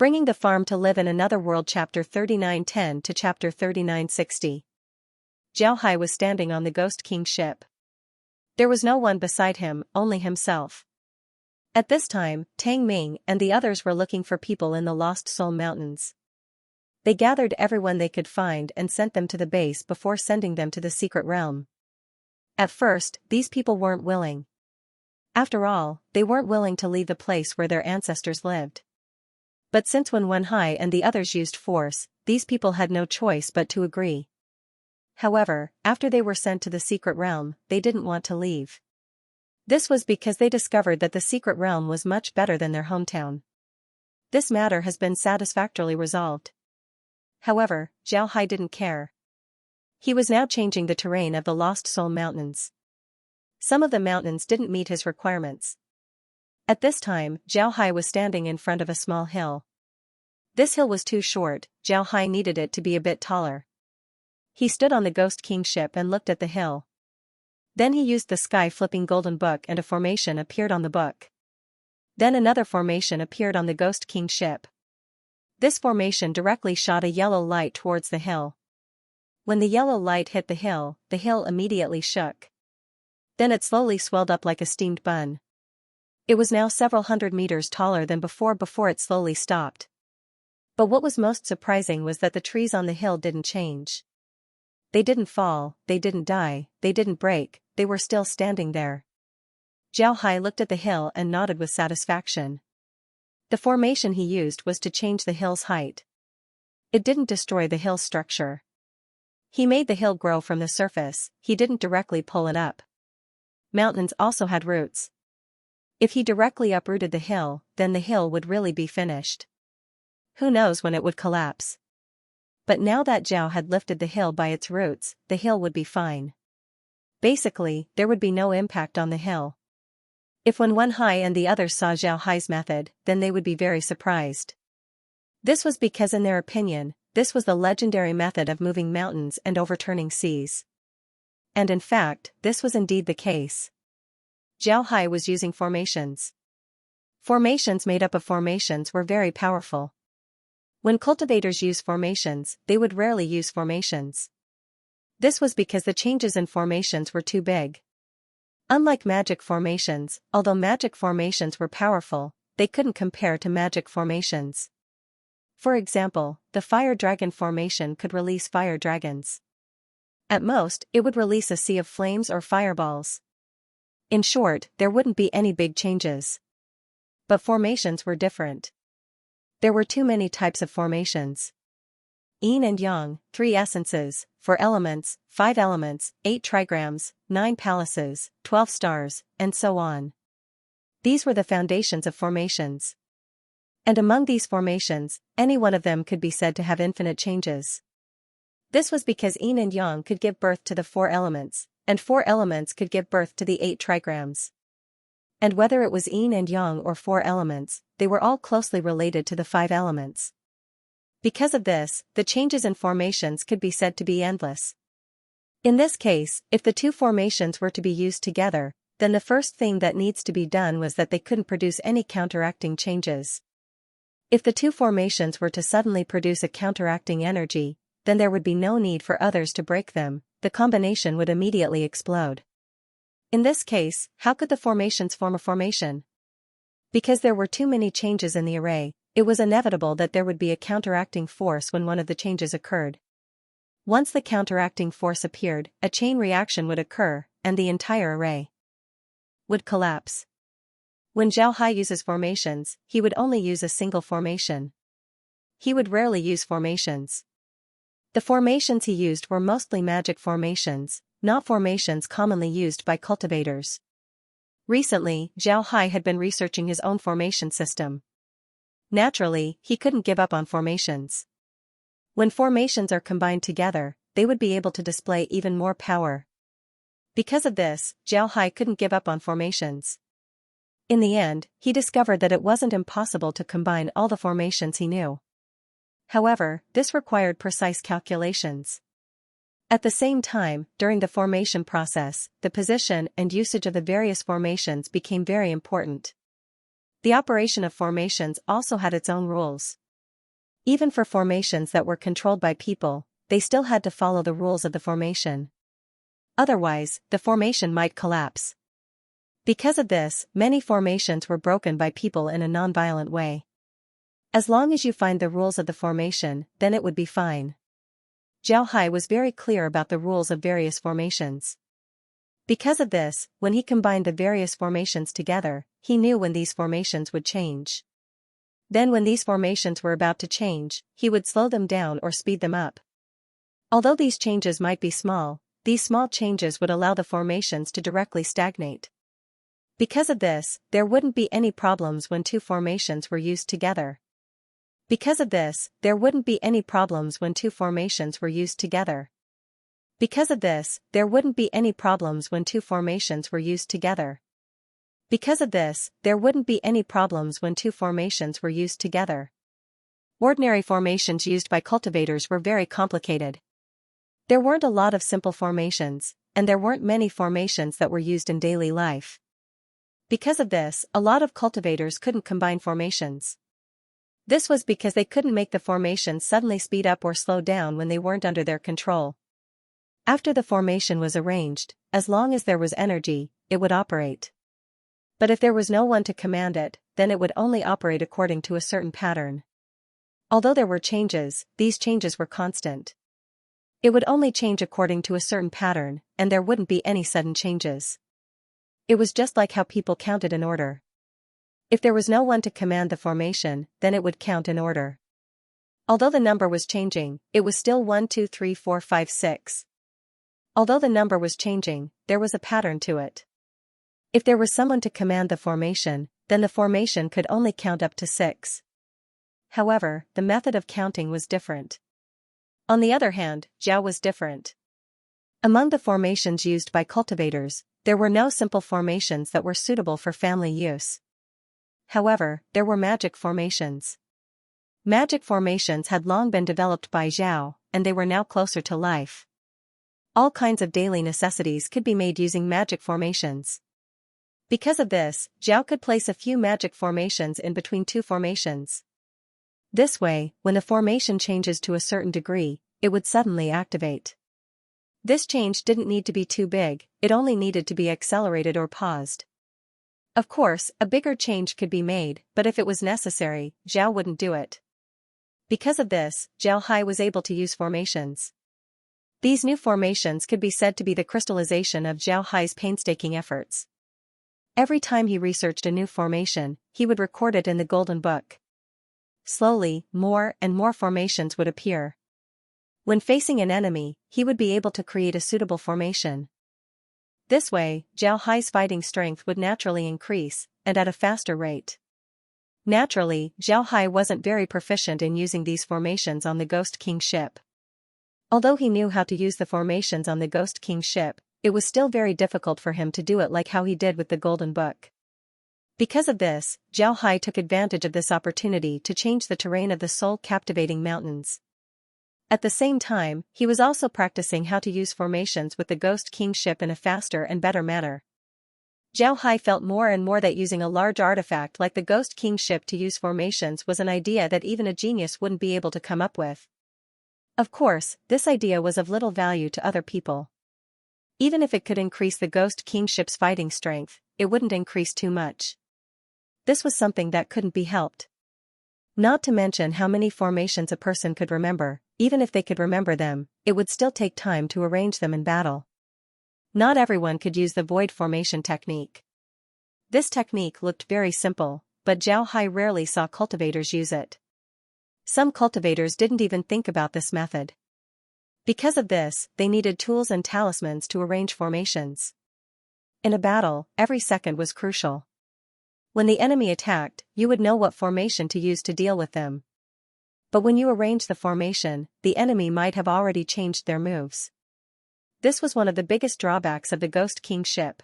Bringing the Farm to Live in Another World Chapter 3910 to Chapter 3960. Zhao Hai was standing on the Ghost King's ship. There was no one beside him, only himself. At this time, Tang Ming and the others were looking for people in the Lost Soul Mountains. They gathered everyone they could find and sent them to the base before sending them to the secret realm. At first, these people weren't willing. After all, they weren't willing to leave the place where their ancestors lived. But since Wen Hai and the others used force, these people had no choice but to agree. However, after they were sent to the secret realm, they didn't want to leave. This was because they discovered that the secret realm was much better than their hometown. This matter has been satisfactorily resolved. However, Zhao Hai didn't care. He was now changing the terrain of the Lost Soul Mountains. Some of the mountains didn't meet his requirements. At this time, Zhao Hai was standing in front of a small hill. This hill was too short, Zhao Hai needed it to be a bit taller. He stood on the Ghost King ship and looked at the hill. Then he used the sky-flipping golden book and a formation appeared on the book. Then another formation appeared on the Ghost King ship. This formation directly shot a yellow light towards the hill. When the yellow light hit the hill immediately shook. Then it slowly swelled up like a steamed bun. It was now several hundred meters taller than before it slowly stopped. But what was most surprising was that the trees on the hill didn't change. They didn't fall, they didn't die, they didn't break, they were still standing there. Zhao Hai looked at the hill and nodded with satisfaction. The formation he used was to change the hill's height. It didn't destroy the hill's structure. He made the hill grow from the surface, he didn't directly pull it up. Mountains also had roots. If he directly uprooted the hill, then the hill would really be finished. Who knows when it would collapse? But now that Zhao had lifted the hill by its roots, the hill would be fine. Basically, there would be no impact on the hill. If Wen Hai and the others saw Zhao Hai's method, then they would be very surprised. This was because in their opinion, this was the legendary method of moving mountains and overturning seas. And in fact, this was indeed the case. Zhao Hai was using formations. Formations made up of formations were very powerful. When cultivators use formations, they would rarely use formations. This was because the changes in formations were too big. Unlike magic formations, although magic formations were powerful, they couldn't compare to magic formations. For example, the fire dragon formation could release fire dragons. At most, it would release a sea of flames or fireballs. In short, there wouldn't be any big changes. But formations were different. There were too many types of formations. Yin and Yang, 3 essences, 4 elements, 5 elements, 8 trigrams, 9 palaces, 12 stars, and so on. These were the foundations of formations. And among these formations, any one of them could be said to have infinite changes. This was because Yin and Yang could give birth to the 4 elements, and 4 elements could give birth to the 8 trigrams. And whether it was Yin and Yang or 4 elements, they were all closely related to the 5 elements. Because of this, the changes in formations could be said to be endless. In this case, if the 2 formations were to be used together, then the first thing that needs to be done was that they couldn't produce any counteracting changes. If the 2 formations were to suddenly produce a counteracting energy, then there would be no need for others to break them, the combination would immediately explode. In this case, how could the formations form a formation? Because there were too many changes in the array, it was inevitable that there would be a counteracting force when one of the changes occurred. Once the counteracting force appeared, a chain reaction would occur, and the entire array would collapse. When Zhao Hai uses formations, he would only use a single formation. He would rarely use formations. The formations he used were mostly magic formations, not formations commonly used by cultivators. Recently, Zhao Hai had been researching his own formation system. Naturally, he couldn't give up on formations. When formations are combined together, they would be able to display even more power. Because of this, Zhao Hai couldn't give up on formations. In the end, he discovered that it wasn't impossible to combine all the formations he knew. However, this required precise calculations. At the same time, during the formation process, the position and usage of the various formations became very important. The operation of formations also had its own rules. Even for formations that were controlled by people, they still had to follow the rules of the formation. Otherwise, the formation might collapse. Because of this, many formations were broken by people in a non-violent way. As long as you find the rules of the formation, then it would be fine. Zhao Hai was very clear about the rules of various formations. Because of this, when he combined the various formations together, he knew when these formations would change. Then when these formations were about to change, he would slow them down or speed them up. Although these changes might be small, these small changes would allow the formations to directly stagnate. Because of this, there wouldn't be any problems when two formations were used together. Because of this, there wouldn't be any problems when two formations were used together. Because of this, there wouldn't be any problems when two formations were used together. Because of this, there wouldn't be any problems when two formations were used together. Ordinary formations used by cultivators were very complicated. There weren't a lot of simple formations, and there weren't many formations that were used in daily life. Because of this, a lot of cultivators couldn't combine formations. This was because they couldn't make the formations suddenly speed up or slow down when they weren't under their control. After the formation was arranged, as long as there was energy, it would operate. But if there was no one to command it, then it would only operate according to a certain pattern. Although there were changes, these changes were constant. It would only change according to a certain pattern, and there wouldn't be any sudden changes. It was just like how people counted in order. If there was no one to command the formation, then it would count in order. Although the number was changing, it was still 1 2 3 4 5 6. Although the number was changing, there was a pattern to it. If there was someone to command the formation, then the formation could only count up to 6. However, the method of counting was different. On the other hand, Zhao was different. Among the formations used by cultivators, there were no simple formations that were suitable for family use. However, there were magic formations. Magic formations had long been developed by Zhao, and they were now closer to life. All kinds of daily necessities could be made using magic formations. Because of this, Zhao could place a few magic formations in between two formations. This way, when a formation changes to a certain degree, it would suddenly activate. This change didn't need to be too big, it only needed to be accelerated or paused. Of course, a bigger change could be made, but if it was necessary, Zhao wouldn't do it. Because of this, Zhao Hai was able to use formations. These new formations could be said to be the crystallization of Zhao Hai's painstaking efforts. Every time he researched a new formation, he would record it in the Golden Book. Slowly, more and more formations would appear. When facing an enemy, he would be able to create a suitable formation. This way, Zhao Hai's fighting strength would naturally increase, and at a faster rate. Naturally, Zhao Hai wasn't very proficient in using these formations on the Ghost King ship. Although he knew how to use the formations on the Ghost King ship, it was still very difficult for him to do it like how he did with the Golden Book. Because of this, Zhao Hai took advantage of this opportunity to change the terrain of the soul-captivating mountains. At the same time, he was also practicing how to use formations with the Ghost King ship in a faster and better manner. Zhao Hai felt more and more that using a large artifact like the Ghost King ship to use formations was an idea that even a genius wouldn't be able to come up with. Of course, this idea was of little value to other people. Even if it could increase the Ghost King ship's fighting strength, it wouldn't increase too much. This was something that couldn't be helped. Not to mention how many formations a person could remember, even if they could remember them, it would still take time to arrange them in battle. Not everyone could use the void formation technique. This technique looked very simple, but Zhao Hai rarely saw cultivators use it. Some cultivators didn't even think about this method. Because of this, they needed tools and talismans to arrange formations. In a battle, every second was crucial. When the enemy attacked, you would know what formation to use to deal with them. But when you arrange the formation, the enemy might have already changed their moves. This was one of the biggest drawbacks of the Ghost King ship.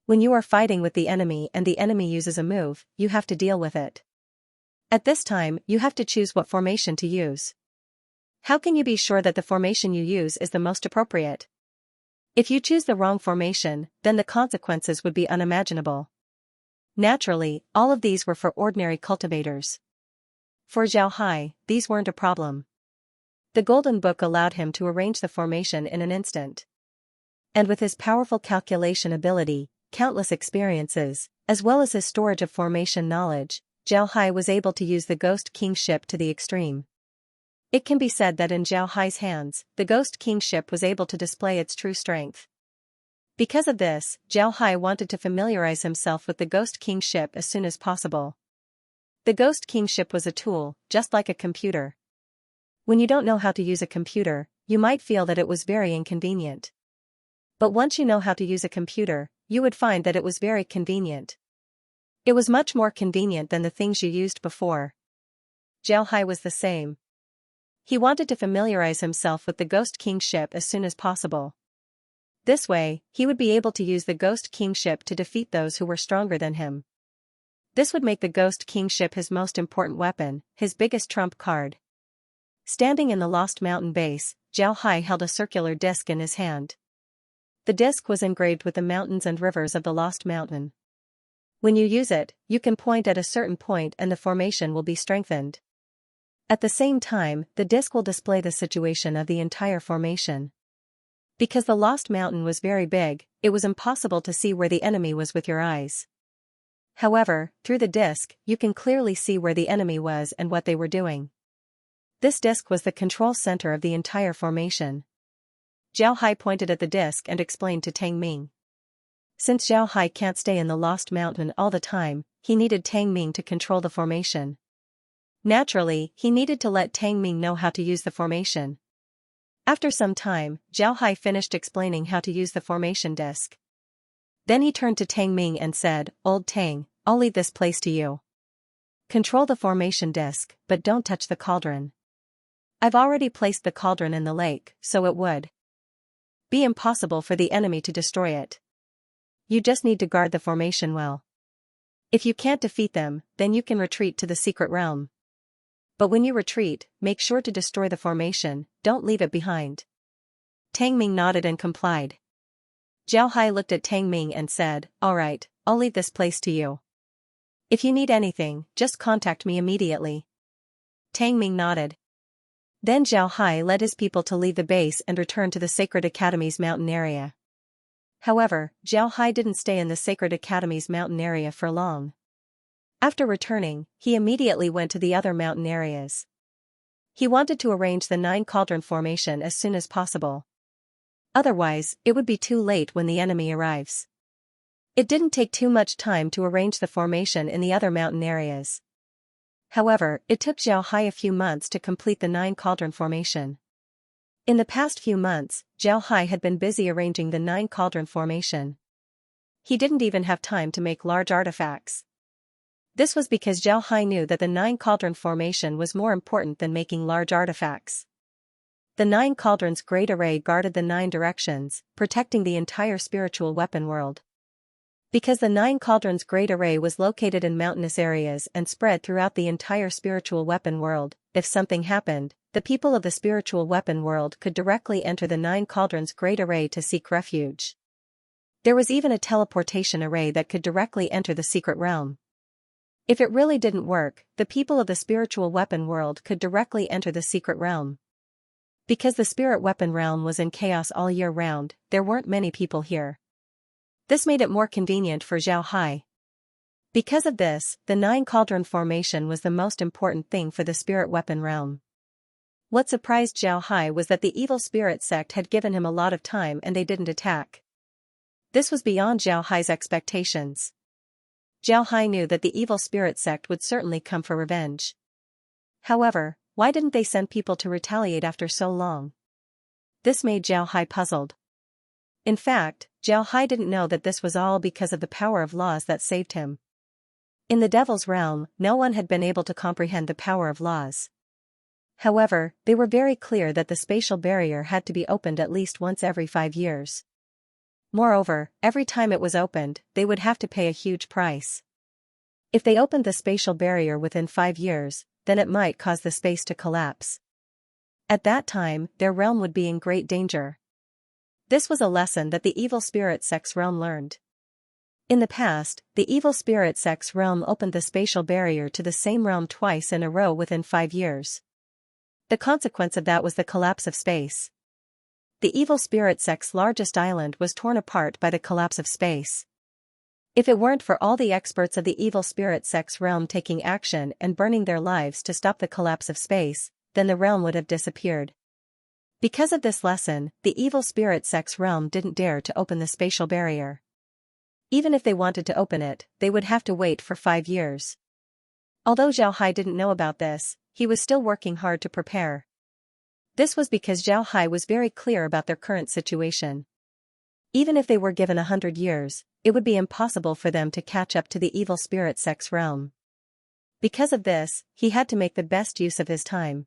When you are fighting with the enemy and the enemy uses a move, you have to deal with it. At this time, you have to choose what formation to use. How can you be sure that the formation you use is the most appropriate? If you choose the wrong formation, then the consequences would be unimaginable. Naturally, all of these were for ordinary cultivators. For Zhao Hai, these weren't a problem. The Golden Book allowed him to arrange the formation in an instant. And with his powerful calculation ability, countless experiences, as well as his storage of formation knowledge, Zhao Hai was able to use the Ghost King ship to the extreme. It can be said that in Zhao Hai's hands, the Ghost King ship was able to display its true strength. Because of this, Zhao Hai wanted to familiarize himself with the Ghost King ship as soon as possible. The Ghost King ship was a tool, just like a computer. When you don't know how to use a computer, you might feel that it was very inconvenient. But once you know how to use a computer, you would find that it was very convenient. It was much more convenient than the things you used before. Zhao Hai was the same. He wanted to familiarize himself with the Ghost King ship as soon as possible. This way, he would be able to use the Ghost King ship to defeat those who were stronger than him. This would make the Ghost King ship his most important weapon, his biggest trump card. Standing in the Lost Mountain base, Zhao Hai held a circular disc in his hand. The disc was engraved with the mountains and rivers of the Lost Mountain. When you use it, you can point at a certain point and the formation will be strengthened. At the same time, the disc will display the situation of the entire formation. Because the Lost Mountain was very big, it was impossible to see where the enemy was with your eyes. However, through the disc, you can clearly see where the enemy was and what they were doing. This disc was the control center of the entire formation. Zhao Hai pointed at the disc and explained to Tang Ming. Since Zhao Hai can't stay in the Lost Mountain all the time, he needed Tang Ming to control the formation. Naturally, he needed to let Tang Ming know how to use the formation. After some time, Zhao Hai finished explaining how to use the formation disc. Then he turned to Tang Ming and said, "Old Tang, I'll leave this place to you. Control the formation disc, but don't touch the cauldron. I've already placed the cauldron in the lake, so it would be impossible for the enemy to destroy it. You just need to guard the formation well. If you can't defeat them, then you can retreat to the secret realm. But when you retreat, make sure to destroy the formation, don't leave it behind." Tang Ming nodded and complied. Zhao Hai looked at Tang Ming and said, "All right, I'll leave this place to you. If you need anything, just contact me immediately." Tang Ming nodded. Then Zhao Hai led his people to leave the base and return to the Sacred Academy's mountain area. However, Zhao Hai didn't stay in the Sacred Academy's mountain area for long. After returning, he immediately went to the other mountain areas. He wanted to arrange the 9 cauldron formation as soon as possible. Otherwise, it would be too late when the enemy arrives. It didn't take too much time to arrange the formation in the other mountain areas. However, it took Zhao Hai a few months to complete the 9 cauldron formation. In the past few months, Zhao Hai had been busy arranging the 9 cauldron formation. He didn't even have time to make large artifacts. This was because Zhao Hai knew that the 9 cauldron formation was more important than making large artifacts. The 9 cauldrons' great array guarded the 9 directions, protecting the entire spiritual weapon world. Because the 9 cauldrons' great array was located in mountainous areas and spread throughout the entire spiritual weapon world, if something happened, the people of the spiritual weapon world could directly enter the 9 cauldrons' great array to seek refuge. There was even a teleportation array that could directly enter the secret realm. If it really didn't work, the people of the spiritual weapon world could directly enter the secret realm. Because the spirit weapon realm was in chaos all year round, there weren't many people here. This made it more convenient for Zhao Hai. Because of this, the 9 cauldron formation was the most important thing for the spirit weapon realm. What surprised Zhao Hai was that the evil spirit sect had given him a lot of time and they didn't attack. This was beyond Zhao Hai's expectations. Zhao Hai knew that the evil spirit sect would certainly come for revenge. However, why didn't they send people to retaliate after so long? This made Zhao Hai puzzled. In fact, Zhao Hai didn't know that this was all because of the power of laws that saved him. In the Devil's realm, no one had been able to comprehend the power of laws. However, they were very clear that the spatial barrier had to be opened at least once every 5 years. Moreover, every time it was opened, they would have to pay a huge price. If they opened the spatial barrier within 5 years, then it might cause the space to collapse. At that time, their realm would be in great danger. This was a lesson that the evil spirit sect's realm learned. In the past, the evil spirit sex realm opened the spatial barrier to the same realm twice in a row within 5 years. The consequence of that was the collapse of space. The evil spirit sect's largest island was torn apart by the collapse of space. If it weren't for all the experts of the evil spirit sex realm taking action and burning their lives to stop the collapse of space, then the realm would have disappeared. Because of this lesson, the evil spirit sex realm didn't dare to open the spatial barrier. Even if they wanted to open it, they would have to wait for 5 years. Although Zhao Hai didn't know about this, he was still working hard to prepare. This was because Zhao Hai was very clear about their current situation. Even if they were given 100 years, it would be impossible for them to catch up to the evil spirit sex realm. Because of this, he had to make the best use of his time.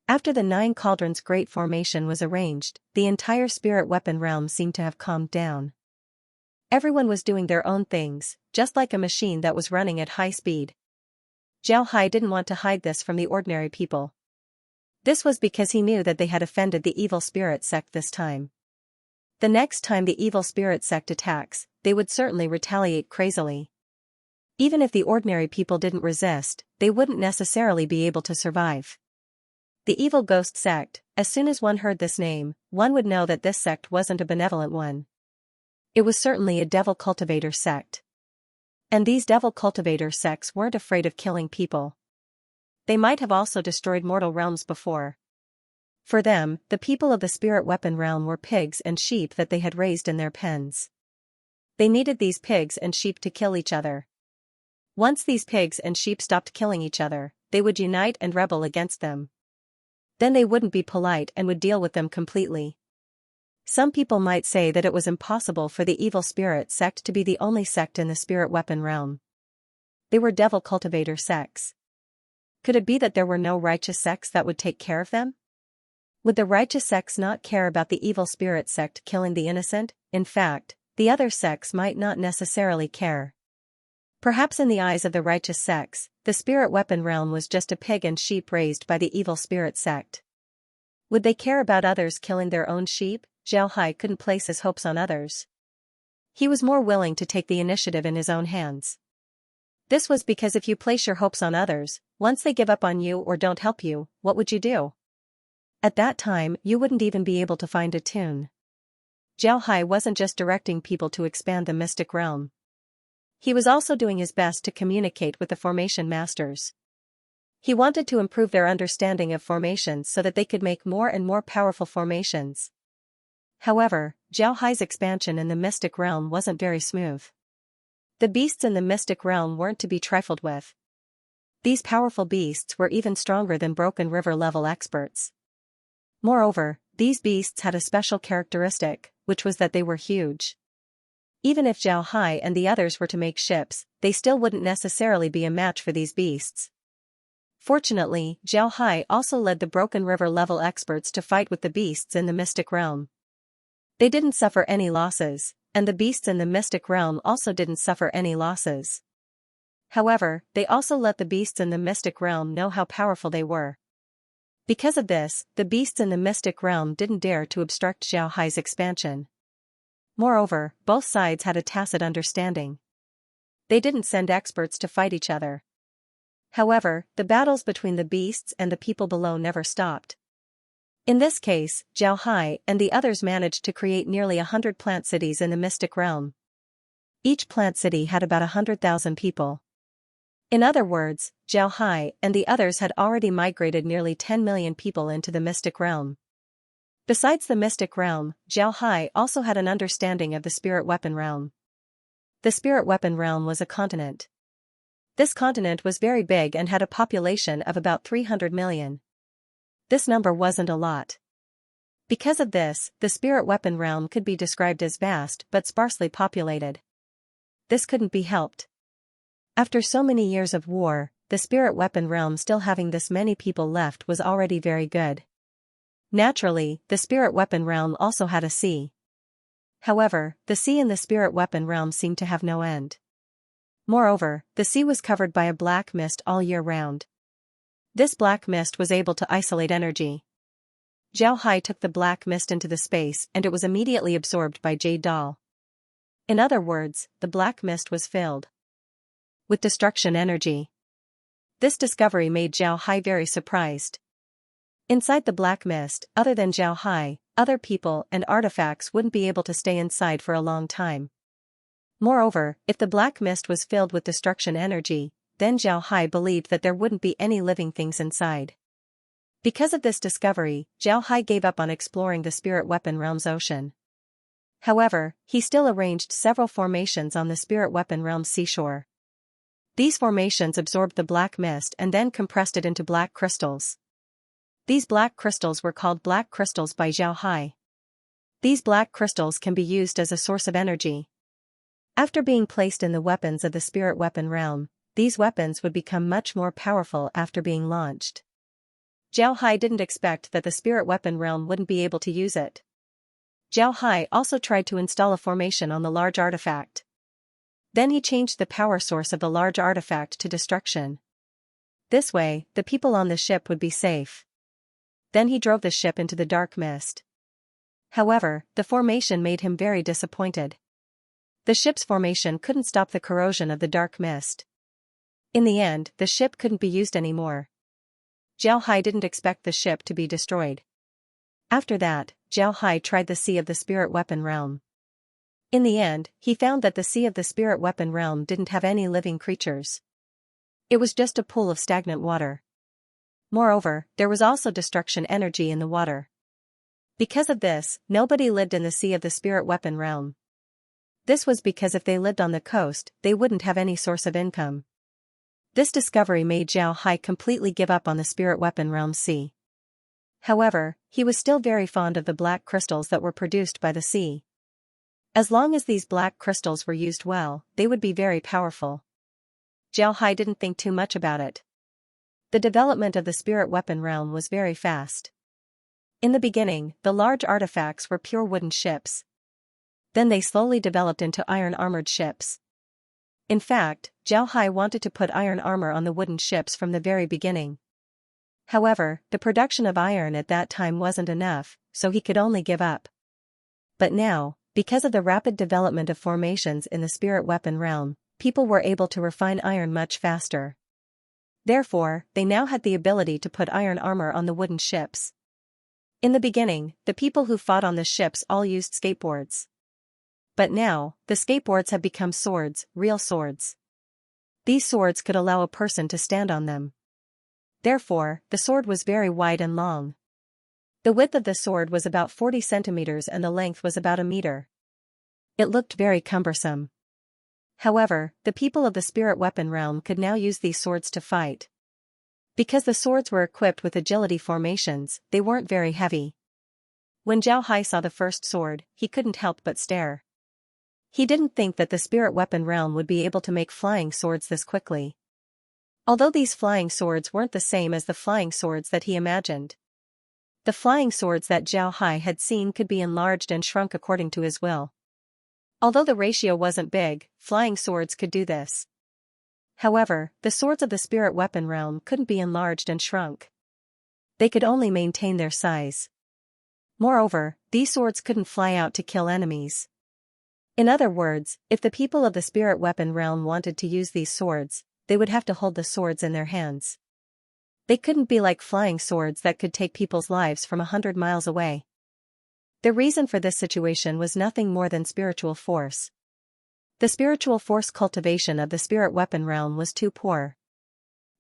After the 9 cauldrons great formation was arranged, the entire spirit weapon realm seemed to have calmed down. Everyone was doing their own things, just like a machine that was running at high speed. Zhao Hai didn't want to hide this from the ordinary people. This was because he knew that they had offended the evil spirit sect this time. The next time the evil spirit sect attacks, they would certainly retaliate crazily. Even if the ordinary people didn't resist, they wouldn't necessarily be able to survive. The evil ghost sect, as soon as one heard this name, one would know that this sect wasn't a benevolent one. It was certainly a devil cultivator sect. And these devil cultivator sects weren't afraid of killing people. They might have also destroyed mortal realms before. For them, the people of the spirit weapon realm were pigs and sheep that they had raised in their pens. They needed these pigs and sheep to kill each other. Once these pigs and sheep stopped killing each other, they would unite and rebel against them. Then they wouldn't be polite and would deal with them completely. Some people might say that it was impossible for the evil spirit sect to be the only sect in the spirit weapon realm. They were devil cultivator sects. Could it be that there were no righteous sects that would take care of them? Would the righteous sects not care about the evil spirit sect killing the innocent? In fact, the other sects might not necessarily care. Perhaps in the eyes of the righteous sects, the spirit weapon realm was just a pig and sheep raised by the evil spirit sect. Would they care about others killing their own sheep? Zhao Hai couldn't place his hopes on others. He was more willing to take the initiative in his own hands. This was because if you place your hopes on others, once they give up on you or don't help you, what would you do? At that time, you wouldn't even be able to find a tune. Zhao Hai wasn't just directing people to expand the mystic realm. He was also doing his best to communicate with the formation masters. He wanted to improve their understanding of formations so that they could make more and more powerful formations. However, Zhao Hai's expansion in the mystic realm wasn't very smooth. The beasts in the mystic realm weren't to be trifled with. These powerful beasts were even stronger than Broken River level experts. Moreover, these beasts had a special characteristic, which was that they were huge. Even if Zhao Hai and the others were to make ships, they still wouldn't necessarily be a match for these beasts. Fortunately, Zhao Hai also led the Broken River level experts to fight with the beasts in the mystic realm. They didn't suffer any losses, and the beasts in the mystic realm also didn't suffer any losses. However, they also let the beasts in the mystic realm know how powerful they were. Because of this, the beasts in the mystic realm didn't dare to obstruct Zhao Hai's expansion. Moreover, both sides had a tacit understanding. They didn't send experts to fight each other. However, the battles between the beasts and the people below never stopped. In this case, Zhao Hai and the others managed to create nearly 100 plant cities in the mystic realm. Each plant city had about 100,000 people. In other words, Zhao Hai and the others had already migrated nearly 10 million people into the mystic realm. Besides the mystic realm, Zhao Hai also had an understanding of the spirit weapon realm. The spirit weapon realm was a continent. This continent was very big and had a population of about 300 million. This number wasn't a lot. Because of this, the spirit weapon realm could be described as vast but sparsely populated. This couldn't be helped. After so many years of war, the spirit weapon realm still having this many people left was already very good. Naturally, the spirit weapon realm also had a sea. However, the sea in the spirit weapon realm seemed to have no end. Moreover, the sea was covered by a black mist all year round. This black mist was able to isolate energy. Zhao Hai took the black mist into the space and it was immediately absorbed by Jade Doll. In other words, the black mist was filled with destruction energy. This discovery made Zhao Hai very surprised. Inside the black mist, other than Zhao Hai, other people and artifacts wouldn't be able to stay inside for a long time. Moreover, if the black mist was filled with destruction energy, then Zhao Hai believed that there wouldn't be any living things inside. Because of this discovery, Zhao Hai gave up on exploring the spirit weapon realm's ocean. However, he still arranged several formations on the spirit weapon realm's seashore. These formations absorbed the black mist and then compressed it into black crystals. These black crystals were called black crystals by Zhao Hai. These black crystals can be used as a source of energy. After being placed in the weapons of the spirit weapon realm, these weapons would become much more powerful after being launched. Zhao Hai didn't expect that the spirit weapon realm wouldn't be able to use it. Zhao Hai also tried to install a formation on the large artifact. Then he changed the power source of the large artifact to destruction. This way, the people on the ship would be safe. Then he drove the ship into the dark mist. However, the formation made him very disappointed. The ship's formation couldn't stop the corrosion of the dark mist. In the end, the ship couldn't be used anymore. Zhao Hai didn't expect the ship to be destroyed. After that, Zhao Hai tried the sea of the spirit weapon realm. In the end, he found that the sea of the spirit weapon realm didn't have any living creatures. It was just a pool of stagnant water. Moreover, there was also destruction energy in the water. Because of this, nobody lived in the sea of the spirit weapon realm. This was because if they lived on the coast, they wouldn't have any source of income. This discovery made Zhao Hai completely give up on the spirit weapon realm sea. However, he was still very fond of the black crystals that were produced by the sea. As long as these black crystals were used well, they would be very powerful. Zhao Hai didn't think too much about it. The development of the spirit weapon realm was very fast. In the beginning, the large artifacts were pure wooden ships. Then they slowly developed into iron-armored ships. In fact, Zhao Hai wanted to put iron armor on the wooden ships from the very beginning. However, the production of iron at that time wasn't enough, so he could only give up. But now, because of the rapid development of formations in the spirit weapon realm, people were able to refine iron much faster. Therefore, they now had the ability to put iron armor on the wooden ships. In the beginning, the people who fought on the ships all used skateboards. But now, the skateboards have become swords, real swords. These swords could allow a person to stand on them. Therefore, the sword was very wide and long. The width of the sword was about 40 centimeters and the length was about a meter. It looked very cumbersome. However, the people of the spirit weapon realm could now use these swords to fight. Because the swords were equipped with agility formations, they weren't very heavy. When Zhao Hai saw the first sword, he couldn't help but stare. He didn't think that the spirit weapon realm would be able to make flying swords this quickly. Although these flying swords weren't the same as the flying swords that he imagined. The flying swords that Zhao Hai had seen could be enlarged and shrunk according to his will. Although the ratio wasn't big, flying swords could do this. However, the swords of the spirit weapon realm couldn't be enlarged and shrunk. They could only maintain their size. Moreover, these swords couldn't fly out to kill enemies. In other words, if the people of the spirit weapon realm wanted to use these swords, they would have to hold the swords in their hands. They couldn't be like flying swords that could take people's lives from 100 miles away. The reason for this situation was nothing more than spiritual force. The spiritual force cultivation of the spirit weapon realm was too poor.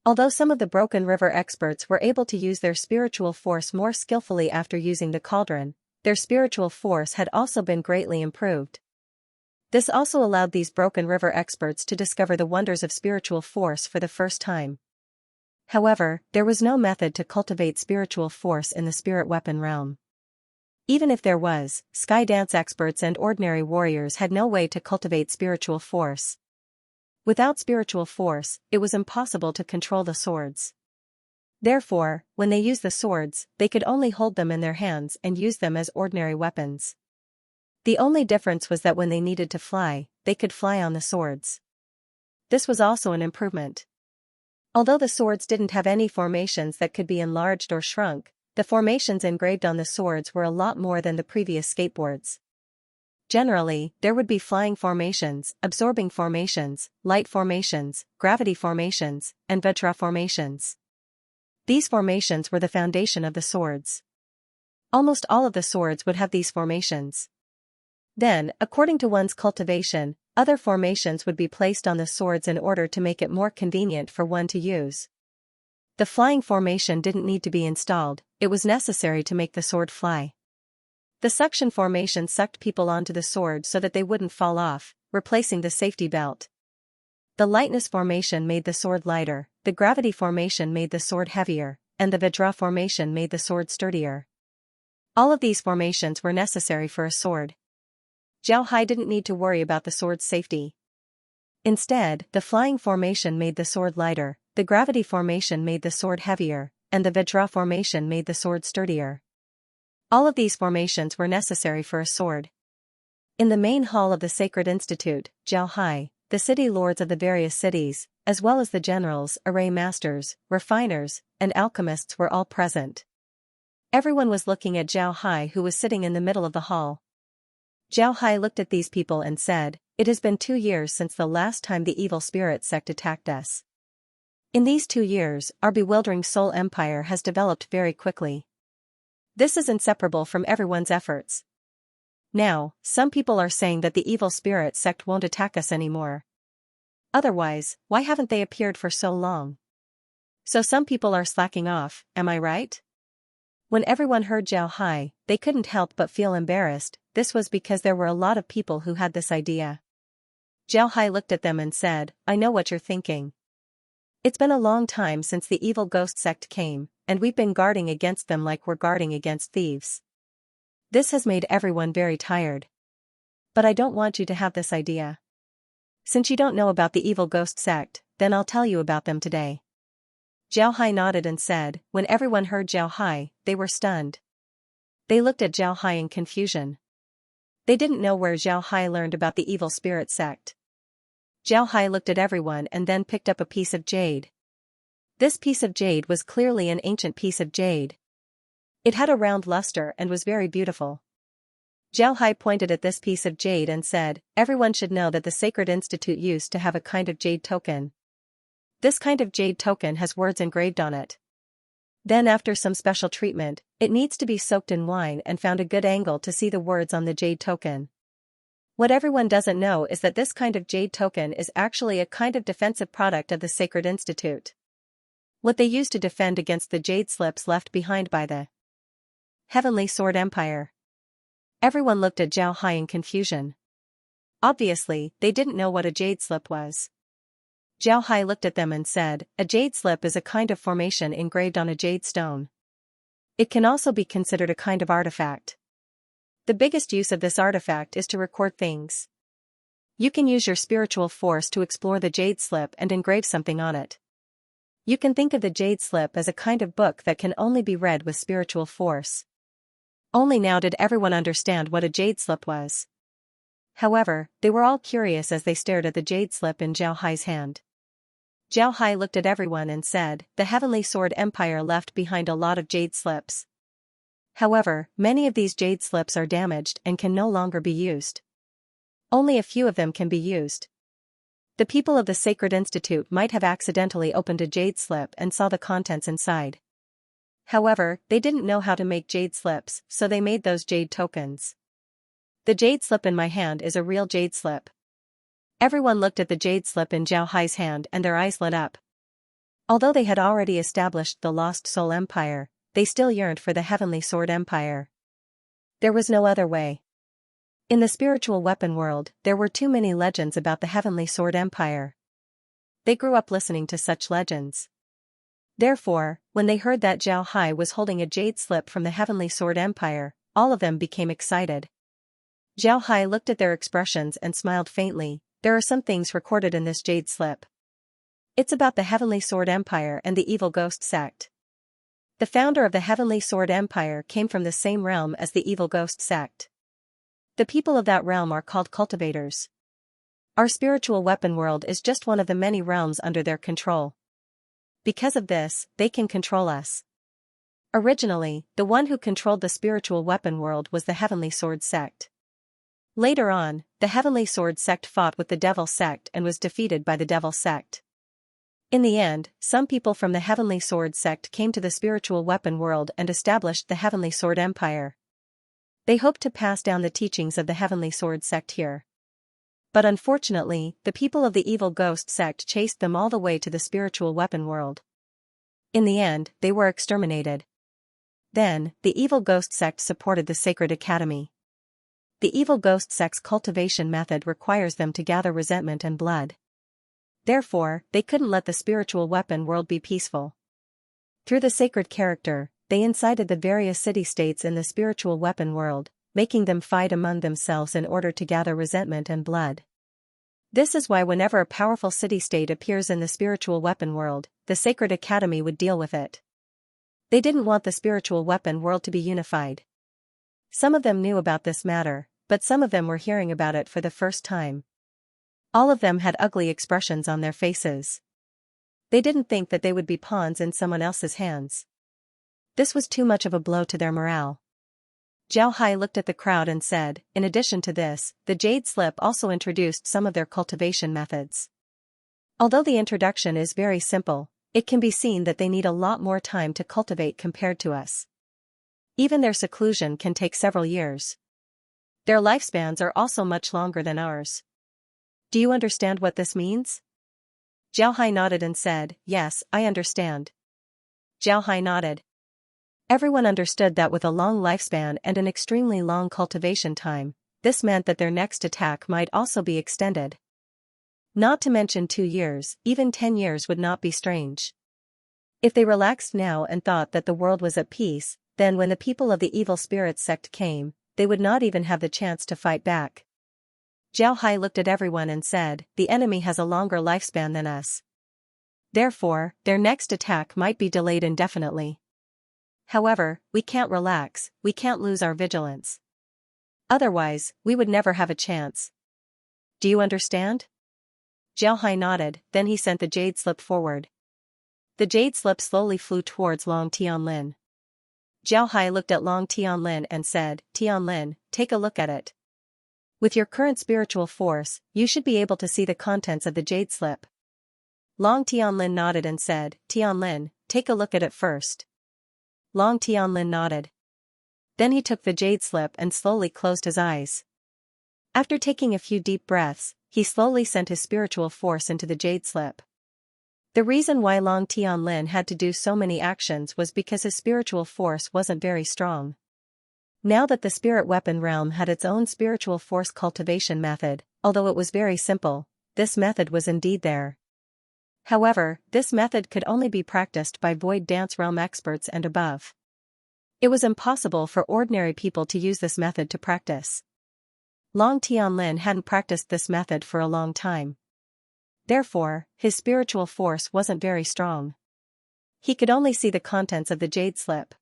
Although some of the Broken River experts were able to use their spiritual force more skillfully after using the cauldron, their spiritual force had also been greatly improved. This also allowed these Broken River experts to discover the wonders of spiritual force for the first time. However, there was no method to cultivate spiritual force in the spirit weapon realm. Even if there was, sky dance experts and ordinary warriors had no way to cultivate spiritual force. Without spiritual force, it was impossible to control the swords. Therefore, when they used the swords, they could only hold them in their hands and use them as ordinary weapons. The only difference was that when they needed to fly, they could fly on the swords. This was also an improvement. Although the swords didn't have any formations that could be enlarged or shrunk, the formations engraved on the swords were a lot more than the previous skateboards. Generally, there would be flying formations, absorbing formations, light formations, gravity formations, and vajra formations. These formations were the foundation of the swords. Almost all of the swords would have these formations. Then, according to one's cultivation, other formations would be placed on the swords in order to make it more convenient for one to use. The flying formation didn't need to be installed, it was necessary to make the sword fly. The suction formation sucked people onto the sword so that they wouldn't fall off, replacing the safety belt. The lightness formation made the sword lighter, the gravity formation made the sword heavier, and the vajra formation made the sword sturdier. All of these formations were necessary for a sword. Zhao Hai didn't need to worry about the sword's safety. Instead, the flying formation made the sword lighter, the gravity formation made the sword heavier, and the vajra formation made the sword sturdier. All of these formations were necessary for a sword. In the main hall of the Sacred Institute, Zhao Hai, the city lords of the various cities, as well as the generals, array masters, refiners, and alchemists were all present. Everyone was looking at Zhao Hai, who was sitting in the middle of the hall. Zhao Hai looked at these people and said, "It has been 2 years since the last time the evil spirit sect attacked us. In these 2 years, our bewildering soul empire has developed very quickly. This is inseparable from everyone's efforts. Now, some people are saying that the evil spirit sect won't attack us anymore. Otherwise, why haven't they appeared for so long? So some people are slacking off, am I right?" When everyone heard Zhao Hai, they couldn't help but feel embarrassed. This was because there were a lot of people who had this idea. Zhao Hai looked at them and said, "I know what you're thinking. It's been a long time since the evil ghost sect came, and we've been guarding against them like we're guarding against thieves. This has made everyone very tired. But I don't want you to have this idea. Since you don't know about the evil ghost sect, then I'll tell you about them today." Zhao Hai nodded and said, when everyone heard Zhao Hai, they were stunned. They looked at Zhao Hai in confusion. They didn't know where Zhao Hai learned about the evil spirit sect. Zhao Hai looked at everyone and then picked up a piece of jade. This piece of jade was clearly an ancient piece of jade. It had a round luster and was very beautiful. Zhao Hai pointed at this piece of jade and said, "Everyone should know that the Sacred Institute used to have a kind of jade token. This kind of jade token has words engraved on it. Then after some special treatment, it needs to be soaked in wine and found a good angle to see the words on the jade token. What everyone doesn't know is that this kind of jade token is actually a kind of defensive product of the Sacred Institute. What they use to defend against the jade slips left behind by the Heavenly Sword Empire." Everyone looked at Zhao Hai in confusion. Obviously, they didn't know what a jade slip was. Zhao Hai looked at them and said, "A jade slip is a kind of formation engraved on a jade stone. It can also be considered a kind of artifact. The biggest use of this artifact is to record things. You can use your spiritual force to explore the jade slip and engrave something on it. You can think of the jade slip as a kind of book that can only be read with spiritual force." Only now did everyone understand what a jade slip was. However, they were all curious as they stared at the jade slip in Zhao Hai's hand. Zhao Hai looked at everyone and said, "The Heavenly Sword Empire left behind a lot of jade slips. However, many of these jade slips are damaged and can no longer be used. Only a few of them can be used. The people of the Sacred Institute might have accidentally opened a jade slip and saw the contents inside. However, they didn't know how to make jade slips, so they made those jade tokens. The jade slip in my hand is a real jade slip." Everyone looked at the jade slip in Zhao Hai's hand and their eyes lit up. Although they had already established the Lost Soul Empire, they still yearned for the Heavenly Sword Empire. There was no other way. In the spiritual weapon world, there were too many legends about the Heavenly Sword Empire. They grew up listening to such legends. Therefore, when they heard that Zhao Hai was holding a jade slip from the Heavenly Sword Empire, all of them became excited. Zhao Hai looked at their expressions and smiled faintly. "There are some things recorded in this jade slip. It's about the Heavenly Sword Empire and the evil ghost sect. The founder of the Heavenly Sword Empire came from the same realm as the evil ghost sect. The people of that realm are called cultivators. Our spiritual weapon world is just one of the many realms under their control. Because of this, they can control us. Originally, the one who controlled the spiritual weapon world was the Heavenly Sword sect. Later on, the Heavenly Sword sect fought with the Devil sect and was defeated by the Devil sect. In the end, some people from the Heavenly Sword sect came to the spiritual weapon world and established the Heavenly Sword Empire. They hoped to pass down the teachings of the Heavenly Sword sect here. But unfortunately, the people of the evil ghost sect chased them all the way to the spiritual weapon world. In the end, they were exterminated. Then, the evil ghost sect supported the Sacred Academy. The evil ghost sect's cultivation method requires them to gather resentment and blood. Therefore, they couldn't let the spiritual weapon world be peaceful. Through the sacred character, they incited the various city-states in the spiritual weapon world, making them fight among themselves in order to gather resentment and blood. This is why whenever a powerful city-state appears in the spiritual weapon world, the Sacred Academy would deal with it. They didn't want the spiritual weapon world to be unified. Some of them knew about this matter, but some of them were hearing about it for the first time. All of them had ugly expressions on their faces. They didn't think that they would be pawns in someone else's hands. This was too much of a blow to their morale. Zhao Hai looked at the crowd and said, in addition to this, the Jade Slip also introduced some of their cultivation methods. Although the introduction is very simple, it can be seen that they need a lot more time to cultivate compared to us. Even their seclusion can take several years. Their lifespans are also much longer than ours. Do you understand what this means? Zhao Hai nodded and said, yes, I understand. Zhao Hai nodded. Everyone understood that with a long lifespan and an extremely long cultivation time, this meant that their next attack might also be extended. Not to mention 2 years, even 10 years would not be strange. If they relaxed now and thought that the world was at peace, then when the people of the evil spirits sect came, they would not even have the chance to fight back. Zhao Hai looked at everyone and said, the enemy has a longer lifespan than us. Therefore, their next attack might be delayed indefinitely. However, we can't relax, we can't lose our vigilance. Otherwise, we would never have a chance. Do you understand? Zhao Hai nodded, then he sent the Jade Slip forward. The Jade Slip slowly flew towards Long Tianlin. Zhao Hai looked at Long Tianlin and said, Tianlin, take a look at it. With your current spiritual force, you should be able to see the contents of the Jade Slip. Long Tianlin nodded and said, Tianlin, take a look at it first. Long Tianlin nodded. Then he took the Jade Slip and slowly closed his eyes. After taking a few deep breaths, he slowly sent his spiritual force into the Jade Slip. The reason why Long Tianlin had to do so many actions was because his spiritual force wasn't very strong. Now that the spirit weapon realm had its own spiritual force cultivation method, although it was very simple, this method was indeed there. However, this method could only be practiced by Void Dance Realm experts and above. It was impossible for ordinary people to use this method to practice. Long Tianlin hadn't practiced this method for a long time. Therefore, his spiritual force wasn't very strong. He could only see the contents of the Jade Slip.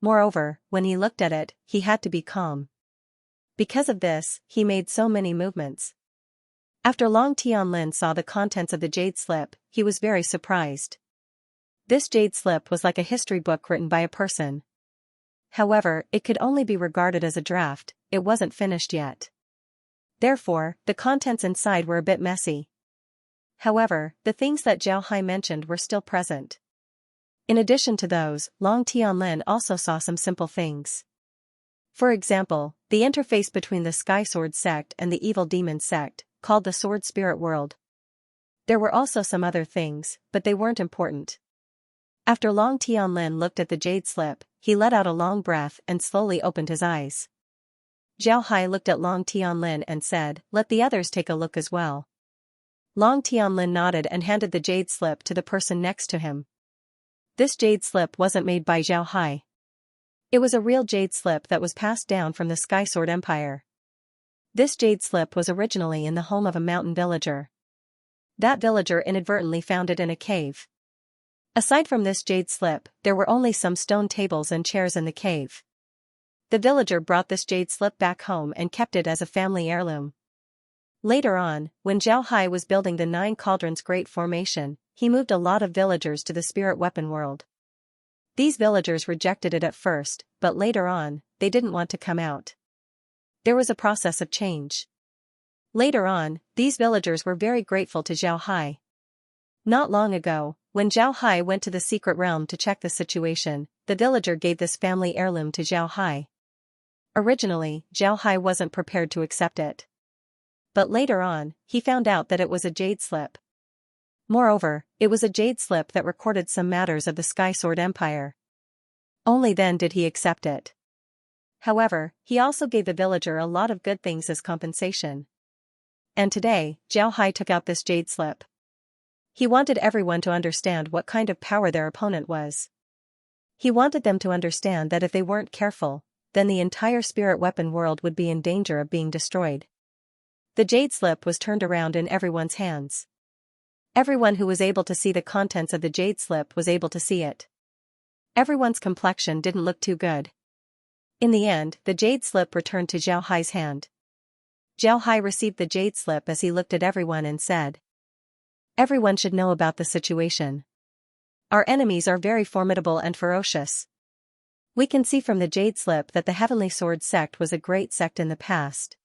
Moreover, when he looked at it, he had to be calm. Because of this, he made so many movements. After Long Tianlin saw the contents of the Jade Slip, he was very surprised. This Jade Slip was like a history book written by a person. However, it could only be regarded as a draft, it wasn't finished yet. Therefore, the contents inside were a bit messy. However, the things that Zhao Hai mentioned were still present. In addition to those, Long Tianlin also saw some simple things. For example, the interface between the Sky Sword sect and the Evil Demon sect, called the Sword Spirit World. There were also some other things, but they weren't important. After Long Tianlin looked at the Jade Slip, he let out a long breath and slowly opened his eyes. Zhao Hai looked at Long Tianlin and said, let the others take a look as well. Long Tianlin nodded and handed the Jade Slip to the person next to him. This Jade Slip wasn't made by Zhao Hai. It was a real Jade Slip that was passed down from the Sky Sword Empire. This Jade Slip was originally in the home of a mountain villager. That villager inadvertently found it in a cave. Aside from this Jade Slip, there were only some stone tables and chairs in the cave. The villager brought this Jade Slip back home and kept it as a family heirloom. Later on, when Zhao Hai was building the 9 Cauldrons Great Formation, he moved a lot of villagers to the spirit weapon world. These villagers rejected it at first, but later on, they didn't want to come out. There was a process of change. Later on, these villagers were very grateful to Zhao Hai. Not long ago, when Zhao Hai went to the secret realm to check the situation, the villager gave this family heirloom to Zhao Hai. Originally, Zhao Hai wasn't prepared to accept it. But later on, he found out that it was a jade slip. Moreover, it was a jade slip that recorded some matters of the Sky Sword Empire. Only then did he accept it. However, he also gave the villager a lot of good things as compensation. And today, Zhao Hai took out this jade slip. He wanted everyone to understand what kind of power their opponent was. He wanted them to understand that if they weren't careful, then the entire spirit weapon world would be in danger of being destroyed. The jade slip was turned around in everyone's hands. Everyone who was able to see the contents of the jade slip was able to see it. Everyone's complexion didn't look too good. In the end, the jade slip returned to Zhao Hai's hand. Zhao Hai received the jade slip as he looked at everyone and said, "Everyone should know about the situation. Our enemies are very formidable and ferocious. We can see from the jade slip that the Heavenly Sword sect was a great sect in the past.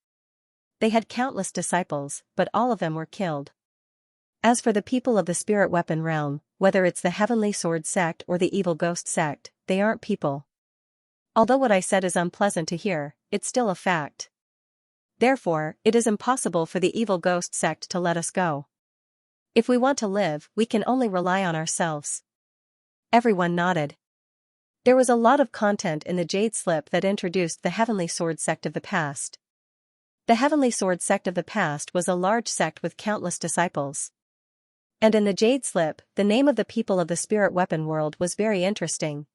They had countless disciples, but all of them were killed. As for the people of the spirit weapon realm, whether it's the Heavenly Sword sect or the Evil Ghost sect, they aren't people. Although what I said is unpleasant to hear, it's still a fact. Therefore, it is impossible for the Evil Ghost sect to let us go. If we want to live, we can only rely on ourselves." Everyone nodded. There was a lot of content in the jade slip that introduced the Heavenly Sword sect of the past. The Heavenly Sword sect of the past was a large sect with countless disciples. And in the jade slip, the name of the people of the spirit weapon world was very interesting.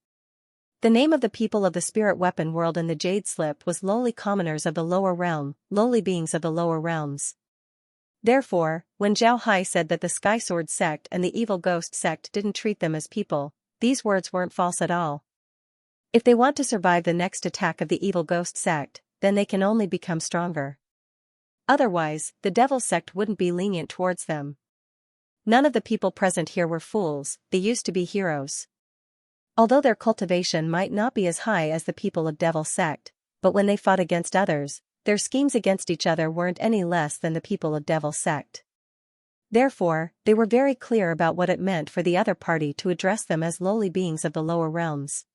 The name of the people of the spirit weapon world in the jade slip was lowly commoners of the lower realm, lowly beings of the lower realms. Therefore, when Zhao Hai said that the Sky Sword sect and the Evil Ghost sect didn't treat them as people, these words weren't false at all. If they want to survive the next attack of the Evil Ghost sect, then they can only become stronger. Otherwise, the Devil sect wouldn't be lenient towards them. None of the people present here were fools, they used to be heroes. Although their cultivation might not be as high as the people of Devil sect, but when they fought against others, their schemes against each other weren't any less than the people of Devil sect. Therefore, they were very clear about what it meant for the other party to address them as lowly beings of the lower realms.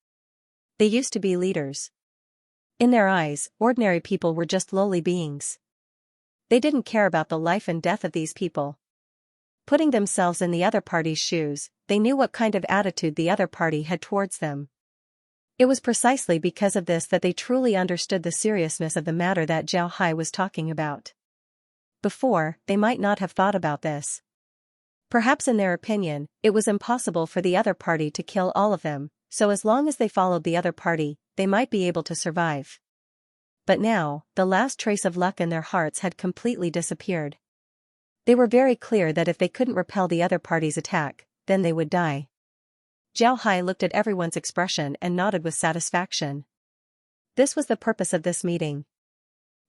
They used to be leaders. In their eyes, ordinary people were just lowly beings. They didn't care about the life and death of these people. Putting themselves in the other party's shoes, they knew what kind of attitude the other party had towards them. It was precisely because of this that they truly understood the seriousness of the matter that Zhao Hai was talking about. Before, they might not have thought about this. Perhaps in their opinion, it was impossible for the other party to kill all of them, so as long as they followed the other party, they might be able to survive. But now, the last trace of luck in their hearts had completely disappeared. They were very clear that if they couldn't repel the other party's attack, then they would die. Zhao Hai looked at everyone's expression and nodded with satisfaction. This was the purpose of this meeting.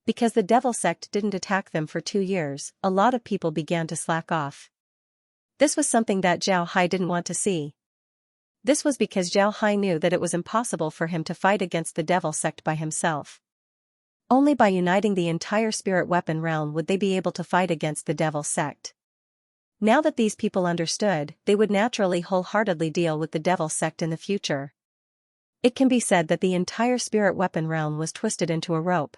Because the Devil sect didn't attack them for 2 years, a lot of people began to slack off. This was something that Zhao Hai didn't want to see. This was because Zhao Hai knew that it was impossible for him to fight against the Devil sect by himself. Only by uniting the entire spirit weapon realm would they be able to fight against the Devil sect. Now that these people understood, they would naturally wholeheartedly deal with the Devil sect in the future. It can be said that the entire spirit weapon realm was twisted into a rope.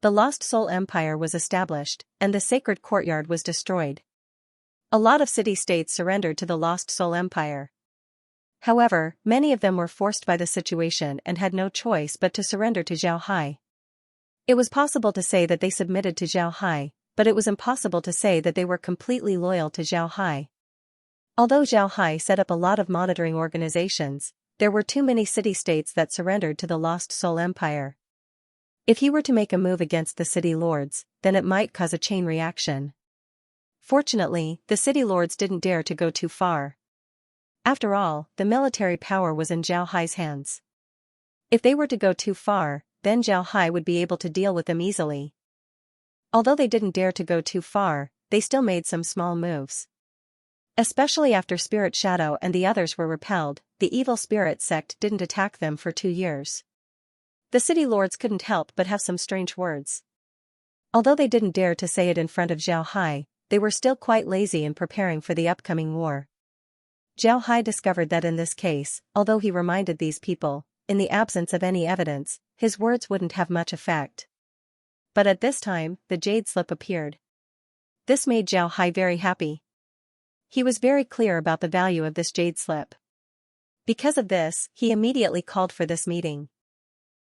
The Lost Soul Empire was established, and the sacred courtyard was destroyed. A lot of city-states surrendered to the Lost Soul Empire. However, many of them were forced by the situation and had no choice but to surrender to Zhao Hai. It was possible to say that they submitted to Zhao Hai, but it was impossible to say that they were completely loyal to Zhao Hai. Although Zhao Hai set up a lot of monitoring organizations, there were too many city-states that surrendered to the Lost Soul Empire. If he were to make a move against the city lords, then it might cause a chain reaction. Fortunately, the city lords didn't dare to go too far. After all, the military power was in Zhao Hai's hands. If they were to go too far, then Zhao Hai would be able to deal with them easily. Although they didn't dare to go too far, they still made some small moves. Especially after Spirit Shadow and the others were repelled, the evil spirit sect didn't attack them for 2 years. The city lords couldn't help but have some strange words. Although they didn't dare to say it in front of Zhao Hai, they were still quite lazy in preparing for the upcoming war. Zhao Hai discovered that in this case, although he reminded these people, in the absence of any evidence, his words wouldn't have much effect. But at this time, the jade slip appeared. This made Zhao Hai very happy. He was very clear about the value of this jade slip. Because of this, he immediately called for this meeting.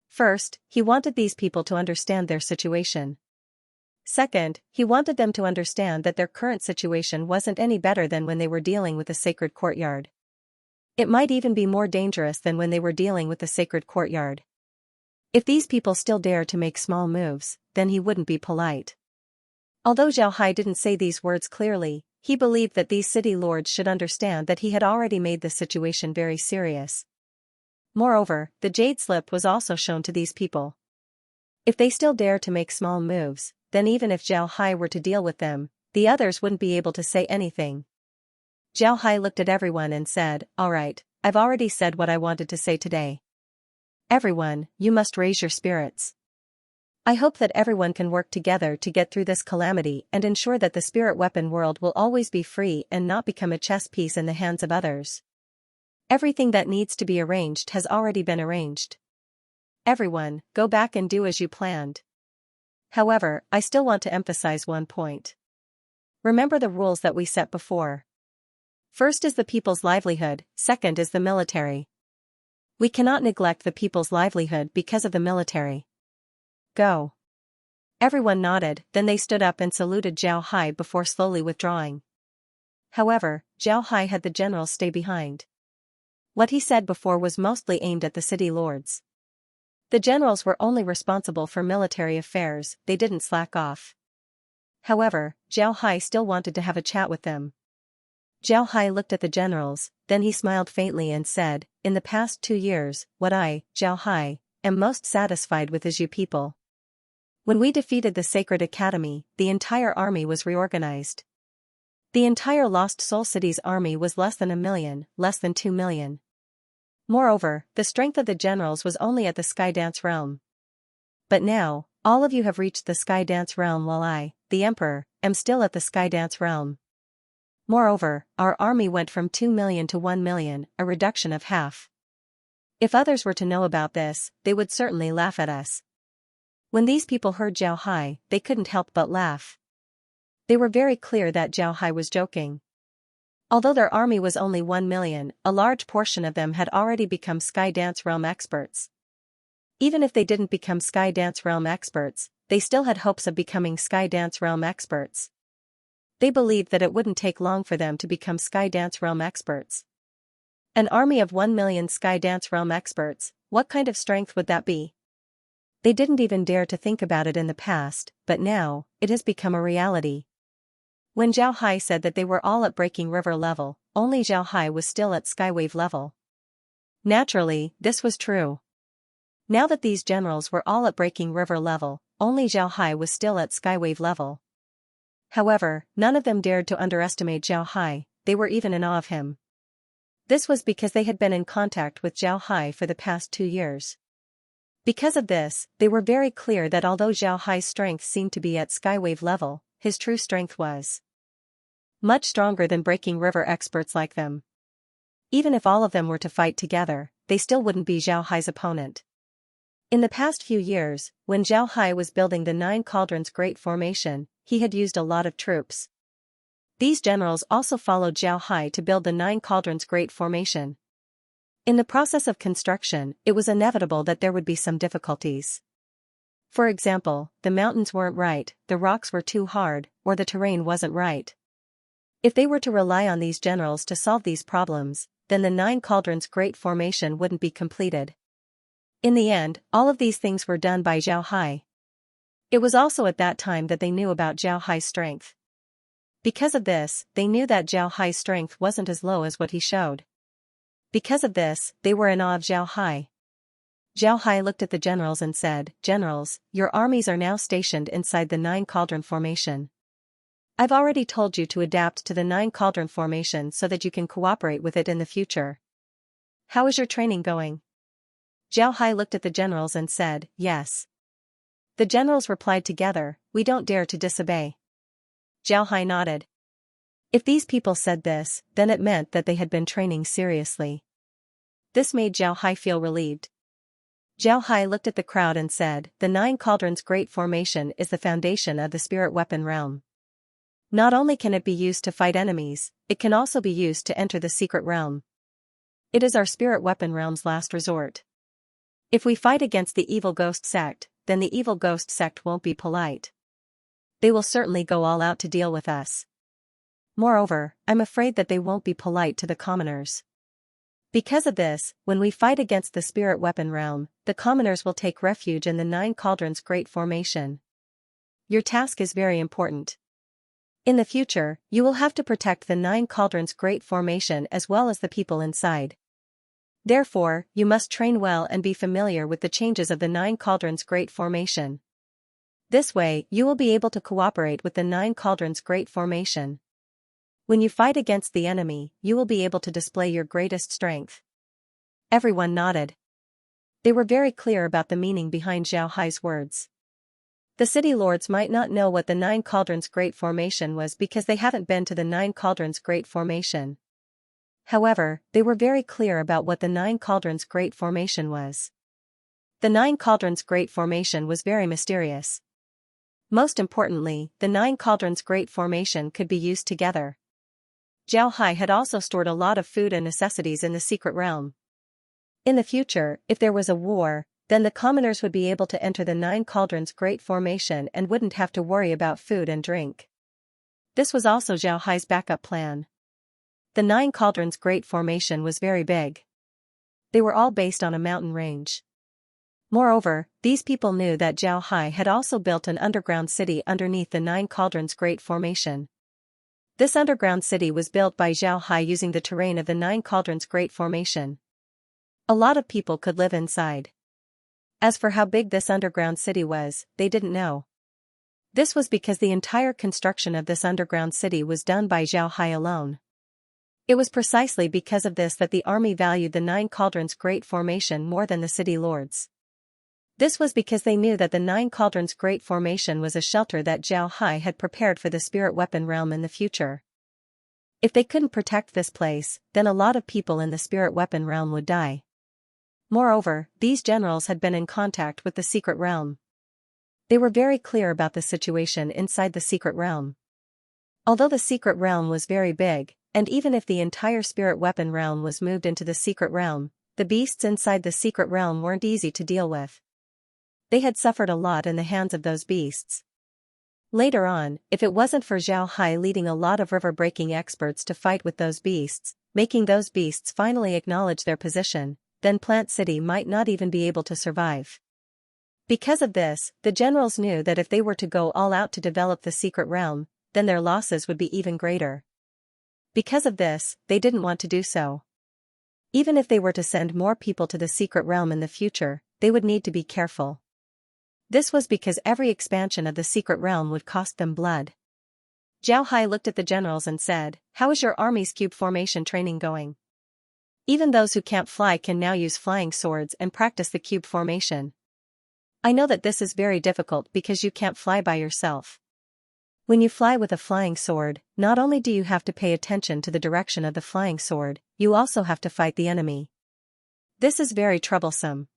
First, he wanted these people to understand their situation. Second, he wanted them to understand that their current situation wasn't any better than when they were dealing with the sacred courtyard. It might even be more dangerous than when they were dealing with the sacred courtyard. If these people still dare to make small moves, then he wouldn't be polite. Although Zhao Hai didn't say these words clearly, he believed that these city lords should understand that he had already made the situation very serious. Moreover, the jade slip was also shown to these people. If they still dare to make small moves, then even if Zhao Hai were to deal with them, the others wouldn't be able to say anything. Zhao Hai looked at everyone and said, "All right, I've already said what I wanted to say today. Everyone, you must raise your spirits. I hope that everyone can work together to get through this calamity and ensure that the spirit weapon world will always be free and not become a chess piece in the hands of others. Everything that needs to be arranged has already been arranged. Everyone, go back and do as you planned. However, I still want to emphasize one point. Remember the rules that we set before. First is the people's livelihood, second is the military. We cannot neglect the people's livelihood because of the military. Go." Everyone nodded, then they stood up and saluted Zhao Hai before slowly withdrawing. However, Zhao Hai had the generals stay behind. What he said before was mostly aimed at the city lords. The generals were only responsible for military affairs, they didn't slack off. However, Zhao Hai still wanted to have a chat with them. Zhao Hai looked at the generals, then he smiled faintly and said, "In the past 2 years, what I, Zhao Hai, am most satisfied with is you people. When we defeated the Sacred Academy, the entire army was reorganized. The entire Lost Soul City's army was less than 1 million, less than 2 million. Moreover, the strength of the generals was only at the Sky Dance realm. But now, all of you have reached the Sky Dance realm while I, the Emperor, am still at the Sky Dance realm. Moreover, our army went from 2 million to 1 million, a reduction of half. If others were to know about this, they would certainly laugh at us." When these people heard Zhao Hai, they couldn't help but laugh. They were very clear that Zhao Hai was joking. Although their army was only 1 million, a large portion of them had already become Sky Dance Realm experts. Even if they didn't become Sky Dance Realm experts, they still had hopes of becoming Sky Dance Realm experts. They believed that it wouldn't take long for them to become Sky Dance Realm experts. An army of 1 million Sky Dance Realm experts, what kind of strength would that be? They didn't even dare to think about it in the past, but now, it has become a reality. When Zhao Hai said that they were all at Breaking River level, only Zhao Hai was still at Skywave level. Naturally, this was true. Now that these generals were all at Breaking River level, only Zhao Hai was still at Skywave level. However, none of them dared to underestimate Zhao Hai, they were even in awe of him. This was because they had been in contact with Zhao Hai for the past 2 years. Because of this, they were very clear that although Zhao Hai's strength seemed to be at Skywave level, his true strength was much stronger than Breaking River experts like them. Even if all of them were to fight together, they still wouldn't be Zhao Hai's opponent. In the past few years, when Zhao Hai was building the 9 Cauldrons Great Formation, he had used a lot of troops. These generals also followed Zhao Hai to build the 9 Cauldrons Great Formation. In the process of construction, it was inevitable that there would be some difficulties. For example, the mountains weren't right, the rocks were too hard, or the terrain wasn't right. If they were to rely on these generals to solve these problems, then the 9 Cauldrons Great Formation wouldn't be completed. In the end, all of these things were done by Zhao Hai. It was also at that time that they knew about Zhao Hai's strength. Because of this, they knew that Zhao Hai's strength wasn't as low as what he showed. Because of this, they were in awe of Zhao Hai. Zhao Hai looked at the generals and said, "Generals, your armies are now stationed inside the 9 Cauldron Formation. I've already told you to adapt to the 9 Cauldron Formation so that you can cooperate with it in the future. How is your training going?" Zhao Hai looked at the generals and said, yes. The generals replied together, we don't dare to disobey. Zhao Hai nodded. If these people said this, then it meant that they had been training seriously. This made Zhao Hai feel relieved. Zhao Hai looked at the crowd and said, the Nine Cauldrons Great Formation is the foundation of the spirit weapon realm. Not only can it be used to fight enemies, it can also be used to enter the secret realm. It is our spirit weapon realm's last resort. If we fight against the evil ghost sect, then the evil ghost sect won't be polite. They will certainly go all out to deal with us. Moreover, I'm afraid that they won't be polite to the commoners. Because of this, when we fight against the spirit weapon realm, the commoners will take refuge in the Nine Cauldrons Great Formation. Your task is very important. In the future, you will have to protect the Nine Cauldrons Great Formation as well as the people inside. Therefore, you must train well and be familiar with the changes of the Nine Cauldrons Great Formation. This way, you will be able to cooperate with the Nine Cauldrons Great Formation. When you fight against the enemy, you will be able to display your greatest strength. Everyone nodded. They were very clear about the meaning behind Zhao Hai's words. The city lords might not know what the Nine Cauldrons Great Formation was because they haven't been to the Nine Cauldrons Great Formation. However, they were very clear about what the Nine Cauldrons Great Formation was. The Nine Cauldrons Great Formation was very mysterious. Most importantly, the Nine Cauldrons Great Formation could be used together. Zhao Hai had also stored a lot of food and necessities in the secret realm. In the future, if there was a war, then the commoners would be able to enter the Nine Cauldrons Great Formation and wouldn't have to worry about food and drink. This was also Zhao Hai's backup plan. The Nine Cauldrons Great Formation was very big. They were all based on a mountain range. Moreover, these people knew that Zhao Hai had also built an underground city underneath the Nine Cauldrons Great Formation. This underground city was built by Zhao Hai using the terrain of the Nine Cauldrons Great Formation. A lot of people could live inside. As for how big this underground city was, they didn't know. This was because the entire construction of this underground city was done by Zhao Hai alone. It was precisely because of this that the army valued the Nine Cauldrons Great Formation more than the city lords. This was because they knew that the Nine Cauldrons Great Formation was a shelter that Zhao Hai had prepared for the spirit weapon realm in the future. If they couldn't protect this place, then a lot of people in the spirit weapon realm would die. Moreover, these generals had been in contact with the secret realm. They were very clear about the situation inside the secret realm. Although the secret realm was very big, and even if the entire spirit weapon realm was moved into the secret realm, the beasts inside the secret realm weren't easy to deal with. They had suffered a lot in the hands of those beasts. Later on, if it wasn't for Zhao Hai leading a lot of river-breaking experts to fight with those beasts, making those beasts finally acknowledge their position, then Plant City might not even be able to survive. Because of this, the generals knew that if they were to go all out to develop the secret realm, then their losses would be even greater. Because of this, they didn't want to do so. Even if they were to send more people to the secret realm in the future, they would need to be careful. This was because every expansion of the secret realm would cost them blood. Zhao Hai looked at the generals and said, "How is your army's cube formation training going? Even those who can't fly can now use flying swords and practice the cube formation. I know that this is very difficult because you can't fly by yourself. When you fly with a flying sword, not only do you have to pay attention to the direction of the flying sword, you also have to fight the enemy. This is very troublesome.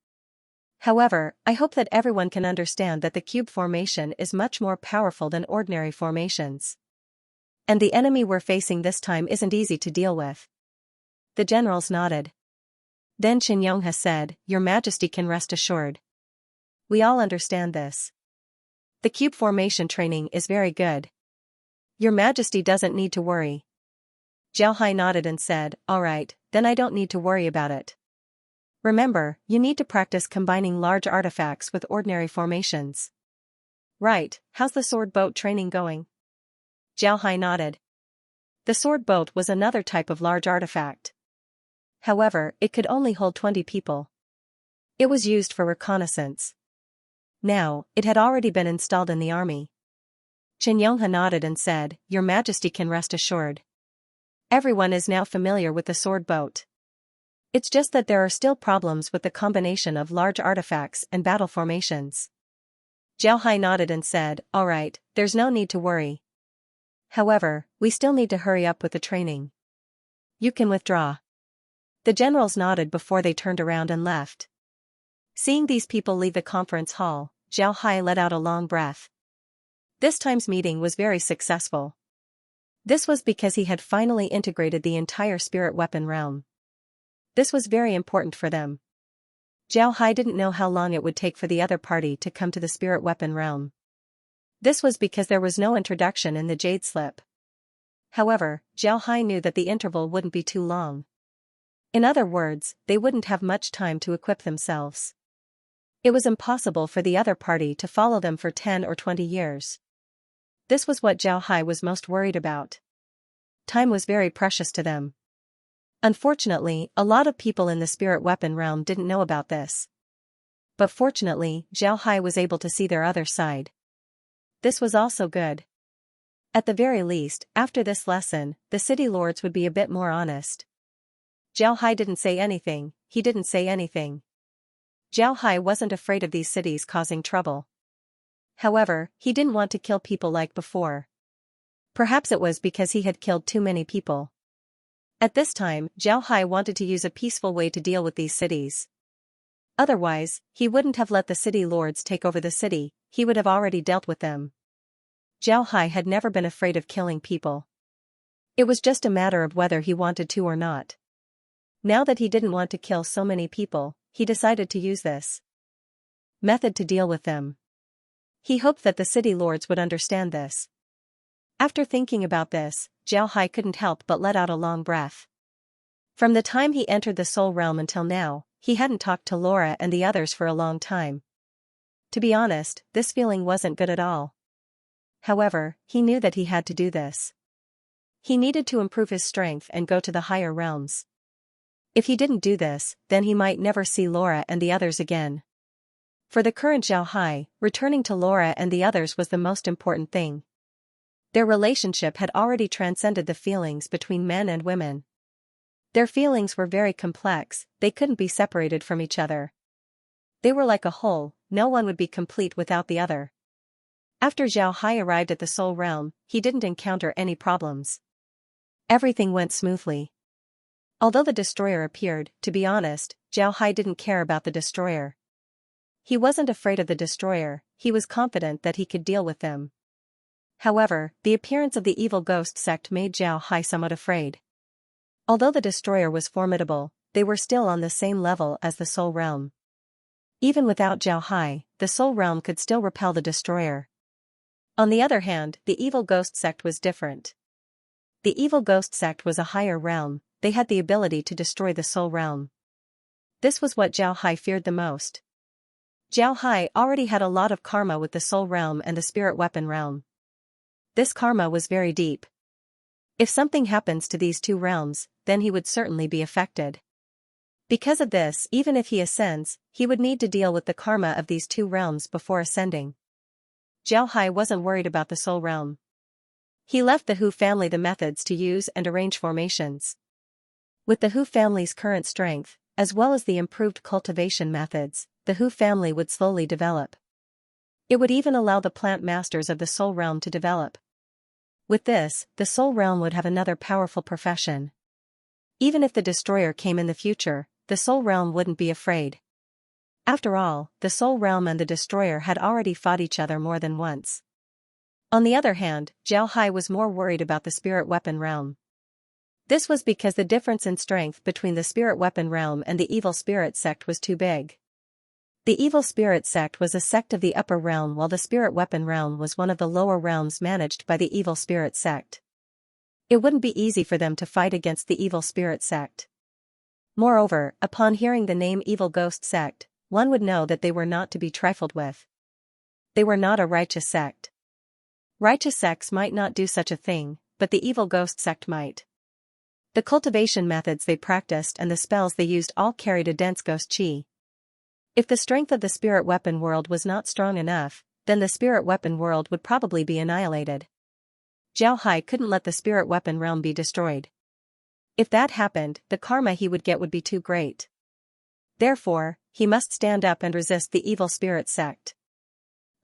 However, I hope that everyone can understand that the cube formation is much more powerful than ordinary formations. And the enemy we're facing this time isn't easy to deal with." The generals nodded. Then Xianxia said, "Your Majesty can rest assured. We all understand this. The cube formation training is very good. Your Majesty doesn't need to worry." Zhao Hai nodded and said, "All right, then I don't need to worry about it. Remember, you need to practice combining large artifacts with ordinary formations." "Right, how's the sword boat training going?" Zhao Hai nodded. The sword boat was another type of large artifact. However, it could only hold 20 people. It was used for reconnaissance. Now, it had already been installed in the army. Xianxia nodded and said, "Your Majesty can rest assured. Everyone is now familiar with the sword boat. It's just that there are still problems with the combination of large artifacts and battle formations. Zhao Hai nodded and said, "All right, there's no need to worry. However, we still need to hurry up with the training. You can withdraw." The generals nodded before they turned around and left. Seeing these people leave the conference hall, Zhao Hai let out a long breath. This time's meeting was very successful. This was because he had finally integrated the entire spirit weapon realm. This was very important for them. Zhao Hai didn't know how long it would take for the other party to come to the spirit weapon realm. This was because there was no introduction in the Jade Slip. However, Zhao Hai knew that the interval wouldn't be too long. In other words, they wouldn't have much time to equip themselves. It was impossible for the other party to follow them for 10 or 20 years. This was what Zhao Hai was most worried about. Time was very precious to them. Unfortunately, a lot of people in the spirit weapon realm didn't know about this. But fortunately, Zhao Hai was able to see their other side. This was also good. At the very least, after this lesson, the city lords would be a bit more honest. Zhao Hai didn't say anything, he didn't say anything. Zhao Hai wasn't afraid of these cities causing trouble. However, he didn't want to kill people like before. Perhaps it was because he had killed too many people. At this time, Zhao Hai wanted to use a peaceful way to deal with these cities. Otherwise, he wouldn't have let the city lords take over the city, he would have already dealt with them. Zhao Hai had never been afraid of killing people. It was just a matter of whether he wanted to or not. Now that he didn't want to kill so many people, he decided to use this method to deal with them. He hoped that the city lords would understand this. After thinking about this, Zhao Hai couldn't help but let out a long breath. From the time he entered the Soul Realm until now, he hadn't talked to Laura and the others for a long time. To be honest, this feeling wasn't good at all. However, he knew that he had to do this. He needed to improve his strength and go to the higher realms. If he didn't do this, then he might never see Laura and the others again. For the current Zhao Hai, returning to Laura and the others was the most important thing. Their relationship had already transcended the feelings between men and women. Their feelings were very complex, they couldn't be separated from each other. They were like a whole, no one would be complete without the other. After Zhao Hai arrived at the Soul Realm, he didn't encounter any problems. Everything went smoothly. Although the destroyer appeared, to be honest, Zhao Hai didn't care about the destroyer. He wasn't afraid of the destroyer, he was confident that he could deal with them. However, the appearance of the evil ghost sect made Zhao Hai somewhat afraid. Although the destroyer was formidable, they were still on the same level as the Soul Realm. Even without Zhao Hai, the Soul Realm could still repel the destroyer. On the other hand, the evil ghost sect was different. The evil ghost sect was a higher realm, they had the ability to destroy the Soul Realm. This was what Zhao Hai feared the most. Zhao Hai already had a lot of karma with the Soul Realm and the Spirit Weapon Realm. This karma was very deep. If something happens to these two realms, then he would certainly be affected. Because of this, even if he ascends, he would need to deal with the karma of these two realms before ascending. Zhao Hai wasn't worried about the Soul Realm. He left the Hu family the methods to use and arrange formations. With the Hu family's current strength, as well as the improved cultivation methods, the Hu family would slowly develop. It would even allow the plant masters of the Soul Realm to develop. With this, the Soul Realm would have another powerful profession. Even if the destroyer came in the future, the Soul Realm wouldn't be afraid. After all, the Soul Realm and the destroyer had already fought each other more than once. On the other hand, Zhao Hai was more worried about the Spirit Weapon Realm. This was because the difference in strength between the Spirit Weapon Realm and the Evil Spirit Sect was too big. The Evil Spirit Sect was a sect of the upper realm while the Spirit Weapon Realm was one of the lower realms managed by the Evil Spirit Sect. It wouldn't be easy for them to fight against the Evil Spirit Sect. Moreover, upon hearing the name Evil Ghost Sect, one would know that they were not to be trifled with. They were not a righteous sect. Righteous sects might not do such a thing, but the Evil Ghost Sect might. The cultivation methods they practiced and the spells they used all carried a dense ghost chi. If the strength of the spirit weapon world was not strong enough, then the spirit weapon world would probably be annihilated. Zhao Hai couldn't let the spirit weapon realm be destroyed. If that happened, the karma he would get would be too great. Therefore, he must stand up and resist the evil spirit sect.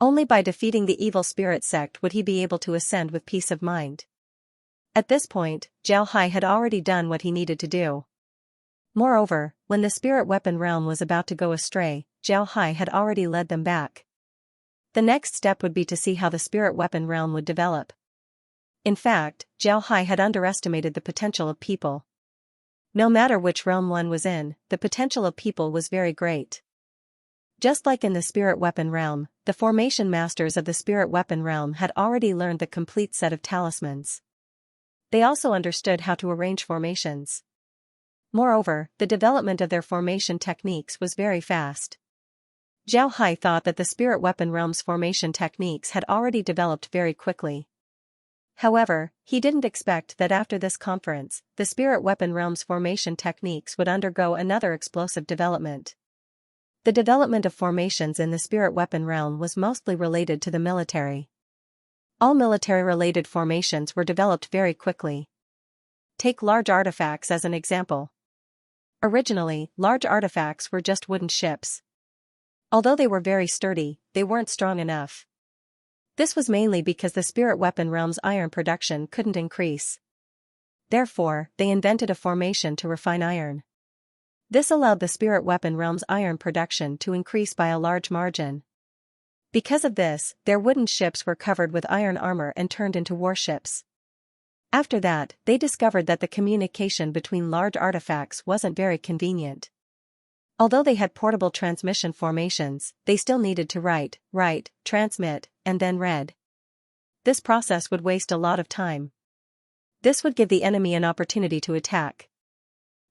Only by defeating the evil spirit sect would he be able to ascend with peace of mind. At this point, Zhao Hai had already done what he needed to do. Moreover, when the spirit weapon realm was about to go astray, Zhao Hai had already led them back. The next step would be to see how the spirit weapon realm would develop. In fact, Zhao Hai had underestimated the potential of people. No matter which realm one was in, the potential of people was very great. Just like in the spirit weapon realm, the formation masters of the spirit weapon realm had already learned the complete set of talismans. They also understood how to arrange formations. Moreover, the development of their formation techniques was very fast. Zhao Hai thought that the spirit weapon realm's formation techniques had already developed very quickly. However, he didn't expect that after this conference, the spirit weapon realm's formation techniques would undergo another explosive development. The development of formations in the spirit weapon realm was mostly related to the military. All military-related formations were developed very quickly. Take large artifacts as an example. Originally, large artifacts were just wooden ships. Although they were very sturdy, they weren't strong enough. This was mainly because the spirit weapon realm's iron production couldn't increase. Therefore, they invented a formation to refine iron. This allowed the spirit weapon realm's iron production to increase by a large margin. Because of this, their wooden ships were covered with iron armor and turned into warships. After that, they discovered that the communication between large artifacts wasn't very convenient. Although they had portable transmission formations, they still needed to write, transmit, and then read. This process would waste a lot of time. This would give the enemy an opportunity to attack.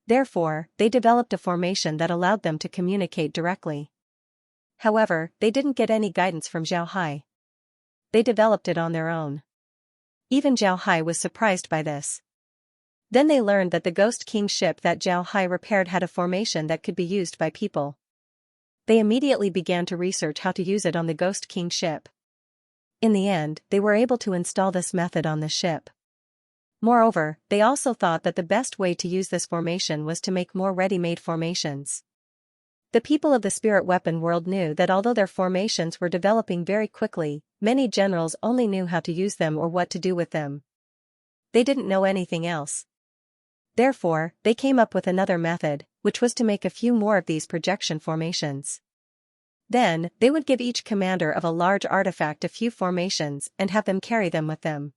Therefore, they developed a formation that allowed them to communicate directly. However, they didn't get any guidance from Zhao Hai. They developed it on their own. Even Zhao Hai was surprised by this. Then they learned that the Ghost King ship that Zhao Hai repaired had a formation that could be used by people. They immediately began to research how to use it on the Ghost King ship. In the end, they were able to install this method on the ship. Moreover, they also thought that the best way to use this formation was to make more ready-made formations. The people of the spirit weapon world knew that although their formations were developing very quickly, many generals only knew how to use them or what to do with them. They didn't know anything else. Therefore, they came up with another method, which was to make a few more of these projection formations. Then, they would give each commander of a large artifact a few formations and have them carry them with them.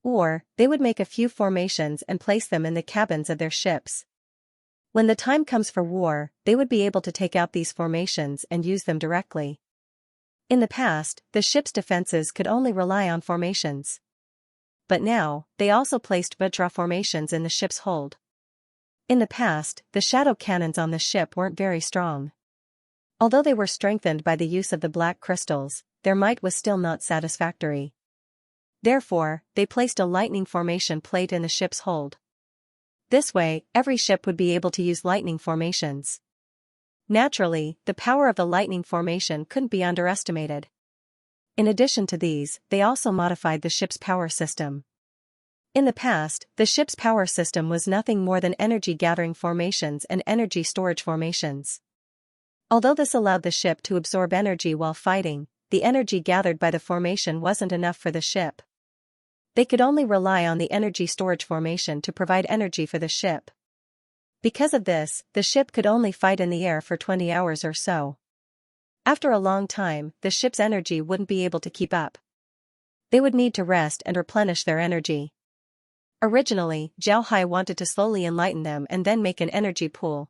Or, they would make a few formations and place them in the cabins of their ships. When the time comes for war, they would be able to take out these formations and use them directly. In the past, the ship's defenses could only rely on formations. But now, they also placed Vajra formations in the ship's hold. In the past, the shadow cannons on the ship weren't very strong. Although they were strengthened by the use of the black crystals, their might was still not satisfactory. Therefore, they placed a lightning formation plate in the ship's hold. This way, every ship would be able to use lightning formations. Naturally, the power of the lightning formation couldn't be underestimated. In addition to these, they also modified the ship's power system. In the past, the ship's power system was nothing more than energy-gathering formations and energy storage formations. Although this allowed the ship to absorb energy while fighting, the energy gathered by the formation wasn't enough for the ship. They could only rely on the energy storage formation to provide energy for the ship. Because of this, the ship could only fight in the air for 20 hours or so. After a long time, the ship's energy wouldn't be able to keep up. They would need to rest and replenish their energy. Originally, Zhao Hai wanted to slowly enlighten them and then make an energy pool.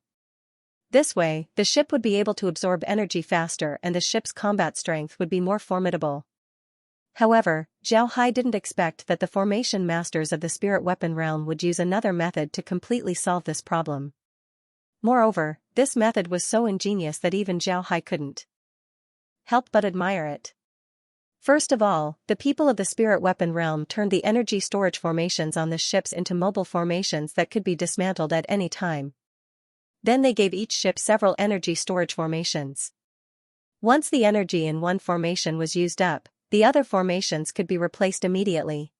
This way, the ship would be able to absorb energy faster and the ship's combat strength would be more formidable. However, Zhao Hai didn't expect that the formation masters of the spirit weapon realm would use another method to completely solve this problem. Moreover, this method was so ingenious that even Zhao Hai couldn't help but admire it. First of all, the people of the spirit weapon realm turned the energy storage formations on the ships into mobile formations that could be dismantled at any time. Then they gave each ship several energy storage formations. Once the energy in one formation was used up, the other formations could be replaced immediately.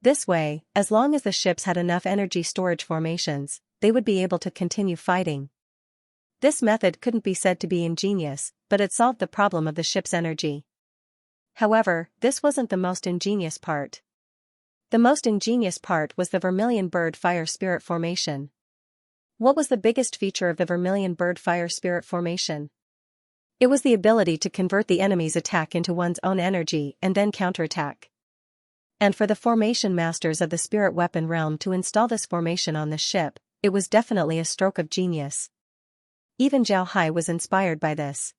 This way, as long as the ships had enough energy storage formations, they would be able to continue fighting. This method couldn't be said to be ingenious, but it solved the problem of the ship's energy. However, this wasn't the most ingenious part. The most ingenious part was the Vermilion Bird Fire Spirit Formation. What was the biggest feature of the Vermilion Bird Fire Spirit Formation? It was the ability to convert the enemy's attack into one's own energy and then counterattack. And for the formation masters of the spirit weapon realm to install this formation on the ship, it was definitely a stroke of genius. Even Zhao Hai was inspired by this.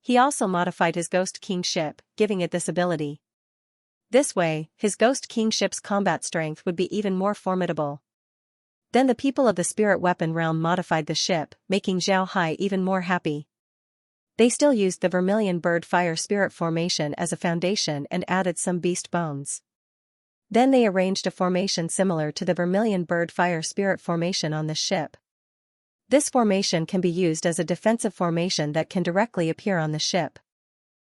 He also modified his Ghost King ship, giving it this ability. This way, his Ghost King ship's combat strength would be even more formidable. Then the people of the spirit weapon realm modified the ship, making Zhao Hai even more happy. They still used the Vermilion Bird Fire Spirit Formation as a foundation and added some beast bones. Then they arranged a formation similar to the Vermilion Bird Fire Spirit Formation on the ship. This formation can be used as a defensive formation that can directly appear on the ship.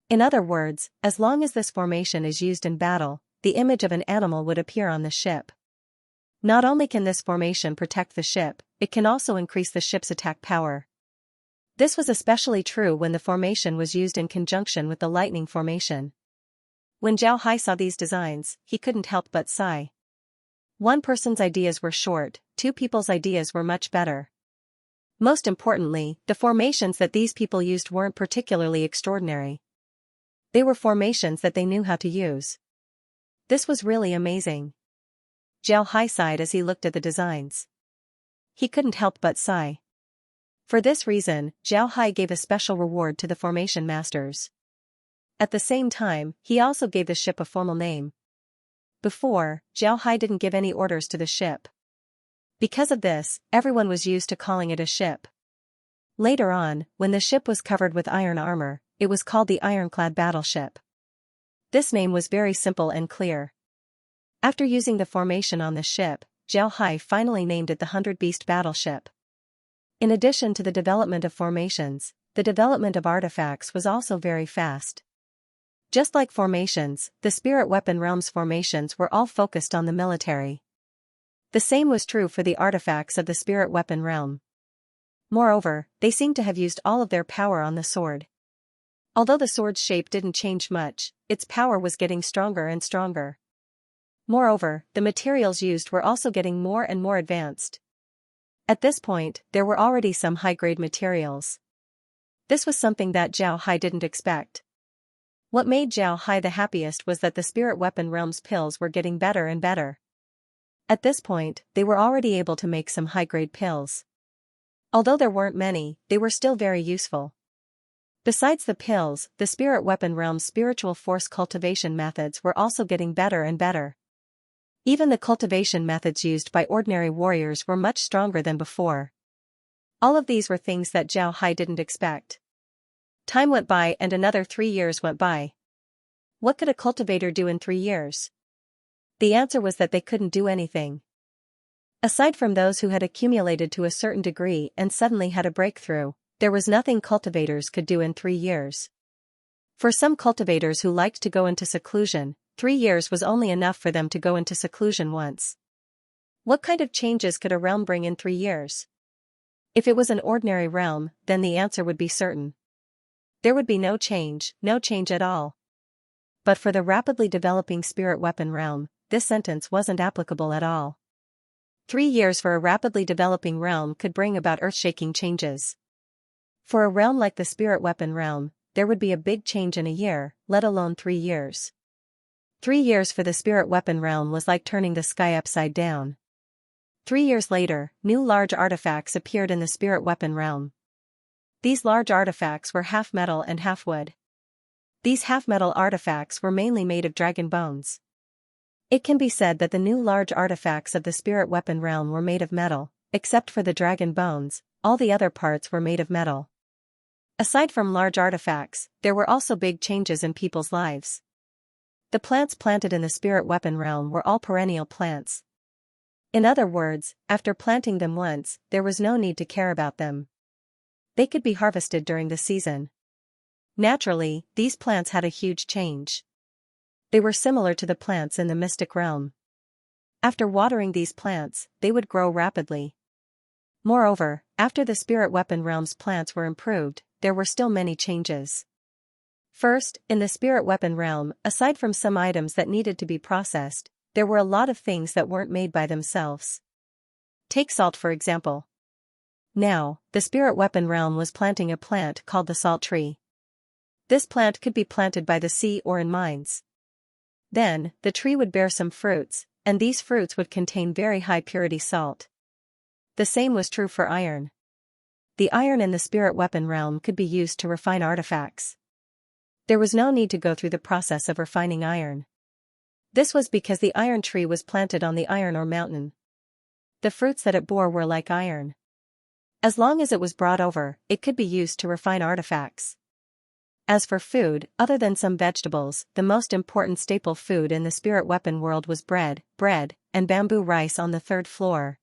In other words, as long as this formation is used in battle, the image of an animal would appear on the ship. Not only can this formation protect the ship, it can also increase the ship's attack power. This was especially true when the formation was used in conjunction with the lightning formation. When Zhao Hai saw these designs, he couldn't help but sigh. One person's ideas were short, two people's ideas were much better. Most importantly, the formations that these people used weren't particularly extraordinary. They were formations that they knew how to use. This was really amazing. Zhao Hai sighed as he looked at the designs. He couldn't help but sigh. For this reason, Zhao Hai gave a special reward to the formation masters. At the same time, he also gave the ship a formal name. Before, Zhao Hai didn't give any orders to the ship. Because of this, everyone was used to calling it a ship. Later on, when the ship was covered with iron armor, it was called the Ironclad Battleship. This name was very simple and clear. After using the formation on the ship, Zhao Hai finally named it the 100 Beast Battleship. In addition to the development of formations, the development of artifacts was also very fast. Just like formations, the Spirit Weapon Realm's formations were all focused on the military. The same was true for the artifacts of the Spirit Weapon Realm. Moreover, they seemed to have used all of their power on the sword. Although the sword's shape didn't change much, its power was getting stronger and stronger. Moreover, the materials used were also getting more and more advanced. At this point, there were already some high-grade materials. This was something that Zhao Hai didn't expect. What made Zhao Hai the happiest was that the Spirit Weapon Realm's pills were getting better and better. At this point, they were already able to make some high-grade pills. Although there weren't many, they were still very useful. Besides the pills, the Spirit Weapon Realm's spiritual force cultivation methods were also getting better and better. Even the cultivation methods used by ordinary warriors were much stronger than before. All of these were things that Zhao Hai didn't expect. Time went by and another 3 years went by. What could a cultivator do in 3 years? The answer was that they couldn't do anything. Aside from those who had accumulated to a certain degree and suddenly had a breakthrough, there was nothing cultivators could do in 3 years. For some cultivators who liked to go into seclusion, 3 years was only enough for them to go into seclusion once. What kind of changes could a realm bring in 3 years? If it was an ordinary realm, then the answer would be certain. There would be no change at all. But for the rapidly developing spirit weapon realm, this sentence wasn't applicable at all. 3 years for a rapidly developing realm could bring about earth-shaking changes. For a realm like the spirit weapon realm, there would be a big change in a year, let alone 3 years. 3 years for the spirit weapon realm was like turning the sky upside down. 3 years later, new large artifacts appeared in the spirit weapon realm. These large artifacts were half metal and half wood. These half-metal artifacts were mainly made of dragon bones. It can be said that the new large artifacts of the spirit weapon realm were made of metal, except for the dragon bones, all the other parts were made of metal. Aside from large artifacts, there were also big changes in people's lives. The plants planted in the spirit weapon realm were all perennial plants. In other words, after planting them once, there was no need to care about them. They could be harvested during the season. Naturally, these plants had a huge change. They were similar to the plants in the mystic realm. After watering these plants, they would grow rapidly. Moreover, after the spirit weapon realm's plants were improved, there were still many changes. First, in the spirit weapon realm, aside from some items that needed to be processed, there were a lot of things that weren't made by themselves. Take salt for example. Now, the spirit weapon realm was planting a plant called the salt tree. This plant could be planted by the sea or in mines. Then, the tree would bear some fruits, and these fruits would contain very high purity salt. The same was true for iron. The iron in the spirit weapon realm could be used to refine artifacts. There was no need to go through the process of refining iron. This was because the iron tree was planted on the iron ore mountain. The fruits that it bore were like iron. As long as it was brought over, it could be used to refine artifacts. As for food, other than some vegetables, the most important staple food in the spirit weapon world was bread, and bamboo rice on the third floor.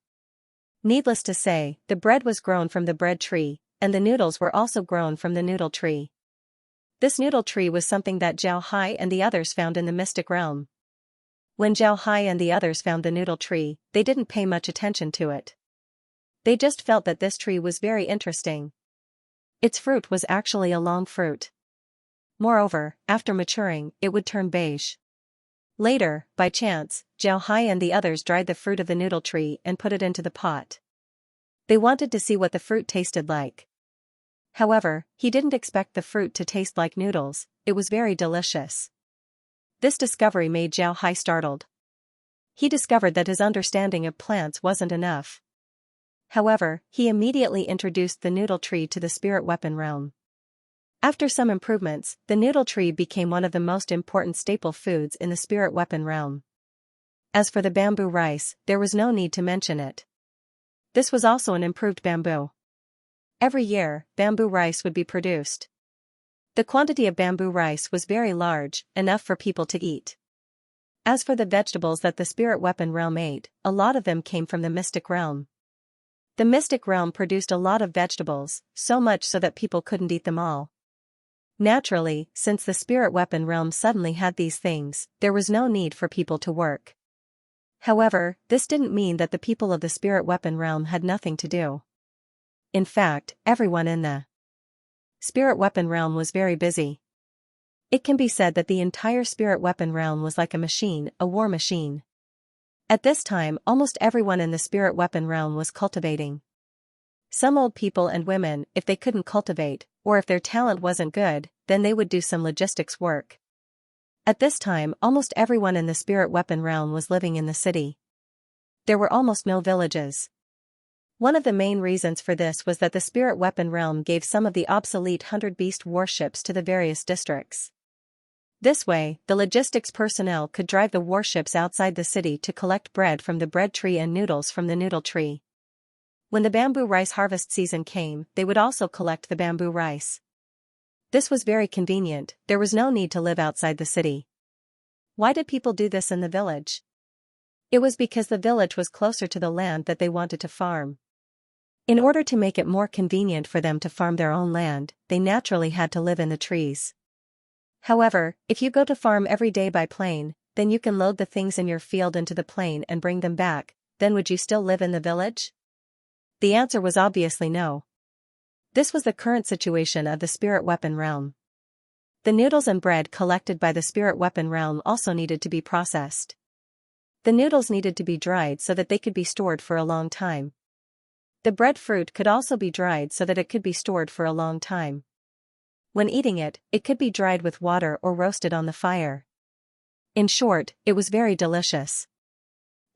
Needless to say, the bread was grown from the bread tree, and the noodles were also grown from the noodle tree. This noodle tree was something that Xianxia and the others found in the mystic realm. When Xianxia and the others found the noodle tree, they didn't pay much attention to it. They just felt that this tree was very interesting. Its fruit was actually a long fruit. Moreover, after maturing, it would turn beige. Later, by chance, Xianxia and the others dried the fruit of the noodle tree and put it into the pot. They wanted to see what the fruit tasted like. However, he didn't expect the fruit to taste like noodles. It was very delicious. This discovery made Xianxia startled. He discovered that his understanding of plants wasn't enough. However, he immediately introduced the noodle tree to the spirit weapon realm. After some improvements, the noodle tree became one of the most important staple foods in the spirit weapon realm. As for the bamboo rice, there was no need to mention it. This was also an improved bamboo. Every year, bamboo rice would be produced. The quantity of bamboo rice was very large, enough for people to eat. As for the vegetables that the spirit weapon realm ate, a lot of them came from the mystic realm. The mystic realm produced a lot of vegetables, so much so that people couldn't eat them all. Naturally, since the spirit weapon realm suddenly had these things, there was no need for people to work. However, this didn't mean that the people of the spirit weapon realm had nothing to do. In fact, everyone in the spirit weapon realm was very busy. It can be said that the entire spirit weapon realm was like a machine, a war machine. At this time, almost everyone in the spirit weapon realm was cultivating. Some old people and women, if they couldn't cultivate, or if their talent wasn't good, then they would do some logistics work. At this time, almost everyone in the spirit weapon realm was living in the city. There were almost no villages. One of the main reasons for this was that the spirit weapon realm gave some of the obsolete 100 beast warships to the various districts. This way, the logistics personnel could drive the warships outside the city to collect bread from the bread tree and noodles from the noodle tree. When the bamboo rice harvest season came, they would also collect the bamboo rice. This was very convenient, there was no need to live outside the city. Why did people do this in the village? It was because the village was closer to the land that they wanted to farm. In order to make it more convenient for them to farm their own land, they naturally had to live in the trees. However, if you go to farm every day by plane, then you can load the things in your field into the plane and bring them back, then would you still live in the village? The answer was obviously no. This was the current situation of the spirit weapon realm. The noodles and bread collected by the spirit weapon realm also needed to be processed. The noodles needed to be dried so that they could be stored for a long time. The breadfruit could also be dried so that it could be stored for a long time. When eating it, it could be dried with water or roasted on the fire. In short, it was very delicious.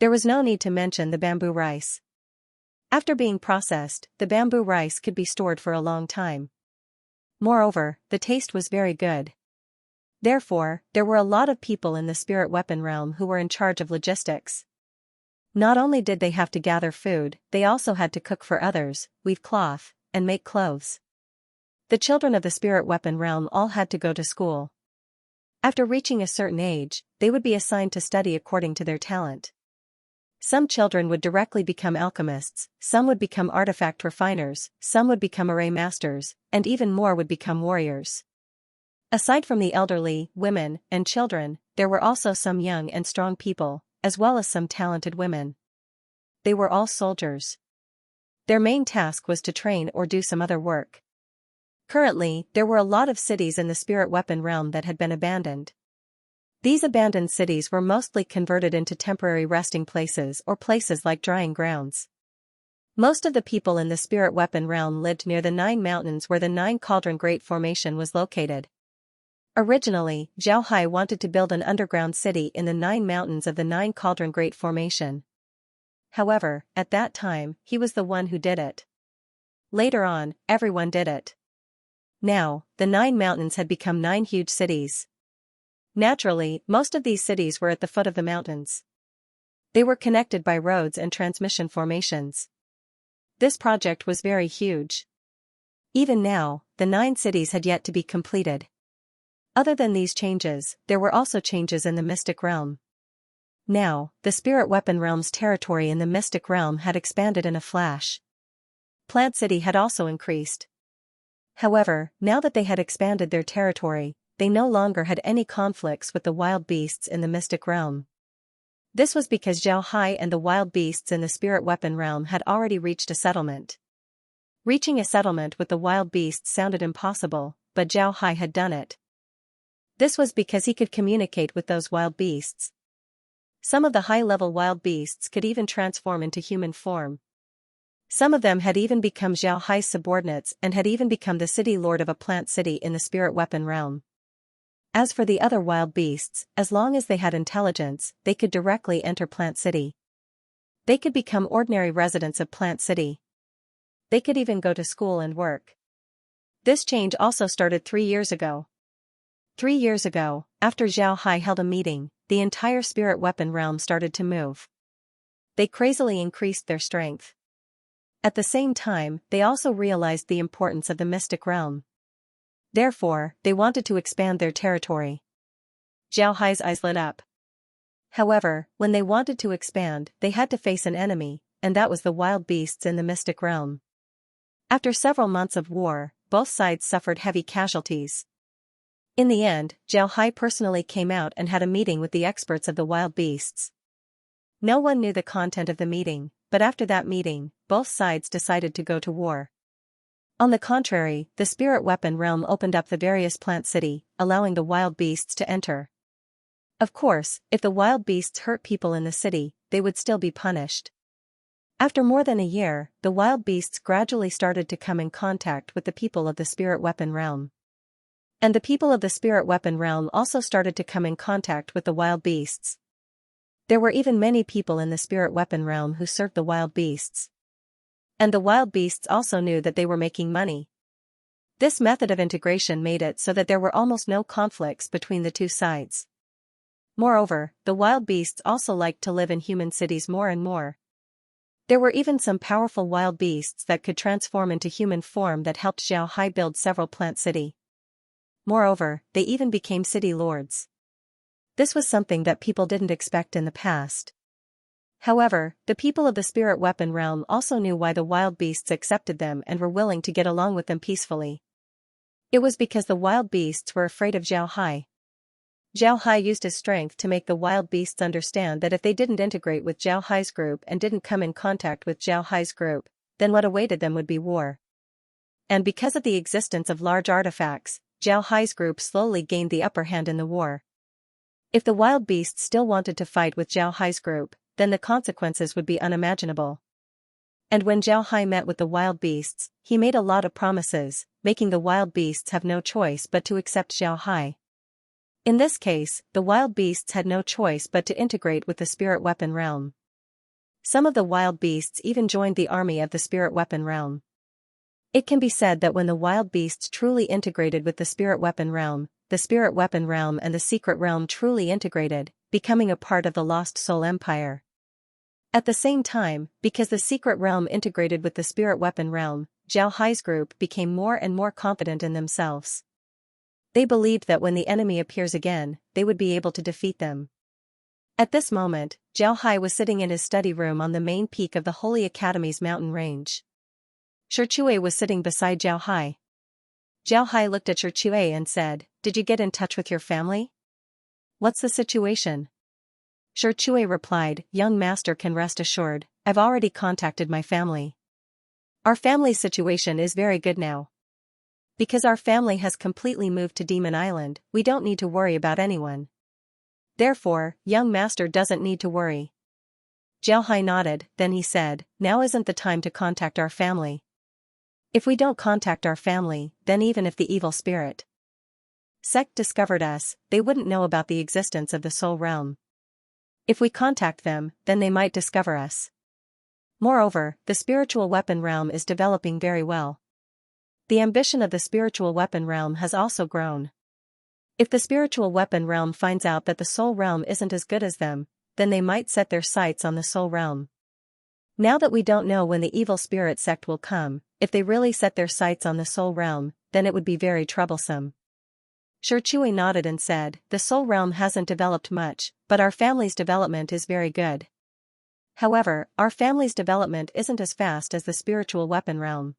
There was no need to mention the bamboo rice. After being processed, the bamboo rice could be stored for a long time. Moreover, the taste was very good. Therefore, there were a lot of people in the spirit weapon realm who were in charge of logistics. Not only did they have to gather food, they also had to cook for others, weave cloth, and make clothes. The children of the spirit weapon realm all had to go to school. After reaching a certain age, they would be assigned to study according to their talent. Some children would directly become alchemists, some would become artifact refiners, some would become array masters, and even more would become warriors. Aside from the elderly, women, and children, there were also some young and strong people, as well as some talented women. They were all soldiers. Their main task was to train or do some other work. Currently, there were a lot of cities in the spirit weapon realm that had been abandoned. These abandoned cities were mostly converted into temporary resting places or places like drying grounds. Most of the people in the spirit weapon realm lived near the 9 mountains where the 9 Cauldron Great Formation was located. Originally, Zhao Hai wanted to build an underground city in the 9 mountains of the 9 Cauldron Great Formation. However, at that time, he was the one who did it. Later on, everyone did it. Now, the 9 mountains had become 9 huge cities. Naturally, most of these cities were at the foot of the mountains. They were connected by roads and transmission formations. This project was very huge. Even now, the 9 cities had yet to be completed. Other than these changes, there were also changes in the mystic realm. Now, the spirit weapon realm's territory in the mystic realm had expanded in a flash. Plant City had also increased. However, now that they had expanded their territory, they no longer had any conflicts with the wild beasts in the mystic realm. This was because Zhao Hai and the wild beasts in the spirit weapon realm had already reached a settlement. Reaching a settlement with the wild beasts sounded impossible, but Zhao Hai had done it. This was because he could communicate with those wild beasts. Some of the high-level wild beasts could even transform into human form. Some of them had even become Zhao Hai's subordinates and had even become the city lord of a plant city in the spirit weapon realm. As for the other wild beasts, as long as they had intelligence, they could directly enter Plant City. They could become ordinary residents of Plant City. They could even go to school and work. This change also started 3 years ago. 3 years ago, after Zhao Hai held a meeting, the entire spirit weapon realm started to move. They crazily increased their strength. At the same time, they also realized the importance of the mystic realm. Therefore, they wanted to expand their territory. Zhao Hai's eyes lit up. However, when they wanted to expand, they had to face an enemy, and that was the wild beasts in the mystic realm. After several months of war, both sides suffered heavy casualties. In the end, Zhao Hai personally came out and had a meeting with the experts of the wild beasts. No one knew the content of the meeting, but after that meeting, both sides decided to go to war. On the contrary, the spirit weapon realm opened up the various plant city, allowing the wild beasts to enter. Of course, if the wild beasts hurt people in the city, they would still be punished. After more than a year, the wild beasts gradually started to come in contact with the people of the spirit weapon realm. And the people of the spirit weapon realm also started to come in contact with the wild beasts. There were even many people in the spirit weapon realm who served the wild beasts. And the wild beasts also knew that they were making money. This method of integration made it so that there were almost no conflicts between the two sides. Moreover, the wild beasts also liked to live in human cities more and more. There were even some powerful wild beasts that could transform into human form that helped Zhao Hai build several plant city. Moreover, they even became city lords. This was something that people didn't expect in the past. However, the people of the spirit weapon realm also knew why the wild beasts accepted them and were willing to get along with them peacefully. It was because the wild beasts were afraid of Zhao Hai. Zhao Hai used his strength to make the wild beasts understand that if they didn't integrate with Zhao Hai's group and didn't come in contact with Zhao Hai's group, then what awaited them would be war. And because of the existence of large artifacts, Zhao Hai's group slowly gained the upper hand in the war. If the wild beasts still wanted to fight with Zhao Hai's group, then the consequences would be unimaginable. And when Zhao Hai met with the wild beasts, he made a lot of promises, making the wild beasts have no choice but to accept Zhao Hai. In this case, the wild beasts had no choice but to integrate with the spirit weapon realm. Some of the wild beasts even joined the army of the spirit weapon realm. It can be said that when the wild beasts truly integrated with the spirit weapon realm and the secret realm truly integrated, becoming a part of the Lost Soul Empire. At the same time, because the secret realm integrated with the spirit weapon realm, Zhao Hai's group became more and more confident in themselves. They believed that when the enemy appears again, they would be able to defeat them. At this moment, Zhao Hai was sitting in his study room on the main peak of the Holy Academy's mountain range. Shichui was sitting beside Zhao Hai. Zhao Hai looked at Shichui and said, "Did you get in touch with your family? What's the situation?" Chui replied, "Young master can rest assured, I've already contacted my family. Our family's situation is very good now. Because our family has completely moved to Demon Island, we don't need to worry about anyone. Therefore, young master doesn't need to worry." Xiaohai nodded, then he said, "Now isn't the time to contact our family. If we don't contact our family, then even if the evil spirit sect discovered us, they wouldn't know about the existence of the soul realm. If we contact them, then they might discover us. Moreover, the spiritual weapon realm is developing very well. The ambition of the spiritual weapon realm has also grown. If the spiritual weapon realm finds out that the soul realm isn't as good as them, then they might set their sights on the soul realm. Now that we don't know when the evil spirit sect will come, if they really set their sights on the soul realm, then it would be very troublesome." Chui nodded and said, "The soul realm hasn't developed much, but our family's development is very good. However, our family's development isn't as fast as the spiritual weapon realm.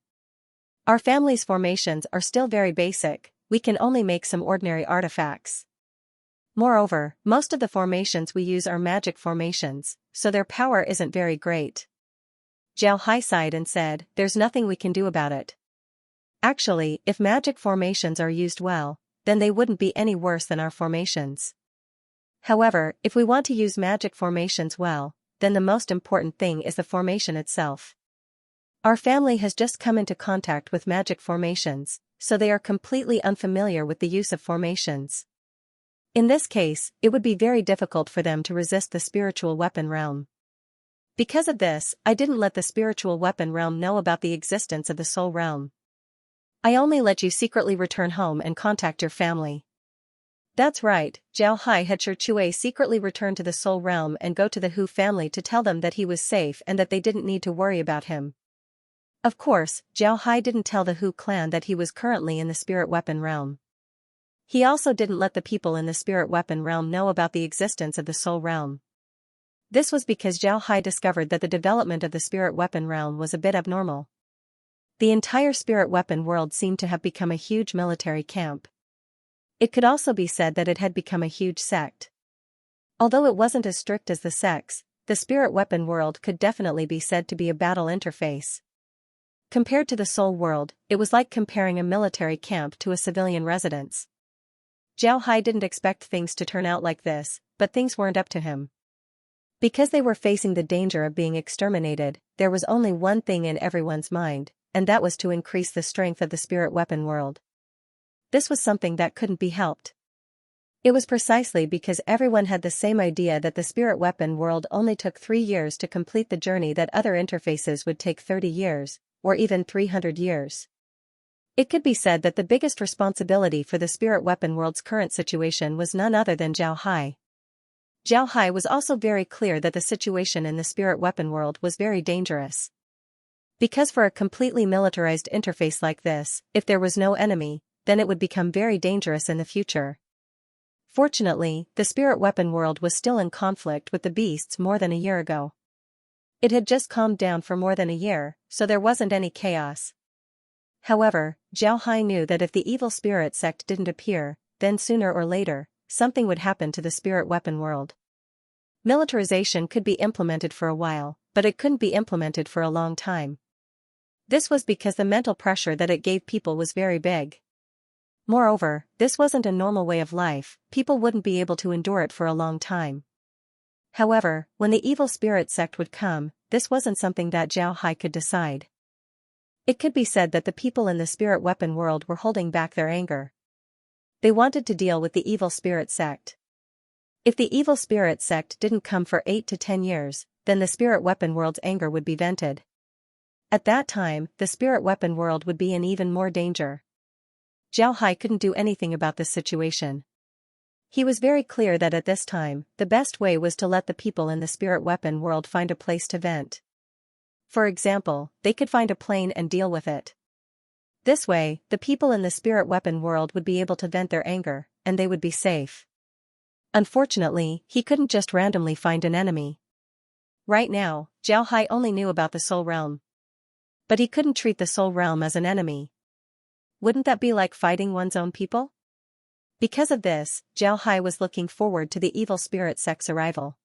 Our family's formations are still very basic, we can only make some ordinary artifacts. Moreover, most of the formations we use are magic formations, so their power isn't very great." Xiaohai sighed and said, "There's nothing we can do about it. Actually, if magic formations are used well, then they wouldn't be any worse than our formations. However, if we want to use magic formations well, then the most important thing is the formation itself. Our family has just come into contact with magic formations, so they are completely unfamiliar with the use of formations. In this case, it would be very difficult for them to resist the spiritual weapon realm. Because of this, I didn't let the spiritual weapon realm know about the existence of the soul realm. I only let you secretly return home and contact your family." That's right, Xiaohai had Chui secretly return to the soul realm and go to the Hu family to tell them that he was safe and that they didn't need to worry about him. Of course, Xiaohai didn't tell the Hu clan that he was currently in the spirit weapon realm. He also didn't let the people in the spirit weapon realm know about the existence of the soul realm. This was because Xiaohai discovered that the development of the spirit weapon realm was a bit abnormal. The entire spirit weapon world seemed to have become a huge military camp. It could also be said that it had become a huge sect. Although it wasn't as strict as the sects, the spirit weapon world could definitely be said to be a battle interface. Compared to the soul world, it was like comparing a military camp to a civilian residence. Xiaohai didn't expect things to turn out like this, but things weren't up to him. Because they were facing the danger of being exterminated, there was only one thing in everyone's mind, and that was to increase the strength of the spirit weapon world. This was something that couldn't be helped. It was precisely because everyone had the same idea that the spirit weapon world only took 3 years to complete the journey that other interfaces would take 30 years, or even 300 years. It could be said that the biggest responsibility for the spirit weapon world's current situation was none other than Xiaohai. Xiaohai was also very clear that the situation in the spirit weapon world was very dangerous. Because for a completely militarized interface like this, if there was no enemy, then it would become very dangerous in the future. Fortunately, the spirit weapon world was still in conflict with the beasts more than a year ago. It had just calmed down for more than a year, so there wasn't any chaos. However, Xiaohai knew that if the evil spirit sect didn't appear, then sooner or later, something would happen to the spirit weapon world. Militarization could be implemented for a while, but it couldn't be implemented for a long time. This was because the mental pressure that it gave people was very big. Moreover, this wasn't a normal way of life, people wouldn't be able to endure it for a long time. However, when the evil spirit sect would come, this wasn't something that Xiaohai could decide. It could be said that the people in the spirit weapon world were holding back their anger. They wanted to deal with the evil spirit sect. If the evil spirit sect didn't come for 8 to 10 years, then the spirit weapon world's anger would be vented. At that time, the spirit weapon world would be in even more danger. Xiaohai couldn't do anything about this situation. He was very clear that at this time, the best way was to let the people in the spirit weapon world find a place to vent. For example, they could find a plane and deal with it. This way, the people in the spirit weapon world would be able to vent their anger, and they would be safe. Unfortunately, he couldn't just randomly find an enemy. Right now, Xiaohai only knew about the soul realm. But he couldn't treat the soul realm as an enemy. Wouldn't that be like fighting one's own people? Because of this, Xiaohai was looking forward to the evil spirit sect's arrival.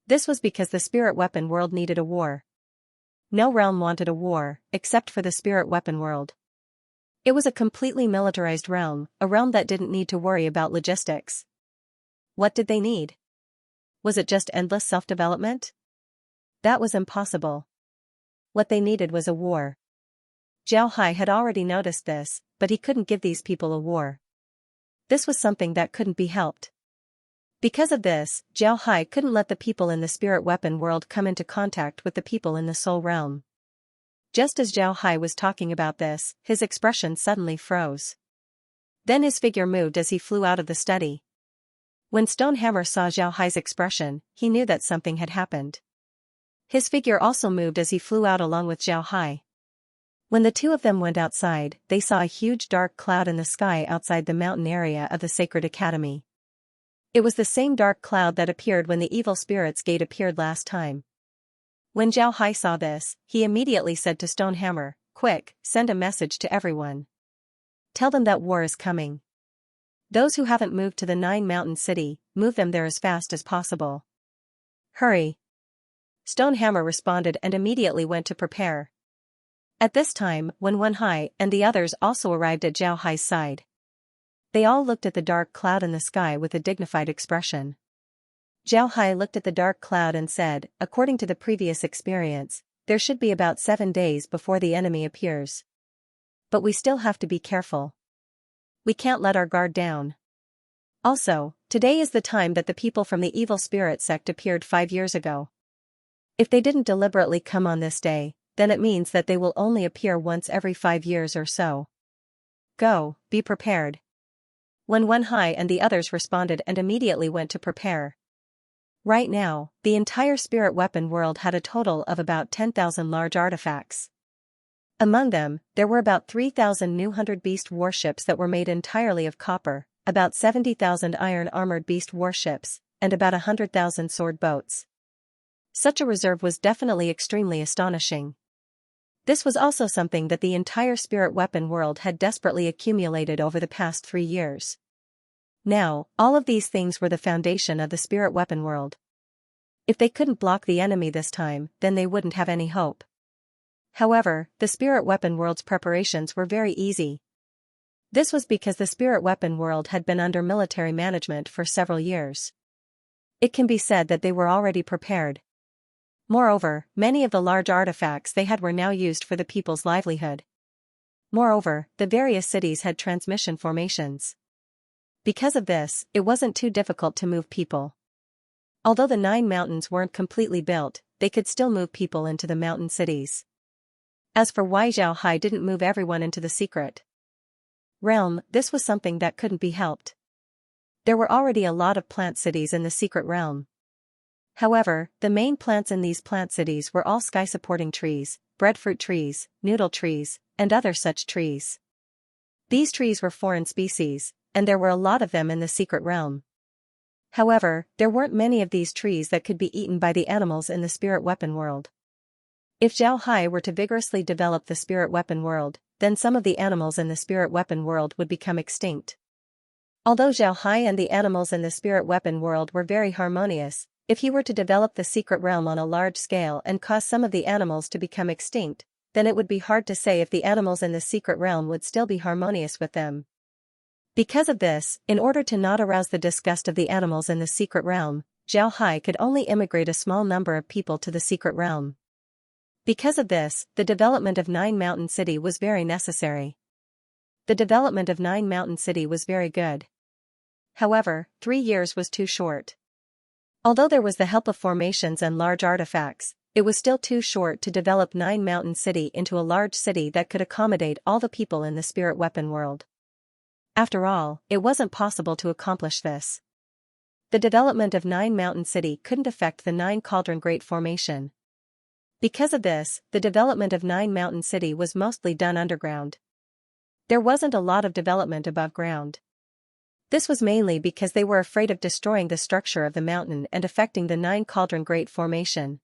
This was because the spirit weapon world needed a war. No realm wanted a war, except for the spirit weapon world. It was a completely militarized realm, a realm that didn't need to worry about logistics. What did they need? Was it just endless self-development? That was impossible. What they needed was a war. Zhao Hai had already noticed this, but he couldn't give these people a war. This was something that couldn't be helped. Because of this, Zhao Hai couldn't let the people in the spirit weapon world come into contact with the people in the soul realm. Just as Zhao Hai was talking about this, his expression suddenly froze. Then his figure moved as he flew out of the study. When Stonehammer saw Zhao Hai's expression, he knew that something had happened. His figure also moved as he flew out along with Zhao Hai. When the two of them went outside, they saw a huge dark cloud in the sky outside the mountain area of the Sacred Academy. It was the same dark cloud that appeared when the Evil Spirit's Gate appeared last time. When Zhao Hai saw this, he immediately said to Stonehammer, "Quick, send a message to everyone. Tell them that war is coming. Those who haven't moved to the Nine Mountain City, move them there as fast as possible. Hurry." Stonehammer responded and immediately went to prepare. At this time, when Wen Hai and the others also arrived at Zhao Hai's side, they all looked at the dark cloud in the sky with a dignified expression. Zhao Hai looked at the dark cloud and said, "According to the previous experience, there should be about 7 days before the enemy appears. But we still have to be careful. We can't let our guard down. Also, today is the time that the people from the evil spirit sect appeared 5 years ago. If they didn't deliberately come on this day, then it means that they will only appear once every 5 years or so. Go, be prepared." When Wen Hai and the others responded and immediately went to prepare. Right now, the entire spirit weapon world had a total of about 10,000 large artifacts. Among them, there were about 3,000 new 100 beast warships that were made entirely of copper, about 70,000 iron-armored beast warships, and about 100,000 sword boats. Such a reserve was definitely extremely astonishing. This was also something that the entire spirit weapon world had desperately accumulated over the past 3 years. Now, all of these things were the foundation of the spirit weapon world. If they couldn't block the enemy this time, then they wouldn't have any hope. However, the spirit weapon world's preparations were very easy. This was because the spirit weapon world had been under military management for several years. It can be said that they were already prepared. Moreover, many of the large artifacts they had were now used for the people's livelihood. Moreover, the various cities had transmission formations. Because of this, it wasn't too difficult to move people. Although the 9 mountains weren't completely built, they could still move people into the mountain cities. As for why Zhao Hai didn't move everyone into the secret realm, this was something that couldn't be helped. There were already a lot of plant cities in the secret realm. However, the main plants in these plant cities were all sky-supporting trees, breadfruit trees, noodle trees, and other such trees. These trees were foreign species, and there were a lot of them in the secret realm. However, there weren't many of these trees that could be eaten by the animals in the spirit weapon world. If Zhao Hai were to vigorously develop the spirit weapon world, then some of the animals in the spirit weapon world would become extinct. Although Zhao Hai and the animals in the spirit weapon world were very harmonious, if he were to develop the secret realm on a large scale and cause some of the animals to become extinct, then it would be hard to say if the animals in the secret realm would still be harmonious with them. Because of this, in order to not arouse the disgust of the animals in the secret realm, Zhao Hai could only immigrate a small number of people to the secret realm. Because of this, the development of Nine Mountain City was very necessary. The development of Nine Mountain City was very good. However, 3 years was too short. Although there was the help of formations and large artifacts, it was still too short to develop Nine Mountain City into a large city that could accommodate all the people in the spirit weapon world. After all, it wasn't possible to accomplish this. The development of Nine Mountain City couldn't affect the Nine Cauldron Great Formation. Because of this, the development of Nine Mountain City was mostly done underground. There wasn't a lot of development above ground. This was mainly because they were afraid of destroying the structure of the mountain and affecting the Nine Cauldron Great Formation.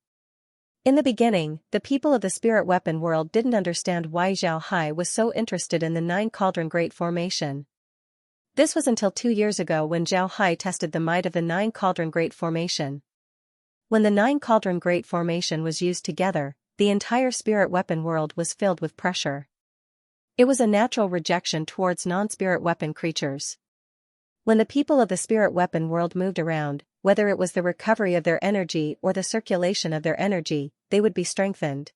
In the beginning, the people of the spirit weapon world didn't understand why Zhao Hai was so interested in the Nine Cauldron Great Formation. This was until 2 years ago when Zhao Hai tested the might of the Nine Cauldron Great Formation. When the Nine Cauldron Great Formation was used together, the entire spirit weapon world was filled with pressure. It was a natural rejection towards non-spirit weapon creatures. When the people of the spirit weapon world moved around, whether it was the recovery of their energy or the circulation of their energy, they would be strengthened.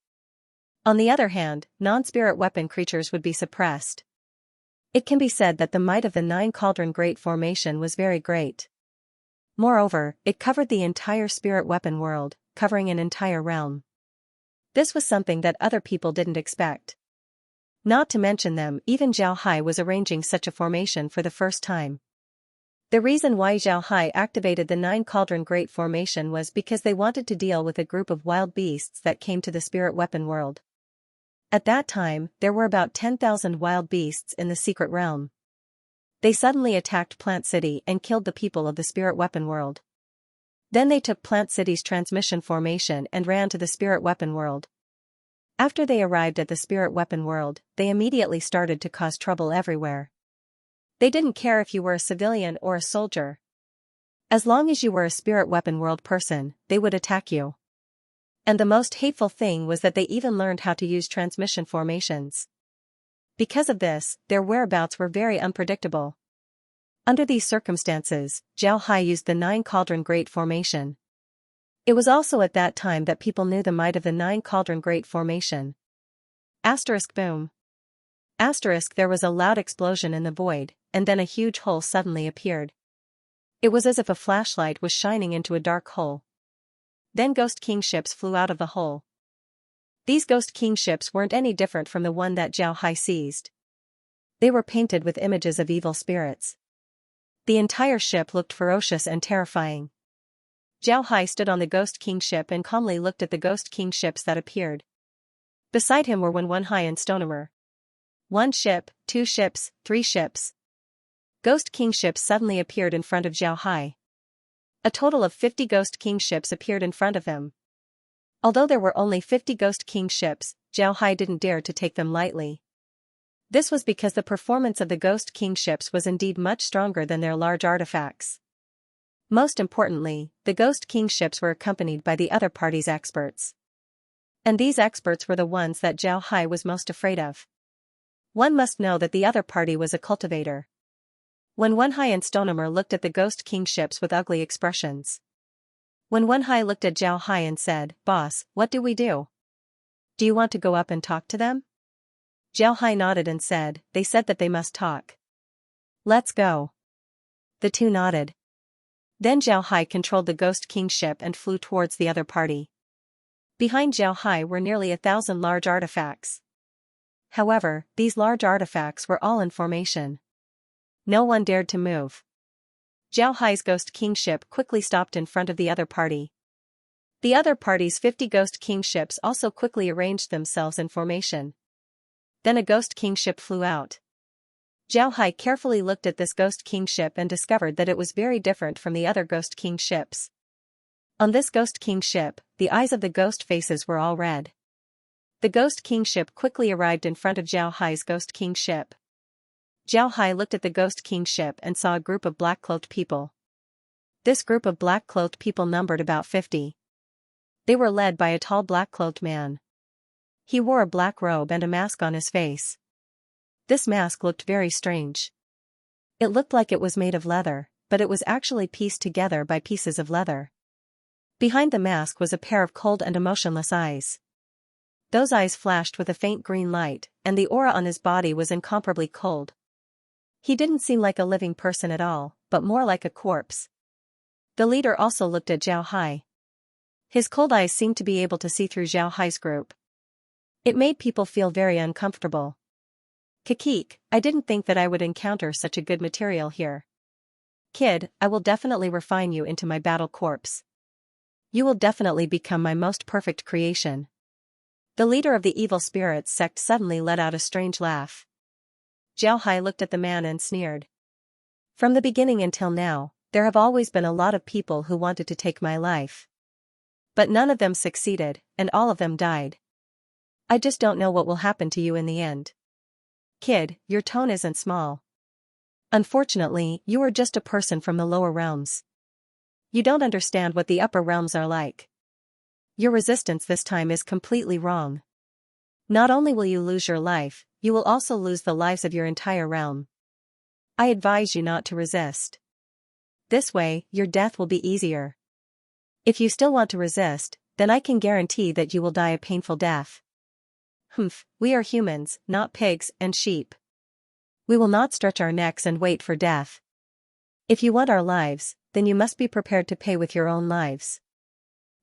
On the other hand, non-spirit weapon creatures would be suppressed. It can be said that the might of the Nine Cauldron Great Formation was very great. Moreover, it covered the entire spirit weapon world, covering an entire realm. This was something that other people didn't expect. Not to mention them, even Zhao Hai was arranging such a formation for the first time. The reason why Zhao Hai activated the Nine Cauldron Great Formation was because they wanted to deal with a group of wild beasts that came to the spirit weapon world. At that time, there were about 10,000 wild beasts in the secret realm. They suddenly attacked Plant City and killed the people of the spirit weapon world. Then they took Plant City's transmission formation and ran to the spirit weapon world. After they arrived at the spirit weapon world, they immediately started to cause trouble everywhere. They didn't care if you were a civilian or a soldier. As long as you were a spirit weapon world person, they would attack you. And the most hateful thing was that they even learned how to use transmission formations. Because of this, their whereabouts were very unpredictable. Under these circumstances, Zhao Hai used the Nine Cauldron Great Formation. It was also at that time that people knew the might of the Nine Cauldron Great Formation. Asterisk boom. Asterisk there was a loud explosion in the void, and then a huge hole suddenly appeared. It was as if a flashlight was shining into a dark hole. Then Ghost King ships flew out of the hole. These Ghost King ships weren't any different from the one that Zhao Hai seized. They were painted with images of evil spirits. The entire ship looked ferocious and terrifying. Zhao Hai stood on the Ghost King ship and calmly looked at the Ghost King ships that appeared. Beside him were Wen Hai and Stonemer. 1 ship, 2 ships, 3 ships. Ghost King ships suddenly appeared in front of Zhao Hai. A total of 50 Ghost King ships appeared in front of him. Although there were only 50 Ghost King ships, Zhao Hai didn't dare to take them lightly. This was because the performance of the Ghost King ships was indeed much stronger than their large artifacts. Most importantly, the Ghost King ships were accompanied by the other party's experts. And these experts were the ones that Zhao Hai was most afraid of. One must know that the other party was a cultivator. When Wen Hai and Stonemer looked at the Ghost King ships with ugly expressions. When Wen Hai looked at Zhao Hai and said, "Boss, what do we do? Do you want to go up and talk to them?" Zhao Hai nodded and said, "They said that they must talk. Let's go." The two nodded. Then Zhao Hai controlled the Ghost King ship and flew towards the other party. Behind Zhao Hai were nearly 1,000 large artifacts. However, these large artifacts were all in formation. No one dared to move. Zhao Hai's Ghost King ship quickly stopped in front of the other party. The other party's 50 Ghost King ships also quickly arranged themselves in formation. Then a Ghost King ship flew out. Zhao Hai carefully looked at this Ghost King ship and discovered that it was very different from the other Ghost King ships. On this Ghost King ship, the eyes of the ghost faces were all red. The Ghost King ship quickly arrived in front of Zhao Hai's Ghost King ship. Zhao Hai looked at the Ghost King ship and saw a group of black-cloaked people. This group of black-cloaked people numbered about 50. They were led by a tall black-cloaked man. He wore a black robe and a mask on his face. This mask looked very strange. It looked like it was made of leather, but it was actually pieced together by pieces of leather. Behind the mask was a pair of cold and emotionless eyes. Those eyes flashed with a faint green light, and the aura on his body was incomparably cold. He didn't seem like a living person at all, but more like a corpse. The leader also looked at Zhao Hai. His cold eyes seemed to be able to see through Zhao Hai's group. It made people feel very uncomfortable. "Kakik, I didn't think that I would encounter such a good material here. Kid, I will definitely refine you into my battle corpse. You will definitely become my most perfect creation." The leader of the evil spirits sect suddenly let out a strange laugh. Zhao Hai looked at the man and sneered. "From the beginning until now, there have always been a lot of people who wanted to take my life. But none of them succeeded, and all of them died. I just don't know what will happen to you in the end. Kid, your tone isn't small. Unfortunately, you are just a person from the lower realms. You don't understand what the upper realms are like. Your resistance this time is completely wrong. Not only will you lose your life, you will also lose the lives of your entire realm. I advise you not to resist. This way, your death will be easier. If you still want to resist, then I can guarantee that you will die a painful death. Humph, we are humans, not pigs and sheep. We will not stretch our necks and wait for death. If you want our lives, then you must be prepared to pay with your own lives.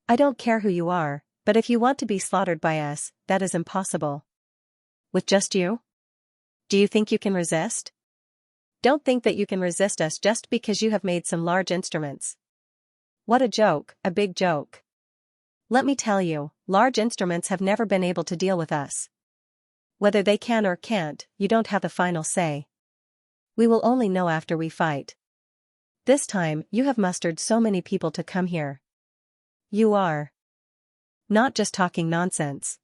I don't care who you are, but if you want to be slaughtered by us, that is impossible. With just you? Do you think you can resist? Don't think that you can resist us just because you have made some large instruments. What a joke, a big joke. Let me tell you, large instruments have never been able to deal with us. Whether they can or can't, you don't have the final say. We will only know after we fight. This time, you have mustered so many people to come here. You are not just talking nonsense.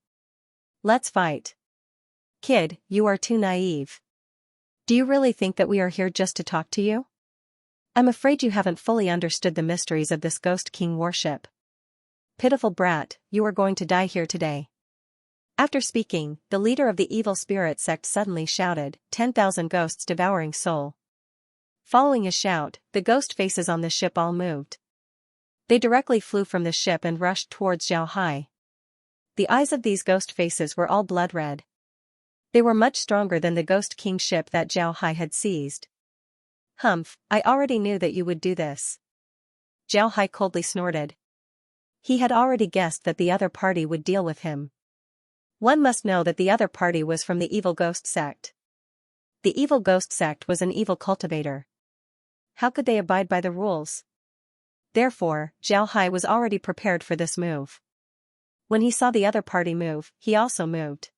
Let's fight. Kid, you are too naive. Do you really think that we are here just to talk to you? I'm afraid you haven't fully understood the mysteries of this Ghost King worship. Pitiful brat, you are going to die here today. After speaking, the leader of the evil spirit sect suddenly shouted, 10,000 ghosts devouring soul. Following his shout, the ghost faces on the ship all moved. They directly flew from the ship and rushed towards Xiao Hai. The eyes of these ghost faces were all blood red. They were much stronger than the Ghost King ship that Xiao Hai had seized. Humph, I already knew that you would do this. Xiao Hai coldly snorted. He had already guessed that the other party would deal with him. One must know that the other party was from the evil ghost sect. The evil ghost sect was an evil cultivator. How could they abide by the rules? Therefore, Xiao Hai was already prepared for this move. When he saw the other party move, he also moved.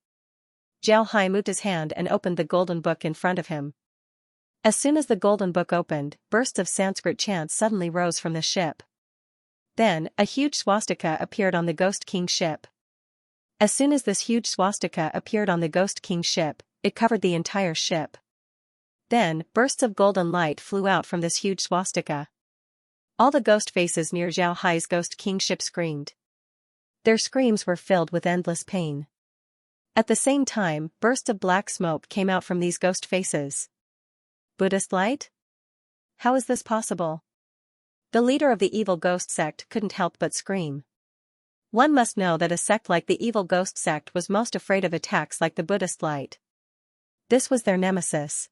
Xiao Hai moved his hand and opened the golden book in front of him. As soon as the golden book opened, bursts of Sanskrit chants suddenly rose from the ship. Then, a huge swastika appeared on the Ghost King ship. As soon as this huge swastika appeared on the Ghost King ship, it covered the entire ship. Then, bursts of golden light flew out from this huge swastika. All the ghost faces near Xiao Hai's Ghost King ship screamed. Their screams were filled with endless pain. At the same time, bursts of black smoke came out from these ghost faces. Buddhist light? How is this possible? The leader of the evil ghost sect couldn't help but scream. One must know that a sect like the evil ghost sect was most afraid of attacks like the Buddhist light. This was their nemesis.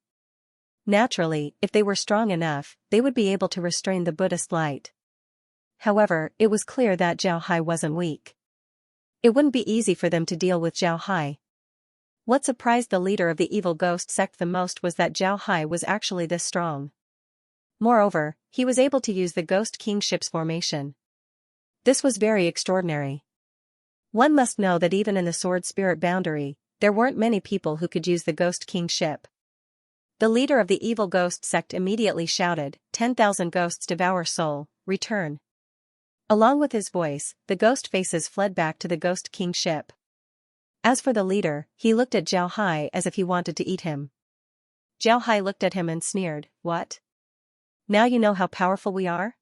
Naturally, if they were strong enough, they would be able to restrain the Buddhist light. However, it was clear that Xiao Hai wasn't weak. It wouldn't be easy for them to deal with Xiao Hai. What surprised the leader of the evil ghost sect the most was that Xiao Hai was actually this strong. Moreover, he was able to use the Ghost King ship's formation. This was very extraordinary. One must know that even in the Sword Spirit boundary, there weren't many people who could use the Ghost King ship. The leader of the evil ghost sect immediately shouted, 10,000 ghosts devour soul, return. Along with his voice, the ghost faces fled back to the Ghost King ship. As for the leader, he looked at Xiao Hai as if he wanted to eat him. Xiao Hai looked at him and sneered, what? Now you know how powerful we are?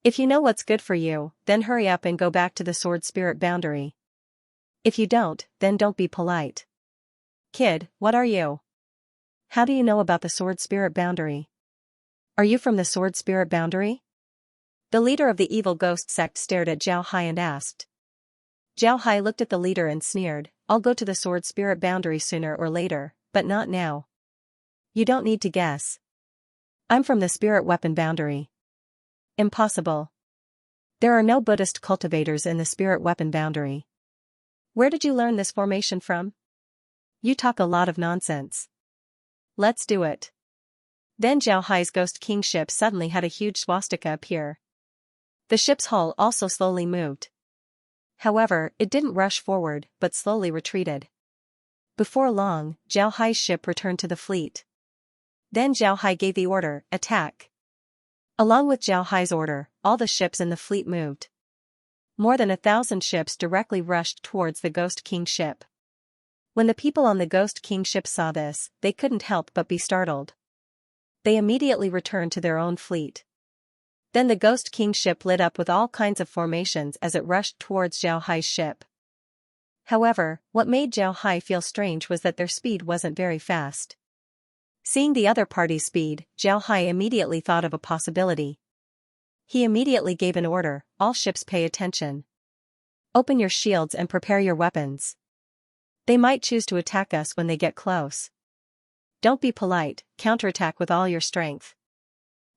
If you know what's good for you, then hurry up and go back to the Sword Spirit boundary. If you don't, then don't be polite. Kid, what are you? How do you know about the Sword Spirit boundary? Are you from the Sword Spirit boundary? The leader of the evil ghost sect stared at Xiao Hai and asked. Xiao Hai looked at the leader and sneered, I'll go to the Sword Spirit boundary sooner or later, but not now. You don't need to guess. I'm from the Spirit Weapon boundary. Impossible. There are no Buddhist cultivators in the Spirit Weapon boundary. Where did you learn this formation from? You talk a lot of nonsense. Let's do it. Then Xiao Hai's Ghost King ship suddenly had a huge swastika appear. The ship's hull also slowly moved. However, it didn't rush forward, but slowly retreated. Before long, Xiao Hai's ship returned to the fleet. Then Xiao Hai gave the order, attack. Along with Xiao Hai's order, all the ships in the fleet moved. More than 1,000 ships directly rushed towards the Ghost King ship. When the people on the Ghost King ship saw this, they couldn't help but be startled. They immediately returned to their own fleet. Then the Ghost King ship lit up with all kinds of formations as it rushed towards Zhao Hai's ship. However, what made Zhao Hai feel strange was that their speed wasn't very fast. Seeing the other party's speed, Zhao Hai immediately thought of a possibility. He immediately gave an order, "All ships pay attention. Open your shields and prepare your weapons. They might choose to attack us when they get close. Don't be polite, counterattack with all your strength.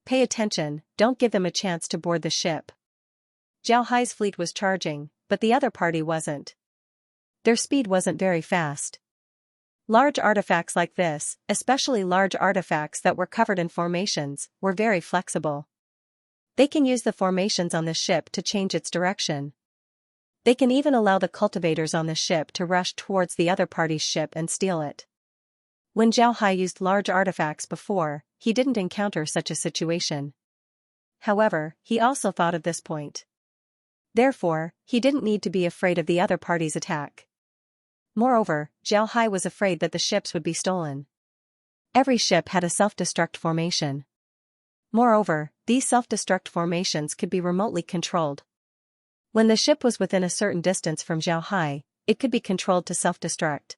Pay attention, don't give them a chance to board the ship." Zhao Hai's fleet was charging, but the other party wasn't. Their speed wasn't very fast. Large artifacts like this, especially large artifacts that were covered in formations, were very flexible. They can use the formations on the ship to change its direction. They can even allow the cultivators on the ship to rush towards the other party's ship and steal it. When Zhao Hai used large artifacts before, he didn't encounter such a situation. However, he also thought of this point. Therefore, he didn't need to be afraid of the other party's attack. Moreover, Zhao Hai was afraid that the ships would be stolen. Every ship had a self-destruct formation. Moreover, these self-destruct formations could be remotely controlled. When the ship was within a certain distance from Zhao Hai, it could be controlled to self-destruct.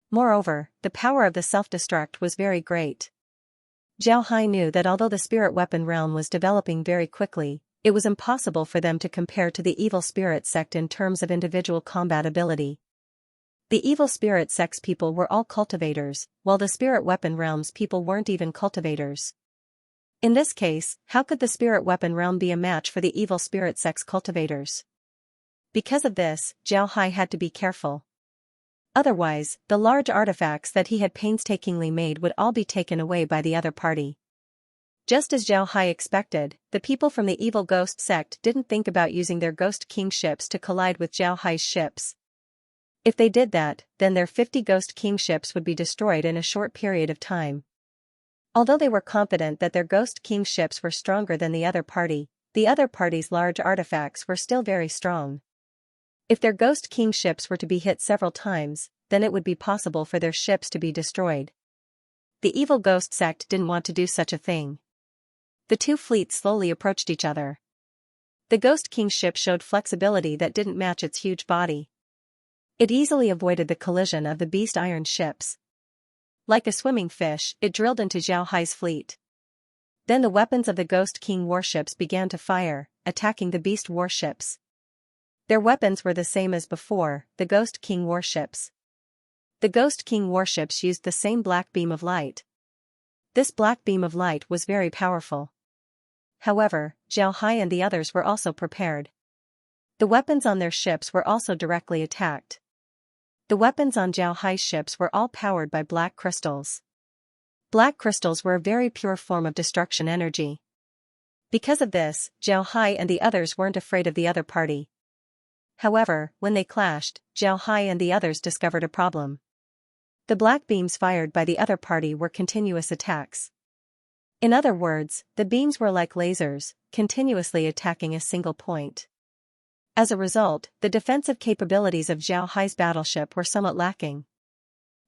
Moreover, the power of the self-destruct was very great. Zhao Hai knew that although the spirit weapon realm was developing very quickly, it was impossible for them to compare to the evil spirit sect in terms of individual combat ability. The evil spirit sect's people were all cultivators, while the spirit weapon realm's people weren't even cultivators. In this case, how could the spirit weapon realm be a match for the evil spirit sect's cultivators? Because of this, Zhao Hai had to be careful. Otherwise, the large artifacts that he had painstakingly made would all be taken away by the other party. Just as Zhao Hai expected, the people from the evil ghost sect didn't think about using their Ghost King ships to collide with Zhao Hai's ships. If they did that, then their 50 Ghost King ships would be destroyed in a short period of time. Although they were confident that their Ghost King ships were stronger than the other party's large artifacts were still very strong. If their Ghost King ships were to be hit several times, then it would be possible for their ships to be destroyed. The evil ghost sect didn't want to do such a thing. The two fleets slowly approached each other. The Ghost King ship showed flexibility that didn't match its huge body. It easily avoided the collision of the beast iron ships. Like a swimming fish, it drilled into Zhao Hai's fleet. Then the weapons of the Ghost King warships began to fire, attacking the beast warships. Their weapons were the same as before, the Ghost King warships. The Ghost King warships used the same black beam of light. This black beam of light was very powerful. However, Zhao Hai and the others were also prepared. The weapons on their ships were also directly attacked. The weapons on Zhao Hai's ships were all powered by black crystals. Black crystals were a very pure form of destruction energy. Because of this, Zhao Hai and the others weren't afraid of the other party. However, when they clashed, Zhao Hai and the others discovered a problem. The black beams fired by the other party were continuous attacks. In other words, the beams were like lasers, continuously attacking a single point. As a result, the defensive capabilities of Zhao Hai's battleship were somewhat lacking.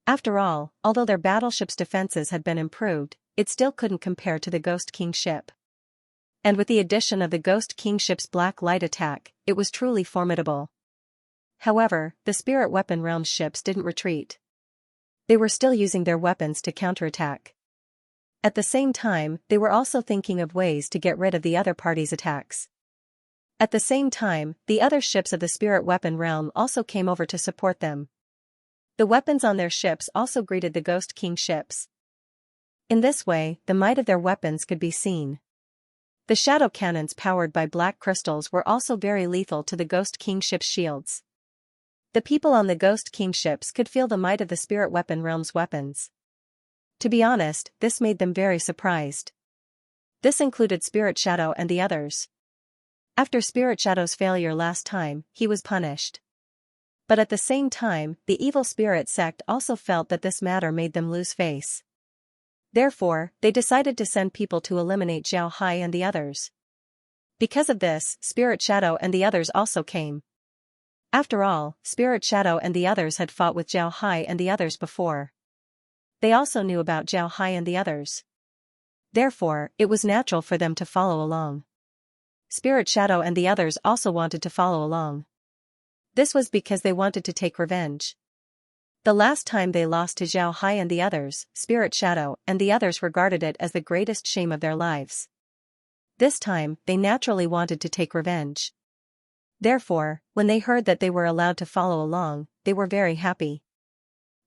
After all, although their battleship's defenses had been improved, it still couldn't compare to the Ghost King ship. And with the addition of the Ghost King ship's black light attack, it was truly formidable. However, the spirit weapon realm ships didn't retreat. They were still using their weapons to counterattack. At the same time, they were also thinking of ways to get rid of the other party's attacks. At the same time, the other ships of the spirit weapon realm also came over to support them. The weapons on their ships also greeted the Ghost King ships. In this way, the might of their weapons could be seen. The shadow cannons powered by black crystals were also very lethal to the Ghost King ship's shields. The people on the Ghost King ships could feel the might of the spirit weapon realm's weapons. To be honest, this made them very surprised. This included Spirit Shadow and the others. After Spirit Shadow's failure last time, he was punished. But at the same time, the evil spirit sect also felt that this matter made them lose face. Therefore, they decided to send people to eliminate Zhao Hai and the others. Because of this, Spirit Shadow and the others also came. After all, Spirit Shadow and the others had fought with Zhao Hai and the others before. They also knew about Zhao Hai and the others. Therefore, it was natural for them to follow along. Spirit Shadow and the others also wanted to follow along. This was because they wanted to take revenge. The last time they lost to Xianxia and the others, Spirit Shadow and the others regarded it as the greatest shame of their lives. This time, they naturally wanted to take revenge. Therefore, when they heard that they were allowed to follow along, they were very happy.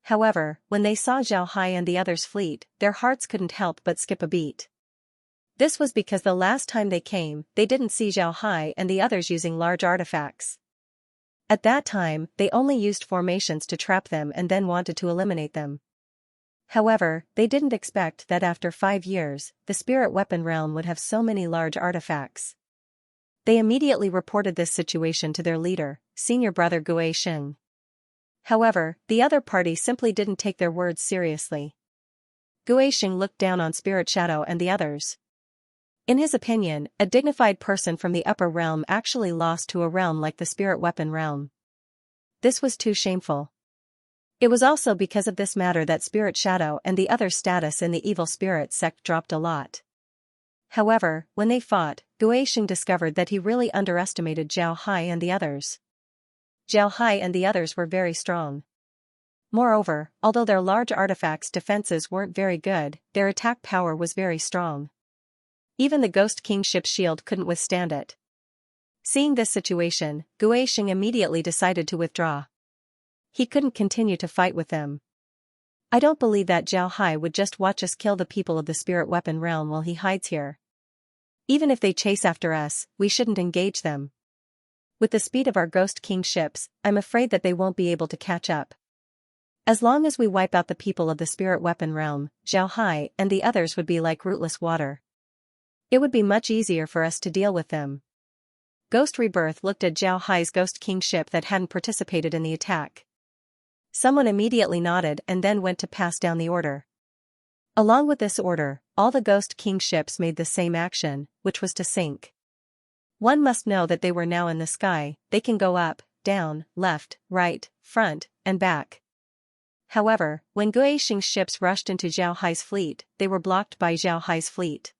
However, when they saw Xianxia and the others fleet, their hearts couldn't help but skip a beat. This was because the last time they came, they didn't see Xianxia and the others using large artifacts. At that time, they only used formations to trap them and then wanted to eliminate them. However, they didn't expect that after 5 years, the spirit weapon realm would have so many large artifacts. They immediately reported this situation to their leader, senior brother Guisheng. However, the other party simply didn't take their words seriously. Guisheng looked down on Spirit Shadow and the others. In his opinion, a dignified person from the upper realm actually lost to a realm like the spirit weapon realm. This was too shameful. It was also because of this matter that Spirit Shadow and the other status in the evil spirit sect dropped a lot. However, when they fought, Guisheng discovered that he really underestimated Xianxia and the others. Xianxia and the others were very strong. Moreover, although their large artifacts' defenses weren't very good, their attack power was very strong. Even the Ghost King ship's shield couldn't withstand it. Seeing this situation, Guisheng immediately decided to withdraw. He couldn't continue to fight with them. I don't believe that Xianxia would just watch us kill the people of the spirit weapon realm while he hides here. Even if they chase after us, we shouldn't engage them. With the speed of our Ghost King ships, I'm afraid that they won't be able to catch up. As long as we wipe out the people of the spirit weapon realm, Xianxia and the others would be like rootless water. It would be much easier for us to deal with them. Ghost Rebirth looked at Xianxia's Ghost King ship that hadn't participated in the attack. Someone immediately nodded and then went to pass down the order. Along with this order, all the Ghost King ships made the same action, which was to sink. One must know that they were now in the sky, they can go up, down, left, right, front, and back. However, when Guisheng's ships rushed into Xianxia's fleet, they were blocked by Xianxia's fleet.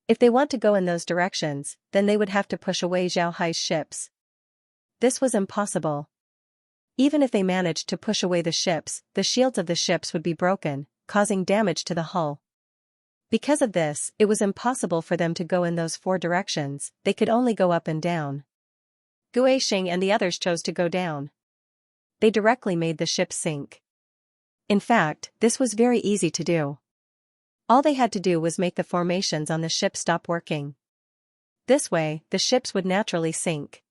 If they want to go in those directions, then they would have to push away Xianxia's ships. This was impossible. Even if they managed to push away the ships, the shields of the ships would be broken, causing damage to the hull. Because of this, it was impossible for them to go in those 4 directions, they could only go up and down. Guisheng and the others chose to go down. They directly made the ships sink. In fact, this was very easy to do. All they had to do was make the formations on the ship stop working. This way, the ships would naturally sink.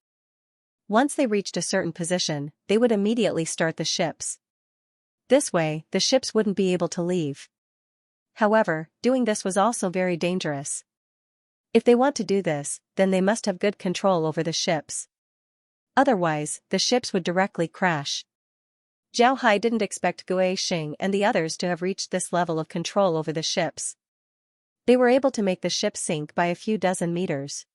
Once they reached a certain position, they would immediately start the ships. This way, the ships wouldn't be able to leave. However, doing this was also very dangerous. If they want to do this, then they must have good control over the ships. Otherwise, the ships would directly crash. Xianxia didn't expect Guisheng and the others to have reached this level of control over the ships. They were able to make the ships sink by a few dozen meters.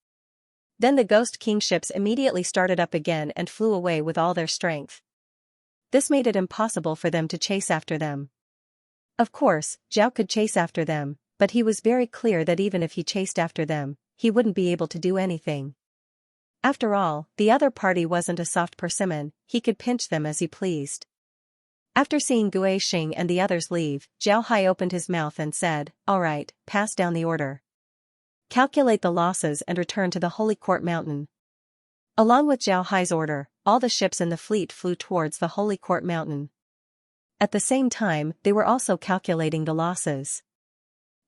Then the Ghost King ships immediately started up again and flew away with all their strength. This made it impossible for them to chase after them. Of course, Zhao could chase after them, but he was very clear that even if he chased after them, he wouldn't be able to do anything. After all, the other party wasn't a soft persimmon, he could pinch them as he pleased. After seeing Guisheng and the others leave, Xianxia opened his mouth and said, "All right, pass down the order. Calculate the losses and return to the Holy Court Mountain." Along with Xianxia's order, all the ships in the fleet flew towards the Holy Court Mountain. At the same time, they were also calculating the losses.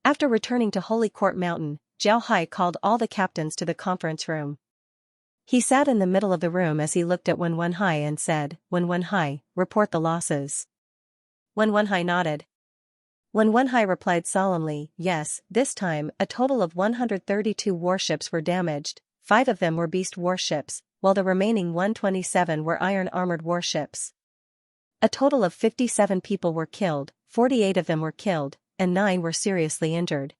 After returning to Holy Court Mountain, Xianxia called all the captains to the conference room. He sat in the middle of the room as he looked at Wenwenhai and said, "Wenwenhai, report the losses." Wenwenhai nodded. Wenwenhai replied solemnly, "Yes, this time, a total of 132 warships were damaged, 5 of them were beast warships, while the remaining 127 were iron-armored warships. A total of 57 people were killed, 48 of them were killed, and 9 were seriously injured."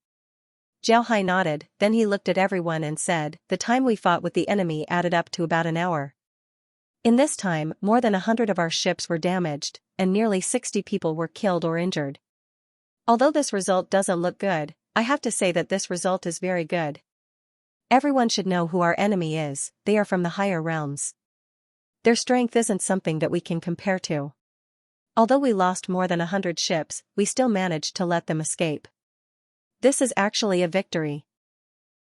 Xianxia nodded, then he looked at everyone and said, "The time we fought with the enemy added up to about an hour. In this time, more than 100 of our ships were damaged, and nearly 60 people were killed or injured. Although this result doesn't look good, I have to say that this result is very good." Everyone should know who our enemy is, they are from the higher realms. Their strength isn't something that we can compare to. Although we lost more than 100 ships, we still managed to let them escape. This is actually a victory.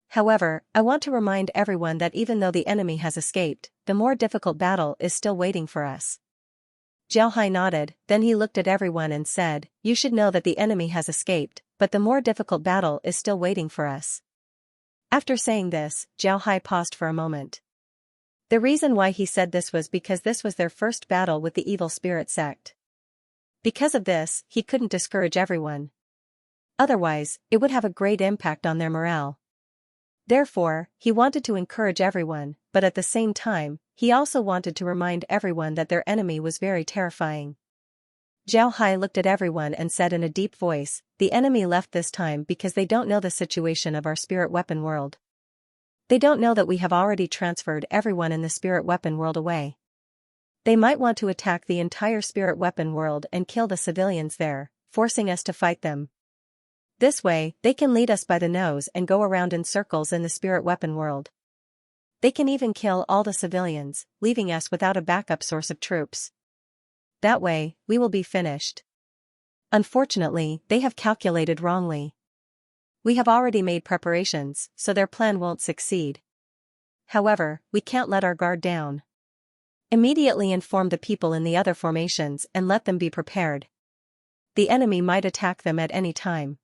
However, I want to remind everyone that even though the enemy has escaped, the more difficult battle is still waiting for us. Xiaohai nodded, then he looked at everyone and said, "You should know that the enemy has escaped, but the more difficult battle is still waiting for us." After saying this, Xiaohai paused for a moment. The reason why he said this was because this was their first battle with the evil spirit sect. Because of this, he couldn't discourage everyone. Otherwise, it would have a great impact on their morale. Therefore, he wanted to encourage everyone, but at the same time, he also wanted to remind everyone that their enemy was very terrifying. Zhao Hai looked at everyone and said in a deep voice, "The enemy left this time because they don't know the situation of our spirit weapon world. They don't know that we have already transferred everyone in the spirit weapon world away. They might want to attack the entire spirit weapon world and kill the civilians there, forcing us to fight them. This way, they can lead us by the nose and go around in circles in the spirit weapon world. They can even kill all the civilians, leaving us without a backup source of troops. That way, we will be finished. Unfortunately, they have calculated wrongly. We have already made preparations, so their plan won't succeed. However, we can't let our guard down. Immediately inform the people in the other formations and let them be prepared. The enemy might attack them at any time.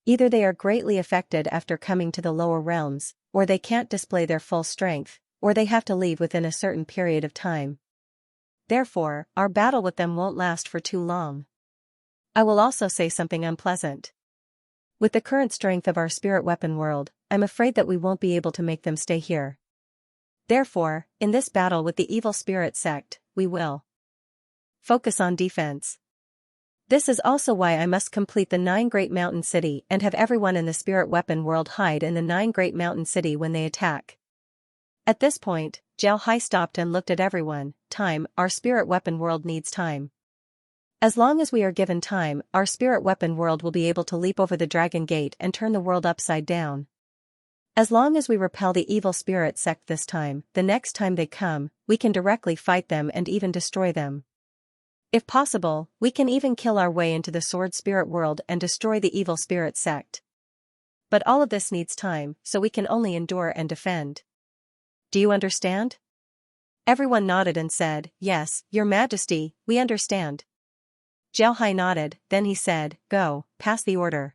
Either they are greatly affected after coming to the lower realms, or they can't display their full strength, or they have to leave within a certain period of time. Therefore, our battle with them won't last for too long. I will also say something unpleasant. With the current strength of our spirit weapon world, I'm afraid that we won't be able to make them stay here. Therefore, in this battle with the evil spirit sect, we will focus on defense. This is also why I must complete the 9 Great Mountain City and have everyone in the spirit weapon world hide in the 9 Great Mountain City when they attack." At this point, Zhao Hai stopped and looked at everyone. "Time, our spirit weapon world needs time. As long as we are given time, our spirit weapon world will be able to leap over the dragon gate and turn the world upside down. As long as we repel the evil spirit sect this time, the next time they come, we can directly fight them and even destroy them. If possible, we can even kill our way into the sword spirit world and destroy the evil spirit sect. But all of this needs time, so we can only endure and defend. Do you understand?" Everyone nodded and said, "Yes, Your Majesty, we understand." Zhao Hai nodded, then he said, "Go, pass the order.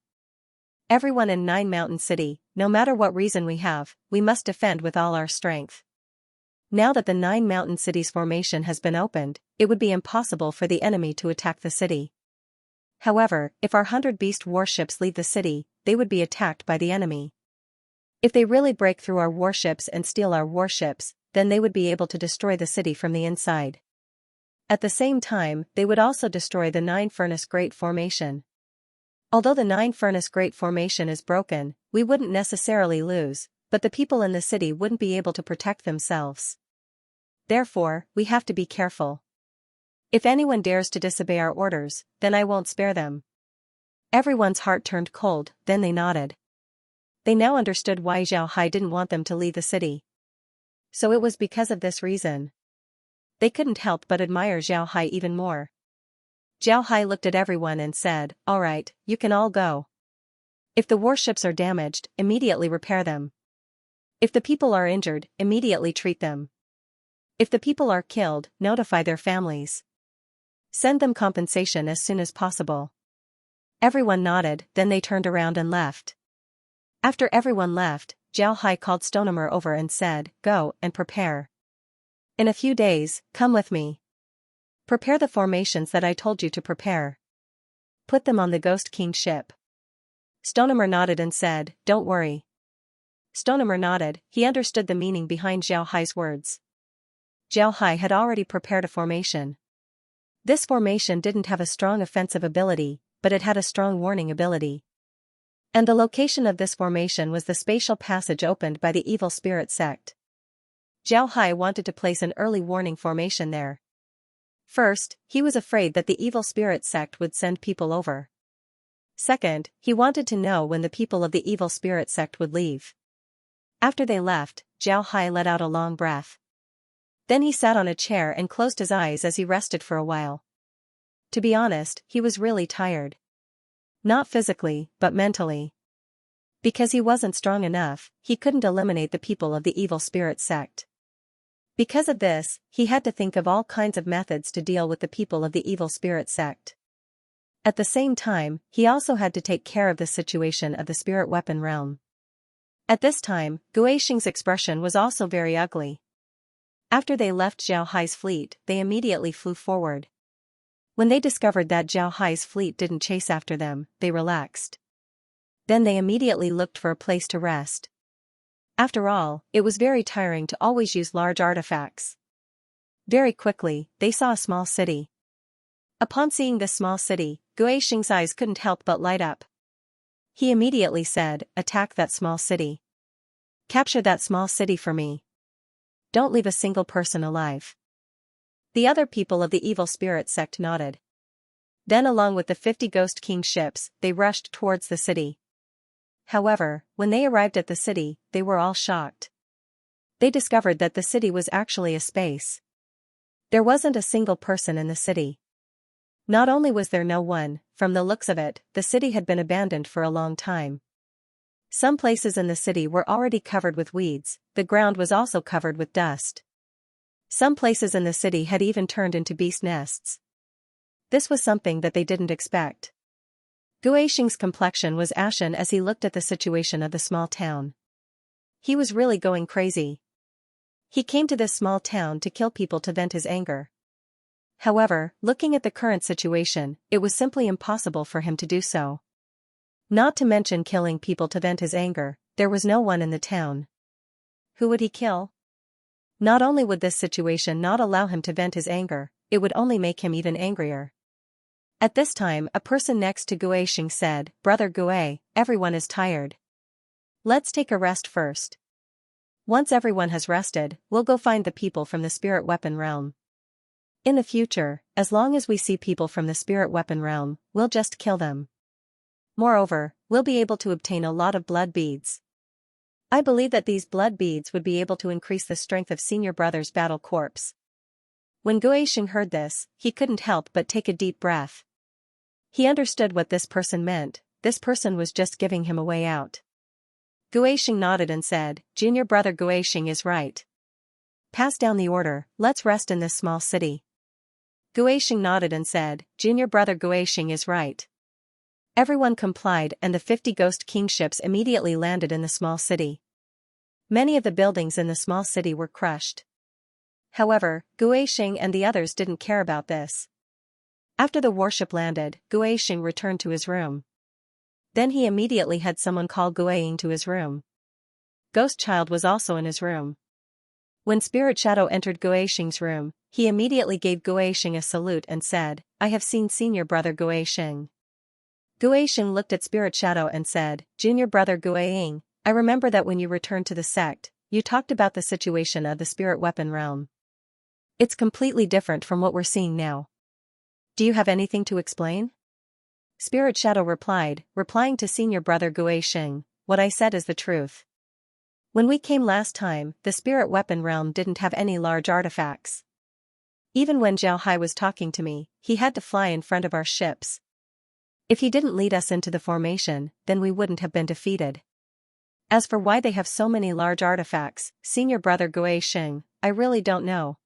Everyone in 9 Mountain City, no matter what reason we have, we must defend with all our strength." Now that the 9 Mountain Cities formation has been opened, it would be impossible for the enemy to attack the city. However, if our 100 beast warships leave the city, they would be attacked by the enemy. If they really break through our warships and steal our warships, then they would be able to destroy the city from the inside. At the same time, they would also destroy the 9 Furnace Great Formation. Although the 9 Furnace Great Formation is broken, we wouldn't necessarily lose, but the people in the city wouldn't be able to protect themselves. Therefore, we have to be careful. If anyone dares to disobey our orders, then I won't spare them. Everyone's heart turned cold, then they nodded. They now understood why Zhao Hai didn't want them to leave the city. So it was because of this reason. They couldn't help but admire Zhao Hai even more. Zhao Hai looked at everyone and said, "All right, you can all go. If the warships are damaged, immediately repair them. If the people are injured, immediately treat them. If the people are killed, notify their families. Send them compensation as soon as possible." Everyone nodded, then they turned around and left. After everyone left, Zhao Hai called Stonemer over and said, "Go and prepare. In a few days, come with me. Prepare the formations that I told you to prepare. Put them on the Ghost King ship." Stonemer nodded and said, "Don't worry." Stonemer nodded, he understood the meaning behind Zhao Hai's words. Zhao Hai had already prepared a formation. This formation didn't have a strong offensive ability, but it had a strong warning ability. And the location of this formation was the spatial passage opened by the evil spirit sect. Zhao Hai wanted to place an early warning formation there. First, he was afraid that the evil spirit sect would send people over. Second, he wanted to know when the people of the evil spirit sect would leave. After they left, Zhao Hai let out a long breath. Then he sat on a chair and closed his eyes as he rested for a while. To be honest, he was really tired. Not physically, but mentally. Because he wasn't strong enough, he couldn't eliminate the people of the evil spirit sect. Because of this, he had to think of all kinds of methods to deal with the people of the evil spirit sect. At the same time, he also had to take care of the situation of the spirit weapon realm. At this time, Guixing's expression was also very ugly. After they left Zhao Hai's fleet, they immediately flew forward. When they discovered that Zhao Hai's fleet didn't chase after them, they relaxed. Then they immediately looked for a place to rest. After all, it was very tiring to always use large artifacts. Very quickly, they saw a small city. Upon seeing this small city, Guixing's eyes couldn't help but light up. He immediately said, "Attack that small city. Capture that small city for me. Don't leave a single person alive." The other people of the evil spirit sect nodded. Then along with the 50 Ghost King ships, they rushed towards the city. However, when they arrived at the city, they were all shocked. They discovered that the city was actually a space. There wasn't a single person in the city. Not only was there no one, from the looks of it, the city had been abandoned for a long time. Some places in the city were already covered with weeds, the ground was also covered with dust. Some places in the city had even turned into beast nests. This was something that they didn't expect. Guixing's complexion was ashen as he looked at the situation of the small town. He was really going crazy. He came to this small town to kill people to vent his anger. However, looking at the current situation, it was simply impossible for him to do so. Not to mention killing people to vent his anger, there was no one in the town. Who would he kill? Not only would this situation not allow him to vent his anger, it would only make him even angrier. At this time, a person next to Guixing said, "Brother Gui, everyone is tired. Let's take a rest first. Once everyone has rested, we'll go find the people from the spirit weapon realm. In the future, as long as we see people from the spirit weapon realm, we'll just kill them. Moreover, we'll be able to obtain a lot of blood beads. I believe that these blood beads would be able to increase the strength of Senior Brother's battle corps." When Guixing heard this, he couldn't help but take a deep breath. He understood what this person meant, this person was just giving him a way out. Guixing nodded and said, "Junior Brother Guixing is right. Pass down the order, let's rest in this small city." Guixing nodded and said, "Junior Brother Guixing is right." Everyone complied and the 50 Ghost King ships immediately landed in the small city. Many of the buildings in the small city were crushed. However, Guixing and the others didn't care about this. After the warship landed, Guixing returned to his room. Then he immediately had someone call Guixing to his room. Ghost Child was also in his room. When Spirit Shadow entered Guixing's room, he immediately gave Guixing a salute and said, "I have seen Senior Brother Guixing." Guixing looked at Spirit Shadow and said, "Junior Brother Guixing, I remember that when you returned to the sect, you talked about the situation of the spirit weapon realm. It's completely different from what we're seeing now. Do you have anything to explain?" Spirit Shadow replied, replying to Senior Brother Guixing, "What I said is the truth. When we came last time, the spirit weapon realm didn't have any large artifacts. Even when Zhao Hai was talking to me, he had to fly in front of our ships. If he didn't lead us into the formation, then we wouldn't have been defeated. As for why they have so many large artifacts, Senior Brother Guixing, I really don't know."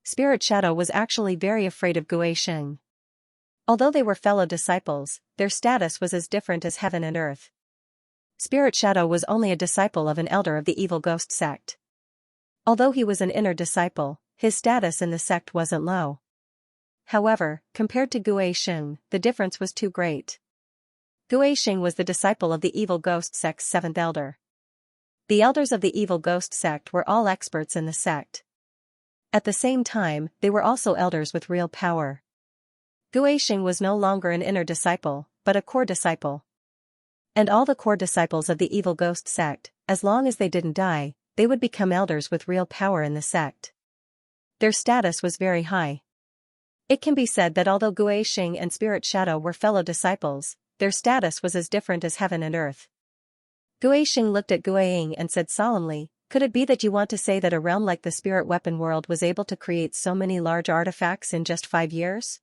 Spirit Shadow was actually very afraid of Guixing. Although they were fellow disciples, their status was as different as heaven and earth. Spirit Shadow was only a disciple of an elder of the evil ghost sect. Although he was an inner disciple, his status in the sect wasn't low. However, compared to Guixing, the difference was too great. Guixing was the disciple of the evil ghost sect's seventh elder. The elders of the evil ghost sect were all experts in the sect. At the same time, they were also elders with real power. Guixing was no longer an inner disciple, but a core disciple. And all the core disciples of the evil ghost sect, as long as they didn't die, they would become elders with real power in the sect. Their status was very high. It can be said that although Guixing and Spirit Shadow were fellow disciples, their status was as different as heaven and earth. Guixing looked at Guiying and said solemnly, "Could it be that you want to say that a realm like the spirit weapon world was able to create so many large artifacts in just 5 years?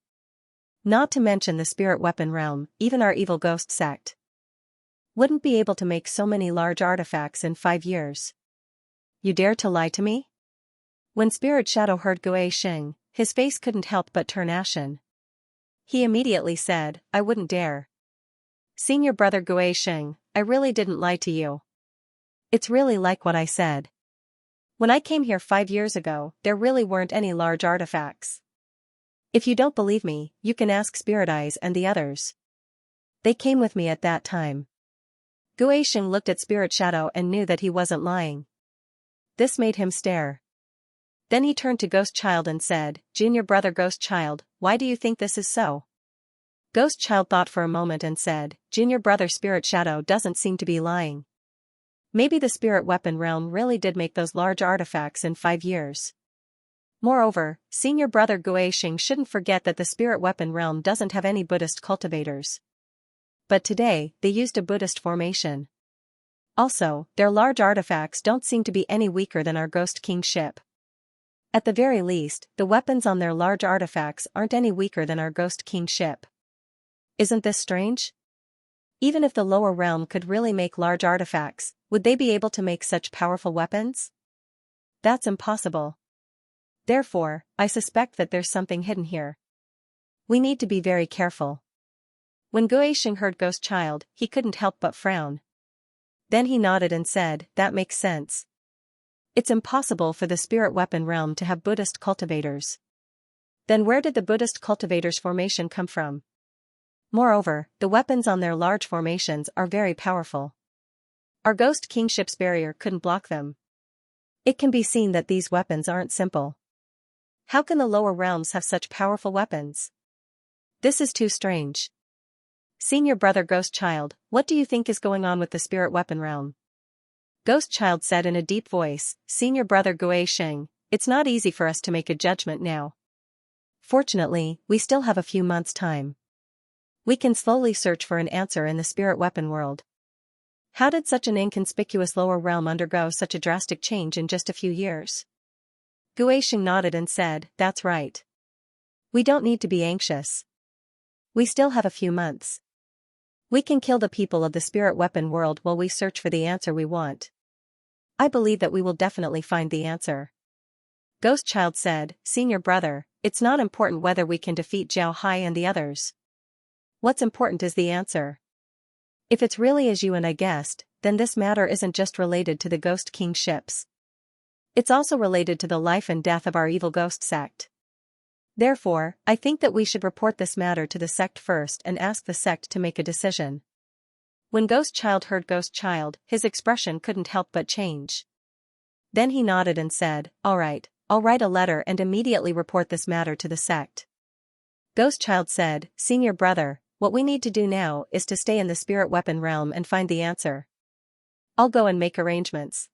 Not to mention the spirit weapon realm, even our evil ghost sect wouldn't be able to make so many large artifacts in 5 years. You dare to lie to me?" When Spirit Shadow heard Guixing, his face couldn't help but turn ashen. He immediately said, "I wouldn't dare. Senior brother Guixing, I really didn't lie to you. It's really like what I said. When I came here 5 years ago, there really weren't any large artifacts. If you don't believe me, you can ask Spirit Eyes and the others. They came with me at that time." Guixing looked at Spirit Shadow and knew that he wasn't lying. This made him stare. Then he turned to Ghost Child and said, "Junior brother Ghost Child, why do you think this is so?" Ghost Child thought for a moment and said, "Junior brother Spirit Shadow doesn't seem to be lying. Maybe the spirit weapon realm really did make those large artifacts in 5 years. Moreover, senior brother Guixing shouldn't forget that the spirit weapon realm doesn't have any Buddhist cultivators. But today, they used a Buddhist formation. Also, their large artifacts don't seem to be any weaker than our Ghost King ship. At the very least, the weapons on their large artifacts aren't any weaker than our Ghost King ship. Isn't this strange? Even if the lower realm could really make large artifacts, would they be able to make such powerful weapons? That's impossible. Therefore, I suspect that there's something hidden here. We need to be very careful." When Guixing heard Ghost Child, he couldn't help but frown. Then he nodded and said, "That makes sense. It's impossible for the spirit weapon realm to have Buddhist cultivators. Then where did the Buddhist cultivators formation come from? Moreover, the weapons on their large formations are very powerful. Our Ghost Kingship's barrier couldn't block them. It can be seen that these weapons aren't simple. How can the lower realms have such powerful weapons? This is too strange. Senior brother Ghost Child, what do you think is going on with the spirit weapon realm?" Ghost Child said in a deep voice, "Senior brother Guixing, it's not easy for us to make a judgment now. Fortunately, we still have a few months' time. We can slowly search for an answer in the spirit weapon world. How did such an inconspicuous lower realm undergo such a drastic change in just a few years?" Guixing nodded and said, "That's right. We don't need to be anxious. We still have a few months. We can kill the people of the spirit weapon world while we search for the answer we want. I believe that we will definitely find the answer." Ghost Child said, "Senior brother, it's not important whether we can defeat Jiao Hai and the others. What's important is the answer. If it's really as you and I guessed, then this matter isn't just related to the Ghost King ships. It's also related to the life and death of our evil ghost sect. Therefore, I think that we should report this matter to the sect first and ask the sect to make a decision." When Ghost Child heard Ghost Child, his expression couldn't help but change. Then he nodded and said, "All right, I'll write a letter and immediately report this matter to the sect." Ghost Child said, "Senior brother, what we need to do now is to stay in the spirit weapon realm and find the answer. I'll go and make arrangements.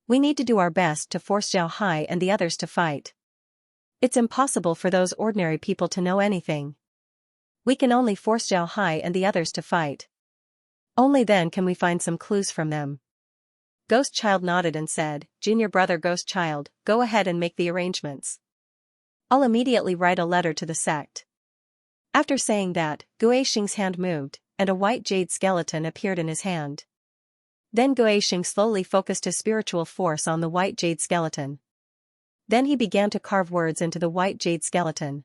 We need to do our best to force Jiao Hai and the others to fight. It's impossible for those ordinary people to know anything. We can only force Jiao Hai and the others to fight. Only then can we find some clues from them." Ghost Child nodded and said, "Junior brother Ghost Child, go ahead and make the arrangements. I'll immediately write a letter to the sect." After saying that, Guixing's hand moved, and a white jade skeleton appeared in his hand. Then Guixing slowly focused his spiritual force on the white jade skeleton. Then he began to carve words into the white jade skeleton.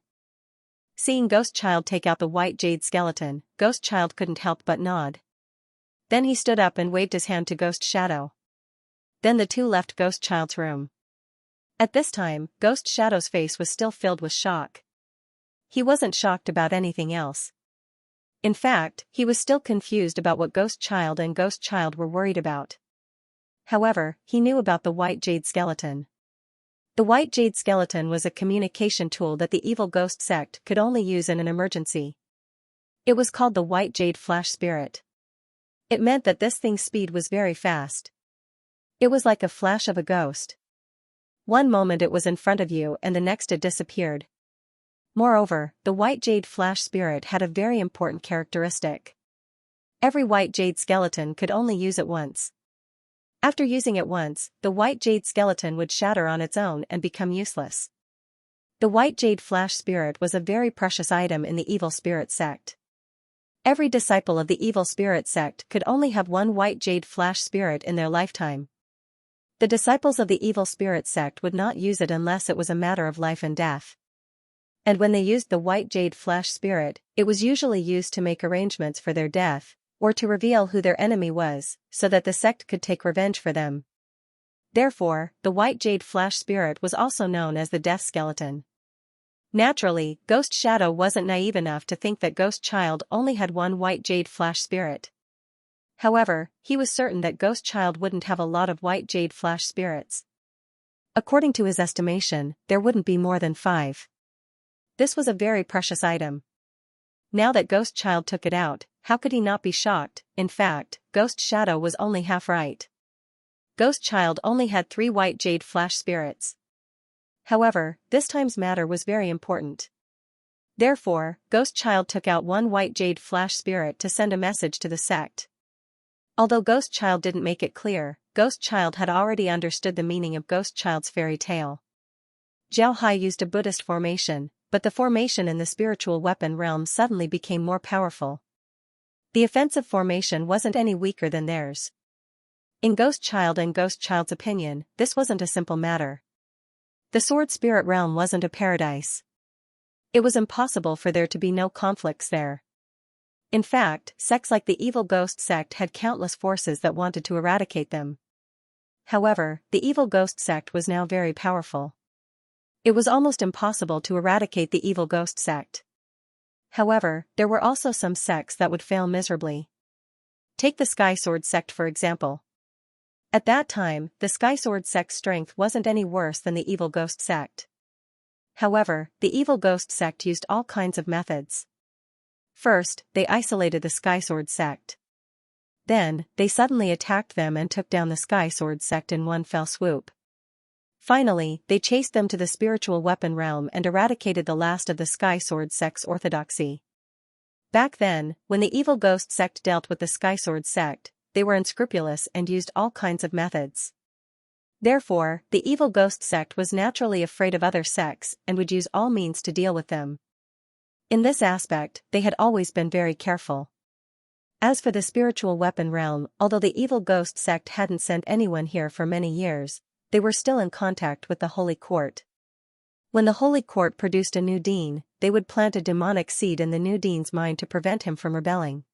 Seeing Ghost Child take out the white jade skeleton, Ghost Child couldn't help but nod. Then he stood up and waved his hand to Ghost Shadow. Then the two left Ghost Child's room. At this time, Ghost Shadow's face was still filled with shock. He wasn't shocked about anything else. In fact, he was still confused about what Ghost Child and Ghost Child were worried about. However, he knew about the white jade skeleton. The white jade skeleton was a communication tool that the evil ghost sect could only use in an emergency. It was called the white jade flash spirit. It meant that this thing's speed was very fast. It was like a flash of a ghost. One moment it was in front of you and the next it disappeared. Moreover, the white jade flash spirit had a very important characteristic. Every white jade skeleton could only use it once. After using it once, the white jade skeleton would shatter on its own and become useless. The white jade flash spirit was a very precious item in the evil spirit sect. Every disciple of the evil spirit sect could only have one white jade flash spirit in their lifetime. The disciples of the evil spirit sect would not use it unless it was a matter of life and death. And when they used the white jade flash spirit, it was usually used to make arrangements for their death, or to reveal who their enemy was, so that the sect could take revenge for them. Therefore, the white jade flash spirit was also known as the death skeleton. Naturally, Ghost Shadow wasn't naive enough to think that Ghost Child only had one white jade flash spirit. However, he was certain that Ghost Child wouldn't have a lot of white jade flash spirits. According to his estimation, there wouldn't be more than 5. This was a very precious item. Now that Ghost Child took it out, how could he not be shocked? In fact, Ghost Shadow was only half right. Ghost Child only had 3 white jade flash spirits. However, this time's matter was very important. Therefore, Ghost Child took out 1 white jade flash spirit to send a message to the sect. Although Ghost Child didn't make it clear, Ghost Child had already understood the meaning of Ghost Child's fairy tale. Xianxia used a Buddhist formation, but the formation in the spiritual weapon realm suddenly became more powerful. The offensive formation wasn't any weaker than theirs. In Ghost Child and Ghost Child's opinion, this wasn't a simple matter. The sword spirit realm wasn't a paradise. It was impossible for there to be no conflicts there. In fact, sects like the evil ghost sect had countless forces that wanted to eradicate them. However, the evil ghost sect was now very powerful. It was almost impossible to eradicate the evil ghost sect. However, there were also some sects that would fail miserably. Take the Sky Sword sect for example. At that time, the Sky Sword sect's strength wasn't any worse than the evil ghost sect. However, the evil ghost sect used all kinds of methods. First, they isolated the Sky Sword sect. Then, they suddenly attacked them and took down the Sky Sword sect in one fell swoop. Finally, they chased them to the spiritual weapon realm and eradicated the last of the Sky Sword sect's orthodoxy. Back then, when the evil ghost sect dealt with the Sky Sword sect, they were unscrupulous and used all kinds of methods. Therefore, the evil ghost sect was naturally afraid of other sects and would use all means to deal with them. In this aspect, they had always been very careful. As for the spiritual weapon realm, although the evil ghost sect hadn't sent anyone here for many years, they were still in contact with the Holy Court. When the Holy Court produced a new dean, they would plant a demonic seed in the new dean's mind to prevent him from rebelling.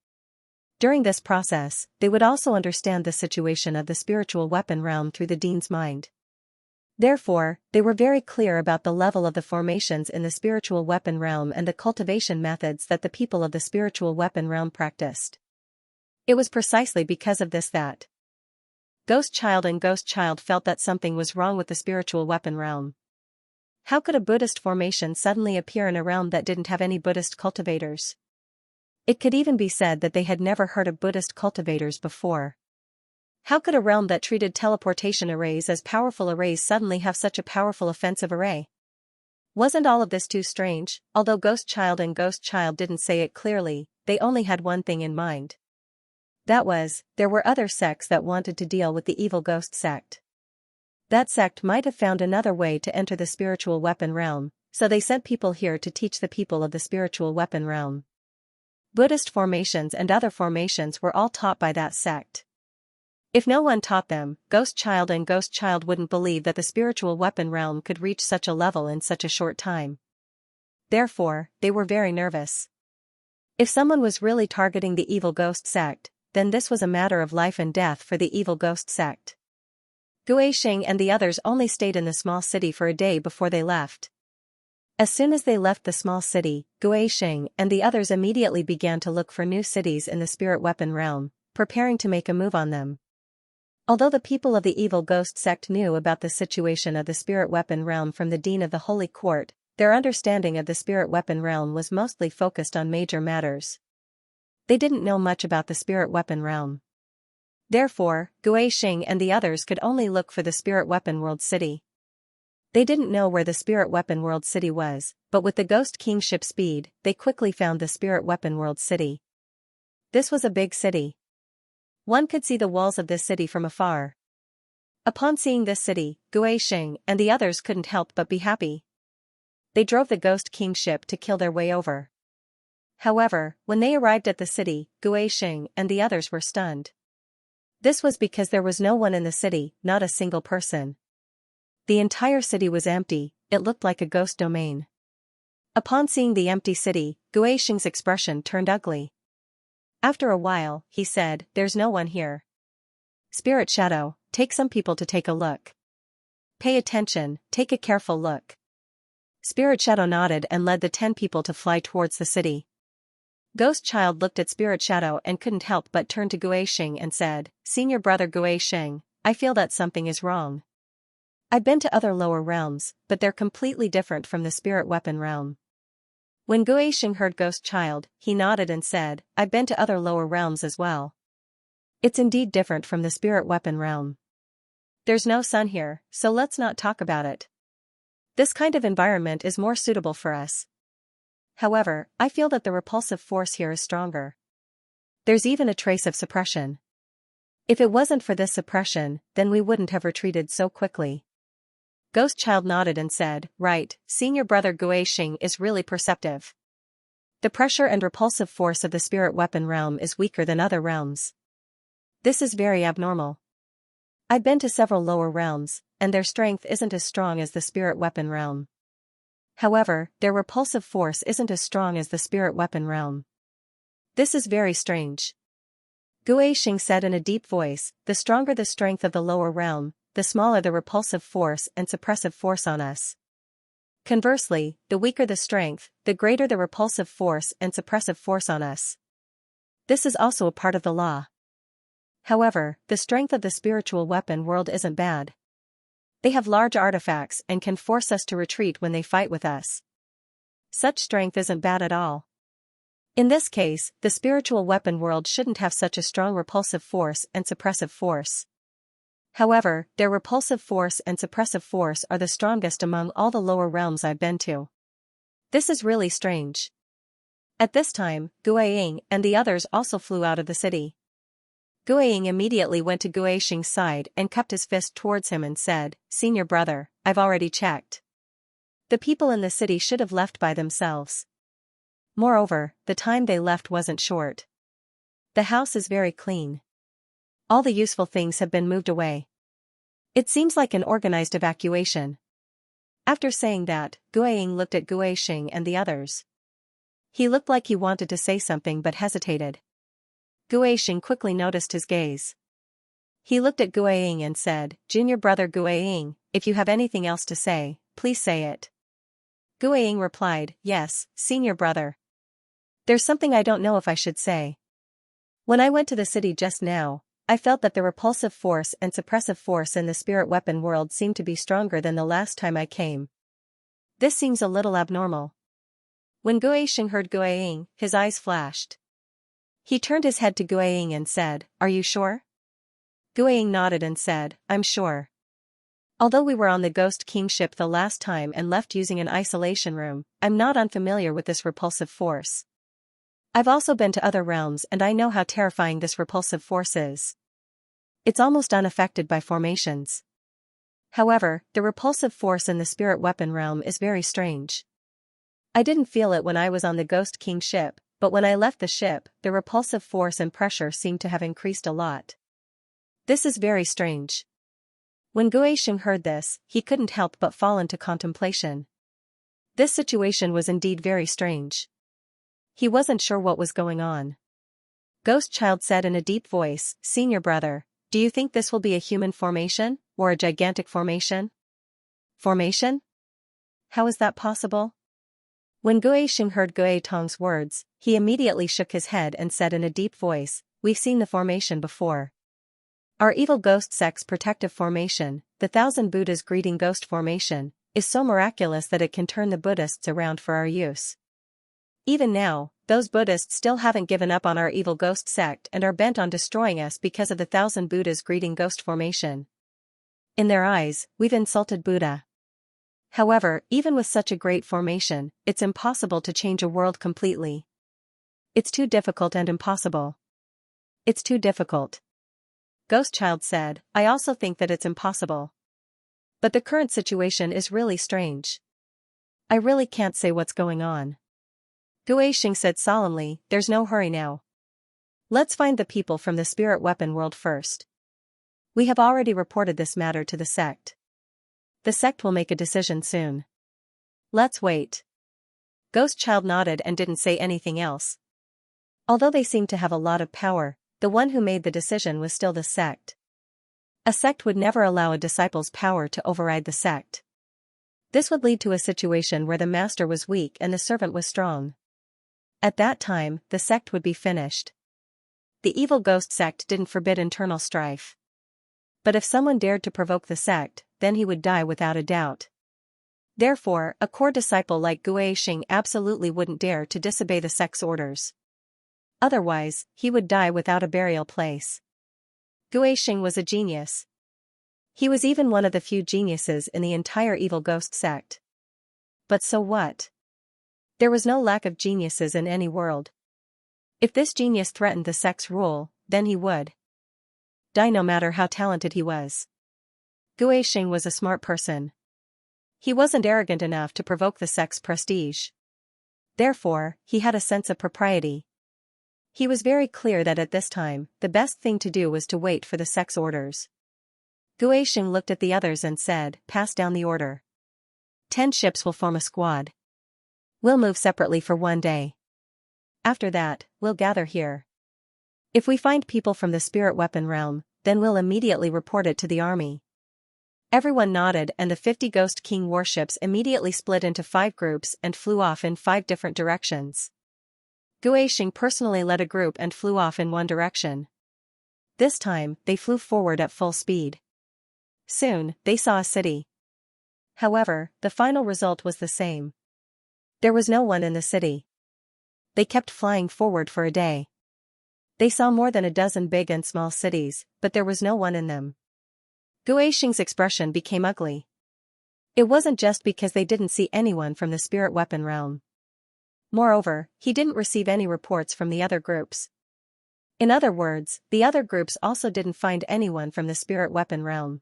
During this process, they would also understand the situation of the spiritual weapon realm through the dean's mind. Therefore, they were very clear about the level of the formations in the spiritual weapon realm and the cultivation methods that the people of the spiritual weapon realm practiced. It was precisely because of this that Ghost Child and Ghost Child felt that something was wrong with the spiritual weapon realm. How could a Buddhist formation suddenly appear in a realm that didn't have any Buddhist cultivators? It could even be said that they had never heard of Buddhist cultivators before. How could a realm that treated teleportation arrays as powerful arrays suddenly have such a powerful offensive array? Wasn't all of this too strange? Although Ghost Child and Ghost Child didn't say it clearly, they only had one thing in mind. That was, there were other sects that wanted to deal with the evil ghost sect. That sect might have found another way to enter the spiritual weapon realm, so they sent people here to teach the people of the spiritual weapon realm. Buddhist formations and other formations were all taught by that sect. If no one taught them, Ghost Child and Ghost Child wouldn't believe that the spiritual weapon realm could reach such a level in such a short time. Therefore, they were very nervous. If someone was really targeting the evil ghost sect, then this was a matter of life and death for the evil ghost sect. Guixing and the others only stayed in the small city for a day before they left. As soon as they left the small city, Guixing and the others immediately began to look for new cities in the spirit weapon realm, preparing to make a move on them. Although the people of the evil ghost sect knew about the situation of the spirit weapon realm from the Dean of the Holy Court, their understanding of the spirit weapon realm was mostly focused on major matters. They didn't know much about the spirit weapon realm. Therefore, Guixing and the others could only look for the spirit weapon world city. They didn't know where the spirit weapon world city was, but with the ghost kingship speed, they quickly found the spirit weapon world city. This was a big city. One could see the walls of this city from afar. Upon seeing this city, Guixing and the others couldn't help but be happy. They drove the Ghost King ship to kill their way over. However, when they arrived at the city, Guixing and the others were stunned. This was because there was no one in the city, not a single person. The entire city was empty, it looked like a ghost domain. Upon seeing the empty city, Guixing's expression turned ugly. After a while, he said, "There's no one here. Spirit Shadow, take some people to take a look. Pay attention, take a careful look." Spirit Shadow nodded and led the 10 people to fly towards the city. Ghost Child looked at Spirit Shadow and couldn't help but turn to Guixing and said, "Senior brother Guixing, I feel that something is wrong. I've been to other lower realms, but they're completely different from the spirit weapon realm." When Guixing heard Ghost Child, he nodded and said, "I've been to other lower realms as well. It's indeed different from the spirit weapon realm. There's no sun here, so let's not talk about it. This kind of environment is more suitable for us. However, I feel that the repulsive force here is stronger. There's even a trace of suppression. If it wasn't for this suppression, then we wouldn't have retreated so quickly." Ghost Child nodded and said, "Right, senior brother Guixing is really perceptive. The pressure and repulsive force of the spirit weapon realm is weaker than other realms. This is very abnormal. I've been to several lower realms, and their strength isn't as strong as the spirit weapon realm. However, their repulsive force isn't as strong as the spirit weapon realm. This is very strange." Guixing said in a deep voice, "The stronger the strength of the lower realm, the smaller the repulsive force and suppressive force on us. Conversely, the weaker the strength, the greater the repulsive force and suppressive force on us. This is also a part of the law. However, the strength of the spiritual weapon world isn't bad. They have large artifacts and can force us to retreat when they fight with us. Such strength isn't bad at all. In this case, the spiritual weapon world shouldn't have such a strong repulsive force and suppressive force. However, their repulsive force and suppressive force are the strongest among all the lower realms I've been to. This is really strange." At this time, Guixing and the others also flew out of the city. Guixing immediately went to Guixing's side and cupped his fist towards him and said, "Senior brother, I've already checked. The people in the city should have left by themselves. Moreover, the time they left wasn't short. The house is very clean. All the useful things have been moved away. It seems like an organized evacuation." After saying that, Guixing looked at Guixing and the others. He looked like he wanted to say something but hesitated. Guixing quickly noticed his gaze. He looked at Guixing and said, "Junior brother Guixing, if you have anything else to say, please say it." Guixing replied, "Yes, senior brother. There's something I don't know if I should say. When I went to the city just now, I felt that the repulsive force and suppressive force in the spirit weapon world seemed to be stronger than the last time I came. This seems a little abnormal." When Guixing heard Guixing, his eyes flashed. He turned his head to Guixing and said, "Are you sure?" Guixing nodded and said, "I'm sure. Although we were on the Ghost King ship the last time and left using an isolation room, I'm not unfamiliar with this repulsive force. I've also been to other realms and I know how terrifying this repulsive force is. It's almost unaffected by formations. However, the repulsive force in the spirit weapon realm is very strange. I didn't feel it when I was on the Ghost King ship, but when I left the ship, the repulsive force and pressure seemed to have increased a lot. This is very strange." When Guixing heard this, he couldn't help but fall into contemplation. This situation was indeed very strange. He wasn't sure what was going on. Ghost Child said in a deep voice, "Senior brother, do you think this will be a human formation, or a gigantic formation?" "Formation? How is that possible?" When Guixing heard Guitong's words, he immediately shook his head and said in a deep voice, "We've seen the formation before. Our evil ghost sect's protective formation, the Thousand Buddhas greeting ghost formation, is so miraculous that it can turn the Buddhists around for our use. Even now, those Buddhists still haven't given up on our evil ghost sect and are bent on destroying us because of the Thousand Buddhas greeting ghost formation. In their eyes, we've insulted Buddha. However, even with such a great formation, it's impossible to change a world completely. It's too difficult and impossible. It's too difficult. Ghost Child said, I also think that it's impossible. But the current situation is really strange. I really can't say what's going on. Guixing said solemnly, there's no hurry now. Let's find the people from the spirit weapon world first. We have already reported this matter to the sect. The sect will make a decision soon. Let's wait. Ghost Child nodded and didn't say anything else. Although they seemed to have a lot of power, the one who made the decision was still the sect. A sect would never allow a disciple's power to override the sect. This would lead to a situation where the master was weak and the servant was strong. At that time, the sect would be finished. The evil ghost sect didn't forbid internal strife. But if someone dared to provoke the sect, then he would die without a doubt. Therefore, a core disciple like Guixing absolutely wouldn't dare to disobey the sect's orders. Otherwise, he would die without a burial place. Guixing was a genius. He was even one of the few geniuses in the entire evil ghost sect. But so what? There was no lack of geniuses in any world. If this genius threatened the sect's rule, then he would die no matter how talented he was. Guixing was a smart person. He wasn't arrogant enough to provoke the sect's prestige. Therefore, he had a sense of propriety. He was very clear that at this time, the best thing to do was to wait for the sect's orders. Guixing looked at the others and said, pass down the order. 10 ships will form a squad. We'll move separately for 1 day. After that, we'll gather here. If we find people from the spirit weapon realm, then we'll immediately report it to the army. Everyone nodded and the 50 Ghost King warships immediately split into 5 groups and flew off in 5 different directions. Guixing personally led a group and flew off in one direction. This time, they flew forward at full speed. Soon, they saw a city. However, the final result was the same. There was no one in the city. They kept flying forward for a day. They saw more than a dozen big and small cities, but there was no one in them. Guixing's expression became ugly. It wasn't just because they didn't see anyone from the spirit weapon realm. Moreover, he didn't receive any reports from the other groups. In other words, the other groups also didn't find anyone from the spirit weapon realm.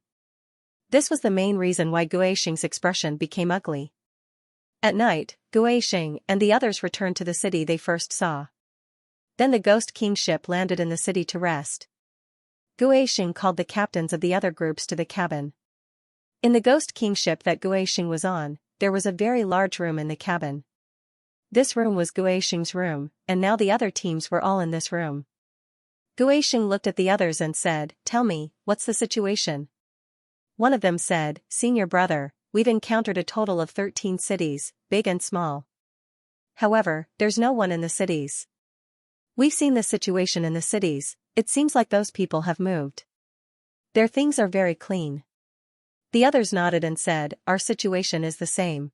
This was the main reason why Guixing's expression became ugly. At night, Guixing and the others returned to the city they first saw. Then the Ghost King ship landed in the city to rest. Guixing called the captains of the other groups to the cabin. In the Ghost King ship that Guixing was on, there was a very large room in the cabin. This room was Guixing's room, and now the other teams were all in this room. Guixing looked at the others and said, tell me, what's the situation? One of them said, Senior brother, we've encountered a total of 13 cities, big and small. However, there's no one in the cities. We've seen the situation in the cities, it seems like those people have moved. Their things are very clean. The others nodded and said, our situation is the same.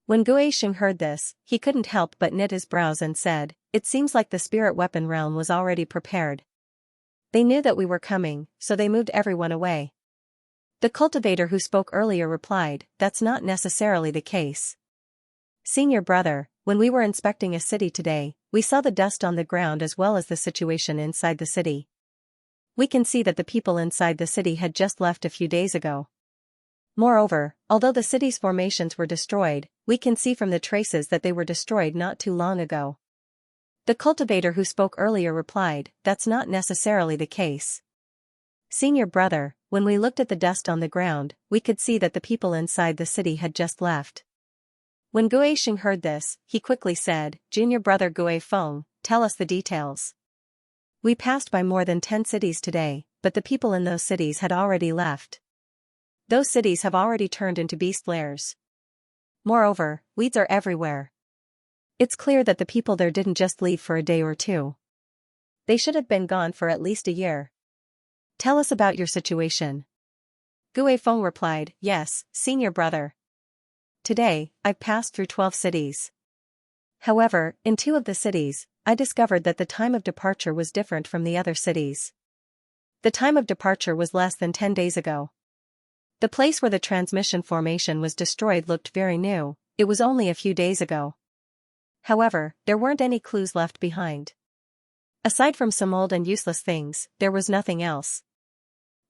When Guixing heard this, he couldn't help but knit his brows and said, it seems like the spirit weapon realm was already prepared. They knew that we were coming, so they moved everyone away. The cultivator who spoke earlier replied, that's not necessarily the case. Senior brother, when we were inspecting a city today, we saw the dust on the ground as well as the situation inside the city. We can see that the people inside the city had just left a few days ago. Moreover, although the city's formations were destroyed, we can see from the traces that they were destroyed not too long ago. The cultivator who spoke earlier replied, that's not necessarily the case. Senior brother, when we looked at the dust on the ground, we could see that the people inside the city had just left. When Guixing heard this, he quickly said, Junior brother Guifeng, tell us the details. We passed by more than 10 cities today, but the people in those cities had already left. Those cities have already turned into beast lairs. Moreover, weeds are everywhere. It's clear that the people there didn't just leave for a day or two. They should have been gone for at least a year. Tell us about your situation. Guifeng replied, yes, senior brother. Today, I've passed through 12 cities. However, in 2 of the cities, I discovered that the time of departure was different from the other cities. The time of departure was less than 10 days ago. The place where the transmission formation was destroyed looked very new, it was only a few days ago. However, there weren't any clues left behind. Aside from some old and useless things, there was nothing else.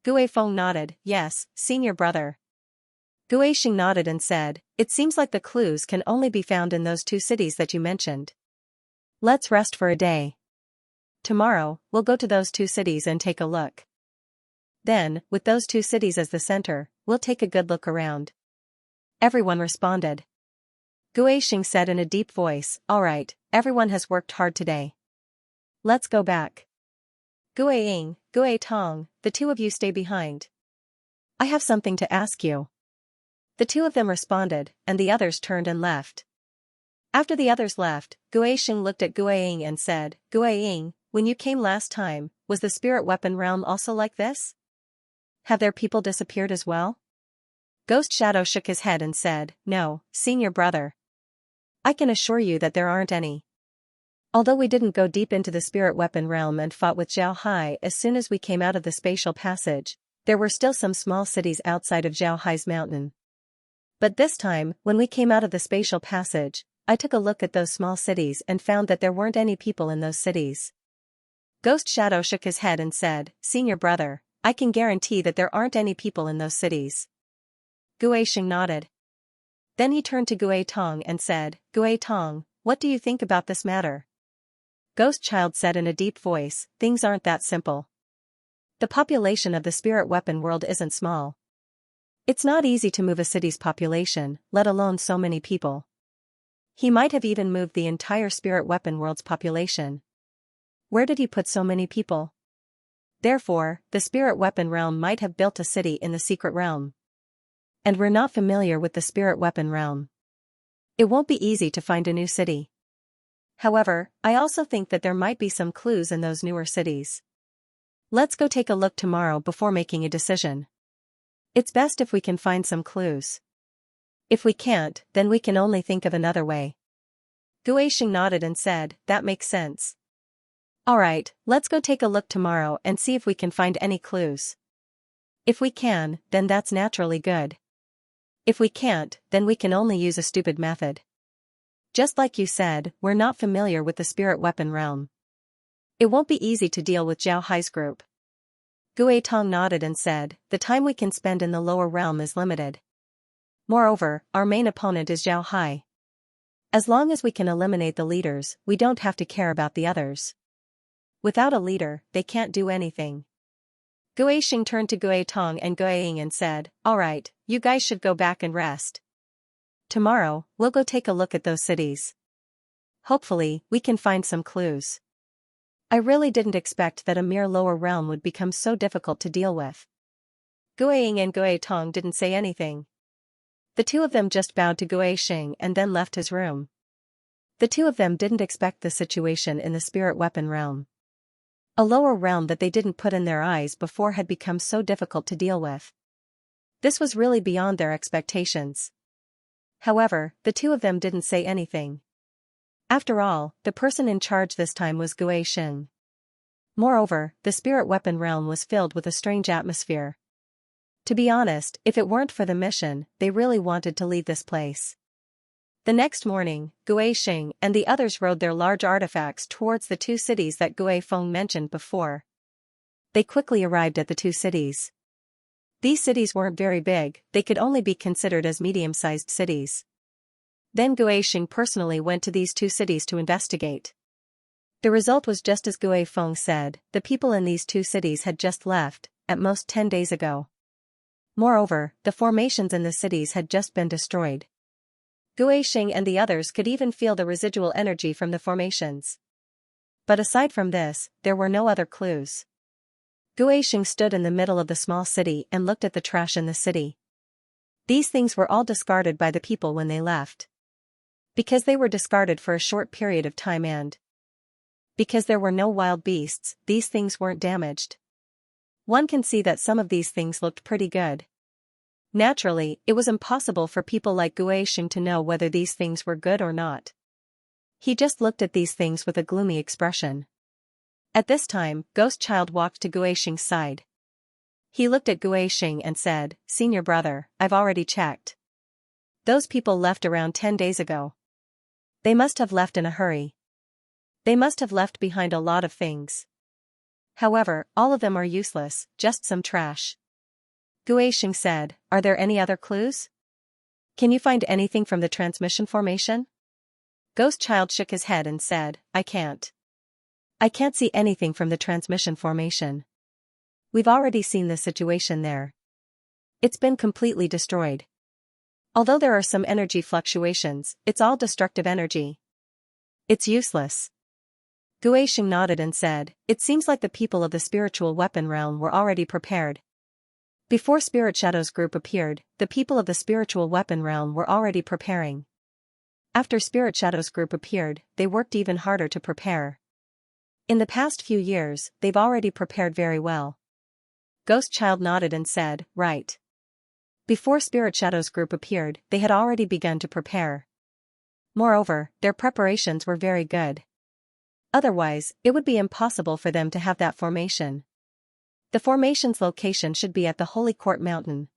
Gue Feng nodded, yes, senior brother. Gue Xing nodded and said, it seems like the clues can only be found in those 2 cities that you mentioned. Let's rest for a day. Tomorrow, we'll go to those 2 cities and take a look. Then, with those 2 cities as the center, we'll take a good look around. Everyone responded. Gue Xing said in a deep voice, all right, everyone has worked hard today. Let's go back. Gue Ying, Gue Tong, the 2 of you stay behind. I have something to ask you. The 2 of them responded, and the others turned and left. After the others left, Gue Xing looked at Gue Ying and said, Gue Ying, when you came last time, was the spirit weapon realm also like this? Have their people disappeared as well? Ghost Shadow shook his head and said, no, senior brother. I can assure you that there aren't any. Although we didn't go deep into the spirit weapon realm and fought with Zhao Hai as soon as we came out of the spatial passage, there were still some small cities outside of Zhao Hai's mountain. But this time, when we came out of the spatial passage, I took a look at those small cities and found that there weren't any people in those cities. Ghost Shadow shook his head and said, senior brother, I can guarantee that there aren't any people in those cities. Gue Xing nodded. Then he turned to Gue Tong and said, Gue Tong, what do you think about this matter? Ghost Child said in a deep voice, things aren't that simple. The population of the spirit weapon world isn't small. It's not easy to move a city's population, let alone so many people. He might have even moved the entire spirit weapon world's population. Where did he put so many people? Therefore, the spirit weapon realm might have built a city in the secret realm. And we're not familiar with the spirit weapon realm. It won't be easy to find a new city. However, I also think that there might be some clues in those newer cities. Let's go take a look tomorrow before making a decision. It's best if we can find some clues. If we can't, then we can only think of another way. Gue Xing nodded and said, that makes sense. Alright, let's go take a look tomorrow and see if we can find any clues. If we can, then that's naturally good. If we can't, then we can only use a stupid method. Just like you said, we're not familiar with the spirit weapon realm. It won't be easy to deal with Zhao Hai's group. Gue Tong nodded and said, the time we can spend in the lower realm is limited. Moreover, our main opponent is Zhao Hai. As long as we can eliminate the leaders, we don't have to care about the others. Without a leader, they can't do anything. Gue Xing turned to Gue Tong and Gue Ying and said, alright, you guys should go back and rest. Tomorrow, we'll go take a look at those cities. Hopefully, we can find some clues. I really didn't expect that a mere lower realm would become so difficult to deal with. Gue Ying and Gue Tong didn't say anything. The 2 of them just bowed to Gue Xing and then left his room. The 2 of them didn't expect the situation in the spirit weapon realm. A lower realm that they didn't put in their eyes before had become so difficult to deal with. This was really beyond their expectations. However, the 2 of them didn't say anything. After all, the person in charge this time was Gue Xing. Moreover, the spirit weapon realm was filled with a strange atmosphere. To be honest, if it weren't for the mission, they really wanted to leave this place. The next morning, Gue Xing and the others rode their large artifacts towards the 2 cities that Gue Feng mentioned before. They quickly arrived at the 2 cities. These cities weren't very big, they could only be considered as medium-sized cities. Then Gue Xing personally went to these 2 cities to investigate. The result was just as Gue Feng said, the people in these 2 cities had just left, at most 10 days ago. Moreover, the formations in the cities had just been destroyed. Gue Xing and the others could even feel the residual energy from the formations. But aside from this, there were no other clues. Gue Xing stood in the middle of the small city and looked at the trash in the city. These things were all discarded by the people when they left. Because they were discarded for a short period of time and because there were no wild beasts, these things weren't damaged. One can see that some of these things looked pretty good. Naturally, it was impossible for people like Gue Xing to know whether these things were good or not. He just looked at these things with a gloomy expression. At this time, Ghost Child walked to Gue Xing's side. He looked at Gue Xing and said, "Senior brother, I've already checked. Those people left around 10 days ago. They must have left in a hurry. They must have left behind a lot of things. However, all of them are useless, just some trash. Guixing said, "Are there any other clues? Can you find anything from the transmission formation?" Ghost Child shook his head and said, "I can't. I can't see anything from the transmission formation. We've already seen the situation there. It's been completely destroyed. Although there are some energy fluctuations, it's all destructive energy. It's useless." Guixing nodded and said, "It seems like the people of the spiritual weapon realm were already prepared. Before Spirit Shadow's group appeared, the people of the spiritual weapon realm were already preparing. After Spirit Shadow's group appeared, they worked even harder to prepare. In the past few years, they've already prepared very well." Ghost Child nodded and said, "Right. Before Spirit Shadow's group appeared, they had already begun to prepare. Moreover, their preparations were very good. Otherwise, it would be impossible for them to have that formation. The formation's location should be at the Holy Court Mountain.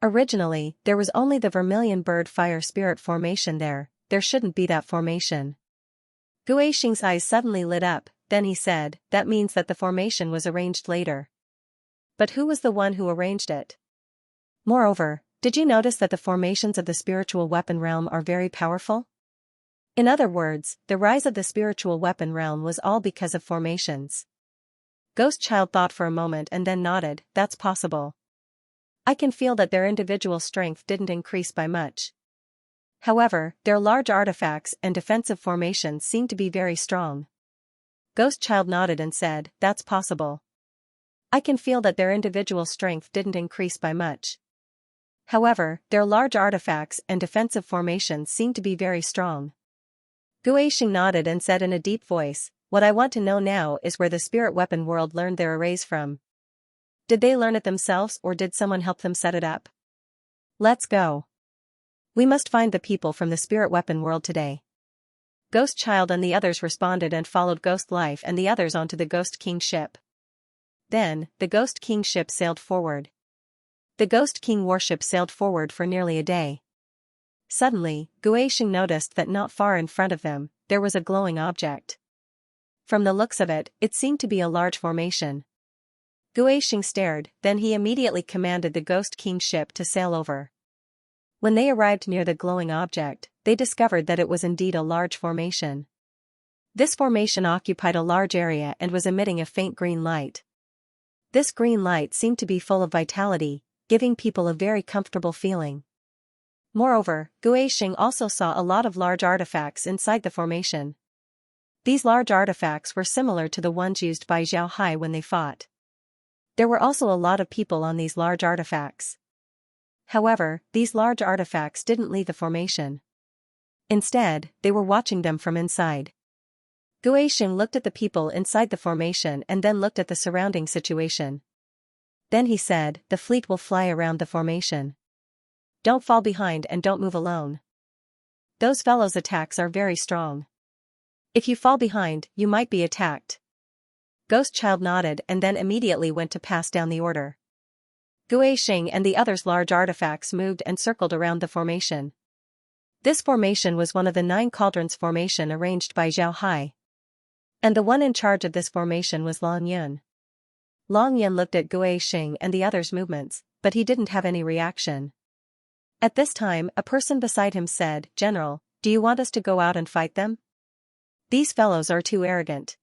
Originally, there was only the Vermilion Bird Fire Spirit formation there shouldn't be that formation." Guixing's eyes suddenly lit up, then he said, "That means that the formation was arranged later. But who was the one who arranged it? Moreover, did you notice that the formations of the spiritual weapon realm are very powerful? In other words, the rise of the spiritual weapon realm was all because of formations." Ghost Child thought for a moment and then nodded, "That's possible. I can feel that their individual strength didn't increase by much. However, their large artifacts and defensive formations seem to be very strong." Ghost Child nodded and said, "That's possible. I can feel that their individual strength didn't increase by much. However, their large artifacts and defensive formations seem to be very strong." Guixing nodded and said in a deep voice, "What I want to know now is where the spirit weapon world learned their arrays from. Did they learn it themselves or did someone help them set it up? Let's go. We must find the people from the spirit weapon world today." Ghost Child and the others responded and followed Ghost Life and the others onto the Ghost King ship. Then, the Ghost King ship sailed forward. The Ghost King warship sailed forward for nearly a day. Suddenly, Guixing noticed that not far in front of them, there was a glowing object. From the looks of it, it seemed to be a large formation. Guixing stared, then he immediately commanded the Ghost King ship to sail over. When they arrived near the glowing object, they discovered that it was indeed a large formation. This formation occupied a large area and was emitting a faint green light. This green light seemed to be full of vitality, giving people a very comfortable feeling. Moreover, Guixing also saw a lot of large artifacts inside the formation. These large artifacts were similar to the ones used by Xiao Hai when they fought. There were also a lot of people on these large artifacts. However, these large artifacts didn't leave the formation. Instead, they were watching them from inside. Guixing looked at the people inside the formation and then looked at the surrounding situation. Then he said, "The fleet will fly around the formation. Don't fall behind and don't move alone. Those fellows' attacks are very strong. If you fall behind, you might be attacked." Ghost Child nodded and then immediately went to pass down the order. Guixing and the others' large artifacts moved and circled around the formation. This formation was one of the 9 cauldrons formation arranged by Xiao Hai. And the one in charge of this formation was Long Yun. Long Yun looked at Guixing and the others' movements, but he didn't have any reaction. At this time, a person beside him said, "General, do you want us to go out and fight them? These fellows are too arrogant."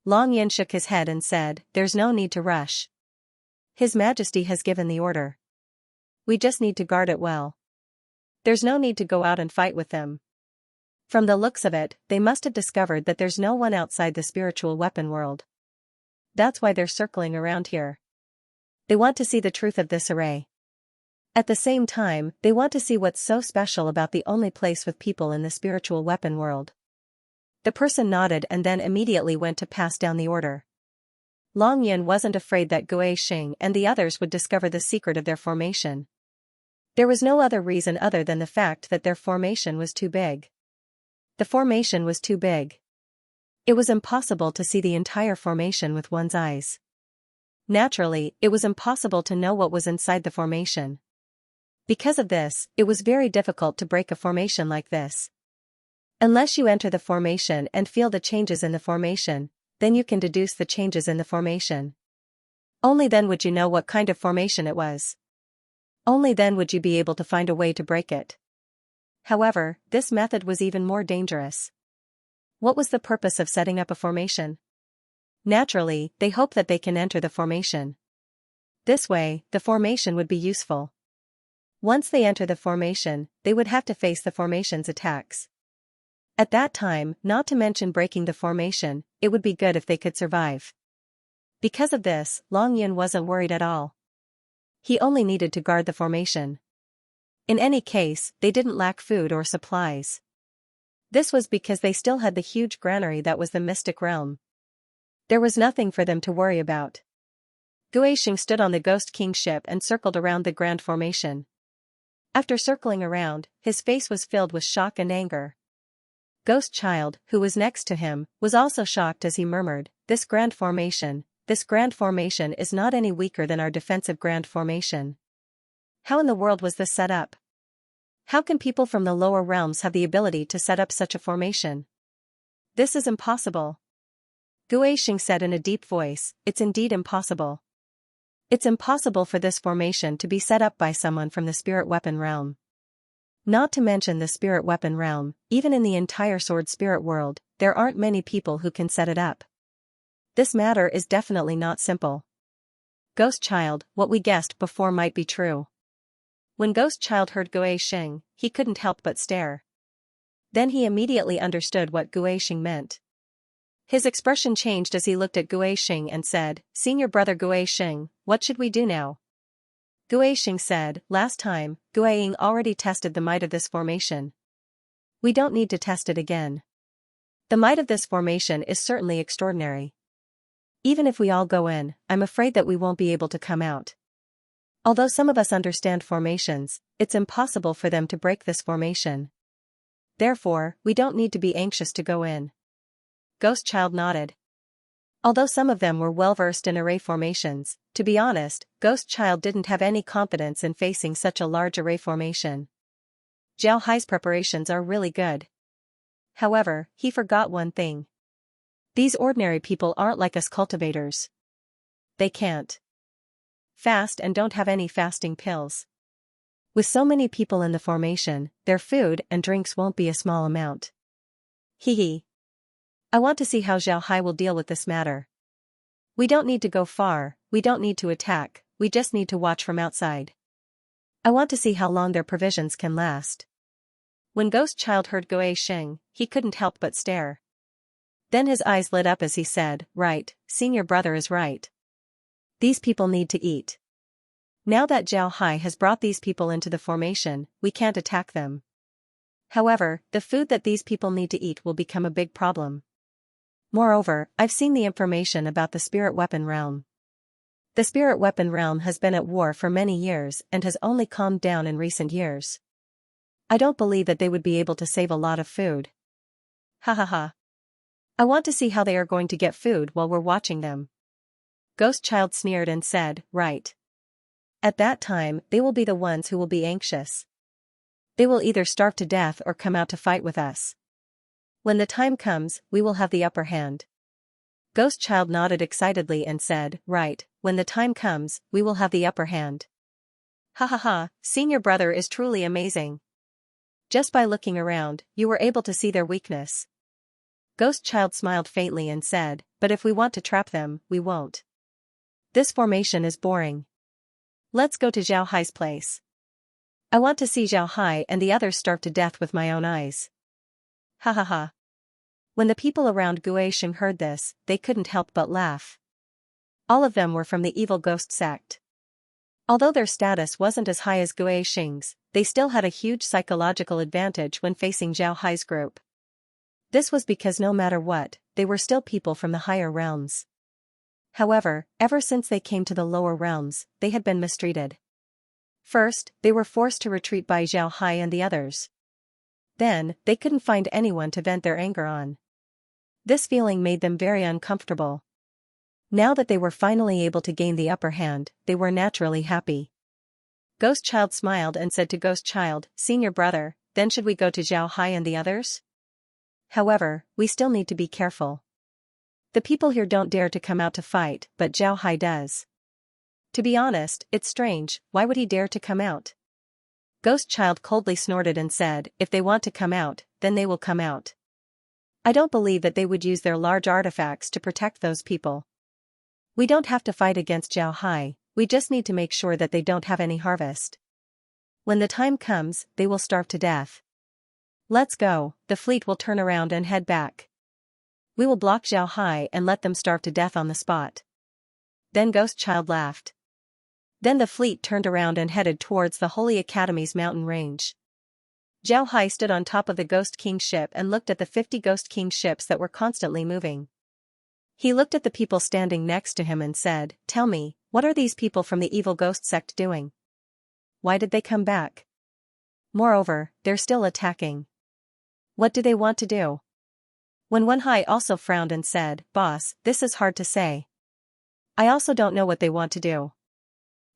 Long Yun shook his head and said, "There's no need to rush. His Majesty has given the order. We just need to guard it well. There's no need to go out and fight with them. From the looks of it, they must have discovered that there's no one outside the spiritual weapon world. That's why they're circling around here. They want to see the truth of this array. At the same time, they want to see what's so special about the only place with people in the spiritual weapon world." The person nodded and then immediately went to pass down the order. Long Yun wasn't afraid that Guixing and the others would discover the secret of their formation. There was no other reason other than the fact that their formation was too big. The formation was too big. It was impossible to see the entire formation with one's eyes. Naturally, it was impossible to know what was inside the formation. Because of this, it was very difficult to break a formation like this. Unless you enter the formation and feel the changes in the formation, then you can deduce the changes in the formation. Only then would you know what kind of formation it was. Only then would you be able to find a way to break it. However, this method was even more dangerous. What was the purpose of setting up a formation? Naturally, they hope that they can enter the formation. This way, the formation would be useful. Once they enter the formation, they would have to face the formation's attacks. At that time, not to mention breaking the formation, it would be good if they could survive. Because of this, Long Yun wasn't worried at all. He only needed to guard the formation. In any case, they didn't lack food or supplies. This was because they still had the huge granary that was the mystic realm. There was nothing for them to worry about. Guixing stood on the Ghost King ship and circled around the grand formation. After circling around, his face was filled with shock and anger. Ghost Child, who was next to him, was also shocked as he murmured, This grand formation is not any weaker than our defensive grand formation. How in the world was this set up? How can people from the lower realms have the ability to set up such a formation? This is impossible. Guixing said in a deep voice, It's indeed impossible. It's impossible for this formation to be set up by someone from the spirit weapon realm. Not to mention the spirit weapon realm, even in the entire sword spirit world, there aren't many people who can set it up. This matter is definitely not simple. Ghost Child, what we guessed before might be true. When Ghost Child heard Guixing, he couldn't help but stare. Then he immediately understood what Guixing meant. His expression changed as he looked at Guixing and said, Senior brother Guixing, what should we do now? Guixing said, Last time, Guixing already tested the might of this formation. We don't need to test it again. The might of this formation is certainly extraordinary. Even if we all go in, I'm afraid that we won't be able to come out. Although some of us understand formations, it's impossible for them to break this formation. Therefore, we don't need to be anxious to go in. Ghost Child nodded. Although some of them were well versed in array formations, to be honest, Ghost Child didn't have any confidence in facing such a large array formation. Zhao Hai's preparations are really good. However, he forgot one thing. These ordinary people aren't like us cultivators. They can't fast and don't have any fasting pills. With so many people in the formation, their food and drinks won't be a small amount. Hee. I want to see how Zhao Hai will deal with this matter. We don't need to go far, we don't need to attack, we just need to watch from outside. I want to see how long their provisions can last. When Ghost Child heard Guixing, he couldn't help but stare. Then his eyes lit up as he said, Right, Senior brother is right. These people need to eat. Now that Zhao Hai has brought these people into the formation, we can't attack them. However, the food that these people need to eat will become a big problem. Moreover, I've seen the information about the spirit weapon realm. The spirit weapon realm has been at war for many years and has only calmed down in recent years. I don't believe that they would be able to save a lot of food. Ha ha ha. I want to see how they are going to get food while we're watching them. Ghost Child sneered and said, Right. At that time, they will be the ones who will be anxious. They will either starve to death or come out to fight with us. When the time comes, we will have the upper hand. Ghost Child nodded excitedly and said, Right, when the time comes, we will have the upper hand. Ha ha ha, Senior brother is truly amazing. Just by looking around, you were able to see their weakness. Ghost Child smiled faintly and said, But if we want to trap them, we won't. This formation is boring. Let's go to Zhao Hai's place. I want to see Zhao Hai and the others starve to death with my own eyes. Ha ha ha. When the people around Guixing heard this, they couldn't help but laugh. All of them were from the evil ghost sect. Although their status wasn't as high as Guixing's, they still had a huge psychological advantage when facing Zhao Hai's group. This was because no matter what, they were still people from the higher realms. However, ever since they came to the lower realms, they had been mistreated. First, they were forced to retreat by Zhao Hai and the others. Then, they couldn't find anyone to vent their anger on. This feeling made them very uncomfortable. Now that they were finally able to gain the upper hand, they were naturally happy. Ghost Child smiled and said to Ghost Child, Senior brother, then should we go to Zhao Hai and the others? However, we still need to be careful. The people here don't dare to come out to fight, but Zhao Hai does. To be honest, it's strange, why would he dare to come out? Ghost Child coldly snorted and said, if they want to come out, then they will come out. I don't believe that they would use their large artifacts to protect those people. We don't have to fight against Zhao Hai, we just need to make sure that they don't have any harvest. When the time comes, they will starve to death. Let's go, the fleet will turn around and head back. We will block Zhao Hai and let them starve to death on the spot. Then Ghost Child laughed. Then the fleet turned around and headed towards the Holy Academy's mountain range. Zhao Hai stood on top of the Ghost King's ship and looked at the 50 Ghost King ships that were constantly moving. He looked at the people standing next to him and said, tell me, what are these people from the evil ghost sect doing? Why did they come back? Moreover, they're still attacking. What do they want to do? Wen Hai also frowned and said, Boss, this is hard to say. I also don't know what they want to do.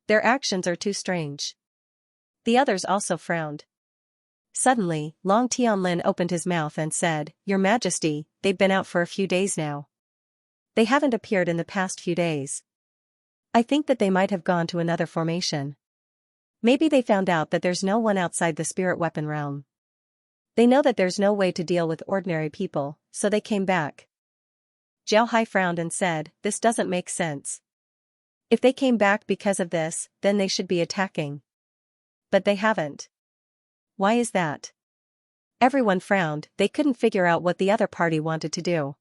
Their actions are too strange. The others also frowned. Suddenly, Long Tianlin opened his mouth and said, Your Majesty, they've been out for a few days now. They haven't appeared in the past few days. I think that they might have gone to another formation. Maybe they found out that there's no one outside the spirit weapon realm. They know that there's no way to deal with ordinary people, so they came back. Zhao Hai frowned and said, this doesn't make sense. If they came back because of this, then they should be attacking. But they haven't. Why is that? Everyone frowned, they couldn't figure out what the other party wanted to do.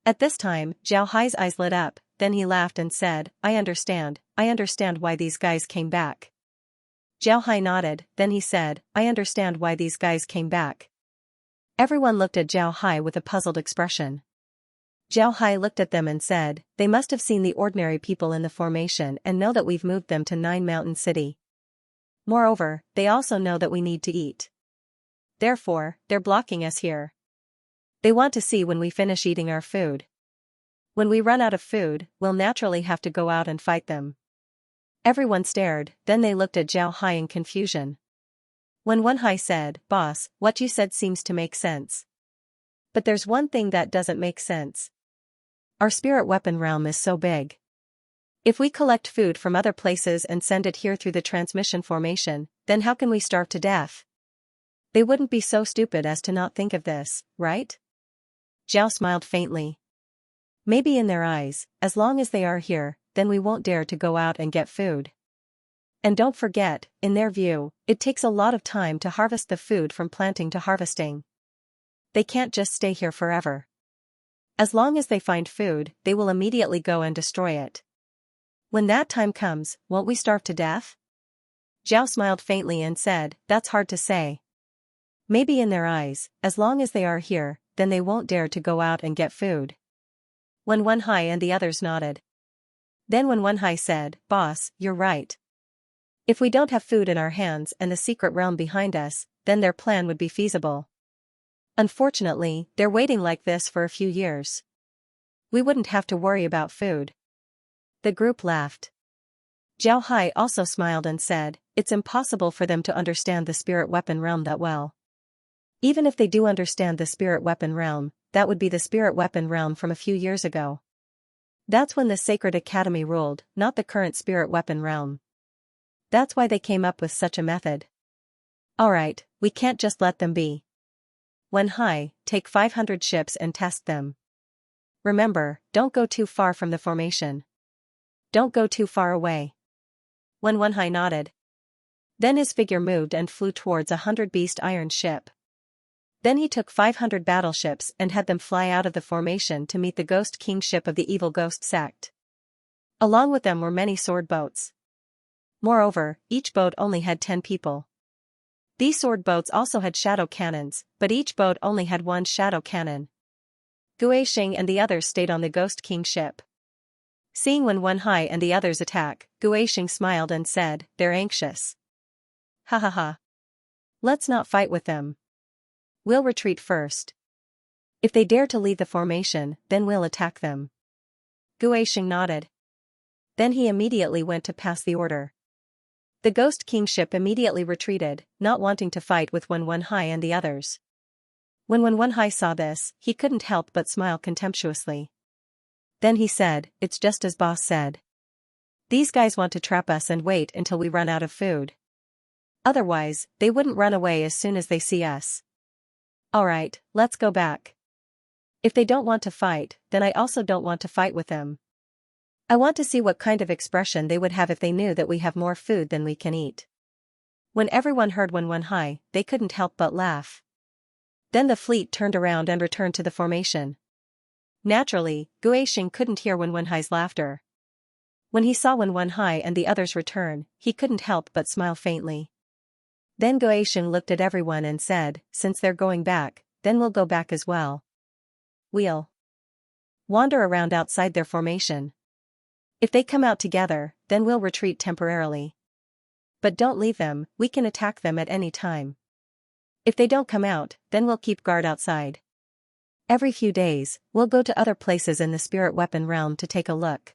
At this time, Zhao Hai's eyes lit up, then he laughed and said, I understand why these guys came back. Zhao Hai nodded, then he said, I understand why these guys came back. Everyone looked at Zhao Hai with a puzzled expression. Zhao Hai looked at them and said, they must have seen the ordinary people in the formation and know that we've moved them to Nine Mountain City. Moreover, they also know that we need to eat. Therefore, they're blocking us here. They want to see when we finish eating our food. When we run out of food, we'll naturally have to go out and fight them. Everyone stared, then they looked at Zhao Hai in confusion. When Wen Hai said, Boss, what you said seems to make sense. But there's one thing that doesn't make sense. Our spirit weapon realm is so big. If we collect food from other places and send it here through the transmission formation, then how can we starve to death? They wouldn't be so stupid as to not think of this, right? Zhao smiled faintly. Maybe in their eyes, as long as they are here, then we won't dare to go out and get food. And don't forget, in their view, it takes a lot of time to harvest the food from planting to harvesting. They can't just stay here forever. As long as they find food, they will immediately go and destroy it. When that time comes, won't we starve to death? Zhao smiled faintly and said, that's hard to say. Maybe in their eyes, as long as they are here, then they won't dare to go out and get food. When Wen Hai and the others nodded. Then when Wen Hai said, Boss, you're right. If we don't have food in our hands and the secret realm behind us, then their plan would be feasible. Unfortunately, they're waiting like this for a few years. We wouldn't have to worry about food. The group laughed. Zhao Hai also smiled and said, it's impossible for them to understand the spirit weapon realm that well. Even if they do understand the spirit weapon realm, that would be the spirit weapon realm from a few years ago. That's when the Sacred Academy ruled, not the current spirit weapon realm. That's why they came up with such a method. Alright, we can't just let them be. Wen Hai, take 500 ships and test them. Remember, don't go too far from the formation. Don't go too far away. When Wen Hai nodded. Then his figure moved and flew towards 100 beast iron ship. Then he took 500 battleships and had them fly out of the formation to meet the Ghost King ship of the evil ghost sect. Along with them were many sword boats. Moreover, each boat only had 10 people. These sword boats also had shadow cannons, but each boat only had one shadow cannon. Guixing and the others stayed on the Ghost King ship. Seeing when Wen Hai and the others attack, Guixing smiled and said, they're anxious. Ha ha ha. Let's not fight with them. We'll retreat first. If they dare to leave the formation, then we'll attack them. Guixing nodded. Then he immediately went to pass the order. The Ghost King ship immediately retreated, not wanting to fight with Wen Hai and the others. When Wenwenhai saw this, he couldn't help but smile contemptuously. Then he said, "It's just as boss said. These guys want to trap us and wait until we run out of food. Otherwise, they wouldn't run away as soon as they see us. Alright, let's go back. If they don't want to fight, then I also don't want to fight with them. I want to see what kind of expression they would have if they knew that we have more food than we can eat." When everyone heard Wenwenhai, they couldn't help but laugh. Then the fleet turned around and returned to the formation. Naturally, Guixing couldn't hear Wenwenhai's laughter. When he saw Wenwenhai and the others return, he couldn't help but smile faintly. Then Guixing looked at everyone and said, "Since they're going back, then we'll go back as well. We'll wander around outside their formation. If they come out together, then we'll retreat temporarily. But don't leave them, we can attack them at any time. If they don't come out, then we'll keep guard outside. Every few days, we'll go to other places in the spirit weapon realm to take a look.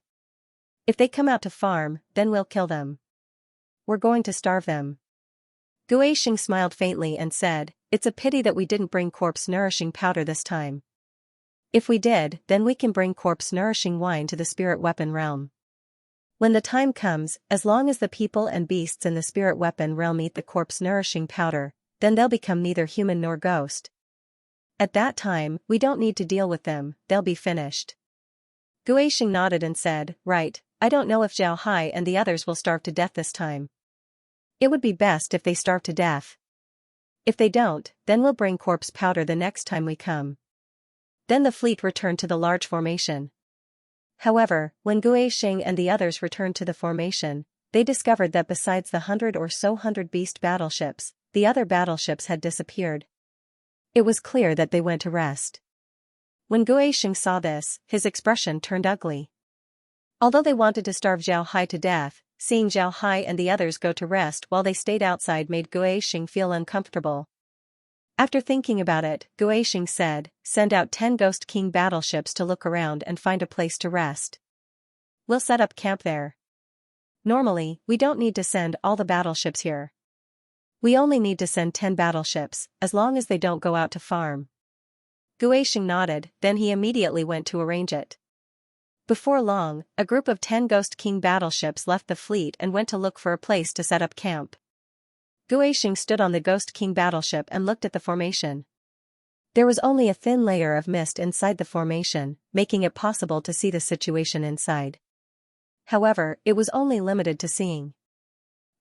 If they come out to farm, then we'll kill them. We're going to starve them." Guixing smiled faintly and said, "It's a pity that we didn't bring corpse nourishing powder this time. If we did, then we can bring corpse nourishing wine to the spirit weapon realm. When the time comes, as long as the people and beasts in the spirit weapon realm eat the corpse nourishing powder, then they'll become neither human nor ghost. At that time, we don't need to deal with them, they'll be finished." Guixing nodded and said, "Right, I don't know if Zhao Hai and the others will starve to death this time. It would be best if they starve to death. If they don't, then we'll bring corpse powder the next time we come." Then the fleet returned to the large formation. However, when Guixing and the others returned to the formation, they discovered that besides the 100 beast battleships, the other battleships had disappeared. It was clear that they went to rest. When Guixing saw this, his expression turned ugly. Although they wanted to starve Zhao Hai to death, seeing Zhao Hai and the others go to rest while they stayed outside made Guixing feel uncomfortable. After thinking about it, Guixing said, "Send out 10 Ghost King battleships to look around and find a place to rest. We'll set up camp there. Normally, we don't need to send all the battleships here. We only need to send 10 battleships, as long as they don't go out to farm." Guixing nodded, then he immediately went to arrange it. Before long, a group of 10 Ghost King battleships left the fleet and went to look for a place to set up camp. Guixing stood on the Ghost King battleship and looked at the formation. There was only a thin layer of mist inside the formation, making it possible to see the situation inside. However, it was only limited to seeing.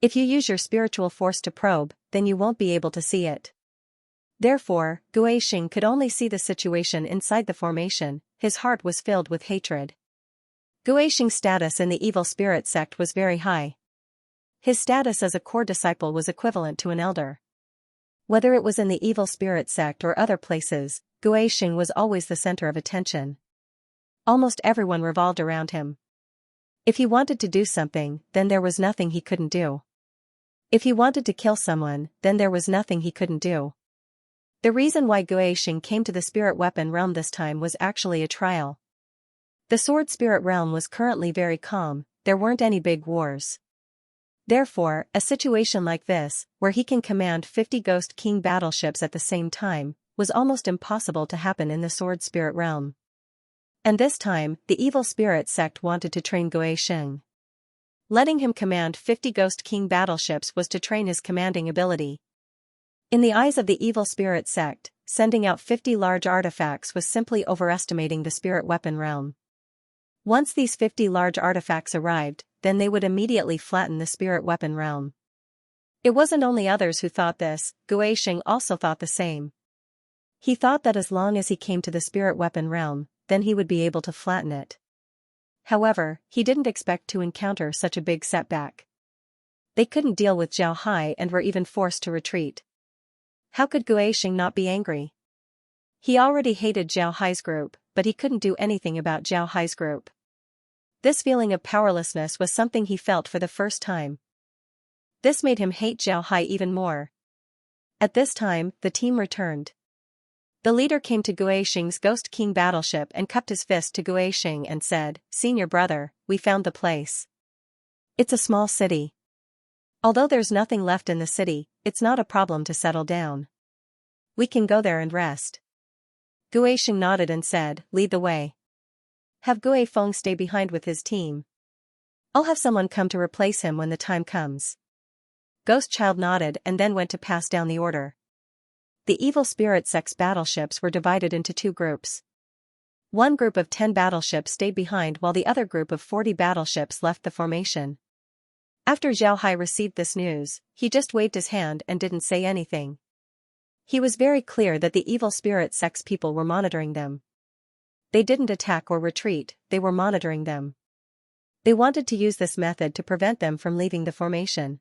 If you use your spiritual force to probe, then you won't be able to see it. Therefore, Guixing could only see the situation inside the formation. His heart was filled with hatred. Guixing's status in the evil spirit sect was very high. His status as a core disciple was equivalent to an elder. Whether it was in the evil spirit sect or other places, Guixing was always the center of attention. Almost everyone revolved around him. If he wanted to do something, then there was nothing he couldn't do. If he wanted to kill someone, then there was nothing he couldn't do. The reason why Guixing came to the spirit weapon realm this time was actually a trial. The sword spirit realm was currently very calm, there weren't any big wars. Therefore, a situation like this, where he can command 50 Ghost King battleships at the same time, was almost impossible to happen in the sword spirit realm. And this time, the evil spirit sect wanted to train Guixing. Letting him command 50 Ghost King battleships was to train his commanding ability. In the eyes of the evil spirit sect, sending out 50 large artifacts was simply overestimating the spirit weapon realm. Once these 50 large artifacts arrived, then they would immediately flatten the spirit weapon realm. It wasn't only others who thought this, Guixing also thought the same. He thought that as long as he came to the spirit weapon realm, then he would be able to flatten it. However, he didn't expect to encounter such a big setback. They couldn't deal with Zhao Hai and were even forced to retreat. How could Guixing not be angry? He already hated Zhao Hai's group, but he couldn't do anything about Zhao Hai's group. This feeling of powerlessness was something he felt for the first time. This made him hate Zhao Hai even more. At this time, the team returned. The leader came to Guixing's Ghost King battleship and cupped his fist to Guixing and said, "Senior brother, we found the place. It's a small city. Although there's nothing left in the city, it's not a problem to settle down. We can go there and rest. Guisheng nodded and said, lead the way. Have Gui Feng stay behind with his team. I'll have someone come to replace him when the time comes. Ghost Child nodded and then went to pass down the order. The evil spirit sect's battleships were divided into two groups. One group of 10 battleships stayed behind while the other group of 40 battleships left the formation. After Zhao Hai received this news, he just waved his hand and didn't say anything. He was very clear that the evil spirit sect's people were monitoring them. They didn't attack or retreat, they were monitoring them. They wanted to use this method to prevent them from leaving the formation.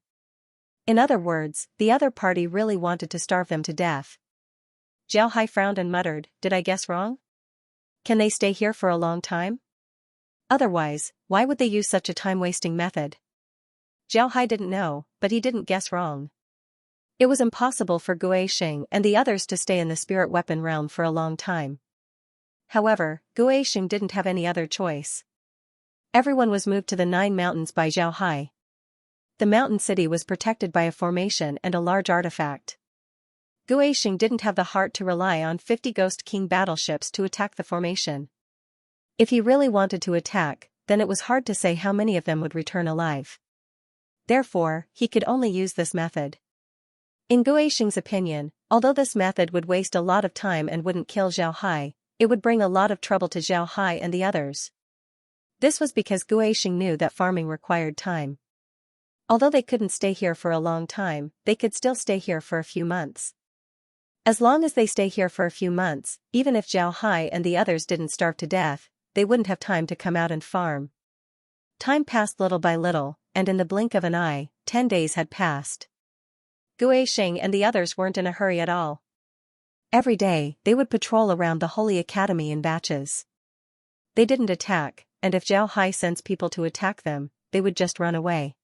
In other words, the other party really wanted to starve them to death. Zhao Hai frowned and muttered, did I guess wrong? Can they stay here for a long time? Otherwise, why would they use such a time-wasting method? Zhao Hai didn't know, but he didn't guess wrong. It was impossible for Guisheng and the others to stay in the spirit weapon realm for a long time. However, Guisheng didn't have any other choice. Everyone was moved to the 9 mountains by Zhao Hai. The mountain city was protected by a formation and a large artifact. Guisheng didn't have the heart to rely on 50 Ghost King battleships to attack the formation. If he really wanted to attack, then it was hard to say how many of them would return alive. Therefore, he could only use this method. In Guisheng's opinion, although this method would waste a lot of time and wouldn't kill Zhao Hai, it would bring a lot of trouble to Zhao Hai and the others. This was because Guisheng knew that farming required time. Although they couldn't stay here for a long time, they could still stay here for a few months. As long as they stay here for a few months, even if Zhao Hai and the others didn't starve to death, they wouldn't have time to come out and farm. Time passed little by little, and in the blink of an eye, 10 days had passed. Guisheng and the others weren't in a hurry at all. Every day, they would patrol around the Holy Academy in batches. They didn't attack, and if Zhao Hai sends people to attack them, they would just run away.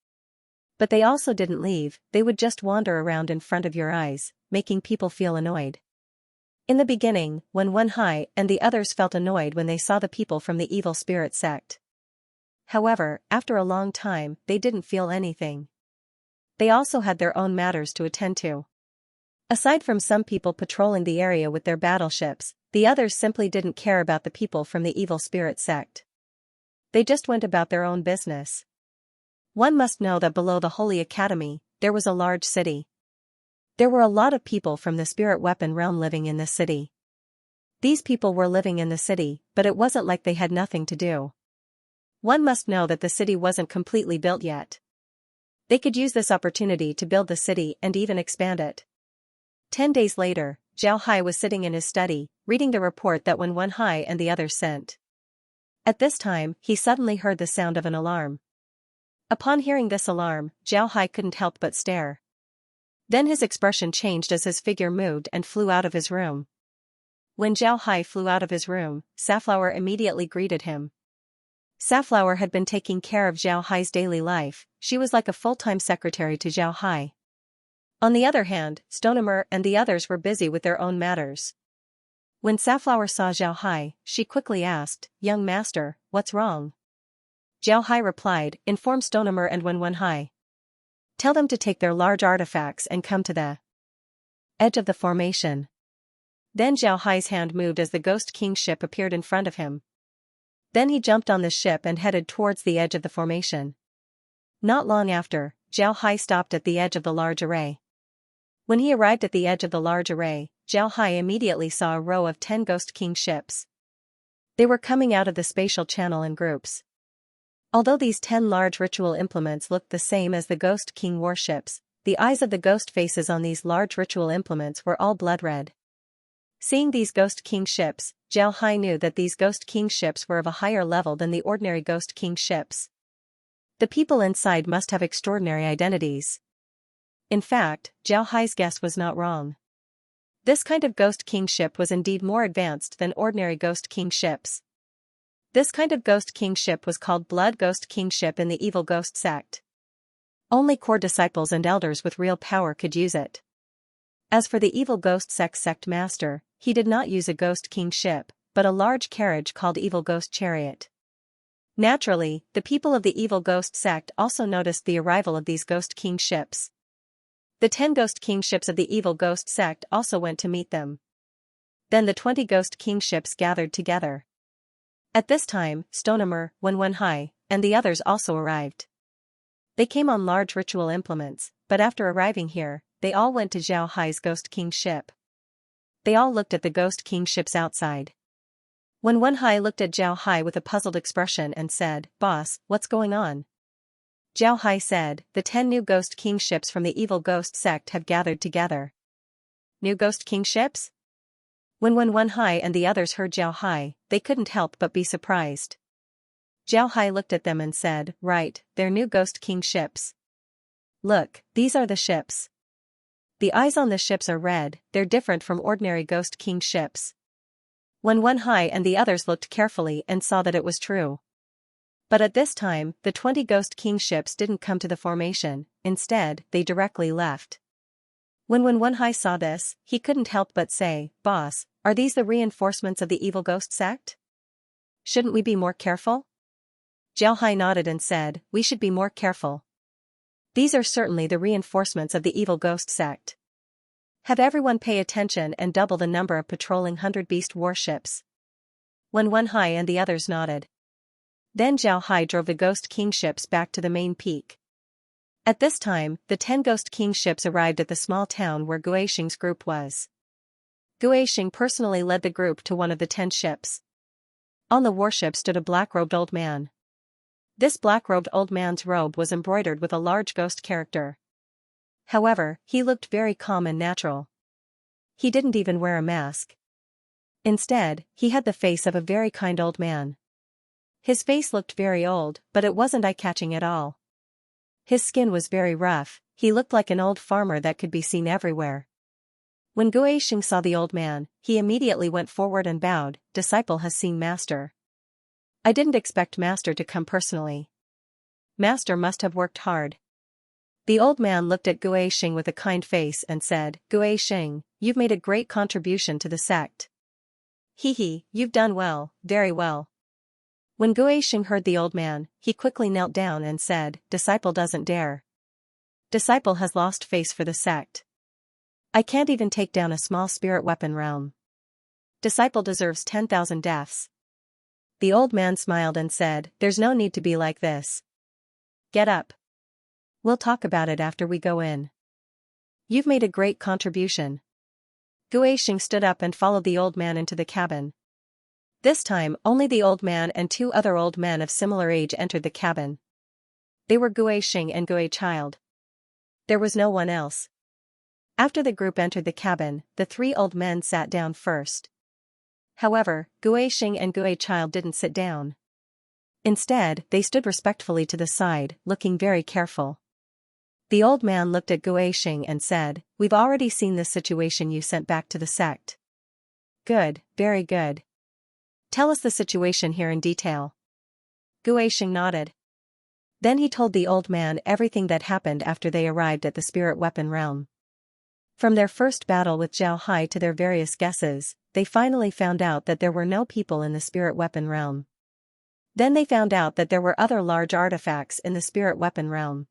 But they also didn't leave, they would just wander around in front of your eyes, making people feel annoyed. In the beginning, when Wen Hai and the others felt annoyed when they saw the people from the evil spirit sect. However, after a long time, they didn't feel anything. They also had their own matters to attend to. Aside from some people patrolling the area with their battleships, the others simply didn't care about the people from the evil spirit sect. They just went about their own business. One must know that below the Holy Academy, there was a large city. There were a lot of people from the spirit weapon realm living in this city. These people were living in the city, but it wasn't like they had nothing to do. One must know that the city wasn't completely built yet. They could use this opportunity to build the city and even expand it. 10 days later, Zhao Hai was sitting in his study, reading the report that Wen Hai and the others sent. At this time, he suddenly heard the sound of an alarm. Upon hearing this alarm, Zhao Hai couldn't help but stare. Then his expression changed as his figure moved and flew out of his room. When Zhao Hai flew out of his room, Safflower immediately greeted him. Safflower had been taking care of Zhao Hai's daily life, she was like a full-time secretary to Zhao Hai. On the other hand, Stonemer and the others were busy with their own matters. When Safflower saw Zhao Hai, she quickly asked, "Young master, what's wrong?" Zhao Hai replied, "Inform Stonemer and Wen Hai. Tell them to take their large artifacts and come to the edge of the formation." Then Zhao Hai's hand moved as the Ghost King ship appeared in front of him. Then he jumped on the ship and headed towards the edge of the formation. Not long after, Zhao Hai stopped at the edge of the large array. When he arrived at the edge of the large array, Zhao Hai immediately saw a row of 10 Ghost King ships. They were coming out of the spatial channel in groups. Although these 10 large ritual implements looked the same as the Ghost King warships, the eyes of the ghost faces on these large ritual implements were all blood red. Seeing these Ghost King ships, Zhao Hai knew that these Ghost King ships were of a higher level than the ordinary Ghost King ships. The people inside must have extraordinary identities. In fact, Zhao Hai's guess was not wrong. This kind of Ghost King ship was indeed more advanced than ordinary Ghost King ships. This kind of Ghost King ship was called Blood Ghost King ship in the Evil Ghost sect. Only core disciples and elders with real power could use it. As for the Evil Ghost sect master, he did not use a Ghost King ship, but a large carriage called Evil Ghost Chariot. Naturally, the people of the Evil Ghost sect also noticed the arrival of these Ghost King ships. The 10 ghost kingships of the evil ghost sect also went to meet them. Then the 20 ghost kingships gathered together. At this time, Stonemer, Wenwenhai, and the others also arrived. They came on large ritual implements, but after arriving here, they all went to Zhao Hai's ghost king ship. They all looked at the ghost king ships outside. Wenwenhai looked at Zhao Hai with a puzzled expression and said, "Boss, what's going on?" Zhao Hai said, "The 10 new ghost king ships from the evil ghost sect have gathered together." New ghost king ships? When Wenwenhai and the others heard Zhao Hai, they couldn't help but be surprised. Zhao Hai looked at them and said, "Right, they're new ghost king ships. Look, these are the ships. The eyes on the ships are red, they're different from ordinary ghost king ships." Wenwenhai and the others looked carefully and saw that it was true. But at this time, the 20 ghost king ships didn't come to the formation, instead, they directly left. When Wenwenhai saw this, he couldn't help but say, "Boss, are these the reinforcements of the evil ghost sect? Shouldn't we be more careful?" Zhao Hai nodded and said, "We should be more careful. These are certainly the reinforcements of the evil ghost sect. Have everyone pay attention and double the number of patrolling 100 beast warships." Wenwenhai and the others nodded. Then Zhao Hai drove the ghost king ships back to the main peak. At this time, the 10 ghost king ships arrived at the small town where Guixing's group was. Guixing personally led the group to one of the 10 ships. On the warship stood a black-robed old man. This black-robed old man's robe was embroidered with a large ghost character. However, he looked very calm and natural. He didn't even wear a mask. Instead, he had the face of a very kind old man. His face looked very old, but it wasn't eye-catching at all. His skin was very rough, he looked like an old farmer that could be seen everywhere. When Guixing saw the old man, he immediately went forward and bowed, "Disciple has seen Master. I didn't expect Master to come personally. Master must have worked hard." The old man looked at Guixing with a kind face and said, "Guixing, you've made a great contribution to the sect. Hee, you've done well, very well." When Guixing heard the old man, he quickly knelt down and said, "Disciple doesn't dare. Disciple has lost face for the sect. I can't even take down a small spirit weapon realm. Disciple deserves 10,000 deaths." The old man smiled and said, "There's no need to be like this. Get up. We'll talk about it after we go in. You've made a great contribution." Guixing stood up and followed the old man into the cabin. This time, only the old man and 2 other old men of similar age entered the cabin. They were Guixing and Guichild. There was no one else. After the group entered the cabin, the 3 old men sat down first. However, Guixing and Guichild didn't sit down. Instead, they stood respectfully to the side, looking very careful. The old man looked at Guixing and said, "We've already seen this situation you sent back to the sect." "Good, very good. Tell us the situation here in detail." Guixing nodded. Then he told the old man everything that happened after they arrived at the spirit weapon realm. From their first battle with Zhao Hai to their various guesses, they finally found out that there were no people in the spirit weapon realm. Then they found out that there were other large artifacts in the spirit weapon realm.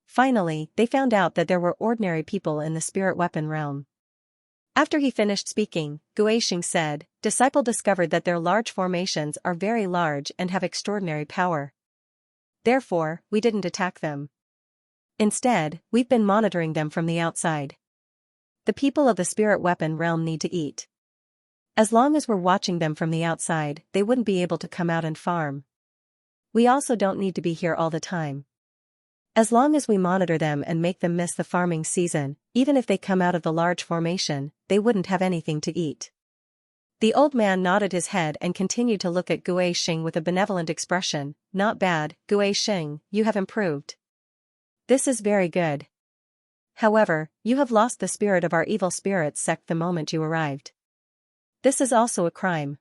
Finally, they found out that there were ordinary people in the spirit weapon realm. After he finished speaking, Guixing said, "Disciple discovered that their large formations are very large and have extraordinary power. Therefore, we didn't attack them. Instead, we've been monitoring them from the outside. The people of the spirit weapon realm need to eat. As long as we're watching them from the outside, they wouldn't be able to come out and farm. We also don't need to be here all the time. As long as we monitor them and make them miss the farming season, even if they come out of the large formation, they wouldn't have anything to eat." The old man nodded his head and continued to look at Guixing with a benevolent expression. "Not bad, Guixing, you have improved. This is very good. However, you have lost the spirit of our evil spirits sect the moment you arrived. This is also a crime.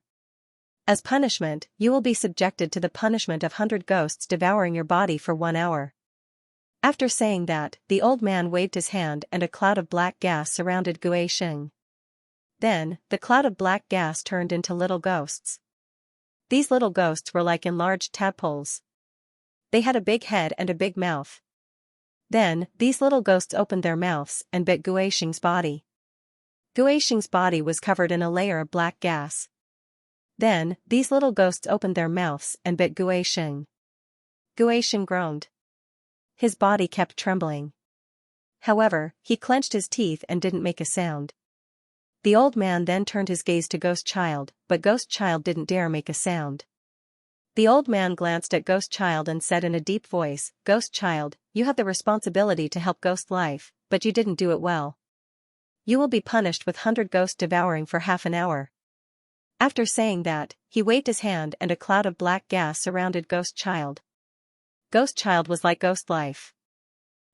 As punishment, you will be subjected to the punishment of 100 ghosts devouring your body for 1 hour." After saying that, the old man waved his hand and a cloud of black gas surrounded Guixing. Then, the cloud of black gas turned into little ghosts. These little ghosts were like enlarged tadpoles. They had a big head and a big mouth. Then, these little ghosts opened their mouths and bit Guixing's body. Guixing's body was covered in a layer of black gas. Then, these little ghosts opened their mouths and bit Guixing. Guixing groaned. His body kept trembling. However, he clenched his teeth and didn't make a sound. The old man then turned his gaze to Ghost Child, but Ghost Child didn't dare make a sound. The old man glanced at Ghost Child and said in a deep voice, "Ghost Child, you have the responsibility to help Ghost Life, but you didn't do it well. You will be punished with 100 ghost devouring for half an hour." After saying that, he waved his hand and a cloud of black gas surrounded Ghost Child. Ghost Child was like Ghost Life.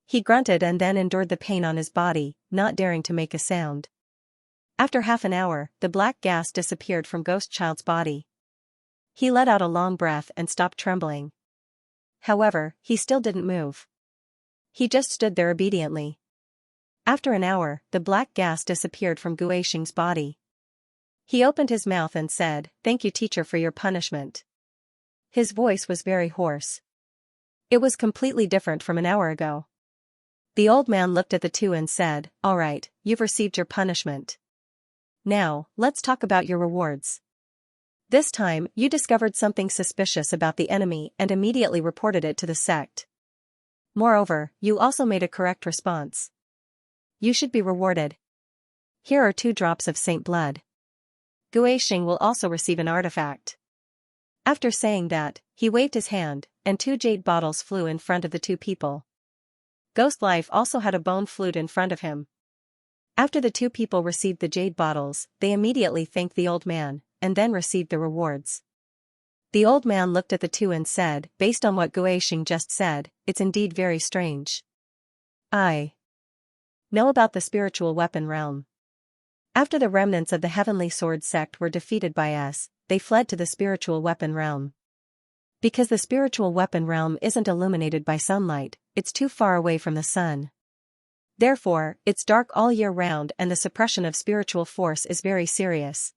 He grunted and then endured the pain on his body, not daring to make a sound. After half an hour, the black gas disappeared from Ghost Child's body. He let out a long breath and stopped trembling. However, he still didn't move. He just stood there obediently. After an hour, the black gas disappeared from Guixing's body. He opened his mouth and said, "Thank you, teacher, for your punishment." His voice was very hoarse. It was completely different from an hour ago. The old man looked at the two and said, "All right, you've received your punishment. Now, let's talk about your rewards. This time, you discovered something suspicious about the enemy and immediately reported it to the sect. Moreover, you also made a correct response. You should be rewarded. Here are 2 drops of saint blood. Guixing will also receive an artifact." After saying that, he waved his hand, and 2 jade bottles flew in front of the 2 people. Ghost Life also had a bone flute in front of him. After the 2 people received the jade bottles, they immediately thanked the old man, and then received the rewards. The old man looked at the 2 and said, "Based on what Guixing just said, it's indeed very strange. I know about the spiritual weapon realm. After the remnants of the Heavenly Sword sect were defeated by us, they fled to the spiritual weapon realm. Because the spiritual weapon realm isn't illuminated by sunlight, it's too far away from the sun. Therefore, it's dark all year round and the suppression of spiritual force is very serious.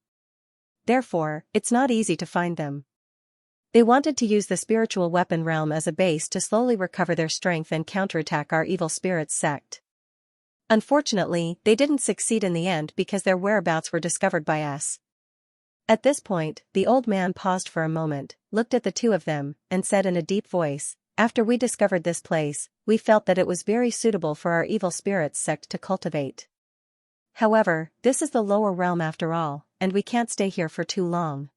Therefore, it's not easy to find them. They wanted to use the spiritual weapon realm as a base to slowly recover their strength and counterattack our evil spirits sect. Unfortunately, they didn't succeed in the end because their whereabouts were discovered by us." At this point, the old man paused for a moment, looked at the 2 of them, and said in a deep voice, "After we discovered this place, we felt that it was very suitable for our evil spirits sect to cultivate. However, this is the lower realm after all, and we can't stay here for too long.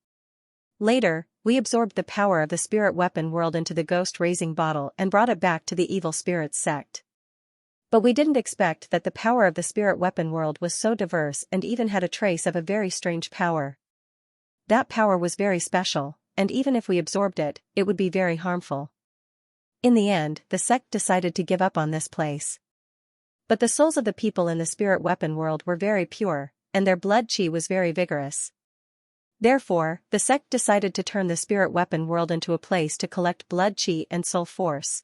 Later, we absorbed the power of the spirit weapon world into the ghost-raising bottle and brought it back to the evil spirits sect. But we didn't expect that the power of the spirit weapon world was so diverse and even had a trace of a very strange power. That power was very special, and even if we absorbed it, it would be very harmful. In the end, the sect decided to give up on this place. But the souls of the people in the spirit weapon world were very pure, and their blood chi was very vigorous. Therefore, the sect decided to turn the spirit weapon world into a place to collect blood chi and soul force.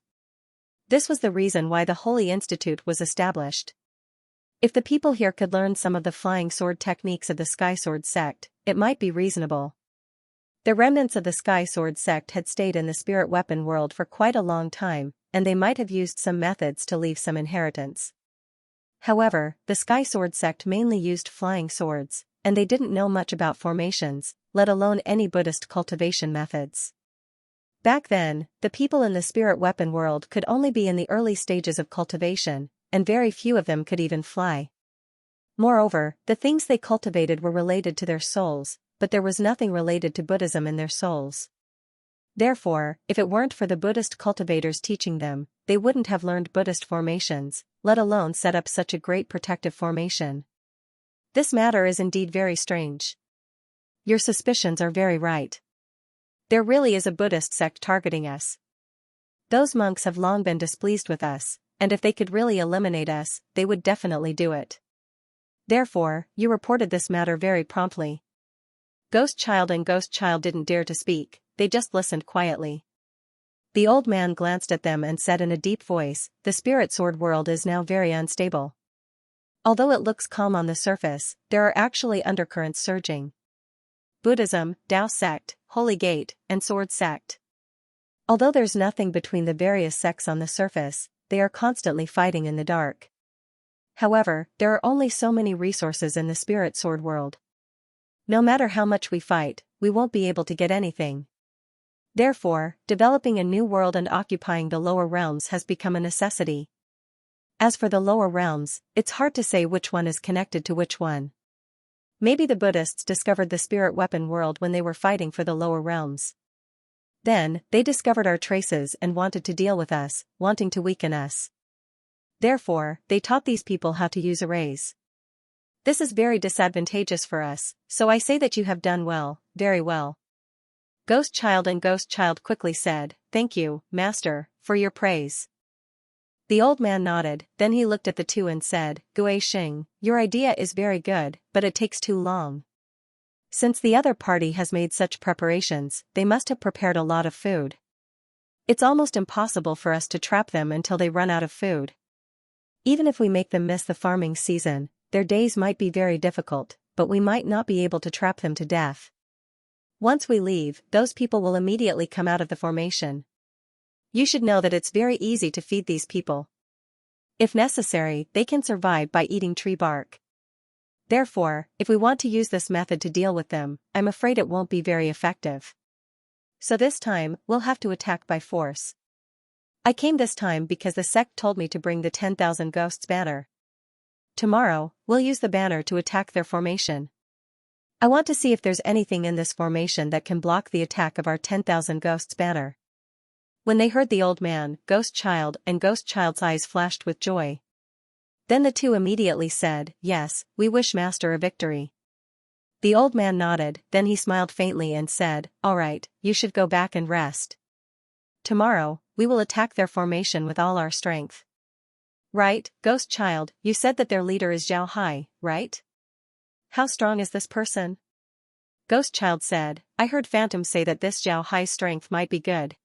This was the reason why the Holy Institute was established. If the people here could learn some of the flying sword techniques of the Sky Sword sect, it might be reasonable. The remnants of the Sky Sword sect had stayed in the spirit weapon world for quite a long time, and they might have used some methods to leave some inheritance. However, the Sky Sword sect mainly used flying swords, and they didn't know much about formations, let alone any Buddhist cultivation methods. Back then, the people in the spirit weapon world could only be in the early stages of cultivation, and very few of them could even fly. Moreover, the things they cultivated were related to their souls, but there was nothing related to Buddhism in their souls. Therefore, if it weren't for the Buddhist cultivators teaching them, they wouldn't have learned Buddhist formations, let alone set up such a great protective formation. This matter is indeed very strange. Your suspicions are very right. There really is a Buddhist sect targeting us. Those monks have long been displeased with us, and if they could really eliminate us, they would definitely do it. Therefore, you reported this matter very promptly. Ghost Child and Ghost Child didn't dare to speak, they just listened quietly. The old man glanced at them and said in a deep voice, "The spirit sword world is now very unstable. Although it looks calm on the surface, there are actually undercurrents surging. Buddhism, Tao sect, Holy Gate, and Sword sect. Although there's nothing between the various sects on the surface, they are constantly fighting in the dark. However, there are only so many resources in the spirit sword world. No matter how much we fight, we won't be able to get anything. Therefore, developing a new world and occupying the lower realms has become a necessity. As for the lower realms, it's hard to say which one is connected to which one. Maybe the Buddhists discovered the spirit weapon world when they were fighting for the lower realms. Then, they discovered our traces and wanted to deal with us, wanting to weaken us. Therefore, they taught these people how to use arrays. This is very disadvantageous for us, so I say that you have done well, very well. Ghost Child and Ghost Child quickly said, "Thank you, Master, for your praise." The old man nodded, then he looked at the two and said, "Guixing, your idea is very good, but it takes too long. Since the other party has made such preparations, they must have prepared a lot of food. It's almost impossible for us to trap them until they run out of food. Even if we make them miss the farming season, their days might be very difficult, but we might not be able to trap them to death. Once we leave, those people will immediately come out of the formation. You should know that it's very easy to feed these people. If necessary, they can survive by eating tree bark. Therefore, if we want to use this method to deal with them, I'm afraid it won't be very effective. So this time, we'll have to attack by force. I came this time because the sect told me to bring the 10,000 ghosts banner. Tomorrow, we'll use the banner to attack their formation. I want to see if there's anything in this formation that can block the attack of our 10,000 ghosts banner." When they heard the old man, Ghost Child and Ghost Child's eyes flashed with joy. Then the two immediately said, "Yes, we wish Master a victory." The old man nodded, then he smiled faintly and said, "All right, you should go back and rest. Tomorrow, we will attack their formation with all our strength." "Right, Ghost Child, you said that their leader is Zhao Hai, right? How strong is this person?" Ghost Child said, "I heard Phantom say that this Zhao Hai's strength might be good.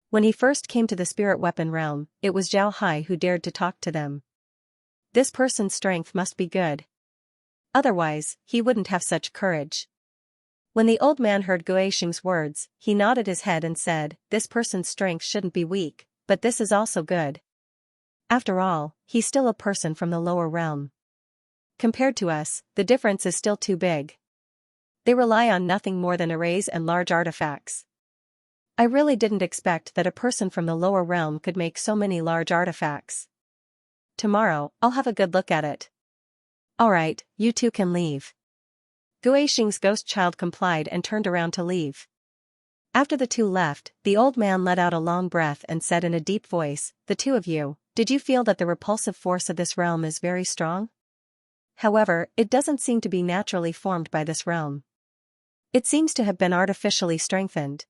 When he first came to the spirit weapon realm, it was Zhao Hai who dared to talk to them. This person's strength must be good. Otherwise, he wouldn't have such courage." When the old man heard Guixing's words, he nodded his head and said, "This person's strength shouldn't be weak, but this is also good. After all, he's still a person from the lower realm. Compared to us, the difference is still too big. They rely on nothing more than arrays and large artifacts. I really didn't expect that a person from the lower realm could make so many large artifacts. Tomorrow, I'll have a good look at it." "Alright, you two can leave." Guixing's Ghost Child complied and turned around to leave. After the two left, the old man let out a long breath and said in a deep voice, "The two of you, did you feel that the repulsive force of this realm is very strong? However, it doesn't seem to be naturally formed by this realm. It seems to have been artificially strengthened."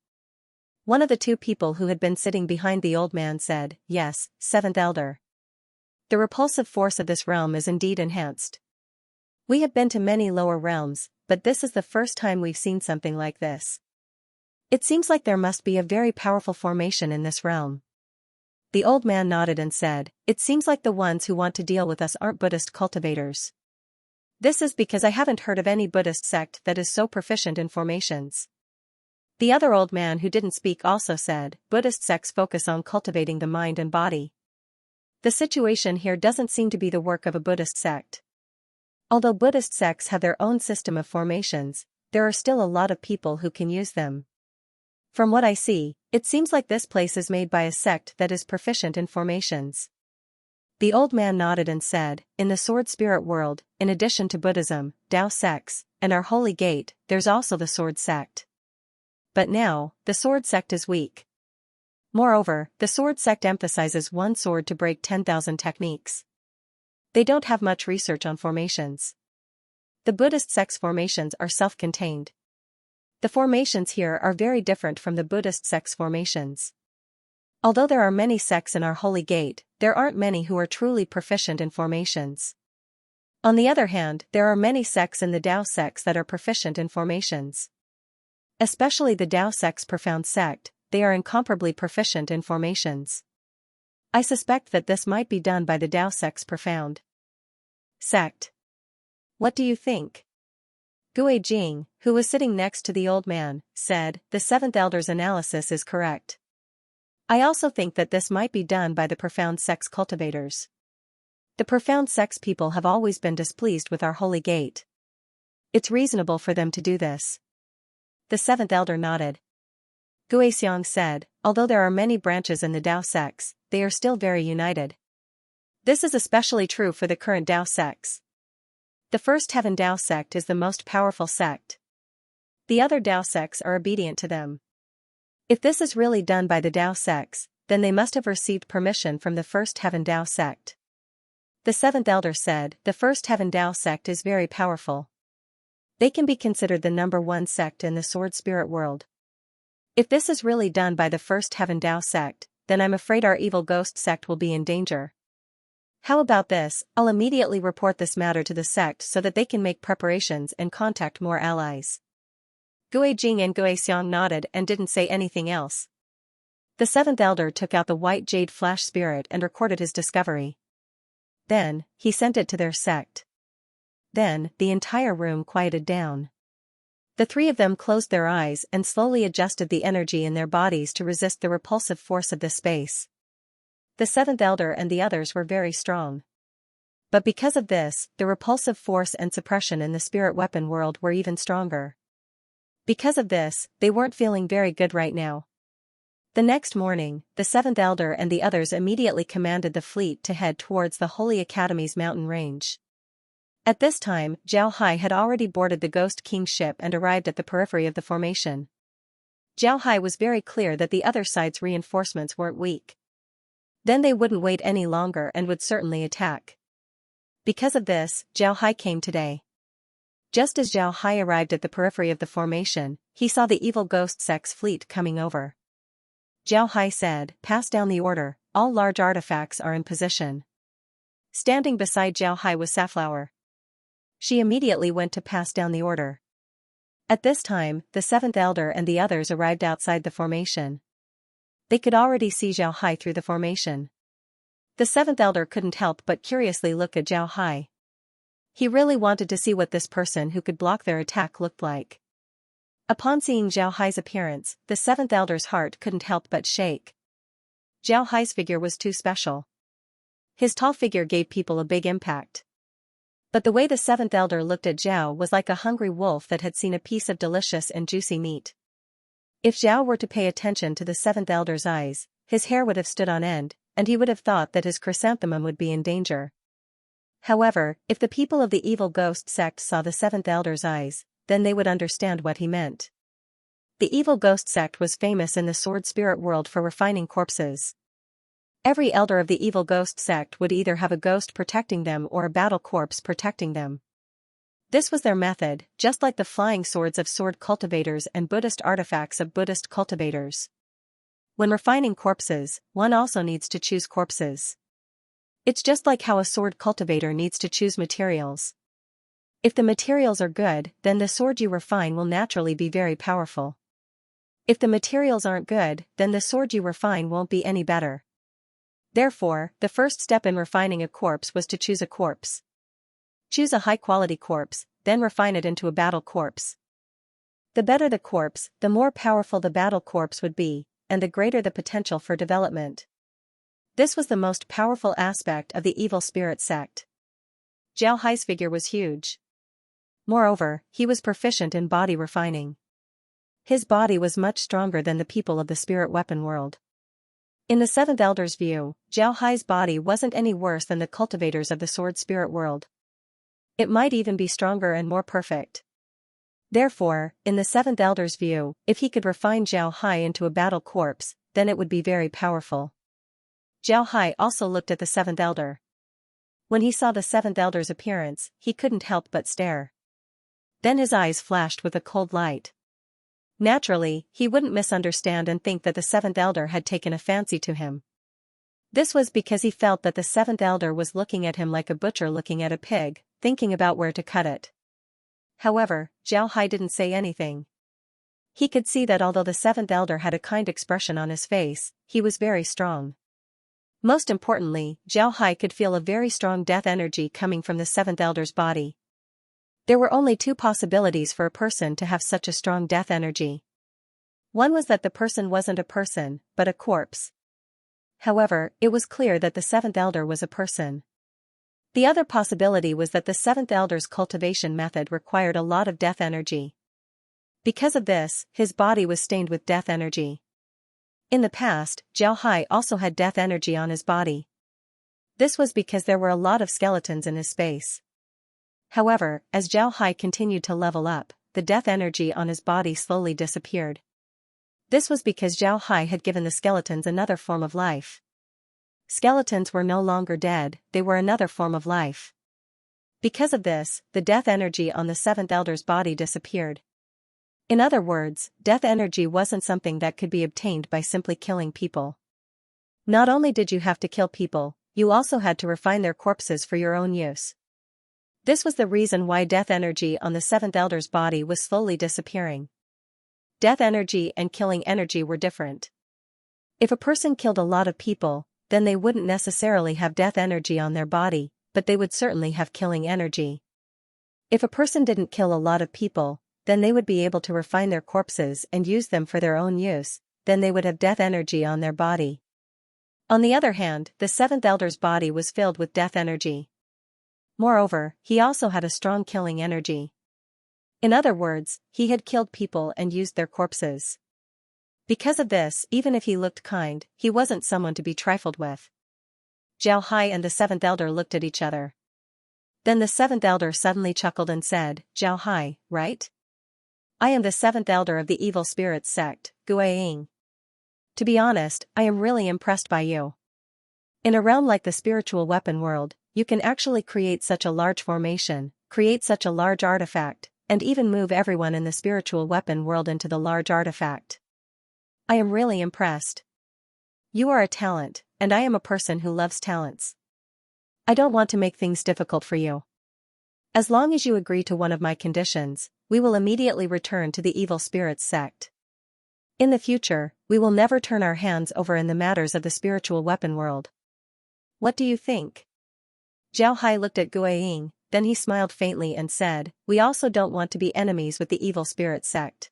One of the two people who had been sitting behind the old man said, "Yes, Seventh Elder. The repulsive force of this realm is indeed enhanced. We have been to many lower realms, but this is the first time we've seen something like this. It seems like there must be a very powerful formation in this realm." The old man nodded and said, "It seems like the ones who want to deal with us aren't Buddhist cultivators. This is because I haven't heard of any Buddhist sect that is so proficient in formations." The other old man who didn't speak also said, "Buddhist sects focus on cultivating the mind and body. The situation here doesn't seem to be the work of a Buddhist sect. Although Buddhist sects have their own system of formations, there are still a lot of people who can use them. From what I see, it seems like this place is made by a sect that is proficient in formations." The old man nodded and said, "In the sword spirit world, in addition to Buddhism, Tao sects, and our holy gate, there's also the sword sect. But now, the sword sect is weak. Moreover, the sword sect emphasizes one sword to break 10,000 techniques. They don't have much research on formations. The Buddhist sect's formations are self-contained. The formations here are very different from the Buddhist sect's formations. Although there are many sects in our holy gate, there aren't many who are truly proficient in formations. On the other hand, there are many sects in the Tao sects that are proficient in formations. Especially the Tao sect's profound sect, they are incomparably proficient in formations. I suspect that this might be done by the Tao sect's profound sect. What do you think?" Gui Jing, who was sitting next to the old man, said, "The seventh elder's analysis is correct. I also think that this might be done by the profound sex cultivators. The profound sex people have always been displeased with our holy gate. It's reasonable for them to do this. The seventh elder nodded. Xianxia said, although there are many branches in the Tao sects, they are still very united. This is especially true for the current Tao sects. The first heaven Tao sect is the most powerful sect. The other Tao sects are obedient to them. If this is really done by the Tao sects, then they must have received permission from the first heaven Tao sect. The seventh elder said, the first heaven Tao sect is very powerful. They can be considered the number one sect in the sword spirit world. If this is really done by the first heaven Tao sect, then I'm afraid our evil ghost sect will be in danger. How about this? I'll immediately report this matter to the sect so that they can make preparations and contact more allies. Guijing and Xiang nodded and didn't say anything else. The seventh elder took out the white jade flash spirit and recorded his discovery. Then, he sent it to their sect. Then, the entire room quieted down. The three of them closed their eyes and slowly adjusted the energy in their bodies to resist the repulsive force of this space. The seventh elder and the others were very strong. But because of this, the repulsive force and suppression in the spirit weapon world were even stronger. Because of this, they weren't feeling very good right now. The next morning, the seventh elder and the others immediately commanded the fleet to head towards the Holy Academy's mountain range. At this time, Zhao Hai had already boarded the Ghost King's ship and arrived at the periphery of the formation. Zhao Hai was very clear that the other side's reinforcements weren't weak. Then they wouldn't wait any longer and would certainly attack. Because of this, Zhao Hai came today. Just as Zhao Hai arrived at the periphery of the formation, he saw the evil ghost sect's fleet coming over. Zhao Hai said, "Pass down the order, all large artifacts are in position." Standing beside Zhao Hai was Safflower. She immediately went to pass down the order. At this time, the seventh elder and the others arrived outside the formation. They could already see Zhao Hai through the formation. The seventh elder couldn't help but curiously look at Zhao Hai. He really wanted to see what this person who could block their attack looked like. Upon seeing Zhao Hai's appearance, the seventh elder's heart couldn't help but shake. Zhao Hai's figure was too special. His tall figure gave people a big impact. But the way the seventh elder looked at Zhao was like a hungry wolf that had seen a piece of delicious and juicy meat. If Zhao were to pay attention to the seventh elder's eyes, his hair would have stood on end, and he would have thought that his chrysanthemum would be in danger. However, if the people of the evil ghost sect saw the seventh elder's eyes, then they would understand what he meant. The evil ghost sect was famous in the sword spirit world for refining corpses. Every elder of the evil ghost sect would either have a ghost protecting them or a battle corpse protecting them. This was their method, just like the flying swords of sword cultivators and Buddhist artifacts of Buddhist cultivators. When refining corpses, one also needs to choose corpses. It's just like how a sword cultivator needs to choose materials. If the materials are good, then the sword you refine will naturally be very powerful. If the materials aren't good, then the sword you refine won't be any better. Therefore, the first step in refining a corpse was to choose a corpse. Choose a high-quality corpse, then refine it into a battle corpse. The better the corpse, the more powerful the battle corpse would be, and the greater the potential for development. This was the most powerful aspect of the evil spirit sect. Zhao Hai's figure was huge. Moreover, he was proficient in body refining. His body was much stronger than the people of the spirit weapon world. In the seventh elder's view, Zhao Hai's body wasn't any worse than the cultivators of the sword spirit world. It might even be stronger and more perfect. Therefore, in the seventh elder's view, if he could refine Zhao Hai into a battle corpse, then it would be very powerful. Zhao Hai also looked at the seventh elder. When he saw the seventh elder's appearance, he couldn't help but stare. Then his eyes flashed with a cold light. Naturally, he wouldn't misunderstand and think that the seventh elder had taken a fancy to him. This was because he felt that the seventh elder was looking at him like a butcher looking at a pig, thinking about where to cut it. However, Zhao Hai didn't say anything. He could see that although the seventh elder had a kind expression on his face, he was very strong. Most importantly, Zhao Hai could feel a very strong death energy coming from the seventh elder's body. There were only two possibilities for a person to have such a strong death energy. One was that the person wasn't a person, but a corpse. However, it was clear that the seventh elder was a person. The other possibility was that the seventh elder's cultivation method required a lot of death energy. Because of this, his body was stained with death energy. In the past, Xiaohai also had death energy on his body. This was because there were a lot of skeletons in his space. However, as Xiaohai continued to level up, the death energy on his body slowly disappeared. This was because Xiaohai had given the skeletons another form of life. Skeletons were no longer dead, they were another form of life. Because of this, the death energy on the seventh elder's body disappeared. In other words, death energy wasn't something that could be obtained by simply killing people. Not only did you have to kill people, you also had to refine their corpses for your own use. This was the reason why death energy on the seventh elder's body was slowly disappearing. Death energy and killing energy were different. If a person killed a lot of people, then they wouldn't necessarily have death energy on their body, but they would certainly have killing energy. If a person didn't kill a lot of people, then they would be able to refine their corpses and use them for their own use, then they would have death energy on their body. On the other hand, the seventh elder's body was filled with death energy. Moreover, he also had a strong killing energy. In other words, he had killed people and used their corpses. Because of this, even if he looked kind, he wasn't someone to be trifled with. Xiaohai and the seventh elder looked at each other. Then the seventh elder suddenly chuckled and said, "Xiaohai, right? I am the seventh elder of the evil spirits sect, Guiying. To be honest, I am really impressed by you. In a realm like the spiritual weapon world, you can actually create such a large formation, create such a large artifact, and even move everyone in the spiritual weapon world into the large artifact. I am really impressed. You are a talent, and I am a person who loves talents. I don't want to make things difficult for you. As long as you agree to one of my conditions, we will immediately return to the evil spirits sect. In the future, we will never turn our hands over in the matters of the spiritual weapon world. What do you think?" Xiaohai looked at Guiying, then he smiled faintly and said, "We also don't want to be enemies with the evil spirit sect.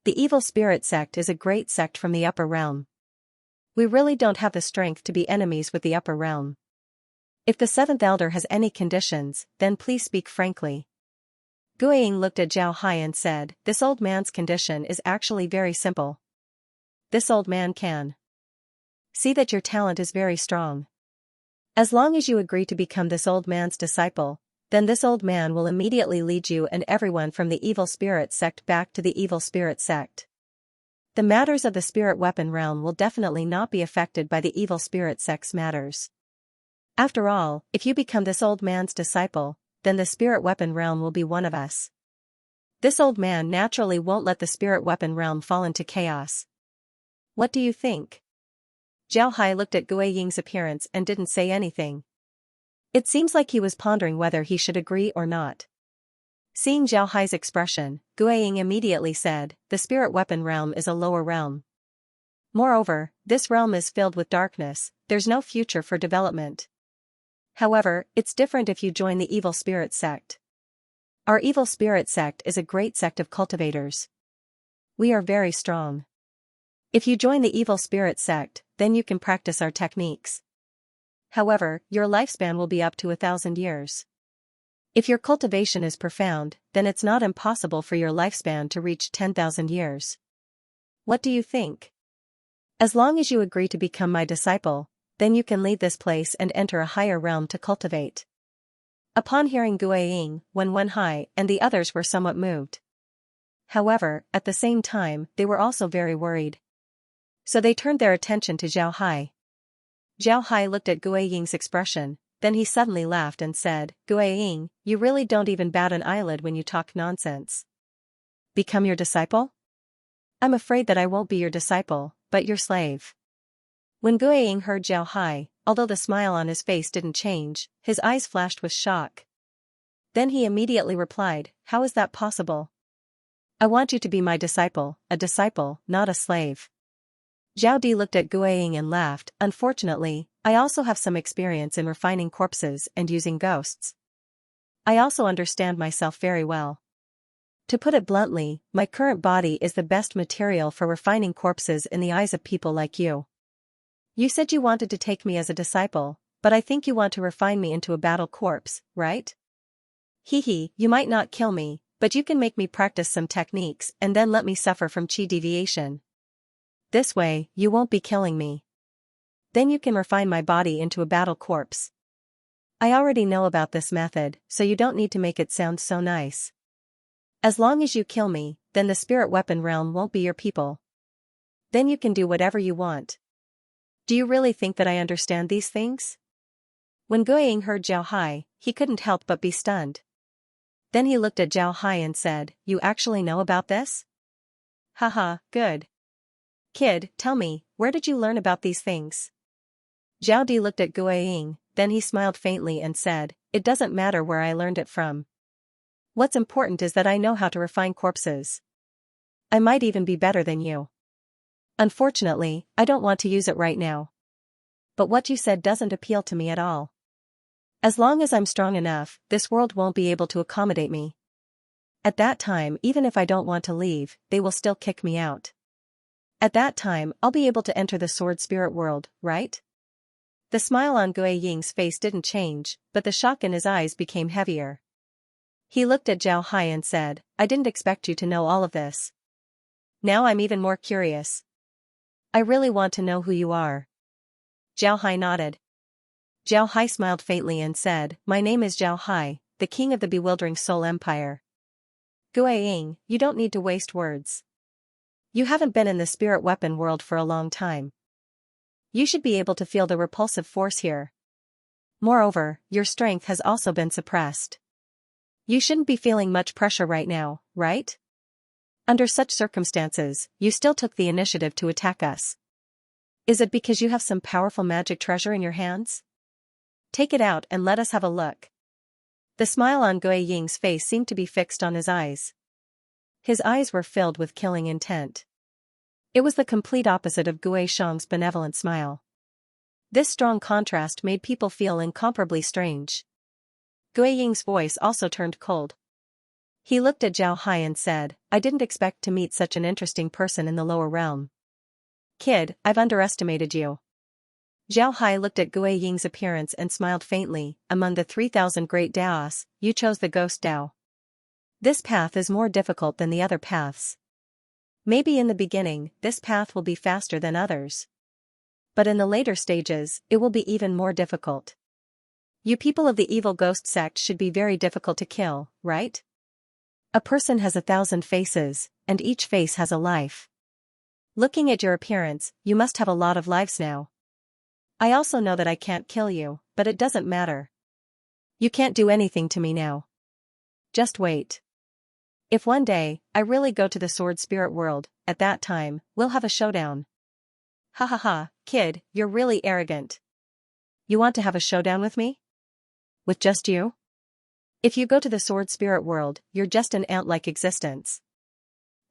The evil spirit sect is a great sect from the upper realm. We really don't have the strength to be enemies with the upper realm. If the seventh elder has any conditions, then please speak frankly." Guiying looked at Xiaohai and said, "This old man's condition is actually very simple. This old man can see that your talent is very strong. As long as you agree to become this old man's disciple, then this old man will immediately lead you and everyone from the evil spirit sect back to the evil spirit sect. The matters of the spirit weapon realm will definitely not be affected by the evil spirit sect's matters. After all, if you become this old man's disciple, then the spirit weapon realm will be one of us. This old man naturally won't let the spirit weapon realm fall into chaos. What do you think?" Xiaohai looked at Guiying's appearance and didn't say anything. It seems like he was pondering whether he should agree or not. Seeing Xiaohai's expression, Guiying immediately said, "The spirit weapon realm is a lower realm. Moreover, this realm is filled with darkness, there's no future for development. However, it's different if you join the evil spirit sect. Our evil spirit sect is a great sect of cultivators. We are very strong. If you join the evil spirit sect, then you can practice our techniques. However, your lifespan will be up to 1,000 years. If your cultivation is profound, then it's not impossible for your lifespan to reach 10,000 years. What do you think? As long as you agree to become my disciple, then you can leave this place and enter a higher realm to cultivate." Upon hearing Guiying, Wenhai and the others were somewhat moved. However, at the same time, they were also very worried. So they turned their attention to Xiaohai. Xiaohai looked at Guiying's expression, then he suddenly laughed and said, "Guiying, you really don't even bat an eyelid when you talk nonsense. Become your disciple? I'm afraid that I won't be your disciple, but your slave." When Guiying heard Xiaohai, although the smile on his face didn't change, his eyes flashed with shock. Then he immediately replied, "How is that possible? I want you to be my disciple, not a slave." Zhao Di looked at Guiying and laughed, "Unfortunately, I also have some experience in refining corpses and using ghosts. I also understand myself very well. To put it bluntly, my current body is the best material for refining corpses in the eyes of people like you. You said you wanted to take me as a disciple, but I think you want to refine me into a battle corpse, right? Hee hee, you might not kill me, but you can make me practice some techniques and then let me suffer from chi deviation. This way, you won't be killing me. Then you can refine my body into a battle corpse. I already know about this method, so you don't need to make it sound so nice. As long as you kill me, then the spirit weapon realm won't be your people. Then you can do whatever you want. Do you really think that I understand these things? When Guiying heard Zhao Hai, he couldn't help but be stunned. Then he looked at Zhao Hai and said, "You actually know about this? Haha, good. Kid, tell me, where did you learn about these things?" Zhao Di looked at Guiying, then he smiled faintly and said, "It doesn't matter where I learned it from. What's important is that I know how to refine corpses. I might even be better than you. Unfortunately, I don't want to use it right now. But what you said doesn't appeal to me at all. As long as I'm strong enough, this world won't be able to accommodate me. At that time, even if I don't want to leave, they will still kick me out. At that time, I'll be able to enter the sword spirit world, right?" The smile on Guiying's face didn't change, but the shock in his eyes became heavier. He looked at Zhao Hai and said, "I didn't expect you to know all of this. Now I'm even more curious. I really want to know who you are." Zhao Hai nodded. Zhao Hai smiled faintly and said, "My name is Zhao Hai, the king of the bewildering soul empire." Guiying, you don't need to waste words. You haven't been in the spirit weapon world for a long time. You should be able to feel the repulsive force here. Moreover, your strength has also been suppressed. You shouldn't be feeling much pressure right now, right? Under such circumstances, you still took the initiative to attack us. Is it because you have some powerful magic treasure in your hands? Take it out and let us have a look." The smile on Guiying's face seemed to be fixed on his eyes. His eyes were filled with killing intent. It was the complete opposite of Gui Shang's benevolent smile. This strong contrast made people feel incomparably strange. Guiying's voice also turned cold. He looked at Zhao Hai and said, "I didn't expect to meet such an interesting person in the lower realm. Kid, I've underestimated you." Zhao Hai looked at Guiying's appearance and smiled faintly. "Among the 3,000 great Daos, you chose the ghost Dao. This path is more difficult than the other paths. Maybe in the beginning, this path will be faster than others. But in the later stages, it will be even more difficult. You people of the evil ghost sect should be very difficult to kill, right? A person has 1,000 faces, and each face has a life. Looking at your appearance, you must have a lot of lives now. I also know that I can't kill you, but it doesn't matter. You can't do anything to me now. Just wait. If one day, I really go to the sword spirit world, at that time, we'll have a showdown." "Ha ha ha, kid, you're really arrogant. You want to have a showdown with me? With just you? If you go to the sword spirit world, you're just an ant-like existence.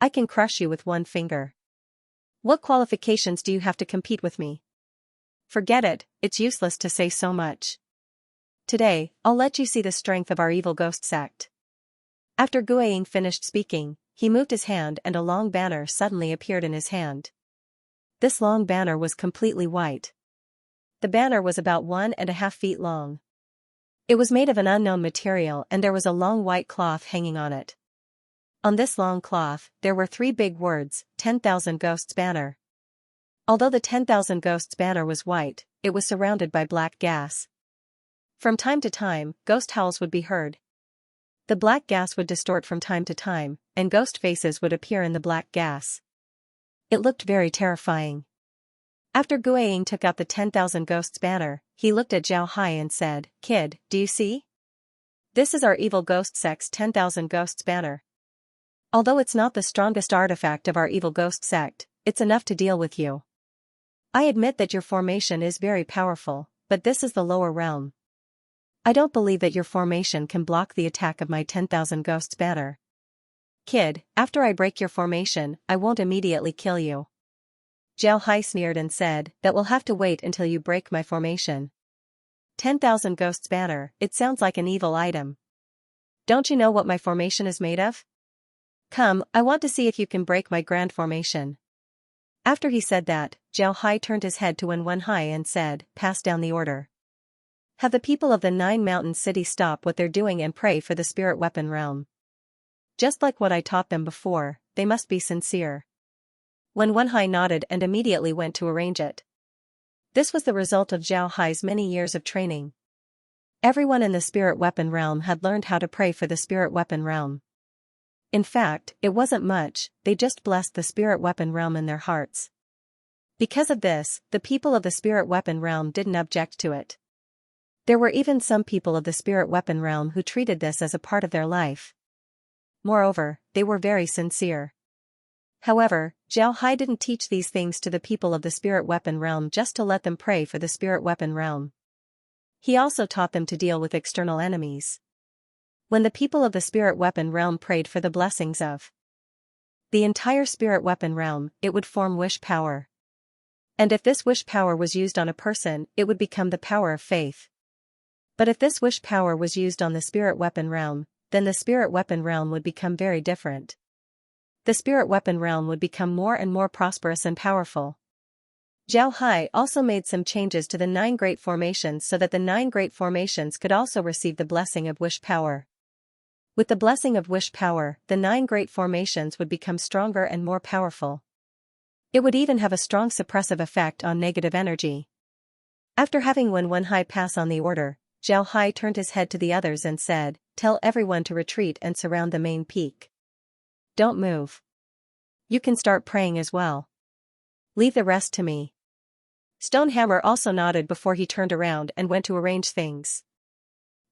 I can crush you with one finger. What qualifications do you have to compete with me? Forget it, it's useless to say so much. Today, I'll let you see the strength of our evil ghost sect." After Guiying finished speaking, he moved his hand and a long banner suddenly appeared in his hand. This long banner was completely white. The banner was about 1.5 feet long. It was made of an unknown material and there was a long white cloth hanging on it. On this long cloth, there were 3 big words, 10,000 Ghosts Banner. Although the 10,000 Ghosts banner was white, it was surrounded by black gas. From time to time, ghost howls would be heard. The black gas would distort from time to time, and ghost faces would appear in the black gas. It looked very terrifying. After Guiying took out the 10,000 Ghosts banner, he looked at Zhao Hai and said, "Kid, do you see? This is our evil ghost sect's 10,000 Ghosts banner. Although it's not the strongest artifact of our evil ghost sect, it's enough to deal with you. I admit that your formation is very powerful, but this is the lower realm. I don't believe that your formation can block the attack of my 10,000 Ghosts banner. Kid, after I break your formation, I won't immediately kill you." Zhao Hai sneered and said, "That will have to wait until you break my formation. 10,000 Ghosts banner, it sounds like an evil item. Don't you know what my formation is made of? Come, I want to see if you can break my grand formation." After he said that, Zhao Hai turned his head to Wen Hai and said, "Pass down the order. Have the people of the 9 mountain city stop what they're doing and pray for the spirit weapon realm. Just like what I taught them before, they must be sincere." Wen Hai nodded and immediately went to arrange it. This was the result of Zhao Hai's many years of training. Everyone in the spirit weapon realm had learned how to pray for the spirit weapon realm. In fact, it wasn't much, they just blessed the spirit weapon realm in their hearts. Because of this, the people of the spirit weapon realm didn't object to it. There were even some people of the spirit weapon realm who treated this as a part of their life. Moreover, they were very sincere. However, Zhao Hai didn't teach these things to the people of the spirit weapon realm just to let them pray for the spirit weapon realm. He also taught them to deal with external enemies. When the people of the spirit weapon realm prayed for the blessings of the entire spirit weapon realm, it would form wish power. And if this wish power was used on a person, it would become the power of faith. But if this wish power was used on the spirit weapon realm, then the spirit weapon realm would become very different. The spirit weapon realm would become more and more prosperous and powerful. Zhao Hai also made some changes to the 9 great formations so that the 9 great formations could also receive the blessing of wish power. With the blessing of wish power, the 9 great formations would become stronger and more powerful. It would even have a strong suppressive effect on negative energy. After having Wen Hai pass on the order, Zhao Hai turned his head to the others and said, "Tell everyone to retreat and surround the main peak. Don't move. You can start praying as well. Leave the rest to me." Stonehammer also nodded before he turned around and went to arrange things.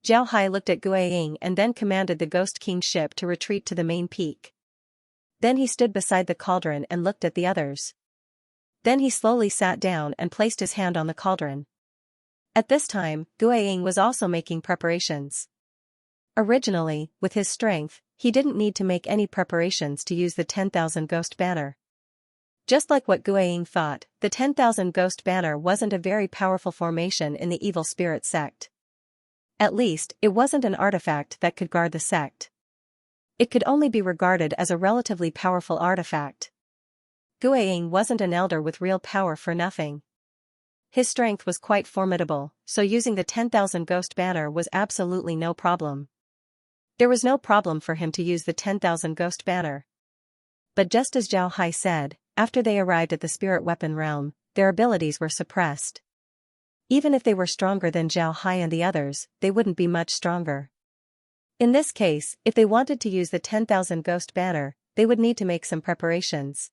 Zhao Hai looked at Guiying and then commanded the Ghost King's ship to retreat to the main peak. Then he stood beside the cauldron and looked at the others. Then he slowly sat down and placed his hand on the cauldron. At this time, Guiying was also making preparations. Originally, with his strength, he didn't need to make any preparations to use the 10,000 ghost banner. Just like what Guiying thought, the 10,000 ghost banner wasn't a very powerful formation in the evil spirit sect. At least, it wasn't an artifact that could guard the sect. It could only be regarded as a relatively powerful artifact. Guiying wasn't an elder with real power for nothing. His strength was quite formidable, so using the 10,000 ghost banner was absolutely no problem. There was no problem for him to use the 10,000 ghost banner. But just as Zhao Hai said, after they arrived at the spirit weapon realm, their abilities were suppressed. Even if they were stronger than Zhao Hai and the others, they wouldn't be much stronger. In this case, if they wanted to use the 10,000 ghost banner, they would need to make some preparations.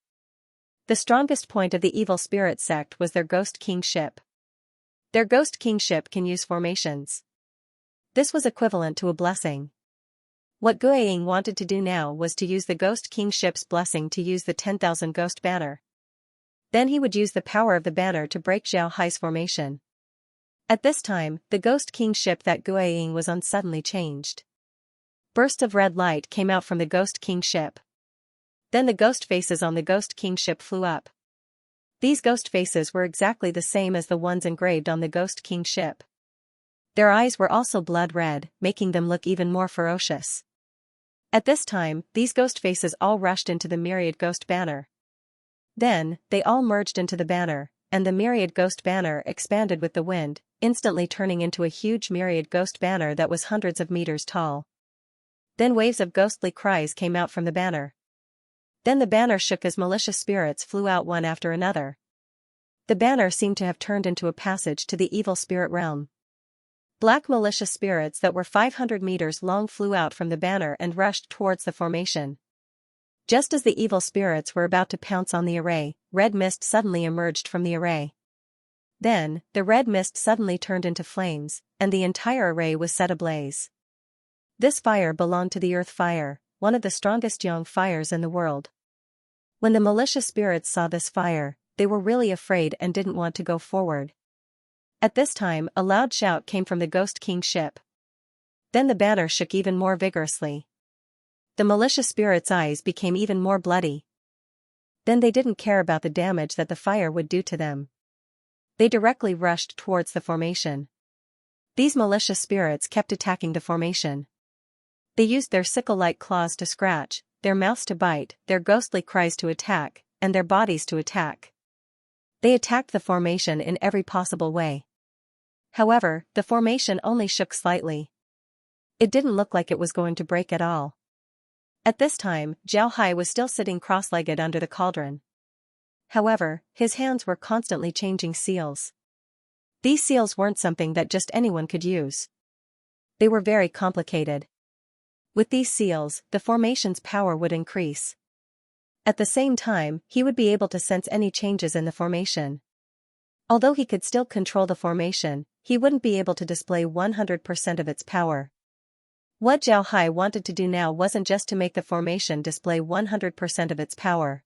The strongest point of the evil spirit sect was their Ghost King ship. Their Ghost King ship can use formations. This was equivalent to a blessing. What Guiying wanted to do now was to use the Ghost King ship's blessing to use the 10,000 ghost banner. Then he would use the power of the banner to break Zhao Hai's formation. At this time, the Ghost King ship that Guiying was on suddenly changed. Bursts of red light came out from the Ghost King ship. Then the ghost faces on the Ghost King ship flew up. These ghost faces were exactly the same as the ones engraved on the Ghost King ship. Their eyes were also blood red, making them look even more ferocious. At this time, these ghost faces all rushed into the myriad ghost banner. Then, they all merged into the banner, and the myriad ghost banner expanded with the wind, instantly turning into a huge myriad ghost banner that was hundreds of meters tall. Then waves of ghostly cries came out from the banner. Then the banner shook as malicious spirits flew out one after another. The banner seemed to have turned into a passage to the evil spirit realm. Black malicious spirits that were 500 meters long flew out from the banner and rushed towards the formation. Just as the evil spirits were about to pounce on the array, red mist suddenly emerged from the array. Then, the red mist suddenly turned into flames, and the entire array was set ablaze. This fire belonged to the earth fire, one of the strongest yang fires in the world. When the malicious spirits saw this fire, they were really afraid and didn't want to go forward. At this time, a loud shout came from the Ghost King ship. Then the banner shook even more vigorously. The malicious spirits' eyes became even more bloody. Then they didn't care about the damage that the fire would do to them. They directly rushed towards the formation. These malicious spirits kept attacking the formation. They used their sickle-like claws to scratch, their mouths to bite, their ghostly cries to attack, and their bodies to attack. They attacked the formation in every possible way. However, the formation only shook slightly. It didn't look like it was going to break at all. At this time, Zhao Hai was still sitting cross-legged under the cauldron. However, his hands were constantly changing seals. These seals weren't something that just anyone could use. They were very complicated. With these seals, the formation's power would increase. At the same time, he would be able to sense any changes in the formation. Although he could still control the formation, he wouldn't be able to display 100% of its power. What Zhao Hai wanted to do now wasn't just to make the formation display 100% of its power.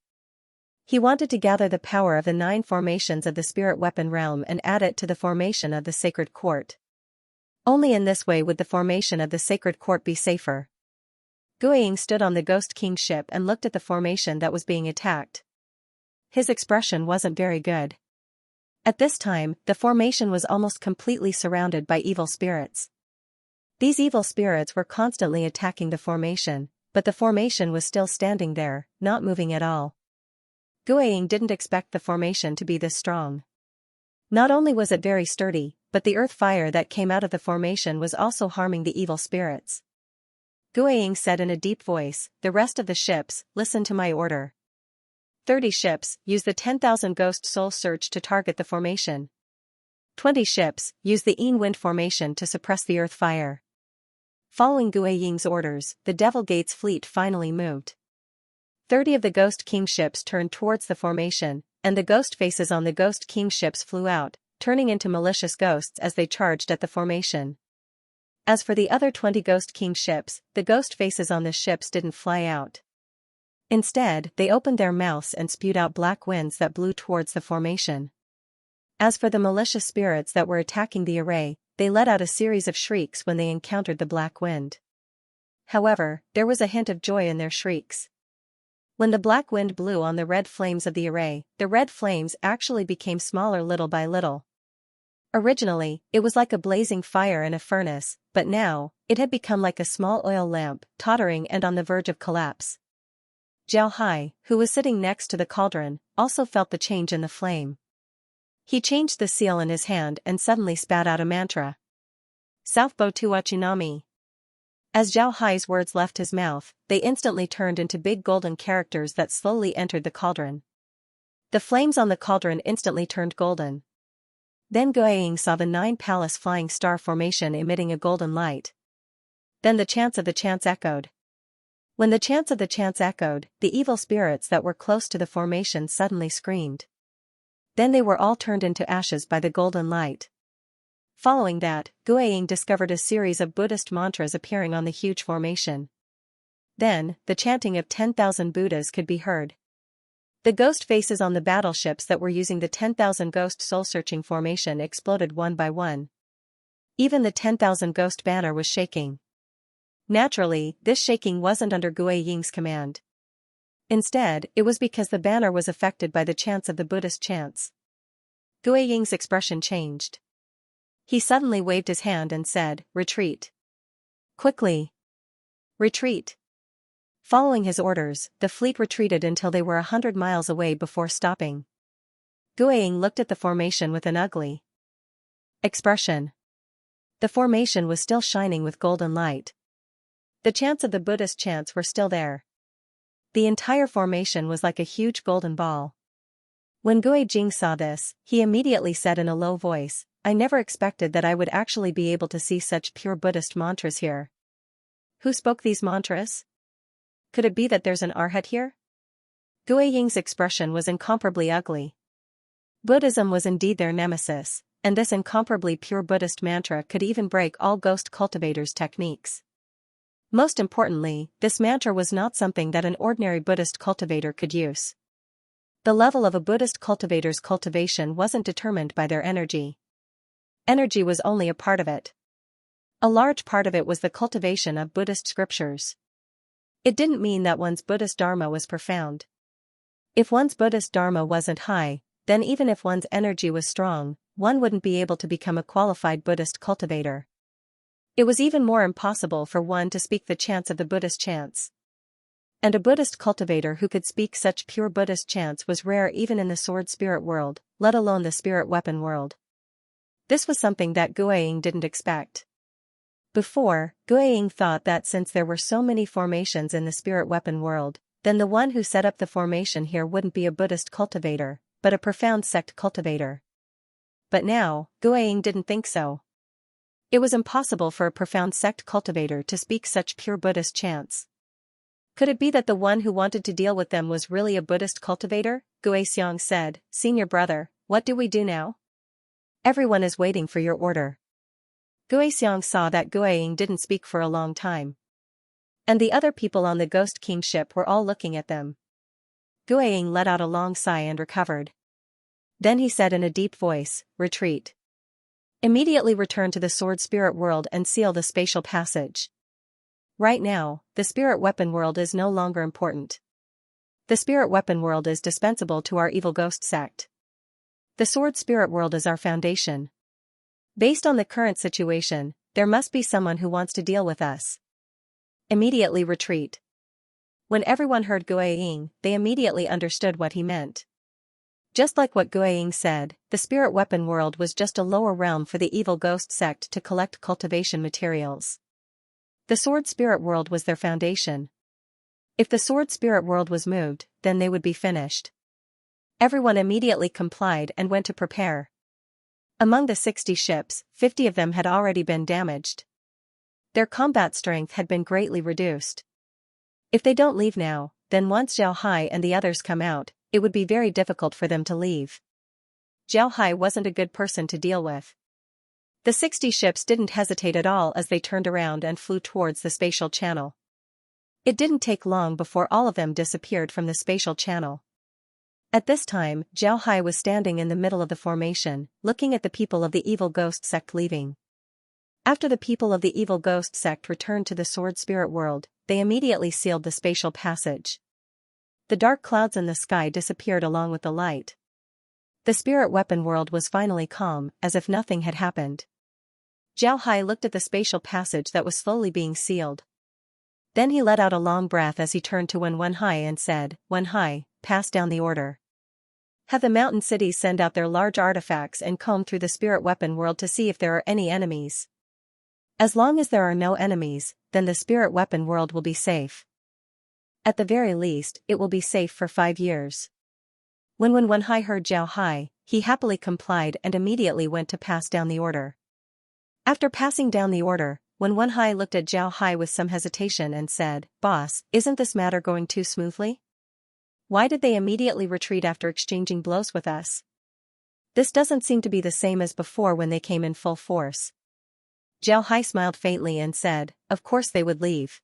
He wanted to gather the power of the 9 formations of the spirit weapon realm and add it to the formation of the sacred court. Only in this way would the formation of the sacred court be safer. Guiying stood on the Ghost King's ship and looked at the formation that was being attacked. His expression wasn't very good. At this time, the formation was almost completely surrounded by evil spirits. These evil spirits were constantly attacking the formation, but the formation was still standing there, not moving at all. Guiying didn't expect the formation to be this strong. Not only was it very sturdy, but the earth fire that came out of the formation was also harming the evil spirits. Guiying said in a deep voice, "The rest of the ships, listen to my order. 30 ships, use the 10,000 Ghost Soul Surge to target the formation. 20 ships, use the Yin Wind formation to suppress the earth fire." Following Guiying's orders, the Devil Gate's fleet finally moved. 30 of the Ghost King ships turned towards the formation, and the ghost faces on the Ghost King ships flew out, turning into malicious ghosts as they charged at the formation. As for the other 20 Ghost King ships, the ghost faces on the ships didn't fly out. Instead, they opened their mouths and spewed out black winds that blew towards the formation. As for the malicious spirits that were attacking the array, they let out a series of shrieks when they encountered the black wind. However, there was a hint of joy in their shrieks. When the black wind blew on the red flames of the array, the red flames actually became smaller little by little. Originally, it was like a blazing fire in a furnace, but now, it had become like a small oil lamp, tottering and on the verge of collapse. Zhao Hai, who was sitting next to the cauldron, also felt the change in the flame. He changed the seal in his hand and suddenly spat out a mantra. Southbo Tuachinami. As Zhao Hai's words left his mouth, they instantly turned into big golden characters that slowly entered the cauldron. The flames on the cauldron instantly turned golden. Then Guiying saw the 9 palace flying star formation emitting a golden light. Then the chants of the chants echoed. When the chants of the chants echoed, the evil spirits that were close to the formation suddenly screamed. Then they were all turned into ashes by the golden light. Following that, Guiying discovered a series of Buddhist mantras appearing on the huge formation. Then, the chanting of 10,000 Buddhas could be heard. The ghost faces on the battleships that were using the 10,000 ghost soul-searching formation exploded one by one. Even the 10,000 ghost banner was shaking. Naturally, this shaking wasn't under Guiying's command. Instead, it was because the banner was affected by the chants of the Buddhist chants. Guiying's expression changed. He suddenly waved his hand and said, "Retreat. Quickly. Retreat." Following his orders, the fleet retreated until they were 100 miles away before stopping. Guiying looked at the formation with an ugly expression. The formation was still shining with golden light. The chants of the Buddhist chants were still there. The entire formation was like a huge golden ball. When Guiying saw this, he immediately said in a low voice, "I never expected that I would actually be able to see such pure Buddhist mantras here. Who spoke these mantras? Could it be that there's an arhat here?" Guiying's expression was incomparably ugly. Buddhism was indeed their nemesis, and this incomparably pure Buddhist mantra could even break all ghost cultivators' techniques. Most importantly, this mantra was not something that an ordinary Buddhist cultivator could use. The level of a Buddhist cultivator's cultivation wasn't determined by their energy. Energy was only a part of it. A large part of it was the cultivation of Buddhist scriptures. It didn't mean that one's Buddhist dharma was profound. If one's Buddhist dharma wasn't high, then even if one's energy was strong, one wouldn't be able to become a qualified Buddhist cultivator. It was even more impossible for one to speak the chants of the Buddhist chants. And a Buddhist cultivator who could speak such pure Buddhist chants was rare even in the sword spirit world, let alone the spirit weapon world. This was something that Guiying didn't expect. Before, Guiying thought that since there were so many formations in the spirit weapon world, then the one who set up the formation here wouldn't be a Buddhist cultivator, but a profound sect cultivator. But now, Guiying didn't think so. It was impossible for a profound sect cultivator to speak such pure Buddhist chants. Could it be that the one who wanted to deal with them was really a Buddhist cultivator? Xianxia said, "Senior brother, what do we do now? Everyone is waiting for your order." Xianxia saw that Guiying didn't speak for a long time. And the other people on the Ghost King ship were all looking at them. Guiying let out a long sigh and recovered. Then he said in a deep voice, "Retreat. Immediately return to the sword spirit world and seal the spatial passage. Right now, the spirit weapon world is no longer important. The spirit weapon world is dispensable to our evil ghost sect. The sword spirit world is our foundation. Based on the current situation, there must be someone who wants to deal with us. Immediately retreat." When everyone heard Guiying, they immediately understood what he meant. Just like what Guiying said, the spirit weapon world was just a lower realm for the evil ghost sect to collect cultivation materials. The sword spirit world was their foundation. If the sword spirit world was moved, then they would be finished. Everyone immediately complied and went to prepare. Among the 60 ships, 50 of them had already been damaged. Their combat strength had been greatly reduced. If they don't leave now, then once Zhao Hai and the others come out, it would be very difficult for them to leave. Zhao Hai wasn't a good person to deal with. The 60 ships didn't hesitate at all as they turned around and flew towards the spatial channel. It didn't take long before all of them disappeared from the spatial channel. At this time, Zhao Hai was standing in the middle of the formation, looking at the people of the evil ghost sect leaving. After the people of the evil ghost sect returned to the sword spirit world, they immediately sealed the spatial passage. The dark clouds in the sky disappeared along with the light. The spirit weapon world was finally calm, as if nothing had happened. Zhao Hai looked at the spatial passage that was slowly being sealed. Then he let out a long breath as he turned to Wenhai and said, "Wenhai, pass down the order. Have the mountain cities send out their large artifacts and comb through the spirit weapon world to see if there are any enemies. As long as there are no enemies, then the spirit weapon world will be safe. At the very least, it will be safe for 5 years." When Wenhai heard Zhao Hai, he happily complied and immediately went to pass down the order. After passing down the order, Wenhai looked at Zhao Hai with some hesitation and said, "Boss, isn't this matter going too smoothly? Why did they immediately retreat after exchanging blows with us? This doesn't seem to be the same as before when they came in full force." Zhao Hai smiled faintly and said, "Of course they would leave.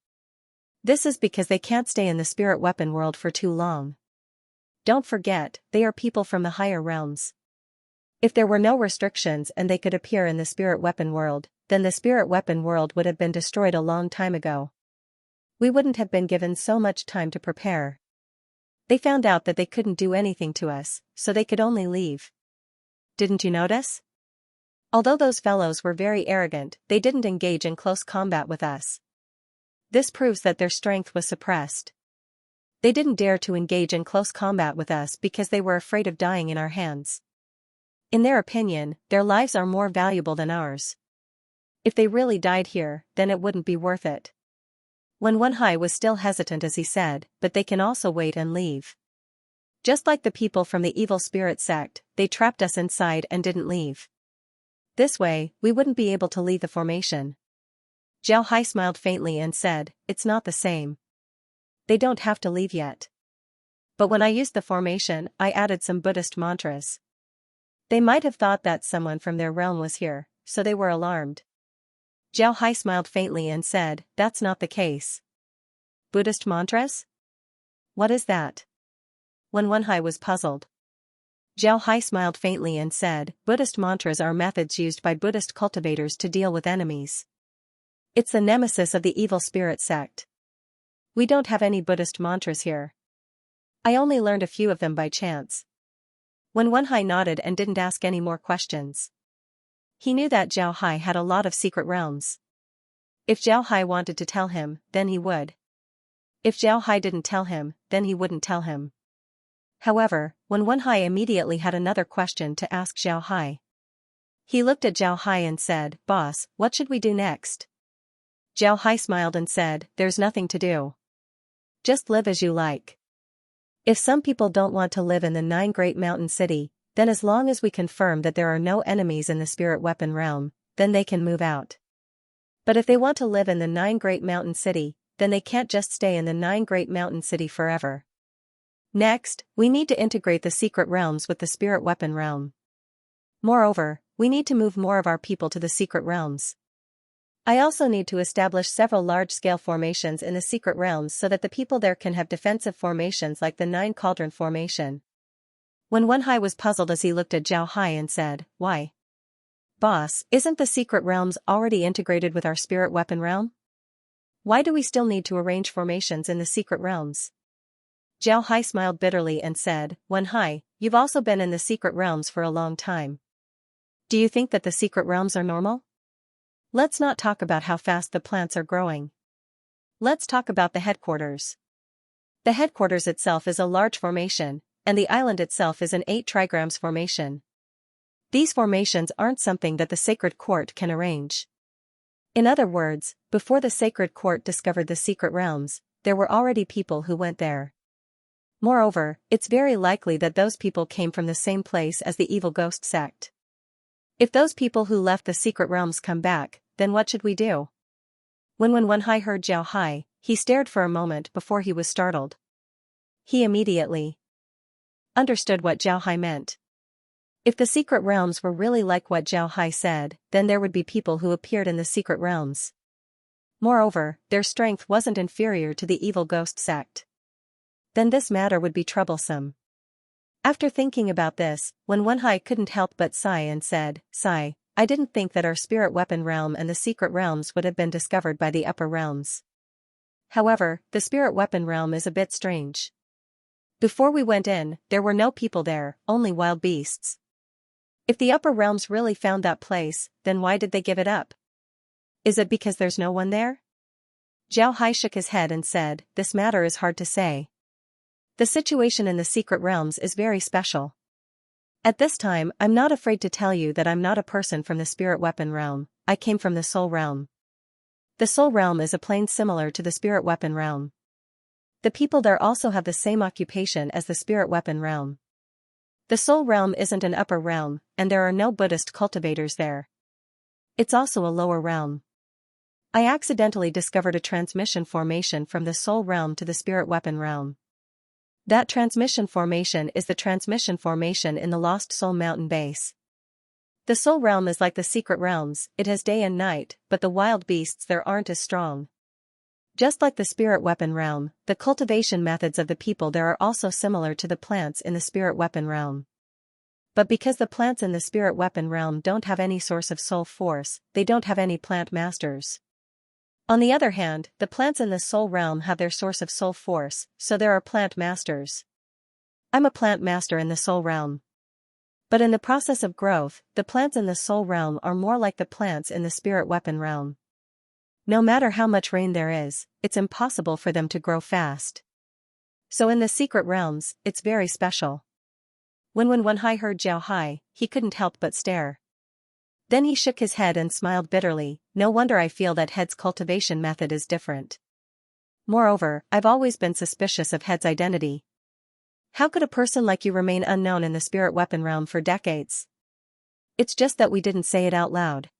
This is because they can't stay in the spirit weapon world for too long. Don't forget, they are people from the higher realms. If there were no restrictions and they could appear in the spirit weapon world, then the spirit weapon world would have been destroyed a long time ago. We wouldn't have been given so much time to prepare. They found out that they couldn't do anything to us, so they could only leave. Didn't you notice? Although those fellows were very arrogant, they didn't engage in close combat with us. This proves that their strength was suppressed. They didn't dare to engage in close combat with us because they were afraid of dying in our hands. In their opinion, their lives are more valuable than ours. If they really died here, then it wouldn't be worth it." Wenhai was still hesitant as he said, "But they can also wait and leave. Just like the people from the evil spirit sect, they trapped us inside and didn't leave. This way, we wouldn't be able to leave the formation." Zhao Hai smiled faintly and said, "It's not the same. They don't have to leave yet. But when I used the formation, I added some Buddhist mantras. They might have thought that someone from their realm was here, so they were alarmed." Zhao Hai smiled faintly and said, "That's not the case." "Buddhist mantras? What is that?" Wenhai was puzzled. Zhao Hai smiled faintly and said, "Buddhist mantras are methods used by Buddhist cultivators to deal with enemies. It's the nemesis of the evil spirit sect. We don't have any Buddhist mantras here. I only learned a few of them by chance." Wenhai nodded and didn't ask any more questions. He knew that Zhao Hai had a lot of secret realms. If Zhao Hai wanted to tell him, then he would. If Zhao Hai didn't tell him, then he wouldn't tell him. However, Wen Hai immediately had another question to ask Zhao Hai. He looked at Zhao Hai and said, "Boss, what should we do next?" Zhao Hai smiled and said, "There's nothing to do. Just live as you like. If some people don't want to live in the 9 Great Mountain City, then as long as we confirm that there are no enemies in the spirit weapon realm, then they can move out. But if they want to live in the 9 Great Mountain City, then they can't just stay in the 9 Great Mountain City forever. Next, we need to integrate the secret realms with the spirit weapon realm. Moreover, we need to move more of our people to the secret realms. I also need to establish several large-scale formations in the secret realms so that the people there can have defensive formations like the 9 Cauldron formation." Wen Hai was puzzled as he looked at Zhao Hai and said, "Why? Boss, isn't the secret realms already integrated with our spirit weapon realm? Why do we still need to arrange formations in the secret realms?" Zhao Hai smiled bitterly and said, "Wen Hai, you've also been in the secret realms for a long time. Do you think that the secret realms are normal? Let's not talk about how fast the plants are growing. Let's talk about the headquarters. The headquarters itself is a large formation, and the island itself is an 8 trigrams formation. These formations aren't something that the sacred court can arrange. In other words, before the sacred court discovered the secret realms, there were already people who went there. Moreover, it's very likely that those people came from the same place as the evil ghost sect. If those people who left the secret realms come back, then what should we do?" When Wen Hai heard Zhao Hai, he stared for a moment before he was startled. He immediately understood what Zhao Hai meant. If the secret realms were really like what Zhao Hai said, then there would be people who appeared in the secret realms. Moreover, their strength wasn't inferior to the evil ghost sect. Then this matter would be troublesome. After thinking about this, Wen Hai couldn't help but sigh and said, "Sigh, I didn't think that our spirit weapon realm and the secret realms would have been discovered by the upper realms. However, the spirit weapon realm is a bit strange. Before we went in, there were no people there, only wild beasts. If the upper realms really found that place, then why did they give it up? Is it because there's no one there?" Zhao Hai shook his head and said, "This matter is hard to say. The situation in the secret realms is very special. At this time, I'm not afraid to tell you that I'm not a person from the spirit weapon realm, I came from the soul realm. The soul realm is a plane similar to the spirit weapon realm. The people there also have the same occupation as the spirit weapon realm. The soul realm isn't an upper realm, and there are no Buddhist cultivators there. It's also a lower realm. I accidentally discovered a transmission formation from the soul realm to the spirit weapon realm. That transmission formation is the transmission formation in the Lost Soul Mountain base. The soul realm is like the secret realms, it has day and night, but the wild beasts there aren't as strong. Just like the spirit weapon realm, the cultivation methods of the people there are also similar to the plants in the spirit weapon realm. But because the plants in the spirit weapon realm don't have any source of soul force, they don't have any plant masters. On the other hand, the plants in the soul realm have their source of soul force, so there are plant masters. I'm a plant master in the soul realm. But in the process of growth, the plants in the soul realm are more like the plants in the spirit weapon realm. No matter how much rain there is, it's impossible for them to grow fast. So in the secret realms, it's very special." When Wen Hai heard Zhao Hai, he couldn't help but stare. Then he shook his head and smiled bitterly, "No wonder I feel that Head's cultivation method is different. Moreover, I've always been suspicious of Head's identity. How could a person like you remain unknown in the spirit weapon realm for decades? It's just that we didn't say it out loud."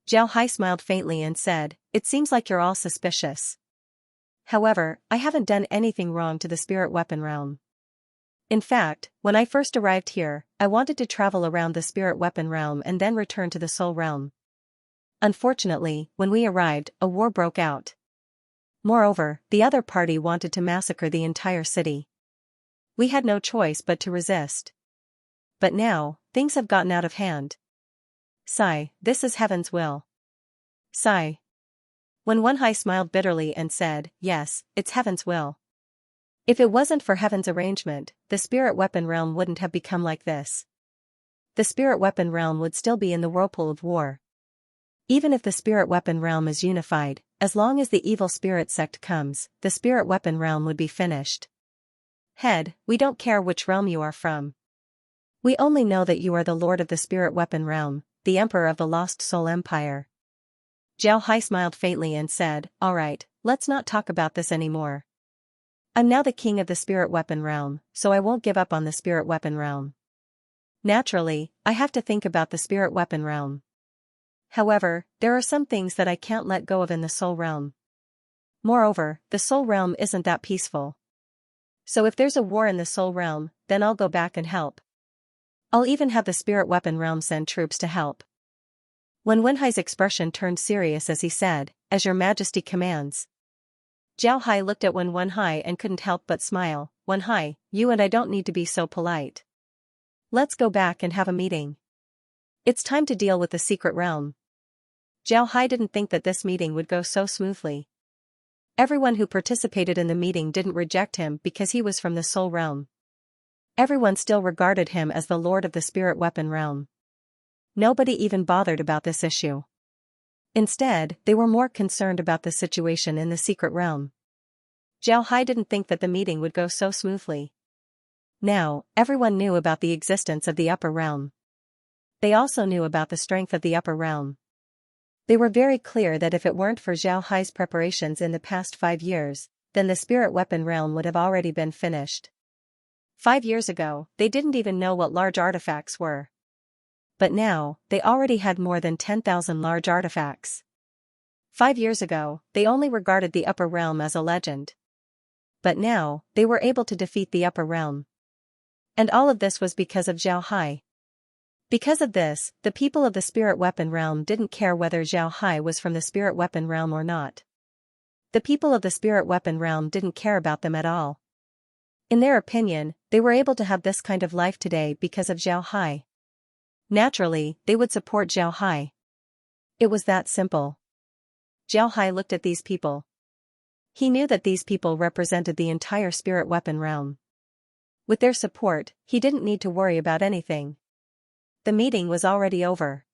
Zhao Hai smiled faintly and said, "It seems like you're all suspicious. However, I haven't done anything wrong to the spirit weapon realm. In fact, when I first arrived here, I wanted to travel around the spirit weapon realm and then return to the soul realm. Unfortunately, when we arrived, a war broke out. Moreover, the other party wanted to massacre the entire city. We had no choice but to resist. But now, things have gotten out of hand. Sigh, this is heaven's will. Sigh." When Wen Hai smiled bitterly and said, "Yes, it's heaven's will. If it wasn't for heaven's arrangement, the spirit weapon realm wouldn't have become like this. The spirit weapon realm would still be in the whirlpool of war. Even if the spirit weapon realm is unified, as long as the evil spirit sect comes, the spirit weapon realm would be finished. Head, we don't care which realm you are from. We only know that you are the lord of the spirit weapon realm, the emperor of the Lost Soul Empire. Jiao Hai smiled faintly and said, alright, let's not talk about this anymore. I'm now the king of the spirit weapon realm, so I won't give up on the spirit weapon realm. Naturally, I have to think about the spirit weapon realm. However, there are some things that I can't let go of in the soul realm. Moreover, the soul realm isn't that peaceful. So if there's a war in the soul realm, then I'll go back and help. I'll even have the spirit weapon realm send troops to help. When Wenhai's expression turned serious as he said, as your majesty commands. Jiao Hai looked at Wenhai and couldn't help but smile. Wenhai, you and I don't need to be so polite. Let's go back and have a meeting. It's time to deal with the secret realm. Jiao Hai didn't think that this meeting would go so smoothly. Everyone who participated in the meeting didn't reject him because he was from the soul realm. Everyone still regarded him as the lord of the spirit weapon realm. Nobody even bothered about this issue. Instead, they were more concerned about the situation in the secret realm. Jiao Hai didn't think that the meeting would go so smoothly. Now, everyone knew about the existence of the upper realm. They also knew about the strength of the upper realm. They were very clear that if it weren't for Jiao Hai's preparations in the past 5 years, then the spirit weapon realm would have already been finished. 5 years ago, they didn't even know what large artifacts were. But now, they already had more than 10,000 large artifacts. 5 years ago, they only regarded the upper realm as a legend. But now, they were able to defeat the upper realm. And all of this was because of Jiao Hai. Because of this, the people of the spirit weapon realm didn't care whether Jiao Hai was from the spirit weapon realm or not. The people of the spirit weapon realm didn't care about them at all. In their opinion, they were able to have this kind of life today because of Jiao Hai. Naturally, they would support Jiao Hai. It was that simple. Jiao Hai looked at these people. He knew that these people represented the entire spirit weapon realm. With their support, he didn't need to worry about anything. The meeting was already over.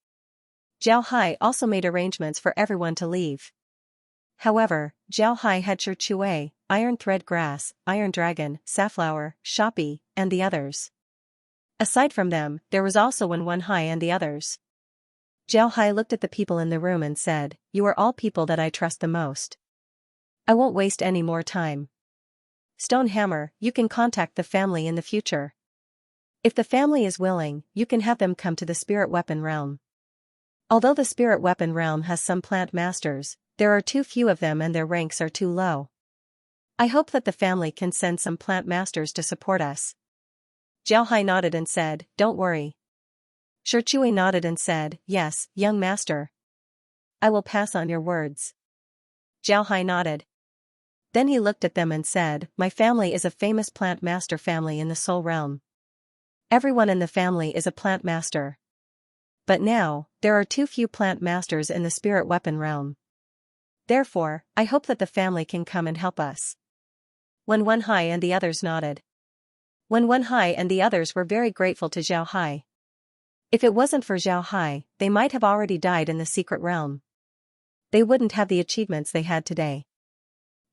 Jiao Hai also made arrangements for everyone to leave. However, Jiao Hai had Chue, Iron Thread Grass, Iron Dragon, Safflower, Shopee, and the others. Aside from them, there was also Wenhai and the others. Jiao Hai looked at the people in the room and said, you are all people that I trust the most. I won't waste any more time. Stonehammer, you can contact the family in the future. If the family is willing, you can have them come to the spirit weapon realm. Although the spirit weapon realm has some plant masters, there are too few of them and their ranks are too low. I hope that the family can send some plant masters to support us. Jiao Hai nodded and said, don't worry. Chue nodded and said, yes, young master. I will pass on your words. Jiao Hai nodded. Then he looked at them and said, my family is a famous plant master family in the soul realm. Everyone in the family is a plant master. But now, there are too few plant masters in the spirit weapon realm. Therefore, I hope that the family can come and help us. Wenhai and the others nodded. Wenhai and the others were very grateful to Jiao Hai. If it wasn't for Jiao Hai, they might have already died in the secret realm. They wouldn't have the achievements they had today.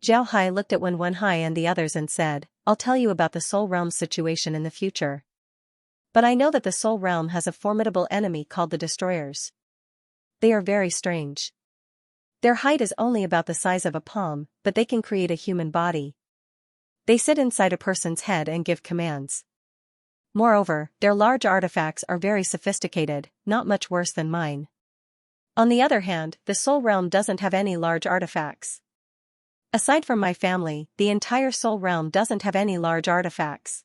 Jiao Hai looked at Wenhai and the others and said, I'll tell you about the soul realm situation in the future. But I know that the soul realm has a formidable enemy called the Destroyers. They are very strange. Their height is only about the size of a palm, but they can create a human body. They sit inside a person's head and give commands. Moreover, their large artifacts are very sophisticated, not much worse than mine. On the other hand, the soul realm doesn't have any large artifacts. Aside from my family, the entire soul realm doesn't have any large artifacts.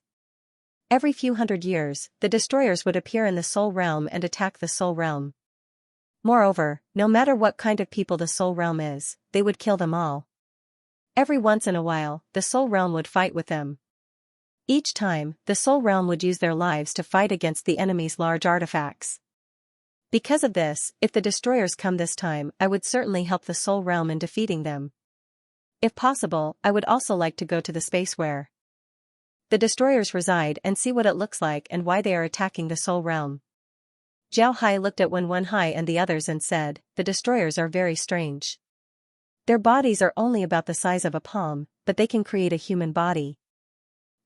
Every few hundred years, the destroyers would appear in the soul realm and attack the soul realm. Moreover, no matter what kind of people the soul realm is, they would kill them all. Every once in a while, the soul realm would fight with them. Each time, the soul realm would use their lives to fight against the enemy's large artifacts. Because of this, if the destroyers come this time, I would certainly help the soul realm in defeating them. If possible, I would also like to go to the space where the destroyers reside and see what it looks like and why they are attacking the soul realm. Jiao Hai looked at Wenhai and the others and said, the destroyers are very strange. Their bodies are only about the size of a palm, but they can create a human body.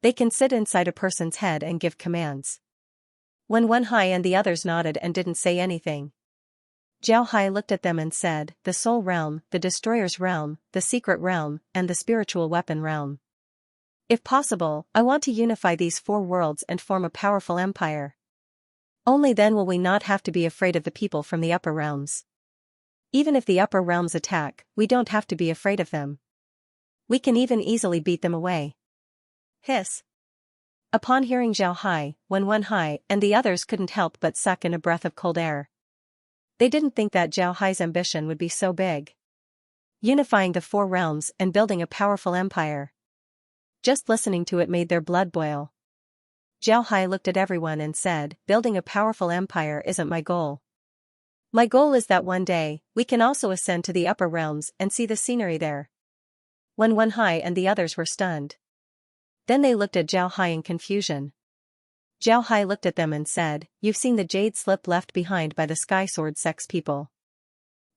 They can sit inside a person's head and give commands. When Wen Hai and the others nodded and didn't say anything, Jiao Hai looked at them and said, the soul realm, the destroyer's realm, the secret realm, and the spiritual weapon realm. If possible, I want to unify these 4 worlds and form a powerful empire. Only then will we not have to be afraid of the people from the upper realms. Even if the upper realms attack, we don't have to be afraid of them. We can even easily beat them away. Hiss. Upon hearing Jiao Hai, Wen Hai and the others couldn't help but suck in a breath of cold air. They didn't think that Jiao Hai's ambition would be so big. Unifying the 4 realms and building a powerful empire. Just listening to it made their blood boil. Jiao Hai looked at everyone and said, building a powerful empire isn't my goal. My goal is that one day, we can also ascend to the upper realms and see the scenery there. Wen Hai and the others were stunned. Then they looked at Jiao Hai in confusion. Jiao Hai looked at them and said, you've seen the jade slip left behind by the Sky Sword Sect's people.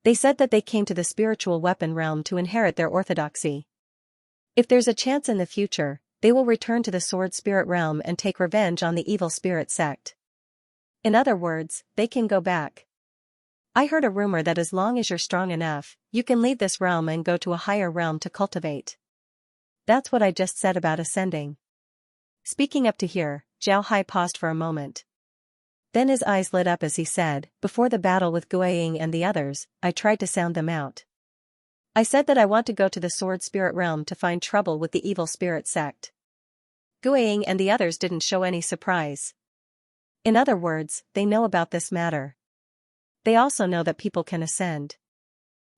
They said that they came to the spiritual weapon realm to inherit their orthodoxy. If there's a chance in the future, they will return to the sword spirit realm and take revenge on the evil spirit sect. In other words, they can go back. I heard a rumor that as long as you're strong enough, you can leave this realm and go to a higher realm to cultivate. That's what I just said about ascending. Speaking up to here, Jiao Hai paused for a moment. Then his eyes lit up as he said, before the battle with Guiying and the others, I tried to sound them out. I said that I want to go to the sword spirit realm to find trouble with the evil spirit sect. Guiying and the others didn't show any surprise. In other words, they know about this matter. They also know that people can ascend.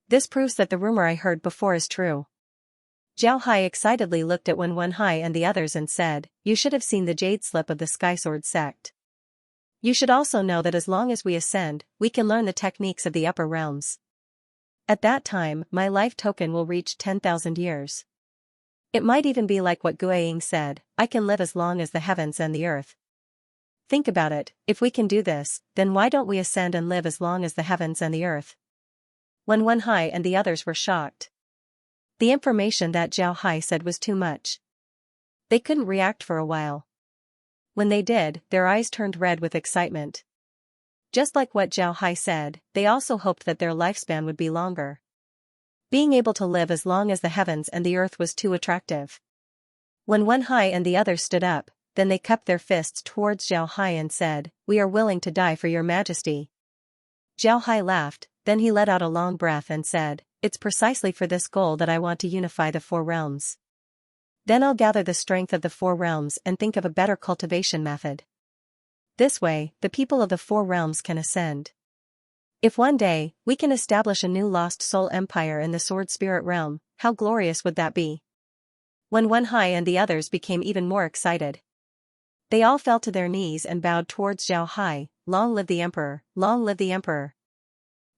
This proves that the rumor I heard before is true. Jiao Hai excitedly looked at Wen Hai and the others and said, you should have seen the jade slip of the Sky Sword sect. You should also know that as long as we ascend, we can learn the techniques of the upper realms. At that time, my life token will reach 10,000 years. It might even be like what Guiying said, I can live as long as the heavens and the earth. Think about it, if we can do this, then why don't we ascend and live as long as the heavens and the earth? Wen Hai and the others were shocked. The information that Jiao Hai said was too much. They couldn't react for a while. When they did, their eyes turned red with excitement. Just like what Jiao Hai said, they also hoped that their lifespan would be longer. Being able to live as long as the heavens and the earth was too attractive. When Wen Hai and the others stood up, then they cupped their fists towards Jiao Hai and said, we are willing to die for your majesty. Jiao Hai laughed, then he let out a long breath and said, it's precisely for this goal that I want to unify the 4 realms. Then I'll gather the strength of the 4 realms and think of a better cultivation method. This way, the people of the 4 realms can ascend. If one day, we can establish a new lost soul empire in the sword spirit realm, how glorious would that be? When Wen Hai and the others became even more excited. They all fell to their knees and bowed towards Jiao Hai, long live the emperor, long live the emperor.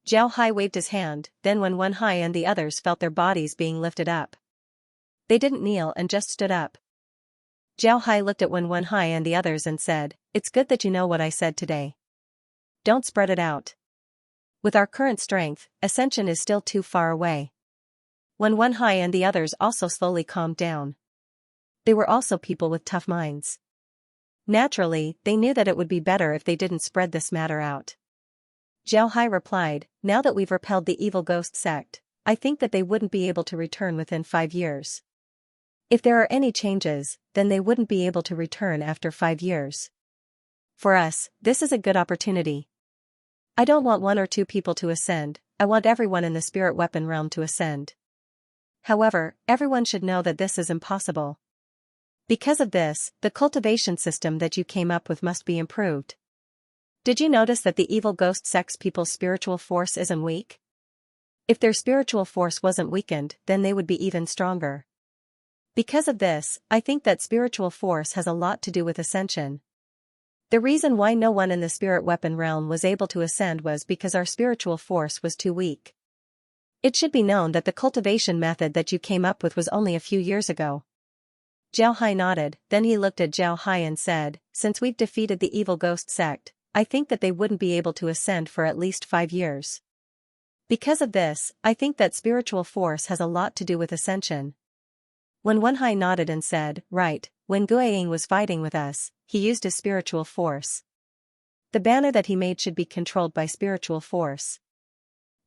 Jiao Hai waved his hand, then when Wen Hai and the others felt their bodies being lifted up. They didn't kneel and just stood up. Jiao Hai looked at Wen Hai and the others and said, it's good that you know what I said today. Don't spread it out. With our current strength, ascension is still too far away. Wen Hai and the others also slowly calmed down. They were also people with tough minds. Naturally, they knew that it would be better if they didn't spread this matter out. Jiao Hai replied, now that we've repelled the evil ghost sect, I think that they wouldn't be able to return within 5 years. If there are any changes, then they wouldn't be able to return after 5 years. For us, this is a good opportunity. I don't want 1 or 2 people to ascend, I want everyone in the spirit weapon realm to ascend. However, everyone should know that this is impossible. Because of this, the cultivation system that you came up with must be improved. Did you notice that the evil ghost sect's people's spiritual force isn't weak? If their spiritual force wasn't weakened, then they would be even stronger. Because of this, I think that spiritual force has a lot to do with ascension. The reason why no one in the spirit weapon realm was able to ascend was because our spiritual force was too weak. It should be known that the cultivation method that you came up with was only a few years ago. Jiao Hai nodded, then he looked at Jiao Hai and said, since we've defeated the evil ghost sect, I think that they wouldn't be able to ascend for at least 5 years. Because of this, I think that spiritual force has a lot to do with ascension. When Wenhai nodded and said, right, when Guiying was fighting with us, he used his spiritual force. The banner that he made should be controlled by spiritual force.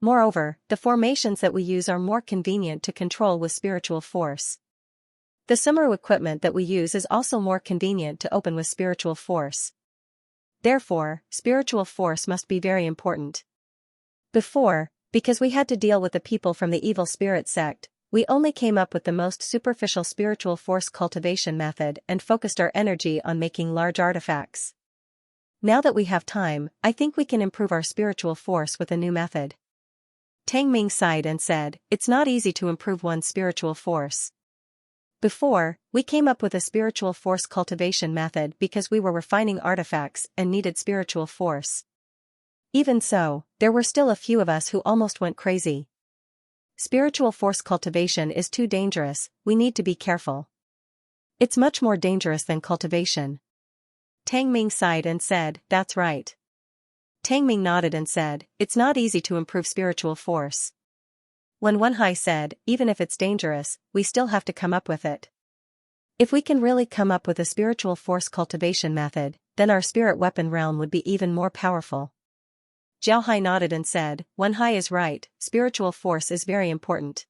Moreover, the formations that we use are more convenient to control with spiritual force. The sumeru equipment that we use is also more convenient to open with spiritual force. Therefore, spiritual force must be very important. Before, because we had to deal with the people from the evil spirit sect, we only came up with the most superficial spiritual force cultivation method and focused our energy on making large artifacts. Now that we have time, I think we can improve our spiritual force with a new method. Tang Ming sighed and said, it's not easy to improve one's spiritual force. Before, we came up with a spiritual force cultivation method because we were refining artifacts and needed spiritual force. Even so, there were still a few of us who almost went crazy. Spiritual force cultivation is too dangerous, we need to be careful. It's much more dangerous than cultivation. Tang Ming sighed and said, that's right. Tang Ming nodded and said, it's not easy to improve spiritual force. When Wenhai said, even if it's dangerous, we still have to come up with it. If we can really come up with a spiritual force cultivation method, then our spirit weapon realm would be even more powerful. Jiaohai nodded and said, Wenhai is right, spiritual force is very important.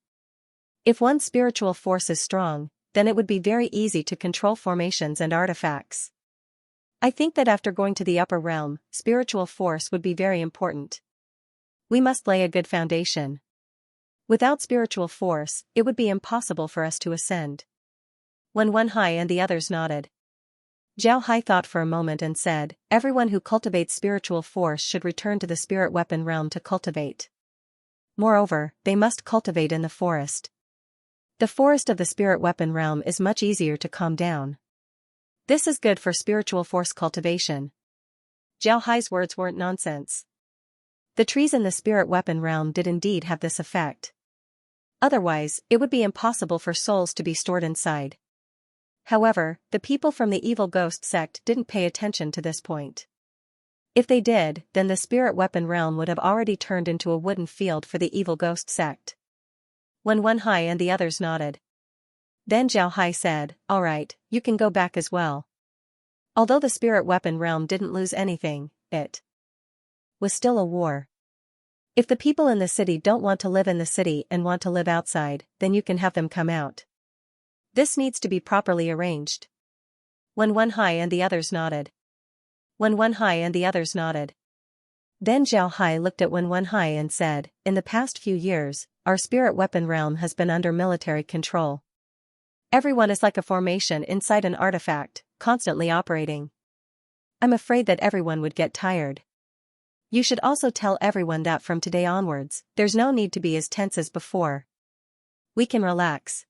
If one's spiritual force is strong, then it would be very easy to control formations and artifacts. I think that after going to the upper realm, spiritual force would be very important. We must lay a good foundation. Without spiritual force, it would be impossible for us to ascend. When Wenhai and the others nodded, Zhao Hai thought for a moment and said, everyone who cultivates spiritual force should return to the spirit weapon realm to cultivate. Moreover, they must cultivate in the forest. The forest of the spirit weapon realm is much easier to calm down. This is good for spiritual force cultivation. Zhao Hai's words weren't nonsense. The trees in the spirit weapon realm did indeed have this effect. Otherwise, it would be impossible for souls to be stored inside. However, the people from the evil ghost sect didn't pay attention to this point. If they did, then the spirit weapon realm would have already turned into a wooden field for the evil ghost sect. When Wenhai and the others nodded, then Zhao Hai said, alright, you can go back as well. Although the spirit weapon realm didn't lose anything, it was still a war. If the people in the city don't want to live in the city and want to live outside, then you can have them come out. This needs to be properly arranged. When Wenhai and the others nodded. When Wenhai and the others nodded. Then Zhao Hai looked at When Wenhai and said, in the past few years, our spirit weapon realm has been under military control. Everyone is like a formation inside an artifact, constantly operating. I'm afraid that everyone would get tired. You should also tell everyone that from today onwards, there's no need to be as tense as before. We can relax.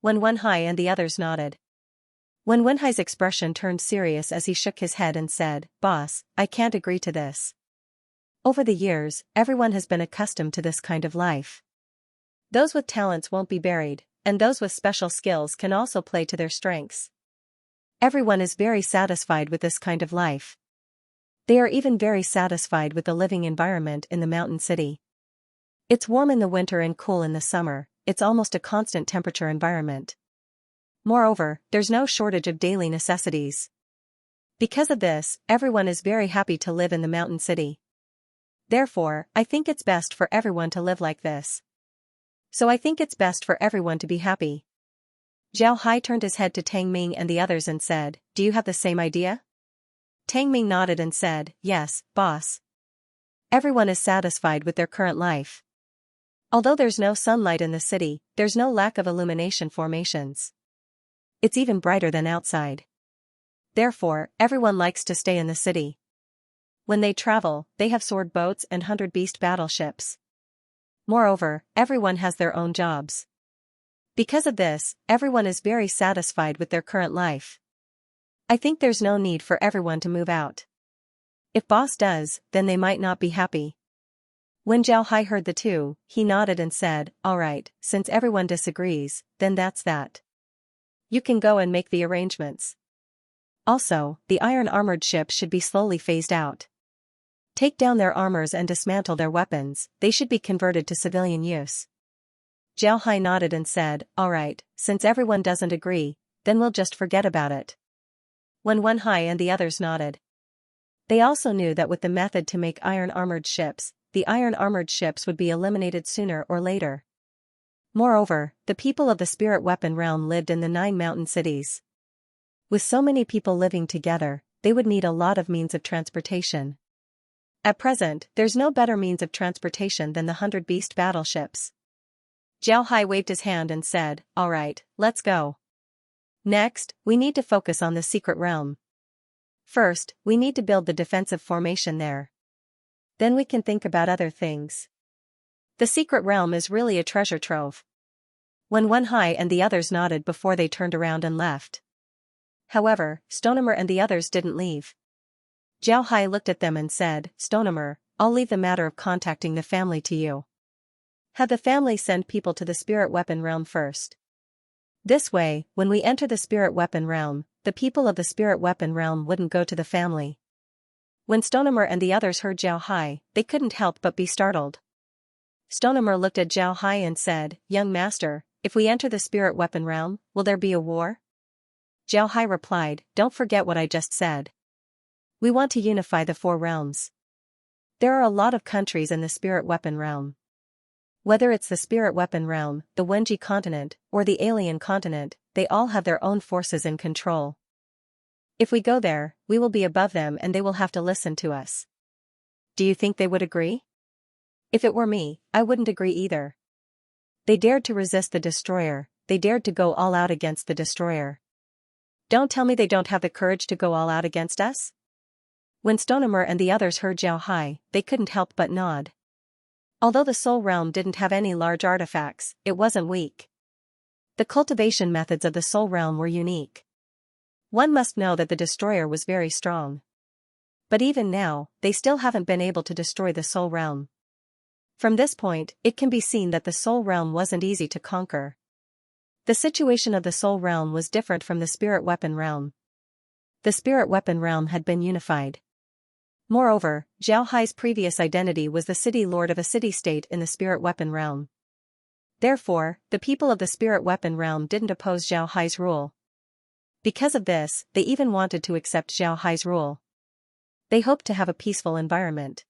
When Wenhai and the others nodded. When Wenhai's expression turned serious as he shook his head and said, Boss, I can't agree to this. Over the years, everyone has been accustomed to this kind of life. Those with talents won't be buried, and those with special skills can also play to their strengths. Everyone is very satisfied with this kind of life. They are even very satisfied with the living environment in the mountain city. It's warm in the winter and cool in the summer, it's almost a constant temperature environment. Moreover, there's no shortage of daily necessities. Because of this, everyone is very happy to live in the mountain city. Therefore, I think it's best for everyone to live like this. So I think it's best for everyone to be happy. Zhao Hai turned his head to Tang Ming and the others and said, do you have the same idea? Tang Ming nodded and said, yes, boss. Everyone is satisfied with their current life. Although there's no sunlight in the city, there's no lack of illumination formations. It's even brighter than outside. Therefore, everyone likes to stay in the city. When they travel, they have sword boats and 100-beast battleships. Moreover, everyone has their own jobs. Because of this, everyone is very satisfied with their current life. I think there's no need for everyone to move out. If boss does, then they might not be happy. When Zhao Hai heard the two, he nodded and said, alright, since everyone disagrees, then that's that. You can go and make the arrangements. Also, the iron armored ship should be slowly phased out. Take down their armors and dismantle their weapons, they should be converted to civilian use. Zhao Hai nodded and said, alright, since everyone doesn't agree, then we'll just forget about it. Wen Hai and the others nodded. They also knew that with the method to make iron-armored ships, the iron-armored ships would be eliminated sooner or later. Moreover, the people of the spirit weapon realm lived in the 9 mountain cities. With so many people living together, they would need a lot of means of transportation. At present, there's no better means of transportation than the 100 beast battleships. Zhao Hai waved his hand and said, alright, let's go. Next, we need to focus on the secret realm. First, we need to build the defensive formation there. Then we can think about other things. The secret realm is really a treasure trove. Wen Hai and the others nodded before they turned around and left. However, Stonehammer and the others didn't leave. Zhao Hai looked at them and said, Stonehammer, I'll leave the matter of contacting the family to you. Have the family send people to the spirit weapon realm first. This way, when we enter the spirit weapon realm, the people of the spirit weapon realm wouldn't go to the family. When Stonehammer and the others heard Zhao Hai, they couldn't help but be startled. Stonehammer looked at Zhao Hai and said, Young master, if we enter the spirit weapon realm, will there be a war? Zhao Hai replied, don't forget what I just said. We want to unify the 4 realms. There are a lot of countries in the spirit weapon realm. Whether it's the spirit weapon realm, the Wenji continent, or the alien continent, they all have their own forces in control. If we go there, we will be above them and they will have to listen to us. Do you think they would agree? If it were me, I wouldn't agree either. They dared to resist the destroyer, they dared to go all out against the destroyer. Don't tell me they don't have the courage to go all out against us? When Stonehammer and the others heard Zhao Hai, they couldn't help but nod. Although the soul realm didn't have any large artifacts, it wasn't weak. The cultivation methods of the soul realm were unique. One must know that the destroyer was very strong. But even now, they still haven't been able to destroy the soul realm. From this point, it can be seen that the soul realm wasn't easy to conquer. The situation of the soul realm was different from the spirit weapon realm. The spirit weapon realm had been unified. Moreover, Zhao Hai's previous identity was the city lord of a city-state in the spirit weapon realm. Therefore, the people of the spirit weapon realm didn't oppose Zhao Hai's rule. Because of this, they even wanted to accept Zhao Hai's rule. They hoped to have a peaceful environment.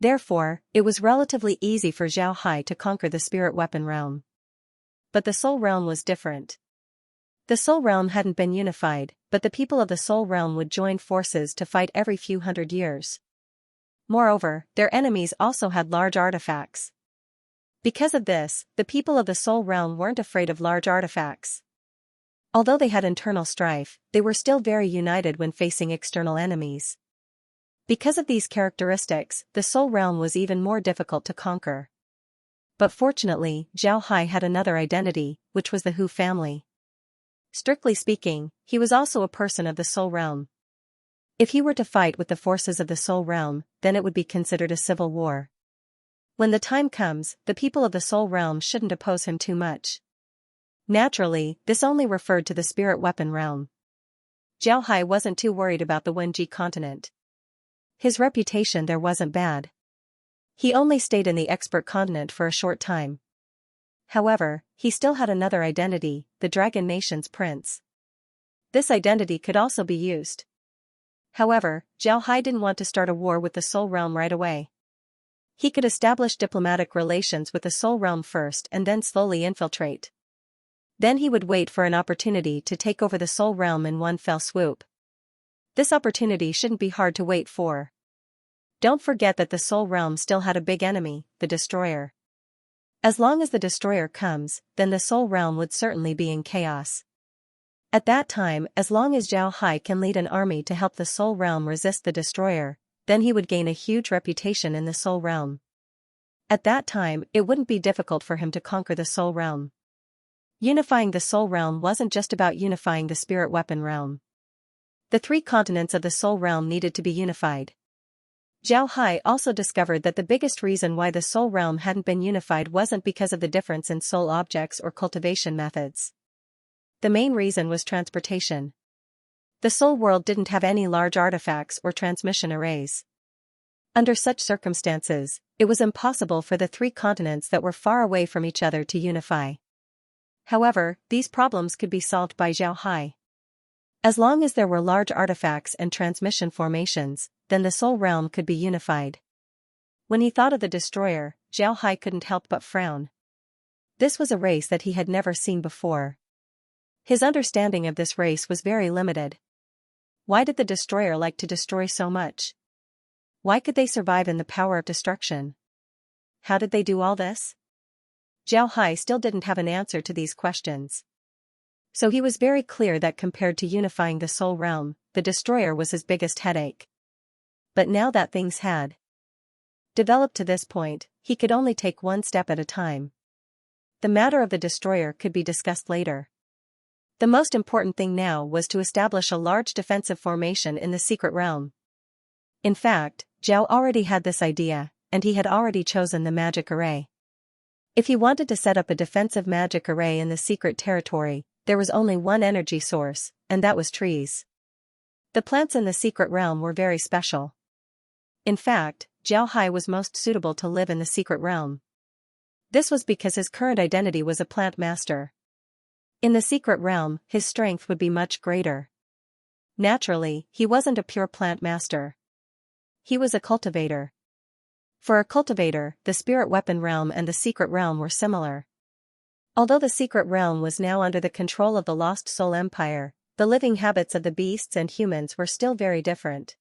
Therefore, it was relatively easy for Zhao Hai to conquer the spirit weapon realm. But the soul realm was different. The soul realm hadn't been unified, but the people of the soul realm would join forces to fight every few hundred years. Moreover, their enemies also had large artifacts. Because of this, the people of the soul realm weren't afraid of large artifacts. Although they had internal strife, they were still very united when facing external enemies. Because of these characteristics, the soul realm was even more difficult to conquer. But fortunately, Zhao Hai had another identity, which was the Hu family. Strictly speaking, he was also a person of the soul realm. If he were to fight with the forces of the soul realm, then it would be considered a civil war. When the time comes, the people of the soul realm shouldn't oppose him too much. Naturally, this only referred to the spirit weapon realm. Zhao Hai wasn't too worried about the Wenji continent. His reputation there wasn't bad. He only stayed in the expert continent for a short time. However, he still had another identity, the Dragon Nation's prince. This identity could also be used. However, Zhao Hai didn't want to start a war with the Soul Realm right away. He could establish diplomatic relations with the Soul Realm first and then slowly infiltrate. Then he would wait for an opportunity to take over the Soul Realm in one fell swoop. This opportunity shouldn't be hard to wait for. Don't forget that the Soul Realm still had a big enemy, the Destroyer. As long as the Destroyer comes, then the Soul Realm would certainly be in chaos. At that time, as long as Zhao Hai can lead an army to help the Soul Realm resist the Destroyer, then he would gain a huge reputation in the Soul Realm. At that time, it wouldn't be difficult for him to conquer the Soul Realm. Unifying the Soul Realm wasn't just about unifying the Spirit Weapon Realm. The 3 continents of the Soul Realm needed to be unified. Zhao Hai also discovered that the biggest reason why the Soul Realm hadn't been unified wasn't because of the difference in soul objects or cultivation methods. The main reason was transportation. The Soul World didn't have any large artifacts or transmission arrays. Under such circumstances, it was impossible for the three continents that were far away from each other to unify. However, these problems could be solved by Zhao Hai. As long as there were large artifacts and transmission formations, then the Soul Realm could be unified. When he thought of the destroyer, Zhao Hai couldn't help but frown. This was a race that he had never seen before. His understanding of this race was very limited. Why did the destroyer like to destroy so much? Why could they survive in the power of destruction? How did they do all this? Zhao Hai still didn't have an answer to these questions. So he was very clear that compared to unifying the Soul Realm, the destroyer was his biggest headache. But now that things had developed to this point, he could only take one step at a time. The matter of the destroyer could be discussed later. The most important thing now was to establish a large defensive formation in the secret realm. In fact, Zhao already had this idea, and he had already chosen the magic array. If he wanted to set up a defensive magic array in the secret territory, there was only one energy source, and that was trees. The plants in the secret realm were very special. In fact, Zhao Hai was most suitable to live in the secret realm. This was because his current identity was a plant master. In the secret realm, his strength would be much greater. Naturally, he wasn't a pure plant master. He was a cultivator. For a cultivator, the spirit weapon realm and the secret realm were similar. Although the secret realm was now under the control of the Lost Soul Empire, the living habits of the beasts and humans were still very different.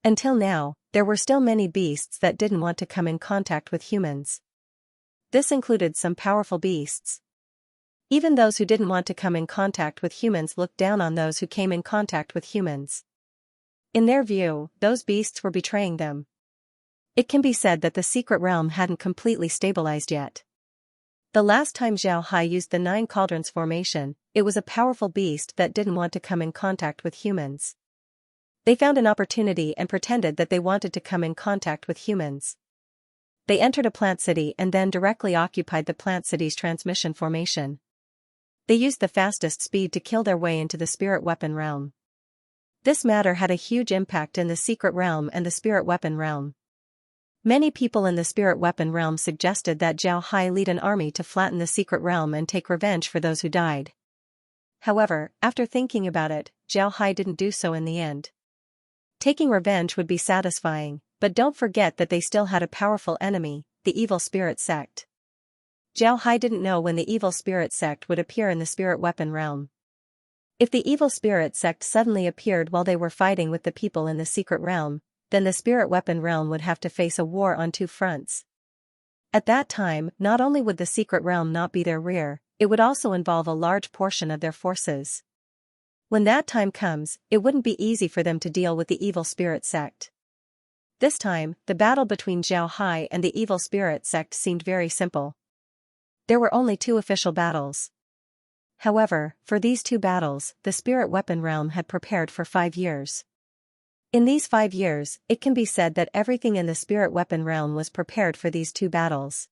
Until now, there were still many beasts that didn't want to come in contact with humans. This included some powerful beasts. Even those who didn't want to come in contact with humans looked down on those who came in contact with humans. In their view, those beasts were betraying them. It can be said that the secret realm hadn't completely stabilized yet. The last time Zhao Hai used the 9 cauldrons formation, it was a powerful beast that didn't want to come in contact with humans. They found an opportunity and pretended that they wanted to come in contact with humans. They entered a plant city and then directly occupied the plant city's transmission formation. They used the fastest speed to kill their way into the spirit weapon realm. This matter had a huge impact in the secret realm and the spirit weapon realm. Many people in the spirit weapon realm suggested that Zhao Hai lead an army to flatten the secret realm and take revenge for those who died. However, after thinking about it, Zhao Hai didn't do so in the end. Taking revenge would be satisfying, but don't forget that they still had a powerful enemy, the evil spirit sect. Zhao Hai didn't know when the evil spirit sect would appear in the spirit weapon realm. If the evil spirit sect suddenly appeared while they were fighting with the people in the secret realm, then the spirit weapon realm would have to face a war on 2 fronts. At that time, not only would the secret realm not be their rear, it would also involve a large portion of their forces. When that time comes, it wouldn't be easy for them to deal with the evil spirit sect. This time, the battle between Zhao Hai and the evil spirit sect seemed very simple. There were only 2 official battles. However, for these 2 battles, the spirit weapon realm had prepared for 5 years. In these 5 years, it can be said that everything in the spirit weapon realm was prepared for these 2 battles.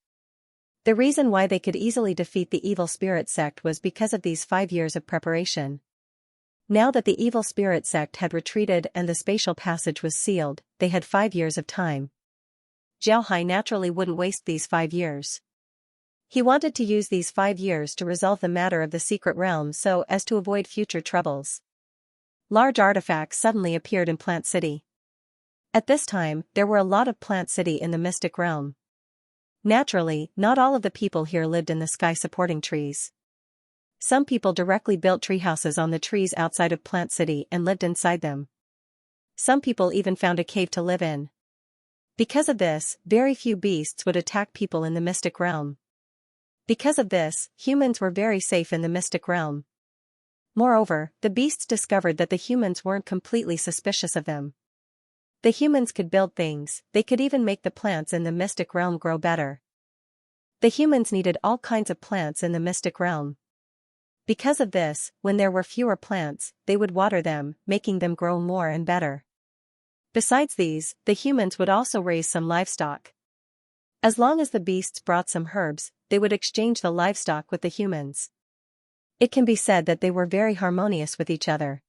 The reason why they could easily defeat the evil spirit sect was because of these 5 years of preparation. Now that the evil spirit sect had retreated and the spatial passage was sealed, they had 5 years of time. Zhao Hai naturally wouldn't waste these 5 years. He wanted to use these 5 years to resolve the matter of the secret realm so as to avoid future troubles. Large artifacts suddenly appeared in Plant City. At this time, there were a lot of Plant City in the mystic realm. Naturally, not all of the people here lived in the sky supporting trees. Some people directly built treehouses on the trees outside of Plant City and lived inside them. Some people even found a cave to live in. Because of this, very few beasts would attack people in the mystic realm. Because of this, humans were very safe in the mystic realm. Moreover, the beasts discovered that the humans weren't completely suspicious of them. The humans could build things, they could even make the plants in the mystic realm grow better. The humans needed all kinds of plants in the mystic realm. Because of this, when there were fewer plants, they would water them, making them grow more and better. Besides these, the humans would also raise some livestock. As long as the beasts brought some herbs, they would exchange the livestock with the humans. It can be said that they were very harmonious with each other.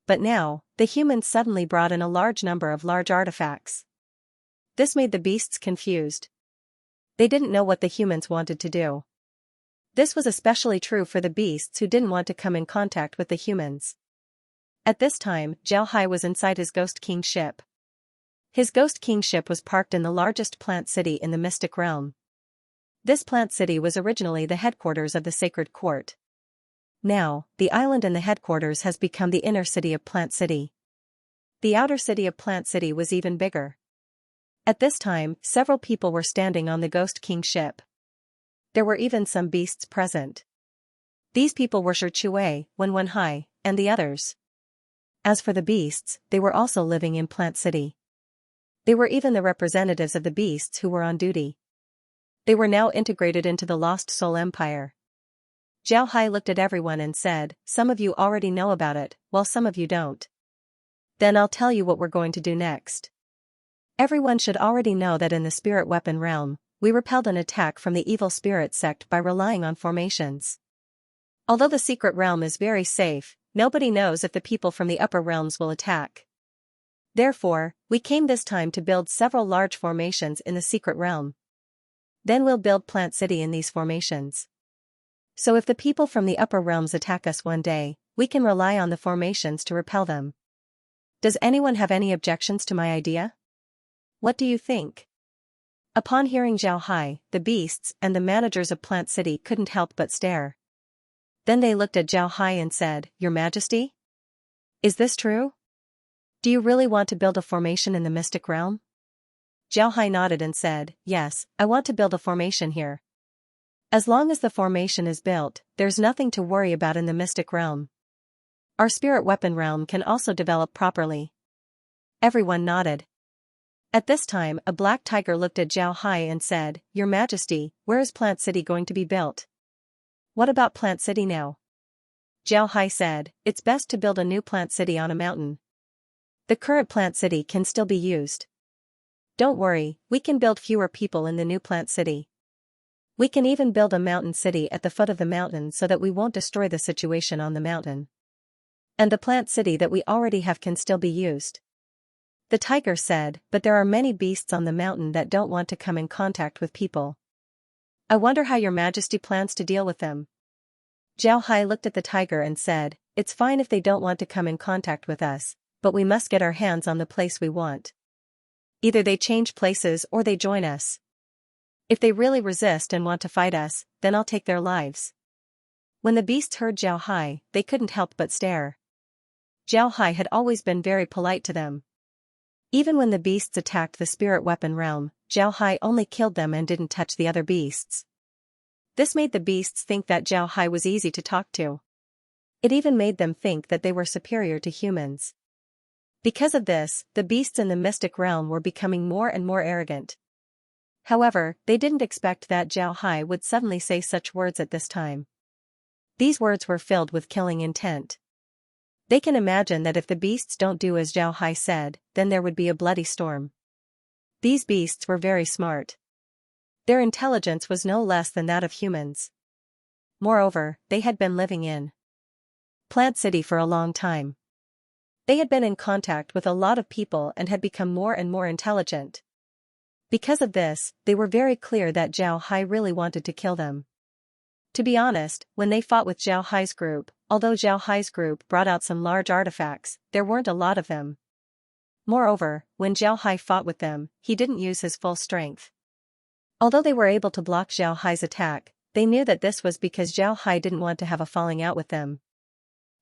But now, the humans suddenly brought in a large number of large artifacts. This made the beasts confused. They didn't know what the humans wanted to do. This was especially true for the beasts who didn't want to come in contact with the humans. At this time, Xianxia was inside his Ghost King ship. His Ghost King ship was parked in the largest plant city in the mystic realm. This plant city was originally the headquarters of the sacred court. Now, the island and the headquarters has become the inner city of Plant City. The outer city of Plant City was even bigger. At this time, several people were standing on the Ghost King ship. There were even some beasts present. These people were Xianxia, Wenwenhai, and the others. As for the beasts, they were also living in Plant City. They were even the representatives of the beasts who were on duty. They were now integrated into the Lost Soul Empire. Xianxia looked at everyone and said, "Some of you already know about it, while some of you don't. Then I'll tell you what we're going to do next. Everyone should already know that in the spirit weapon realm, we repelled an attack from the evil spirit sect by relying on formations. Although the secret realm is very safe, nobody knows if the people from the upper realms will attack. Therefore, we came this time to build several large formations in the secret realm. Then we'll build Plant City in these formations. So if the people from the upper realms attack us one day, we can rely on the formations to repel them. Does anyone have any objections to my idea? What do you think?" Upon hearing Xianxia, the beasts and the managers of Plant City couldn't help but stare. Then they looked at Xianxia and said, "Your Majesty? Is this true? Do you really want to build a formation in the mystic realm?" Xianxia nodded and said, "Yes, I want to build a formation here. As long as the formation is built, there's nothing to worry about in the mystic realm. Our spirit weapon realm can also develop properly." Everyone nodded. At this time, a black tiger looked at Xianxia and said, "Your Majesty, where is Plant City going to be built? What about Plant City now?" Xianxia said, "It's best to build a new Plant City on a mountain. The current Plant City can still be used. Don't worry, we can build fewer people in the new Plant City. We can even build a mountain city at the foot of the mountain so that we won't destroy the situation on the mountain. And the Plant City that we already have can still be used." The tiger said, "But there are many beasts on the mountain that don't want to come in contact with people. I wonder how your Majesty plans to deal with them." Xianxia looked at the tiger and said, "It's fine if they don't want to come in contact with us, but we must get our hands on the place we want. Either they change places or they join us. If they really resist and want to fight us, then I'll take their lives." When the beasts heard Xianxia, they couldn't help but stare. Xianxia had always been very polite to them. Even when the beasts attacked the spirit weapon realm, Xianxia only killed them and didn't touch the other beasts. This made the beasts think that Xianxia was easy to talk to. It even made them think that they were superior to humans. Because of this, the beasts in the mystic realm were becoming more and more arrogant. However, they didn't expect that Xianxia would suddenly say such words at this time. These words were filled with killing intent. They can imagine that if the beasts don't do as Xianxia said, then there would be a bloody storm. These beasts were very smart. Their intelligence was no less than that of humans. Moreover, they had been living in Plant City for a long time. They had been in contact with a lot of people and had become more and more intelligent. Because of this, they were very clear that Xianxia really wanted to kill them. To be honest, when they fought with Xianxia's group, although Xianxia's group brought out some large artifacts, there weren't a lot of them. Moreover, when Xianxia fought with them, he didn't use his full strength. Although they were able to block Xianxia's attack, they knew that this was because Xianxia didn't want to have a falling out with them.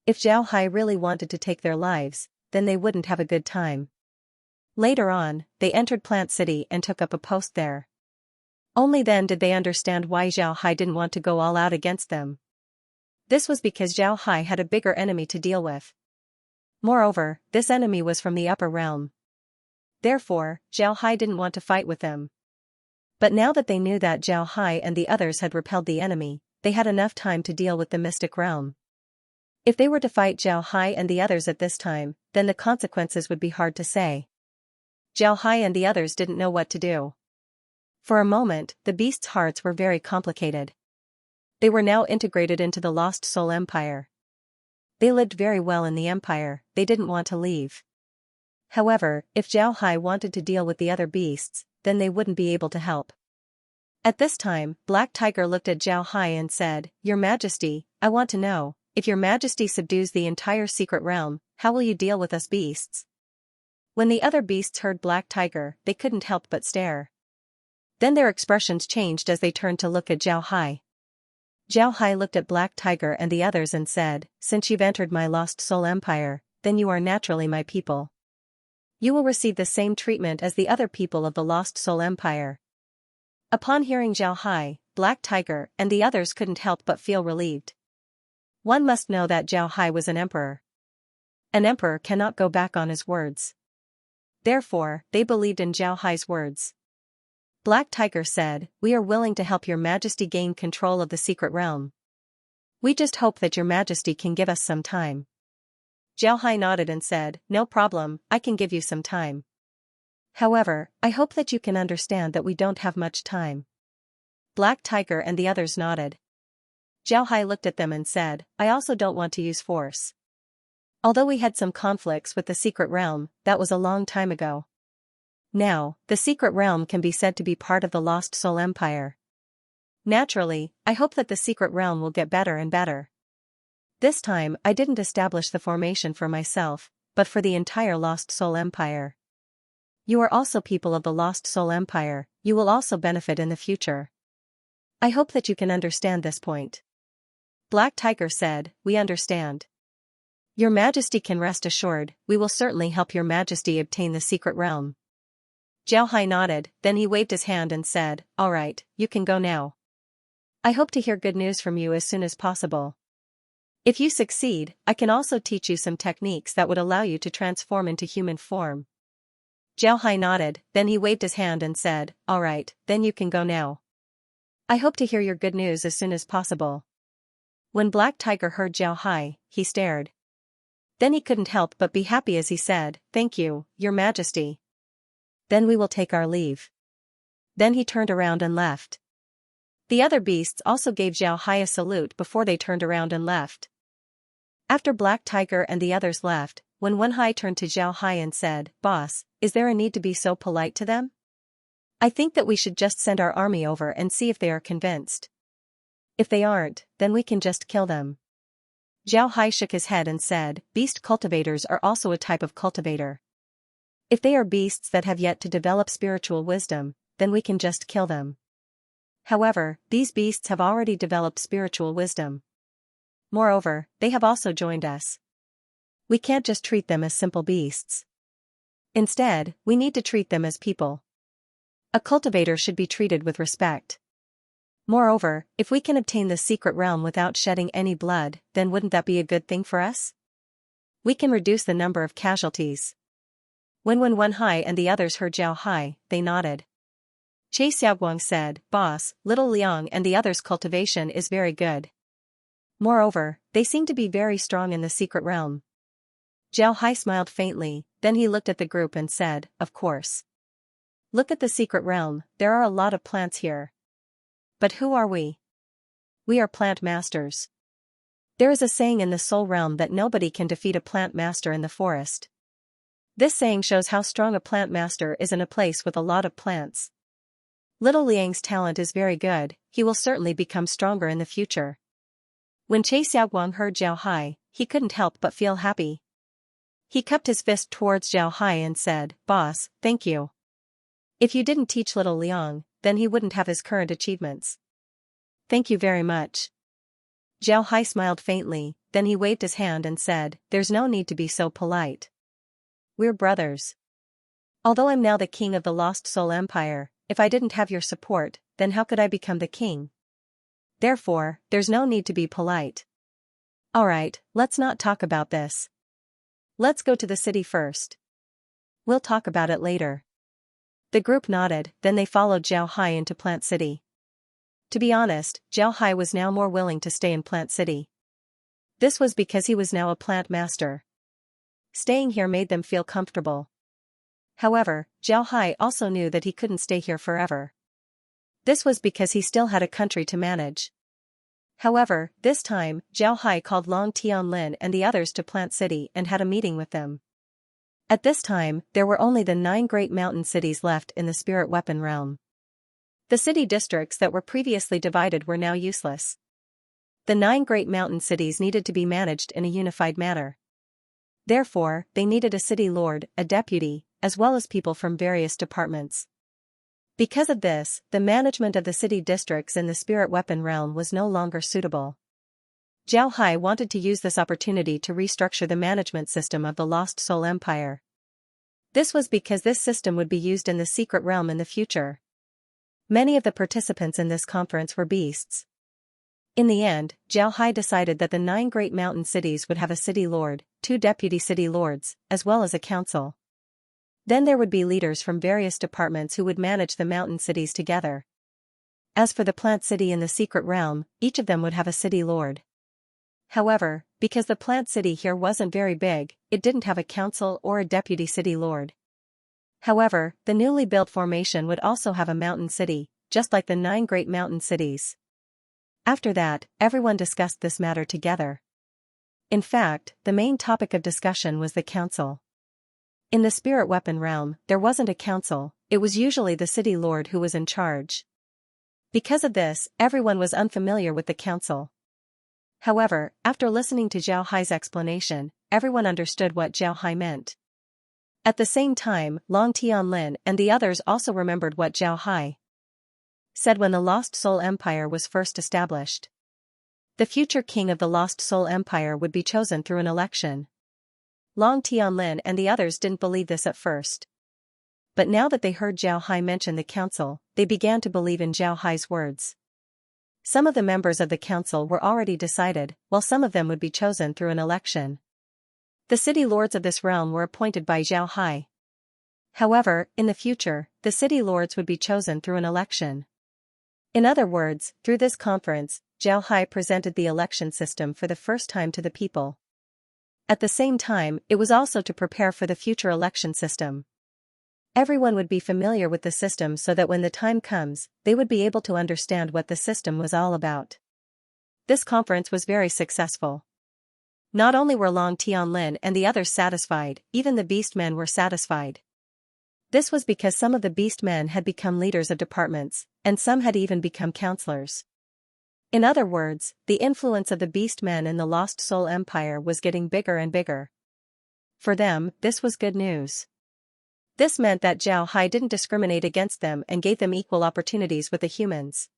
If Xianxia really wanted to take their lives, then they wouldn't have a good time. Later on, they entered Plant City and took up a post there. Only then did they understand why Xianxia didn't want to go all out against them. This was because Xianxia had a bigger enemy to deal with. Moreover, this enemy was from the upper realm. Therefore, Xianxia didn't want to fight with them. But now that they knew that Xianxia and the others had repelled the enemy, they had enough time to deal with the mystic realm. If they were to fight Xianxia and the others at this time, then the consequences would be hard to say. Xianxia and the others didn't know what to do. For a moment, the beasts' hearts were very complicated. They were now integrated into the Lost Soul Empire. They lived very well in the empire, they didn't want to leave. However, if Zhao Hai wanted to deal with the other beasts, then they wouldn't be able to help. At this time, Black Tiger looked at Zhao Hai and said, "Your Majesty, I want to know, if your Majesty subdues the entire secret realm, how will you deal with us beasts?" When the other beasts heard Black Tiger, they couldn't help but stare. Then their expressions changed as they turned to look at Zhao Hai. Zhao Hai looked at Black Tiger and the others and said, "Since you've entered my Lost Soul Empire, then you are naturally my people. You will receive the same treatment as the other people of the Lost Soul Empire." Upon hearing Zhao Hai, Black Tiger and the others couldn't help but feel relieved. One must know that Zhao Hai was an emperor. An emperor cannot go back on his words. Therefore, they believed in Zhao Hai's words. Black Tiger said, "We are willing to help your Majesty gain control of the secret realm. We just hope that your Majesty can give us some time." Zhao Hai nodded and said, "No problem, I can give you some time. However, I hope that you can understand that we don't have much time." Black Tiger and the others nodded. Zhao Hai looked at them and said, "I also don't want to use force. Although we had some conflicts with the secret realm, that was a long time ago. Now, the secret realm can be said to be part of the Lost Soul Empire. Naturally, I hope that the secret realm will get better and better. This time I didn't establish the formation for myself, but for the entire Lost Soul Empire. You are also people of the Lost Soul Empire, you will also benefit in the future. I hope that you can understand this point." Black Tiger said, "We understand. Your Majesty can rest assured, we will certainly help your Majesty obtain the secret realm." Zhao Hai nodded, then he waved his hand and said, "All right, you can go now. I hope to hear good news from you as soon as possible. If you succeed, I can also teach you some techniques that would allow you to transform into human form." Zhao Hai nodded, then he waved his hand and said, "All right, then you can go now. I hope to hear your good news as soon as possible." When Black Tiger heard Zhao Hai, he stared. Then he couldn't help but be happy as he said, "Thank you, your Majesty. Then we will take our leave." Then he turned around and left. The other beasts also gave Zhao Hai a salute before they turned around and left. After Black Tiger and the others left, when Wen Hai turned to Zhao Hai and said, "Boss, is there a need to be so polite to them? I think that we should just send our army over and see if they are convinced. If they aren't, then we can just kill them." Zhao Hai shook his head and said, "Beast cultivators are also a type of cultivator. If they are beasts that have yet to develop spiritual wisdom, then we can just kill them. However, these beasts have already developed spiritual wisdom. Moreover, they have also joined us. We can't just treat them as simple beasts. Instead, we need to treat them as people. A cultivator should be treated with respect. Moreover, if we can obtain the secret realm without shedding any blood, then wouldn't that be a good thing for us? We can reduce the number of casualties." When Wen Hai and the others heard Zhao Hai, they nodded. Xiaoguang said, "Boss, Little Liang and the others' cultivation is very good. Moreover, they seem to be very strong in the secret realm." Zhao Hai smiled faintly, then he looked at the group and said, "Of course. Look at the secret realm, there are a lot of plants here. But who are we? We are plant masters. There is a saying in the soul realm that nobody can defeat a plant master in the forest. This saying shows how strong a plant master is in a place with a lot of plants. Little Liang's talent is very good, he will certainly become stronger in the future." When Xiaoguang heard Zhao Hai, he couldn't help but feel happy. He cupped his fist towards Zhao Hai and said, "Boss, thank you. If you didn't teach Little Liang, then he wouldn't have his current achievements. Thank you very much." Zhao Hai smiled faintly, then he waved his hand and said, "There's no need to be so polite. We're brothers. Although I'm now the king of the Lost Soul Empire, if I didn't have your support, then how could I become the king? Therefore, there's no need to be polite. Alright, let's not talk about this. Let's go to the city first. We'll talk about it later." The group nodded, then they followed Zhao Hai into Plant City. To be honest, Zhao Hai was now more willing to stay in Plant City. This was because he was now a plant master. Staying here made them feel comfortable. However, Zhao Hai also knew that he couldn't stay here forever. This was because he still had a country to manage. However, this time, Zhao Hai called Long Tianlin and the others to Plant City and had a meeting with them. At this time, there were only the 9 great mountain cities left in the spirit weapon realm. The city districts that were previously divided were now useless. The 9 great mountain cities needed to be managed in a unified manner. Therefore, they needed a city lord, a deputy, as well as people from various departments. Because of this, the management of the city districts in the spirit weapon realm was no longer suitable. Zhao Hai wanted to use this opportunity to restructure the management system of the Lost Soul Empire. This was because this system would be used in the secret realm in the future. Many of the participants in this conference were beasts. In the end, Zhao Hai decided that the 9 great mountain cities would have a city lord, 2 deputy city lords, as well as a council. Then there would be leaders from various departments who would manage the mountain cities together. As for the plant city in the secret realm, each of them would have a city lord. However, because the plant city here wasn't very big, it didn't have a council or a deputy city lord. However, the newly built formation would also have a mountain city, just like the 9 great mountain cities. After that, everyone discussed this matter together. In fact, the main topic of discussion was the council. In the spirit weapon realm, there wasn't a council, it was usually the city lord who was in charge. Because of this, everyone was unfamiliar with the council. However, after listening to Zhao Hai's explanation, everyone understood what Zhao Hai meant. At the same time, Long Tianlin and the others also remembered what Zhao Hai said when the Lost Soul Empire was first established. The future king of the Lost Soul Empire would be chosen through an election. Long Tianlin and the others didn't believe this at first. But now that they heard Zhao Hai mention the council, they began to believe in Zhao Hai's words. Some of the members of the council were already decided, while some of them would be chosen through an election. The city lords of this realm were appointed by Zhao Hai. However, in the future, the city lords would be chosen through an election. In other words, through this conference, Zhao Hai presented the election system for the first time to the people. At the same time, it was also to prepare for the future election system. Everyone would be familiar with the system so that when the time comes, they would be able to understand what the system was all about. This conference was very successful. Not only were Long Tianlin and the others satisfied, even the beastmen were satisfied. This was because some of the beastmen had become leaders of departments, and some had even become counselors. In other words, the influence of the beastmen in the Lost Soul Empire was getting bigger and bigger. For them, this was good news. This meant that Zhao Hai didn't discriminate against them and gave them equal opportunities with the humans.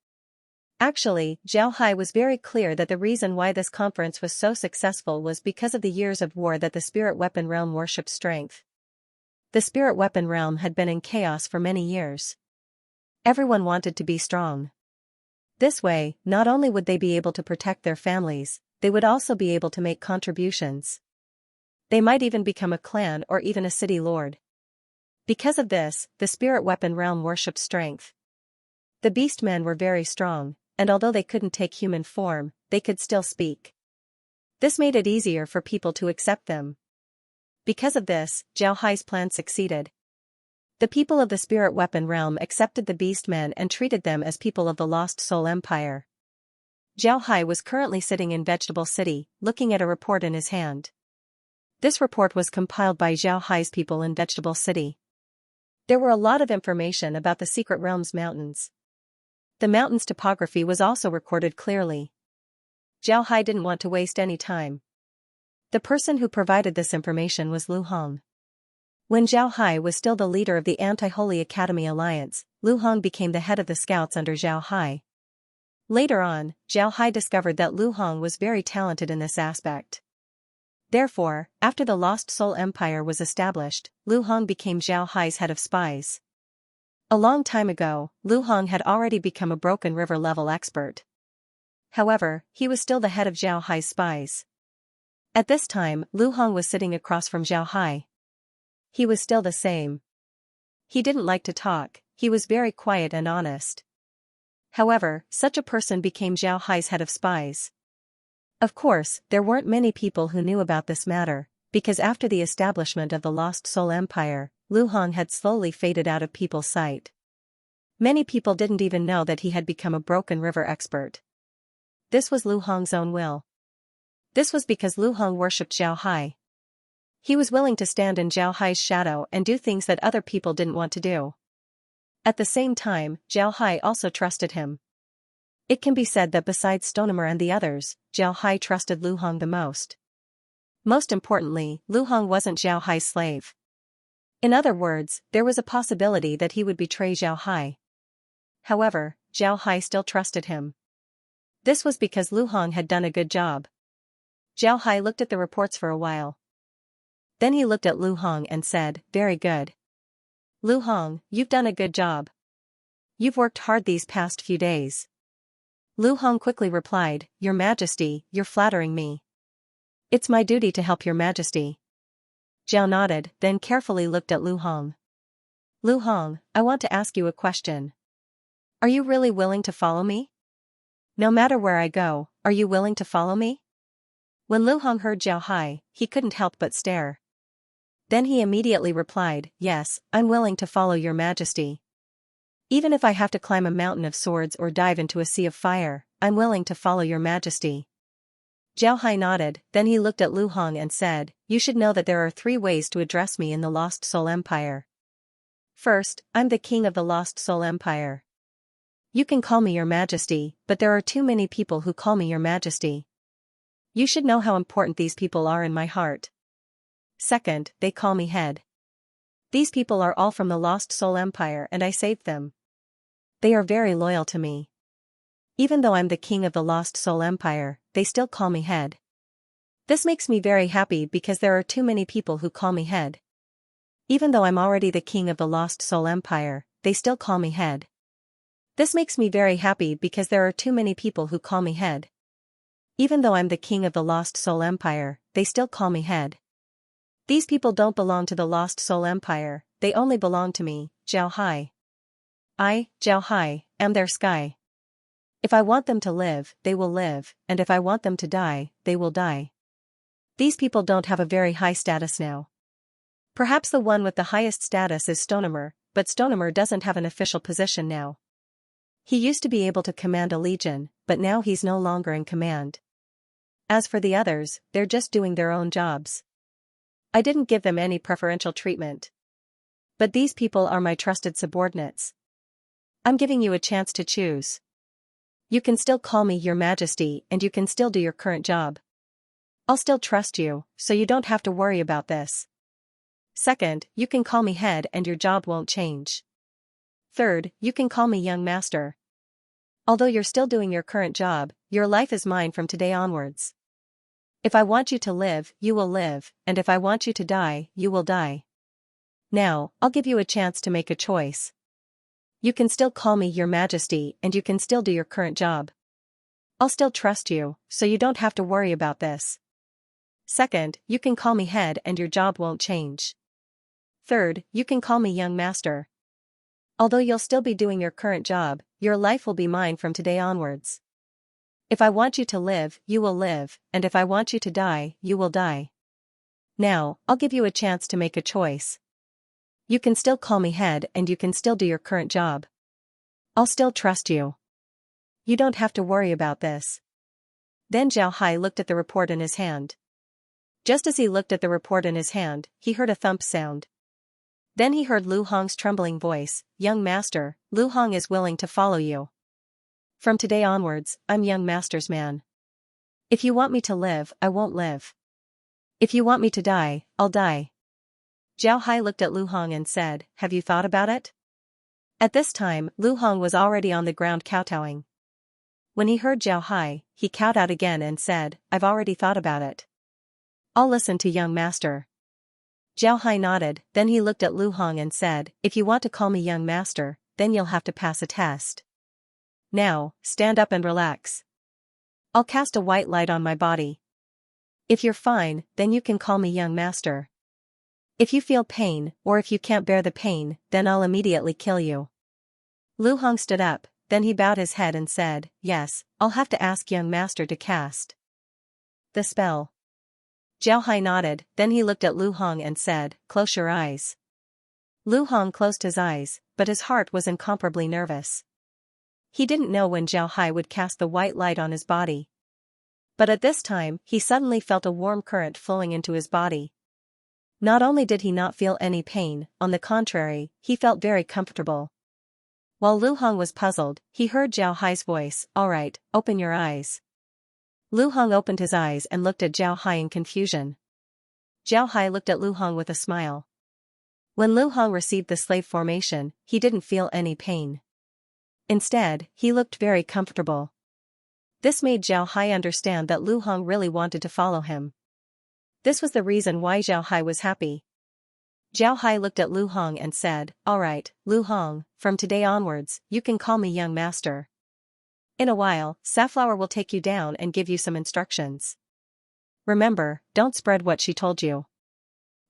Actually, Zhao Hai was very clear that the reason why this conference was so successful was because of the years of war that the spirit weapon realm worshipped strength. The spirit weapon realm had been in chaos for many years. Everyone wanted to be strong. This way, not only would they be able to protect their families, they would also be able to make contributions. They might even become a clan or even a city lord. Because of this, the spirit weapon realm worshipped strength. The beastmen were very strong, and although they couldn't take human form, they could still speak. This made it easier for people to accept them. Because of this, Zhao Hai's plan succeeded. The people of the spirit weapon realm accepted the beastmen and treated them as people of the Lost Soul Empire. Zhao Hai was currently sitting in Vegetable City, looking at a report in his hand. This report was compiled by Zhao Hai's people in Vegetable City. There were a lot of information about the secret realm's mountains. The mountain's topography was also recorded clearly. Zhao Hai didn't want to waste any time. The person who provided this information was Lu Hong. When Zhao Hai was still the leader of the Anti-Holy Academy Alliance, Lu Hong became the head of the scouts under Zhao Hai. Later on, Zhao Hai discovered that Lu Hong was very talented in this aspect. Therefore, after the Lost Soul Empire was established, Lu Hong became Zhao Hai's head of spies. A long time ago, Lu Hong had already become a Broken River level expert. However, he was still the head of Zhao Hai's spies. At this time, Lu Hong was sitting across from Zhao Hai. He was still the same. He didn't like to talk, he was very quiet and honest. However, such a person became Zhao Hai's head of spies. Of course, there weren't many people who knew about this matter, because after the establishment of the Lost Soul Empire, Lu Hong had slowly faded out of people's sight. Many people didn't even know that he had become a Broken River expert. This was Lu Hong's own will. This was because Lu Hong worshipped Zhao Hai. He was willing to stand in Zhao Hai's shadow and do things that other people didn't want to do. At the same time, Zhao Hai also trusted him. It can be said that besides Stonemer and the others, Zhao Hai trusted Lu Hong the most. Most importantly, Lu Hong wasn't Zhao Hai's slave. In other words, there was a possibility that he would betray Zhao Hai. However, Zhao Hai still trusted him. This was because Lu Hong had done a good job. Zhao Hai looked at the reports for a while. Then he looked at Lu Hong and said, "Very good. Lu Hong, you've done a good job. You've worked hard these past few days." Lu Hong quickly replied, "Your Majesty, you're flattering me. It's my duty to help your Majesty." Zhao nodded, then carefully looked at Lu Hong. "Lu Hong, I want to ask you a question. Are you really willing to follow me? No matter where I go, are you willing to follow me?" When Lu Hong heard Zhao Hai, he couldn't help but stare. Then he immediately replied, "Yes, I'm willing to follow your Majesty. Even if I have to climb a mountain of swords or dive into a sea of fire, I'm willing to follow your Majesty." Zhao Hai nodded, then he looked at Lu Hong and said, "You should know that there are 3 ways to address me in the Lost Soul Empire. First, I'm the king of the Lost Soul Empire. You can call me your Majesty, but there are too many people who call me your Majesty. You should know how important these people are in my heart. Second, they call me head. These people are all from the Lost Soul Empire and I saved them. They are very loyal to me. Even though I'm the king of the Lost Soul Empire, they still call me head. This makes me very happy because there are too many people who call me head. Even though I'm already the king of the Lost Soul Empire, they still call me head. This makes me very happy because there are too many people who call me head. Even though I'm the king of the Lost Soul Empire, they still call me head. These people don't belong to the Lost Soul Empire, they only belong to me, Zhao Hai. I, Zhao Hai, am their sky. If I want them to live, they will live, and if I want them to die, they will die. These people don't have a very high status now. Perhaps the one with the highest status is Stonemer, but Stonemer doesn't have an official position now. He used to be able to command a legion, but now he's no longer in command. As for the others, they're just doing their own jobs. I didn't give them any preferential treatment. But these people are my trusted subordinates. I'm giving you a chance to choose. You can still call me your Majesty and you can still do your current job. I'll still trust you, so you don't have to worry about this. Second, you can call me head and your job won't change. Third, you can call me young master. Although you're still doing your current job, your life is mine from today onwards. If I want you to live, you will live, and if I want you to die, you will die. Now, I'll give you a chance to make a choice. You can still call me your Majesty and you can still do your current job. I'll still trust you, so you don't have to worry about this. Second, you can call me head and your job won't change. Third, you can call me young master. Although you'll still be doing your current job, your life will be mine from today onwards. If I want you to live, you will live, and if I want you to die, you will die. Now, I'll give you a chance to make a choice. You can still call me head and you can still do your current job. I'll still trust you. You don't have to worry about this." Then Zhao Hai looked at the report in his hand. Just as he looked at the report in his hand, he heard a thump sound. Then he heard Lu Hong's trembling voice, "Young master, Lu Hong is willing to follow you. From today onwards, I'm young master's man. If you want me to live, I won't live. If you want me to die, I'll die." Zhao Hai looked at Lu Hong and said, "Have you thought about it?" At this time, Lu Hong was already on the ground kowtowing. When he heard Zhao Hai, he kowtowed again and said, "I've already thought about it. I'll listen to young master." Zhao Hai nodded, then he looked at Lu Hong and said, "If you want to call me young master, then you'll have to pass a test. Now, stand up and relax. I'll cast a white light on my body. If you're fine, then you can call me young master. If you feel pain, or if you can't bear the pain, then I'll immediately kill you." Lu Hong stood up, then he bowed his head and said, "Yes, I'll have to ask young master to cast the spell." Zhao Hai nodded, then he looked at Lu Hong and said, "Close your eyes." Lu Hong closed his eyes, but his heart was incomparably nervous. He didn't know when Zhao Hai would cast the white light on his body. But at this time, he suddenly felt a warm current flowing into his body. Not only did he not feel any pain, on the contrary, he felt very comfortable. While Lu Hong was puzzled, he heard Zhao Hai's voice, "All right, open your eyes." Lu Hong opened his eyes and looked at Zhao Hai in confusion. Zhao Hai looked at Lu Hong with a smile. When Lu Hong received the slave formation, he didn't feel any pain. Instead, he looked very comfortable. This made Zhao Hai understand that Lu Hong really wanted to follow him. This was the reason why Zhao Hai was happy. Zhao Hai looked at Lu Hong and said, "All right, Lu Hong, from today onwards, you can call me young master. In a while, Safflower will take you down and give you some instructions. Remember, don't spread what she told you.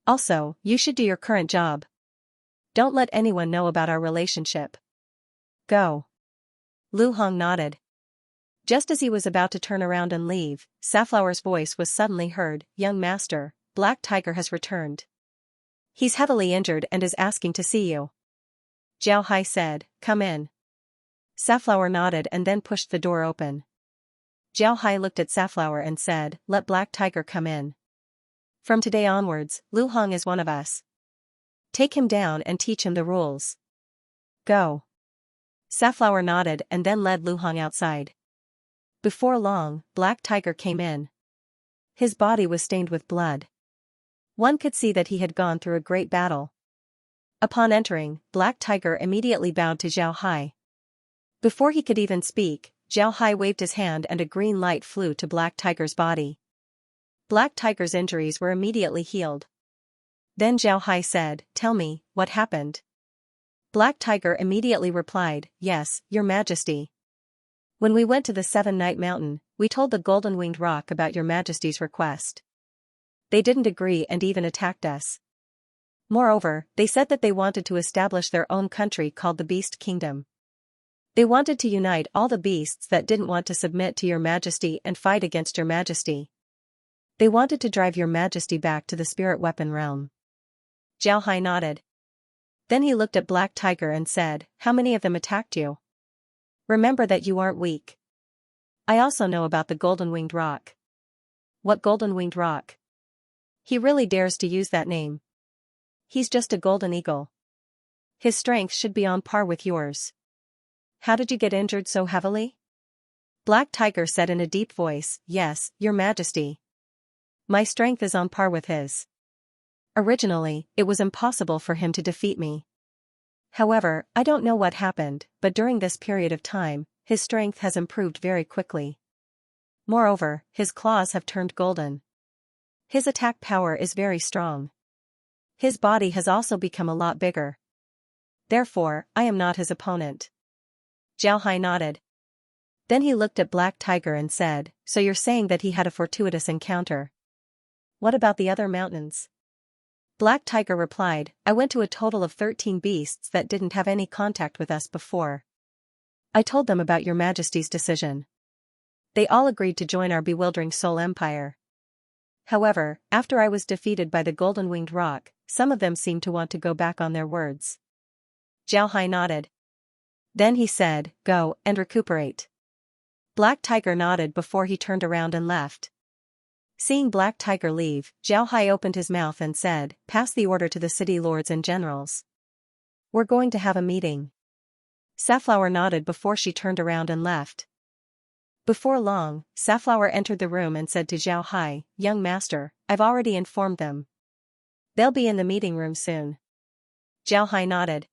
Also, you should do your current job. Don't let anyone know about our relationship. Go." Lu Hong nodded. Just as he was about to turn around and leave, Safflower's voice was suddenly heard, "Young master, Black Tiger has returned. He's heavily injured and is asking to see you." Zhao Hai said, "Come in." Safflower nodded and then pushed the door open. Zhao Hai looked at Safflower and said, "Let Black Tiger come in. From today onwards, Lu Hong is one of us. Take him down and teach him the rules. Go." Safflower nodded and then led Lu Hong outside. Before long, Black Tiger came in. His body was stained with blood. One could see that he had gone through a great battle. Upon entering, Black Tiger immediately bowed to Zhao Hai. Before he could even speak, Zhao Hai waved his hand and a green light flew to Black Tiger's body. Black Tiger's injuries were immediately healed. Then Zhao Hai said, "Tell me, what happened?" Black Tiger immediately replied, "Yes, Your Majesty. When we went to the Seven-Night Mountain, we told the Golden-Winged Rock about Your Majesty's request. They didn't agree and even attacked us. Moreover, they said that they wanted to establish their own country called the Beast Kingdom. They wanted to unite all the beasts that didn't want to submit to Your Majesty and fight against Your Majesty. They wanted to drive Your Majesty back to the spirit weapon realm." Zhao Hai nodded. Then he looked at Black Tiger and said, "How many of them attacked you? Remember that you aren't weak. I also know about the Golden-Winged Rock." "What Golden-Winged Rock?" "He really dares to use that name. He's just a golden eagle. His strength should be on par with yours. How did you get injured so heavily?" Black Tiger said in a deep voice, "Yes, Your Majesty. My strength is on par with his. Originally, it was impossible for him to defeat me. However, I don't know what happened, but during this period of time, his strength has improved very quickly. Moreover, his claws have turned golden. His attack power is very strong. His body has also become a lot bigger. Therefore, I am not his opponent." Zhao Hai nodded. Then he looked at Black Tiger and said, "So you're saying that he had a fortuitous encounter. What about the other mountains?" Black Tiger replied, "I went to a total of 13 beasts that didn't have any contact with us before. I told them about Your Majesty's decision. They all agreed to join our bewildering soul empire. However, after I was defeated by the Golden-Winged Rock, some of them seemed to want to go back on their words." Zhao Hai nodded. Then he said, "Go and recuperate." Black Tiger nodded before he turned around and left. Seeing Black Tiger leave, Zhao Hai opened his mouth and said, "Pass the order to the city lords and generals. We're going to have a meeting." Safflower nodded before she turned around and left. Before long, Safflower entered the room and said to Zhao Hai, "Young master, I've already informed them. They'll be in the meeting room soon." Zhao Hai nodded.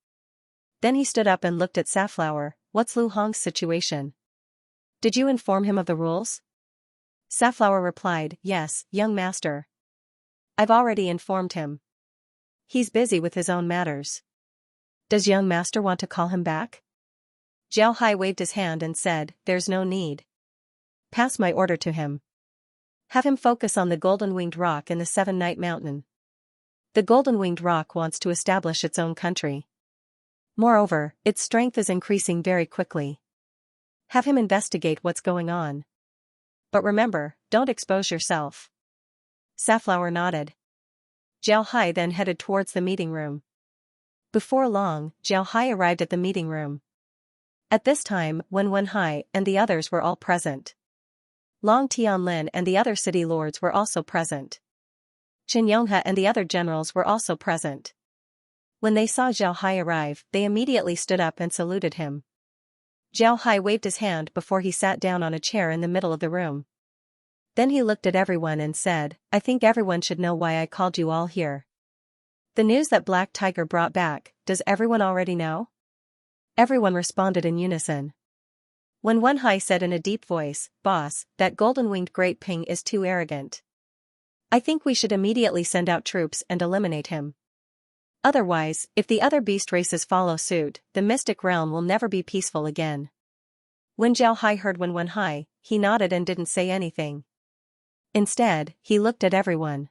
Then he stood up and looked at Safflower. "What's Lu Hong's situation? Did you inform him of the rules?" Safflower replied, "Yes, young master. I've already informed him. He's busy with his own matters. Does young master want to call him back?" Zhao Hai waved his hand and said, "There's no need. Pass my order to him. Have him focus on the Golden-Winged Rock in the Seven-Night Mountain. The Golden-Winged Rock wants to establish its own country. Moreover, its strength is increasing very quickly. Have him investigate what's going on. But remember, don't expose yourself." Safflower nodded. Zhao Hai then headed towards the meeting room. Before long, Zhao Hai arrived at the meeting room. At this time, Wen Hai and the others were all present. Long Tianlin and the other city lords were also present. Xianxia and the other generals were also present. When they saw Zhao Hai arrive, they immediately stood up and saluted him. Zhao Hai waved his hand before he sat down on a chair in the middle of the room. Then he looked at everyone and said, "I think everyone should know why I called you all here. The news that Black Tiger brought back, does everyone already know?" Everyone responded in unison. When Wen Hai said in a deep voice, "Boss, that golden-winged great ping is too arrogant. I think we should immediately send out troops and eliminate him. Otherwise, if the other beast races follow suit, the mystic realm will never be peaceful again." When Zhao Hai heard Wen Hai, he nodded and didn't say anything. Instead, he looked at everyone.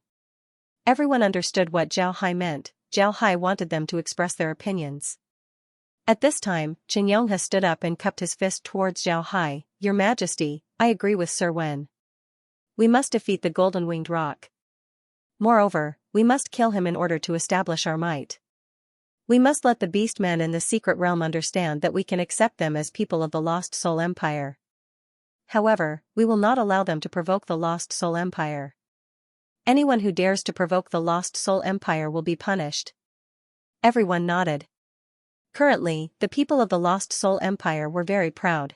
Everyone understood what Zhao Hai meant. Zhao Hai wanted them to express their opinions. At this time, Xianxia stood up and cupped his fist towards Zhao Hai. "Your Majesty, I agree with Sir Wen. We must defeat the golden-winged roc. Moreover, we must kill him in order to establish our might. We must let the beastmen in the secret realm understand that we can accept them as people of the Lost Soul Empire. However, we will not allow them to provoke the Lost Soul Empire. Anyone who dares to provoke the Lost Soul Empire will be punished." Everyone nodded. Currently, the people of the Lost Soul Empire were very proud.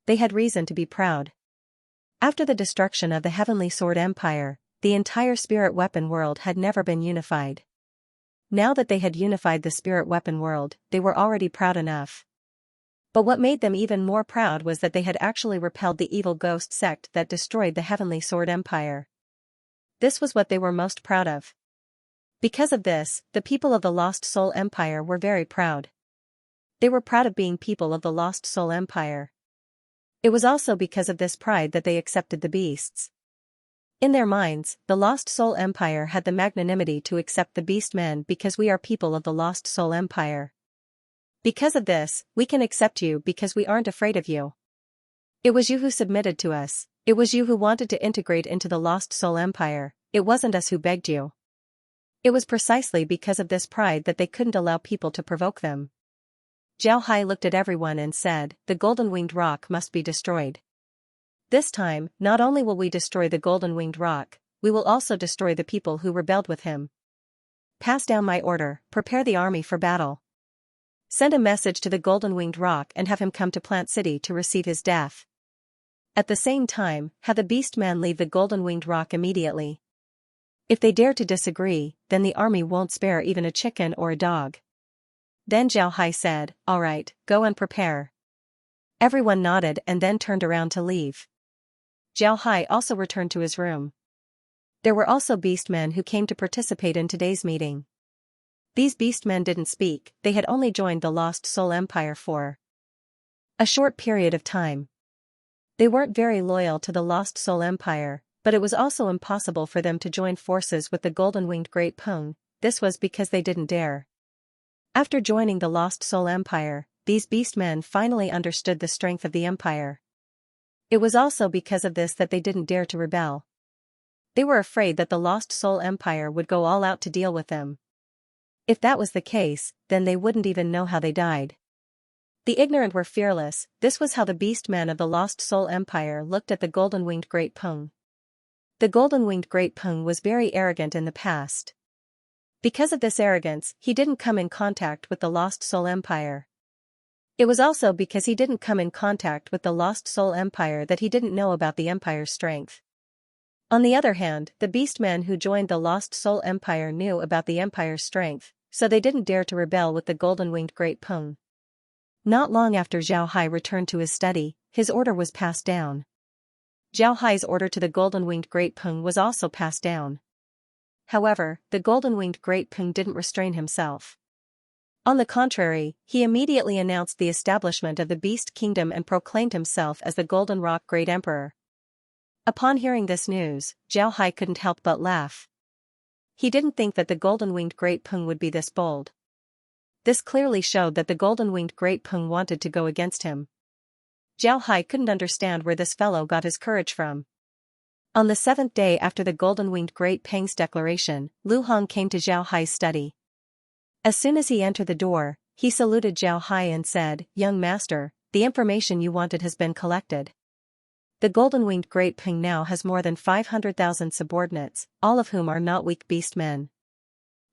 They had reason to be proud. After the destruction of the Heavenly Sword Empire, the entire spirit weapon world had never been unified. Now that they had unified the spirit weapon world, they were already proud enough. But what made them even more proud was that they had actually repelled the evil ghost sect that destroyed the Heavenly Sword Empire. This was what they were most proud of. Because of this, the people of the Lost Soul Empire were very proud. They were proud of being people of the Lost Soul Empire. It was also because of this pride that they accepted the beasts. In their minds, the Lost Soul Empire had the magnanimity to accept the beastmen because we are people of the Lost Soul Empire. Because of this, we can accept you because we aren't afraid of you. It was you who submitted to us, it was you who wanted to integrate into the Lost Soul Empire, it wasn't us who begged you. It was precisely because of this pride that they couldn't allow people to provoke them. Zhao Hai looked at everyone and said, "The golden-winged roc must be destroyed. This time, not only will we destroy the golden-winged roc, we will also destroy the people who rebelled with him. Pass down my order, prepare the army for battle. Send a message to the golden-winged roc and have him come to Plant City to receive his death. At the same time, have the beastman leave the golden-winged roc immediately. If they dare to disagree, then the army won't spare even a chicken or a dog." Then Zhao Hai said, "All right, go and prepare." Everyone nodded and then turned around to leave. Zhao Hai also returned to his room. There were also beastmen who came to participate in today's meeting. These beastmen didn't speak, they had only joined the Lost Soul Empire for a short period of time. They weren't very loyal to the Lost Soul Empire, but it was also impossible for them to join forces with the golden-winged Great Pung. This was because they didn't dare. After joining the Lost Soul Empire, these beastmen finally understood the strength of the empire. It was also because of this that they didn't dare to rebel. They were afraid that the Lost Soul Empire would go all out to deal with them. If that was the case, then they wouldn't even know how they died. The ignorant were fearless. This was how the beastmen of the Lost Soul Empire looked at the golden-winged Great Pung. The golden-winged Great Pung was very arrogant in the past. Because of this arrogance, he didn't come in contact with the Lost Soul Empire. It was also because he didn't come in contact with the Lost Soul Empire that he didn't know about the Empire's strength. On the other hand, the beastmen who joined the Lost Soul Empire knew about the Empire's strength, so they didn't dare to rebel with the golden-winged Great Pung. Not long after Zhao Hai returned to his study, his order was passed down. Zhao Hai's order to the golden-winged Great Pung was also passed down. However, the golden-winged Great Pung didn't restrain himself. On the contrary, he immediately announced the establishment of the Beast Kingdom and proclaimed himself as the Golden Roc Great Emperor. Upon hearing this news, Zhao Hai couldn't help but laugh. He didn't think that the golden-winged Great Pung would be this bold. This clearly showed that the golden-winged Great Pung wanted to go against him. Zhao Hai couldn't understand where this fellow got his courage from. On the 7th day after the golden-winged Great Peng's declaration, Lu Hong came to Zhao Hai's study. As soon as he entered the door, he saluted Zhao Hai and said, "Young master, the information you wanted has been collected." The golden-winged great ping now has more than 500,000 subordinates, all of whom are not weak beast men.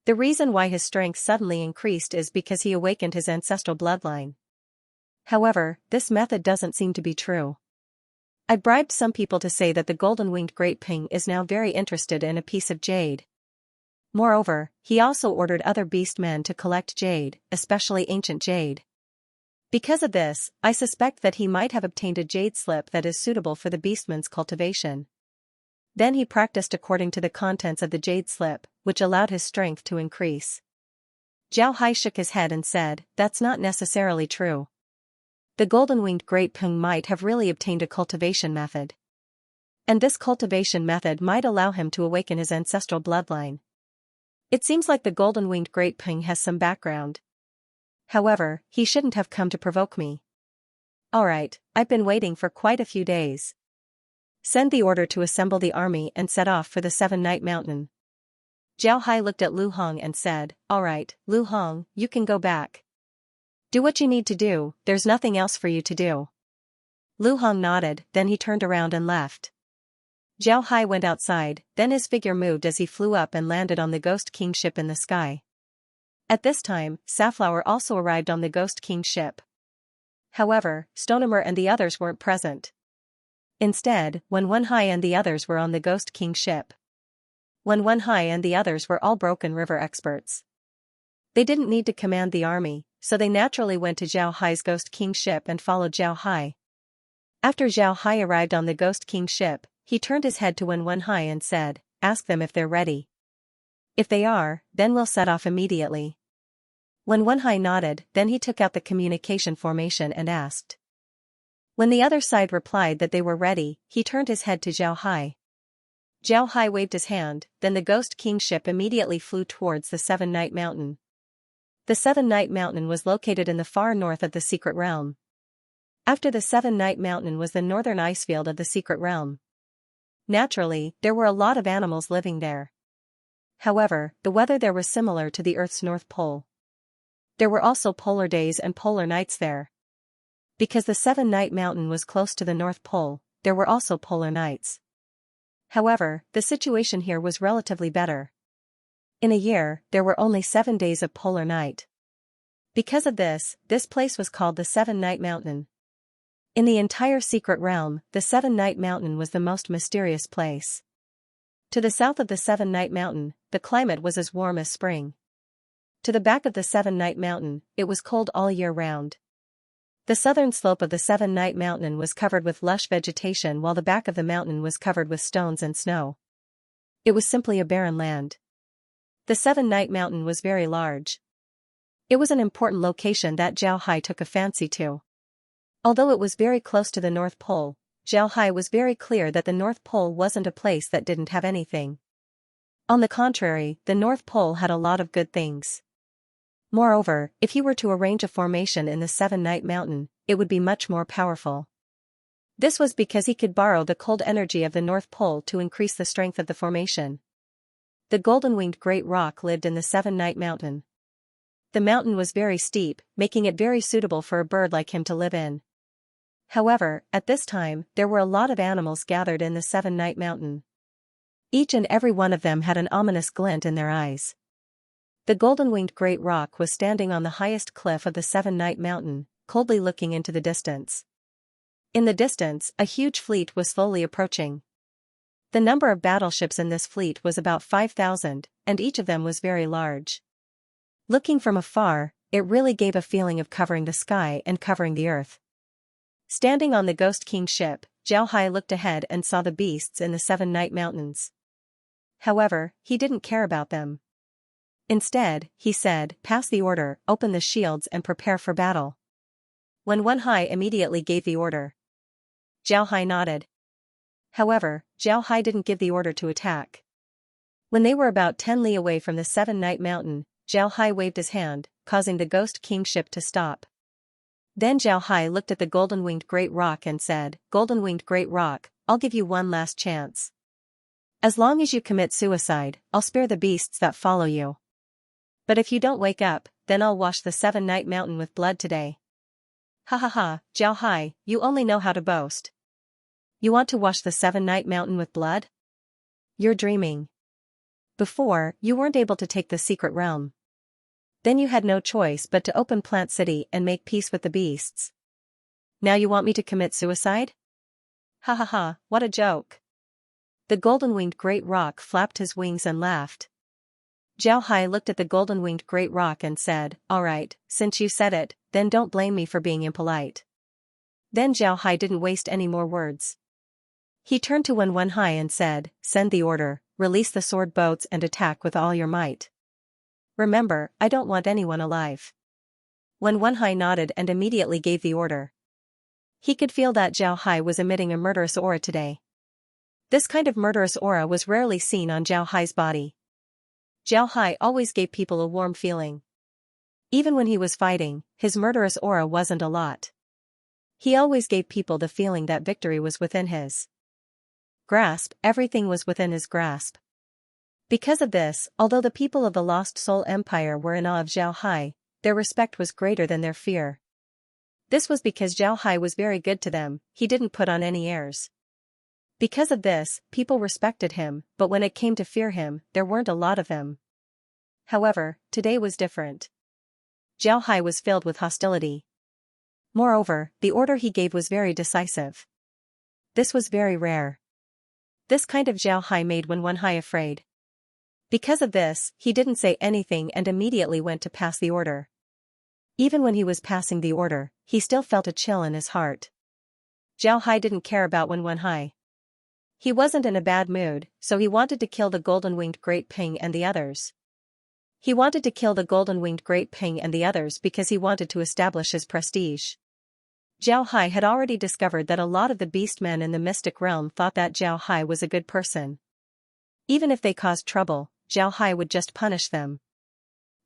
The reason why his strength suddenly increased is because he awakened his ancestral bloodline. However, this method doesn't seem to be true. I bribed some people to say that the golden-winged great ping is now very interested in a piece of jade. Moreover, he also ordered other beast men to collect jade, especially ancient jade. Because of this, I suspect that he might have obtained a jade slip that is suitable for the beastman's cultivation. Then he practiced according to the contents of the jade slip, which allowed his strength to increase. Zhao Hai shook his head and said, "That's not necessarily true. The golden-winged great ping might have really obtained a cultivation method. And this cultivation method might allow him to awaken his ancestral bloodline. It seems like the golden-winged great ping has some background. However, he shouldn't have come to provoke me. Alright, I've been waiting for quite a few days. Send the order to assemble the army and set off for the Seven-Night Mountain." Zhao Hai looked at Lu Hong and said, "Alright, Lu Hong, you can go back. Do what you need to do, there's nothing else for you to do." Lu Hong nodded, then he turned around and left. Zhao Hai went outside, then his figure moved as he flew up and landed on the Ghost King ship in the sky. At this time, Safflower also arrived on the Ghost King ship. However, Stonemer and the others weren't present. Instead, Wen Hai and the others were on the Ghost King ship. Wen Hai and the others were all Broken River experts. They didn't need to command the army, so they naturally went to Zhao Hai's Ghost King ship and followed Zhao Hai. After Zhao Hai arrived on the Ghost King ship, he turned his head to Wen Hai and said, "Ask them if they're ready. If they are, then we'll set off immediately." Wen Hai nodded, then he took out the communication formation and asked. When the other side replied that they were ready, he turned his head to Zhao Hai. Zhao Hai waved his hand, then the Ghost King ship immediately flew towards the Seven-Night Mountain. The Seven-Night Mountain was located in the far north of the Secret Realm. After the Seven-Night Mountain was the northern icefield of the Secret Realm. Naturally, there were a lot of animals living there. However, the weather there was similar to the Earth's North Pole. There were also polar days and polar nights there. Because the Seven-Night Mountain was close to the North Pole, there were also polar nights. However, the situation here was relatively better. In a year, there were only 7 days of polar night. Because of this place was called the Seven-Night Mountain. In the entire Secret Realm, the Seven-Night Mountain was the most mysterious place. To the south of the Seven-Night Mountain, the climate was as warm as spring. To the back of the Seven-Night Mountain, it was cold all year round. The southern slope of the Seven-Night Mountain was covered with lush vegetation while the back of the mountain was covered with stones and snow. It was simply a barren land. The Seven-Night Mountain was very large. It was an important location that Zhao Hai took a fancy to. Although it was very close to the North Pole, Zhao Hai was very clear that the North Pole wasn't a place that didn't have anything. On the contrary, the North Pole had a lot of good things. Moreover, if he were to arrange a formation in the Seven-Night Mountain, it would be much more powerful. This was because he could borrow the cold energy of the North Pole to increase the strength of the formation. The golden-winged great rock lived in the Seven-Night Mountain. The mountain was very steep, making it very suitable for a bird like him to live in. However, at this time, there were a lot of animals gathered in the Seven-Night Mountain. Each and every one of them had an ominous glint in their eyes. The golden-winged great rock was standing on the highest cliff of the Seven-Night Mountain, coldly looking into the distance. In the distance, a huge fleet was slowly approaching. The number of battleships in this fleet was about 5,000, and each of them was very large. Looking from afar, it really gave a feeling of covering the sky and covering the earth. Standing on the Ghost King ship, Zhao Hai looked ahead and saw the beasts in the Seven-Night Mountains. However, he didn't care about them. Instead, he said, "Pass the order, open the shields and prepare for battle." Wen Hai immediately gave the order. Zhao Hai nodded. However, Zhao Hai didn't give the order to attack. When they were about 10 li away from the Seven-Night Mountain, Zhao Hai waved his hand, causing the Ghost King ship to stop. Then Zhao Hai looked at the golden-winged great rock and said, "Golden-winged great rock, I'll give you one last chance. As long as you commit suicide, I'll spare the beasts that follow you. But if you don't wake up, then I'll wash the Seven-Night Mountain with blood today." Ha ha ha, Zhao Hai, you only know how to boast. You want to wash the seven-night mountain with blood? You're dreaming. Before, you weren't able to take the secret realm. Then you had no choice but to open Plant City and make peace with the beasts. Now you want me to commit suicide? Ha ha ha, what a joke. The golden-winged great rock flapped his wings and laughed. Zhao Hai looked at the golden-winged great rock and said, "All right, since you said it, then don't blame me for being impolite." Then Zhao Hai didn't waste any more words. He turned to Wen Hai and said, "Send the order, release the sword boats and attack with all your might. Remember, I don't want anyone alive." Wen Hai nodded and immediately gave the order. He could feel that Zhao Hai was emitting a murderous aura today. This kind of murderous aura was rarely seen on Zhao Hai's body. Zhao Hai always gave people a warm feeling. Even when he was fighting, his murderous aura wasn't a lot. He always gave people the feeling that victory was within his grasp, everything was within his grasp. Because of this, although the people of the Lost Soul Empire were in awe of Zhao Hai, their respect was greater than their fear. This was because Zhao Hai was very good to them, he didn't put on any airs. Because of this, people respected him, but when it came to fear him, there weren't a lot of them. However, today was different. Zhao Hai was filled with hostility. Moreover, the order he gave was very decisive. This was very rare. This kind of Zhao Hai made Wen Hai afraid. Because of this, he didn't say anything and immediately went to pass the order. Even when he was passing the order, he still felt a chill in his heart. Zhao Hai didn't care about Wen Hai. He wasn't in a bad mood, so he wanted to kill the golden-winged Great Ping and the others. He wanted to kill the golden-winged Great Ping and the others because he wanted to establish his prestige. Zhao Hai had already discovered that a lot of the beastmen in the mystic realm thought that Zhao Hai was a good person. Even if they caused trouble, Zhao Hai would just punish them.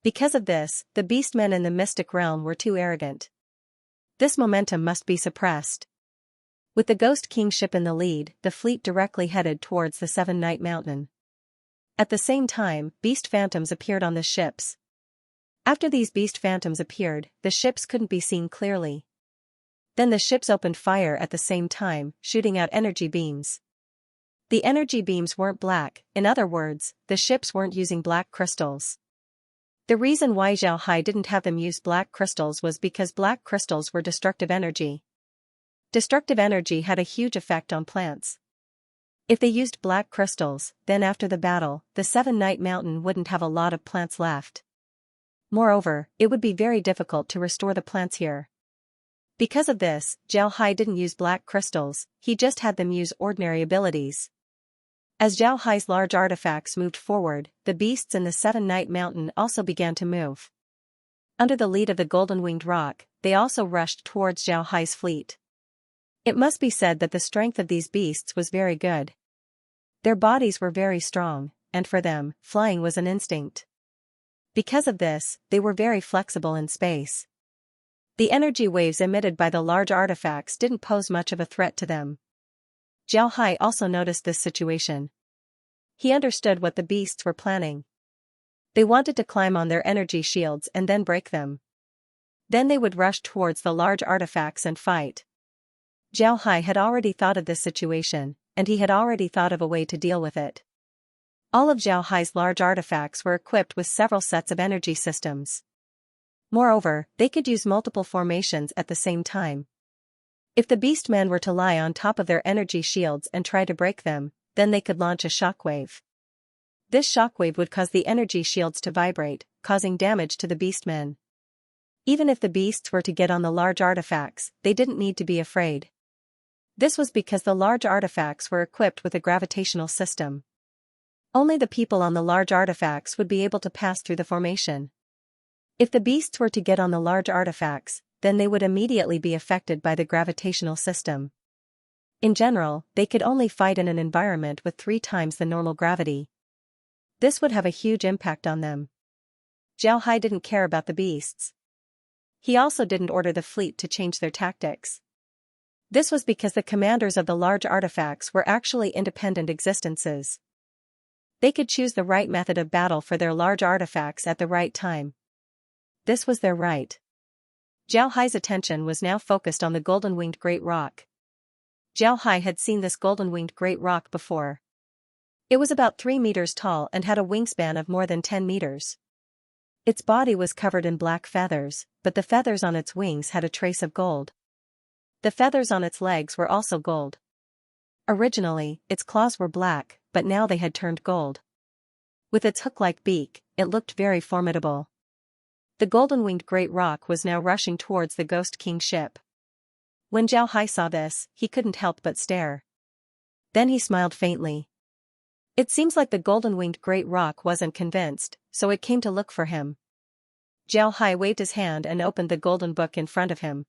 Because of this, the beastmen in the mystic realm were too arrogant. This momentum must be suppressed. With the Ghost King ship in the lead, the fleet directly headed towards the Seven-Night Mountain. At the same time, beast phantoms appeared on the ships. After these beast phantoms appeared, the ships couldn't be seen clearly. Then the ships opened fire at the same time, shooting out energy beams. The energy beams weren't black, in other words, the ships weren't using black crystals. The reason why Zhao Hai didn't have them use black crystals was because black crystals were destructive energy. Destructive energy had a huge effect on plants. If they used black crystals, then after the battle, the Seven-Night Mountain wouldn't have a lot of plants left. Moreover, it would be very difficult to restore the plants here. Because of this, Zhao Hai didn't use black crystals, he just had them use ordinary abilities. As Zhao Hai's large artifacts moved forward, the beasts in the Seven-Night Mountain also began to move. Under the lead of the golden-winged rock, they also rushed towards Zhao Hai's fleet. It must be said that the strength of these beasts was very good. Their bodies were very strong, and for them, flying was an instinct. Because of this, they were very flexible in space. The energy waves emitted by the large artifacts didn't pose much of a threat to them. Zhao Hai also noticed this situation. He understood what the beasts were planning. They wanted to climb on their energy shields and then break them. Then they would rush towards the large artifacts and fight. Zhao Hai had already thought of this situation, and he had already thought of a way to deal with it. All of Zhao Hai's large artifacts were equipped with several sets of energy systems. Moreover, they could use multiple formations at the same time. If the beastmen were to lie on top of their energy shields and try to break them, then they could launch a shockwave. This shockwave would cause the energy shields to vibrate, causing damage to the beastmen. Even if the beasts were to get on the large artifacts, they didn't need to be afraid. This was because the large artifacts were equipped with a gravitational system. Only the people on the large artifacts would be able to pass through the formation. If the beasts were to get on the large artifacts, then they would immediately be affected by the gravitational system. In general, they could only fight in an environment with 3 times the normal gravity. This would have a huge impact on them. Zhao Hai didn't care about the beasts. He also didn't order the fleet to change their tactics. This was because the commanders of the large artifacts were actually independent existences. They could choose the right method of battle for their large artifacts at the right time. This was their right. Zhao Hai's attention was now focused on the golden-winged great rock. Jiao Hai had seen this golden-winged great rock before. It was about 3 meters tall and had a wingspan of more than 10 meters. Its body was covered in black feathers, but the feathers on its wings had a trace of gold. The feathers on its legs were also gold. Originally, its claws were black, but now they had turned gold. With its hook-like beak, it looked very formidable. The golden-winged great rock was now rushing towards the Ghost King's ship. When Jiao Hai saw this, he couldn't help but stare. Then he smiled faintly. It seems like the golden-winged great rock wasn't convinced, so it came to look for him. Jiao Hai waved his hand and opened the golden book in front of him.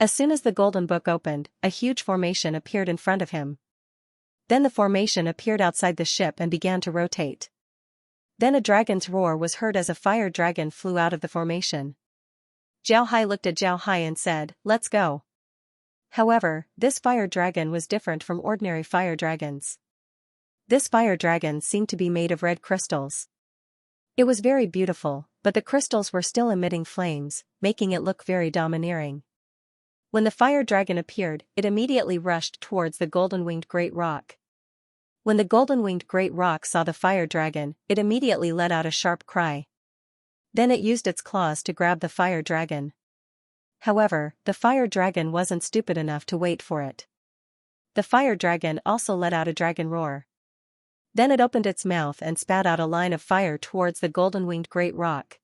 As soon as the golden book opened, a huge formation appeared in front of him. Then the formation appeared outside the ship and began to rotate. Then a dragon's roar was heard as a fire dragon flew out of the formation. Jiao Hai looked at Jiao Hai and said, "Let's go." However, this fire dragon was different from ordinary fire dragons. This fire dragon seemed to be made of red crystals. It was very beautiful, but the crystals were still emitting flames, making it look very domineering. When the fire dragon appeared, it immediately rushed towards the golden-winged great rock. When the golden-winged great rock saw the fire dragon, it immediately let out a sharp cry. Then it used its claws to grab the fire dragon. However, the fire dragon wasn't stupid enough to wait for it. The fire dragon also let out a dragon roar. Then it opened its mouth and spat out a line of fire towards the golden-winged great rock.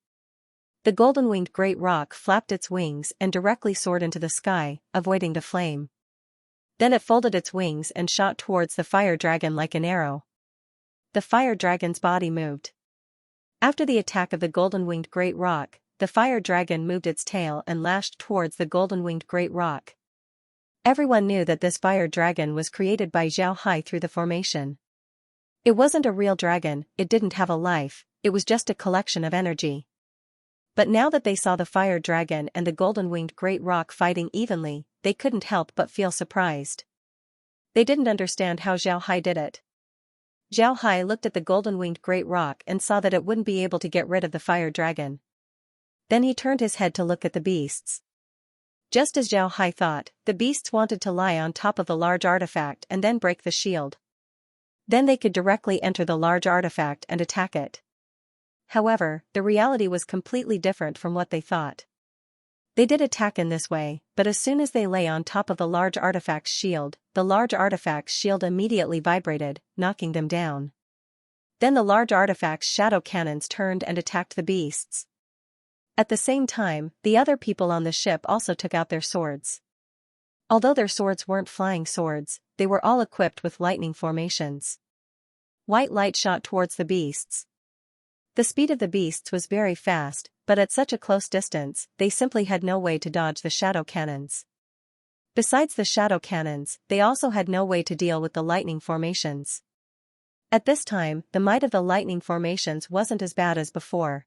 The golden-winged great rock flapped its wings and directly soared into the sky, avoiding the flame. Then it folded its wings and shot towards the fire dragon like an arrow. The fire dragon's body moved. After the attack of the golden-winged great rock, the fire dragon moved its tail and lashed towards the golden-winged great rock. Everyone knew that this fire dragon was created by Jiao Hai through the formation. It wasn't a real dragon, it didn't have a life, it was just a collection of energy. But now that they saw the fire dragon and the golden-winged great rock fighting evenly, they couldn't help but feel surprised. They didn't understand how Jiao Hai did it. Jiao Hai looked at the golden-winged great rock and saw that it wouldn't be able to get rid of the fire dragon. Then he turned his head to look at the beasts. Just as Jiao Hai thought, the beasts wanted to lie on top of the large artifact and then break the shield. Then they could directly enter the large artifact and attack it. However, the reality was completely different from what they thought. They did attack in this way, but as soon as they lay on top of the large artifact's shield, the large artifact's shield immediately vibrated, knocking them down. Then the large artifact's shadow cannons turned and attacked the beasts. At the same time, the other people on the ship also took out their swords. Although their swords weren't flying swords, they were all equipped with lightning formations. White light shot towards the beasts. The speed of the beasts was very fast, but at such a close distance, they simply had no way to dodge the shadow cannons. Besides the shadow cannons, they also had no way to deal with the lightning formations. At this time, the might of the lightning formations wasn't as bad as before.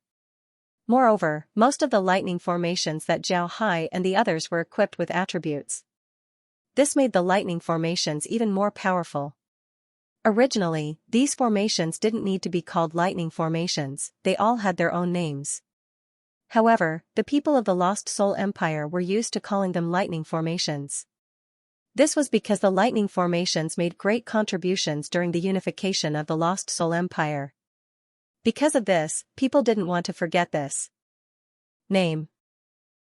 Moreover, most of the lightning formations that Jiao Hai and the others were equipped with attributes. This made the lightning formations even more powerful. Originally, these formations didn't need to be called lightning formations, they all had their own names. However, the people of the Lost Soul Empire were used to calling them lightning formations. This was because the lightning formations made great contributions during the unification of the Lost Soul Empire. Because of this, people didn't want to forget this name.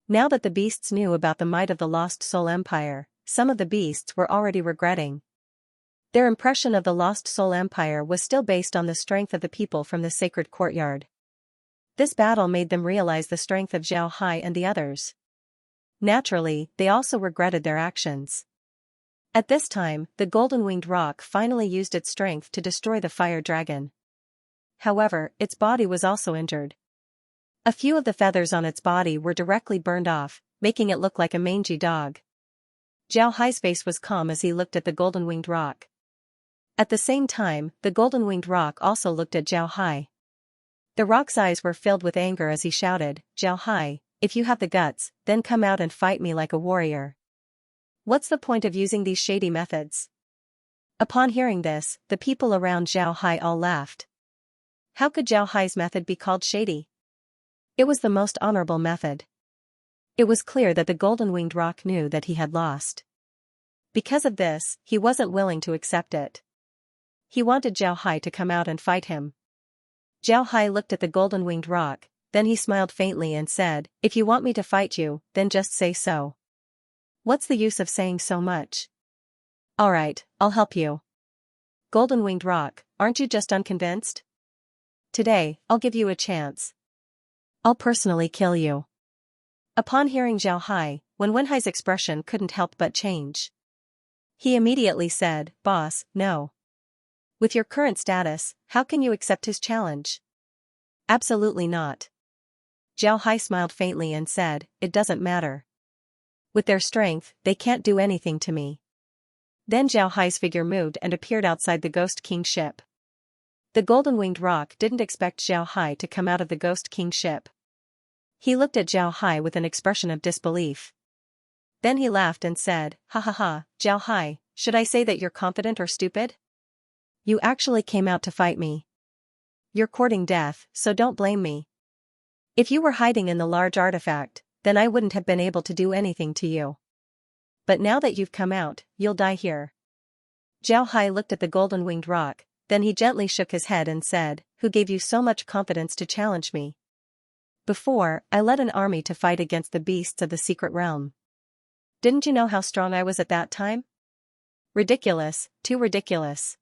Now that the beasts knew about the might of the Lost Soul Empire, some of the beasts were already regretting. Their impression of the Lost Soul Empire was still based on the strength of the people from the sacred courtyard. This battle made them realize the strength of Jiao Hai and the others. Naturally, they also regretted their actions. At this time, the golden-winged rock finally used its strength to destroy the fire dragon. However, its body was also injured. A few of the feathers on its body were directly burned off, making it look like a mangy dog. Jiao Hai's face was calm as he looked at the golden-winged rock. At the same time, the golden-winged rock also looked at Jiao Hai. The rock's eyes were filled with anger as he shouted, "Jiao Hai, if you have the guts, then come out and fight me like a warrior. What's the point of using these shady methods?" Upon hearing this, the people around Jiao Hai all laughed. How could Jiao Hai's method be called shady? It was the most honorable method. It was clear that the golden-winged rock knew that he had lost. Because of this, he wasn't willing to accept it. He wanted Zhao Hai to come out and fight him. Zhao Hai looked at the golden-winged rock, then he smiled faintly and said, "If you want me to fight you, then just say so. What's the use of saying so much? Alright, I'll help you. Golden-winged rock, aren't you just unconvinced? Today, I'll give you a chance. I'll personally kill you." Upon hearing Zhao Hai, Wenhai's expression couldn't help but change. He immediately said, "Boss, no. With your current status, how can you accept his challenge?" "Absolutely not." Zhao Hai smiled faintly and said, "It doesn't matter. With their strength, they can't do anything to me." Then Zhao Hai's figure moved and appeared outside the Ghost King ship. The golden-winged rock didn't expect Zhao Hai to come out of the Ghost King ship. He looked at Zhao Hai with an expression of disbelief. Then he laughed and said, "Ha ha ha, Zhao Hai, should I say that you're confident or stupid? You actually came out to fight me. You're courting death, so don't blame me. If you were hiding in the large artifact, then I wouldn't have been able to do anything to you. But now that you've come out, you'll die here." Zhao Hai looked at the golden-winged rock, then he gently shook his head and said, "Who gave you so much confidence to challenge me? Before, I led an army to fight against the beasts of the secret realm. Didn't you know how strong I was at that time? Ridiculous, too ridiculous."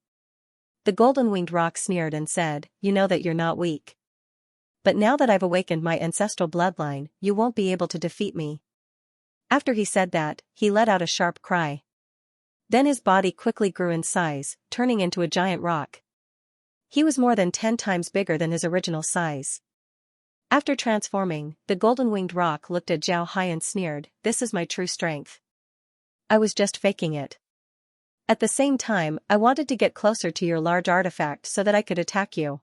The golden-winged rock sneered and said, "You know that you're not weak. But now that I've awakened my ancestral bloodline, you won't be able to defeat me." After he said that, he let out a sharp cry. Then his body quickly grew in size, turning into a giant rock. He was more than 10 times bigger than his original size. After transforming, the golden-winged rock looked at Zhao Hai and sneered, "This is my true strength. I was just faking it. At the same time, I wanted to get closer to your large artifact so that I could attack you.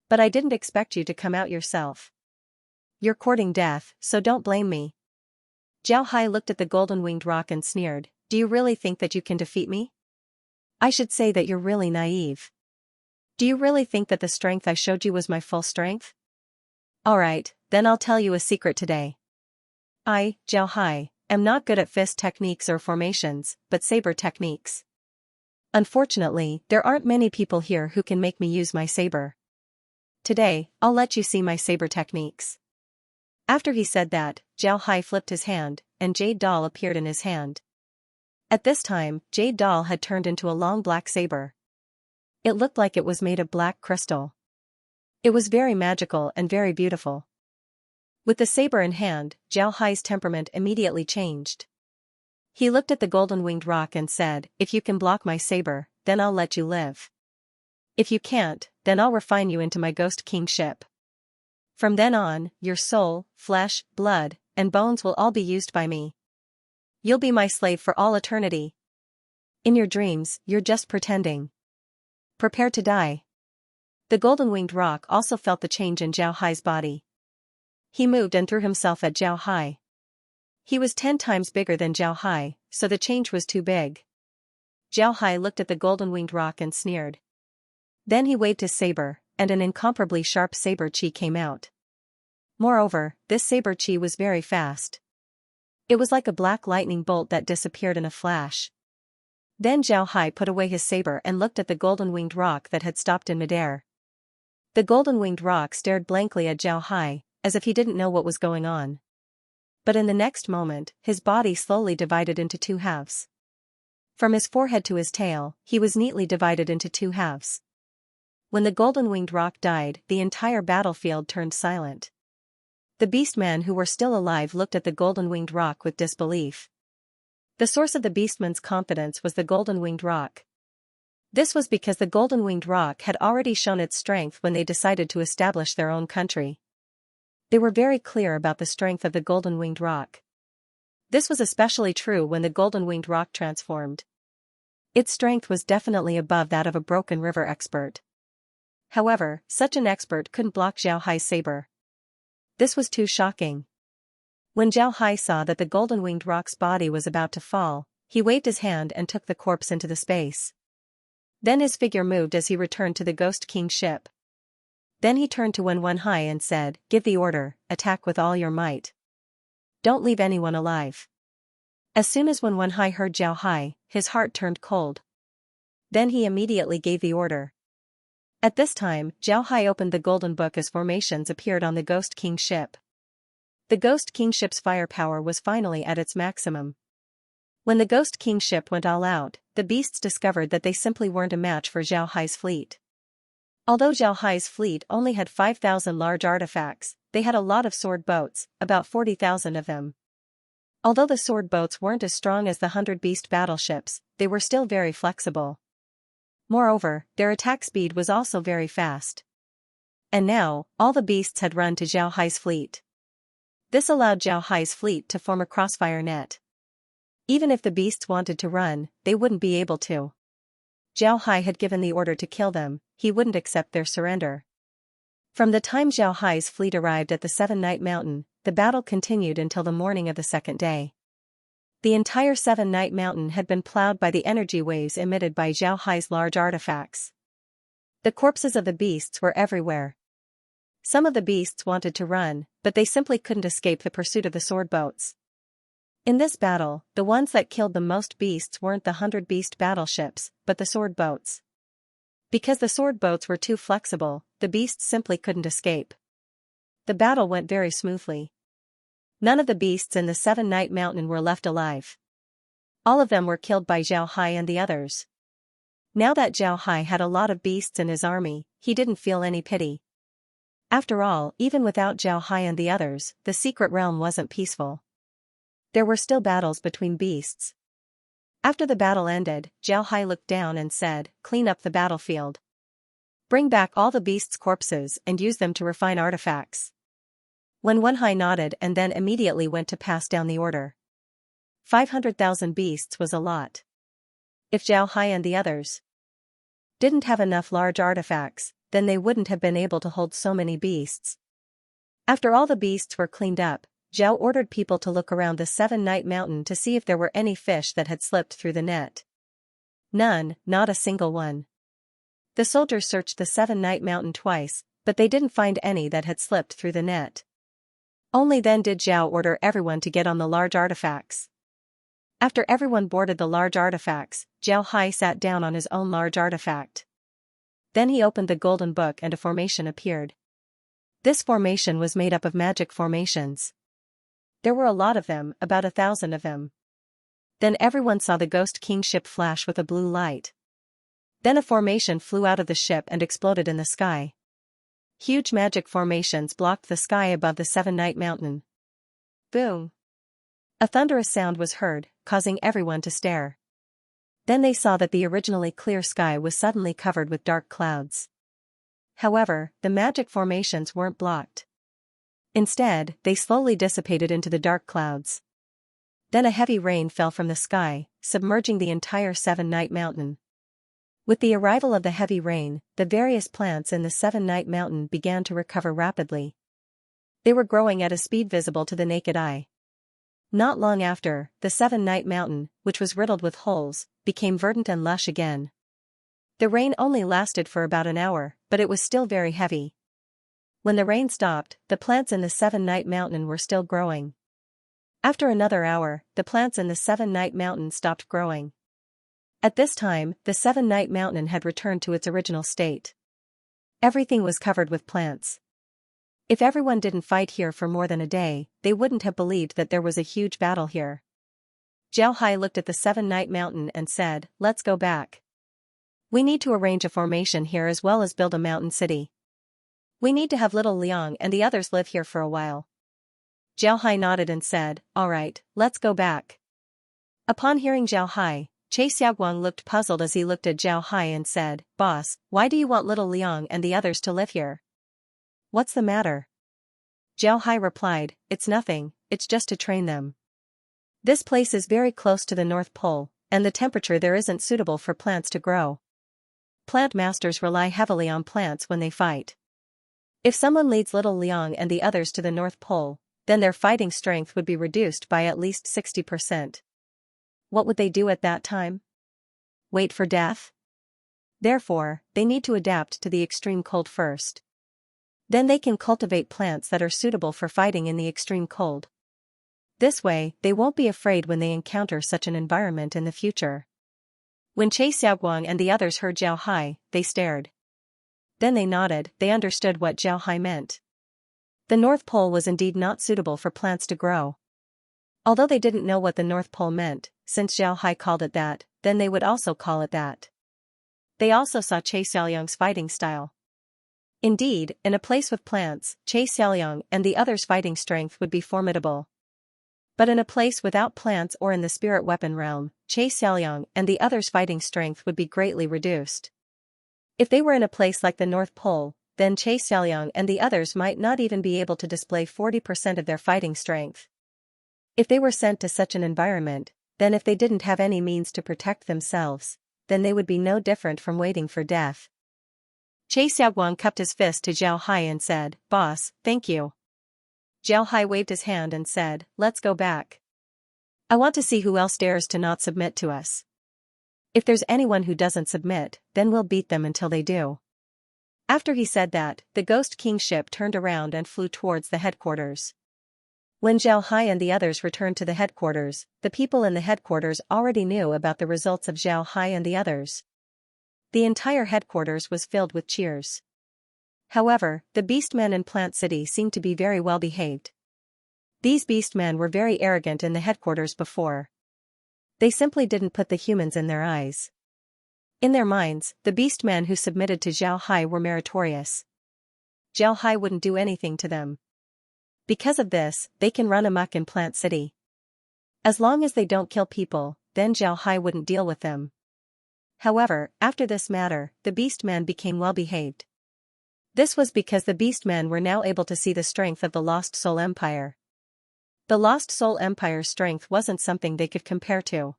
But I didn't expect you to come out yourself. You're courting death, so don't blame me." Zhao Hai looked at the golden-winged rock and sneered, "Do you really think that you can defeat me? I should say that you're really naive. Do you really think that the strength I showed you was my full strength? Alright, then I'll tell you a secret today. I, Zhao Hai, am not good at fist techniques or formations, but saber techniques. Unfortunately, there aren't many people here who can make me use my saber. Today, I'll let you see my saber techniques." After he said that, Zhao Hai flipped his hand, and Jade Doll appeared in his hand. At this time, Jade Doll had turned into a long black saber. It looked like it was made of black crystal. It was very magical and very beautiful. With the saber in hand, Zhao Hai's temperament immediately changed. He looked at the golden-winged rock and said, "If you can block my saber, then I'll let you live. If you can't, then I'll refine you into my Ghost King ship. From then on, your soul, flesh, blood, and bones will all be used by me. You'll be my slave for all eternity. In your dreams, you're just pretending. Prepare to die." The golden-winged rock also felt the change in Zhao Hai's body. He moved and threw himself at Zhao Hai. He was 10 times bigger than Zhao Hai, so the change was too big. Zhao Hai looked at the golden-winged rock and sneered. Then he waved his saber, and an incomparably sharp saber chi came out. Moreover, this saber chi was very fast. It was like a black lightning bolt that disappeared in a flash. Then Zhao Hai put away his saber and looked at the golden-winged rock that had stopped in midair. The golden-winged rock stared blankly at Zhao Hai, as if he didn't know what was going on. But in the next moment, his body slowly divided into 2 halves. From his forehead to his tail, he was neatly divided into 2 halves. When the golden-winged rock died, the entire battlefield turned silent. The beastmen who were still alive looked at the golden-winged rock with disbelief. The source of the beastmen's confidence was the golden-winged rock. This was because the golden-winged rock had already shown its strength when they decided to establish their own country. They were very clear about the strength of the golden-winged rock. This was especially true when the golden-winged rock transformed. Its strength was definitely above that of a broken river expert. However, such an expert couldn't block Zhao Hai's saber. This was too shocking. When Zhao Hai saw that the golden-winged rock's body was about to fall, he waved his hand and took the corpse into the space. Then his figure moved as he returned to the Ghost King ship. Then he turned to Wenhai and said, "Give the order, attack with all your might. Don't leave anyone alive." As soon as Wen Wenhai heard Zhao Hai, his heart turned cold. Then he immediately gave the order. At this time, Zhao Hai opened the golden book as formations appeared on the Ghost King ship. The Ghost King ship's firepower was finally at its maximum. When the Ghost King ship went all out, the beasts discovered that they simply weren't a match for Zhao Hai's fleet. Although Zhao Hai's fleet only had 5,000 large artifacts, they had a lot of sword boats, about 40,000 of them. Although the sword boats weren't as strong as the 100-beast battleships, they were still very flexible. Moreover, their attack speed was also very fast. And now, all the beasts had run to Zhao Hai's fleet. This allowed Zhao Hai's fleet to form a crossfire net. Even if the beasts wanted to run, they wouldn't be able to. Zhao Hai had given the order to kill them, he wouldn't accept their surrender. From the time Zhao Hai's fleet arrived at the Seven-Night Mountain, the battle continued until the morning of the second day. The entire Seven-Night Mountain had been plowed by the energy waves emitted by Zhao Hai's large artifacts. The corpses of the beasts were everywhere. Some of the beasts wanted to run, but they simply couldn't escape the pursuit of the sword boats. In this battle, the ones that killed the most beasts weren't the 100-beast battleships, but the sword boats. Because the sword boats were too flexible, the beasts simply couldn't escape. The battle went very smoothly. None of the beasts in the Seven-Night Mountain were left alive. All of them were killed by Zhao Hai and the others. Now that Zhao Hai had a lot of beasts in his army, he didn't feel any pity. After all, even without Zhao Hai and the others, the secret realm wasn't peaceful. There were still battles between beasts. After the battle ended, Zhao Hai looked down and said, "Clean up the battlefield. Bring back all the beasts' corpses and use them to refine artifacts." Wen Wenhai nodded and then immediately went to pass down the order. 500,000 beasts was a lot. If Zhao Hai and the others didn't have enough large artifacts, then they wouldn't have been able to hold so many beasts. After all the beasts were cleaned up, Zhao ordered people to look around the Seven-Night Mountain to see if there were any fish that had slipped through the net. None, not a single one. The soldiers searched the Seven-Night Mountain twice, but they didn't find any that had slipped through the net. Only then did Zhao order everyone to get on the large artifacts. After everyone boarded the large artifacts, Zhao Hai sat down on his own large artifact. Then he opened the golden book and a formation appeared. This formation was made up of magic formations. There were a lot of them, about 1,000 of them. Then everyone saw the Ghost King ship flash with a blue light. Then a formation flew out of the ship and exploded in the sky. Huge magic formations blocked the sky above the Seven-Night Mountain. Boom! A thunderous sound was heard, causing everyone to stare. Then they saw that the originally clear sky was suddenly covered with dark clouds. However, the magic formations weren't blocked. Instead, they slowly dissipated into the dark clouds. Then a heavy rain fell from the sky, submerging the entire Seven-Night Mountain. With the arrival of the heavy rain, the various plants in the Seven-Night Mountain began to recover rapidly. They were growing at a speed visible to the naked eye. Not long after, the Seven-Night Mountain, which was riddled with holes, became verdant and lush again. The rain only lasted for about an hour, but it was still very heavy. When the rain stopped, the plants in the Seven-Night Mountain were still growing. After another hour, the plants in the Seven-Night Mountain stopped growing. At this time, the Seven-Night Mountain had returned to its original state. Everything was covered with plants. If everyone didn't fight here for more than a day, they wouldn't have believed that there was a huge battle here. Zhao Hai looked at the Seven-Night Mountain and said, "Let's go back. We need to arrange a formation here as well as build a mountain city. We need to have little Liang and the others live here for a while." Zhao Hai nodded and said, "All right, let's go back." Upon hearing Zhao Hai, Che Xiaoguang looked puzzled as he looked at Zhao Hai and said, "Boss, why do you want little Liang and the others to live here? What's the matter?" Zhao Hai replied, "It's nothing, it's just to train them. This place is very close to the North Pole, and the temperature there isn't suitable for plants to grow. Plant masters rely heavily on plants when they fight. If someone leads little Liang and the others to the North Pole, then their fighting strength would be reduced by at least 60%. What would they do at that time? Wait for death? Therefore, they need to adapt to the extreme cold first. Then they can cultivate plants that are suitable for fighting in the extreme cold. This way, they won't be afraid when they encounter such an environment in the future. When Xiaoguang and the others heard Zhao Hai, they stared. Then they nodded, they understood what Zhao Hai meant. The North Pole was indeed not suitable for plants to grow. Although they didn't know what the North Pole meant, since Zhao Hai called it that, then they would also call it that. They also saw Che Xiaoliang's fighting style. Indeed, in a place with plants, Che Xiaoliang and the others' fighting strength would be formidable. But in a place without plants or in the spirit weapon realm, Che Xiaoliang and the others' fighting strength would be greatly reduced. If they were in a place like the North Pole, then Che Xiaoliang and the others might not even be able to display 40% of their fighting strength. If they were sent to such an environment, then if they didn't have any means to protect themselves, then they would be no different from waiting for death. Che Xiaoguang cupped his fist to Zhao Hai and said, "Boss, thank you." Zhao Hai waved his hand and said, "Let's go back. I want to see who else dares to not submit to us. If there's anyone who doesn't submit, then we'll beat them until they do." After he said that, the Ghost King ship turned around and flew towards the headquarters. When Zhao Hai and the others returned to the headquarters, the people in the headquarters already knew about the results of Zhao Hai and the others. The entire headquarters was filled with cheers. However, the beastmen in Plant City seemed to be very well behaved. These beastmen were very arrogant in the headquarters before. They simply didn't put the humans in their eyes. In their minds, the beastmen who submitted to Zhao Hai were meritorious. Zhao Hai wouldn't do anything to them. Because of this, they can run amok in Plant City. As long as they don't kill people, then Zhao Hai wouldn't deal with them. However, after this matter, the beastmen became well behaved. This was because the beastmen were now able to see the strength of the Lost Soul Empire. The Lost Soul Empire's strength wasn't something they could compare to.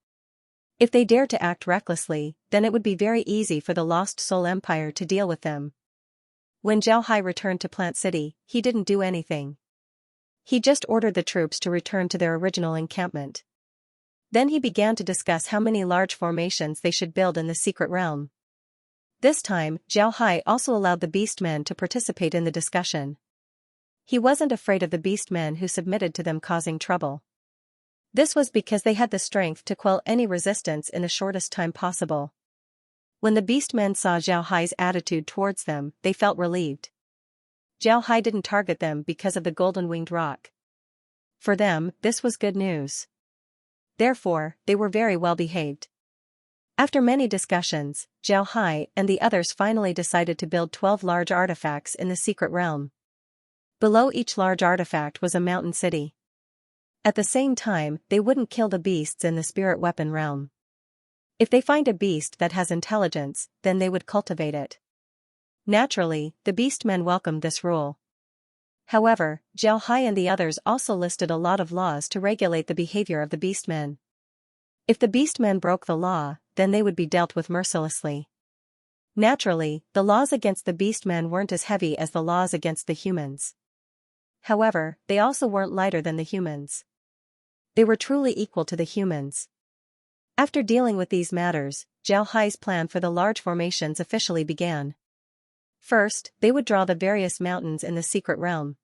If they dared to act recklessly, then it would be very easy for the Lost Soul Empire to deal with them. When Zhao Hai returned to Plant City, he didn't do anything. He just ordered the troops to return to their original encampment. Then he began to discuss how many large formations they should build in the secret realm. This time, Zhao Hai also allowed the beastmen to participate in the discussion. He wasn't afraid of the beastmen who submitted to them causing trouble. This was because they had the strength to quell any resistance in the shortest time possible. When the beastmen saw Zhao Hai's attitude towards them, they felt relieved. Zhao Hai didn't target them because of the golden-winged rock. For them, this was good news. Therefore, they were very well behaved. After many discussions, Zhao Hai and the others finally decided to build 12 large artifacts in the secret realm. Below each large artifact was a mountain city. At the same time, they wouldn't kill the beasts in the spirit weapon realm. If they find a beast that has intelligence, then they would cultivate it. Naturally, the beastmen welcomed this rule. However, Zhao Hai and the others also listed a lot of laws to regulate the behavior of the beastmen. If the beastmen broke the law, then they would be dealt with mercilessly. Naturally, the laws against the beastmen weren't as heavy as the laws against the humans. However, they also weren't lighter than the humans. They were truly equal to the humans. After dealing with these matters, Zhao Hai's plan for the large formations officially began. First, they would draw the various mountains in the secret realm.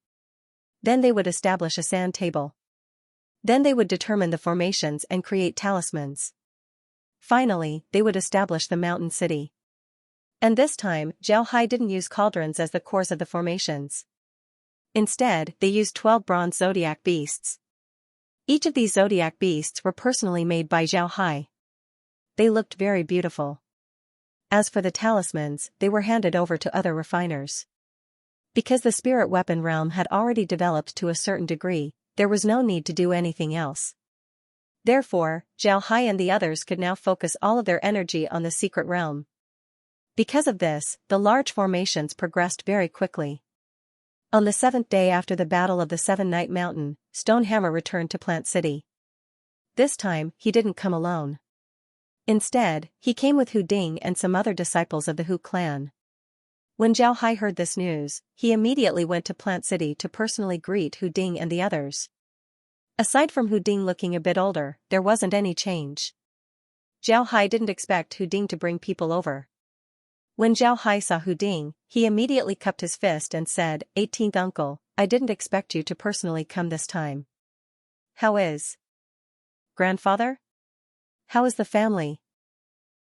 Then they would establish a sand table. Then they would determine the formations and create talismans. Finally, they would establish the mountain city. And this time, Zhao Hai didn't use cauldrons as the cores of the formations. Instead, they used 12 bronze zodiac beasts. Each of these zodiac beasts were personally made by Zhao Hai. They looked very beautiful. As for the talismans, they were handed over to other refiners. Because the spirit weapon realm had already developed to a certain degree, there was no need to do anything else. Therefore, Zhao Hai and the others could now focus all of their energy on the secret realm. Because of this, the large formations progressed very quickly. On the 7th day after the Battle of the Seven-Night Mountain, Stonehammer returned to Plant City. This time, he didn't come alone. Instead, he came with Hu Ding and some other disciples of the Hu clan. When Zhao Hai heard this news, he immediately went to Plant City to personally greet Hu Ding and the others. Aside from Hu Ding looking a bit older, there wasn't any change. Zhao Hai didn't expect Hu Ding to bring people over. When Zhao Hai saw Hu Ding, he immediately cupped his fist and said, "18th uncle, I didn't expect you to personally come this time." How is grandfather? How is the family?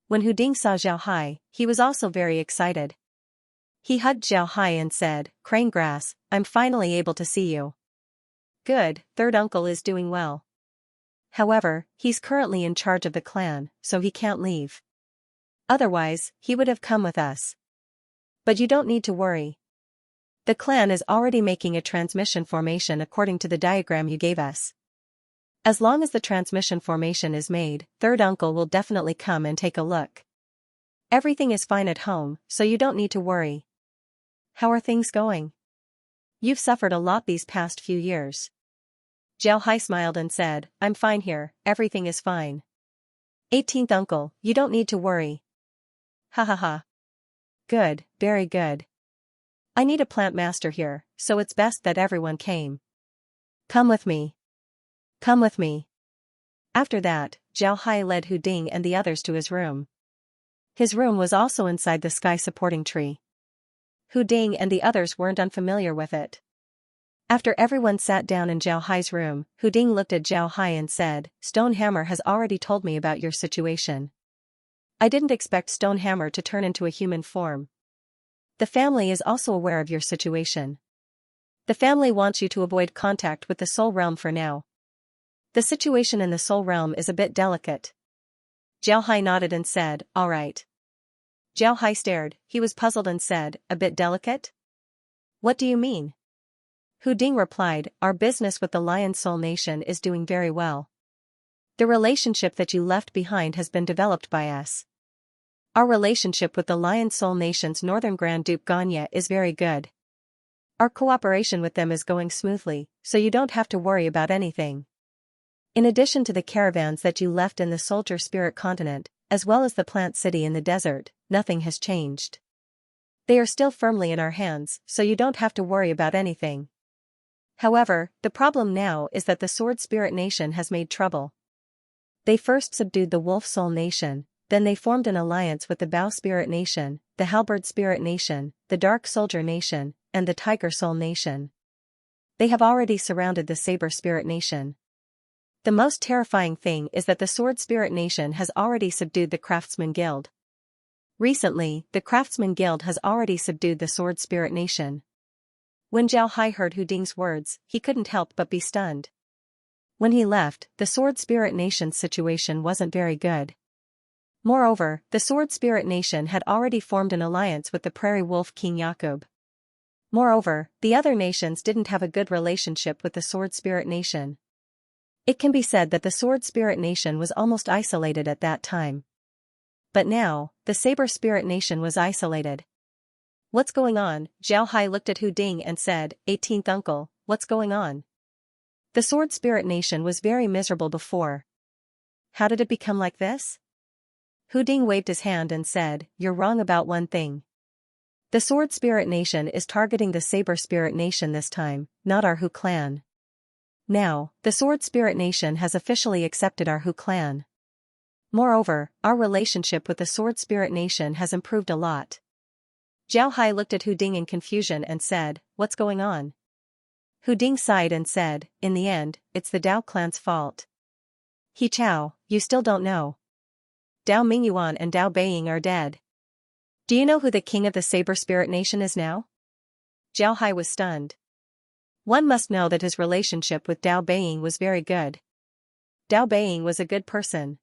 When Hu Ding saw Zhao Hai, he was also very excited. He hugged Zhao Hai and said, "Crane Grass, I'm finally able to see you." Good, third uncle is doing well. However, he's currently in charge of the clan, so he can't leave. Otherwise, he would have come with us. But you don't need to worry. The clan is already making a transmission formation according to the diagram you gave us. As long as the transmission formation is made, third uncle will definitely come and take a look. Everything is fine at home, so you don't need to worry. How are things going? You've suffered a lot these past few years. Zhao Hai smiled and said, "I'm fine here, everything is fine." 18th uncle, you don't need to worry. Ha ha ha. Good, very good. I need a plant master here, so it's best that everyone came. Come with me. Come with me. After that, Zhao Hai led Hu Ding and the others to his room. His room was also inside the sky supporting tree. Hu Ding and the others weren't unfamiliar with it. After everyone sat down in Zhao Hai's room, Hu Ding looked at Zhao Hai and said, "Stonehammer has already told me about your situation. I didn't expect Stonehammer to turn into a human form. The family is also aware of your situation. The family wants you to avoid contact with the Soul Realm for now. The situation in the Soul Realm is a bit delicate." Zhao Hai nodded and said, "All right." Zhao Hai stared, he was puzzled and said, "A bit delicate? What do you mean?" Hu Ding replied, "Our business with the Lion Soul Nation is doing very well. The relationship that you left behind has been developed by us. Our relationship with the Lion Soul Nation's Northern Grand Duke Ganya is very good. Our cooperation with them is going smoothly, so you don't have to worry about anything. In addition to the caravans that you left in the Soldier Spirit Continent, as well as the Plant City in the desert, nothing has changed. They are still firmly in our hands, so you don't have to worry about anything. However, the problem now is that the Sword Spirit Nation has made trouble. They first subdued the Wolf Soul Nation, then they formed an alliance with the Bow Spirit Nation, the Halberd Spirit Nation, the Dark Soldier Nation, and the Tiger Soul Nation. They have already surrounded the Saber Spirit Nation. The most terrifying thing is that the Sword Spirit Nation has already subdued the Craftsman Guild. Recently, the Craftsman Guild has already subdued the Sword Spirit Nation. When Zhao Hai heard Hu Ding's words, he couldn't help but be stunned. When he left, the Sword Spirit Nation's situation wasn't very good. Moreover, the Sword Spirit Nation had already formed an alliance with the Prairie Wolf King Yakub. Moreover, the other nations didn't have a good relationship with the Sword Spirit Nation. It can be said that the Sword Spirit Nation was almost isolated at that time. But now, the Saber Spirit Nation was isolated. What's going on? Zhao Hai looked at Hu Ding and said, 18th uncle, what's going on? The Sword Spirit Nation was very miserable before. How did it become like this? Hu Ding waved his hand and said, "You're wrong about one thing. The Sword Spirit Nation is targeting the Saber Spirit Nation this time, not our Hu clan. Now, the Sword Spirit Nation has officially accepted our Hu clan. Moreover, our relationship with the Sword Spirit Nation has improved a lot." Zhao Hai looked at Hu Ding in confusion and said, "What's going on?" Hu Ding sighed and said, "In the end, it's the Dao clan's fault." "He Chao, you still don't know. Dao Mingyuan and Dao Beiying are dead. Do you know who the king of the Saber Spirit Nation is now?" Zhao Hai was stunned. One must know that his relationship with Dao Beiying was very good. Dao Beiying was a good person.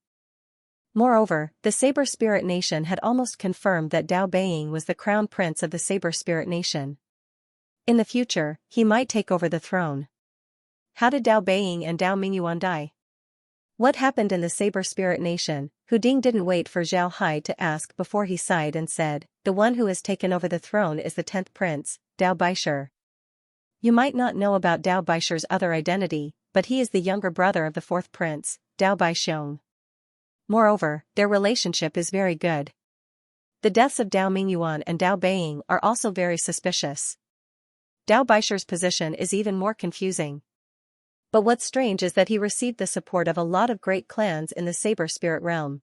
Moreover, the Saber Spirit Nation had almost confirmed that Dao Beiying was the crown prince of the Saber Spirit Nation. In the future, he might take over the throne. How did Dao Beiying and Dao Mingyuan die? What happened in the Saber Spirit Nation? Hu Ding didn't wait for Zhao Hai to ask before he sighed and said, "The one who has taken over the throne is the 10th prince, Dao Baishir. You might not know about Dao Baishir's other identity, but he is the younger brother of the 4th prince, Dao Baixiong. Moreover, their relationship is very good. The deaths of Dao Mingyuan and Dao Beiying are also very suspicious. Dao Baishir's position is even more confusing. But what's strange is that he received the support of a lot of great clans in the Saber Spirit realm.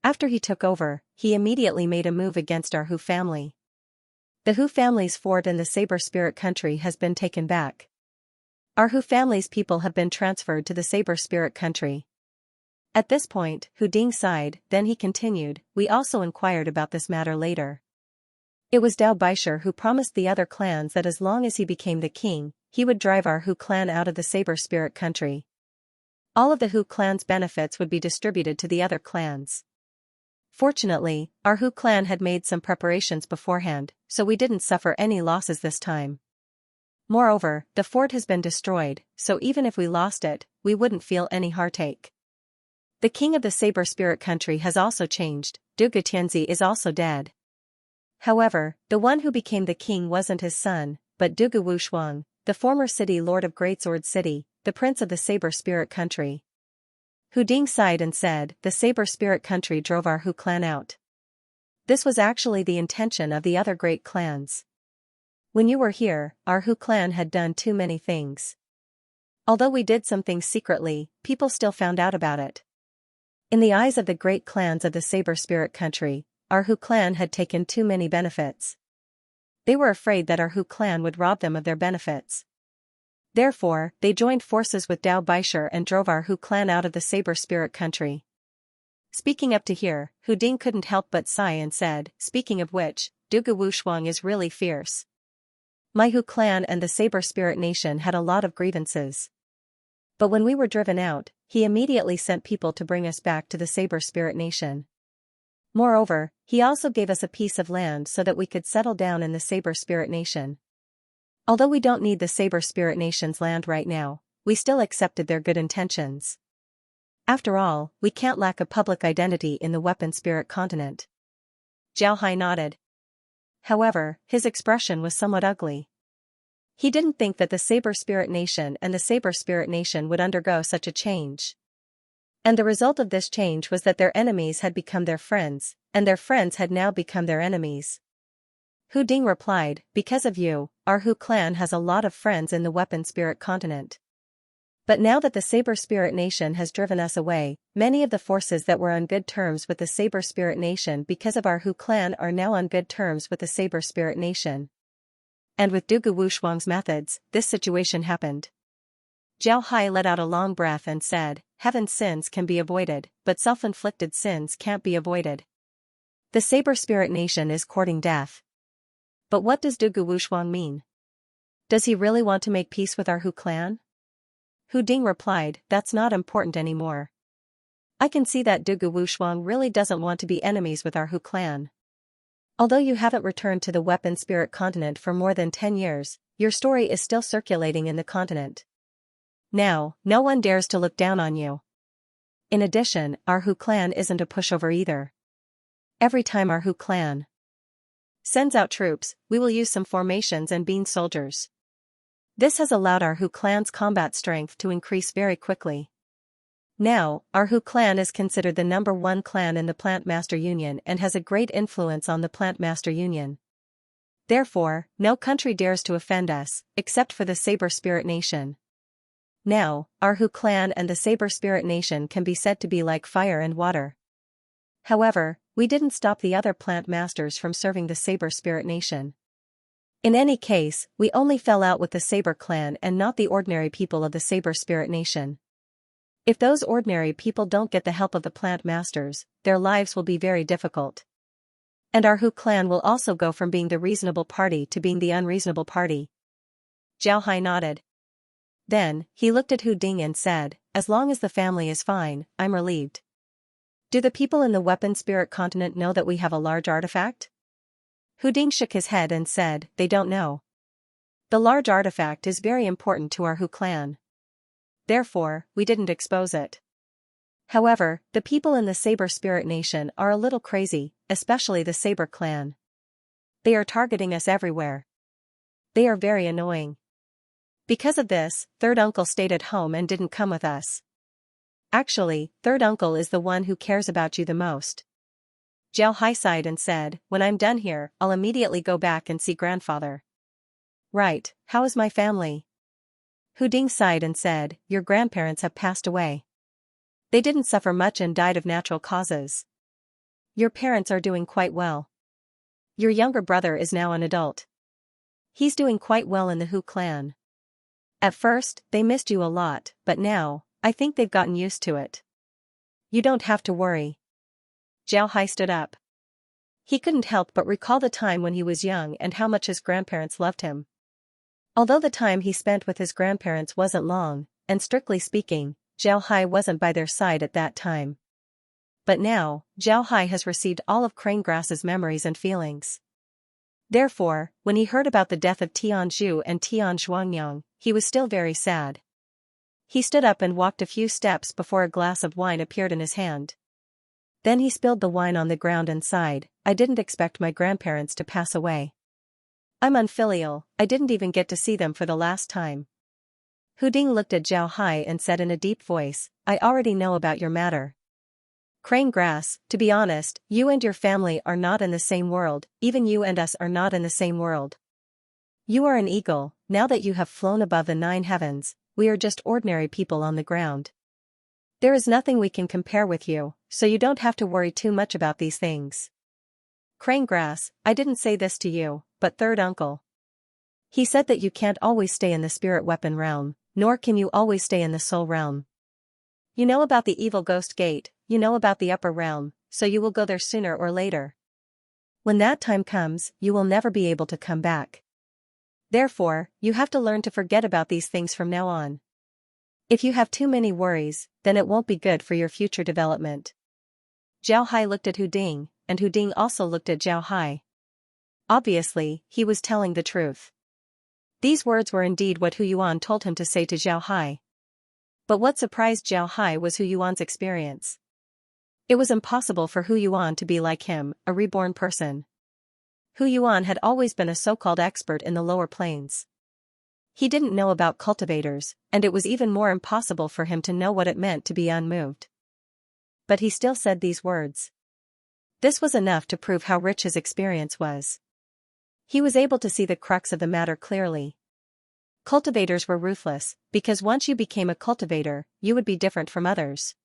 After he took over, he immediately made a move against our Hu family. The Hu family's fort in the Saber Spirit country has been taken back. Our Hu family's people have been transferred to the Saber Spirit country. At this point, Hu Ding sighed, then he continued, we also inquired about this matter later. It was Dao Baisher who promised the other clans that as long as he became the king, he would drive our Hu clan out of the Saber Spirit country. All of the Hu clan's benefits would be distributed to the other clans. Fortunately, our Hu clan had made some preparations beforehand, so we didn't suffer any losses this time. Moreover, the fort has been destroyed, so even if we lost it, we wouldn't feel any heartache. The king of the Saber Spirit country has also changed, Dugu Tianzi is also dead. However, the one who became the king wasn't his son, but Dugu Wushuang, the former city lord of Greatsword City, the prince of the Saber Spirit country. Hu Ding sighed and said, the Saber Spirit country drove our Hu clan out. This was actually the intention of the other great clans. When you were here, our Hu clan had done too many things. Although we did some things secretly, people still found out about it. In the eyes of the great clans of the Saber Spirit country, our Hu clan had taken too many benefits. They were afraid that our Hu clan would rob them of their benefits. Therefore, they joined forces with Dao Baisher and drove our Hu clan out of the Saber Spirit country. Speaking up to here, Hu Ding couldn't help but sigh and said, speaking of which, Dugu Wushuang is really fierce. My Hu clan and the Saber Spirit nation had a lot of grievances. But when we were driven out, he immediately sent people to bring us back to the Saber Spirit nation. Moreover, he also gave us a piece of land so that we could settle down in the Saber Spirit nation. Although we don't need the Saber Spirit nation's land right now, we still accepted their good intentions. After all, we can't lack a public identity in the Weapon Spirit continent. Zhao Hai nodded. However, his expression was somewhat ugly. He didn't think that the Saber Spirit nation and the Saber Spirit nation would undergo such a change. And the result of this change was that their enemies had become their friends, and their friends had now become their enemies. Hu Ding replied, because of you, our Hu clan has a lot of friends in the Weapon Spirit continent. But now that the Saber Spirit nation has driven us away, many of the forces that were on good terms with the Saber Spirit nation because of our Hu clan are now on good terms with the Saber Spirit nation. And with Dugu Wushuang's methods, this situation happened. Zhao Hai let out a long breath and said, heaven's sins can be avoided, but self-inflicted sins can't be avoided. The Saber Spirit nation is courting death. But what does Dugu Wushuang mean? Does he really want to make peace with our Hu clan? Hu Ding replied, that's not important anymore. I can see that Dugu Wushuang really doesn't want to be enemies with our Hu clan. Although you haven't returned to the Weapon Spirit continent for more than 10 years, your story is still circulating in the continent. Now, no one dares to look down on you. In addition, our Hu clan isn't a pushover either. Every time our Hu clan sends out troops, we will use some formations and bean soldiers. This has allowed our Hu clan's combat strength to increase very quickly. Now, our Hu clan is considered the #1 clan in the Plant Master Union and has a great influence on the Plant Master Union. Therefore, no country dares to offend us, except for the Saber Spirit nation. Now, our Hu clan and the Saber Spirit nation can be said to be like fire and water. However, we didn't stop the other plant masters from serving the Saber Spirit nation. In any case, we only fell out with the Saber clan and not the ordinary people of the Saber Spirit nation. If those ordinary people don't get the help of the plant masters, their lives will be very difficult. And our Hu clan will also go from being the reasonable party to being the unreasonable party. Zhao Hai nodded. Then, he looked at Hu Ding and said, as long as the family is fine, I'm relieved. Do the people in the Weapon Spirit continent know that we have a large artifact? Hu Ding shook his head and said, they don't know. The large artifact is very important to our Hu clan. Therefore, we didn't expose it. However, the people in the Saber Spirit nation are a little crazy, especially the Saber clan. They are targeting us everywhere. They are very annoying. Because of this, third uncle stayed at home and didn't come with us. Actually, third uncle is the one who cares about you the most. Zhao Hai sighed and said, when I'm done here, I'll immediately go back and see grandfather. Right, how is my family? Hu Ding sighed and said, your grandparents have passed away. They didn't suffer much and died of natural causes. Your parents are doing quite well. Your younger brother is now an adult. He's doing quite well in the Hu clan. At first, they missed you a lot, but now, I think they've gotten used to it. You don't have to worry. Zhao Hai stood up. He couldn't help but recall the time when he was young and how much his grandparents loved him. Although the time he spent with his grandparents wasn't long, and strictly speaking, Zhao Hai wasn't by their side at that time. But now, Zhao Hai has received all of Cranegrass's memories and feelings. Therefore, when he heard about the death of Tian Zhu and Tian Zhuangyang, he was still very sad. He stood up and walked a few steps before a glass of wine appeared in his hand. Then he spilled the wine on the ground and sighed, "I didn't expect my grandparents to pass away. I'm unfilial, I didn't even get to see them for the last time." Hu Ding looked at Zhao Hai and said in a deep voice, "I already know about your matter. Cranegrass, to be honest, you and your family are not in the same world, even you and us are not in the same world. You are an eagle, now that you have flown above the 9 heavens, we are just ordinary people on the ground. There is nothing we can compare with you, so you don't have to worry too much about these things. Cranegrass, I didn't say this to you, but third uncle. He said that you can't always stay in the spirit weapon realm, nor can you always stay in the soul realm. You know about the evil ghost gate, you know about the upper realm, so you will go there sooner or later. When that time comes, you will never be able to come back. Therefore, you have to learn to forget about these things from now on. If you have too many worries, then it won't be good for your future development." Zhao Hai looked at Hu Ding, and Hu Ding also looked at Zhao Hai. Obviously, he was telling the truth. These words were indeed what Hu Yuan told him to say to Zhao Hai. But what surprised Zhao Hai was Hu Yuan's experience. It was impossible for Hu Yuan to be like him, a reborn person. Hu Yuan had always been a so-called expert in the lower planes. He didn't know about cultivators, and it was even more impossible for him to know what it meant to be unmoved. But he still said these words. This was enough to prove how rich his experience was. He was able to see the crux of the matter clearly. Cultivators were ruthless, because once you became a cultivator, you would be different from others.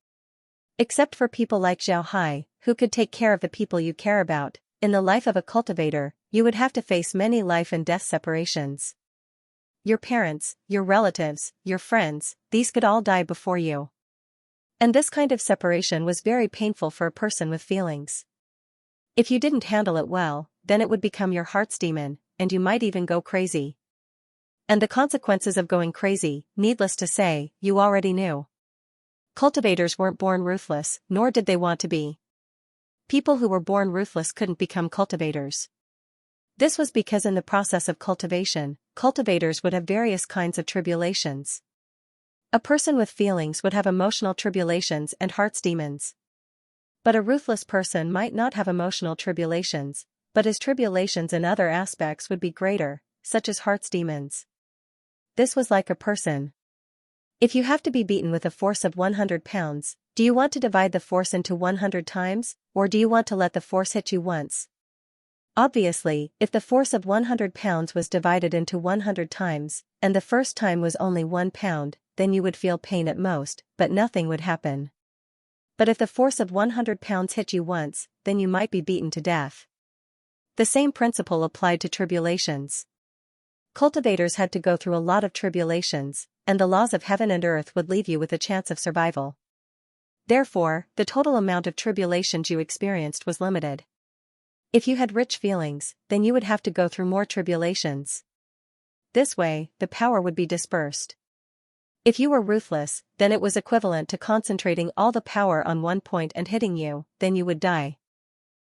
Except for people like Zhao Hai, who could take care of the people you care about, in the life of a cultivator, you would have to face many life and death separations. Your parents, your relatives, your friends, these could all die before you. And this kind of separation was very painful for a person with feelings. If you didn't handle it well, then it would become your heart's demon, and you might even go crazy. And the consequences of going crazy, needless to say, you already knew. Cultivators weren't born ruthless, nor did they want to be. People who were born ruthless couldn't become cultivators. This was because in the process of cultivation, cultivators would have various kinds of tribulations. A person with feelings would have emotional tribulations and heart's demons. But a ruthless person might not have emotional tribulations, but his tribulations in other aspects would be greater, such as heart's demons. This was like a person. If you have to be beaten with a force of 100 pounds, do you want to divide the force into 100 times, or do you want to let the force hit you once? Obviously, if the force of 100 pounds was divided into 100 times, and the first time was only 1 pound, then you would feel pain at most, but nothing would happen. But if the force of 100 pounds hit you once, then you might be beaten to death. The same principle applied to tribulations. Cultivators had to go through a lot of tribulations, and the laws of heaven and earth would leave you with a chance of survival. Therefore, the total amount of tribulations you experienced was limited. If you had rich feelings, then you would have to go through more tribulations. This way, the power would be dispersed. If you were ruthless, then it was equivalent to concentrating all the power on one point and hitting you, then you would die.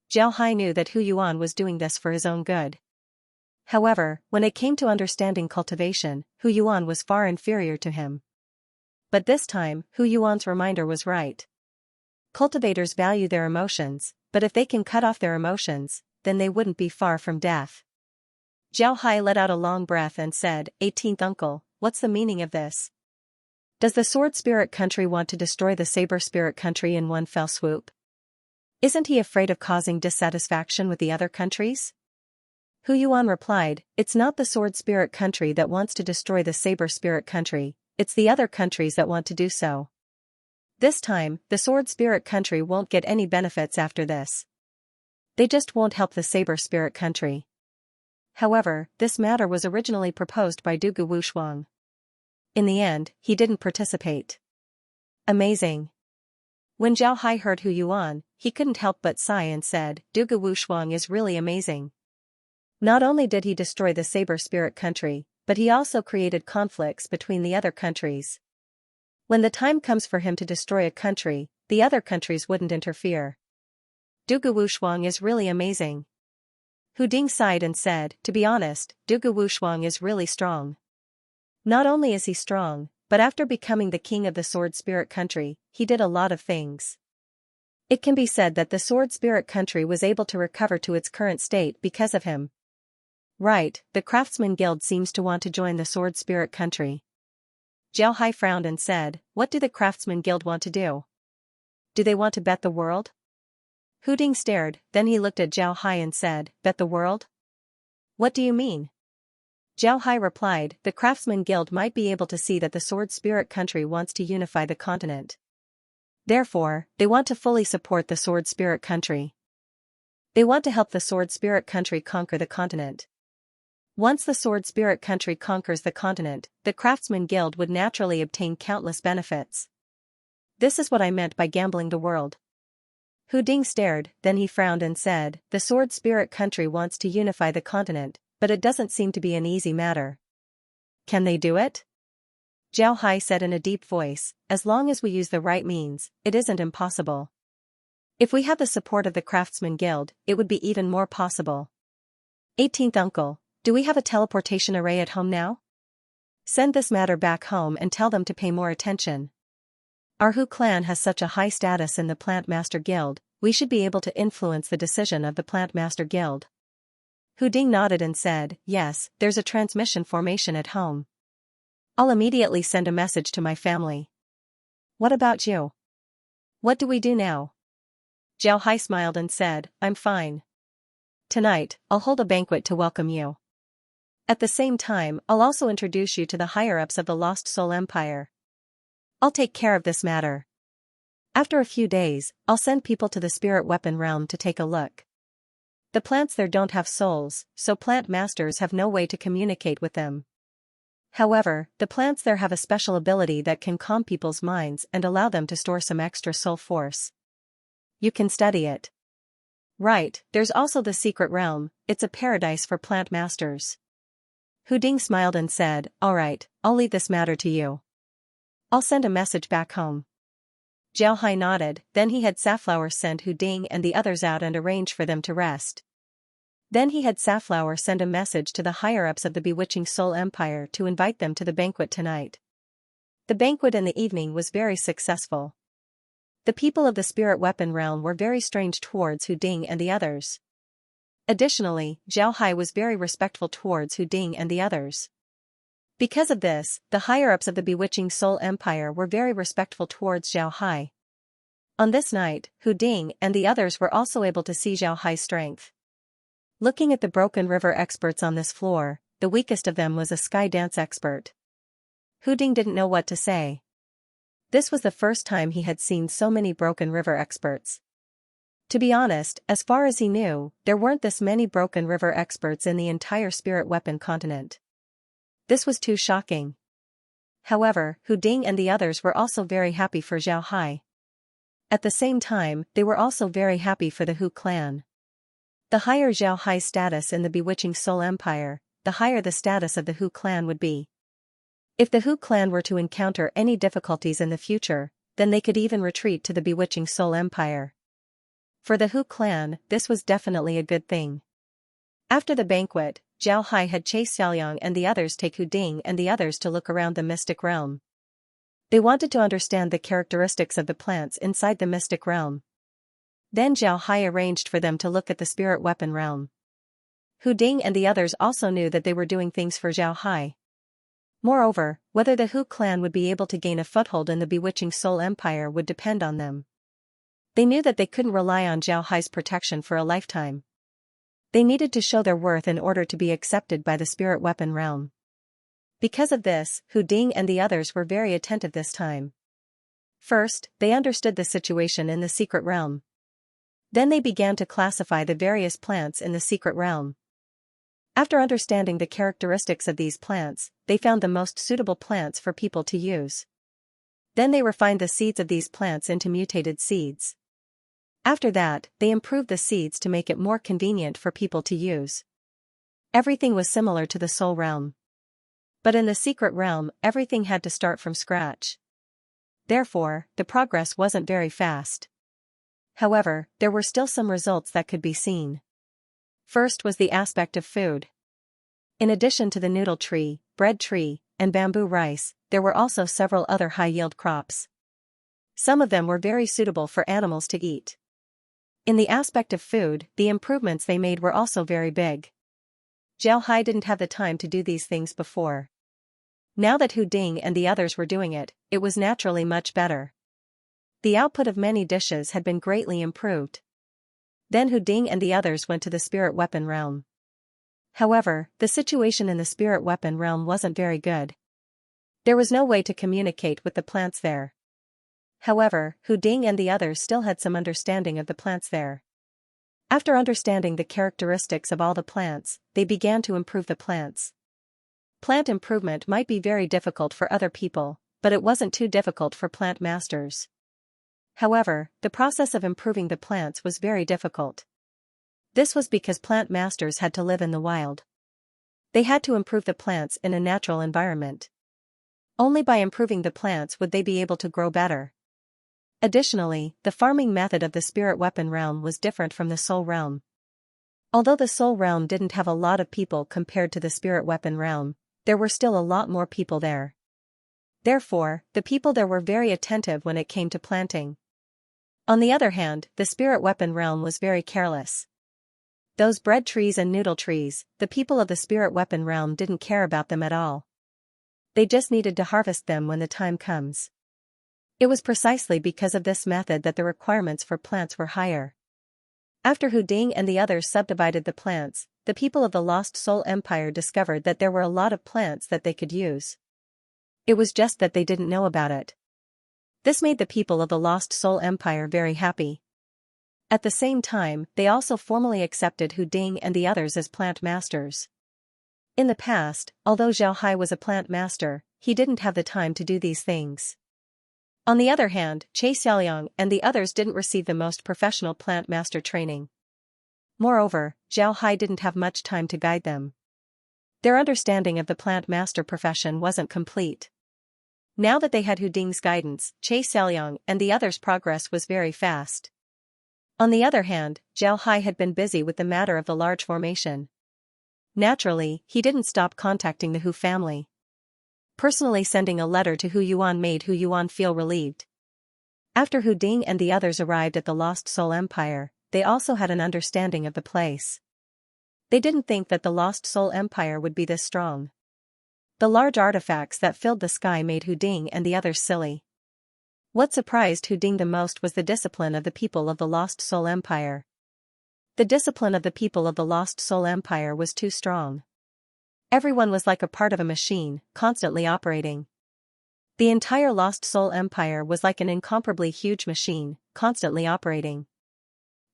Zhao Hai knew that Hu Yuan was doing this for his own good. However, when it came to understanding cultivation, Hu Yuan was far inferior to him. But this time, Hu Yuan's reminder was right. Cultivators value their emotions, but if they can cut off their emotions, then they wouldn't be far from death. Zhao Hai let out a long breath and said, 18th uncle, what's the meaning of this? Does the sword spirit country want to destroy the saber spirit country in one fell swoop? Isn't he afraid of causing dissatisfaction with the other countries? Hu Yuan replied, it's not the sword spirit country that wants to destroy the saber spirit country, it's the other countries that want to do so. This time, the sword spirit country won't get any benefits after this. They just won't help the saber spirit country. However, this matter was originally proposed by Dugu Wushuang. In the end, he didn't participate. Amazing. When Zhao Hai heard Hu Yuan, he couldn't help but sigh and said, Duga Wushuang is really amazing. Not only did he destroy the Saber Spirit country, but he also created conflicts between the other countries. When the time comes for him to destroy a country, the other countries wouldn't interfere. Duga Wushuang is really amazing. Hu Ding sighed and said, to be honest, Duga Wushuang is really strong. Not only is he strong, but after becoming the king of the Sword Spirit country, he did a lot of things. It can be said that the Sword Spirit country was able to recover to its current state because of him. Right, the Craftsman Guild seems to want to join the Sword Spirit country. Zhao Hai frowned and said, what do the Craftsman Guild want to do? Do they want to bet the world? Hu Ding stared, then he looked at Zhao Hai and said, bet the world? What do you mean? Zhao Hai replied, the Craftsman Guild might be able to see that the Sword Spirit country wants to unify the continent. Therefore, they want to fully support the Sword Spirit country. They want to help the Sword Spirit country conquer the continent. Once the Sword Spirit country conquers the continent, the Craftsman Guild would naturally obtain countless benefits. This is what I meant by gambling the world. Hu Ding stared, then he frowned and said, the Sword Spirit country wants to unify the continent, but it doesn't seem to be an easy matter. Can they do it? Zhao Hai said in a deep voice, as long as we use the right means, it isn't impossible. If we have the support of the Craftsman Guild, it would be even more possible. 18th Uncle, do we have a teleportation array at home now? Send this matter back home and tell them to pay more attention. Our Hu clan has such a high status in the Plant Master Guild, we should be able to influence the decision of the Plant Master Guild. Hu Ding nodded and said, yes, there's a transmission formation at home. I'll immediately send a message to my family. What about you? What do we do now? Zhao Hai smiled and said, I'm fine. Tonight, I'll hold a banquet to welcome you. At the same time, I'll also introduce you to the higher-ups of the Lost Soul Empire. I'll take care of this matter. After a few days, I'll send people to the Spirit Weapon Realm to take a look. The plants there don't have souls, so plant masters have no way to communicate with them. However, the plants there have a special ability that can calm people's minds and allow them to store some extra soul force. You can study it. Right, there's also the Secret Realm, it's a paradise for plant masters. Hu Ding smiled and said, alright, I'll leave this matter to you. I'll send a message back home. Zhao Hai nodded, then he had Safflower send Hu Ding and the others out and arrange for them to rest. Then he had Safflower send a message to the higher-ups of the Bewitching Soul Empire to invite them to the banquet tonight. The banquet in the evening was very successful. The people of the Spirit Weapon Realm were very strange towards Hu Ding and the others. Additionally, Zhao Hai was very respectful towards Hu Ding and the others. Because of this, the higher-ups of the Bewitching Soul Empire were very respectful towards Zhao Hai. On this night, Hu Ding and the others were also able to see Zhao Hai's strength. Looking at the Broken River experts on this floor, the weakest of them was a sky dance expert. Hu Ding didn't know what to say. This was the first time he had seen so many Broken River experts. To be honest, as far as he knew, there weren't this many Broken River experts in the entire Spirit Weapon continent. This was too shocking. However, Hu Ding and the others were also very happy for Zhao Hai. At the same time, they were also very happy for the Hu clan. The higher Zhao Hai's status in the Bewitching Soul Empire, the higher the status of the Hu clan would be. If the Hu clan were to encounter any difficulties in the future, then they could even retreat to the Bewitching Soul Empire. For the Hu clan, this was definitely a good thing. After the banquet, Zhao Hai had chased Xiaoyang and the others take Hu Ding and the others to look around the Mystic Realm. They wanted to understand the characteristics of the plants inside the Mystic Realm. Then Zhao Hai arranged for them to look at the Spirit Weapon Realm. Hu Ding and the others also knew that they were doing things for Zhao Hai. Moreover, whether the Hu clan would be able to gain a foothold in the Bewitching Soul Empire would depend on them. They knew that they couldn't rely on Zhao Hai's protection for a lifetime. They needed to show their worth in order to be accepted by the Spirit Weapon Realm. Because of this, Hu Ding and the others were very attentive this time. First, they understood the situation in the Secret Realm. Then they began to classify the various plants in the Secret Realm. After understanding the characteristics of these plants, they found the most suitable plants for people to use. Then they refined the seeds of these plants into mutated seeds. After that, they improved the seeds to make it more convenient for people to use. Everything was similar to the soul realm. But in the secret realm, everything had to start from scratch. Therefore, the progress wasn't very fast. However, there were still some results that could be seen. First was the aspect of food. In addition to the noodle tree, bread tree, and bamboo rice, there were also several other high-yield crops. Some of them were very suitable for animals to eat. In the aspect of food, the improvements they made were also very big. Xiaohai didn't have the time to do these things before. Now that Hu Ding and the others were doing it, it was naturally much better. The output of many dishes had been greatly improved. Then Hu Ding and the others went to the spirit weapon realm. However, the situation in the spirit weapon realm wasn't very good. There was no way to communicate with the plants there. However, Hu Ding and the others still had some understanding of the plants there. After understanding the characteristics of all the plants, they began to improve the plants. Plant improvement might be very difficult for other people, but it wasn't too difficult for plant masters. However, the process of improving the plants was very difficult. This was because plant masters had to live in the wild. They had to improve the plants in a natural environment. Only by improving the plants would they be able to grow better. Additionally, the farming method of the spirit weapon realm was different from the soul realm. Although the soul realm didn't have a lot of people compared to the spirit weapon realm, there were still a lot more people there. Therefore, the people there were very attentive when it came to planting. On the other hand, the spirit weapon realm was very careless. Those bread trees and noodle trees, the people of the spirit weapon realm didn't care about them at all. They just needed to harvest them when the time comes. It was precisely because of this method that the requirements for plants were higher. After Hu Ding and the others subdivided the plants, the people of the Lost Soul Empire discovered that there were a lot of plants that they could use. It was just that they didn't know about it. This made the people of the Lost Soul Empire very happy. At the same time, they also formally accepted Hu Ding and the others as plant masters. In the past, although Xiaohai was a plant master, he didn't have the time to do these things. On the other hand, Xianxia and the others didn't receive the most professional plant master training. Moreover, Xiaohai didn't have much time to guide them. Their understanding of the plant master profession wasn't complete. Now that they had Hu Ding's guidance, Xianxia and the others' progress was very fast. On the other hand, Xiaohai had been busy with the matter of the large formation. Naturally, he didn't stop contacting the Hu family. Personally sending a letter to Hu Yuan made Hu Yuan feel relieved. After Hu Ding and the others arrived at the Lost Soul Empire, they also had an understanding of the place. They didn't think that the Lost Soul Empire would be this strong. The large artifacts that filled the sky made Hu Ding and the others silly. What surprised Hu Ding the most was the discipline of the people of the Lost Soul Empire. The discipline of the people of the Lost Soul Empire was too strong. Everyone was like a part of a machine, constantly operating. The entire Lost Soul Empire was like an incomparably huge machine, constantly operating.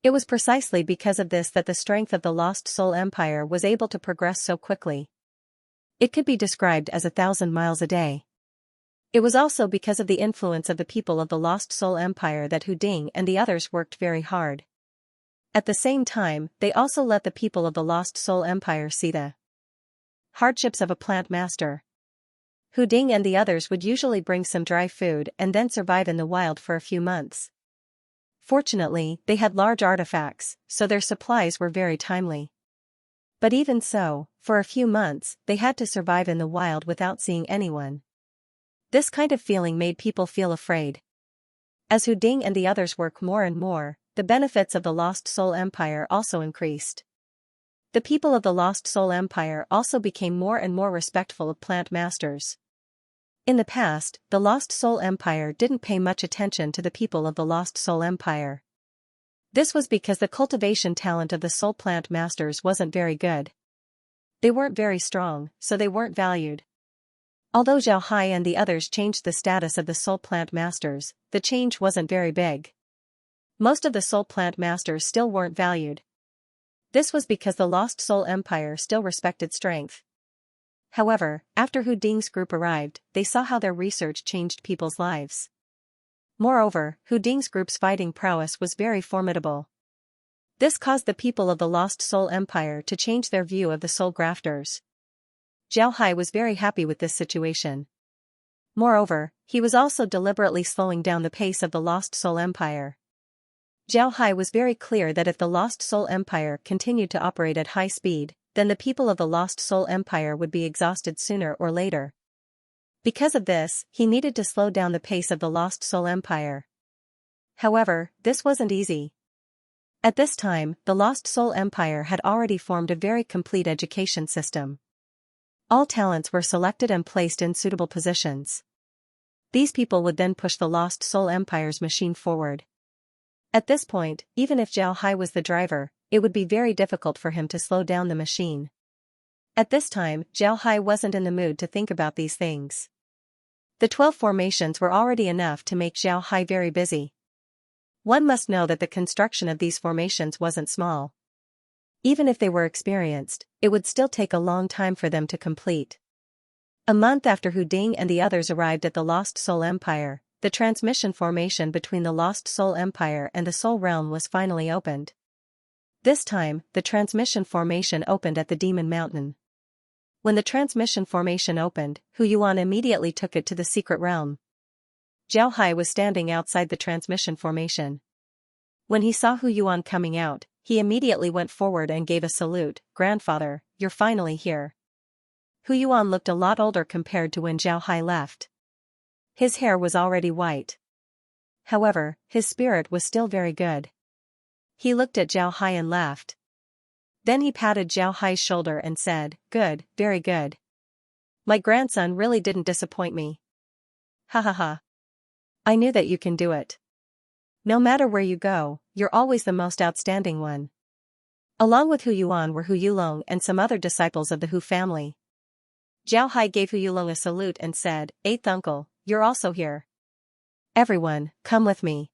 It was precisely because of this that the strength of the Lost Soul Empire was able to progress so quickly. It could be described as 1,000 miles a day. It was also because of the influence of the people of the Lost Soul Empire that Hu Ding and the others worked very hard. At the same time, they also let the people of the Lost Soul Empire see the hardships of a plant master. Hu Ding and the others would usually bring some dry food and then survive in the wild for a few months. Fortunately, they had large artifacts, so their supplies were very timely. But even so, for a few months, they had to survive in the wild without seeing anyone. This kind of feeling made people feel afraid. As Hu Ding and the others work more and more, the benefits of the Lost Soul Empire also increased. The people of the Lost Soul Empire also became more and more respectful of plant masters. In the past, the Lost Soul Empire didn't pay much attention to the people of the Lost Soul Empire. This was because the cultivation talent of the soul plant masters wasn't very good. They weren't very strong, so they weren't valued. Although Xiaohai and the others changed the status of the soul plant masters, the change wasn't very big. Most of the soul plant masters still weren't valued. This was because the Lost Soul Empire still respected strength. However, after Hu Ding's group arrived, they saw how their research changed people's lives. Moreover, Hu Ding's group's fighting prowess was very formidable. This caused the people of the Lost Soul Empire to change their view of the soul grafters. Zhao Hai was very happy with this situation. Moreover, he was also deliberately slowing down the pace of the Lost Soul Empire. Zhao Hai was very clear that if the Lost Soul Empire continued to operate at high speed, then the people of the Lost Soul Empire would be exhausted sooner or later. Because of this, he needed to slow down the pace of the Lost Soul Empire. However, this wasn't easy. At this time, the Lost Soul Empire had already formed a very complete education system. All talents were selected and placed in suitable positions. These people would then push the Lost Soul Empire's machine forward. At this point, even if Zhao Hai was the driver, it would be very difficult for him to slow down the machine. At this time, Zhao Hai wasn't in the mood to think about these things. The 12 formations were already enough to make Zhao Hai very busy. One must know that the construction of these formations wasn't small. Even if they were experienced, it would still take a long time for them to complete. A month after Hu Ding and the others arrived at the Lost Soul Empire, the transmission formation between the Lost Soul Empire and the Soul Realm was finally opened. This time, the transmission formation opened at the Demon Mountain. When the transmission formation opened, Hu Yuan immediately took it to the secret realm. Zhao Hai was standing outside the transmission formation. When he saw Hu Yuan coming out, he immediately went forward and gave a salute. "Grandfather, you're finally here." Hu Yuan looked a lot older compared to when Zhao Hai left. His hair was already white. However, his spirit was still very good. He looked at Zhao Hai and laughed. Then he patted Zhao Hai's shoulder and said, "Good, very good. My grandson really didn't disappoint me. Ha ha ha. I knew that you can do it. No matter where you go, you're always the most outstanding one." Along with Hu Yuan were Hu Yulong and some other disciples of the Hu family. Zhao Hai gave Hu Yulong a salute and said, "Eighth uncle, you're also here. Everyone, come with me."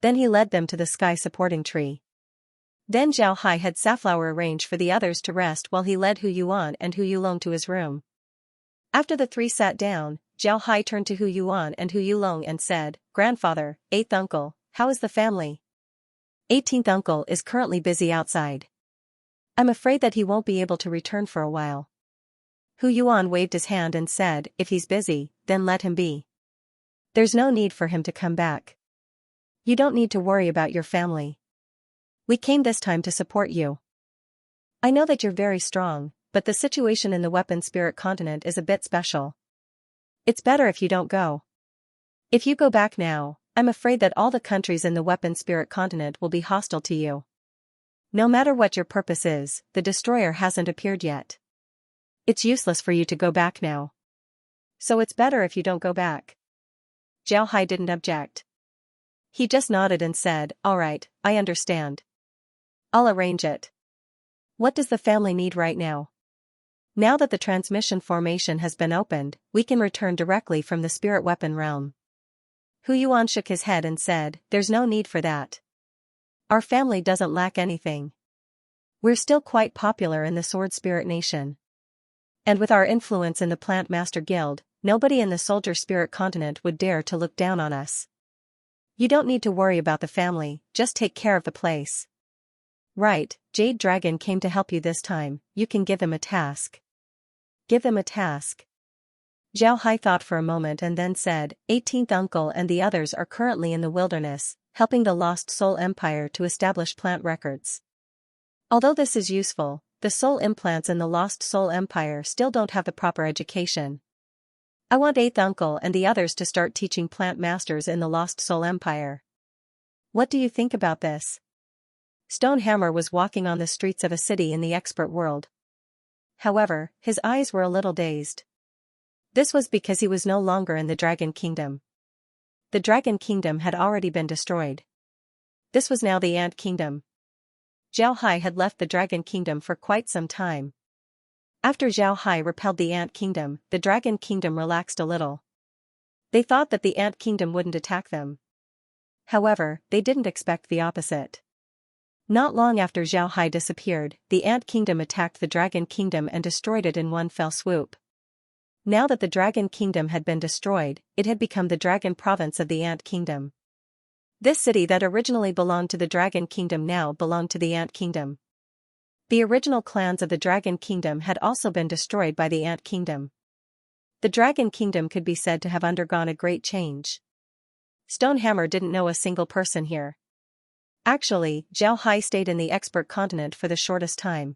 Then he led them to the sky supporting tree. Then Zhao Hai had Safflower arrange for the others to rest while he led Hu Yuan and Hu Yulong to his room. After the three sat down, Zhao Hai turned to Hu Yuan and Hu Yulong and said, "Grandfather, eighth uncle, how is the family?" 18th uncle is currently busy outside. I'm afraid that he won't be able to return for a while. Hu Yuan waved his hand and said, "If he's busy, then let him be. There's no need for him to come back. You don't need to worry about your family. We came this time to support you. I know that you're very strong, but the situation in the Weapon Spirit continent is a bit special. It's better if you don't go. If you go back now, I'm afraid that all the countries in the Weapon Spirit continent will be hostile to you. No matter what your purpose is, the destroyer hasn't appeared yet. It's useless for you to go back now. So it's better if you don't go back." Zhao Hai didn't object. He just nodded and said, "All right, I understand. I'll arrange it. What does the family need right now?" Now that the transmission formation has been opened, we can return directly from the spirit weapon realm. Hu Yuan shook his head and said, "There's no need for that. Our family doesn't lack anything. We're still quite popular in the Sword Spirit Nation. And with our influence in the Plant Master Guild, nobody in the Soldier Spirit continent would dare to look down on us. You don't need to worry about the family, just take care of the place." "Right, Jade Dragon came to help you this time, you can give them a task." "Give them a task?" Zhao Hai thought for a moment and then said, 18th uncle and the others are currently in the wilderness, helping the Lost Soul Empire to establish plant records. Although this is useful, the soul implants in the Lost Soul Empire still don't have the proper education. I want 8th uncle and the others to start teaching plant masters in the Lost Soul Empire. What do you think about this?" Stonehammer was walking on the streets of a city in the expert world. However, his eyes were a little dazed. This was because he was no longer in the Dragon Kingdom. The Dragon Kingdom had already been destroyed. This was now the Ant Kingdom. Zhao Hai had left the Dragon Kingdom for quite some time. After Zhao Hai repelled the Ant Kingdom, the Dragon Kingdom relaxed a little. They thought that the Ant Kingdom wouldn't attack them. However, they didn't expect the opposite. Not long after Zhao Hai disappeared, the Ant Kingdom attacked the Dragon Kingdom and destroyed it in one fell swoop. Now that the Dragon Kingdom had been destroyed, it had become the Dragon Province of the Ant Kingdom. This city that originally belonged to the Dragon Kingdom now belonged to the Ant Kingdom. The original clans of the Dragon Kingdom had also been destroyed by the Ant Kingdom. The Dragon Kingdom could be said to have undergone a great change. Stonehammer didn't know a single person here. Actually, Zhao Hai stayed in the expert continent for the shortest time.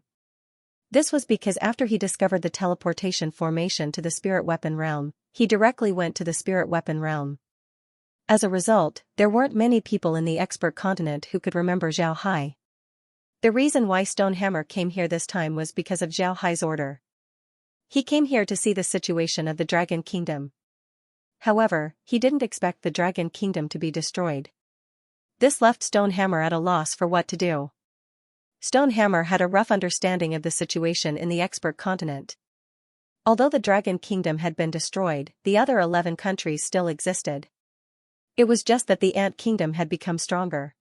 This was because after he discovered the teleportation formation to the spirit weapon realm, he directly went to the spirit weapon realm. As a result, there weren't many people in the expert continent who could remember Zhao Hai. The reason why Stonehammer came here this time was because of Zhao Hai's order. He came here to see the situation of the Dragon Kingdom. However, he didn't expect the Dragon Kingdom to be destroyed. This left Stonehammer at a loss for what to do. Stonehammer had a rough understanding of the situation in the expert continent. Although the Dragon Kingdom had been destroyed, the other 11 countries still existed. It was just that the Ant Kingdom had become stronger.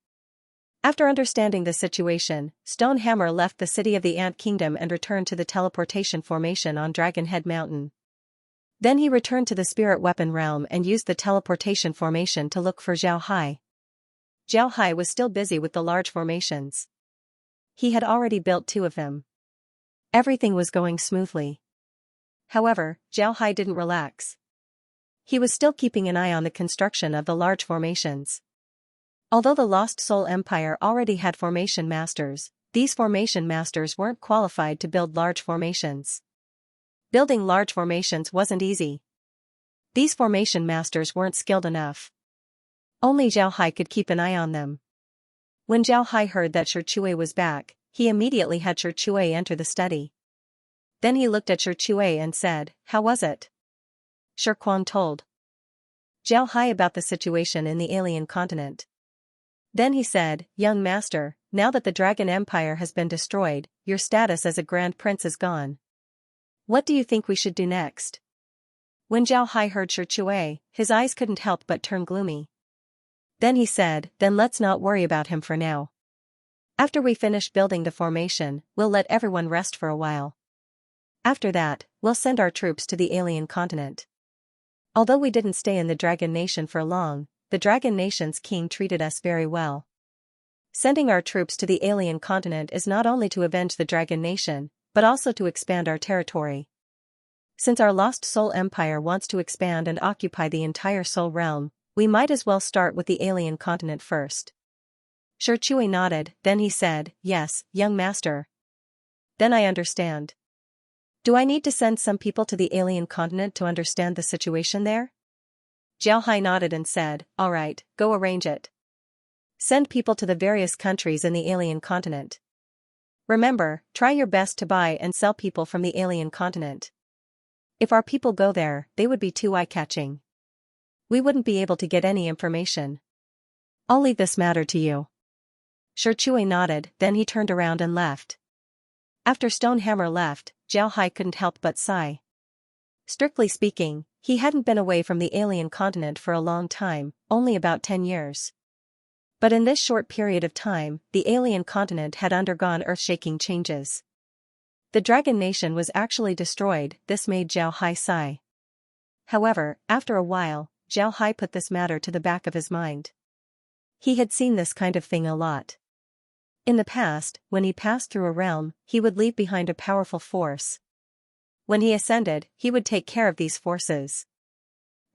After understanding the situation, Stonehammer left the city of the Ant Kingdom and returned to the teleportation formation on Dragon Head Mountain. Then he returned to the spirit weapon realm and used the teleportation formation to look for Zhao Hai. Zhao Hai was still busy with the large formations. He had already built 2 of them. Everything was going smoothly. However, Zhao Hai didn't relax. He was still keeping an eye on the construction of the large formations. Although the Lost Soul Empire already had formation masters, these formation masters weren't qualified to build large formations. Building large formations wasn't easy. These formation masters weren't skilled enough. Only Zhao Hai could keep an eye on them. When Zhao Hai heard that Shi was back, he immediately had Shi enter the study. Then he looked at Shi and said, "How was it?" Shi told Zhao Hai about the situation in the alien continent. Then he said, "Young master, now that the Dragon Empire has been destroyed, your status as a Grand Prince is gone. What do you think we should do next?" When Zhao Hai heard Shi, his eyes couldn't help but turn gloomy. Then he said, "Then let's not worry about him for now. After we finish building the formation, we'll let everyone rest for a while. After that, we'll send our troops to the alien continent." Although we didn't stay in the Dragon Nation for long, the Dragon Nation's king treated us very well. Sending our troops to the alien continent is not only to avenge the Dragon Nation, but also to expand our territory. Since our Lost Soul Empire wants to expand and occupy the entire Soul Realm, we might as well start with the alien continent first. Shi nodded, then he said, "Yes, young master. Then I understand. Do I need to send some people to the alien continent to understand the situation there?" Zhao Hai nodded and said, "All right, go arrange it. Send people to the various countries in the alien continent. Remember, try your best to buy and sell people from the alien continent. If our people go there, they would be too eye-catching. We wouldn't be able to get any information. I'll leave this matter to you." Shi nodded, then he turned around and left. After Stonehammer left, Zhao Hai couldn't help but sigh. Strictly speaking, he hadn't been away from the alien continent for a long time, only about 10 years. But in this short period of time, the alien continent had undergone earth-shaking changes. The Dragon Nation was actually destroyed. This made Zhao Hai sigh. However, after a while, Zhao Hai put this matter to the back of his mind. He had seen this kind of thing a lot. In the past, when he passed through a realm, he would leave behind a powerful force. When he ascended, he would take care of these forces.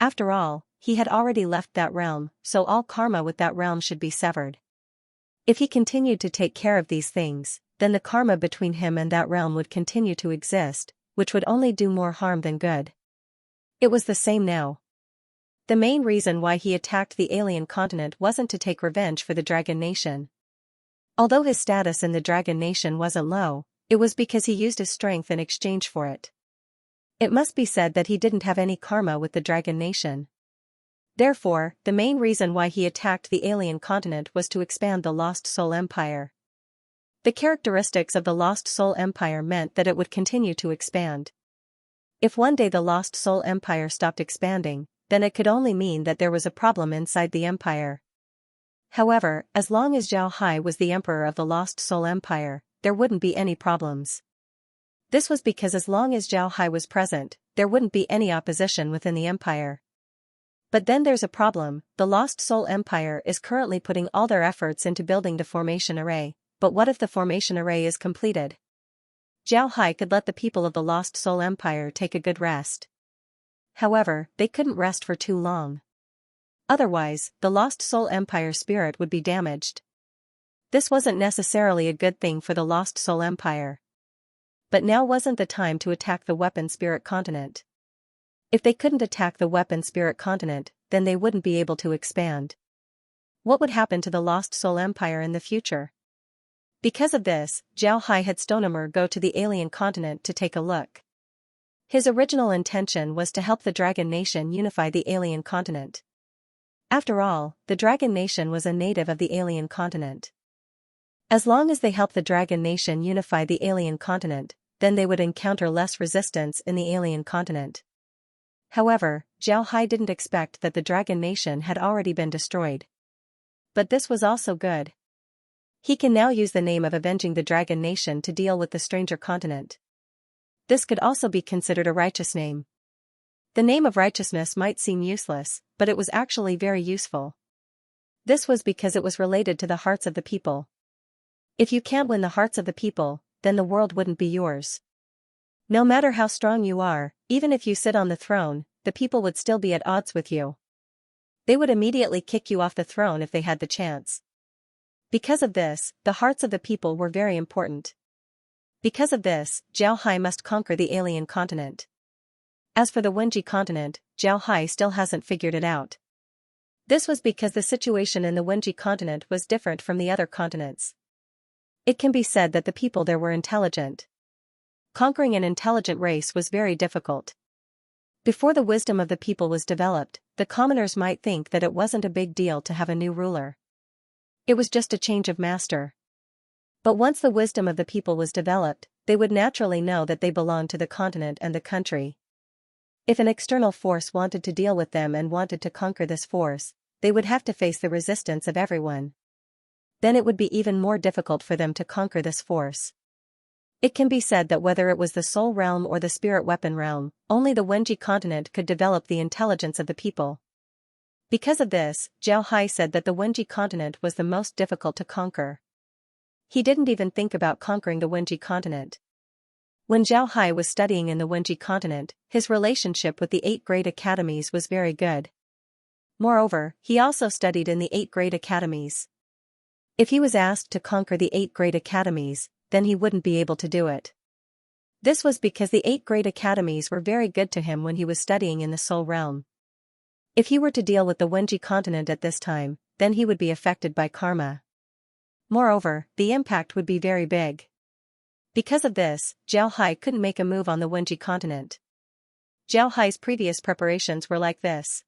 After all, he had already left that realm, so all karma with that realm should be severed. If he continued to take care of these things, then the karma between him and that realm would continue to exist, which would only do more harm than good. It was the same now. The main reason why he attacked the alien continent wasn't to take revenge for the Dragon Nation. Although his status in the Dragon Nation wasn't low, it was because he used his strength in exchange for it. It must be said that he didn't have any karma with the Dragon Nation. Therefore, the main reason why he attacked the alien continent was to expand the Lost Soul Empire. The characteristics of the Lost Soul Empire meant that it would continue to expand. If one day the Lost Soul Empire stopped expanding, then it could only mean that there was a problem inside the empire. However, as long as Zhao Hai was the emperor of the Lost Soul Empire, there wouldn't be any problems. This was because as long as Zhao Hai was present, there wouldn't be any opposition within the empire. But then there's a problem. The Lost Soul Empire is currently putting all their efforts into building the formation array, but what if the formation array is completed? Zhao Hai could let the people of the Lost Soul Empire take a good rest. However, they couldn't rest for too long. Otherwise, the Lost Soul Empire spirit would be damaged. This wasn't necessarily a good thing for the Lost Soul Empire. But now wasn't the time to attack the Weapon Spirit continent. If they couldn't attack the Weapon Spirit continent, then they wouldn't be able to expand. What would happen to the Lost Soul Empire in the future? Because of this, Zhao Hai had Stonemer go to the alien continent to take a look. His original intention was to help the Dragon Nation unify the alien continent. After all, the Dragon Nation was a native of the alien continent. As long as they helped the Dragon Nation unify the alien continent, then they would encounter less resistance in the alien continent. However, Zhao Hai didn't expect that the Dragon Nation had already been destroyed. But this was also good. He can now use the name of avenging the Dragon Nation to deal with the stranger continent. This could also be considered a righteous name. The name of righteousness might seem useless, but it was actually very useful. This was because it was related to the hearts of the people. If you can't win the hearts of the people, then the world wouldn't be yours. No matter how strong you are, even if you sit on the throne, the people would still be at odds with you. They would immediately kick you off the throne if they had the chance. Because of this, the hearts of the people were very important. Because of this, Zhao Hai must conquer the alien continent. As for the Wenji continent, Zhao Hai still hasn't figured it out. This was because the situation in the Wenji continent was different from the other continents. It can be said that the people there were intelligent. Conquering an intelligent race was very difficult. Before the wisdom of the people was developed, the commoners might think that it wasn't a big deal to have a new ruler. It was just a change of master. But once the wisdom of the people was developed, they would naturally know that they belonged to the continent and the country. If an external force wanted to deal with them and wanted to conquer this force, they would have to face the resistance of everyone. Then it would be even more difficult for them to conquer this force. It can be said that whether it was the soul realm or the spirit weapon realm, only the Wenji continent could develop the intelligence of the people. Because of this, Zhao Hai said that the Wenji continent was the most difficult to conquer. He didn't even think about conquering the Wenji continent. When Zhao Hai was studying in the Wenji continent, his relationship with the 8 great academies was very good. Moreover, he also studied in the 8 great academies. If he was asked to conquer the 8 great academies, then he wouldn't be able to do it. This was because the 8 great academies were very good to him when he was studying in the soul realm. If he were to deal with the Wenji continent at this time, then he would be affected by karma. Moreover, the impact would be very big. Because of this, Zhao Hai couldn't make a move on the Wenji continent. Zhao Hai's previous preparations were like this.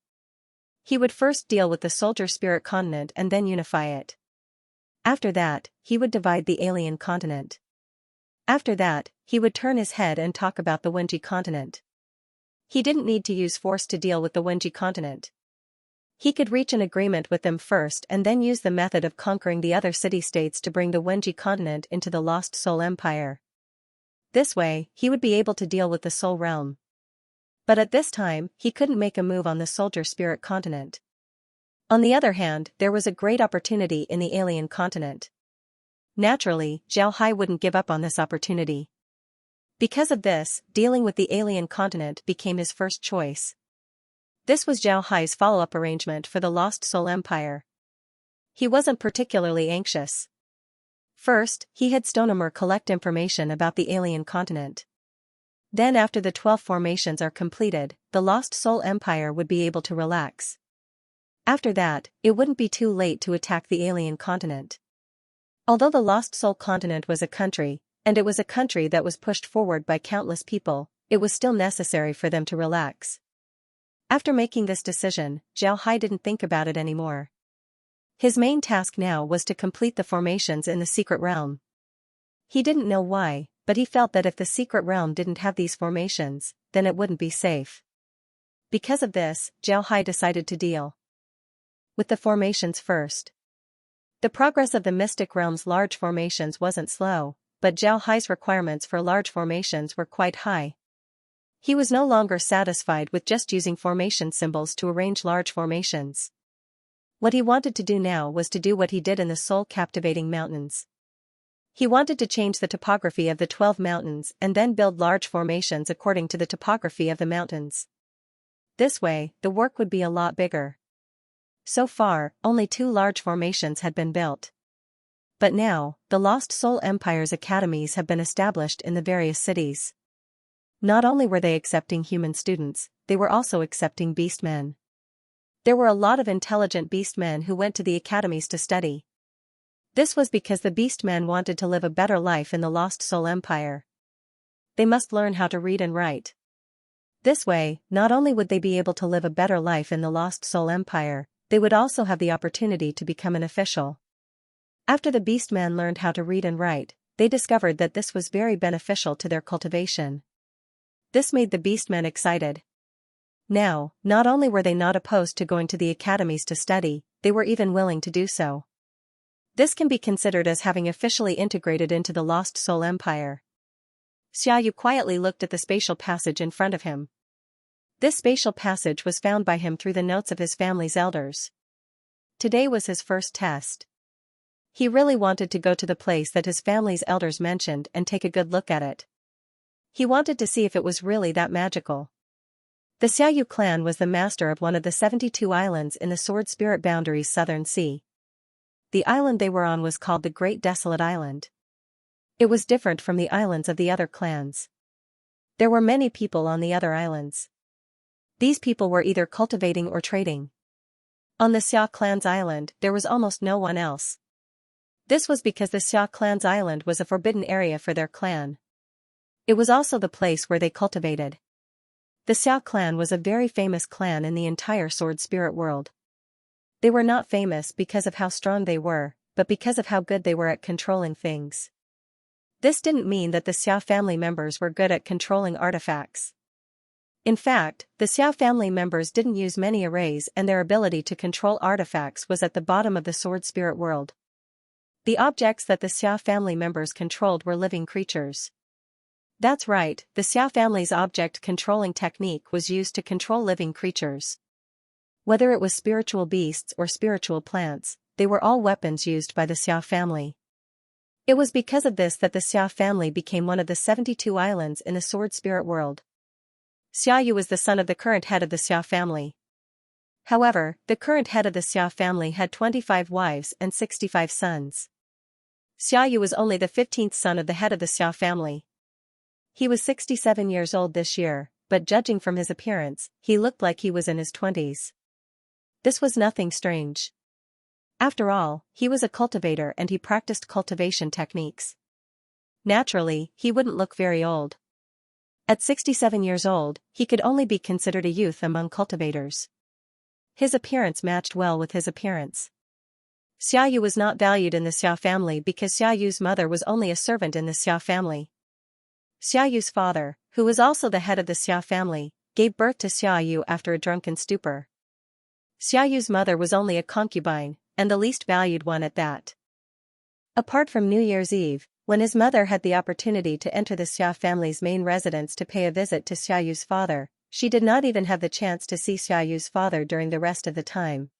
He would first deal with the soldier spirit continent and then unify it. After that, he would divide the alien continent. After that, he would turn his head and talk about the Wenji continent. He didn't need to use force to deal with the Wenji continent. He could reach an agreement with them first and then use the method of conquering the other city-states to bring the Wenji continent into the Lost Soul Empire. This way, he would be able to deal with the Soul Realm. But at this time, he couldn't make a move on the Soldier Spirit continent. On the other hand, there was a great opportunity in the alien continent. Naturally, Zhao Hai wouldn't give up on this opportunity. Because of this, dealing with the alien continent became his first choice. This was Zhao Hai's follow-up arrangement for the Lost Soul Empire. He wasn't particularly anxious. First, he had Stonemer collect information about the alien continent. Then after the 12 formations are completed, the Lost Soul Empire would be able to relax. After that, it wouldn't be too late to attack the alien continent. Although the Lost Soul continent was a country, and it was a country that was pushed forward by countless people, it was still necessary for them to relax. After making this decision, Zhao Hai didn't think about it anymore. His main task now was to complete the formations in the secret realm. He didn't know why, but he felt that if the secret realm didn't have these formations, then it wouldn't be safe. Because of this, Zhao Hai decided to deal with the formations first. The progress of the mystic realm's large formations wasn't slow, but Zhao Hai's requirements for large formations were quite high. He was no longer satisfied with just using formation symbols to arrange large formations. What he wanted to do now was to do what he did in the soul-captivating mountains. He wanted to change the topography of the 12 mountains and then build large formations according to the topography of the mountains. This way, the work would be a lot bigger. So far, only 2 large formations had been built. But now, the Lost Soul Empire's academies have been established in the various cities. Not only were they accepting human students, they were also accepting beastmen. There were a lot of intelligent beastmen who went to the academies to study. This was because the beastmen wanted to live a better life in the Lost Soul Empire. They must learn how to read and write. This way, not only would they be able to live a better life in the Lost Soul Empire, they would also have the opportunity to become an official. After the beastmen learned how to read and write, they discovered that this was very beneficial to their cultivation. This made the beastmen excited. Now, not only were they not opposed to going to the academies to study, they were even willing to do so. This can be considered as having officially integrated into the Lost Soul Empire. Xiaoyu quietly looked at the spatial passage in front of him. This spatial passage was found by him through the notes of his family's elders. Today was his first test. He really wanted to go to the place that his family's elders mentioned and take a good look at it. He wanted to see if it was really that magical. The Xiaoyu clan was the master of one of the 72 islands in the Sword Spirit Boundary's southern sea. The island they were on was called the Great Desolate Island. It was different from the islands of the other clans. There were many people on the other islands. These people were either cultivating or trading. On the Xia clan's island, there was almost no one else. This was because the Xia clan's island was a forbidden area for their clan. It was also the place where they cultivated. The Xia clan was a very famous clan in the entire Sword Spirit world. They were not famous because of how strong they were, but because of how good they were at controlling things. This didn't mean that the Xia family members were good at controlling artifacts. In fact, the Xia family members didn't use many arrays and their ability to control artifacts was at the bottom of the Sword Spirit world. The objects that the Xia family members controlled were living creatures. That's right, the Xia family's object controlling technique was used to control living creatures. Whether it was spiritual beasts or spiritual plants, they were all weapons used by the Xia family. It was because of this that the Xia family became one of the 72 islands in the Sword Spirit world. Xiaoyu was the son of the current head of the Xia family. However, the current head of the Xia family had 25 wives and 65 sons. Xiaoyu was only the 15th son of the head of the Xia family. He was 67 years old this year, but judging from his appearance, he looked like he was in his 20s. This was nothing strange. After all, he was a cultivator and he practiced cultivation techniques. Naturally, he wouldn't look very old. At 67 years old, he could only be considered a youth among cultivators. His appearance matched well with his appearance. Xiaoyu was not valued in the Xia family because Xiaoyu's mother was only a servant in the Xia family. Xiaoyu's father, who was also the head of the Xia family, gave birth to Xiaoyu after a drunken stupor. Xiaoyu's mother was only a concubine, and the least valued one at that. Apart from New Year's Eve, when his mother had the opportunity to enter the Xia family's main residence to pay a visit to Xiaoyu's father, she did not even have the chance to see Xiaoyu's father during the rest of the time.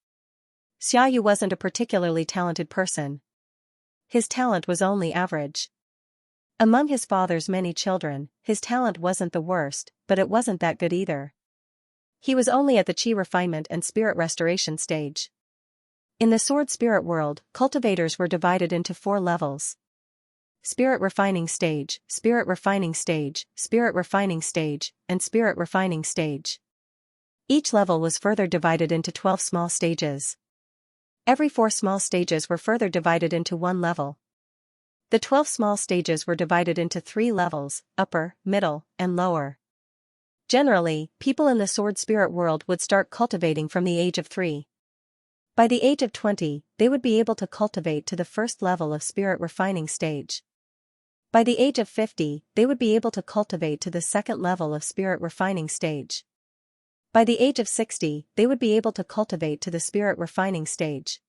Xiaoyu wasn't a particularly talented person. His talent was only average. Among his father's many children, his talent wasn't the worst, but it wasn't that good either. He was only at the chi refinement and spirit restoration stage. In the Sword Spirit world, cultivators were divided into 4 levels. Spirit refining stage, spirit refining stage, spirit refining stage, and spirit refining stage. Each level was further divided into 12 small stages. Every 4 small stages were further divided into 1 level. The 12 small stages were divided into 3 levels, upper, middle, and lower. Generally, people in the Sword Spirit world would start cultivating from the age of 3. By the age of 20, they would be able to cultivate to the first level of spirit refining stage. By the age of 50, they would be able to cultivate to the second level of spirit refining stage. By the age of 60, they would be able to cultivate to the spirit refining stage.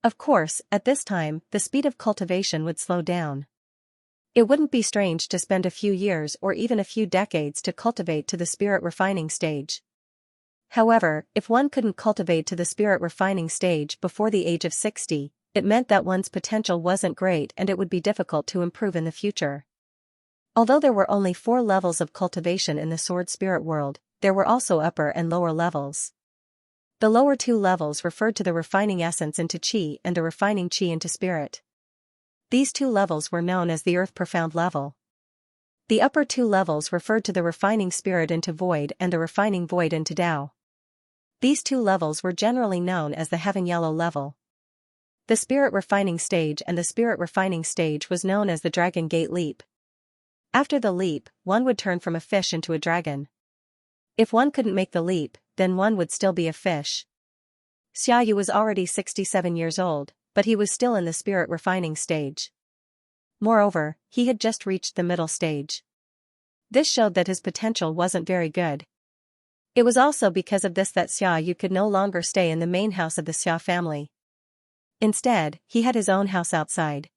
Of course, at this time, the speed of cultivation would slow down. It wouldn't be strange to spend a few years or even a few decades to cultivate to the spirit refining stage. However, if one couldn't cultivate to the spirit refining stage before the age of 60, it meant that one's potential wasn't great and it would be difficult to improve in the future. Although there were only 4 levels of cultivation in the sword spirit world, there were also upper and lower levels. The lower 2 levels referred to the refining essence into chi and the refining chi into spirit. These 2 levels were known as the earth profound level. The upper 2 levels referred to the refining spirit into void and the refining void into Tao. These 2 levels were generally known as the heaven yellow level. The spirit refining stage and the spirit refining stage was known as the dragon gate leap. After the leap, one would turn from a fish into a dragon. If one couldn't make the leap, then one would still be a fish. Xiaoyu was already 67 years old, but he was still in the spirit refining stage. Moreover, he had just reached the middle stage. This showed that his potential wasn't very good. It was also because of this that Xiaoyu could no longer stay in the main house of the Xia family. Instead, he had his own house outside.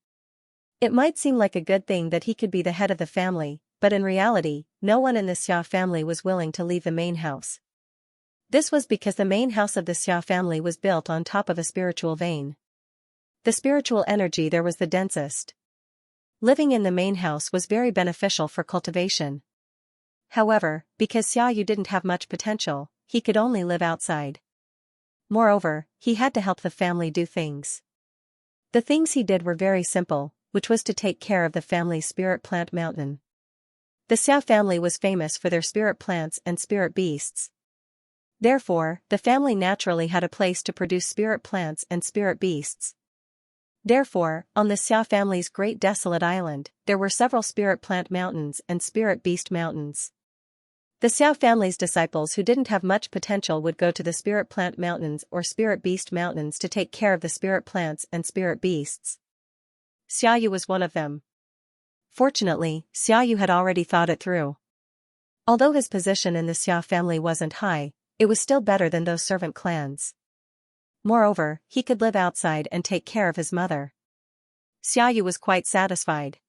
It might seem like a good thing that he could be the head of the family, but in reality, no one in the Xia family was willing to leave the main house. This was because the main house of the Xia family was built on top of a spiritual vein. The spiritual energy there was the densest. Living in the main house was very beneficial for cultivation. However, because Xiaoyu didn't have much potential, he could only live outside. Moreover, he had to help the family do things. The things he did were very simple, which was to take care of the family's spirit plant mountain. The Xia family was famous for their spirit plants and spirit beasts. Therefore, the family naturally had a place to produce spirit plants and spirit beasts. Therefore, on the Xia family's great desolate island, there were several spirit plant mountains and spirit beast mountains. The Xia family's disciples who didn't have much potential would go to the spirit plant mountains or spirit beast mountains to take care of the spirit plants and spirit beasts. Xiaoyu was one of them. Fortunately, Xiaoyu had already thought it through. Although his position in the Xia family wasn't high, it was still better than those servant clans. Moreover, he could live outside and take care of his mother. Xiaoyu was quite satisfied.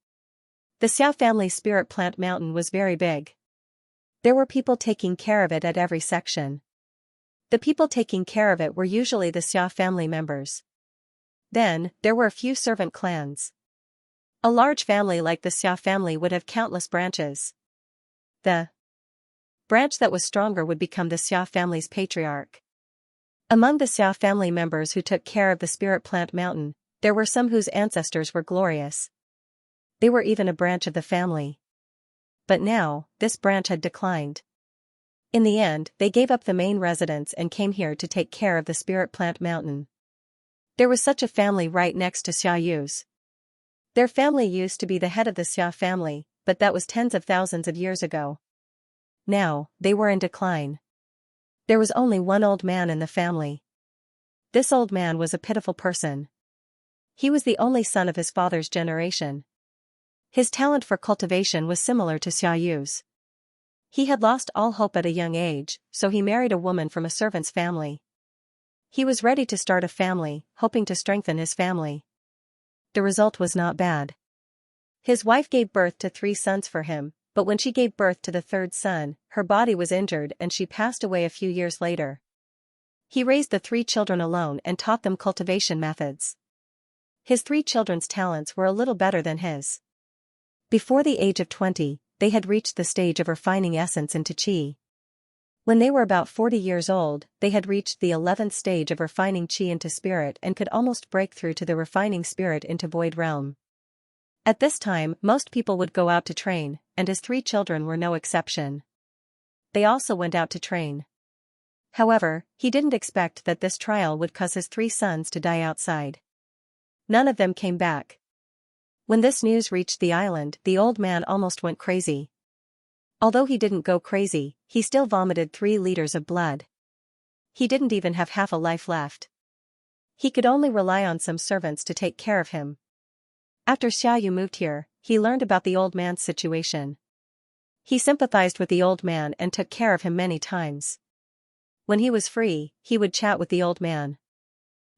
The Xia family's spirit plant mountain was very big. There were people taking care of it at every section. The people taking care of it were usually the Xia family members. Then, there were a few servant clans. A large family like the Xia family would have countless branches. The branch that was stronger would become the Xia family's patriarch. Among the Xia family members who took care of the spirit plant mountain, there were some whose ancestors were glorious. They were even a branch of the family. But now, this branch had declined. In the end, they gave up the main residence and came here to take care of the spirit plant mountain. There was such a family right next to Xiaoyu's. Their family used to be the head of the Xia family, but that was tens of thousands of years ago. Now, they were in decline. There was only one old man in the family. This old man was a pitiful person. He was the only son of his father's generation. His talent for cultivation was similar to Xiaoyu's. He had lost all hope at a young age, so he married a woman from a servant's family. He was ready to start a family, hoping to strengthen his family. The result was not bad. His wife gave birth to 3 sons for him, but when she gave birth to the 3rd son, her body was injured and she passed away a few years later. He raised the 3 children alone and taught them cultivation methods. His 3 children's talents were a little better than his. Before the age of 20, they had reached the stage of refining essence into qi. When they were about 40 years old, they had reached the 11th stage of refining qi into spirit and could almost break through to the refining spirit into void realm. At this time, most people would go out to train, and his 3 children were no exception. They also went out to train. However, he didn't expect that this trial would cause his 3 sons to die outside. None of them came back. When this news reached the island, the old man almost went crazy. Although he didn't go crazy, he still vomited 3 liters of blood. He didn't even have half a life left. He could only rely on some servants to take care of him. After Xiaoyu moved here, he learned about the old man's situation. He sympathized with the old man and took care of him many times. When he was free, he would chat with the old man.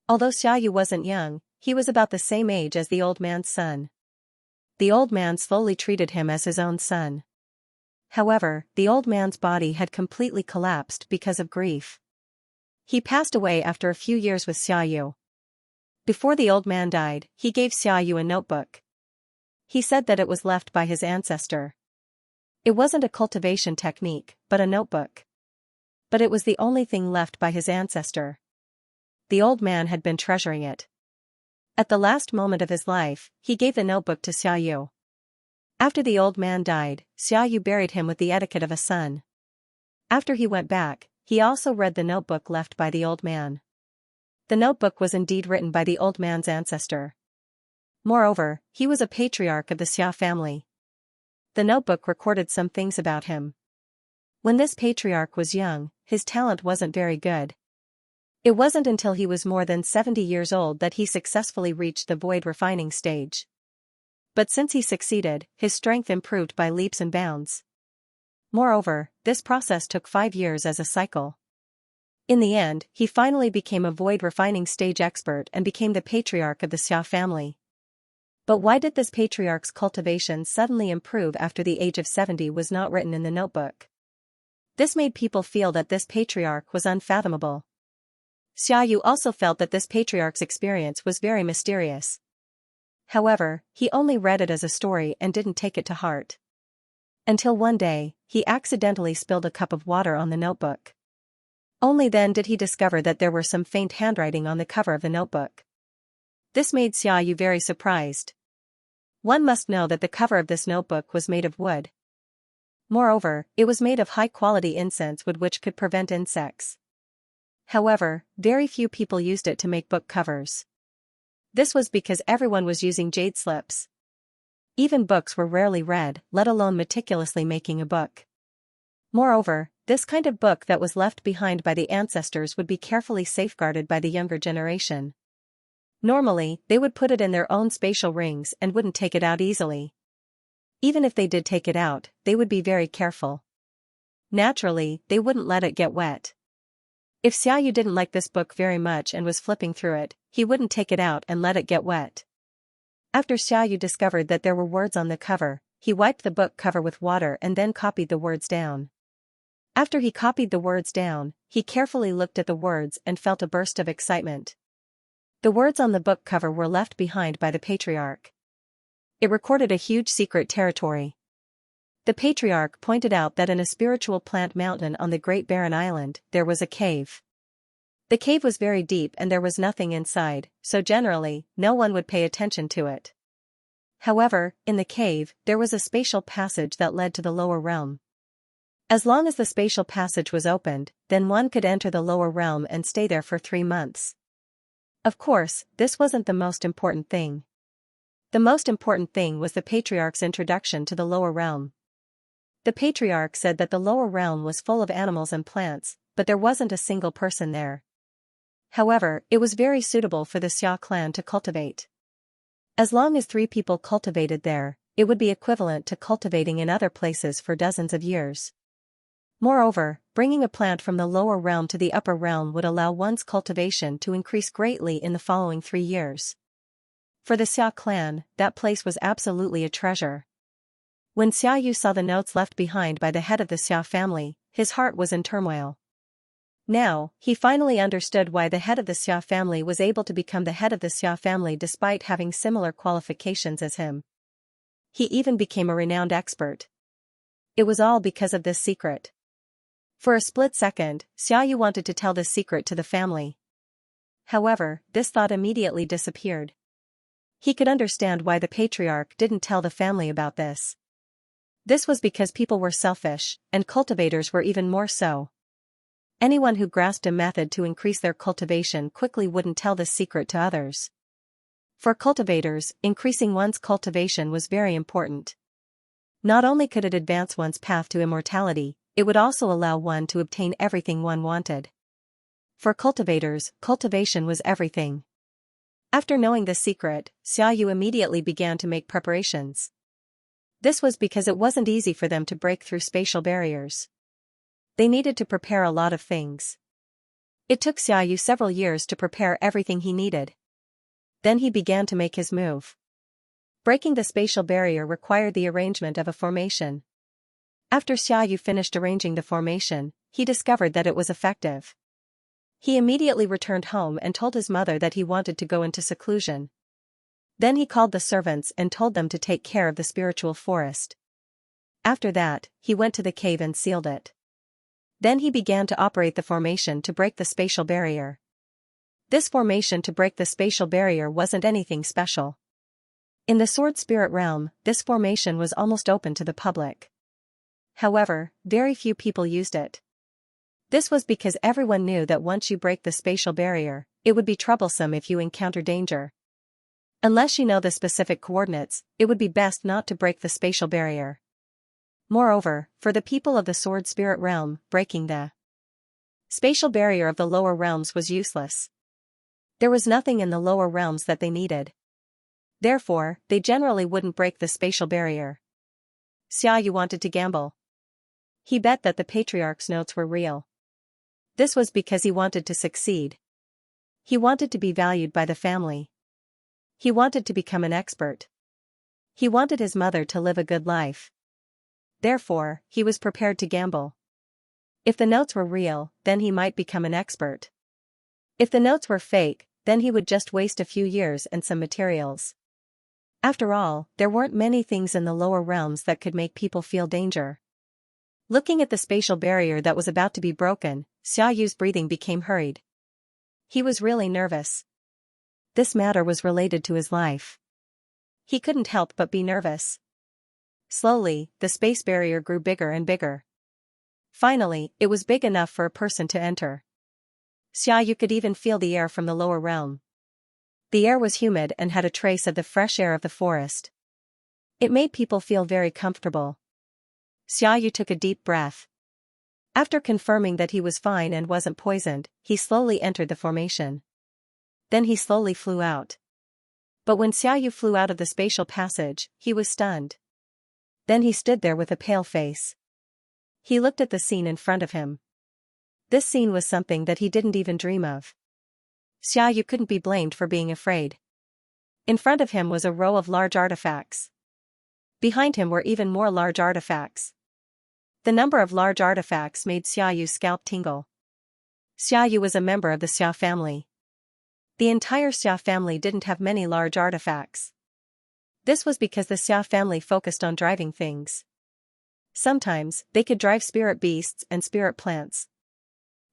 Although Xiaoyu wasn't young, he was about the same age as the old man's son. The old man slowly treated him as his own son. However, the old man's body had completely collapsed because of grief. He passed away after a few years with Xiaoyu. Before the old man died, he gave Xiaoyu a notebook. He said that it was left by his ancestor. It wasn't a cultivation technique, but a notebook. But it was the only thing left by his ancestor. The old man had been treasuring it. At the last moment of his life, he gave the notebook to Xiaoyu. After the old man died, Xiaoyu buried him with the etiquette of a son. After he went back, he also read the notebook left by the old man. The notebook was indeed written by the old man's ancestor. Moreover, he was a patriarch of the Xia family. The notebook recorded some things about him. When this patriarch was young, his talent wasn't very good. It wasn't until he was more than 70 years old that he successfully reached the void refining stage. But since he succeeded, his strength improved by leaps and bounds. Moreover, this process took 5 years as a cycle. In the end, he finally became a void refining stage expert and became the patriarch of the Xia family. But why did this patriarch's cultivation suddenly improve after the age of 70 was not written in the notebook? This made people feel that this patriarch was unfathomable. Xiaoyu also felt that this patriarch's experience was very mysterious. However, he only read it as a story and didn't take it to heart. Until one day, he accidentally spilled a cup of water on the notebook. Only then did he discover that there were some faint handwriting on the cover of the notebook. This made Xiaoyu very surprised. One must know that the cover of this notebook was made of wood. Moreover, it was made of high-quality incense wood which could prevent insects. However, very few people used it to make book covers. This was because everyone was using jade slips. Even books were rarely read, let alone meticulously making a book. Moreover, this kind of book that was left behind by the ancestors would be carefully safeguarded by the younger generation. Normally, they would put it in their own spatial rings and wouldn't take it out easily. Even if they did take it out, they would be very careful. Naturally, they wouldn't let it get wet. If Xiaoyu didn't like this book very much and was flipping through it, he wouldn't take it out and let it get wet. After Xiaoyu discovered that there were words on the cover, he wiped the book cover with water and then copied the words down. After he copied the words down, he carefully looked at the words and felt a burst of excitement. The words on the book cover were left behind by the patriarch. It recorded a huge secret territory. The patriarch pointed out that in a spiritual plant mountain on the Great Barren Island, there was a cave. The cave was very deep and there was nothing inside, so generally, no one would pay attention to it. However, in the cave, there was a spatial passage that led to the lower realm. As long as the spatial passage was opened, then one could enter the lower realm and stay there for 3 months. Of course, this wasn't the most important thing. The most important thing was the patriarch's introduction to the lower realm. The patriarch said that the lower realm was full of animals and plants, but there wasn't a single person there. However, it was very suitable for the Xia clan to cultivate. As long as 3 people cultivated there, it would be equivalent to cultivating in other places for dozens of years. Moreover, bringing a plant from the lower realm to the upper realm would allow one's cultivation to increase greatly in the following 3 years. For the Xia clan, that place was absolutely a treasure. When Xiaoyu saw the notes left behind by the head of the Xia family, his heart was in turmoil. Now, he finally understood why the head of the Xia family was able to become the head of the Xia family despite having similar qualifications as him. He even became a renowned expert. It was all because of this secret. For a split second, Xiaoyu wanted to tell this secret to the family. However, this thought immediately disappeared. He could understand why the patriarch didn't tell the family about this. This was because people were selfish, and cultivators were even more so. Anyone who grasped a method to increase their cultivation quickly wouldn't tell this secret to others. For cultivators, increasing one's cultivation was very important. Not only could it advance one's path to immortality, it would also allow one to obtain everything one wanted. For cultivators, cultivation was everything. After knowing this secret, Xiaoyu immediately began to make preparations. This was because it wasn't easy for them to break through spatial barriers. They needed to prepare a lot of things. It took Xiaoyu several years to prepare everything he needed. Then he began to make his move. Breaking the spatial barrier required the arrangement of a formation. After Xiaoyu finished arranging the formation, he discovered that it was effective. He immediately returned home and told his mother that he wanted to go into seclusion. Then he called the servants and told them to take care of the spiritual forest. After that, he went to the cave and sealed it. Then he began to operate the formation to break the spatial barrier. This formation to break the spatial barrier wasn't anything special. In the sword spirit realm, this formation was almost open to the public. However, very few people used it. This was because everyone knew that once you break the spatial barrier, it would be troublesome if you encounter danger. Unless you know the specific coordinates, it would be best not to break the spatial barrier. Moreover, for the people of the sword spirit realm, breaking the spatial barrier of the lower realms was useless. There was nothing in the lower realms that they needed. Therefore, they generally wouldn't break the spatial barrier. Xiaoyu wanted to gamble. He bet that the patriarch's notes were real. This was because he wanted to succeed. He wanted to be valued by the family. He wanted to become an expert. He wanted his mother to live a good life. Therefore, he was prepared to gamble. If the notes were real, then he might become an expert. If the notes were fake, then he would just waste a few years and some materials. After all, there weren't many things in the lower realms that could make people feel danger. Looking at the spatial barrier that was about to be broken, Xiaoyu's breathing became hurried. He was really nervous. This matter was related to his life. He couldn't help but be nervous. Slowly, the space barrier grew bigger and bigger. Finally, it was big enough for a person to enter. Xiaoyu could even feel the air from the lower realm. The air was humid and had a trace of the fresh air of the forest. It made people feel very comfortable. Xiaoyu took a deep breath. After confirming that he was fine and wasn't poisoned, he slowly entered the formation. Then he slowly flew out. But when Xiaoyu flew out of the spatial passage, he was stunned. Then he stood there with a pale face. He looked at the scene in front of him. This scene was something that he didn't even dream of. Xiaoyu couldn't be blamed for being afraid. In front of him was a row of large artifacts. Behind him were even more large artifacts. The number of large artifacts made Xiaoyu's scalp tingle. Xiaoyu was a member of the Xia family. The entire Xia family didn't have many large artifacts. This was because the Xia family focused on driving things. Sometimes, they could drive spirit beasts and spirit plants.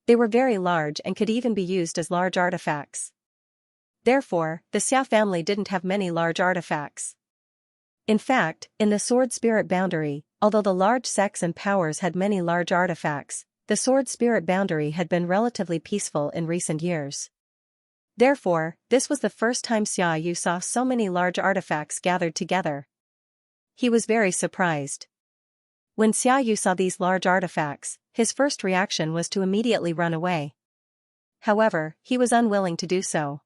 They were very large and could even be used as large artifacts. Therefore, the Xia family didn't have many large artifacts. In fact, in the sword spirit boundary, although the large sects and powers had many large artifacts, the sword spirit boundary had been relatively peaceful in recent years. Therefore, this was the first time Xiaoyu saw so many large artifacts gathered together. He was very surprised. When Xiaoyu saw these large artifacts, his first reaction was to immediately run away. However, he was unwilling to do so.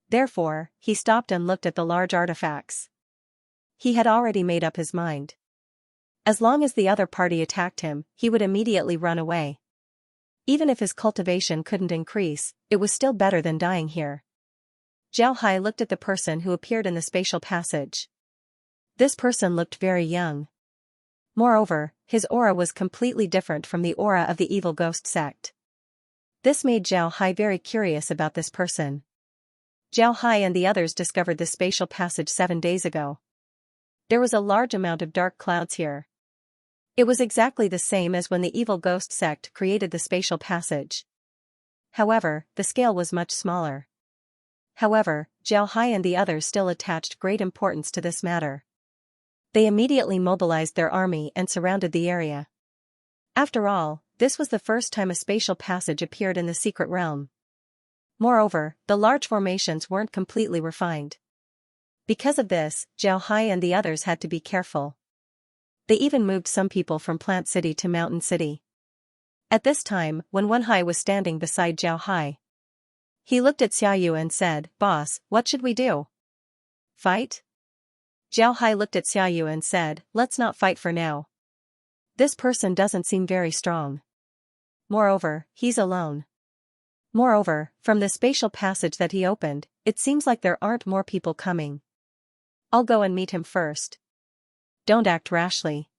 Therefore, he stopped and looked at the large artifacts. He had already made up his mind. As long as the other party attacked him, he would immediately run away. Even if his cultivation couldn't increase, it was still better than dying here. Zhao Hai looked at the person who appeared in the spatial passage. This person looked very young. Moreover, his aura was completely different from the aura of the evil ghost sect. This made Zhao Hai very curious about this person. Zhao Hai and the others discovered the spatial passage 7 days ago. There was a large amount of dark clouds here. It was exactly the same as when the evil ghost sect created the spatial passage. However, the scale was much smaller. However, Zhao Hai and the others still attached great importance to this matter. They immediately mobilized their army and surrounded the area. After all, this was the first time a spatial passage appeared in the secret realm. Moreover, the large formations weren't completely refined. Because of this, Zhao Hai and the others had to be careful. They even moved some people from Plant City to Mountain City. At this time, when Wen Hai was standing beside Zhao Hai, he looked at Xiaoyu and said, "Boss, what should we do? Fight?" Zhao Hai looked at Xiaoyu and said, "Let's not fight for now. This person doesn't seem very strong. Moreover, he's alone. Moreover, from the spatial passage that he opened, it seems like there aren't more people coming. I'll go and meet him first. Don't act rashly.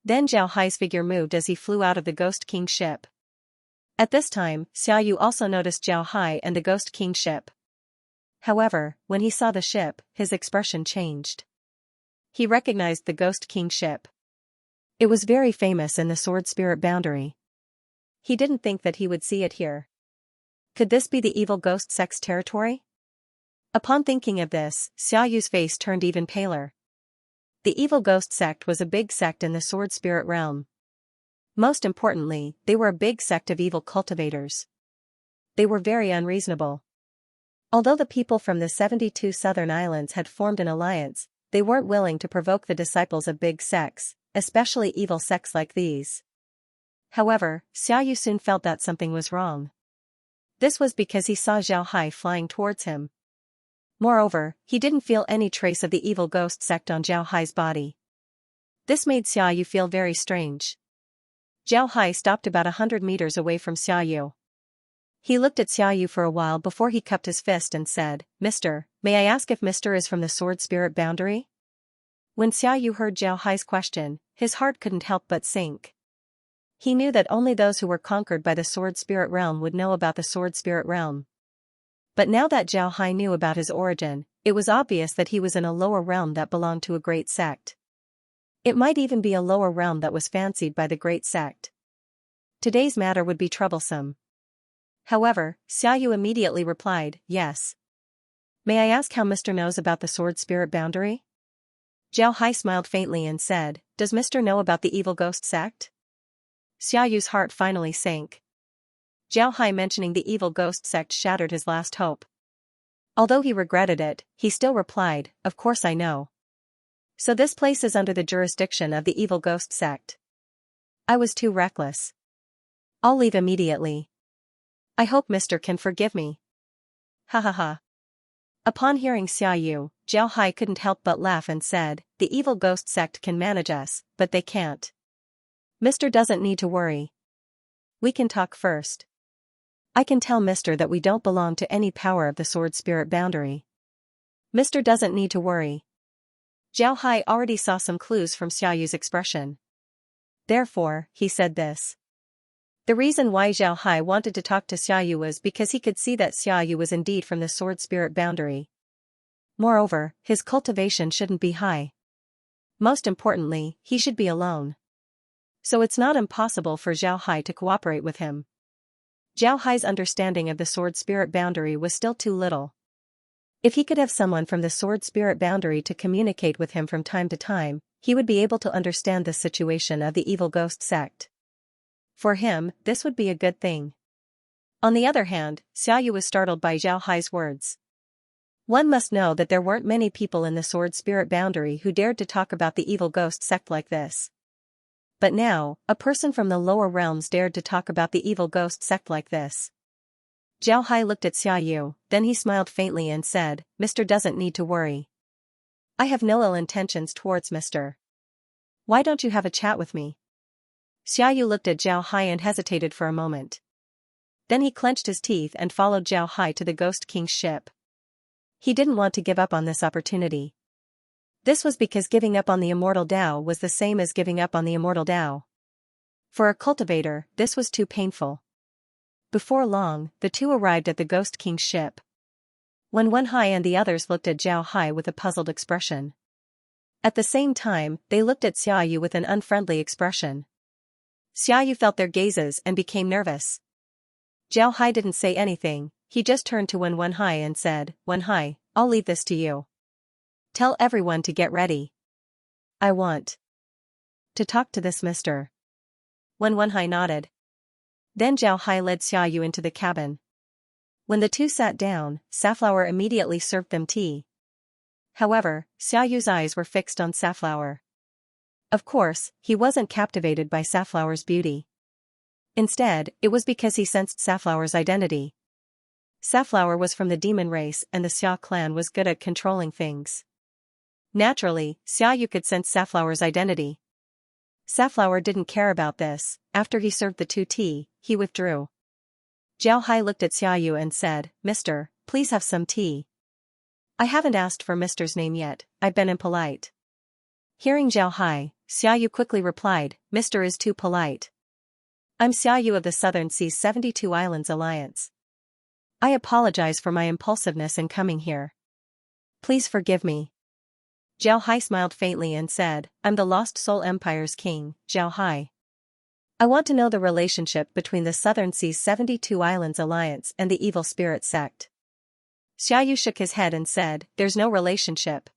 Then Zhao Hai's figure moved as he flew out of the Ghost King's ship. At this time, Xiaoyu also noticed Zhao Hai and the Ghost King's ship. However, when he saw the ship, his expression changed. He recognized the Ghost King's ship. It was very famous in the Sword Spirit boundary. He didn't think that he would see it here. Could this be the evil ghost sect's territory? Upon thinking of this, Xiaoyu's face turned even paler. The evil ghost sect was a big sect in the Sword Spirit realm. Most importantly, they were a big sect of evil cultivators. They were very unreasonable. Although the people from the 72 southern islands had formed an alliance, they weren't willing to provoke the disciples of big sects, especially evil sects like these. However, Xiaoyu soon felt that something was wrong. This was because he saw Zhao Hai flying towards him. Moreover, he didn't feel any trace of the evil ghost sect on Zhao Hai's body. This made Xiaoyu feel very strange. Zhao Hai stopped about 100 meters away from Xiaoyu. He looked at Xiaoyu for a while before he cupped his fist and said, "Mister, may I ask if Mister is from the Sword Spirit boundary?" When Xiaoyu heard Zhao Hai's question, his heart couldn't help but sink. He knew that only those who were conquered by the Sword Spirit realm would know about the Sword Spirit realm. But now that Zhao Hai knew about his origin, it was obvious that he was in a lower realm that belonged to a great sect. It might even be a lower realm that was fancied by the great sect. Today's matter would be troublesome. However, Xiaoyu immediately replied, "Yes. May I ask how Mr. knows about the Sword Spirit boundary?" Zhao Hai smiled faintly and said, "Does Mr. know about the evil ghost sect?" Xiaoyu's heart finally sank. Zhao Hai mentioning the evil ghost sect shattered his last hope. Although he regretted it, he still replied, "Of course I know. So this place is under the jurisdiction of the evil ghost sect. I was too reckless. I'll leave immediately. I hope Mr. can forgive me." Ha ha ha. Upon hearing Xiaoyu, Zhao Hai couldn't help but laugh and said, "The evil ghost sect can manage us, but they can't. Mr. doesn't need to worry. We can talk first. I can tell Mr. that we don't belong to any power of the Sword Spirit boundary. Mr. doesn't need to worry." Zhao Hai already saw some clues from Xiaoyu's expression. Therefore, he said this. The reason why Zhao Hai wanted to talk to Xiaoyu was because he could see that Xiaoyu was indeed from the Sword Spirit boundary. Moreover, his cultivation shouldn't be high. Most importantly, he should be alone. So it's not impossible for Zhao Hai to cooperate with him. Zhao Hai's understanding of the Sword Spirit boundary was still too little. If he could have someone from the Sword Spirit boundary to communicate with him from time to time, he would be able to understand the situation of the evil ghost sect. For him, this would be a good thing. On the other hand, Xiaoyu was startled by Zhao Hai's words. One must know that there weren't many people in the Sword Spirit boundary who dared to talk about the evil ghost sect like this. But now, a person from the lower realms dared to talk about the evil ghost sect like this. Zhao Hai looked at Xiaoyu, then he smiled faintly and said, "Mr. doesn't need to worry. I have no ill intentions towards Mr. Why don't you have a chat with me?" Xiaoyu looked at Zhao Hai and hesitated for a moment. Then he clenched his teeth and followed Zhao Hai to the Ghost King's ship. He didn't want to give up on this opportunity. This was because giving up on the immortal Tao was the same as giving up on the immortal Tao. For a cultivator, this was too painful. Before long, the two arrived at the Ghost King's ship. Wen Wenhai and the others looked at Zhao Hai with a puzzled expression. At the same time, they looked at Xiaoyu with an unfriendly expression. Xiaoyu felt their gazes and became nervous. Zhao Hai didn't say anything, he just turned to Wen Wenhai and said, "Wenhai, I'll leave this to you. Tell everyone to get ready. I want to talk to this Mr." Wen Wenhai nodded. Then Zhao Hai led Xiaoyu into the cabin. When the two sat down, Safflower immediately served them tea. However, Xiaoyu's eyes were fixed on Safflower. Of course, he wasn't captivated by Safflower's beauty. Instead, it was because he sensed Safflower's identity. Safflower was from the demon race and the Xia clan was good at controlling things. Naturally, Xiaoyu could sense Safflower's identity. Safflower didn't care about this. After he served the two tea, he withdrew. Zhao Hai looked at Xiaoyu and said, Mister, please have some tea. I haven't asked for Mister's name yet, I've been impolite. Hearing Zhao Hai, Xiaoyu quickly replied, Mister is too polite. I'm Xiaoyu of the Southern Seas 72 Islands Alliance. I apologize for my impulsiveness in coming here. Please forgive me. Zhao Hai smiled faintly and said, I'm the Lost Soul Empire's king, Zhao Hai. I want to know the relationship between the Southern Seas 72 Islands Alliance and the Evil Spirit Sect. Xiaoyu shook his head and said, There's no relationship.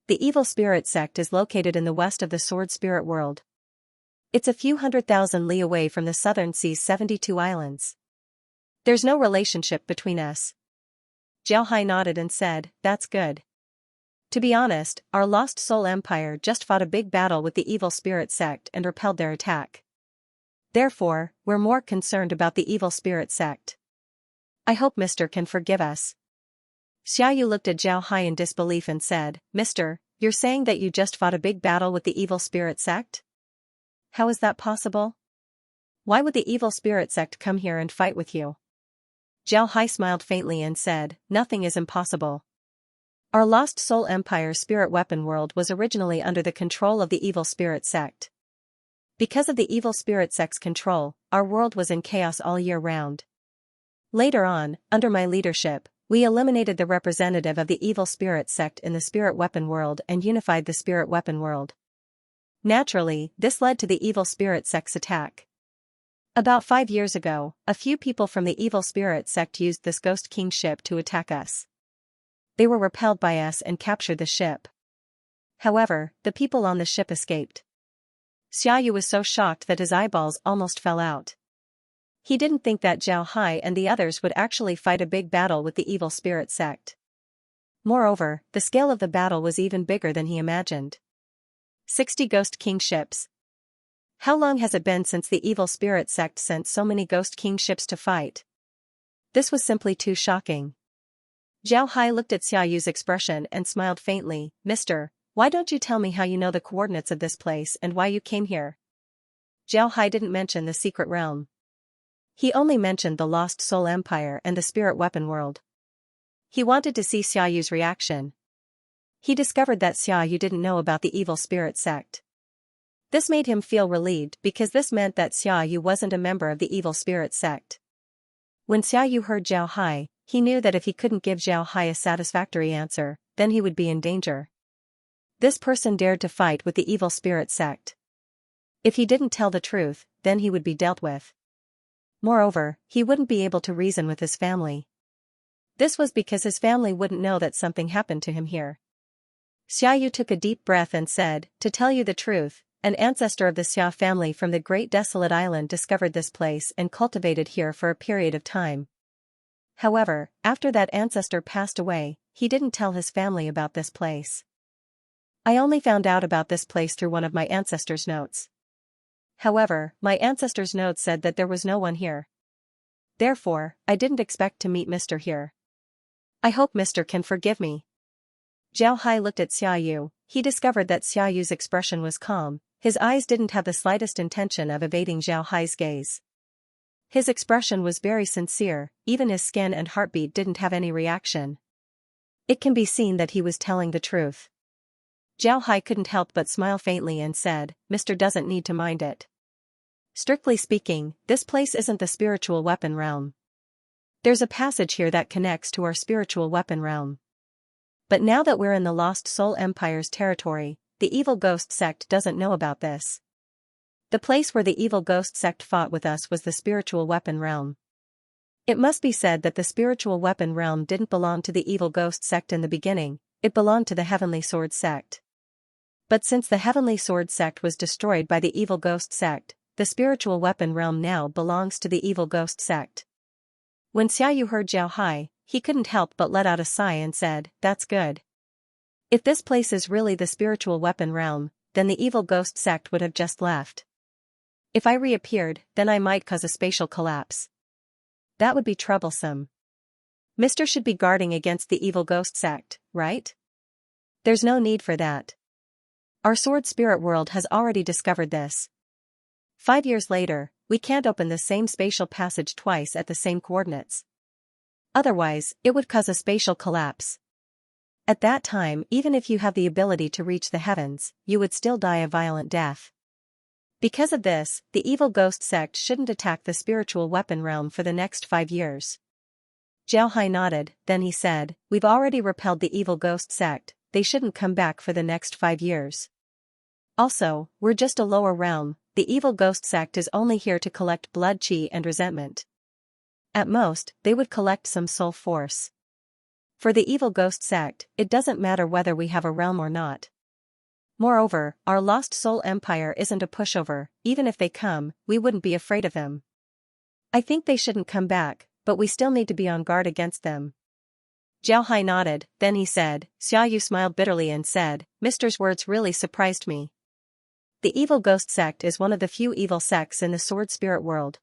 The Evil Spirit Sect is located in the west of the Sword Spirit world. It's a few 100,000 li away from the Southern Seas 72 Islands. There's no relationship between us. Zhao Hai nodded and said, That's good. To be honest, our Lost Soul Empire just fought a big battle with the Evil Spirit Sect and repelled their attack. Therefore, we're more concerned about the Evil Spirit Sect. I hope Mister can forgive us. Xiaoyu looked at Zhao Hai in disbelief and said, Mister, you're saying that you just fought a big battle with the Evil Spirit Sect? How is that possible? Why would the Evil Spirit Sect come here and fight with you? Zhao Hai smiled faintly and said, Nothing is impossible. Our Lost Soul Empire's spirit weapon world was originally under the control of the Evil Spirit Sect. Because of the Evil Spirit Sect's control, our world was in chaos all year round. Later on, under my leadership, we eliminated the representative of the Evil Spirit Sect in the spirit weapon world and unified the spirit weapon world. Naturally, this led to the Evil Spirit Sect's attack. About 5 years ago, a few people from the Evil Spirit Sect used this Ghost King ship to attack us. They were repelled by us and captured the ship. However, the people on the ship escaped. Xiaoyu was so shocked that his eyeballs almost fell out. He didn't think that Zhao Hai and the others would actually fight a big battle with the Evil Spirit Sect. Moreover, the scale of the battle was even bigger than he imagined. 60 Ghost King ships. How long has it been since the Evil Spirit Sect sent so many Ghost King ships to fight? This was simply too shocking. Zhao Hai looked at Xiaoyu's expression and smiled faintly, Mister, why don't you tell me how you know the coordinates of this place and why you came here? Zhao Hai didn't mention the secret realm. He only mentioned the Lost Soul Empire and the spirit weapon world. He wanted to see Xiaoyu's reaction. He discovered that Xiaoyu didn't know about the Evil Spirit Sect. This made him feel relieved because this meant that Xiaoyu wasn't a member of the Evil Spirit Sect. When Xiaoyu heard Zhao Hai, he knew that if he couldn't give Zhao Hai a satisfactory answer, then he would be in danger. This person dared to fight with the Evil Spirit Sect. If he didn't tell the truth, then he would be dealt with. Moreover, he wouldn't be able to reason with his family. This was because his family wouldn't know that something happened to him here. Xiaoyu took a deep breath and said, To tell you the truth, an ancestor of the Xia family from the Great Desolate Island discovered this place and cultivated here for a period of time. However, after that ancestor passed away, he didn't tell his family about this place. I only found out about this place through one of my ancestor's notes. However, my ancestor's notes said that there was no one here. Therefore, I didn't expect to meet Mister here. I hope Mister can forgive me. Zhao Hai looked at Xiaoyu. He discovered that Xiaoyu's expression was calm. His eyes didn't have the slightest intention of evading Zhao Hai's gaze. His expression was very sincere, even his skin and heartbeat didn't have any reaction. It can be seen that he was telling the truth. Zhao Hai couldn't help but smile faintly and said, Mister doesn't need to mind it. Strictly speaking, this place isn't the spiritual weapon realm. There's a passage here that connects to our spiritual weapon realm. But now that we're in the Lost Soul Empire's territory, the Evil Ghost Sect doesn't know about this. The place where the Evil Ghost Sect fought with us was the spiritual weapon realm. It must be said that the spiritual weapon realm didn't belong to the Evil Ghost Sect in the beginning, it belonged to the Heavenly Sword Sect. But since the Heavenly Sword Sect was destroyed by the Evil Ghost Sect, the spiritual weapon realm now belongs to the Evil Ghost Sect. When Xiaoyu heard Zhao Hai, he couldn't help but let out a sigh and said, That's good. If this place is really the spiritual weapon realm, then the Evil Ghost Sect would have just left. If I reappeared, then I might cause a spatial collapse. That would be troublesome. Mister should be guarding against the Evil Ghost Sect, right? There's no need for that. Our sword spirit world has already discovered this. 5 years later, we can't open the same spatial passage twice at the same coordinates. Otherwise, it would cause a spatial collapse. At that time, even if you have the ability to reach the heavens, you would still die a violent death. Because of this, the evil ghost sect shouldn't attack the spiritual weapon realm for the next 5 years. Xiaohai nodded, then he said, we've already repelled the evil ghost sect, they shouldn't come back for the next 5 years. Also, we're just a lower realm, the evil ghost sect is only here to collect blood qi and resentment. At most, they would collect some soul force. For the evil ghost sect, it doesn't matter whether we have a realm or not. Moreover, our lost soul empire isn't a pushover, even if they come, we wouldn't be afraid of them. I think they shouldn't come back, but we still need to be on guard against them. Xiaohai nodded, then he said, Xiaoyu smiled bitterly and said, Mister's words really surprised me. The evil ghost sect is one of the few evil sects in the sword spirit world.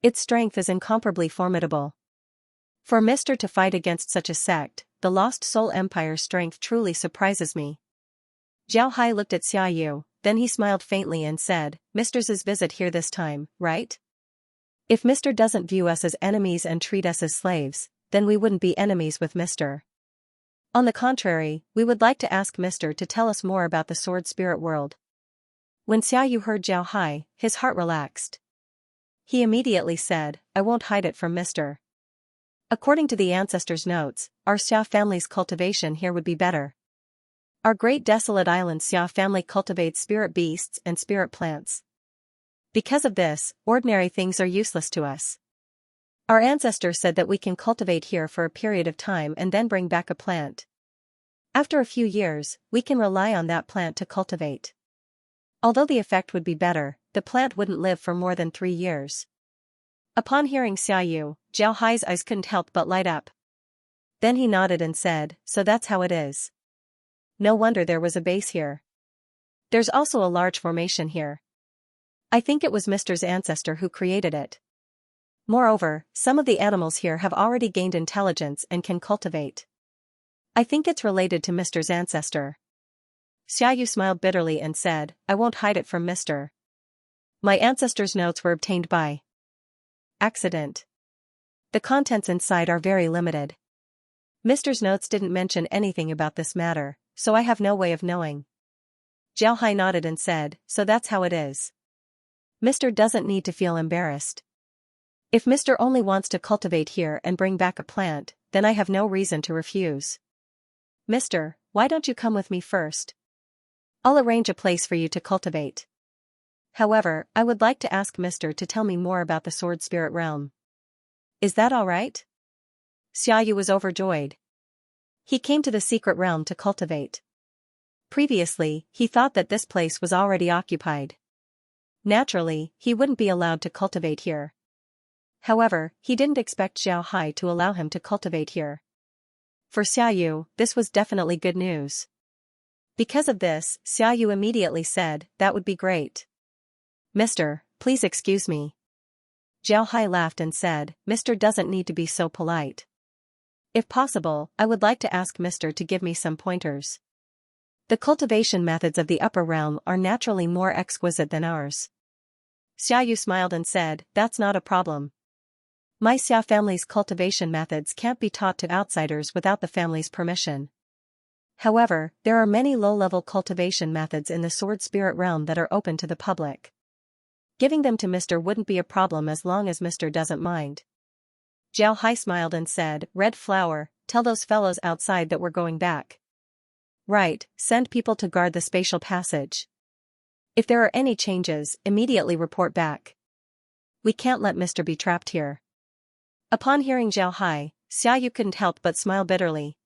Its strength is incomparably formidable. For Mister to fight against such a sect, the lost soul empire's strength truly surprises me. Xiaohai looked at Xiaoyu, then he smiled faintly and said, Mister's visit here this time, right? If Mister doesn't view us as enemies and treat us as slaves, then we wouldn't be enemies with Mister. On the contrary, we would like to ask Mister to tell us more about the sword spirit world. When Xiaoyu heard Xiaohai, his heart relaxed. He immediately said, I won't hide it from Mister. According to the ancestors' notes, our Xia family's cultivation here would be better. Our great desolate island Xia family cultivates spirit beasts and spirit plants. Because of this, ordinary things are useless to us. Our ancestor said that we can cultivate here for a period of time and then bring back a plant. After a few years, we can rely on that plant to cultivate. Although the effect would be better, the plant wouldn't live for more than 3 years. Upon hearing Xiaoyu, Xiaohai's eyes couldn't help but light up. Then he nodded and said, so that's how it is. No wonder there was a base here. There's also a large formation here. I think it was Mister's ancestor who created it. Moreover, some of the animals here have already gained intelligence and can cultivate. I think it's related to Mister's ancestor. Xiaoyu smiled bitterly and said, I won't hide it from Mister. My ancestor's notes were obtained by accident. The contents inside are very limited. Mister's notes didn't mention anything about this matter, so I have no way of knowing. Xiaohai nodded and said, so that's how it is. Mister doesn't need to feel embarrassed. If Mister only wants to cultivate here and bring back a plant, then I have no reason to refuse. Mister, why don't you come with me first? I'll arrange a place for you to cultivate. However, I would like to ask Mister to tell me more about the sword spirit realm. Is that all right? Xiaoyu was overjoyed. He came to the secret realm to cultivate. Previously, he thought that this place was already occupied. Naturally, he wouldn't be allowed to cultivate here. However, he didn't expect Xiaohai to allow him to cultivate here. For Xiaoyu, this was definitely good news. Because of this, Xiaoyu immediately said, that would be great. Mister, please excuse me. Xiaohai laughed and said, Mister doesn't need to be so polite. If possible, I would like to ask Mister to give me some pointers. The cultivation methods of the upper realm are naturally more exquisite than ours. Xiaoyu smiled and said, that's not a problem. My Xia family's cultivation methods can't be taught to outsiders without the family's permission. However, there are many low-level cultivation methods in the sword spirit realm that are open to the public. Giving them to Mister wouldn't be a problem as long as Mister doesn't mind. Xiaohai smiled and said, Red Flower, tell those fellows outside that we're going back. Right, send people to guard the spatial passage. If there are any changes, immediately report back. We can't let Mister be trapped here. Upon hearing Xiaohai, Xiaoyu couldn't help but smile bitterly.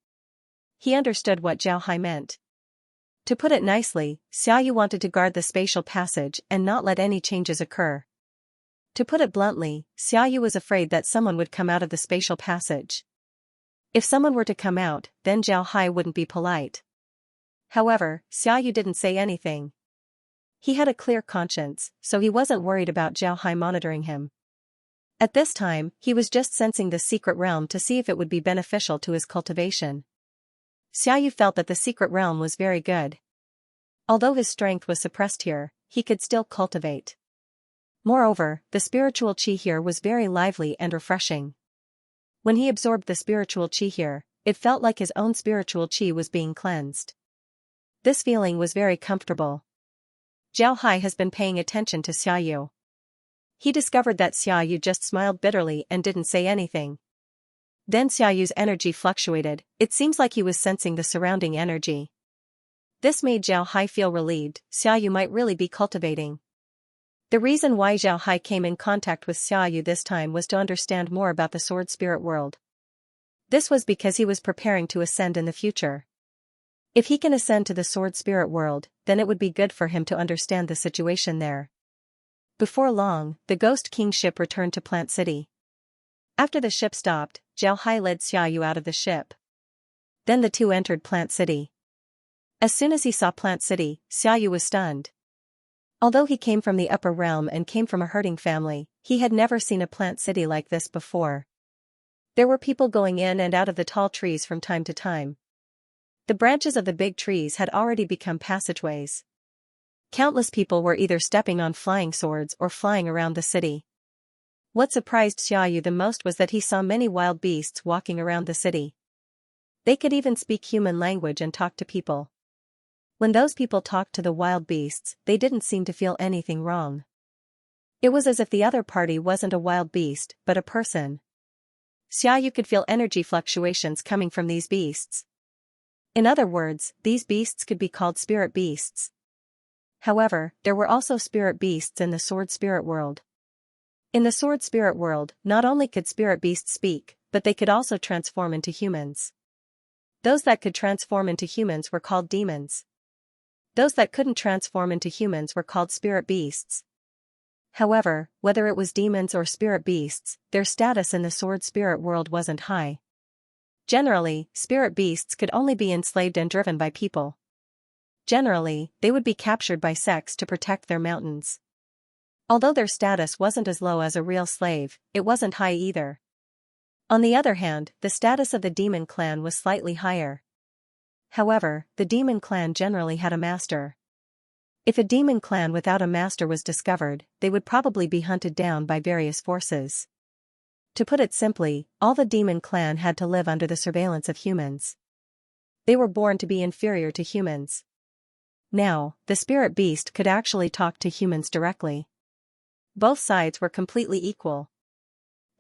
He understood what Xiaohai meant. To put it nicely, Xiaoyu wanted to guard the spatial passage and not let any changes occur. To put it bluntly, Xiaoyu was afraid that someone would come out of the spatial passage. If someone were to come out, then Xiaohai wouldn't be polite. However, Xiaoyu didn't say anything. He had a clear conscience, so he wasn't worried about Xiaohai monitoring him. At this time, he was just sensing the secret realm to see if it would be beneficial to his cultivation. Xiaoyu felt that the secret realm was very good. Although his strength was suppressed here, he could still cultivate. Moreover, the spiritual chi here was very lively and refreshing. When he absorbed the spiritual chi here, it felt like his own spiritual chi was being cleansed. This feeling was very comfortable. Zhao Hai has been paying attention to Xiaoyu. He discovered that Xiaoyu just smiled bitterly and didn't say anything. Then Xiaoyu's energy fluctuated, it seems like he was sensing the surrounding energy. This made Zhao Hai feel relieved, Xiaoyu might really be cultivating. The reason why Zhao Hai came in contact with Xiaoyu this time was to understand more about the sword spirit world. This was because he was preparing to ascend in the future. If he can ascend to the sword spirit world, then it would be good for him to understand the situation there. Before long, the Ghost King ship returned to Plant City. After the ship stopped, Zhao Hai led Xiaoyu out of the ship. Then the two entered Plant City. As soon as he saw Plant City, Xiaoyu was stunned. Although he came from the upper realm and came from a herding family, he had never seen a plant city like this before. There were people going in and out of the tall trees from time to time. The branches of the big trees had already become passageways. Countless people were either stepping on flying swords or flying around the city. What surprised Xiaoyu the most was that he saw many wild beasts walking around the city. They could even speak human language and talk to people. When those people talked to the wild beasts, they didn't seem to feel anything wrong. It was as if the other party wasn't a wild beast, but a person. Xiaoyu could feel energy fluctuations coming from these beasts. In other words, these beasts could be called spirit beasts. However, there were also spirit beasts in the sword spirit world. In the sword spirit world, not only could spirit beasts speak, but they could also transform into humans. Those that could transform into humans were called demons. Those that couldn't transform into humans were called spirit beasts. However, whether it was demons or spirit beasts, their status in the sword spirit world wasn't high. Generally, spirit beasts could only be enslaved and driven by people. Generally, they would be captured by sects to protect their mountains. Although their status wasn't as low as a real slave, it wasn't high either. On the other hand, the status of the demon clan was slightly higher. However, the demon clan generally had a master. If a demon clan without a master was discovered, they would probably be hunted down by various forces. To put it simply, all the demon clan had to live under the surveillance of humans. They were born to be inferior to humans. Now, the spirit beast could actually talk to humans directly. Both sides were completely equal.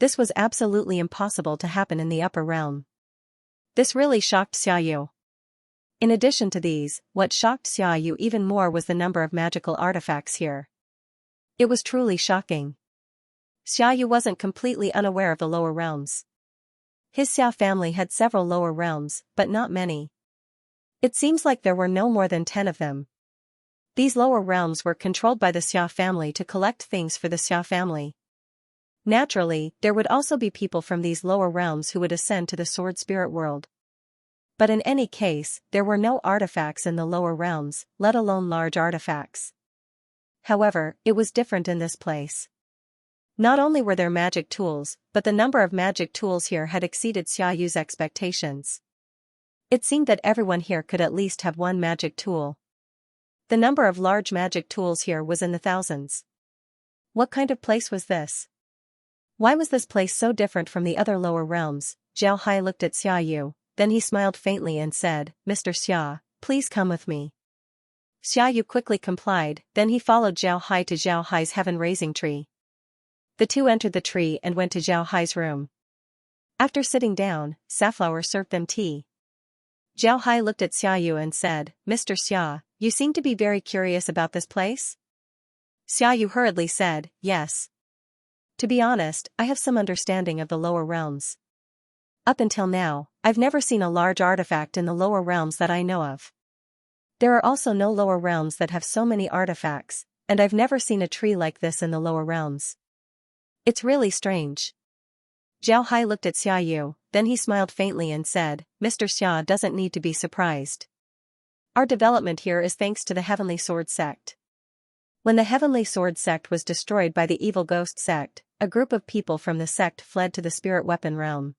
This was absolutely impossible to happen in the upper realm. This really shocked Xiaoyu. In addition to these, what shocked Xiaoyu even more was the number of magical artifacts here. It was truly shocking. Xiaoyu wasn't completely unaware of the lower realms. His Xia family had several lower realms, but not many. It seems like there were no more than 10 of them. These lower realms were controlled by the Xia family to collect things for the Xia family. Naturally, there would also be people from these lower realms who would ascend to the sword spirit world. But in any case, there were no artifacts in the lower realms, let alone large artifacts. However, it was different in this place. Not only were there magic tools, but the number of magic tools here had exceeded Xiaoyu's expectations. It seemed that everyone here could at least have one magic tool. The number of large magic tools here was in the thousands. What kind of place was this? Why was this place so different from the other lower realms? Zhao Hai looked at Xiaoyu, then he smiled faintly and said, "Mr. Xia, please come with me." Xiaoyu quickly complied, then he followed Zhao Hai to Zhao Hai's heaven-raising tree. The two entered the tree and went to Zhao Hai's room. After sitting down, Safflower served them tea. Zhao Hai looked at Xiaoyu and said, "Mr. Xia, you seem to be very curious about this place?" Xiaoyu hurriedly said, "Yes. To be honest, I have some understanding of the lower realms. Up until now, I've never seen a large artifact in the lower realms that I know of. There are also no lower realms that have so many artifacts, and I've never seen a tree like this in the lower realms. It's really strange." Zhao Hai looked at Xiaoyu, then he smiled faintly and said, "Mr. Xia doesn't need to be surprised. Our development here is thanks to the Heavenly Sword sect. When the Heavenly Sword sect was destroyed by the Evil Ghost sect, a group of people from the sect fled to the Spirit Weapon realm.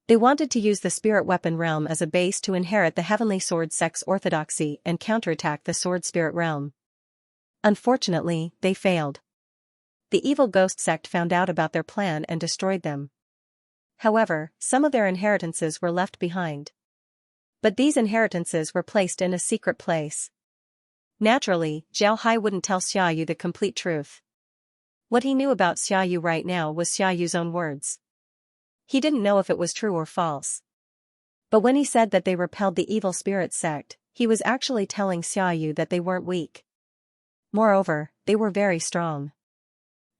They wanted to use the Spirit Weapon realm as a base to inherit the Heavenly Sword sect's orthodoxy and counterattack the Sword Spirit realm. Unfortunately, they failed. the evil ghost sect found out about their plan and destroyed them. However, some of their inheritances were left behind. But these inheritances were placed in a secret place. Naturally, Xiaohai wouldn't tell Xiaoyu the complete truth. What he knew about Xiaoyu right now was Xiaoyu's own words. He didn't know if it was true or false. But when he said that they repelled the evil spirit sect, he was actually telling Xiaoyu that they weren't weak. Moreover, they were very strong.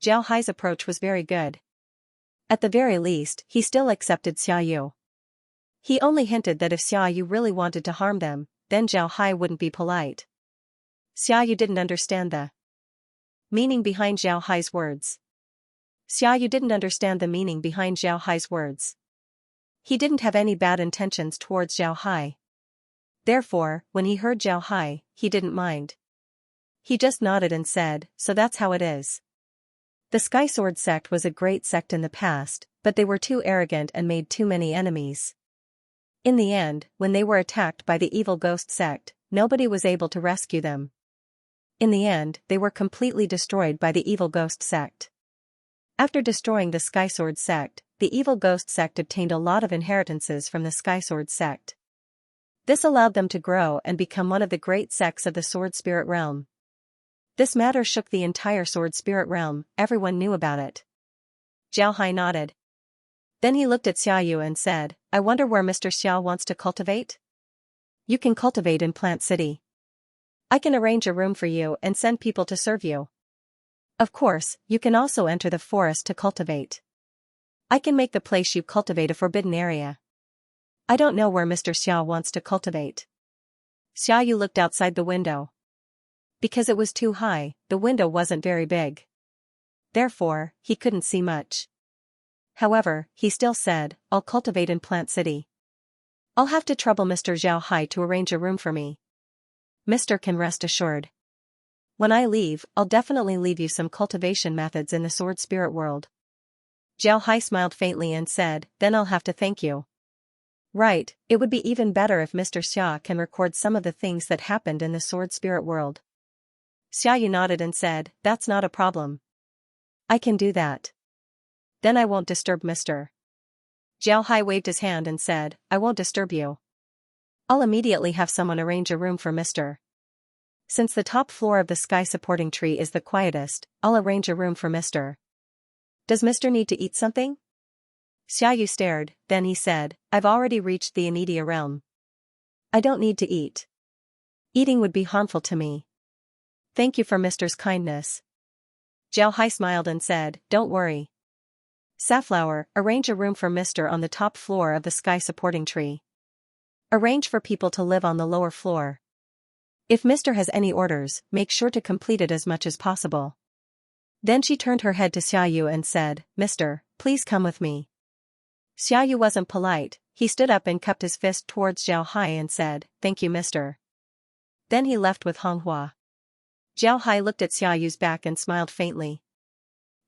Xiaohai's approach was very good. At the very least, he still accepted Xiaoyu. He only hinted that if Xiaoyu really wanted to harm them, then Xiaohai wouldn't be polite. Xiaoyu didn't understand the meaning behind Xiaohai's words. Xiaoyu didn't understand the meaning behind Xiaohai's words. He didn't have any bad intentions towards Xiaohai. Therefore, when he heard Xiaohai, he didn't mind. He just nodded and said, "So that's how it is." The Sky Sword sect was a great sect in the past, but they were too arrogant and made too many enemies. In the end, when they were attacked by the evil ghost sect, nobody was able to rescue them. In the end, they were completely destroyed by the evil ghost sect. After destroying the Sky Sword sect, the evil ghost sect obtained a lot of inheritances from the Sky Sword sect. This allowed them to grow and become one of the great sects of the Sword Spirit realm. This matter shook the entire Sword Spirit realm, everyone knew about it. Xiaohai nodded. Then he looked at Xiaoyu and said, "I wonder where Mr. Xiao wants to cultivate?" "You can cultivate in Plant City. I can arrange a room for you and send people to serve you. Of course, you can also enter the forest to cultivate. I can make the place you cultivate a forbidden area. I don't know where Mr. Xiao wants to cultivate." Xiaoyu looked outside the window. Because it was too high, the window wasn't very big. Therefore, he couldn't see much. However, he still said, "I'll cultivate in Plant City. I'll have to trouble Mr. Xiaohai to arrange a room for me. Mr. can rest assured. When I leave, I'll definitely leave you some cultivation methods in the Sword Spirit world." Xiaohai smiled faintly and said, "Then I'll have to thank you." "Right, it would be even better if Mr. Xia can record some of the things that happened in the Sword Spirit world." Xiaoyu nodded and said, "That's not a problem. I can do that. Then I won't disturb Mr. Xiaohai waved his hand and said, "I won't disturb you. I'll immediately have someone arrange a room for Mr. Since the top floor of the sky supporting tree is the quietest, I'll arrange a room for Mr. Does Mr. need to eat something?" Xiaoyu stared, then he said, "I've already reached the Anidia realm. I don't need to eat. Eating would be harmful to me. Thank you for Mr.'s kindness." Xiaohai smiled and said, "Don't worry. Safflower, arrange a room for Mr. on the top floor of the sky supporting tree. Arrange for people to live on the lower floor. If Mr. has any orders, make sure to complete it as much as possible." Then she turned her head to Xiaoyu and said, "Mr., please come with me." Xiaoyu wasn't polite, he stood up and cupped his fist towards Xiaohai and said, "Thank you, Mr." Then he left with Honghua. Xiaohai looked at Xiaoyu's back and smiled faintly.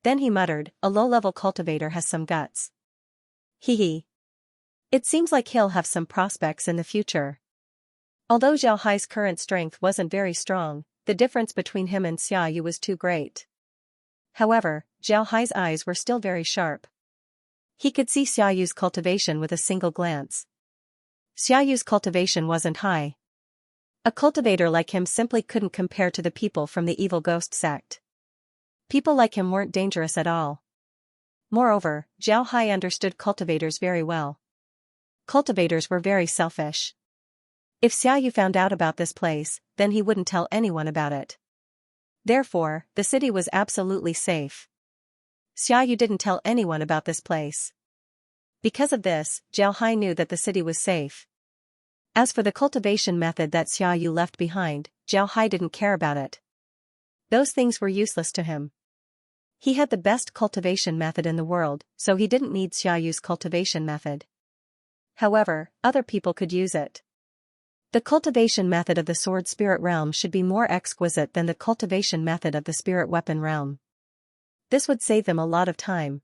Then he muttered, "A low-level cultivator has some guts. Hee. It seems like he'll have some prospects in the future." Although Xiaohai's current strength wasn't very strong, the difference between him and Xiaoyu was too great. However, Xiaohai's eyes were still very sharp. He could see Xiaoyu's cultivation with a single glance. Xiaoyu's cultivation wasn't high. A cultivator like him simply couldn't compare to the people from the evil ghost sect. People like him weren't dangerous at all. Moreover, Xiaohai understood cultivators very well. Cultivators were very selfish. If Xiaoyu found out about this place, then he wouldn't tell anyone about it. Therefore, the city was absolutely safe. Xiaoyu didn't tell anyone about this place. Because of this, Xiaohai knew that the city was safe. As for the cultivation method that Xiaoyu left behind, Xiaohai didn't care about it. Those things were useless to him. He had the best cultivation method in the world, so he didn't need Xiaoyu's cultivation method. However, other people could use it. The cultivation method of the Sword Spirit realm should be more exquisite than the cultivation method of the Spirit Weapon realm. This would save them a lot of time.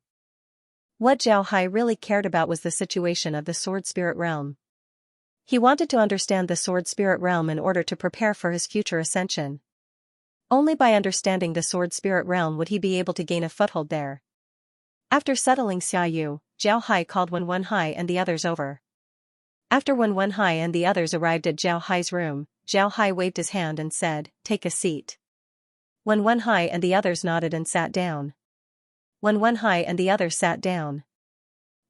What Xiaohai really cared about was the situation of the Sword Spirit realm. He wanted to understand the Sword Spirit realm in order to prepare for his future ascension. Only by understanding the sword spirit realm would he be able to gain a foothold there. After settling Xiaoyu, Zhao Hai called Wen Hai and the others over. After Wen Hai and the others arrived at Zhao Hai's room, Zhao Hai waved his hand and said, "Take a seat." Wen Hai and the others nodded and sat down. Wen Hai and the others sat down.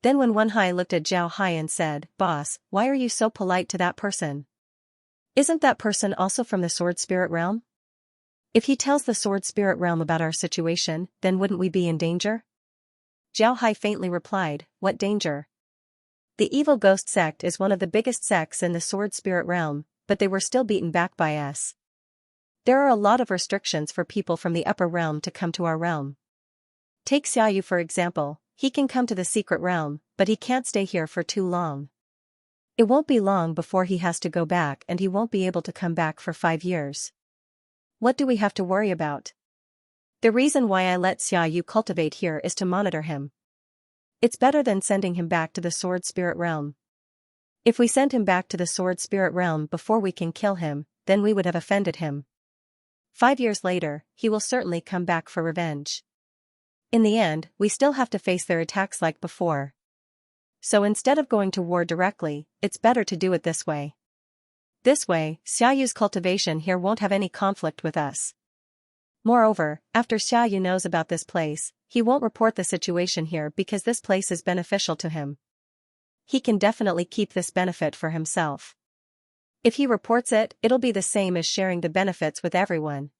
Then Wen Hai looked at Zhao Hai and said, "Boss, why are you so polite to that person? Isn't that person also from the sword spirit realm? If he tells the sword spirit realm about our situation, then wouldn't we be in danger?" Zhao Hai faintly replied, "What danger? The evil ghost sect is one of the biggest sects in the sword spirit realm, but they were still beaten back by us. There are a lot of restrictions for people from the upper realm to come to our realm. Take Xiaoyu for example, he can come to the secret realm, but he can't stay here for too long. It won't be long before he has to go back and he won't be able to come back for 5 years. What do we have to worry about? The reason why I let Xiaoyu cultivate here is to monitor him. It's better than sending him back to the sword spirit realm. If we send him back to the sword spirit realm before we can kill him, then we would have offended him. 5 years later, he will certainly come back for revenge. In the end, we still have to face their attacks like before. So instead of going to war directly, it's better to do it this way. This way, Xiaoyu's cultivation here won't have any conflict with us. Moreover, after Xiaoyu knows about this place, he won't report the situation here because this place is beneficial to him. He can definitely keep this benefit for himself. If he reports it, it'll be the same as sharing the benefits with everyone.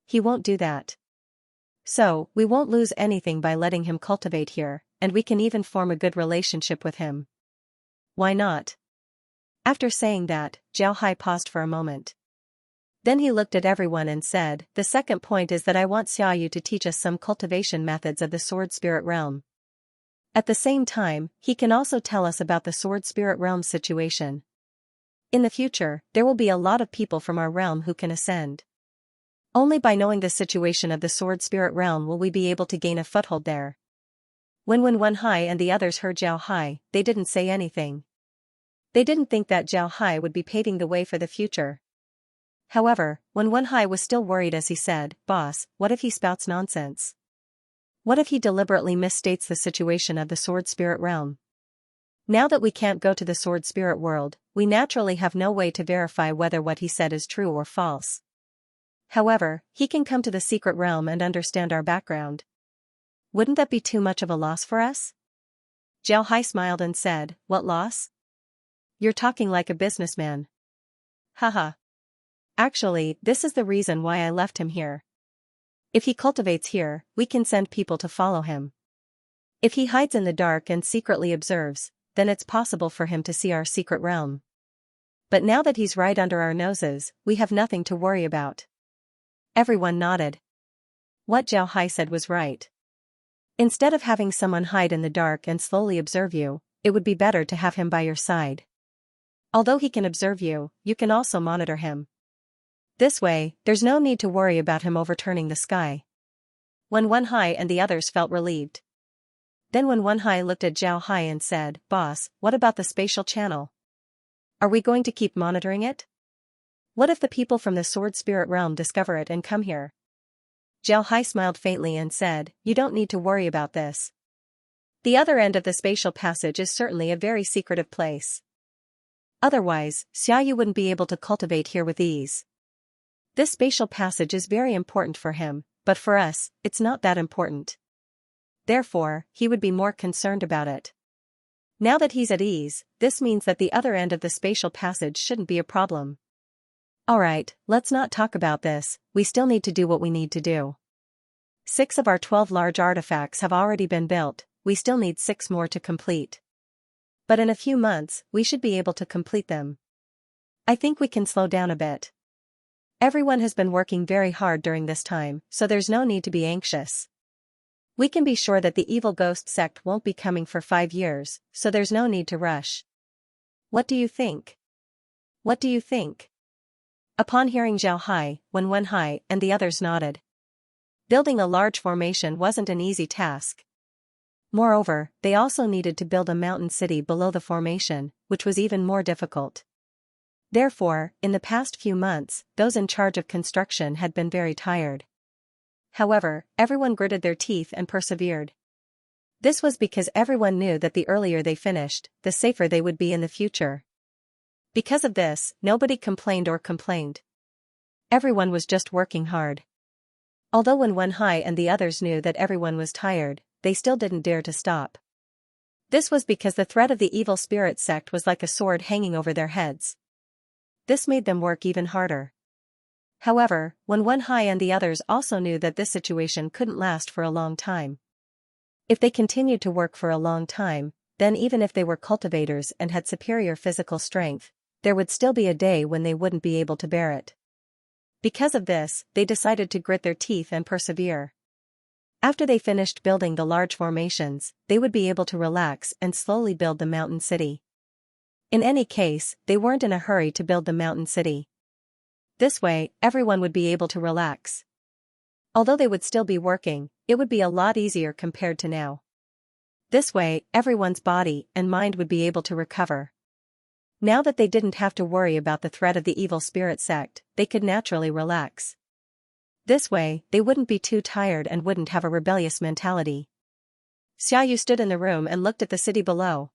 He won't do that. So, we won't lose anything by letting him cultivate here, and we can even form a good relationship with him. Why not? After saying that, Zhao Hai paused for a moment. Then he looked at everyone and said, "The second point is that I want Xiaoyu to teach us some cultivation methods of the sword spirit realm. At the same time, he can also tell us about the sword spirit realm situation. In the future, there will be a lot of people from our realm who can ascend. Only by knowing the situation of the sword spirit realm will we be able to gain a foothold there." When Wen Hai and the others heard Zhao Hai, they didn't say anything. They didn't think that Zhao Hai would be paving the way for the future. However, Wen Hai was still worried as he said, "Boss, what if he spouts nonsense? What if he deliberately misstates the situation of the sword spirit realm? Now that we can't go to the sword spirit world, we naturally have no way to verify whether what he said is true or false. However, he can come to the secret realm and understand our background. Wouldn't that be too much of a loss for us?" Zhao Hai smiled and said, "What loss? You're talking like a businessman." "Haha. Actually, this is the reason why I left him here. If he cultivates here, we can send people to follow him. If he hides in the dark and secretly observes, then it's possible for him to see our secret realm. But now that he's right under our noses, we have nothing to worry about." Everyone nodded. What Zhao Hai said was right. Instead of having someone hide in the dark and slowly observe you, it would be better to have him by your side. Although he can observe you, you can also monitor him. This way, there's no need to worry about him overturning the sky. Wen Hai and the others felt relieved. Then Wen Hai looked at Zhao Hai and said, "Boss, what about the spatial channel? Are we going to keep monitoring it? What if the people from the sword spirit realm discover it and come here?" Zhao Hai smiled faintly and said, "You don't need to worry about this. The other end of the spatial passage is certainly a very secretive place. Otherwise, Xiaoyu wouldn't be able to cultivate here with ease. This spatial passage is very important for him, but for us, it's not that important. Therefore, he would be more concerned about it. Now that he's at ease, this means that the other end of the spatial passage shouldn't be a problem. Alright, let's not talk about this, we still need to do what we need to do. 6 of our 12 large artifacts have already been built, we still need 6 more to complete. But in a few months, we should be able to complete them. I think we can slow down a bit. Everyone has been working very hard during this time, so there's no need to be anxious. We can be sure that the evil ghost sect won't be coming for 5 years, so there's no need to rush. What do you think? What do you think?" Upon hearing Zhao Hai, Wen Hai and the others nodded. Building a large formation wasn't an easy task. Moreover, they also needed to build a mountain city below the formation, which was even more difficult. Therefore, in the past few months, those in charge of construction had been very tired. However, everyone gritted their teeth and persevered. This was because everyone knew that the earlier they finished, the safer they would be in the future. Because of this, nobody complained or complained. Everyone was just working hard. Although when Wenhai and the others knew that everyone was tired, they still didn't dare to stop. This was because the threat of the evil spirit sect was like a sword hanging over their heads. This made them work even harder. However, when Wenhai and the others also knew that this situation couldn't last for a long time. If they continued to work for a long time, then even if they were cultivators and had superior physical strength, there would still be a day when they wouldn't be able to bear it. Because of this, they decided to grit their teeth and persevere. After they finished building the large formations, they would be able to relax and slowly build the mountain city. In any case, they weren't in a hurry to build the mountain city. This way, everyone would be able to relax. Although they would still be working, it would be a lot easier compared to now. This way, everyone's body and mind would be able to recover. Now that they didn't have to worry about the threat of the evil spirit sect, they could naturally relax. This way, they wouldn't be too tired and wouldn't have a rebellious mentality. Xiaoyu stood in the room and looked at the city below.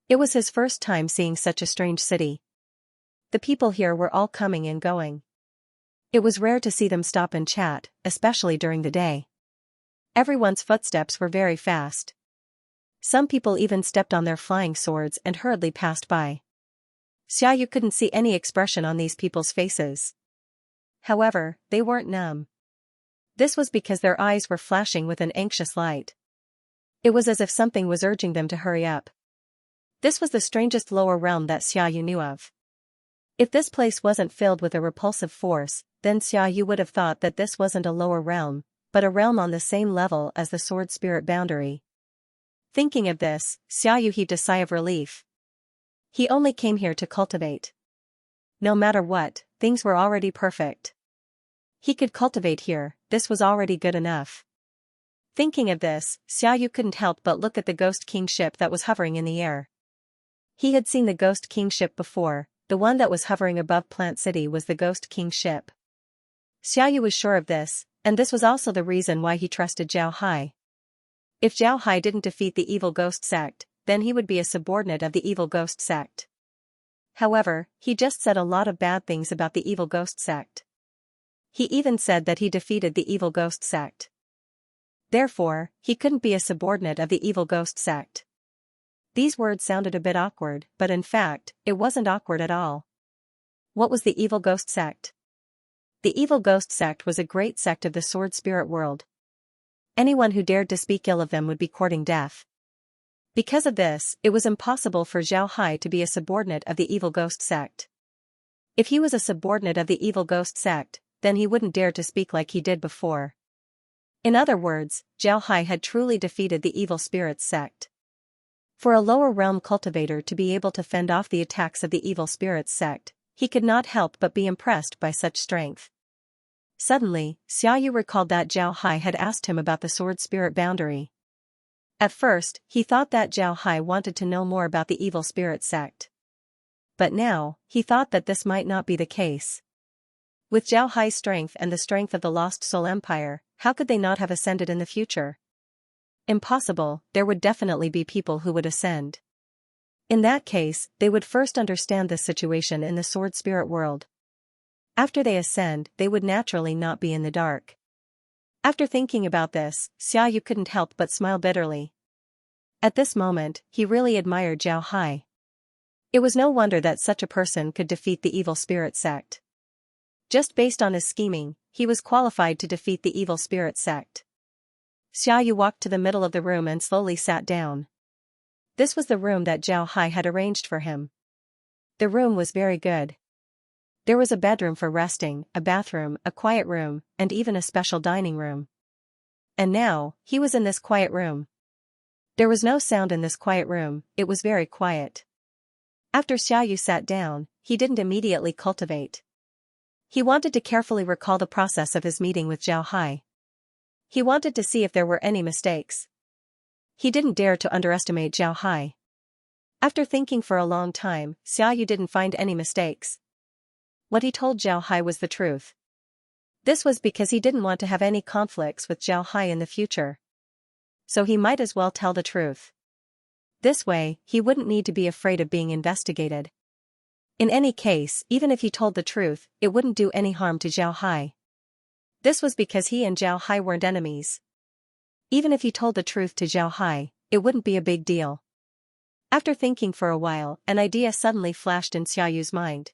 It was his first time seeing such a strange city. The people here were all coming and going. It was rare to see them stop and chat, especially during the day. Everyone's footsteps were very fast. Some people even stepped on their flying swords and hurriedly passed by. Xiaoyu couldn't see any expression on these people's faces. However, they weren't numb. This was because their eyes were flashing with an anxious light. It was as if something was urging them to hurry up. This was the strangest lower realm that Xiaoyu knew of. If this place wasn't filled with a repulsive force, then Xiaoyu would have thought that this wasn't a lower realm, but a realm on the same level as the sword spirit boundary. Thinking of this, Xiaoyu heaved a sigh of relief. He only came here to cultivate. No matter what, things were already perfect. He could cultivate here, this was already good enough. Thinking of this, Xiaoyu couldn't help but look at the Ghost King ship that was hovering in the air. He had seen the Ghost King ship before, the one that was hovering above Plant City was the Ghost King ship. Xiaoyu was sure of this, and this was also the reason why he trusted Zhao Hai. If Zhao Hai didn't defeat the evil ghost sect, then he would be a subordinate of the evil ghost sect. However, he just said a lot of bad things about the evil ghost sect. He even said that he defeated the evil ghost sect. Therefore, he couldn't be a subordinate of the evil ghost sect. These words sounded a bit awkward, but in fact, it wasn't awkward at all. What was the evil ghost sect? The evil ghost sect was a great sect of the sword spirit world. Anyone who dared to speak ill of them would be courting death. Because of this, it was impossible for Zhao Hai to be a subordinate of the evil ghost sect. If he was a subordinate of the evil ghost sect, then he wouldn't dare to speak like he did before. In other words, Zhao Hai had truly defeated the evil spirits sect. For a lower realm cultivator to be able to fend off the attacks of the evil spirits sect, he could not help but be impressed by such strength. Suddenly, Xiaoyu recalled that Zhao Hai had asked him about the sword spirit boundary. At first, he thought that Zhao Hai wanted to know more about the evil spirit sect. But now, he thought that this might not be the case. With Zhao Hai's strength and the strength of the Lost Soul Empire, how could they not have ascended in the future? Impossible, there would definitely be people who would ascend. In that case, they would first understand this situation in the sword spirit world. After they ascend, they would naturally not be in the dark. After thinking about this, Xiaoyu couldn't help but smile bitterly. At this moment, he really admired Zhao Hai. It was no wonder that such a person could defeat the evil spirit sect. Just based on his scheming, he was qualified to defeat the evil spirit sect. Xiaoyu walked to the middle of the room and slowly sat down. This was the room that Zhao Hai had arranged for him. The room was very good. There was a bedroom for resting, a bathroom, a quiet room, and even a special dining room. And now, he was in this quiet room. There was no sound in this quiet room, it was very quiet. After Xiaoyu sat down, he didn't immediately cultivate. He wanted to carefully recall the process of his meeting with Zhao Hai. He wanted to see if there were any mistakes. He didn't dare to underestimate Zhao Hai. After thinking for a long time, Xiaoyu didn't find any mistakes. What he told Zhao Hai was the truth. This was because he didn't want to have any conflicts with Zhao Hai in the future. So he might as well tell the truth. This way, he wouldn't need to be afraid of being investigated. In any case, even if he told the truth, it wouldn't do any harm to Zhao Hai. This was because he and Zhao Hai weren't enemies. Even if he told the truth to Zhao Hai, it wouldn't be a big deal. After thinking for a while, an idea suddenly flashed in Xiaoyu's mind.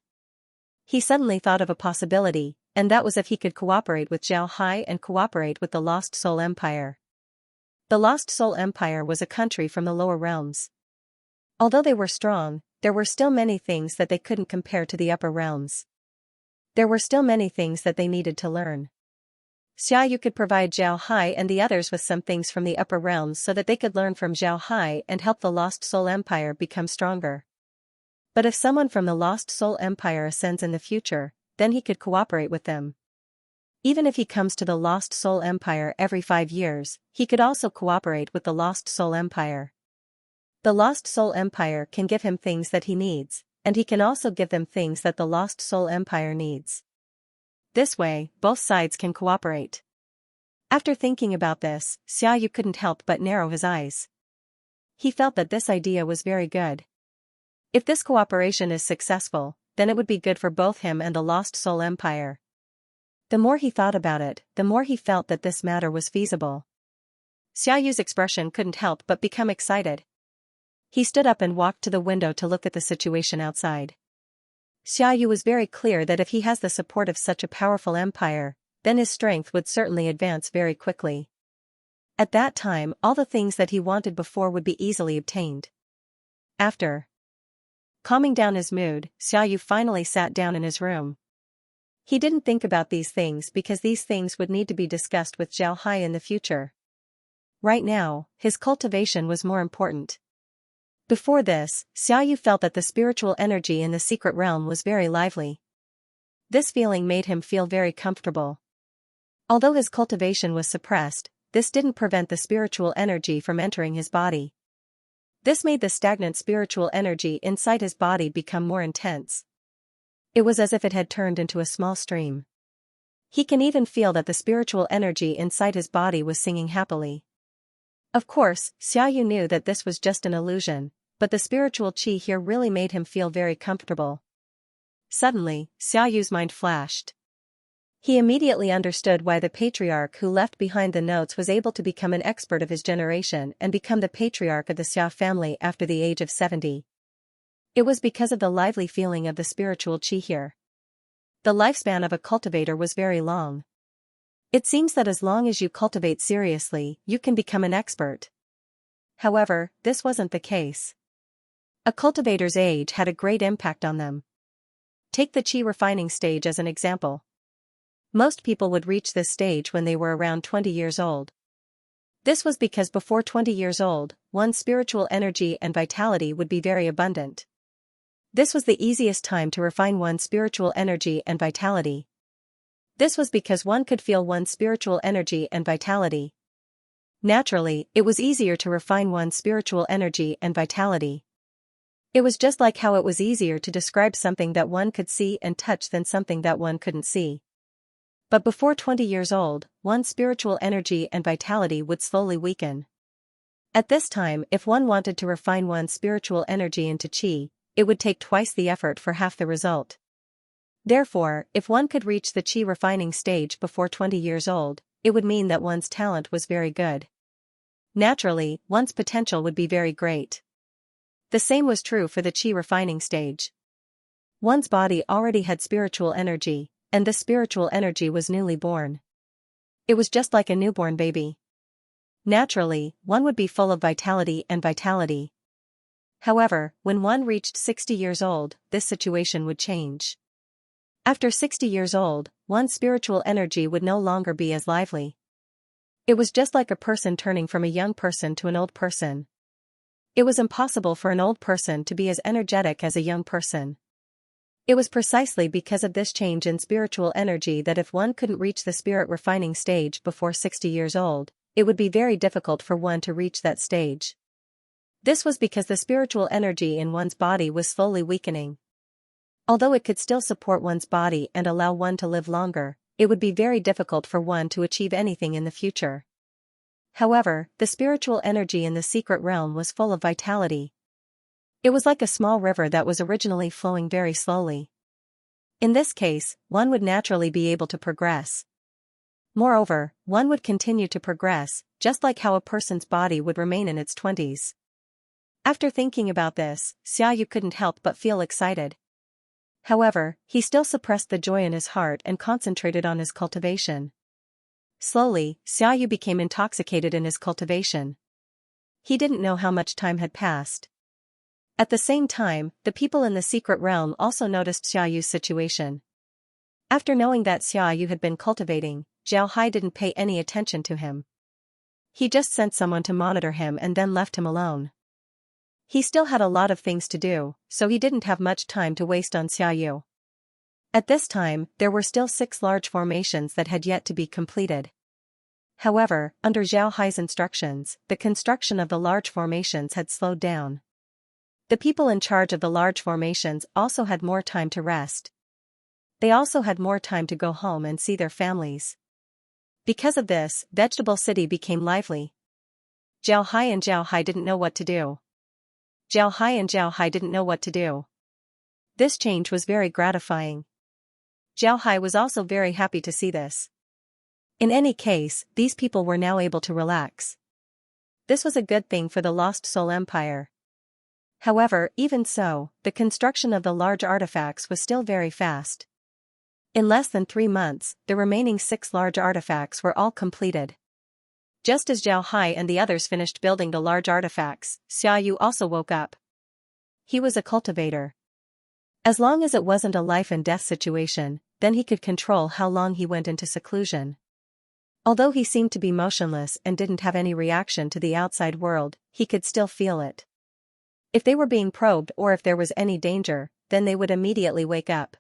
He suddenly thought of a possibility, and that was if he could cooperate with Zhao Hai and cooperate with the Lost Soul Empire. The Lost Soul Empire was a country from the lower realms. Although they were strong, there were still many things that they couldn't compare to the upper realms. There were still many things that they needed to learn. Xiaoyu could provide Zhao Hai and the others with some things from the upper realms so that they could learn from Zhao Hai and help the Lost Soul Empire become stronger. But if someone from the Lost Soul Empire ascends in the future, then he could cooperate with them. Even if he comes to the Lost Soul Empire every 5 years, he could also cooperate with the Lost Soul Empire. The Lost Soul Empire can give him things that he needs, and he can also give them things that the Lost Soul Empire needs. This way, both sides can cooperate. After thinking about this, Xiaoyu couldn't help but narrow his eyes. He felt that this idea was very good. If this cooperation is successful, then it would be good for both him and the Lost Soul Empire. The more he thought about it, the more he felt that this matter was feasible. Xiaoyu's expression couldn't help but become excited. He stood up and walked to the window to look at the situation outside. Xiaoyu was very clear that if he has the support of such a powerful empire, then his strength would certainly advance very quickly. At that time, all the things that he wanted before would be easily obtained. After calming down his mood, Xiaoyu finally sat down in his room. He didn't think about these things because these things would need to be discussed with Zhao Hai in the future. Right now, his cultivation was more important. Before this, Xiaoyu felt that the spiritual energy in the secret realm was very lively. This feeling made him feel very comfortable. Although his cultivation was suppressed, this didn't prevent the spiritual energy from entering his body. This made the stagnant spiritual energy inside his body become more intense. It was as if it had turned into a small stream. He can even feel that the spiritual energy inside his body was singing happily. Of course, Xiaoyu knew that this was just an illusion, but the spiritual qi here really made him feel very comfortable. Suddenly, Xiaoyu's mind flashed. He immediately understood why the patriarch who left behind the notes was able to become an expert of his generation and become the patriarch of the Xia family after the age of 70. It was because of the lively feeling of the spiritual qi here. The lifespan of a cultivator was very long. It seems that as long as you cultivate seriously, you can become an expert. However, this wasn't the case. A cultivator's age had a great impact on them. Take the qi refining stage as an example. Most people would reach this stage when they were around 20 years old. This was because before 20 years old, one's spiritual energy and vitality would be very abundant. This was the easiest time to refine one's spiritual energy and vitality. This was because one could feel one's spiritual energy and vitality. Naturally, it was easier to refine one's spiritual energy and vitality. It was just like how it was easier to describe something that one could see and touch than something that one couldn't see. But before 20 years old, one's spiritual energy and vitality would slowly weaken. At this time, if one wanted to refine one's spiritual energy into qi, it would take twice the effort for half the result. Therefore, if one could reach the qi refining stage before 20 years old, it would mean that one's talent was very good. Naturally, one's potential would be very great. The same was true for the qi refining stage. One's body already had spiritual energy, and this spiritual energy was newly born. It was just like a newborn baby. Naturally, one would be full of vitality and vitality. However, when one reached 60 years old, this situation would change. After 60 years old, one's spiritual energy would no longer be as lively. It was just like a person turning from a young person to an old person. It was impossible for an old person to be as energetic as a young person. It was precisely because of this change in spiritual energy that if one couldn't reach the spirit refining stage before 60 years old, it would be very difficult for one to reach that stage. This was because the spiritual energy in one's body was slowly weakening. Although it could still support one's body and allow one to live longer, it would be very difficult for one to achieve anything in the future. However, the spiritual energy in the secret realm was full of vitality. It was like a small river that was originally flowing very slowly. In this case, one would naturally be able to progress. Moreover, one would continue to progress, just like how a person's body would remain in its 20s. After thinking about this, Xiaoyu couldn't help but feel excited. However, he still suppressed the joy in his heart and concentrated on his cultivation. Slowly, Xiaoyu became intoxicated in his cultivation. He didn't know how much time had passed. At the same time, the people in the secret realm also noticed Xiaoyu's situation. After knowing that Xiaoyu had been cultivating, Zhao Hai didn't pay any attention to him. He just sent someone to monitor him and then left him alone. He still had a lot of things to do, so he didn't have much time to waste on Xiaoyu. At this time, there were still 6 large formations that had yet to be completed. However, under Zhao Hai's instructions, the construction of the large formations had slowed down. The people in charge of the large formations also had more time to rest. They also had more time to go home and see their families. Because of this, Vegetable City became lively. Zhao Hai didn't know what to do. Zhao Hai didn't know what to do. This change was very gratifying. Zhao Hai was also very happy to see this. In any case, these people were now able to relax. This was a good thing for the Lost Soul Empire. However, even so, the construction of the large artifacts was still very fast. In less than 3 months, the remaining 6 large artifacts were all completed. Just as Zhao Hai and the others finished building the large artifacts, Xiaoyu also woke up. He was a cultivator. As long as it wasn't a life and death situation, then he could control how long he went into seclusion. Although he seemed to be motionless and didn't have any reaction to the outside world, he could still feel it. If they were being probed or if there was any danger, then they would immediately wake up.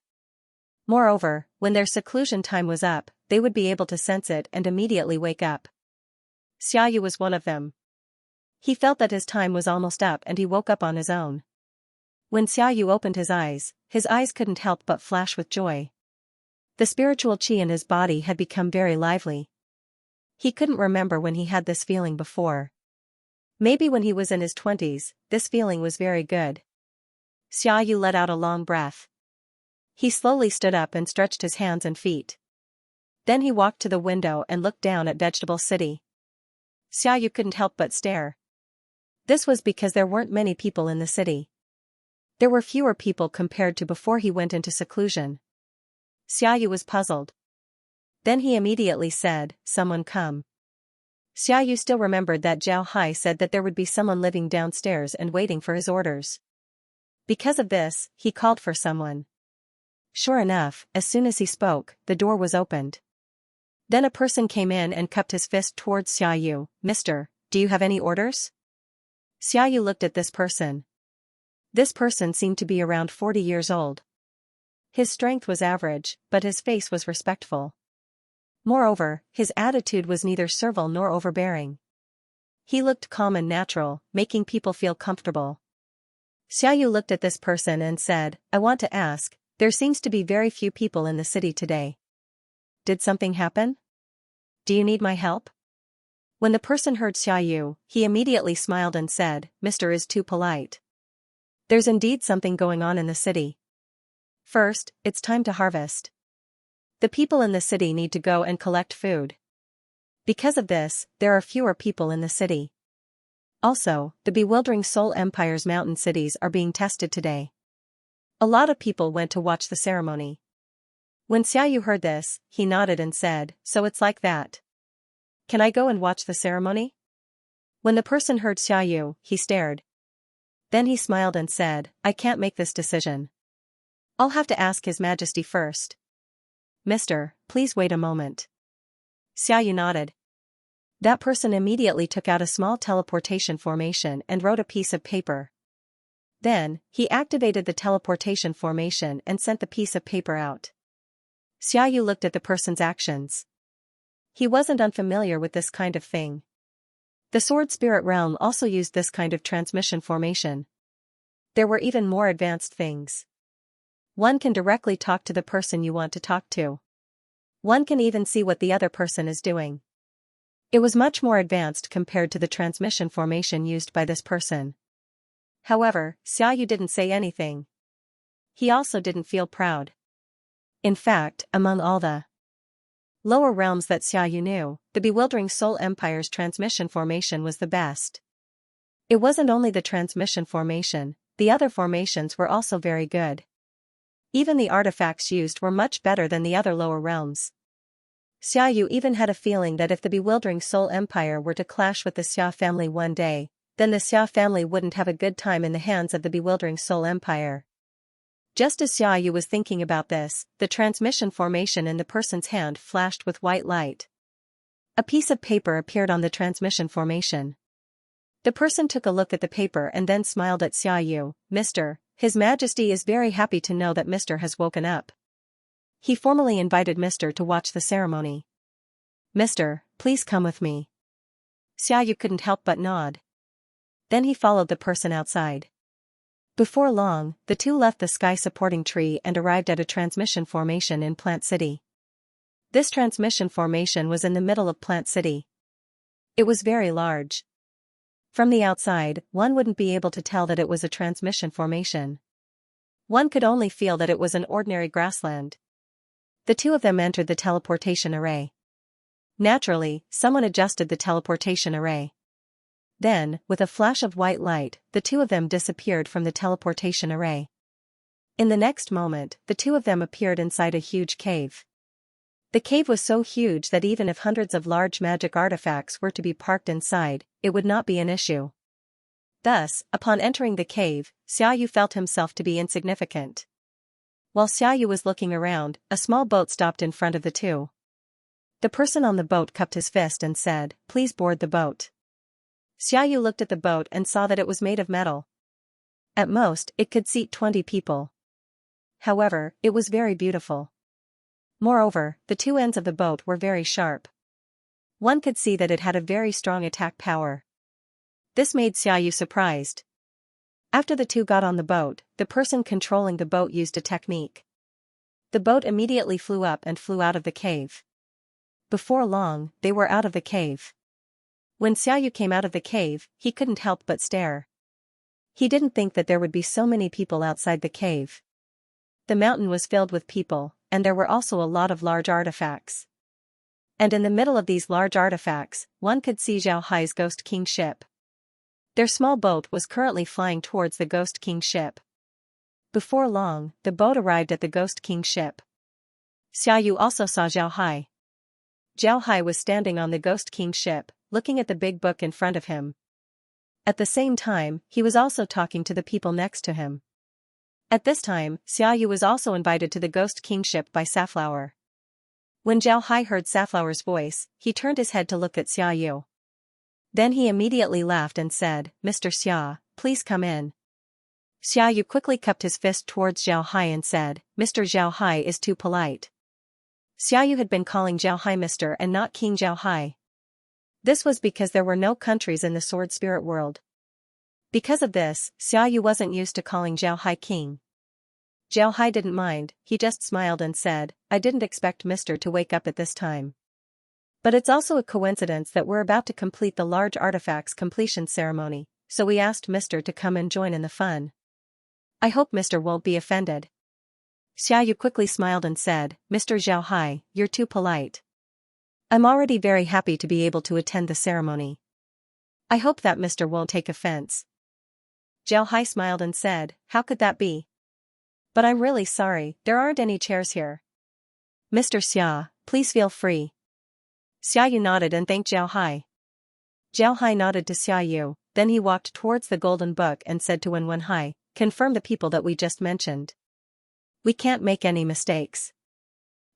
Moreover, when their seclusion time was up, they would be able to sense it and immediately wake up. Xiaoyu was one of them. He felt that his time was almost up and he woke up on his own. When Xiaoyu opened his eyes couldn't help but flash with joy. The spiritual qi in his body had become very lively. He couldn't remember when he had this feeling before. Maybe when he was in his 20s, this feeling was very good. Xiaoyu let out a long breath. He slowly stood up and stretched his hands and feet. Then he walked to the window and looked down at Vegetable City. Xiaoyu couldn't help but stare. This was because there weren't many people in the city. There were fewer people compared to before he went into seclusion. Xiaoyu was puzzled. Then he immediately said, "Someone come." Xiaoyu still remembered that Zhao Hai said that there would be someone living downstairs and waiting for his orders. Because of this, he called for someone. Sure enough, as soon as he spoke, the door was opened. Then a person came in and cupped his fist towards Xiaoyu. "Mister, do you have any orders?" Xiaoyu looked at this person. This person seemed to be around 40 years old. His strength was average, but his face was respectful. Moreover, his attitude was neither servile nor overbearing. He looked calm and natural, making people feel comfortable. Xiaoyu looked at this person and said, "I want to ask, there seems to be very few people in the city today. Did something happen? Do you need my help?" When the person heard Xiaoyu, he immediately smiled and said, "Mr. is too polite. There's indeed something going on in the city. First, it's time to harvest. The people in the city need to go and collect food. Because of this, there are fewer people in the city. Also, the bewildering Soul Empire's mountain cities are being tested today. A lot of people went to watch the ceremony." When Xiaoyu heard this, he nodded and said, "So it's like that. Can I go and watch the ceremony?" When the person heard Xiaoyu, he stared. Then he smiled and said, "I can't make this decision. I'll have to ask His Majesty first." "Mister, please wait a moment." Xiaoyu nodded. That person immediately took out a small teleportation formation and wrote a piece of paper. Then, he activated the teleportation formation and sent the piece of paper out. Xiaoyu looked at the person's actions. He wasn't unfamiliar with this kind of thing. The sword spirit realm also used this kind of transmission formation. There were even more advanced things. One can directly talk to the person you want to talk to. One can even see what the other person is doing. It was much more advanced compared to the transmission formation used by this person. However, Xiaoyu didn't say anything. He also didn't feel proud. In fact, among all the lower realms that Xiaoyu knew, the Bewildering Soul Empire's transmission formation was the best. It wasn't only the transmission formation, the other formations were also very good. Even the artifacts used were much better than the other lower realms. Xiaoyu even had a feeling that if the Bewildering Soul Empire were to clash with the Xia family one day, then the Xia family wouldn't have a good time in the hands of the Bewildering Soul Empire. Just as Xiaoyu was thinking about this, the transmission formation in the person's hand flashed with white light. A piece of paper appeared on the transmission formation. The person took a look at the paper and then smiled at Xiaoyu. "Mr. His Majesty is very happy to know that Mr. has woken up." He formally invited Mr. to watch the ceremony. "Mr., please come with me." Xiaoyu couldn't help but nod. Then he followed the person outside. Before long, the two left the sky-supporting tree and arrived at a transmission formation in Plant City. This transmission formation was in the middle of Plant City. It was very large. From the outside, one wouldn't be able to tell that it was a transmission formation. One could only feel that it was an ordinary grassland. The two of them entered the teleportation array. Naturally, someone adjusted the teleportation array. Then, with a flash of white light, the two of them disappeared from the teleportation array. In the next moment, the two of them appeared inside a huge cave. The cave was so huge that even if hundreds of large magic artifacts were to be parked inside, it would not be an issue. Thus, upon entering the cave, Xiaoyu felt himself to be insignificant. While Xiaoyu was looking around, a small boat stopped in front of the two. The person on the boat cupped his fist and said, "Please board the boat." Xiaoyu looked at the boat and saw that it was made of metal. At most, it could seat 20 people. However, it was very beautiful. Moreover, the two ends of the boat were very sharp. One could see that it had a very strong attack power. This made Xiaoyu surprised. After the two got on the boat, the person controlling the boat used a technique. The boat immediately flew up and flew out of the cave. Before long, they were out of the cave. When Xiaoyu came out of the cave, he couldn't help but stare. He didn't think that there would be so many people outside the cave. The mountain was filled with people, and there were also a lot of large artifacts. And in the middle of these large artifacts, one could see Zhao Hai's Ghost King ship. Their small boat was currently flying towards the Ghost King ship. Before long, the boat arrived at the Ghost King ship. Xiaoyu also saw Zhao Hai. Zhao Hai was standing on the Ghost King ship, looking at the big book in front of him. At the same time, he was also talking to the people next to him. At this time, Xiaoyu was also invited to the Ghost King ship by Safflower. When Zhao Hai heard Safflower's voice, he turned his head to look at Xiaoyu. Then he immediately laughed and said, "Mr. Xia, please come in." Xiaoyu quickly cupped his fist towards Zhao Hai and said, "Mr. Zhao Hai is too polite." Xiaoyu had been calling Zhao Hai Mr. and not King Zhao Hai. This was because there were no countries in the sword spirit world. Because of this, Xiaoyu wasn't used to calling Zhao Hai king. Zhao Hai didn't mind, he just smiled and said, "I didn't expect Mr. to wake up at this time. But it's also a coincidence that we're about to complete the large artifacts completion ceremony, so we asked Mr. to come and join in the fun. I hope Mr. won't be offended." Xiaoyu quickly smiled and said, "Mr. Zhao Hai, you're too polite. I'm already very happy to be able to attend the ceremony. I hope that Mr. won't take offense." Zhao Hai smiled and said, "How could that be? But I'm really sorry, there aren't any chairs here. Mr. Xia, please feel free." Xiaoyu nodded and thanked Zhao Hai. Zhao Hai nodded to Xiaoyu, then he walked towards the golden book and said to Wen Hai, "Confirm the people that we just mentioned. We can't make any mistakes.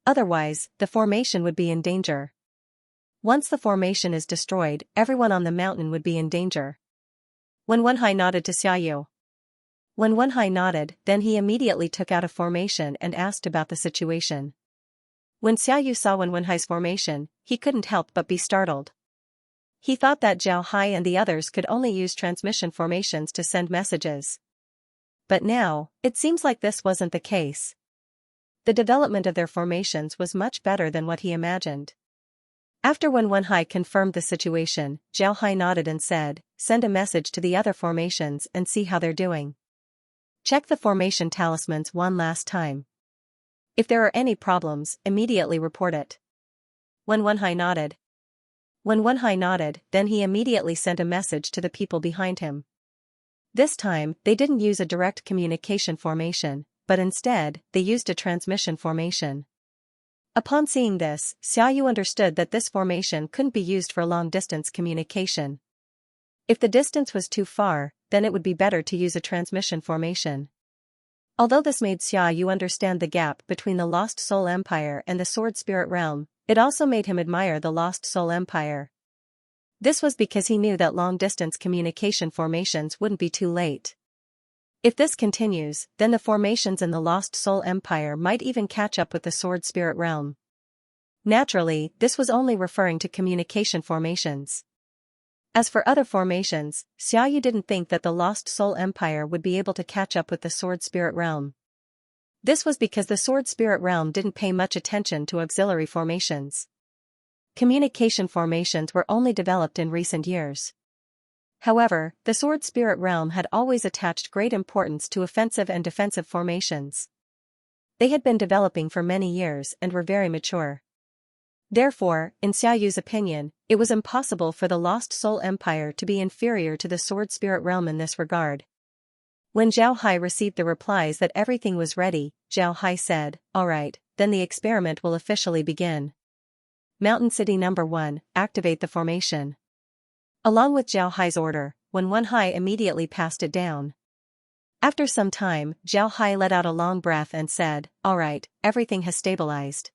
Otherwise, the formation would be in danger. Once the formation is destroyed, everyone on the mountain would be in danger." Wen Hai nodded to Xiaoyu. When Wen Hai nodded, then he immediately took out a formation and asked about the situation. When Xiaoyu saw Wen Hai's formation, he couldn't help but be startled. He thought that Zhao Hai and the others could only use transmission formations to send messages. But now, it seems like this wasn't the case. The development of their formations was much better than what he imagined. After when Wenhai confirmed the situation, Zhao Hai nodded and said, "Send a message to the other formations and see how they're doing. Check the formation talismans one last time. If there are any problems, immediately report it." When Wenhai nodded, then he immediately sent a message to the people behind him. This time, they didn't use a direct communication formation, but instead, they used a transmission formation. Upon seeing this, Xiaoyu understood that this formation couldn't be used for long-distance communication. If the distance was too far, then it would be better to use a transmission formation. Although this made Xiaoyu understand the gap between the Lost Soul Empire and the Sword Spirit Realm, it also made him admire the Lost Soul Empire. This was because he knew that long-distance communication formations wouldn't be too late. If this continues, then the formations in the Lost Soul Empire might even catch up with the Sword Spirit Realm. Naturally, this was only referring to communication formations. As for other formations, Xiaoyu didn't think that the Lost Soul Empire would be able to catch up with the Sword Spirit Realm. This was because the Sword Spirit Realm didn't pay much attention to auxiliary formations. Communication formations were only developed in recent years. However, the Sword Spirit Realm had always attached great importance to offensive and defensive formations. They had been developing for many years and were very mature. Therefore, in Xiaoyu's opinion, it was impossible for the Lost Soul Empire to be inferior to the Sword Spirit Realm in this regard. When Zhao Hai received the replies that everything was ready, Zhao Hai said, "Alright, then the experiment will officially begin. Mountain City Number 1, activate the formation." Along with Zhao Hai's order, when Wenhai immediately passed it down. After some time, Zhao Hai let out a long breath and said, "Alright, everything has stabilized.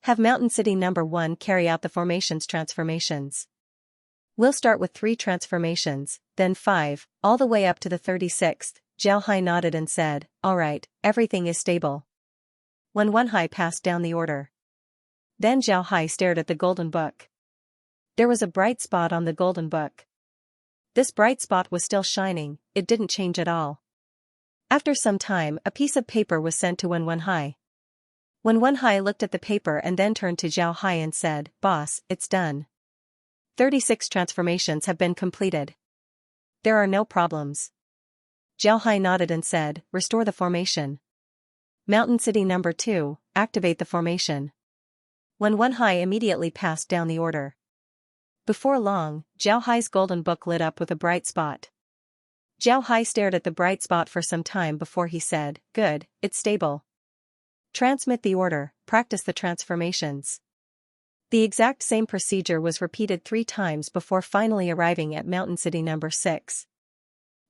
Have Mountain City Number 1 carry out the formation's transformations. We'll start with 3 transformations, then 5, all the way up to the 36th, Zhao Hai nodded and said, "Alright, everything is stable." When Wenhai passed down the order. Then Zhao Hai stared at the golden book. There was a bright spot on the golden book. This bright spot was still shining, it didn't change at all. After some time, a piece of paper was sent to Wenhai. When Wenhai looked at the paper and then turned to Zhao Hai and said, "Boss, it's done. 36 transformations have been completed. There are no problems." Zhao Hai nodded and said, "Restore the formation. Mountain City Number 2, activate the formation." When Wenhai immediately passed down the order. Before long, Zhao Hai's golden book lit up with a bright spot. Zhao Hai stared at the bright spot for some time before he said, "Good, it's stable. Transmit the order, practice the transformations." The exact same procedure was repeated 3 times before finally arriving at Mountain City Number 6.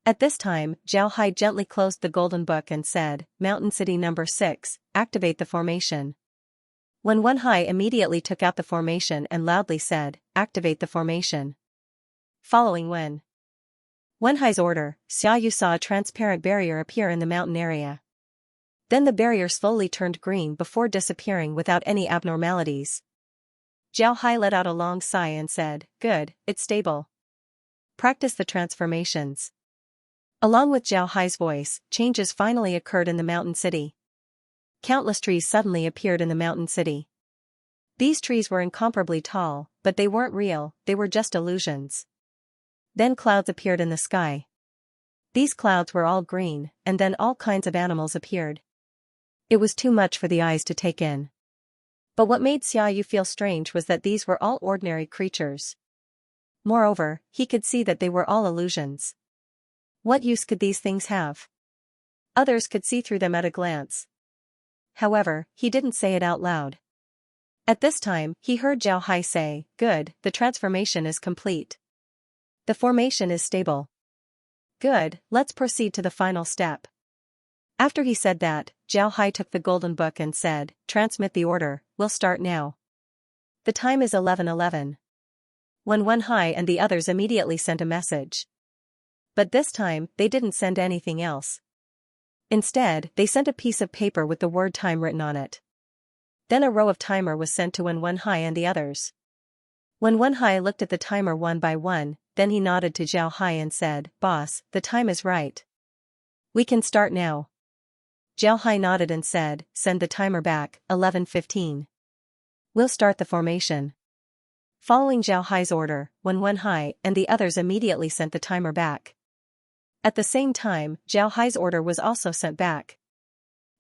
At this time, Zhao Hai gently closed the golden book and said, "Mountain City Number 6, activate the formation." When Wenhai immediately took out the formation and loudly said, "Activate the formation." Following Wenhai's order, Xiaoyu saw a transparent barrier appear in the mountain area. Then the barrier slowly turned green before disappearing without any abnormalities. Zhao Hai let out a long sigh and said, "Good, it's stable. Practice the transformations." Along with Zhao Hai's voice, changes finally occurred in the mountain city. Countless trees suddenly appeared in the mountain city. These trees were incomparably tall, but they weren't real, they were just illusions. Then clouds appeared in the sky. These clouds were all green, and then all kinds of animals appeared. It was too much for the eyes to take in. But what made Xiaoyu feel strange was that these were all ordinary creatures. Moreover, he could see that they were all illusions. What use could these things have? Others could see through them at a glance. However, he didn't say it out loud. At this time, he heard Zhao Hai say, "Good, the transformation is complete. The formation is stable. Good, let's proceed to the final step." After he said that, Zhao Hai took the golden book and said, "Transmit the order, we'll start now." The time is 11:11. When Wenhai and the others immediately sent a message. But this time, they didn't send anything else. Instead, they sent a piece of paper with the word time written on it. Then a row of timer was sent to Wenhai and the others. When Wen Hai looked at the timer one by one, then he nodded to Zhao Hai and said, "Boss, the time is right. We can start now." Zhao Hai nodded and said, "Send the timer back, 11:15. We'll start the formation." Following Zhao Hai's order, Wen Hai and the others immediately sent the timer back. At the same time, Zhao Hai's order was also sent back.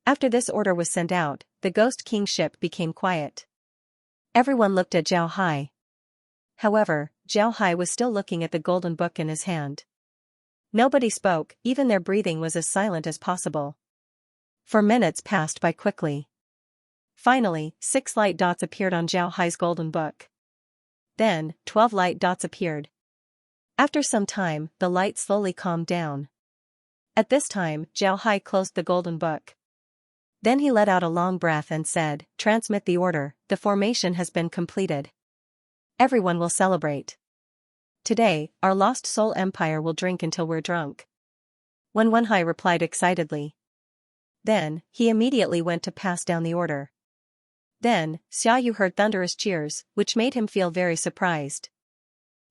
After this order was sent out, the Ghost King ship became quiet. Everyone looked at Zhao Hai. However, Zhao Hai was still looking at the golden book in his hand. Nobody spoke, even their breathing was as silent as possible. 4 minutes passed by quickly. Finally, 6 light dots appeared on Zhao Hai's golden book. Then, 12 light dots appeared. After some time, the light slowly calmed down. At this time, Zhao Hai closed the golden book. Then he let out a long breath and said, "Transmit the order, the formation has been completed. Everyone will celebrate. Today, our lost soul empire will drink until we're drunk." Wen Hai replied excitedly. Then, he immediately went to pass down the order. Then, Xiaoyu heard thunderous cheers, which made him feel very surprised.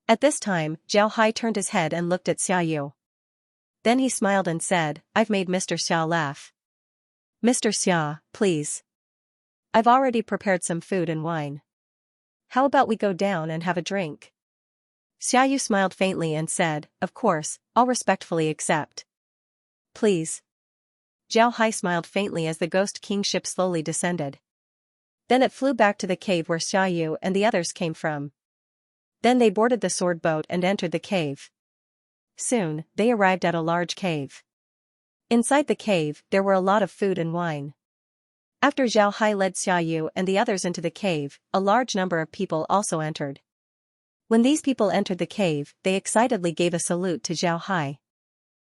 At this time, Zhao Hai turned his head and looked at Xiaoyu. Then he smiled and said, "I've made Mr. Xia laugh. Mr. Xia, please. I've already prepared some food and wine. How about we go down and have a drink?" Xiaoyu smiled faintly and said, "Of course, I'll respectfully accept. Please." Zhao Hai smiled faintly as the Ghost King ship slowly descended. Then it flew back to the cave where Xiaoyu and the others came from. Then they boarded the sword boat and entered the cave. Soon, they arrived at a large cave. Inside the cave, there were a lot of food and wine. After Zhao Hai led Xiaoyu and the others into the cave, a large number of people also entered. When these people entered the cave, they excitedly gave a salute to Zhao Hai.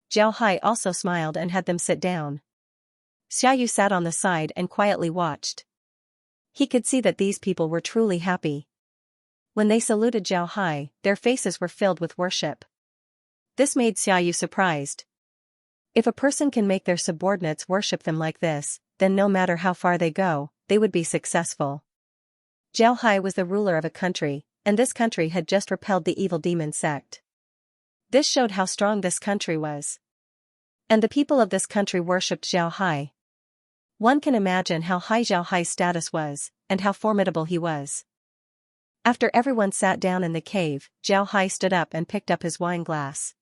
Zhao Hai also smiled and had them sit down. Xiaoyu sat on the side and quietly watched. He could see that these people were truly happy. When they saluted Zhao Hai, their faces were filled with worship. This made Xiaoyu surprised. If a person can make their subordinates worship them like this, then no matter how far they go, they would be successful. Zhao Hai was the ruler of a country, and this country had just repelled the evil demon sect. This showed how strong this country was. And the people of this country worshipped Zhao Hai. One can imagine how high Zhao Hai's status was, and how formidable he was. After everyone sat down in the cave, Zhao Hai stood up and picked up his wine glass.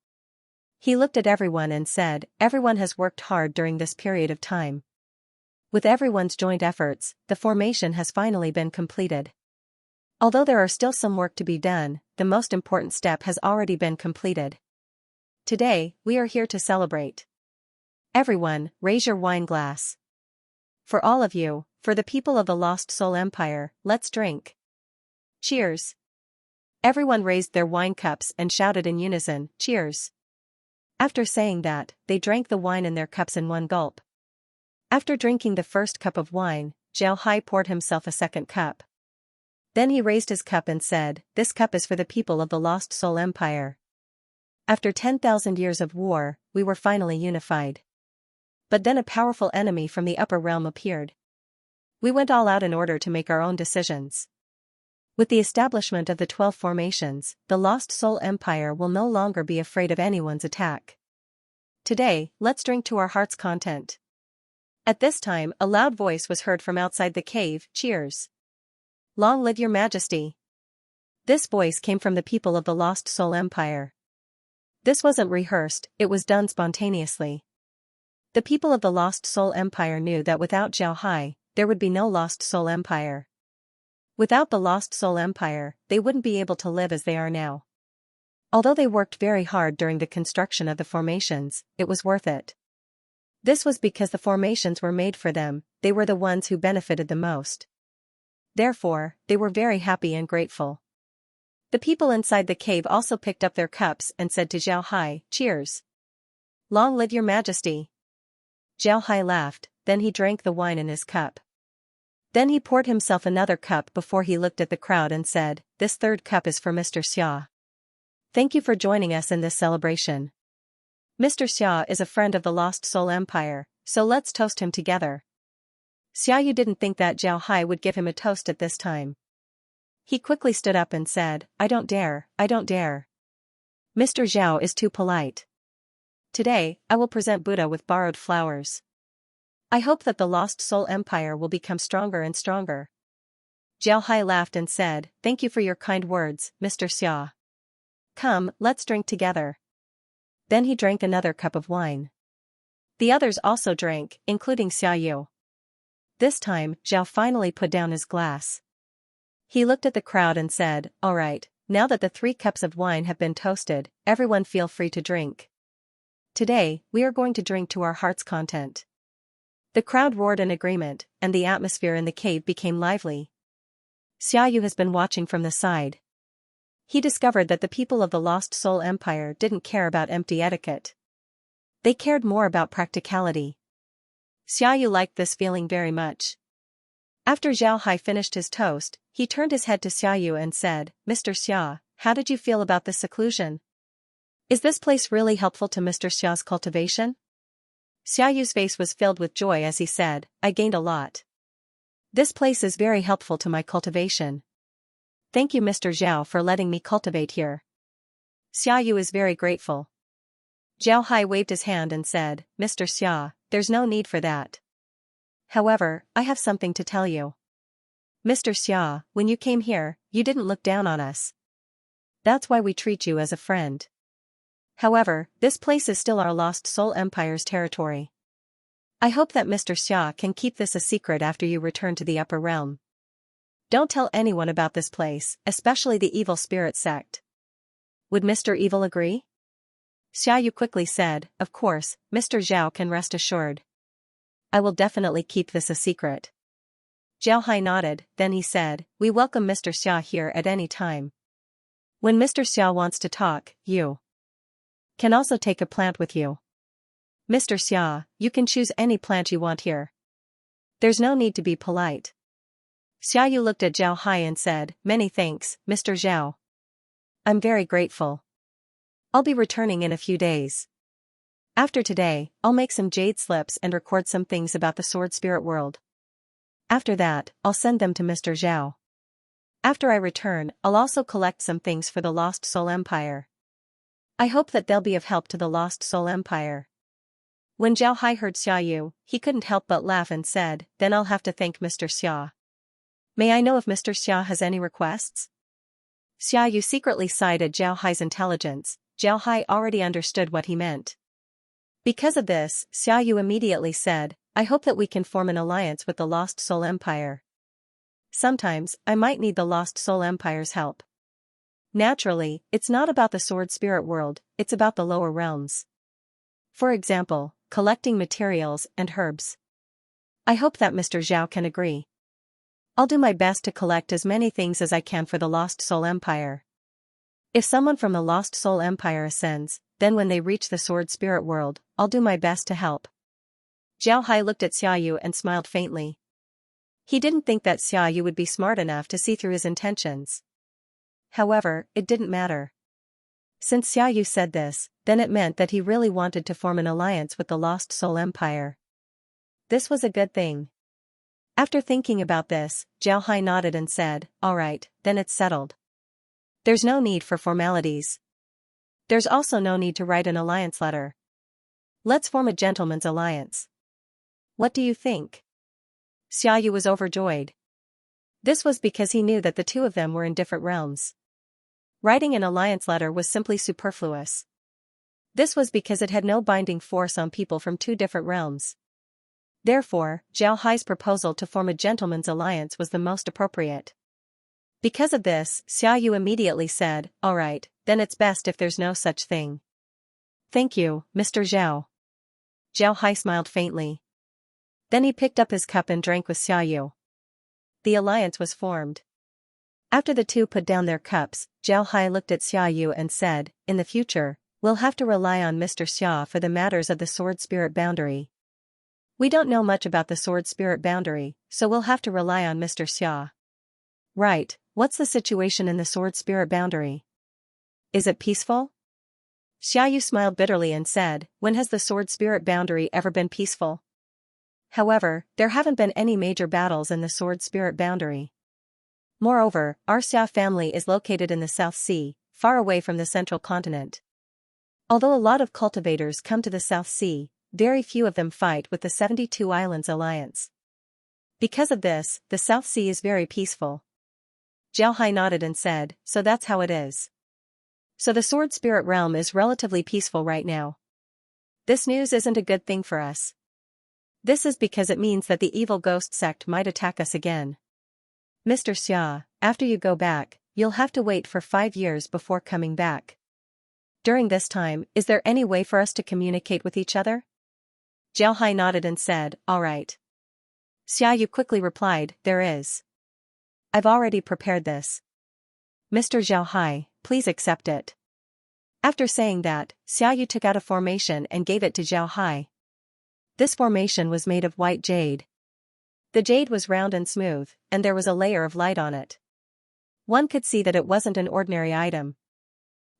He looked at everyone and said, "Everyone has worked hard during this period of time. With everyone's joint efforts, the formation has finally been completed. Although there are still some work to be done, the most important step has already been completed. Today, we are here to celebrate. Everyone, raise your wine glass. For all of you, for the people of the Lost Soul Empire, let's drink. Cheers." Everyone raised their wine cups and shouted in unison, "Cheers." After saying that, they drank the wine in their cups in one gulp. After drinking the first cup of wine, Zhao Hai poured himself a second cup. Then he raised his cup and said, "This cup is for the people of the Lost Soul Empire. After 10,000 years of war, we were finally unified. But then a powerful enemy from the upper realm appeared. We went all out in order to make our own decisions. With the establishment of the 12 formations, the Lost Soul Empire will no longer be afraid of anyone's attack. Today, let's drink to our heart's content." At this time, a loud voice was heard from outside the cave, "Cheers! Long live your majesty!" This voice came from the people of the Lost Soul Empire. This wasn't rehearsed, it was done spontaneously. The people of the Lost Soul Empire knew that without Zhao Hai, there would be no Lost Soul Empire. Without the Lost Soul Empire, they wouldn't be able to live as they are now. Although they worked very hard during the construction of the formations, it was worth it. This was because the formations were made for them, they were the ones who benefited the most. Therefore, they were very happy and grateful. The people inside the cave also picked up their cups and said to Zhao Hai, "Cheers! Long live your majesty!" Zhao Hai laughed, then he drank the wine in his cup. Then he poured himself another cup before he looked at the crowd and said, "This third cup is for Mr. Xia. Thank you for joining us in this celebration. Mr. Xia is a friend of the Lost Soul Empire, so let's toast him together." Xiaoyu didn't think that Zhao Hai would give him a toast at this time. He quickly stood up and said, I don't dare, I don't dare. Mr. Zhao is too polite. Today, I will present Buddha with borrowed flowers. I hope that the Lost Soul Empire will become stronger and stronger. Jiao Hai laughed and said, Thank you for your kind words, Mr. Xia. Come, let's drink together. Then he drank another cup of wine. The others also drank, including Xia Yu. This time, Zhao finally put down his glass. He looked at the crowd and said, All right, now that the 3 cups of wine have been toasted, everyone feel free to drink. Today, we are going to drink to our heart's content. The crowd roared in agreement, and the atmosphere in the cave became lively. Xia Yu has been watching from the side. He discovered that the people of the Lost Soul Empire didn't care about empty etiquette. They cared more about practicality. Xia Yu liked this feeling very much. After Zhao Hai finished his toast, he turned his head to Xia Yu and said, Mr. Xia, how did you feel about this seclusion? Is this place really helpful to Mr. Xia's cultivation? Xia Yu's face was filled with joy as he said, I gained a lot. This place is very helpful to my cultivation. Thank you Mr. Zhao for letting me cultivate here. Xia Yu is very grateful. Zhao Hai waved his hand and said, Mr. Xia, there's no need for that. However, I have something to tell you. Mr. Xia, when you came here, you didn't look down on us. That's why we treat you as a friend. However, this place is still our Lost Soul Empire's territory. I hope that Mr. Xia can keep this a secret after you return to the upper realm. Don't tell anyone about this place, especially the evil spirit sect. Would Mr. Evil agree? Xia Yu quickly said, Of course, Mr. Zhao can rest assured. I will definitely keep this a secret. Zhao Hai nodded, then he said, We welcome Mr. Xia here at any time. When Mr. Xia wants to talk, you can also take a plant with you. Mr. Xia, you can choose any plant you want here. There's no need to be polite. Xia Yu looked at Zhao Hai and said, Many thanks, Mr. Zhao. I'm very grateful. I'll be returning in a few days. After today, I'll make some jade slips and record some things about the sword spirit world. After that, I'll send them to Mr. Zhao. After I return, I'll also collect some things for the Lost Soul Empire. I hope that they'll be of help to the Lost Soul Empire. When Zhao Hai heard Xia Yu, he couldn't help but laugh and said, Then I'll have to thank Mr. Xia. May I know if Mr. Xia has any requests? Xia Yu secretly sighed at Zhao Hai's intelligence. Zhao Hai already understood what he meant. Because of this, Xia Yu immediately said, I hope that we can form an alliance with the Lost Soul Empire. Sometimes, I might need the Lost Soul Empire's help. Naturally, it's not about the sword spirit world, it's about the lower realms. For example, collecting materials and herbs. I hope that Mr. Zhao can agree. I'll do my best to collect as many things as I can for the Lost Soul Empire. If someone from the Lost Soul Empire ascends, then when they reach the sword spirit world, I'll do my best to help. Zhao Hai looked at Xia Yu and smiled faintly. He didn't think that Xia Yu would be smart enough to see through his intentions. However, it didn't matter. Since Xia Yu said this, then it meant that he really wanted to form an alliance with the Lost Soul Empire. This was a good thing. After thinking about this, Zhao Hai nodded and said, All right, then it's settled. There's no need for formalities. There's also no need to write an alliance letter. Let's form a gentleman's alliance. What do you think? Xia Yu was overjoyed. This was because he knew that the two of them were in different realms. Writing an alliance letter was simply superfluous. This was because it had no binding force on people from two different realms. Therefore, Zhao Hai's proposal to form a gentleman's alliance was the most appropriate. Because of this, Xia Yu immediately said, All right, then it's best if there's no such thing. Thank you, Mr. Zhao. Zhao Hai smiled faintly. Then he picked up his cup and drank with Xia Yu. The alliance was formed. After the two put down their cups, Zhao Hai looked at Xia Yu and said, In the future, we'll have to rely on Mr. Xia for the matters of the sword spirit boundary. We don't know much about the sword spirit boundary, so we'll have to rely on Mr. Xia. Right, what's the situation in the sword spirit boundary? Is it peaceful? Xia Yu smiled bitterly and said, When has the sword spirit boundary ever been peaceful? However, there haven't been any major battles in the sword spirit boundary. Moreover, our Xia family is located in the South Sea, far away from the central continent. Although a lot of cultivators come to the South Sea, very few of them fight with the 72 Islands Alliance. Because of this, the South Sea is very peaceful. Xiaohai nodded and said, so that's how it is. So the Sword Spirit realm is relatively peaceful right now. This news isn't a good thing for us. This is because it means that the evil ghost sect might attack us again. Mr. Xia, after you go back, you'll have to wait for 5 years before coming back. During this time, is there any way for us to communicate with each other? Xiaohai nodded and said, all right. Xiaoyu quickly replied, there is. I've already prepared this. Mr. Xiaohai, please accept it. After saying that, Xiaoyu took out a formation and gave it to Xiaohai. This formation was made of white jade. The jade was round and smooth, and there was a layer of light on it. One could see that it wasn't an ordinary item.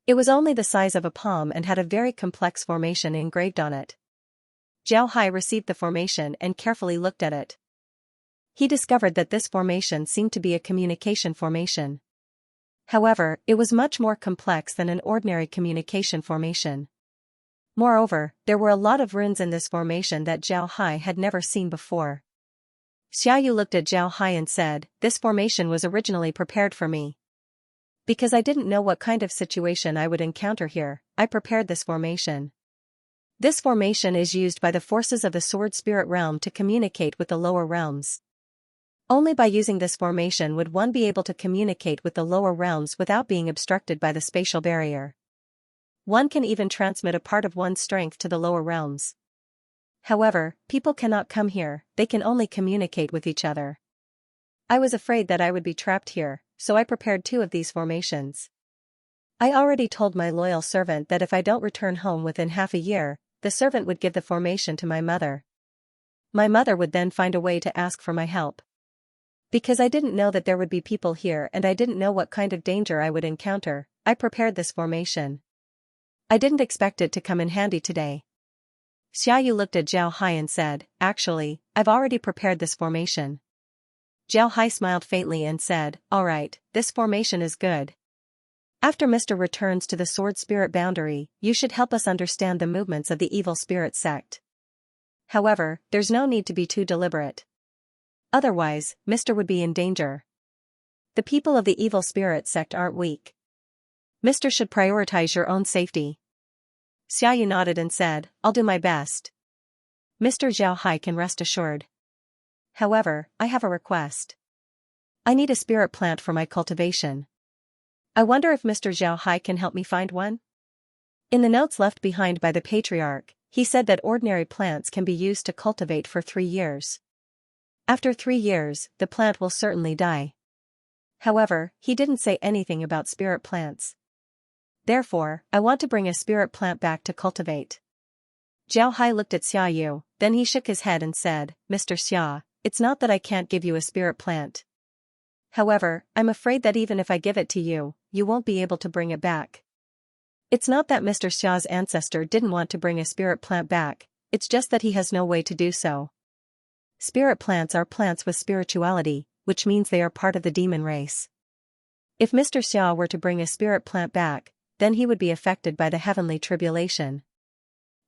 It was only the size of a palm and had a very complex formation engraved on it. Xiaohai received the formation and carefully looked at it. He discovered that this formation seemed to be a communication formation. However, it was much more complex than an ordinary communication formation. Moreover, there were a lot of runes in this formation that Xiaohai had never seen before. Xiaoyu looked at Xiaohai and said, this formation was originally prepared for me. Because I didn't know what kind of situation I would encounter here, I prepared this formation. This formation is used by the forces of the Sword Spirit realm to communicate with the lower realms. Only by using this formation would one be able to communicate with the lower realms without being obstructed by the spatial barrier. One can even transmit a part of one's strength to the lower realms. However, people cannot come here, they can only communicate with each other. I was afraid that I would be trapped here, so I prepared 2 of these formations. I already told my loyal servant that if I don't return home within half a year, the servant would give the formation to my mother. My mother would then find a way to ask for my help. Because I didn't know that there would be people here and I didn't know what kind of danger I would encounter, I prepared this formation. I didn't expect it to come in handy today. Xiaoyu looked at Xiaohai and said, actually, I've already prepared this formation. Xiaohai smiled faintly and said, all right, this formation is good. After Mr. returns to the Sword Spirit boundary, you should help us understand the movements of the evil spirit sect. However, there's no need to be too deliberate. Otherwise, Mr. would be in danger. The people of the evil spirit sect aren't weak. Mr. should prioritize your own safety. Xiaoyu nodded and said, I'll do my best. Mr. Xiaohai can rest assured. However, I have a request. I need a spirit plant for my cultivation. I wonder if Mr. Xiaohai can help me find one? In the notes left behind by the patriarch, he said that ordinary plants can be used to cultivate for 3 years. After 3 years, the plant will certainly die. However, he didn't say anything about spirit plants. Therefore, I want to bring a spirit plant back to cultivate. Xiaohai looked at Xiaoyu, then he shook his head and said, Mr. Xia, it's not that I can't give you a spirit plant. However, I'm afraid that even if I give it to you, you won't be able to bring it back. It's not that Mr. Xia's ancestor didn't want to bring a spirit plant back, it's just that he has no way to do so. Spirit plants are plants with spirituality, which means they are part of the demon race. If Mr. Xia were to bring a spirit plant back, then he would be affected by the heavenly tribulation.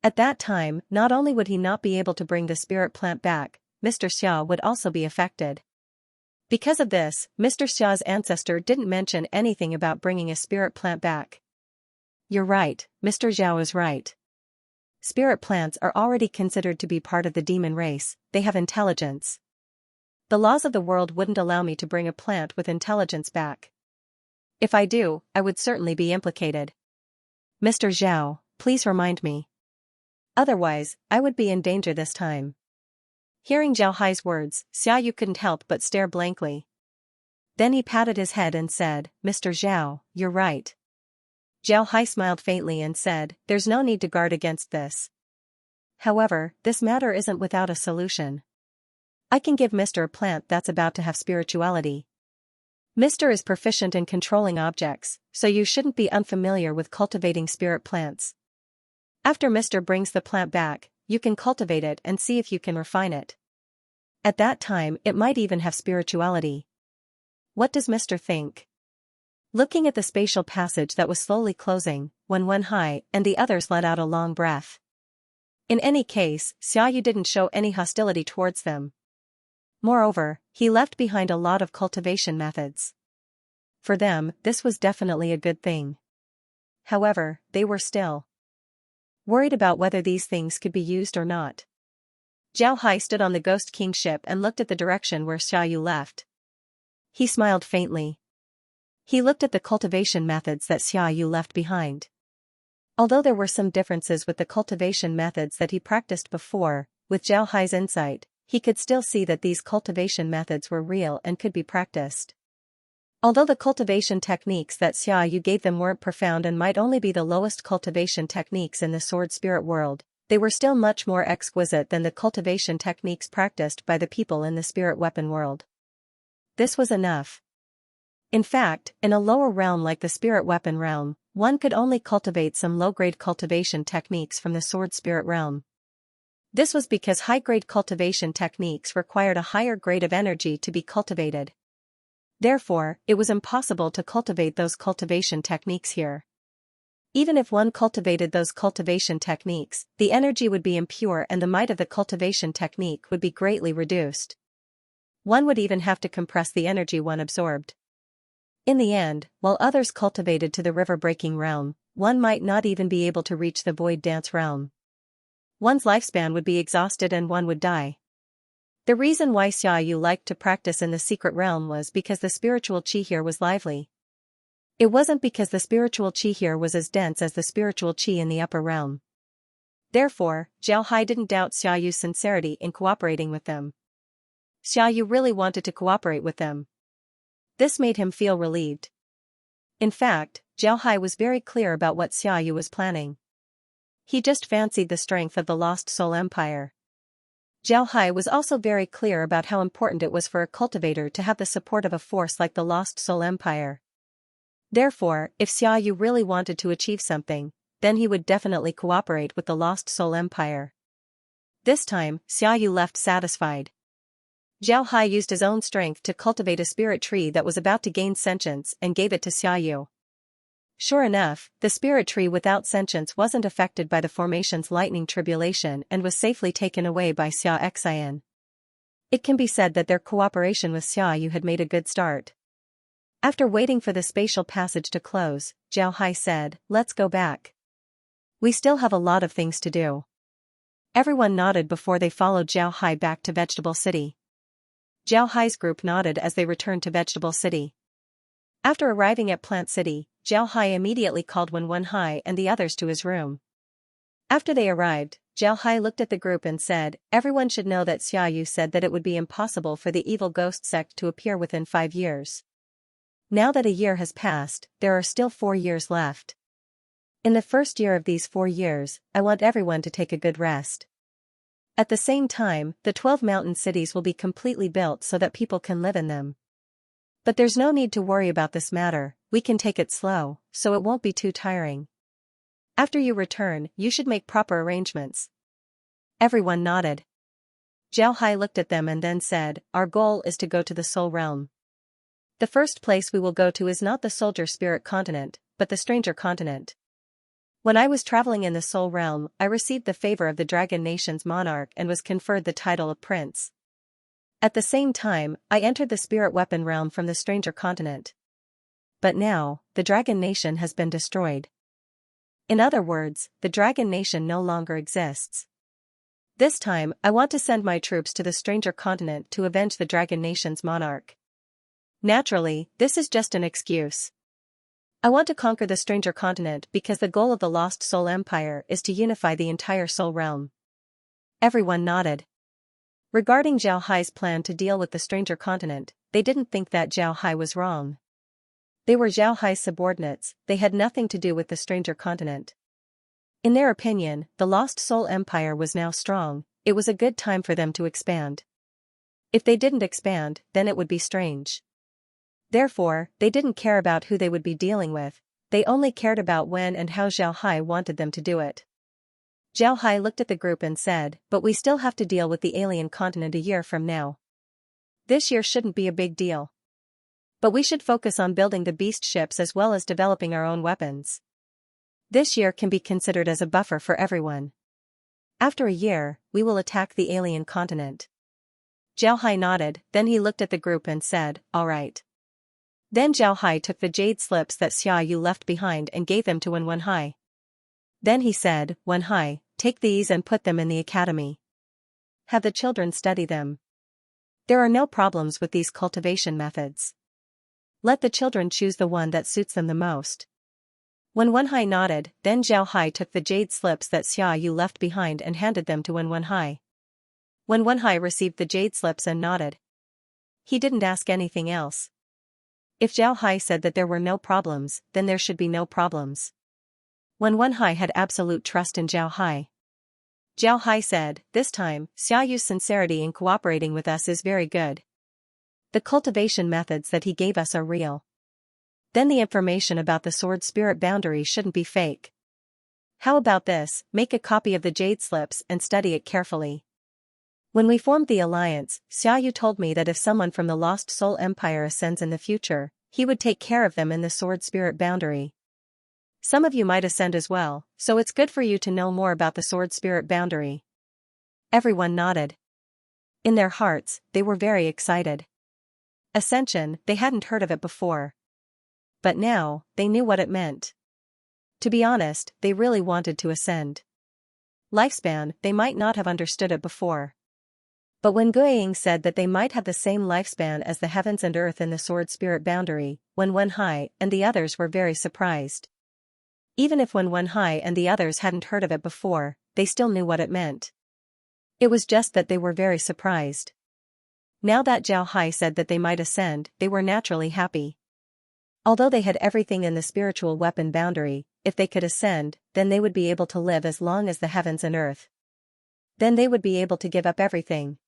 At that time, not only would he not be able to bring the spirit plant back, Mr. Xia would also be affected. Because of this, Mr. Xia's ancestor didn't mention anything about bringing a spirit plant back. You're right, Mr. Xiao is right. Spirit plants are already considered to be part of the demon race, they have intelligence. The laws of the world wouldn't allow me to bring a plant with intelligence back. If I do, I would certainly be implicated. Mr. Xiao, please remind me. Otherwise, I would be in danger this time. Hearing Xiaohai's words, Xiaoyu couldn't help but stare blankly. Then he patted his head and said, Mr. Xiao, you're right. Xiaohai smiled faintly and said, there's no need to guard against this. However, this matter isn't without a solution. I can give Mr. a plant that's about to have spirituality. Mr. is proficient in controlling objects, so you shouldn't be unfamiliar with cultivating spirit plants. After Mr. brings the plant back, you can cultivate it and see if you can refine it. At that time, it might even have spirituality. What does Mr. think? Looking at the spatial passage that was slowly closing, Wen Hai and the others let out a long breath. In any case, Xiaoyu didn't show any hostility towards them. Moreover, he left behind a lot of cultivation methods. For them, this was definitely a good thing. However, they were still worried about whether these things could be used or not. Zhao Hai stood on the Ghost King ship and looked at the direction where Xiaoyu left. He smiled faintly. He looked at the cultivation methods that Xiaoyu left behind. Although there were some differences with the cultivation methods that he practiced before, with Zhao Hai's insight, he could still see that these cultivation methods were real and could be practiced. Although the cultivation techniques that Xiaoyu gave them weren't profound and might only be the lowest cultivation techniques in the sword spirit world, they were still much more exquisite than the cultivation techniques practiced by the people in the spirit weapon world. This was enough. In fact, in a lower realm like the spirit weapon realm, one could only cultivate some low-grade cultivation techniques from the sword spirit realm. This was because high-grade cultivation techniques required a higher grade of energy to be cultivated. Therefore, it was impossible to cultivate those cultivation techniques here. Even if one cultivated those cultivation techniques, the energy would be impure and the might of the cultivation technique would be greatly reduced. One would even have to compress the energy one absorbed. In the end, while others cultivated to the river-breaking realm, one might not even be able to reach the void dance realm. One's lifespan would be exhausted and one would die. The reason why Xiaoyu liked to practice in the secret realm was because the spiritual chi here was lively. It wasn't because the spiritual chi here was as dense as the spiritual chi in the upper realm. Therefore, Zhao Hai didn't doubt Xiaoyu's sincerity in cooperating with them. Xiaoyu really wanted to cooperate with them. This made him feel relieved. In fact, Zhao Hai was very clear about what Xiaoyu was planning. He just fancied the strength of the Lost Soul Empire. Zhao Hai was also very clear about how important it was for a cultivator to have the support of a force like the Lost Soul Empire. Therefore, if Xiaoyu really wanted to achieve something, then he would definitely cooperate with the Lost Soul Empire. This time, Xiaoyu left satisfied. Zhao Hai used his own strength to cultivate a spirit tree that was about to gain sentience and gave it to Xiaoyu. Sure enough, the spirit tree without sentience wasn't affected by the formation's lightning tribulation and was safely taken away by Xianxia. It can be said that their cooperation with Xiaoyu had made a good start. After waiting for the spatial passage to close, Zhao Hai said, "Let's go back. We still have a lot of things to do." Everyone nodded before they followed Zhao Hai back to Vegetable City. Zhao Hai's group nodded as they returned to Vegetable City. After arriving at Plant City, Zhao Hai immediately called Wen Hai and the others to his room. After they arrived, Zhao Hai looked at the group and said, "Everyone should know that Xiaoyu said that it would be impossible for the evil ghost sect to appear within 5 years. Now that a year has passed, there are still 4 years left. In the first year of these 4 years, I want everyone to take a good rest. At the same time, the 12 mountain cities will be completely built so that people can live in them. But there's no need to worry about this matter, we can take it slow, so it won't be too tiring. After you return, you should make proper arrangements." Everyone nodded. Zhao Hai looked at them and then said, "Our goal is to go to the Soul Realm. The first place we will go to is not the Soldier Spirit Continent, but the Stranger Continent. When I was traveling in the Soul Realm, I received the favor of the Dragon Nation's monarch and was conferred the title of Prince. At the same time, I entered the Spirit Weapon Realm from the Stranger Continent. But now, the Dragon Nation has been destroyed. In other words, the Dragon Nation no longer exists. This time, I want to send my troops to the Stranger Continent to avenge the Dragon Nation's monarch. Naturally, this is just an excuse. I want to conquer the Stranger Continent because the goal of the Lost Soul Empire is to unify the entire Soul Realm." Everyone nodded. Regarding Zhao Hai's plan to deal with the Stranger Continent, they didn't think that Zhao Hai was wrong. They were Zhao Hai's subordinates, they had nothing to do with the Stranger Continent. In their opinion, the Lost Soul Empire was now strong, it was a good time for them to expand. If they didn't expand, then it would be strange. Therefore, they didn't care about who they would be dealing with, they only cared about when and how Zhao Hai wanted them to do it. Zhao Hai looked at the group and said, "But we still have to deal with the alien continent a year from now. This year shouldn't be a big deal. But we should focus on building the beast ships as well as developing our own weapons. This year can be considered as a buffer for everyone. After a year, we will attack the alien continent. Zhao Hai nodded, then he looked at the group and said, "All right." Then Zhao Hai took the jade slips that Xiaoyu left behind and gave them to Wen Hai. Then he said, "Wen Hai, take these and put them in the academy. Have the children study them. There are no problems with these cultivation methods. Let the children choose the one that suits them the most." When Wen Hai nodded, then Zhao Hai took the jade slips that Xiaoyu left behind and handed them to Wen Hai. When Wen Hai received the jade slips and nodded, he didn't ask anything else. If Zhao Hai said that there were no problems, then there should be no problems. When Wen Hai had absolute trust in Zhao Hai. Zhao Hai said, "This time, Xiaoyu's sincerity in cooperating with us is very good. The cultivation methods that he gave us are real. Then the information about the sword spirit boundary shouldn't be fake. How about this, make a copy of the jade slips and study it carefully. When we formed the alliance, Xiaoyu told me that if someone from the Lost Soul Empire ascends in the future, he would take care of them in the sword spirit boundary. Some of you might ascend as well, so it's good for you to know more about the sword spirit boundary." Everyone nodded. In their hearts, they were very excited. Ascension, they hadn't heard of it before. But now, they knew what it meant. To be honest, they really wanted to ascend. Lifespan, they might not have understood it before. But when Guiying said that they might have the same lifespan as the heavens and earth in the sword spirit boundary, Wen Hai and the others were very surprised. Even if Wen Hai and the others hadn't heard of it before, they still knew what it meant. It was just that they were very surprised. Now that Zhao Hai said that they might ascend, they were naturally happy. Although they had everything in the spiritual weapon boundary, if they could ascend, then they would be able to live as long as the heavens and earth. Then they would be able to give up everything.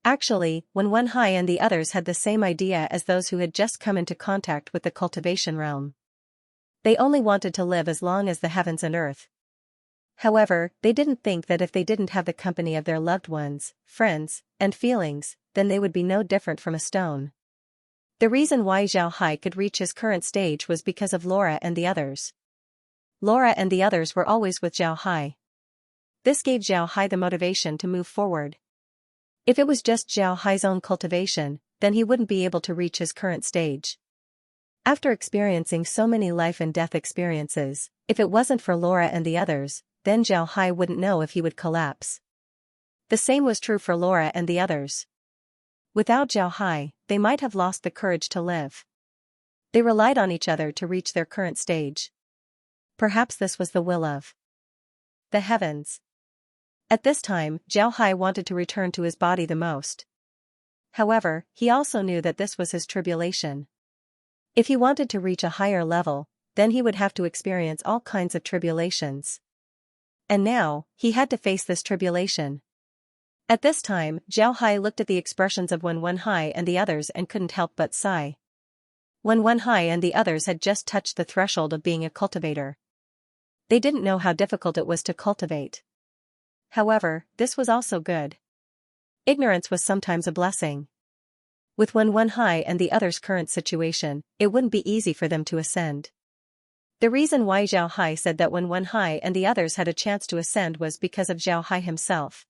Actually, when Wen Hai and the others had the same idea as those who had just come into contact with the cultivation realm. They only wanted to live as long as the heavens and earth. However, they didn't think that if they didn't have the company of their loved ones, friends, and feelings, then they would be no different from a stone. The reason why Zhao Hai could reach his current stage was because of Laura and the others. Laura and the others were always with Zhao Hai. This gave Zhao Hai the motivation to move forward. If it was just Zhao Hai's own cultivation, then he wouldn't be able to reach his current stage. After experiencing so many life and death experiences, if it wasn't for Laura and the others, then Zhao Hai wouldn't know if he would collapse. The same was true for Laura and the others. Without Zhao Hai, they might have lost the courage to live. They relied on each other to reach their current stage. Perhaps this was the will of the heavens. At this time, Zhao Hai wanted to return to his body the most. However, he also knew that this was his tribulation. If he wanted to reach a higher level, then he would have to experience all kinds of tribulations. And now, he had to face this tribulation. At this time, Zhao Hai looked at the expressions of Wen Hai and the others and couldn't help but sigh. Wen Hai and the others had just touched the threshold of being a cultivator. They didn't know how difficult it was to cultivate. However, this was also good. Ignorance was sometimes a blessing. With Wen Hai and the others' current situation, it wouldn't be easy for them to ascend. The reason why Zhao Hai said that Wen Hai and the others had a chance to ascend was because of Zhao Hai himself.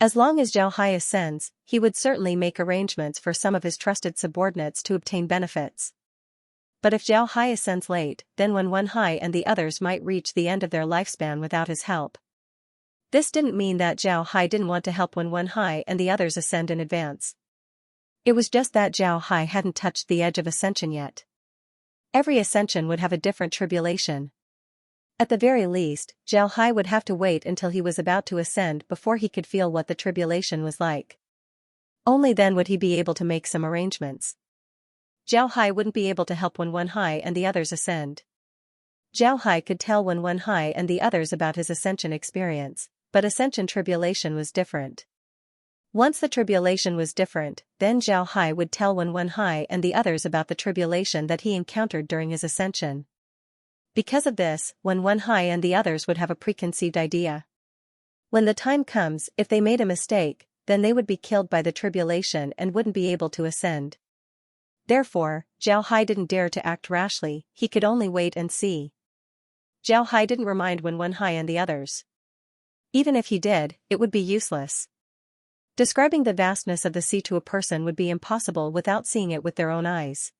As long as Zhao Hai ascends, he would certainly make arrangements for some of his trusted subordinates to obtain benefits. But if Zhao Hai ascends late, then Wen Hai and the others might reach the end of their lifespan without his help. This didn't mean that Zhao Hai didn't want to help Wen Hai and the others ascend in advance. It was just that Zhao Hai hadn't touched the edge of ascension yet. Every ascension would have a different tribulation. At the very least, Zhao Hai would have to wait until he was about to ascend before he could feel what the tribulation was like. Only then would he be able to make some arrangements. Zhao Hai wouldn't be able to help Wen Hai and the others ascend. Zhao Hai could tell Wen Hai and the others about his ascension experience, but ascension tribulation was different. Once the tribulation was different, then Zhao Hai would tell Wen Hai and the others about the tribulation that he encountered during his ascension. Because of this, Wen Hai and the others would have a preconceived idea. When the time comes, if they made a mistake, then they would be killed by the tribulation and wouldn't be able to ascend. Therefore, Zhao Hai didn't dare to act rashly, he could only wait and see. Zhao Hai didn't remind Wen Hai and the others. Even if he did, it would be useless. Describing the vastness of the sea to a person would be impossible without seeing it with their own eyes.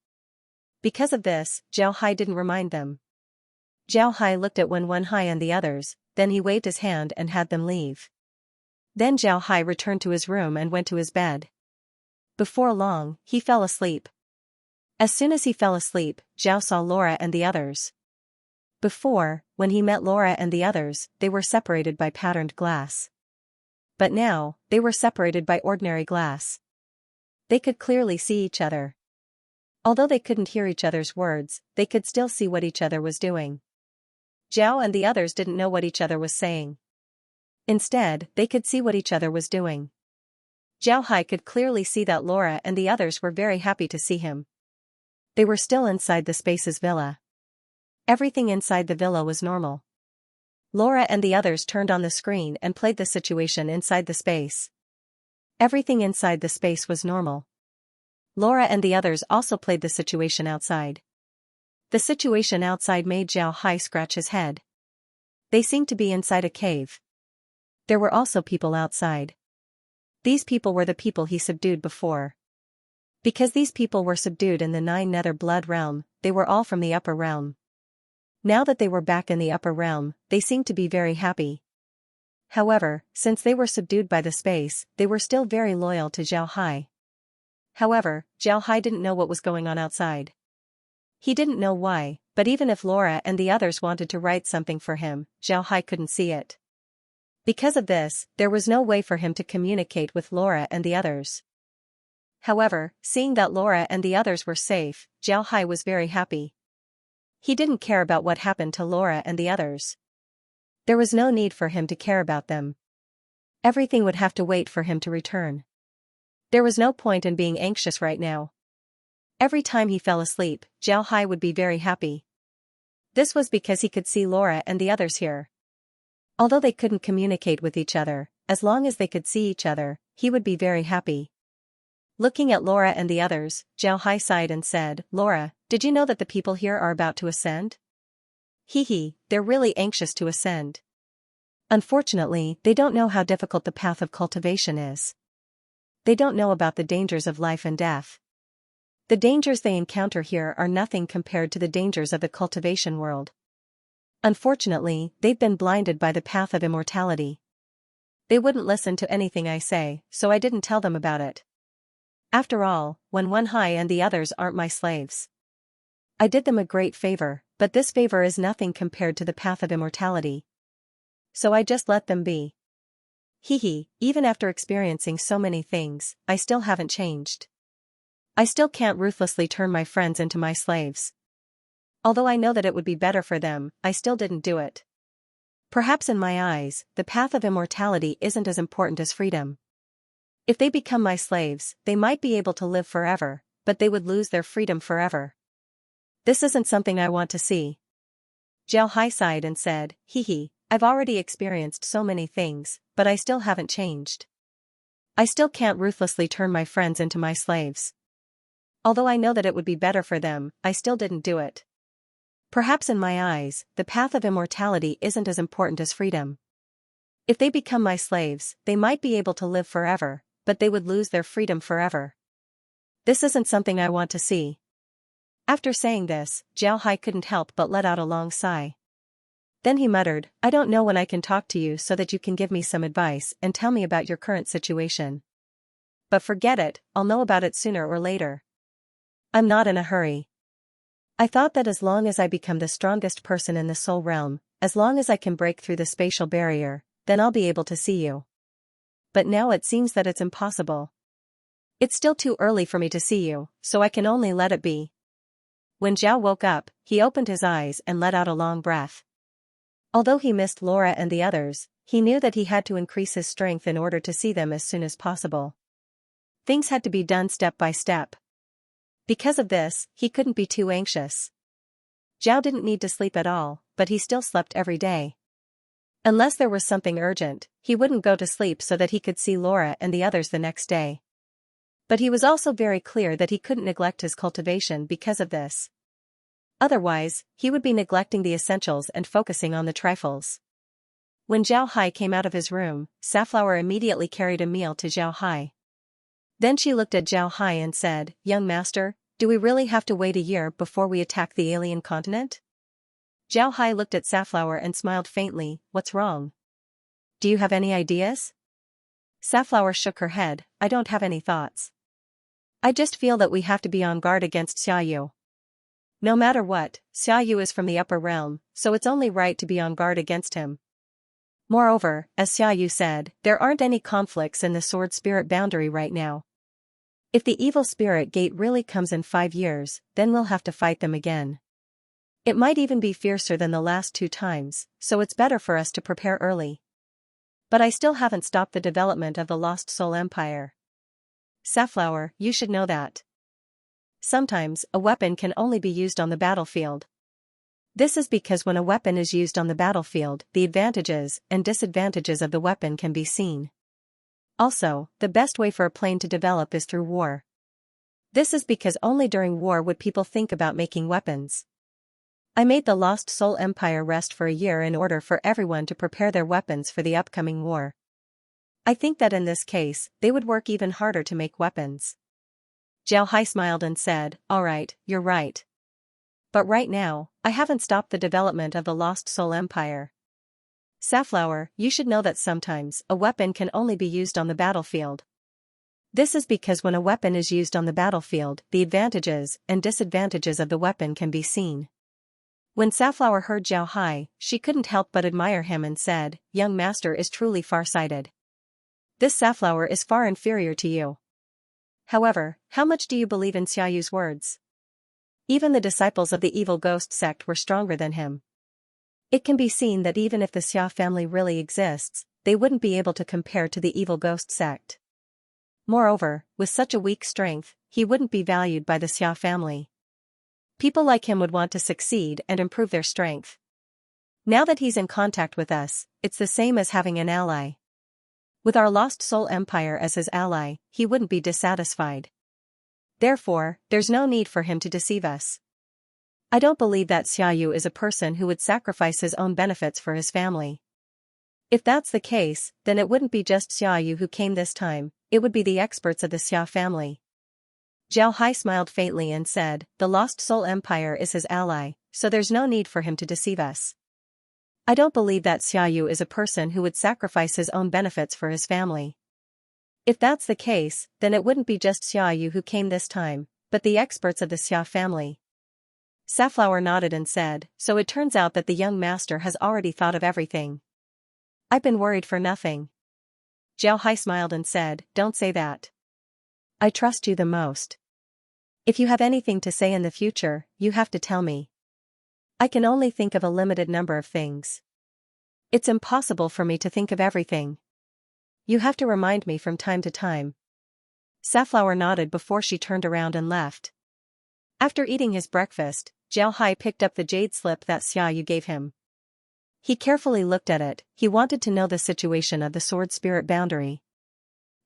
Because of this, Zhao Hai didn't remind them. Zhao Hai looked at Wen Hai and the others, then he waved his hand and had them leave. Then Zhao Hai returned to his room and went to his bed. Before long, he fell asleep. As soon as he fell asleep, Zhao saw Laura and the others. Before, when he met Laura and the others, they were separated by patterned glass. But now, they were separated by ordinary glass. They could clearly see each other. Although they couldn't hear each other's words, they could still see what each other was doing. Zhao and the others didn't know what each other was saying. Instead, they could see what each other was doing. Zhao Hai could clearly see that Laura and the others were very happy to see him. They were still inside the Space's villa. Everything inside the villa was normal. Laura and the others turned on the screen and played the situation inside the space. Everything inside the space was normal. Laura and the others also played the situation outside. The situation outside made Zhao Hai scratch his head. They seemed to be inside a cave. There were also people outside. These people were the people he subdued before. Because these people were subdued in the 9 Nether Blood realm, they were all from the upper realm. Now that they were back in the upper realm, they seemed to be very happy. However, since they were subdued by the space, they were still very loyal to Zhao Hai. However, Zhao Hai didn't know what was going on outside. He didn't know why, but even if Laura and the others wanted to write something for him, Zhao Hai couldn't see it. Because of this, there was no way for him to communicate with Laura and the others. However, seeing that Laura and the others were safe, Zhao Hai was very happy. He didn't care about what happened to Laura and the others. There was no need for him to care about them. Everything would have to wait for him to return. There was no point in being anxious right now. Every time he fell asleep, Zhao Hai would be very happy. This was because he could see Laura and the others here. Although they couldn't communicate with each other, as long as they could see each other, he would be very happy. Looking at Laura and the others, Zhao Hai sighed and said, "Laura, did you know that the people here are about to ascend? They're really anxious to ascend. Unfortunately, they don't know how difficult the path of cultivation is. They don't know about the dangers of life and death. The dangers they encounter here are nothing compared to the dangers of the cultivation world. Unfortunately, they've been blinded by the path of immortality. They wouldn't listen to anything I say, so I didn't tell them about it. After all, Wen Hai and the others aren't my slaves. I did them a great favor, but this favor is nothing compared to the path of immortality. So I just let them be. Even after experiencing so many things, I still haven't changed. I still can't ruthlessly turn my friends into my slaves. Although I know that it would be better for them, I still didn't do it. Perhaps in my eyes, the path of immortality isn't as important as freedom. If they become my slaves, they might be able to live forever, but they would lose their freedom forever. This isn't something I want to see." Zhao Hai sighed and said, I've already experienced so many things, but I still haven't changed. I still can't ruthlessly turn my friends into my slaves. Although I know that it would be better for them, I still didn't do it. Perhaps in my eyes, the path of immortality isn't as important as freedom. If they become my slaves, they might be able to live forever, but they would lose their freedom forever. This isn't something I want to see." After saying this, Zhao Hai couldn't help but let out a long sigh. Then he muttered, "I don't know when I can talk to you so that you can give me some advice and tell me about your current situation. But forget it, I'll know about it sooner or later. I'm not in a hurry. I thought that as long as I become the strongest person in the soul realm, as long as I can break through the spatial barrier, then I'll be able to see you. But now it seems that it's impossible. It's still too early for me to see you, so I can only let it be." When Zhao woke up, he opened his eyes and let out a long breath. Although he missed Laura and the others, he knew that he had to increase his strength in order to see them as soon as possible. Things had to be done step by step. Because of this, he couldn't be too anxious. Zhao didn't need to sleep at all, but he still slept every day. Unless there was something urgent, he wouldn't go to sleep so that he could see Laura and the others the next day. But he was also very clear that he couldn't neglect his cultivation because of this. Otherwise, he would be neglecting the essentials and focusing on the trifles. When Zhao Hai came out of his room, Safflower immediately carried a meal to Zhao Hai. Then she looked at Zhao Hai and said, "Young master, do we really have to wait a year before we attack the alien continent?" Zhao Hai looked at Safflower and smiled faintly. "What's wrong? Do you have any ideas?" Safflower shook her head. "I don't have any thoughts. I just feel that we have to be on guard against Xiaoyu. No matter what, Xiaoyu is from the upper realm, so it's only right to be on guard against him. Moreover, as Xiaoyu said, there aren't any conflicts in the sword spirit boundary right now. If the evil spirit gate really comes in 5 years, then we'll have to fight them again. It might even be fiercer than the last 2 times, so it's better for us to prepare early. But I still haven't stopped the development of the Lost Soul Empire. Safflower, you should know that. Sometimes, a weapon can only be used on the battlefield. This is because when a weapon is used on the battlefield, the advantages and disadvantages of the weapon can be seen. Also, the best way for a plane to develop is through war. This is because only during war would people think about making weapons. I made the Lost Soul Empire rest for a year in order for everyone to prepare their weapons for the upcoming war. I think that in this case, they would work even harder to make weapons. Zhao Hai smiled and said, "Alright, you're right. But right now, I haven't stopped the development of the Lost Soul Empire. Safflower, you should know that sometimes, a weapon can only be used on the battlefield. This is because when a weapon is used on the battlefield, the advantages and disadvantages of the weapon can be seen." When Safflower heard Zhao Hai, she couldn't help but admire him and said, "Young master is truly far-sighted. This Safflower is far inferior to you. However, how much do you believe in Xiaoyu's words? Even the disciples of the evil ghost sect were stronger than him. It can be seen that even if the Xia family really exists, they wouldn't be able to compare to the evil ghost sect. Moreover, with such a weak strength, he wouldn't be valued by the Xia family. People like him would want to succeed and improve their strength. Now that he's in contact with us, it's the same as having an ally. With our Lost Soul Empire as his ally, he wouldn't be dissatisfied. Therefore, there's no need for him to deceive us. I don't believe that Xiaoyu is a person who would sacrifice his own benefits for his family. If that's the case, then it wouldn't be just Xiaoyu who came this time, it would be the experts of the Xia family." Zhao Hai smiled faintly and said, "The Lost Soul Empire is his ally, so there's no need for him to deceive us. I don't believe that Xiaoyu is a person who would sacrifice his own benefits for his family. If that's the case, then it wouldn't be just Xiaoyu who came this time, but the experts of the Xia family." Safflower nodded and said, "So it turns out that the young master has already thought of everything. I've been worried for nothing." Zhao Hai smiled and said, "Don't say that. I trust you the most. If you have anything to say in the future, you have to tell me. I can only think of a limited number of things. It's impossible for me to think of everything. You have to remind me from time to time." Safflower nodded before she turned around and left. After eating his breakfast, Zhao Hai picked up the jade slip that Xiaoyu gave him. He carefully looked at it. He wanted to know the situation of the sword spirit boundary.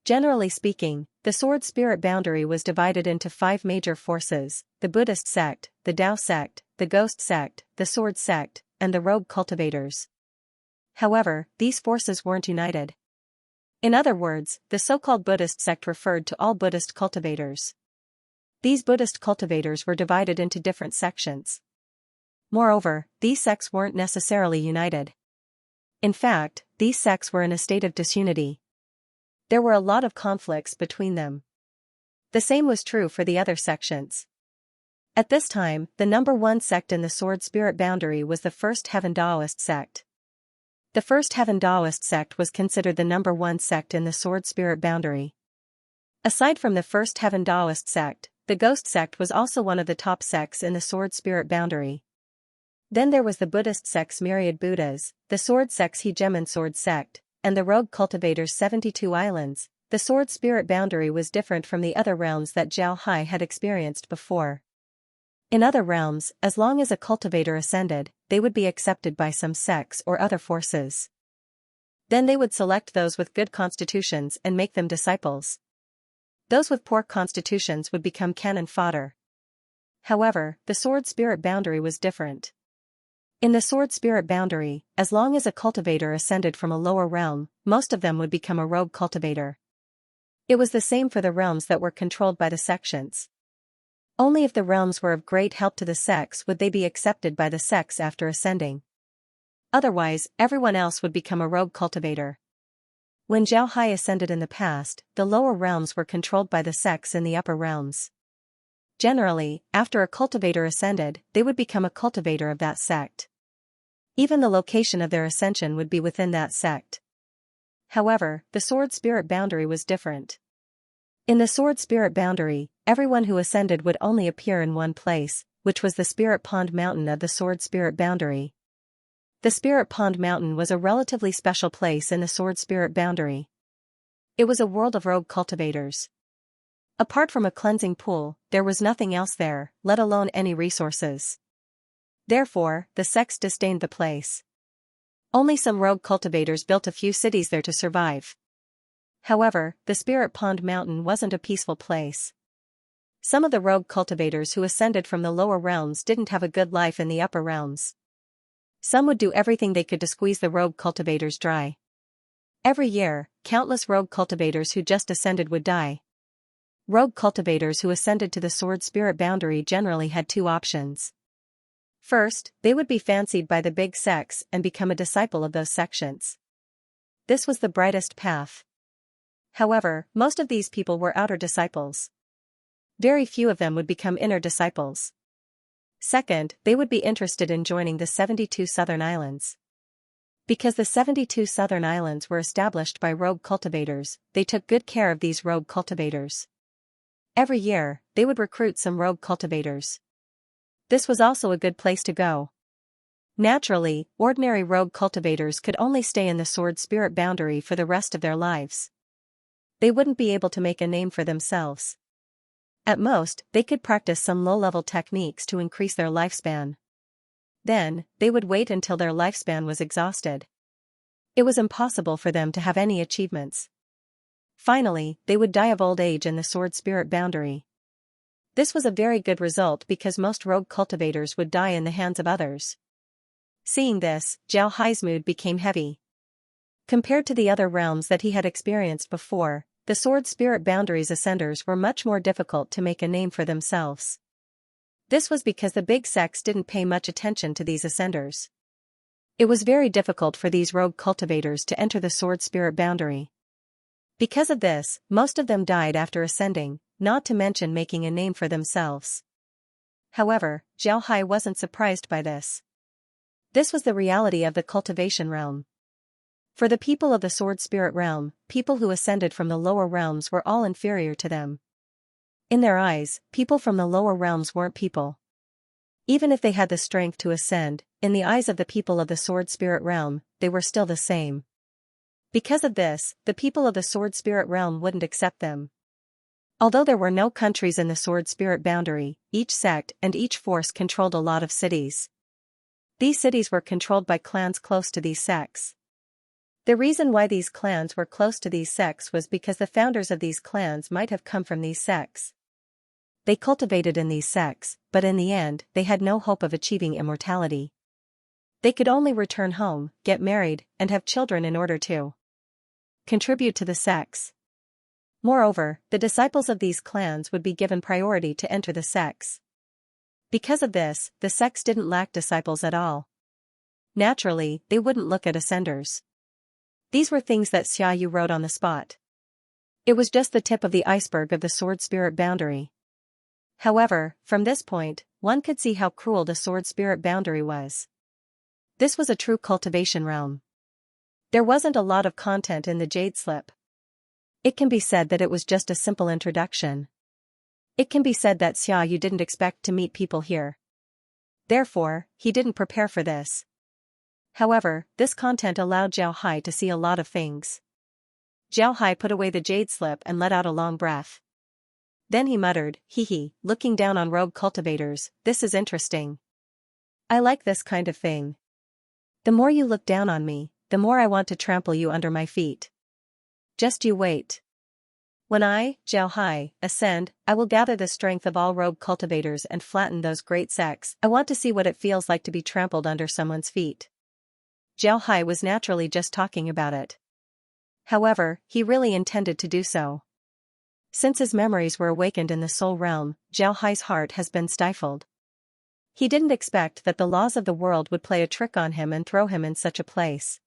Generally speaking, the sword spirit boundary was divided into 5 major forces: the Buddhist sect, the Tao sect, the Ghost sect, the Sword sect, and the Rogue cultivators. However, these forces weren't united. In other words, the so-called Buddhist sect referred to all Buddhist cultivators. These Buddhist cultivators were divided into different sections. Moreover, these sects weren't necessarily united. In fact, these sects were in a state of disunity. There were a lot of conflicts between them. The same was true for the other sections. At this time, the number 1 sect in the sword spirit boundary was the First Heaven Taoist sect. The First Heaven Taoist sect was considered the number 1 sect in the sword spirit boundary. Aside from the First Heaven Taoist sect, the Ghost sect was also one of the top sects in the sword spirit boundary. Then there was the Buddhist sect's Myriad Buddhas, the Sword sect's Hegemon Sword sect, and the Rogue cultivators' 72 Islands. The sword spirit boundary was different from the other realms that Zhao Hai had experienced before. In other realms, as long as a cultivator ascended, they would be accepted by some sects or other forces. Then they would select those with good constitutions and make them disciples. Those with poor constitutions would become cannon fodder. However, the sword spirit boundary was different. In the sword spirit boundary, as long as a cultivator ascended from a lower realm, most of them would become a rogue cultivator. It was the same for the realms that were controlled by the sections. Only if the realms were of great help to the sects would they be accepted by the sects after ascending. Otherwise, everyone else would become a rogue cultivator. When Xiaohai ascended in the past, the lower realms were controlled by the sects in the upper realms. Generally, after a cultivator ascended, they would become a cultivator of that sect. Even the location of their ascension would be within that sect. However, the sword spirit boundary was different. In the sword spirit boundary, everyone who ascended would only appear in one place, which was the Spirit Pond Mountain of the sword spirit boundary. The Spirit Pond Mountain was a relatively special place in the sword spirit boundary. It was a world of rogue cultivators. Apart from a cleansing pool, there was nothing else there, let alone any resources. Therefore, the sects disdained the place. Only some rogue cultivators built a few cities there to survive. However, the Spirit Pond Mountain wasn't a peaceful place. Some of the rogue cultivators who ascended from the lower realms didn't have a good life in the upper realms. Some would do everything they could to squeeze the rogue cultivators dry. Every year, countless rogue cultivators who just ascended would die. Rogue cultivators who ascended to the sword spirit boundary generally had two options. First, they would be fancied by the big sects and become a disciple of those sections. This was the brightest path. However, most of these people were outer disciples. Very few of them would become inner disciples. Second, they would be interested in joining the 72 Southern Islands. Because the 72 Southern Islands were established by rogue cultivators, they took good care of these rogue cultivators. Every year, they would recruit some rogue cultivators. This was also a good place to go. Naturally, ordinary rogue cultivators could only stay in the sword spirit boundary for the rest of their lives. They wouldn't be able to make a name for themselves. At most, they could practice some low-level techniques to increase their lifespan. Then, they would wait until their lifespan was exhausted. It was impossible for them to have any achievements. Finally, they would die of old age in the sword spirit boundary. This was a very good result because most rogue cultivators would die in the hands of others. Seeing this, Zhao Hai's mood became heavy. Compared to the other realms that he had experienced before, the sword spirit boundary's ascenders were much more difficult to make a name for themselves. This was because the big sects didn't pay much attention to these ascenders. It was very difficult for these rogue cultivators to enter the sword spirit boundary. Because of this, most of them died after ascending, not to mention making a name for themselves. However, Zhao Hai wasn't surprised by this. This was the reality of the cultivation realm. For the people of the sword spirit realm, people who ascended from the lower realms were all inferior to them. In their eyes, people from the lower realms weren't people. Even if they had the strength to ascend, in the eyes of the people of the sword spirit realm, they were still the same. Because of this, the people of the sword spirit realm wouldn't accept them. Although there were no countries in the sword spirit boundary, each sect and each force controlled a lot of cities. These cities were controlled by clans close to these sects. The reason why these clans were close to these sects was because the founders of these clans might have come from these sects. They cultivated in these sects, but in the end, they had no hope of achieving immortality. They could only return home, get married, and have children in order to contribute to the sects. Moreover, the disciples of these clans would be given priority to enter the sects. Because of this, the sects didn't lack disciples at all. Naturally, they wouldn't look at ascenders. These were things that Xiaoyu wrote on the spot. It was just the tip of the iceberg of the sword spirit boundary. However, from this point, one could see how cruel the sword spirit boundary was. This was a true cultivation realm. There wasn't a lot of content in the Jade Slip. It can be said that it was just a simple introduction. It can be said that Xiaoyu didn't expect to meet people here. Therefore, he didn't prepare for this. However, this content allowed Zhao Hai to see a lot of things. Zhao Hai put away the Jade Slip and let out a long breath. Then he muttered, "Hee hee, looking down on rogue cultivators, this is interesting. I like this kind of thing. The more you look down on me, the more I want to trample you under my feet. Just you wait." When I, Zhao Hai, ascend, I will gather the strength of all rogue cultivators and flatten those great sects. I want to see what it feels like to be trampled under someone's feet. Zhao Hai was naturally just talking about it. However, he really intended to do so. Since his memories were awakened in the soul realm, Zhao Hai's heart has been stifled. He didn't expect that the laws of the world would play a trick on him and throw him in such a place.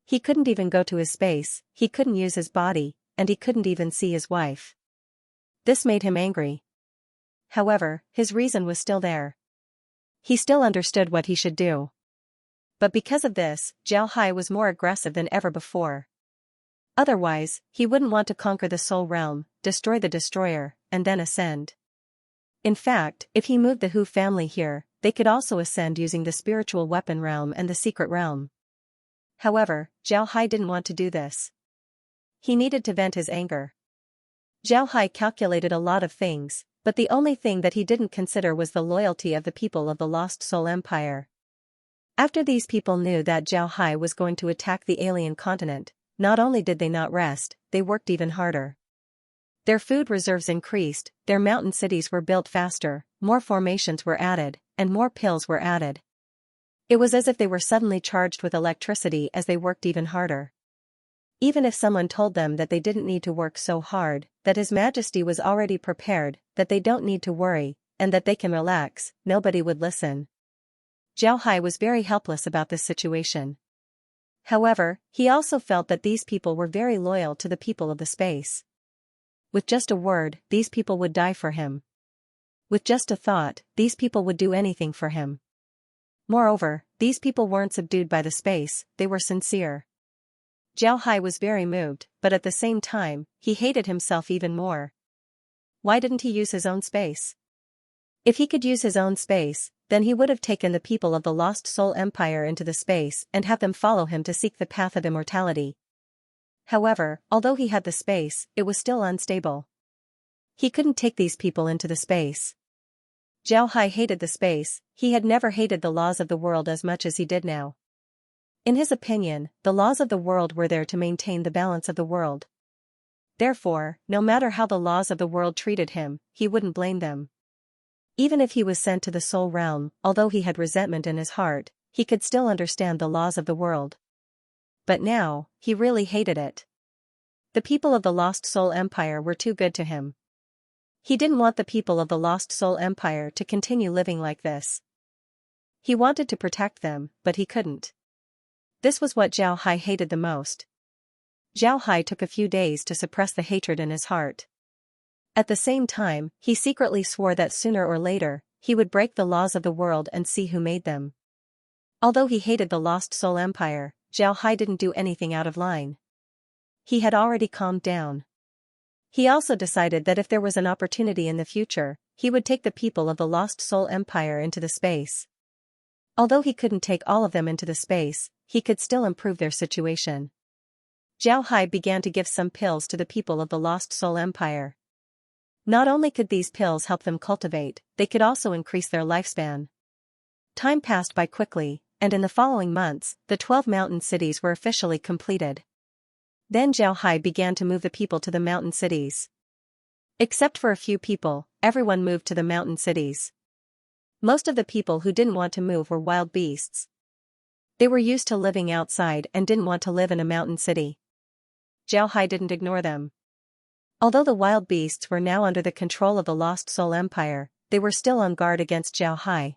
He couldn't even go to his space, he couldn't use his body, and he couldn't even see his wife. This made him angry. However, his reason was still there. He still understood what he should do. But because of this, Zhao Hai was more aggressive than ever before. Otherwise, he wouldn't want to conquer the soul realm, destroy the destroyer, and then ascend. In fact, if he moved the Hu family here, they could also ascend using the spiritual weapon realm and the secret realm. However, Zhao Hai didn't want to do this. He needed to vent his anger. Zhao Hai calculated a lot of things, but the only thing that he didn't consider was the loyalty of the people of the Lost Soul Empire. After these people knew that Zhao Hai was going to attack the alien continent, not only did they not rest, they worked even harder. Their food reserves increased, their mountain cities were built faster, more formations were added, and more pills were added. It was as if they were suddenly charged with electricity as they worked even harder. Even if someone told them that they didn't need to work so hard, that His Majesty was already prepared, that they don't need to worry, and that they can relax, nobody would listen. Zhao Hai was very helpless about this situation. However, he also felt that these people were very loyal to the people of the space. With just a word, these people would die for him. With just a thought, these people would do anything for him. Moreover, these people weren't subdued by the space, they were sincere. Zhao Hai was very moved, but at the same time, he hated himself even more. Why didn't he use his own space? If he could use his own space, then he would have taken the people of the Lost Soul Empire into the space and have them follow him to seek the path of immortality. However, although he had the space, it was still unstable. He couldn't take these people into the space. Zhao Hai hated the space, he had never hated the laws of the world as much as he did now. In his opinion, the laws of the world were there to maintain the balance of the world. Therefore, no matter how the laws of the world treated him, he wouldn't blame them. Even if he was sent to the soul realm, although he had resentment in his heart, he could still understand the laws of the world. But now, he really hated it. The people of the Lost Soul Empire were too good to him. He didn't want the people of the Lost Soul Empire to continue living like this. He wanted to protect them, but he couldn't. This was what Zhao Hai hated the most. Zhao Hai took a few days to suppress the hatred in his heart. At the same time, he secretly swore that sooner or later, he would break the laws of the world and see who made them. Although he hated the Lost Soul Empire, Zhao Hai didn't do anything out of line. He had already calmed down. He also decided that if there was an opportunity in the future, he would take the people of the Lost Soul Empire into the space. Although he couldn't take all of them into the space, he could still improve their situation. Zhao Hai began to give some pills to the people of the Lost Soul Empire. Not only could these pills help them cultivate, they could also increase their lifespan. Time passed by quickly, and in the following months, the 12 mountain cities were officially completed. Then Zhao Hai began to move the people to the mountain cities. Except for a few people, everyone moved to the mountain cities. Most of the people who didn't want to move were wild beasts. They were used to living outside and didn't want to live in a mountain city. Zhao Hai didn't ignore them. Although the wild beasts were now under the control of the Lost Soul Empire, they were still on guard against Zhao Hai.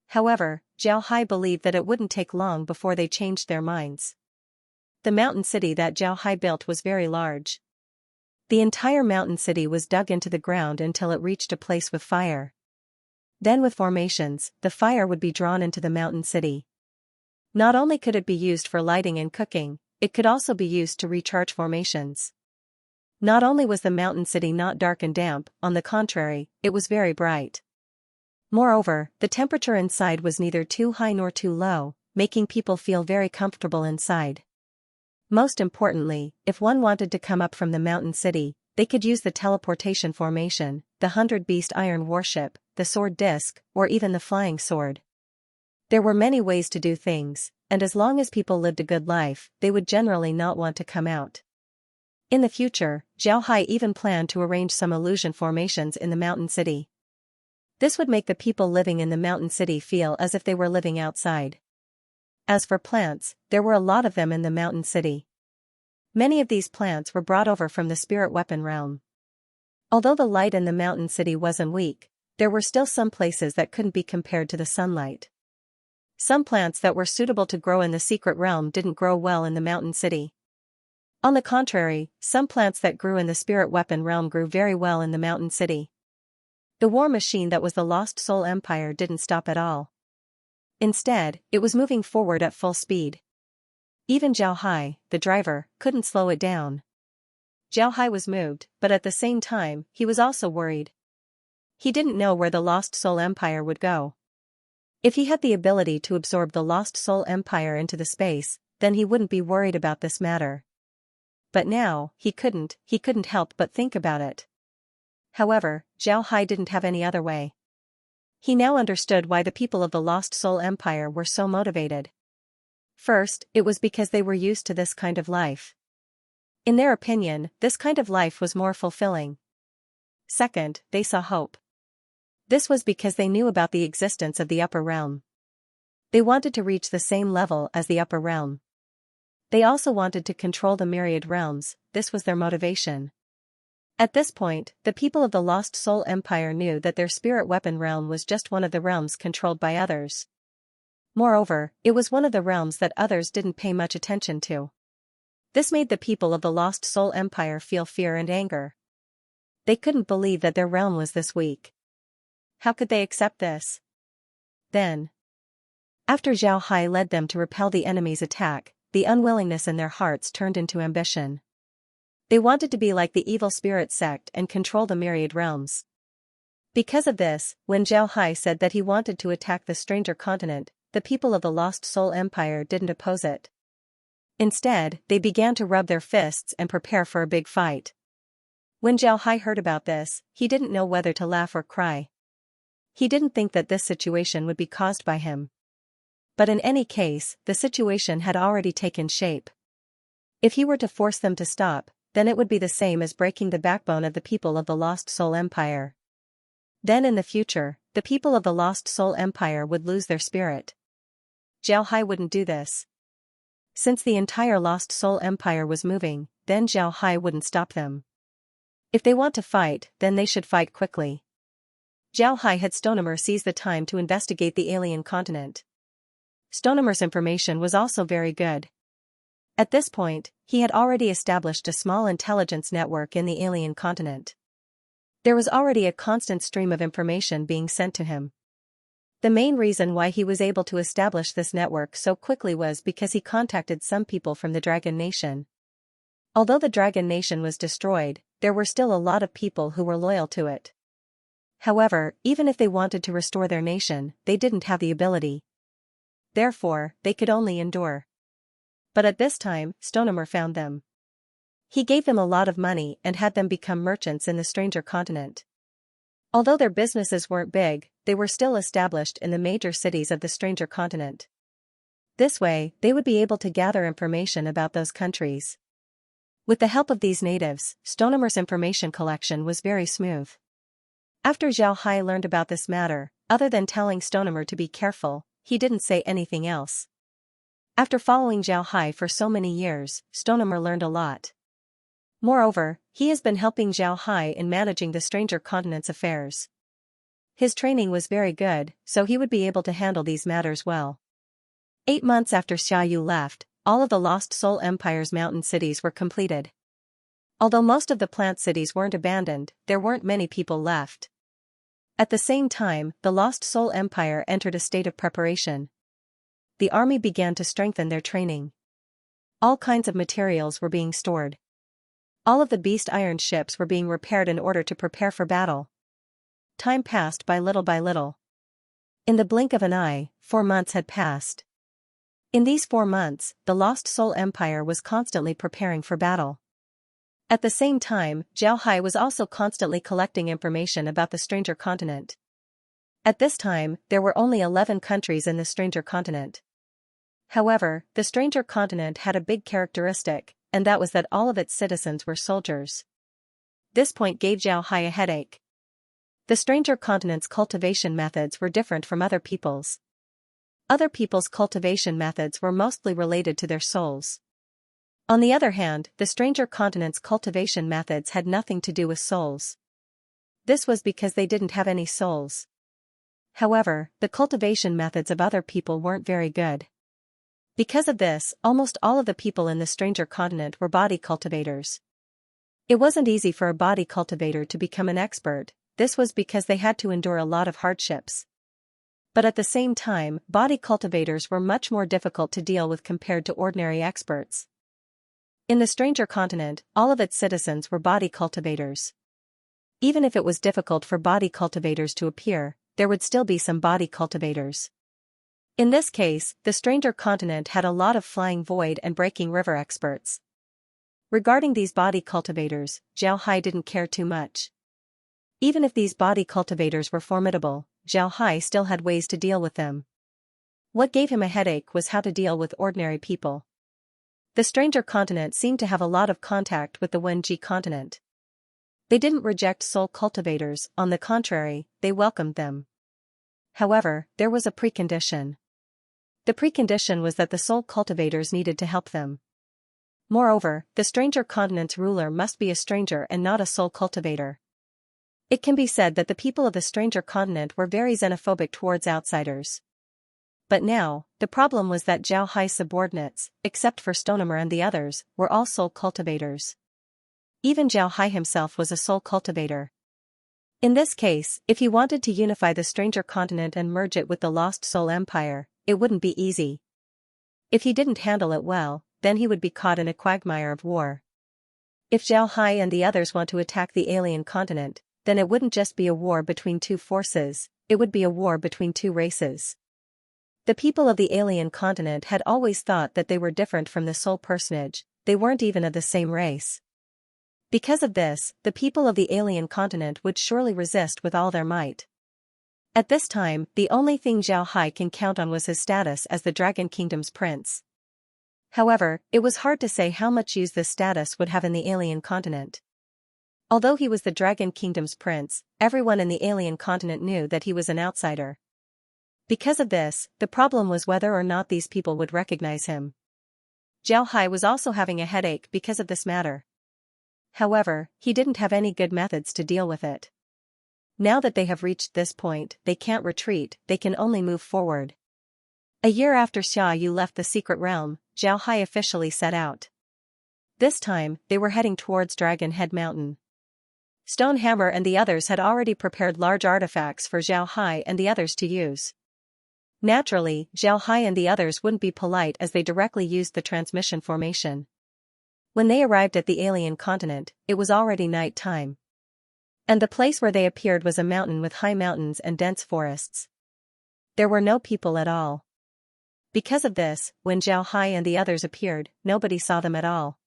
However, Zhao Hai believed that it wouldn't take long before they changed their minds. The mountain city that Zhao Hai built was very large. The entire mountain city was dug into the ground until it reached a place with fire. Then with formations, the fire would be drawn into the mountain city. Not only could it be used for lighting and cooking, it could also be used to recharge formations. Not only was the mountain city not dark and damp, on the contrary, it was very bright. Moreover, the temperature inside was neither too high nor too low, making people feel very comfortable inside. Most importantly, if one wanted to come up from the mountain city, they could use the teleportation formation, the 100-beast iron warship, the sword disc, or even the flying sword. There were many ways to do things, and as long as people lived a good life, they would generally not want to come out. In the future, Zhao Hai even planned to arrange some illusion formations in the mountain city. This would make the people living in the mountain city feel as if they were living outside. As for plants, there were a lot of them in the mountain city. Many of these plants were brought over from the spirit weapon realm. Although the light in the mountain city wasn't weak, there were still some places that couldn't be compared to the sunlight. Some plants that were suitable to grow in the secret realm didn't grow well in the mountain city. On the contrary, some plants that grew in the spirit weapon realm grew very well in the mountain city. The war machine that was the Lost Soul Empire didn't stop at all. Instead, it was moving forward at full speed. Even Zhao Hai, the driver, couldn't slow it down. Zhao Hai was moved, but at the same time, he was also worried. He didn't know where the Lost Soul Empire would go. If he had the ability to absorb the Lost Soul Empire into the space, then he wouldn't be worried about this matter. But now, he couldn't help but think about it. However, Zhao Hai didn't have any other way. He now understood why the people of the Lost Soul Empire were so motivated. First, it was because they were used to this kind of life. In their opinion, this kind of life was more fulfilling. Second, they saw hope. This was because they knew about the existence of the upper realm. They wanted to reach the same level as the upper realm. They also wanted to control the myriad realms. This was their motivation. At this point, the people of the Lost Soul Empire knew that their spirit weapon realm was just one of the realms controlled by others. Moreover, it was one of the realms that others didn't pay much attention to. This made the people of the Lost Soul Empire feel fear and anger. They couldn't believe that their realm was this weak. How could they accept this? Then, after Zhao Hai led them to repel the enemy's attack, the unwillingness in their hearts turned into ambition. They wanted to be like the evil spirit sect and control the myriad realms. Because of this, when Zhao Hai said that he wanted to attack the stranger continent, the people of the Lost Soul Empire didn't oppose it. Instead, they began to rub their fists and prepare for a big fight. When Zhao Hai heard about this, he didn't know whether to laugh or cry. He didn't think that this situation would be caused by him. But in any case, the situation had already taken shape. If he were to force them to stop, then it would be the same as breaking the backbone of the people of the Lost Soul Empire. Then in the future, the people of the Lost Soul Empire would lose their spirit. Zhao Hai wouldn't do this. Since the entire Lost Soul Empire was moving, then Zhao Hai wouldn't stop them. If they want to fight, then they should fight quickly. Zhao Hai had Stonemer seize the time to investigate the alien continent. Stonemer's information was also very good. At this point, he had already established a small intelligence network in the alien continent. There was already a constant stream of information being sent to him. The main reason why he was able to establish this network so quickly was because he contacted some people from the Dragon Nation. Although the Dragon Nation was destroyed, there were still a lot of people who were loyal to it. However, even if they wanted to restore their nation, they didn't have the ability. Therefore, they could only endure. But at this time, Stonemer found them. He gave them a lot of money and had them become merchants in the stranger continent. Although their businesses weren't big, they were still established in the major cities of the stranger continent. This way, they would be able to gather information about those countries. With the help of these natives, Stonemer's information collection was very smooth. After Zhao Hai learned about this matter, other than telling Stonemer to be careful, he didn't say anything else. After following Zhao Hai for so many years, Stonemer learned a lot. Moreover, he has been helping Zhao Hai in managing the stranger continent's affairs. His training was very good, so he would be able to handle these matters well. 8 months after Xia Yu left, all of the Lost Soul Empire's mountain cities were completed. Although most of the plant cities weren't abandoned, there weren't many people left. At the same time, the Lost Soul Empire entered a state of preparation. The army began to strengthen their training. All kinds of materials were being stored. All of the beast iron ships were being repaired in order to prepare for battle. Time passed by little by little. In the blink of an eye, 4 months had passed. In these 4 months, the Lost Soul Empire was constantly preparing for battle. At the same time, Zhao Hai was also constantly collecting information about the stranger continent. At this time, there were only 11 countries in the stranger continent. However, the stranger continent had a big characteristic, and that was that all of its citizens were soldiers. This point gave Zhao Hai a headache. The stranger continent's cultivation methods were different from other people's. Other people's cultivation methods were mostly related to their souls. On the other hand, the stranger continent's cultivation methods had nothing to do with souls. This was because they didn't have any souls. However, the cultivation methods of other people weren't very good. Because of this, almost all of the people in the stranger continent were body cultivators. It wasn't easy for a body cultivator to become an expert. This was because they had to endure a lot of hardships. But at the same time, body cultivators were much more difficult to deal with compared to ordinary experts. In the stranger continent, all of its citizens were body cultivators. Even if it was difficult for body cultivators to appear, there would still be some body cultivators. In this case, the stranger continent had a lot of flying void and breaking river experts. Regarding these body cultivators, Zhao Hai didn't care too much. Even if these body cultivators were formidable, Zhao Hai still had ways to deal with them. What gave him a headache was how to deal with ordinary people. The stranger continent seemed to have a lot of contact with the Wenji continent. They didn't reject soul cultivators, on the contrary, they welcomed them. However, there was a precondition. The precondition was that the soul cultivators needed to help them. Moreover, the stranger continent's ruler must be a stranger and not a soul cultivator. It can be said that the people of the stranger continent were very xenophobic towards outsiders. But now, the problem was that Zhao Hai's subordinates, except for Stonemer and the others, were all soul cultivators. Even Zhao Hai himself was a soul cultivator. In this case, if he wanted to unify the stranger continent and merge it with the Lost Soul Empire, it wouldn't be easy. If he didn't handle it well, then he would be caught in a quagmire of war. If Zhao Hai and the others want to attack the alien continent, then it wouldn't just be a war between two forces, it would be a war between two races. The people of the alien continent had always thought that they were different from the soul personage, they weren't even of the same race. Because of this, the people of the alien continent would surely resist with all their might. At this time, the only thing Zhao Hai can count on was his status as the Dragon Kingdom's prince. However, it was hard to say how much use this status would have in the alien continent. Although he was the Dragon Kingdom's prince, everyone in the alien continent knew that he was an outsider. Because of this, the problem was whether or not these people would recognize him. Zhao Hai was also having a headache because of this matter. However, he didn't have any good methods to deal with it. Now that they have reached this point, they can't retreat, they can only move forward. A year after Xia Yu left the secret realm, Zhao Hai officially set out. This time, they were heading towards Dragon Head Mountain. Stonehammer and the others had already prepared large artifacts for Zhao Hai and the others to use. Naturally, Zhao Hai and the others wouldn't be polite as they directly used the transmission formation. When they arrived at the alien continent, it was already night time. And the place where they appeared was a mountain with high mountains and dense forests. There were no people at all. Because of this, when Zhao Hai and the others appeared, nobody saw them at all.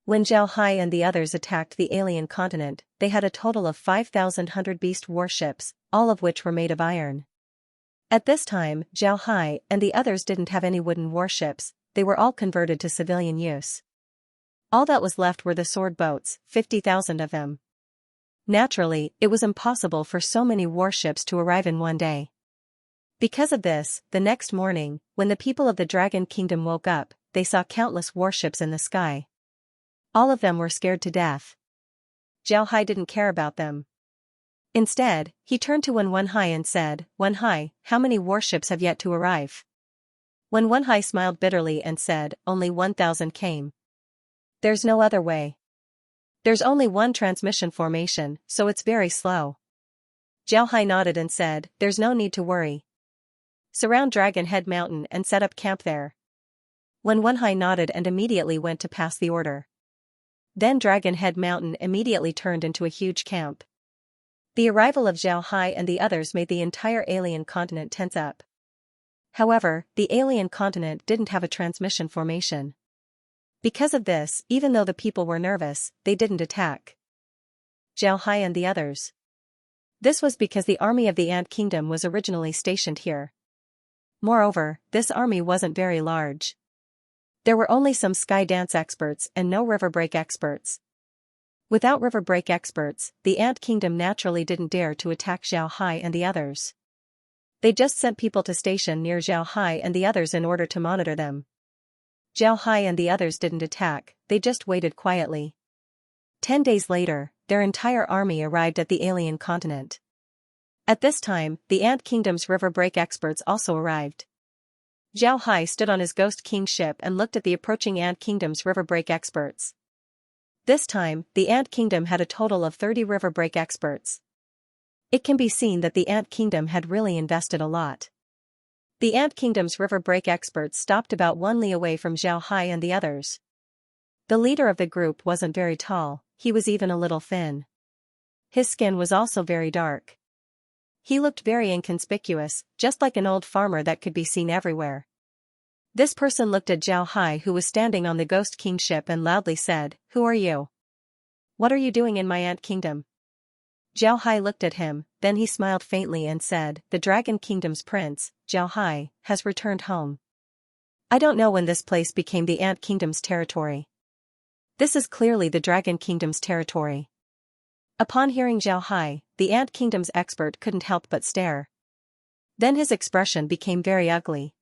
When Zhao Hai and the others attacked the alien continent, they had a total of 5,000 beast warships, all of which were made of iron. At this time, Zhao Hai and the others didn't have any wooden warships, they were all converted to civilian use. All that was left were the sword boats, 50,000 of them. Naturally, it was impossible for so many warships to arrive in one day. Because of this, the next morning, when the people of the Dragon Kingdom woke up, they saw countless warships in the sky. All of them were scared to death. Zhao Hai didn't care about them. Instead, he turned to Wen Hai and said, "Wen Hai, how many warships have yet to arrive?" Wen Hai smiled bitterly and said, "Only 1,000 came. There's no other way. There's only one transmission formation, so it's very slow." Zhao Hai nodded and said, "There's no need to worry. Surround Dragon Head Mountain and set up camp there." Wen Hai nodded and immediately went to pass the order. Then Dragon Head Mountain immediately turned into a huge camp. The arrival of Zhao Hai and the others made the entire alien continent tense up. However, the alien continent didn't have a transmission formation. Because of this, even though the people were nervous, they didn't attack Zhao Hai and the others. This was because the army of the Ant Kingdom was originally stationed here. Moreover, this army wasn't very large. There were only some sky dance experts and no river break experts. Without river break experts, the Ant Kingdom naturally didn't dare to attack Xiao Hai and the others. They just sent people to station near Xiao Hai and the others in order to monitor them. Xiao Hai and the others didn't attack, they just waited quietly. 10 days later, their entire army arrived at the alien continent. At this time, the Ant Kingdom's river break experts also arrived. Xiao Hai stood on his Ghost King ship and looked at the approaching Ant Kingdom's river break experts. This time, the Ant Kingdom had a total of 30 river break experts. It can be seen that the Ant Kingdom had really invested a lot. The Ant Kingdom's river break experts stopped about 1 li away from Xiao Hai and the others. The leader of the group wasn't very tall, he was even a little thin. His skin was also very dark. He looked very inconspicuous, just like an old farmer that could be seen everywhere. This person looked at Xiao Hai, who was standing on the Ghost King ship, and loudly said, "Who are you? What are you doing in my Ant Kingdom?" Xiao Hai looked at him, then he smiled faintly and said, "The Dragon Kingdom's prince, Xiao Hai, has returned home. I don't know when this place became the Ant Kingdom's territory. This is clearly the Dragon Kingdom's territory." Upon hearing Xiao Hai, the Ant Kingdom's expert couldn't help but stare. Then his expression became very ugly.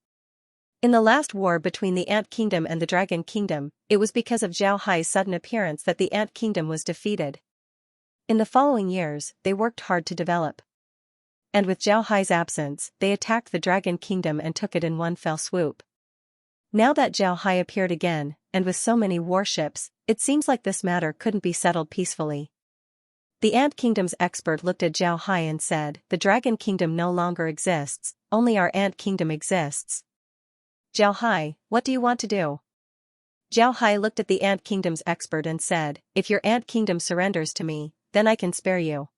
In the last war between the Ant Kingdom and the Dragon Kingdom, it was because of Xiao Hai's sudden appearance that the Ant Kingdom was defeated. In the following years, they worked hard to develop. And with Xiao Hai's absence, they attacked the Dragon Kingdom and took it in one fell swoop. Now that Xiao Hai appeared again, and with so many warships, it seems like this matter couldn't be settled peacefully. The Ant Kingdom's expert looked at Xiao Hai and said, "The Dragon Kingdom no longer exists, only our Ant Kingdom exists. Xiao Hai, what do you want to do?" Xiao Hai looked at the Ant Kingdom's expert and said, "If your Ant Kingdom surrenders to me, then I can spare you.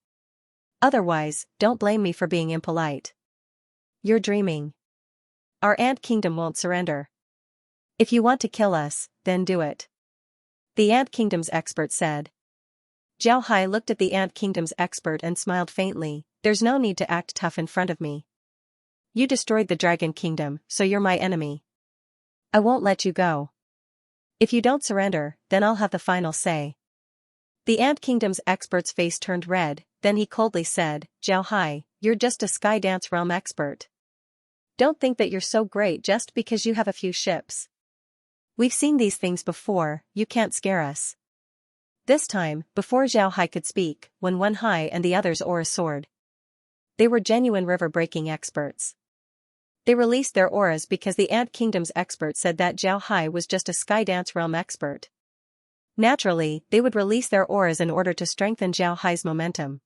Otherwise, don't blame me for being impolite. You're dreaming. Our Ant Kingdom won't surrender. If you want to kill us, then do it," the Ant Kingdom's expert said. Xiao Hai looked at the Ant Kingdom's expert and smiled faintly, "There's no need to act tough in front of me. You destroyed the Dragon Kingdom, so you're my enemy. I won't let you go. If you don't surrender, then I'll have the final say." The Ant Kingdom's expert's face turned red, then he coldly said, "Xiao Hai, you're just a sky dance realm expert. Don't think that you're so great just because you have a few ships. We've seen these things before, you can't scare us." This time, before Xiao Hai could speak, Wen Hai and the others aura soared. They were genuine river-breaking experts. They released their auras because the Ant Kingdom's expert said that Xiao Hai was just a sky dance realm expert. Naturally, they would release their auras in order to strengthen Xiao Hai's momentum.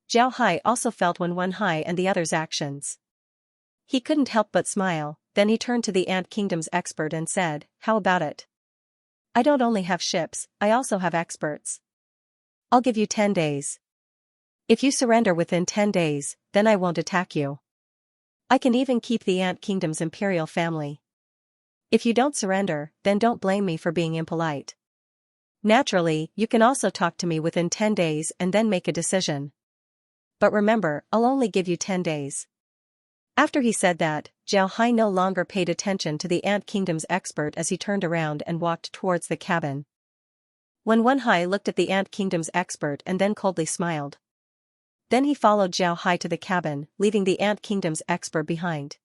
Xiao Hai also felt Wen Hai and the others' actions. He couldn't help but smile, then he turned to the Ant Kingdom's expert and said, "How about it? I don't only have ships, I also have experts. I'll give you 10 days. If you surrender within 10 days, then I won't attack you. I can even keep the Ant Kingdom's imperial family. If you don't surrender, then don't blame me for being impolite. Naturally, you can also talk to me within 10 days and then make a decision. But remember, I'll only give you 10 days. After he said that, Xiao Hai no longer paid attention to the Ant Kingdom's expert as he turned around and walked towards the cabin. Wen Hai looked at the Ant Kingdom's expert and then coldly smiled. Then he followed Xiao Hai to the cabin, leaving the Ant Kingdom's expert behind.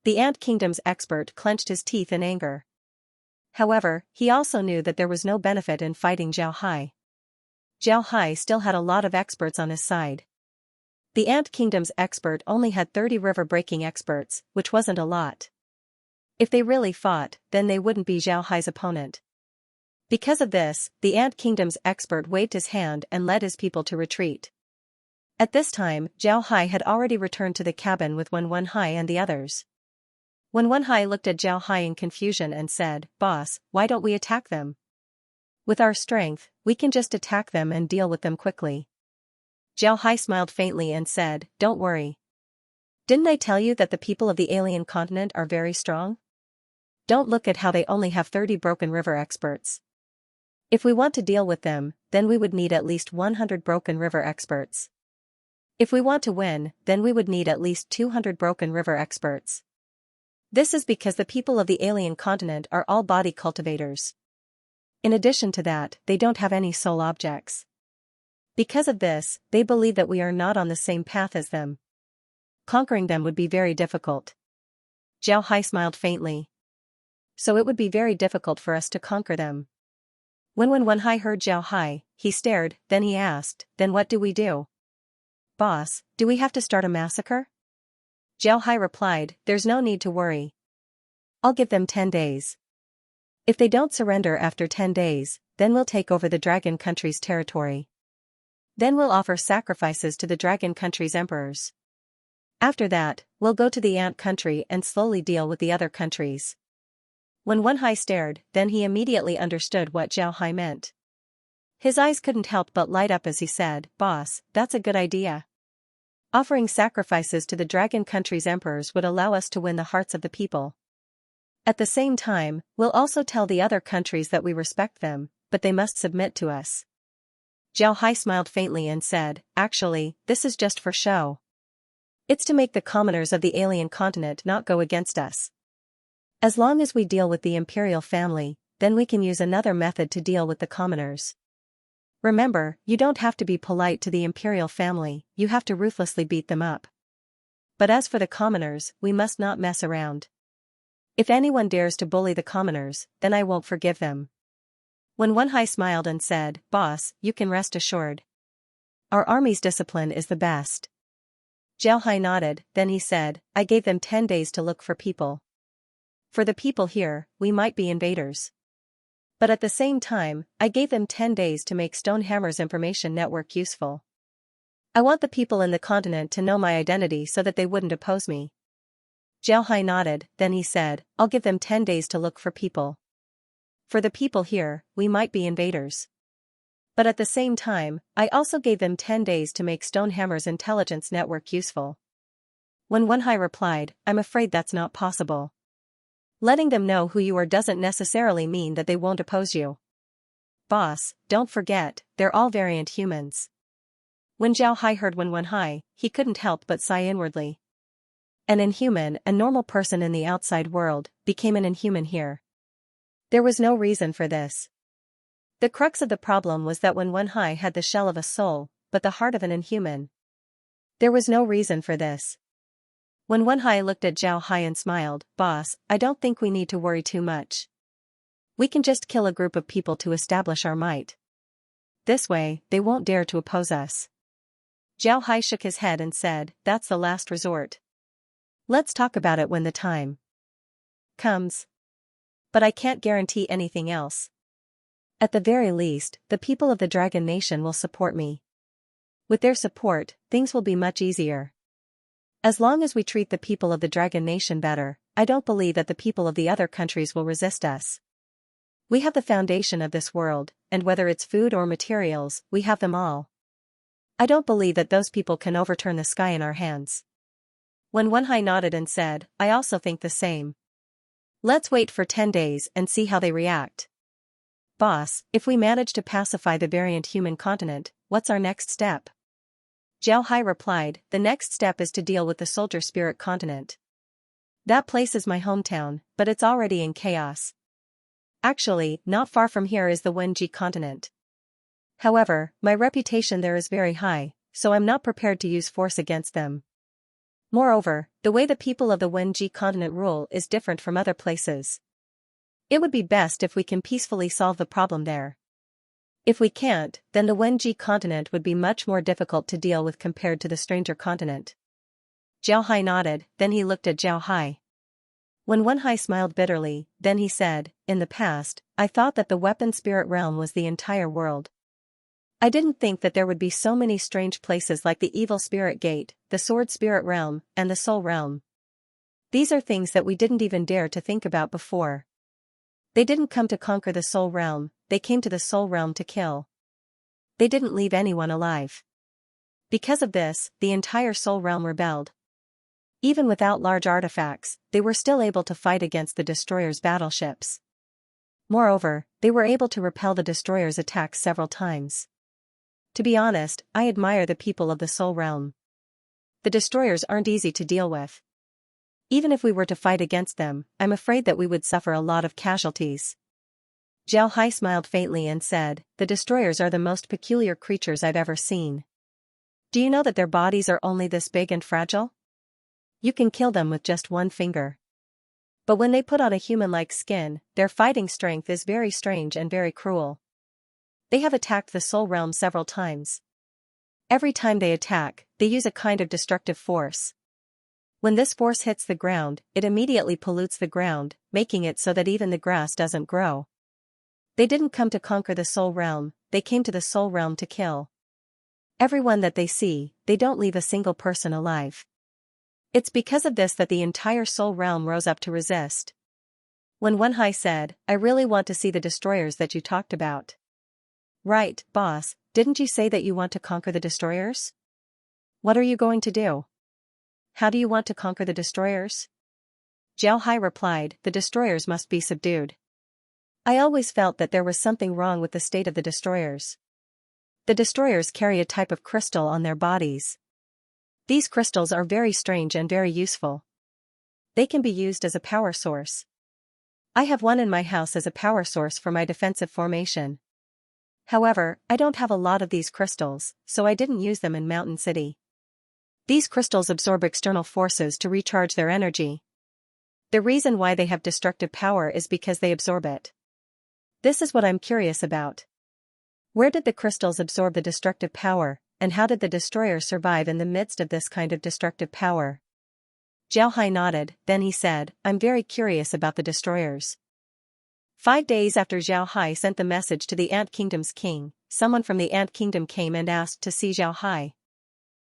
The Ant Kingdom's expert clenched his teeth in anger. However, he also knew that there was no benefit in fighting Xiao Hai. Xiao Hai still had a lot of experts on his side. The Ant Kingdom's expert only had 30 river-breaking experts, which wasn't a lot. If they really fought, then they wouldn't be Xiao Hai's opponent. Because of this, the Ant Kingdom's expert waved his hand and led his people to retreat. At this time, Xiao Hai had already returned to the cabin with Wen Hai and the others. Wen Hai looked at Xiao Hai in confusion and said, "Boss, why don't we attack them? With our strength, we can just attack them and deal with them quickly." Xiao Hai smiled faintly and said, "Don't worry. Didn't I tell you that the people of the alien continent are very strong? Don't look at how they only have 30 broken river experts. If we want to deal with them, then we would need at least 100 broken river experts. If we want to win, then we would need at least 200 broken river experts. This is because the people of the alien continent are all body cultivators. In addition to that, they don't have any soul objects. Because of this, they believe that we are not on the same path as them. Conquering them would be very difficult. Zhao Hai smiled faintly. So it would be very difficult for us to conquer them. When Wenhai heard Zhao Hai, he stared, then he asked, then what do we do? Boss, do we have to start a massacre? Zhao Hai replied, there's no need to worry. I'll give them 10 days. If they don't surrender after 10 days, then we'll take over the dragon country's territory. Then we'll offer sacrifices to the dragon country's emperors. After that, we'll go to the ant country and slowly deal with the other countries. When Wenhai stared, then he immediately understood what Zhao Hai meant. His eyes couldn't help but light up as he said, Boss, that's a good idea. Offering sacrifices to the dragon country's emperors would allow us to win the hearts of the people. At the same time, we'll also tell the other countries that we respect them, but they must submit to us. Zhao Hai smiled faintly and said, actually, this is just for show. It's to make the commoners of the alien continent not go against us. As long as we deal with the imperial family, then we can use another method to deal with the commoners. Remember, you don't have to be polite to the imperial family, you have to ruthlessly beat them up. But as for the commoners, we must not mess around. If anyone dares to bully the commoners, then I won't forgive them. When Wenhai smiled and said, Boss, you can rest assured. Our army's discipline is the best. Zhao Hai nodded, then he said, I gave them 10 days to look for people. For the people here, we might be invaders. But at the same time, I gave them 10 days to make Stonehammer's information network useful. I want the people in the continent to know my identity so that they wouldn't oppose me. Zhao Hai nodded, then he said, I'll give them 10 days to look for people. For the people here, we might be invaders. But at the same time, I also gave them 10 days to make Stonehammer's intelligence network useful. When Wenhai replied, I'm afraid that's not possible. Letting them know who you are doesn't necessarily mean that they won't oppose you. Boss, don't forget, they're all variant humans. When Zhao Hai heard Wenhai, he couldn't help but sigh inwardly. An inhuman, a normal person in the outside world, became an inhuman here. There was no reason for this. The crux of the problem was that Wenhai had the shell of a soul, but the heart of an inhuman. There was no reason for this. When Wenhai looked at Zhao Hai and smiled, Boss, I don't think we need to worry too much. We can just kill a group of people to establish our might. This way, they won't dare to oppose us. Zhao Hai shook his head and said, that's the last resort. Let's talk about it when the time comes. But I can't guarantee anything else. At the very least, the people of the Dragon Nation will support me. With their support, things will be much easier. As long as we treat the people of the Dragon Nation better, I don't believe that the people of the other countries will resist us. We have the foundation of this world, and whether it's food or materials, we have them all. I don't believe that those people can overturn the sky in our hands. When Wenhai nodded and said, I also think the same. Let's wait for 10 days and see how they react. Boss, if we manage to pacify the variant human continent, what's our next step? Zhao Hai replied, the next step is to deal with the soldier spirit continent. That place is my hometown, but it's already in chaos. Actually, not far from here is the Wenji continent. However, my reputation there is very high, so I'm not prepared to use force against them. Moreover, the way the people of the Wenji continent rule is different from other places. It would be best if we can peacefully solve the problem there. If we can't, then the Wenji continent would be much more difficult to deal with compared to the stranger continent. Zhao Hai nodded, then he looked at Zhao Hai. When Wenhai smiled bitterly, then he said, in the past, I thought that the weapon spirit realm was the entire world. I didn't think that there would be so many strange places like the evil spirit gate, the sword spirit realm, and the soul realm. These are things that we didn't even dare to think about before. They didn't come to conquer the soul realm, they came to the soul realm to kill. They didn't leave anyone alive. Because of this, the entire soul realm rebelled. Even without large artifacts, they were still able to fight against the destroyer's battleships. Moreover, they were able to repel the destroyer's attacks several times. To be honest, I admire the people of the soul realm. The destroyers aren't easy to deal with. Even if we were to fight against them, I'm afraid that we would suffer a lot of casualties. Zhao Hai smiled faintly and said, the destroyers are the most peculiar creatures I've ever seen. Do you know that their bodies are only this big and fragile? You can kill them with just one finger. But when they put on a human-like skin, their fighting strength is very strange and very cruel. They have attacked the Soul Realm several times. Every time they attack, they use a kind of destructive force. When this force hits the ground, it immediately pollutes the ground, making it so that even the grass doesn't grow. They didn't come to conquer the Soul Realm, they came to the Soul Realm to kill. Everyone that they see, they don't leave a single person alive. It's because of this that the entire Soul Realm rose up to resist. When Wenhai said, I really want to see the destroyers that you talked about. Right, boss, didn't you say that you want to conquer the destroyers? What are you going to do? How do you want to conquer the destroyers? Zhao Hai replied, the destroyers must be subdued. I always felt that there was something wrong with the state of the destroyers. The destroyers carry a type of crystal on their bodies. These crystals are very strange and very useful. They can be used as a power source. I have one in my house as a power source for my defensive formation. However, I don't have a lot of these crystals, so I didn't use them in Mountain City. These crystals absorb external forces to recharge their energy. The reason why they have destructive power is because they absorb it. This is what I'm curious about. Where did the crystals absorb the destructive power, and how did the destroyer survive in the midst of this kind of destructive power? Zhao Hai nodded, then he said, I'm very curious about the destroyers. 5 days after Zhao Hai sent the message to the Ant Kingdom's king, someone from the Ant Kingdom came and asked to see Zhao Hai.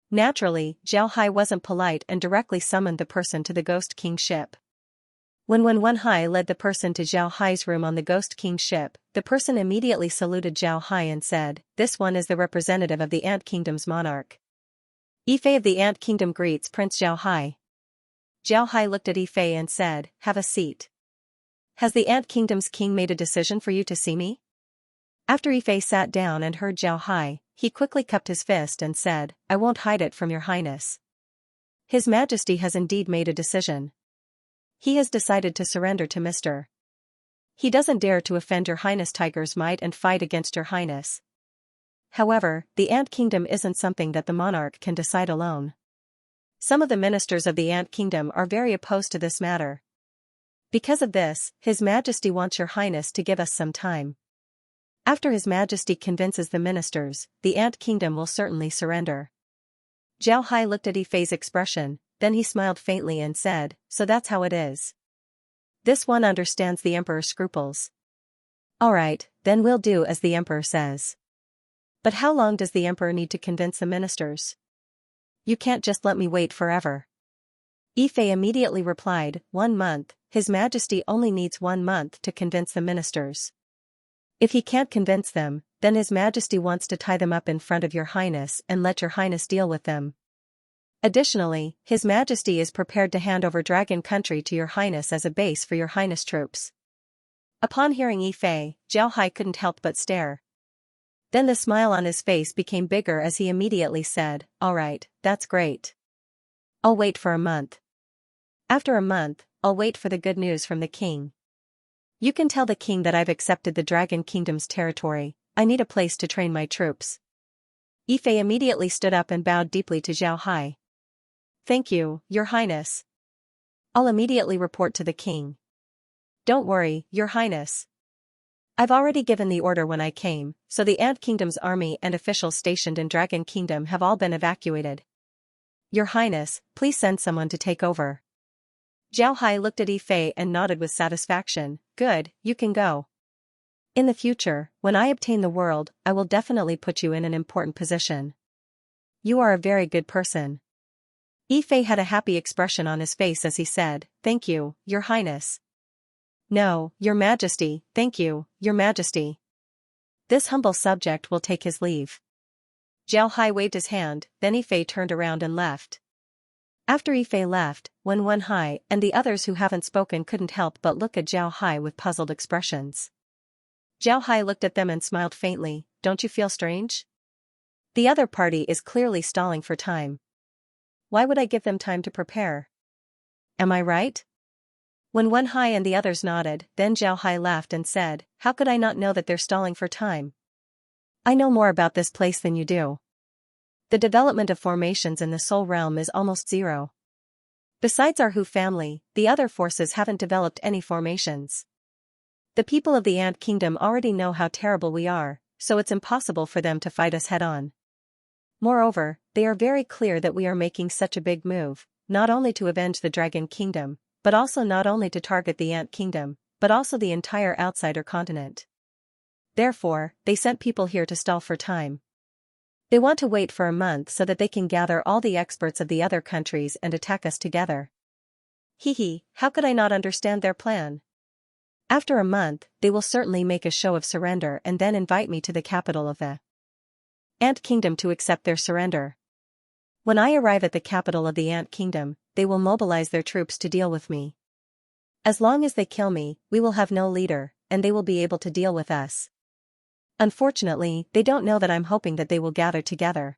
Naturally, Zhao Hai wasn't polite and directly summoned the person to the Ghost King's ship. When Wenhai led the person to Zhao Hai's room on the Ghost King's ship, the person immediately saluted Zhao Hai and said, this one is the representative of the Ant Kingdom's monarch. Yifei of the Ant Kingdom greets Prince Zhao Hai. Zhao Hai looked at Yifei and said, have a seat. Has the Ant Kingdom's king made a decision for you to see me? After Yifei sat down and heard Zhao Hai, he quickly cupped his fist and said, I won't hide it from your highness. His Majesty has indeed made a decision. He has decided to surrender to Mr. He doesn't dare to offend your highness. Tigers might and fight against your highness. However, the Ant Kingdom isn't something that the monarch can decide alone. Some of the ministers of the Ant Kingdom are very opposed to this matter. Because of this, His Majesty wants your highness to give us some time. After His Majesty convinces the ministers, the Ant Kingdom will certainly surrender. Zhao Hai looked at Yifei's expression, then he smiled faintly and said, so that's how it is. This one understands the Emperor's scruples. Alright, then we'll do as the Emperor says. But how long does the Emperor need to convince the ministers? You can't just let me wait forever. Yifei immediately replied, 1 month, His Majesty only needs 1 month to convince the ministers. If he can't convince them, then His Majesty wants to tie them up in front of your highness and let your highness deal with them. Additionally, His Majesty is prepared to hand over Dragon Country to your highness as a base for your highness troops. Upon hearing Yifei, Zhao Hai couldn't help but stare. Then the smile on his face became bigger as he immediately said, alright, that's great. I'll wait for a month. After a month, I'll wait for the good news from the king. You can tell the king that I've accepted the Dragon Kingdom's territory. I need a place to train my troops. Yifei immediately stood up and bowed deeply to Zhao Hai. Thank you, your highness. I'll immediately report to the king. Don't worry, your highness. I've already given the order when I came, so the Ant Kingdom's army and officials stationed in Dragon Kingdom have all been evacuated. Your highness, please send someone to take over. Zhao Hai looked at Yifei and nodded with satisfaction. Good, you can go. In the future, when I obtain the world, I will definitely put you in an important position. You are a very good person. Yifei had a happy expression on his face as he said, thank you, your highness. No, your majesty, thank you, your majesty. This humble subject will take his leave. Zhao Hai waved his hand, then Yifei turned around and left. After Yifei left, Wenhai and the others who haven't spoken couldn't help but look at Zhao Hai with puzzled expressions. Zhao Hai looked at them and smiled faintly, don't you feel strange? The other party is clearly stalling for time. Why would I give them time to prepare? Am I right? When Wen Hai and the others nodded, then Zhao Hai laughed and said, how could I not know that they're stalling for time? I know more about this place than you do. The development of formations in the Soul Realm is almost zero. Besides our Hu family, the other forces haven't developed any formations. The people of the Ant Kingdom already know how terrible we are, so it's impossible for them to fight us head-on. Moreover, they are very clear that we are making such a big move, not only to avenge the Dragon Kingdom, but also not only to target the Ant Kingdom, but also the entire outsider continent. Therefore, they sent people here to stall for time. They want to wait for a month so that they can gather all the experts of the other countries and attack us together. Hee, how could I not understand their plan? After a month, they will certainly make a show of surrender and then invite me to the capital of the Ant Kingdom to accept their surrender. When I arrive at the capital of the Ant Kingdom, they will mobilize their troops to deal with me. As long as they kill me, we will have no leader, and they will be able to deal with us. Unfortunately, they don't know that I'm hoping that they will gather together.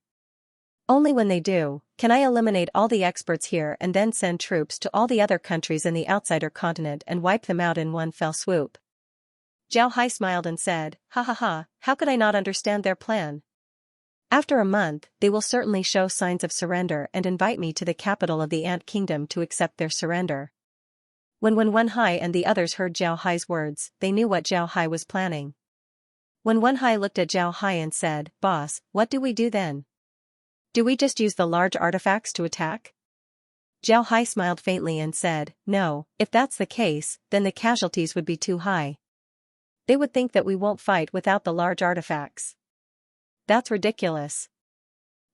Only when they do, can I eliminate all the experts here and then send troops to all the other countries in the outsider continent and wipe them out in one fell swoop. Zhao Hai smiled and said, ha, how could I not understand their plan? After a month, they will certainly show signs of surrender and invite me to the capital of the Ant Kingdom to accept their surrender. When Wen Hai and the others heard Zhao Hai's words, they knew what Zhao Hai was planning. When Wen Hai looked at Zhao Hai and said, Boss, what do we do then? Do we just use the large artifacts to attack? Zhao Hai smiled faintly and said, no, if that's the case, then the casualties would be too high. They would think that we won't fight without the large artifacts. That's ridiculous.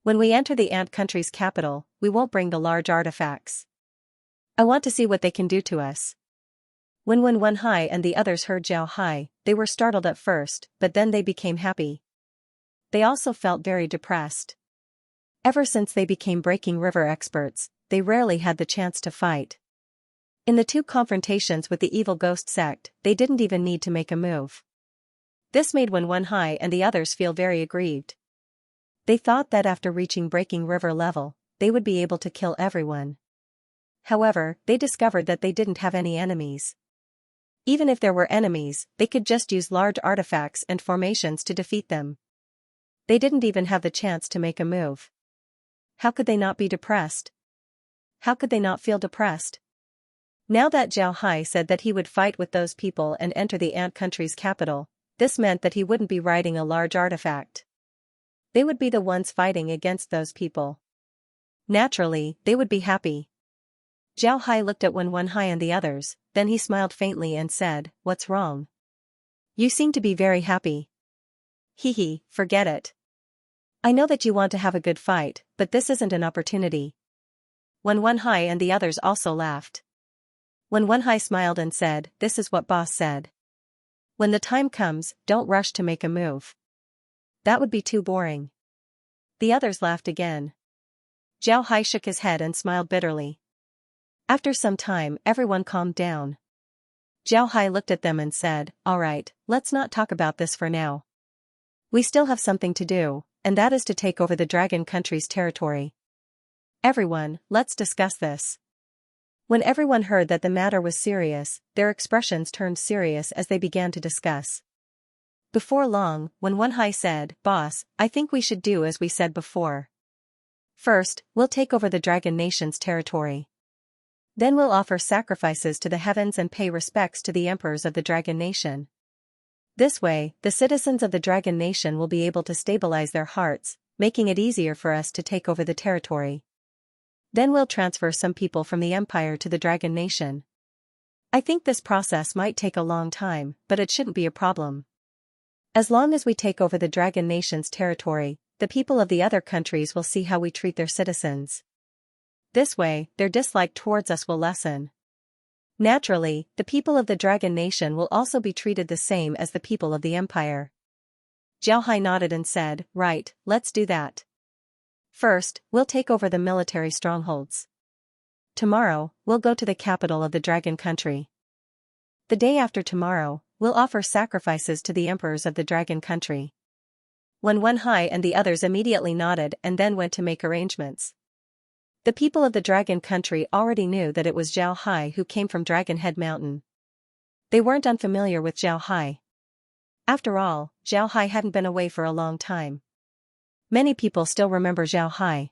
When we enter the Ant country's capital, we won't bring the large artifacts. I want to see what they can do to us. When Wen Hai and the others heard Zhao Hai, they were startled at first, but then they became happy. They also felt very depressed. Ever since they became Breaking River experts, they rarely had the chance to fight. In the 2 confrontations with the evil ghost sect, they didn't even need to make a move. This made Wen Hai and the others feel very aggrieved. They thought that after reaching Breaking River level, they would be able to kill everyone. However, they discovered that they didn't have any enemies. Even if there were enemies, they could just use large artifacts and formations to defeat them. They didn't even have the chance to make a move. How could they not be depressed? How could they not feel depressed? Now that Zhao Hai said that he would fight with those people and enter the Ant country's capital, this meant that he wouldn't be riding a large artifact. They would be the ones fighting against those people. Naturally, they would be happy. Zhao Hai looked at Wen Hai and the others, then he smiled faintly and said, what's wrong? You seem to be very happy. Hee, forget it. I know that you want to have a good fight, but this isn't an opportunity. Wen Hai and the others also laughed. Wen Hai smiled and said, this is what boss said. When the time comes, don't rush to make a move. That would be too boring. The others laughed again. Zhao Hai shook his head and smiled bitterly. After some time, everyone calmed down. Zhao Hai looked at them and said, all right, let's not talk about this for now. We still have something to do, and that is to take over the Dragon country's territory. Everyone, let's discuss this. When everyone heard that the matter was serious, their expressions turned serious as they began to discuss. Before long, when Wen Hai said, boss, I think we should do as we said before. First, we'll take over the Dragon Nation's territory. Then we'll offer sacrifices to the heavens and pay respects to the emperors of the Dragon Nation. This way, the citizens of the Dragon Nation will be able to stabilize their hearts, making it easier for us to take over the territory. Then we'll transfer some people from the Empire to the Dragon Nation. I think this process might take a long time, but it shouldn't be a problem. As long as we take over the Dragon Nation's territory, the people of the other countries will see how we treat their citizens. This way, their dislike towards us will lessen. Naturally, the people of the Dragon Nation will also be treated the same as the people of the Empire. Zhao Hai nodded and said, right, let's do that. First, we'll take over the military strongholds. Tomorrow, we'll go to the capital of the Dragon country. The day after tomorrow, we'll offer sacrifices to the emperors of the Dragon country. Wen Hai and the others immediately nodded and then went to make arrangements. The people of the Dragon Country already knew that it was Zhao Hai who came from Dragon Head Mountain. They weren't unfamiliar with Zhao Hai. After all, Zhao Hai hadn't been away for a long time. Many people still remember Zhao Hai.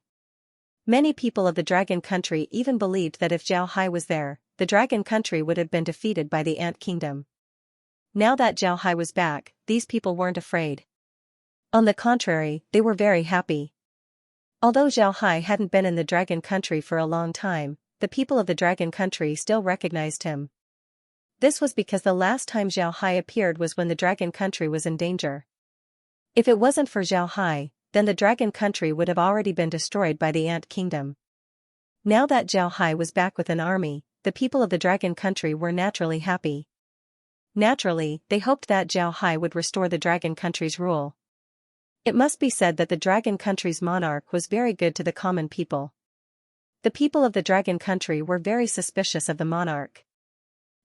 Many people of the Dragon Country even believed that if Zhao Hai was there, the Dragon Country would have been defeated by the Ant Kingdom. Now that Zhao Hai was back, these people weren't afraid. On the contrary, they were very happy. Although Zhao Hai hadn't been in the Dragon Country for a long time, the people of the Dragon Country still recognized him. This was because the last time Zhao Hai appeared was when the Dragon Country was in danger. If it wasn't for Zhao Hai, then the Dragon Country would have already been destroyed by the Ant Kingdom. Now that Zhao Hai was back with an army, the people of the Dragon Country were naturally happy. Naturally, they hoped that Zhao Hai would restore the Dragon Country's rule. It must be said that the Dragon Country's monarch was very good to the common people. The people of the Dragon Country were very suspicious of the monarch.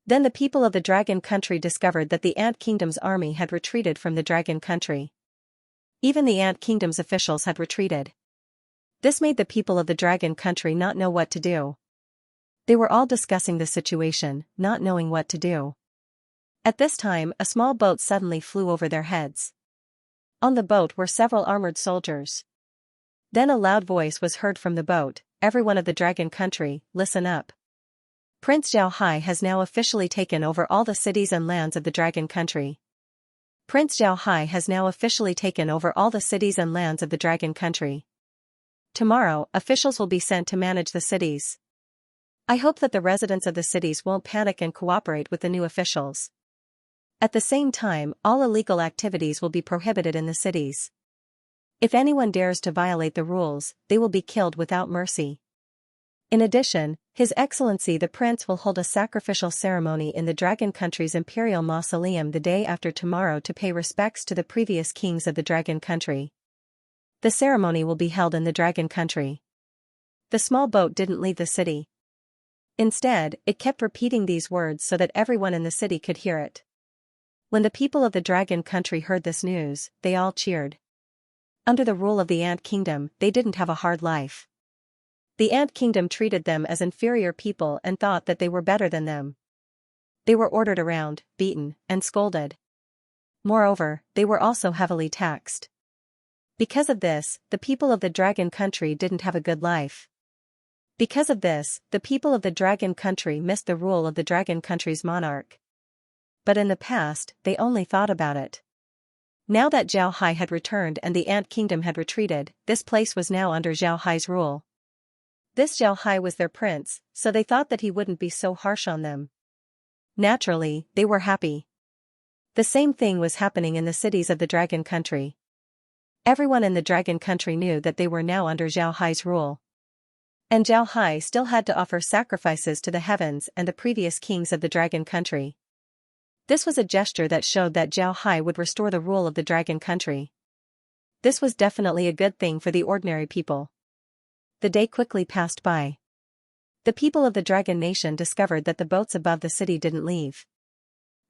Then the people of the Dragon Country discovered that the Ant Kingdom's army had retreated from the Dragon Country. Even the Ant Kingdom's officials had retreated. This made the people of the Dragon Country not know what to do. They were all discussing the situation, not knowing what to do. At this time, a small boat suddenly flew over their heads. On the boat were several armored soldiers. Then a loud voice was heard from the boat, "Everyone of the Dragon Country, listen up. Prince Zhao Hai has now officially taken over all the cities and lands of the Dragon Country. Prince Zhao Hai has now officially taken over all the cities and lands of the Dragon Country. Tomorrow, officials will be sent to manage the cities. I hope that the residents of the cities won't panic and cooperate with the new officials. At the same time, all illegal activities will be prohibited in the cities. If anyone dares to violate the rules, they will be killed without mercy. In addition, His Excellency the Prince will hold a sacrificial ceremony in the Dragon Country's Imperial Mausoleum the day after tomorrow to pay respects to the previous kings of the Dragon Country. The ceremony will be held in the Dragon Country." The small boat didn't leave the city. Instead, it kept repeating these words so that everyone in the city could hear it. When the people of the Dragon Country heard this news, they all cheered. Under the rule of the Ant Kingdom, they didn't have a hard life. The Ant Kingdom treated them as inferior people and thought that they were better than them. They were ordered around, beaten, and scolded. Moreover, they were also heavily taxed. Because of this, the people of the Dragon Country didn't have a good life. Because of this, the people of the Dragon Country missed the rule of the Dragon Country's monarch. But in the past, they only thought about it. Now that Zhao Hai had returned and the Ant Kingdom had retreated, this place was now under Zhao Hai's rule. This Zhao Hai was their prince, so they thought that he wouldn't be so harsh on them. Naturally, they were happy. The same thing was happening in the cities of the Dragon Country. Everyone in the Dragon Country knew that they were now under Zhao Hai's rule. And Zhao Hai still had to offer sacrifices to the heavens and the previous kings of the Dragon Country. This was a gesture that showed that Zhao Hai would restore the rule of the Dragon Country. This was definitely a good thing for the ordinary people. The day quickly passed by. The people of the Dragon Nation discovered that the boats above the city didn't leave.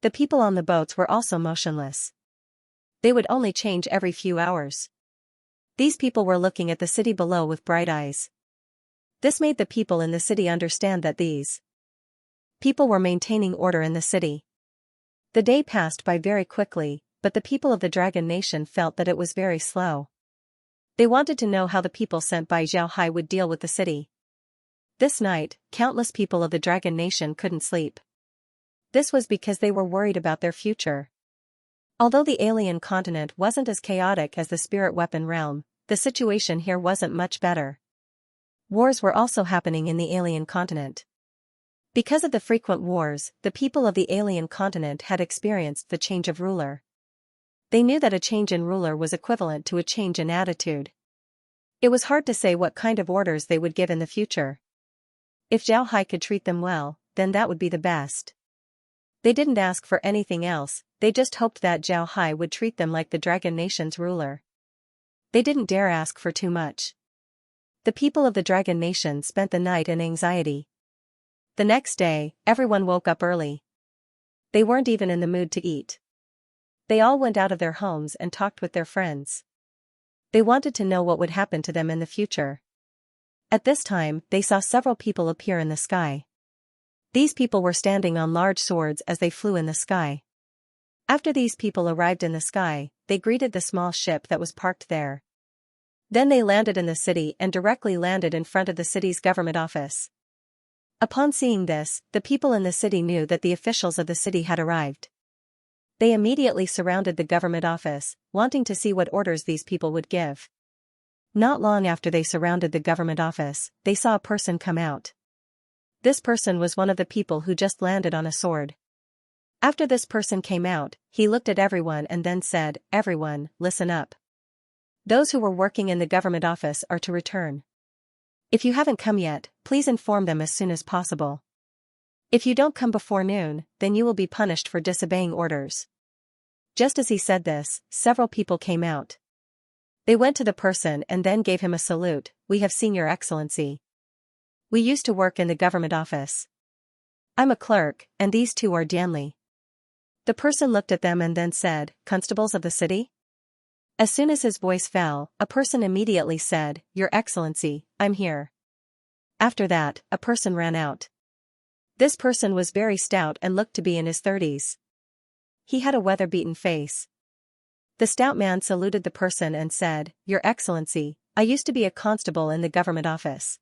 The people on the boats were also motionless. They would only change every few hours. These people were looking at the city below with bright eyes. This made the people in the city understand that these people were maintaining order in the city. The day passed by very quickly, but the people of the Dragon Nation felt that it was very slow. They wanted to know how the people sent by Zhao Hai would deal with the city. This night, countless people of the Dragon Nation couldn't sleep. This was because they were worried about their future. Although the alien continent wasn't as chaotic as the spirit weapon realm, the situation here wasn't much better. Wars were also happening in the alien continent. Because of the frequent wars, the people of the alien continent had experienced the change of ruler. They knew that a change in ruler was equivalent to a change in attitude. It was hard to say what kind of orders they would give in the future. If Zhao Hai could treat them well, then that would be the best. They didn't ask for anything else, they just hoped that Zhao Hai would treat them like the Dragon Nation's ruler. They didn't dare ask for too much. The people of the Dragon Nation spent the night in anxiety. The next day, everyone woke up early. They weren't even in the mood to eat. They all went out of their homes and talked with their friends. They wanted to know what would happen to them in the future. At this time, they saw several people appear in the sky. These people were standing on large swords as they flew in the sky. After these people arrived in the sky, they greeted the small ship that was parked there. Then they landed in the city and directly landed in front of the city's government office. Upon seeing this, the people in the city knew that the officials of the city had arrived. They immediately surrounded the government office, wanting to see what orders these people would give. Not long after they surrounded the government office, they saw a person come out. This person was one of the people who just landed on a sword. After this person came out, he looked at everyone and then said, "Everyone, listen up. Those who were working in the government office are to return. If you haven't come yet, please inform them as soon as possible. If you don't come before noon, then you will be punished for disobeying orders." Just as he said this, several people came out. They went to the person and then gave him a salute. "We have seen your excellency. We used to work in the government office. I'm a clerk, and these two are Dianli." The person looked at them and then said, "Constables of the city?" As soon as his voice fell, a person immediately said, "Your Excellency, I'm here." After that, a person ran out. This person was very stout and looked to be in his 30s. He had a weather-beaten face. The stout man saluted the person and said, "Your Excellency, I used to be a constable in the government office.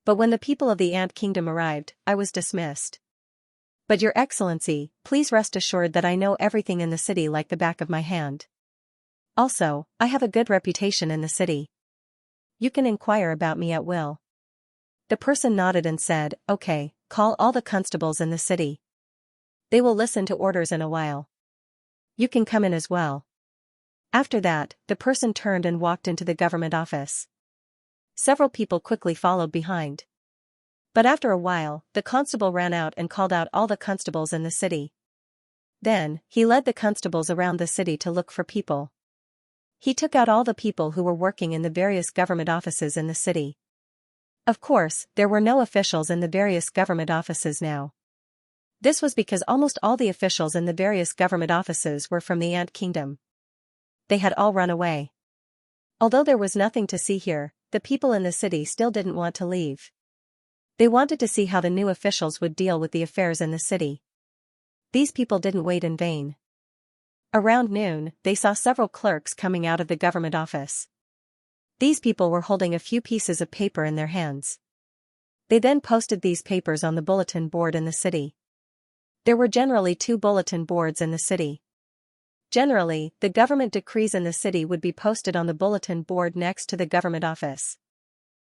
But when the people of the Ant Kingdom arrived, I was dismissed. But Your Excellency, please rest assured that I know everything in the city like the back of my hand. Also, I have a good reputation in the city. You can inquire about me at will." The person nodded and said, "Okay, call all the constables in the city. They will listen to orders in a while. You can come in as well." After that, the person turned and walked into the government office. Several people quickly followed behind. But after a while, the constable ran out and called out all the constables in the city. Then, he led the constables around the city to look for people. He took out all the people who were working in the various government offices in the city. Of course, there were no officials in the various government offices now. This was because almost all the officials in the various government offices were from the Ant Kingdom. They had all run away. Although there was nothing to see here, the people in the city still didn't want to leave. They wanted to see how the new officials would deal with the affairs in the city. These people didn't wait in vain. Around noon, they saw several clerks coming out of the government office. These people were holding a few pieces of paper in their hands. They then posted these papers on the bulletin board in the city. There were generally 2 bulletin boards in the city. Generally, the government decrees in the city would be posted on the bulletin board next to the government office.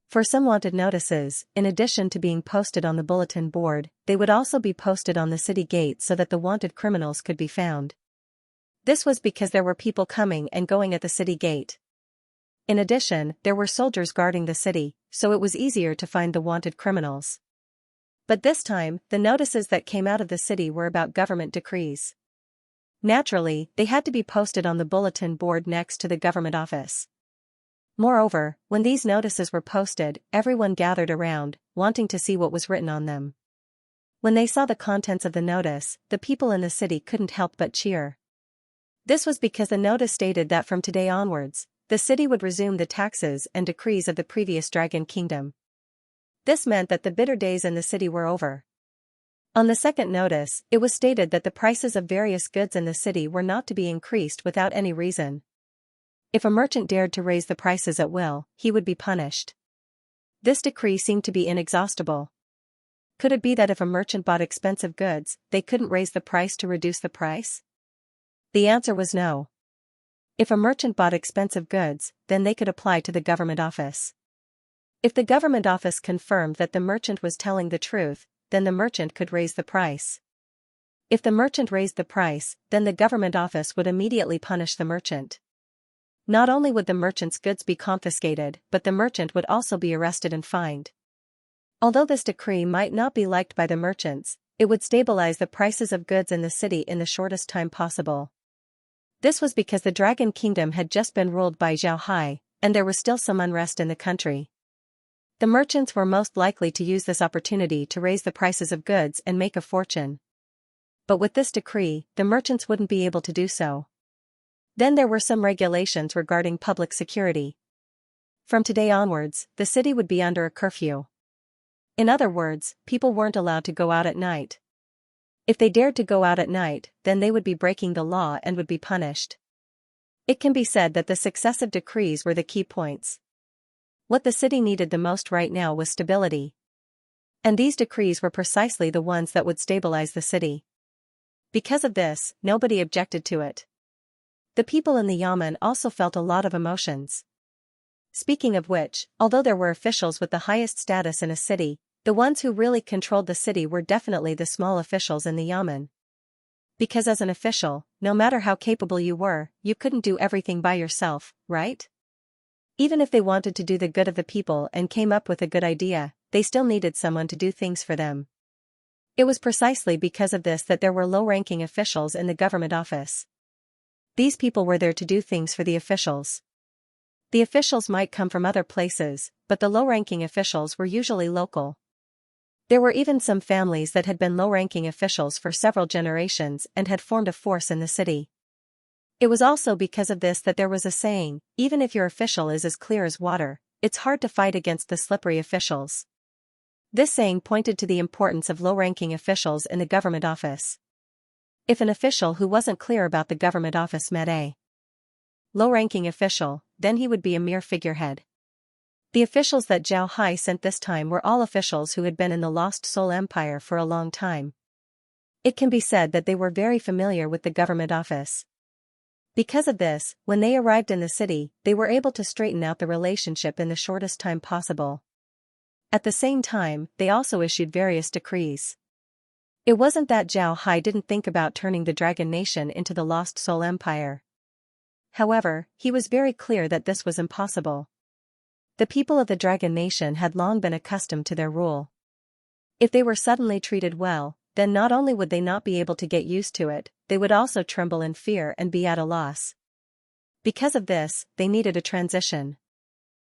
For some wanted notices, in addition to being posted on the bulletin board, they would also be posted on the city gate so that the wanted criminals could be found. This was because there were people coming and going at the city gate. In addition, there were soldiers guarding the city, so it was easier to find the wanted criminals. But this time, the notices that came out of the city were about government decrees. Naturally, they had to be posted on the bulletin board next to the government office. Moreover, when these notices were posted, everyone gathered around, wanting to see what was written on them. When they saw the contents of the notice, the people in the city couldn't help but cheer. This was because the notice stated that from today onwards, the city would resume the taxes and decrees of the previous Dragon Kingdom. This meant that the bitter days in the city were over. On the second notice, it was stated that the prices of various goods in the city were not to be increased without any reason. If a merchant dared to raise the prices at will, he would be punished. This decree seemed to be inexhaustible. Could it be that if a merchant bought expensive goods, they couldn't raise the price to reduce the price? The answer was no. If a merchant bought expensive goods, then they could apply to the government office. If the government office confirmed that the merchant was telling the truth, then the merchant could raise the price. If the merchant raised the price, then the government office would immediately punish the merchant. Not only would the merchant's goods be confiscated, but the merchant would also be arrested and fined. Although this decree might not be liked by the merchants, it would stabilize the prices of goods in the city in the shortest time possible. This was because the Dragon Kingdom had just been ruled by Xianxia, and there was still some unrest in the country. The merchants were most likely to use this opportunity to raise the prices of goods and make a fortune. But with this decree, the merchants wouldn't be able to do so. Then there were some regulations regarding public security. From today onwards, the city would be under a curfew. In other words, people weren't allowed to go out at night. If they dared to go out at night, then they would be breaking the law and would be punished. It can be said that the successive decrees were the key points. What the city needed the most right now was stability. And these decrees were precisely the ones that would stabilize the city. Because of this, nobody objected to it. The people in the yamen also felt a lot of emotions. Speaking of which, although there were officials with the highest status in a city, the ones who really controlled the city were definitely the small officials in the yamen. Because as an official, no matter how capable you were, you couldn't do everything by yourself, right? Even if they wanted to do the good of the people and came up with a good idea, they still needed someone to do things for them. It was precisely because of this that there were low-ranking officials in the government office. These people were there to do things for the officials. The officials might come from other places, but the low-ranking officials were usually local. There were even some families that had been low-ranking officials for several generations and had formed a force in the city. It was also because of this that there was a saying, even if your official is as clear as water, it's hard to fight against the slippery officials. This saying pointed to the importance of low-ranking officials in the government office. If an official who wasn't clear about the government office met a low-ranking official, then he would be a mere figurehead. The officials that Zhao Hai sent this time were all officials who had been in the Lost Soul Empire for a long time. It can be said that they were very familiar with the government office. Because of this, when they arrived in the city, they were able to straighten out the relationship in the shortest time possible. At the same time, they also issued various decrees. It wasn't that Zhao Hai didn't think about turning the Dragon Nation into the Lost Soul Empire. However, he was very clear that this was impossible. The people of the Dragon Nation had long been accustomed to their rule. If they were suddenly treated well, then not only would they not be able to get used to it, they would also tremble in fear and be at a loss. Because of this, they needed a transition.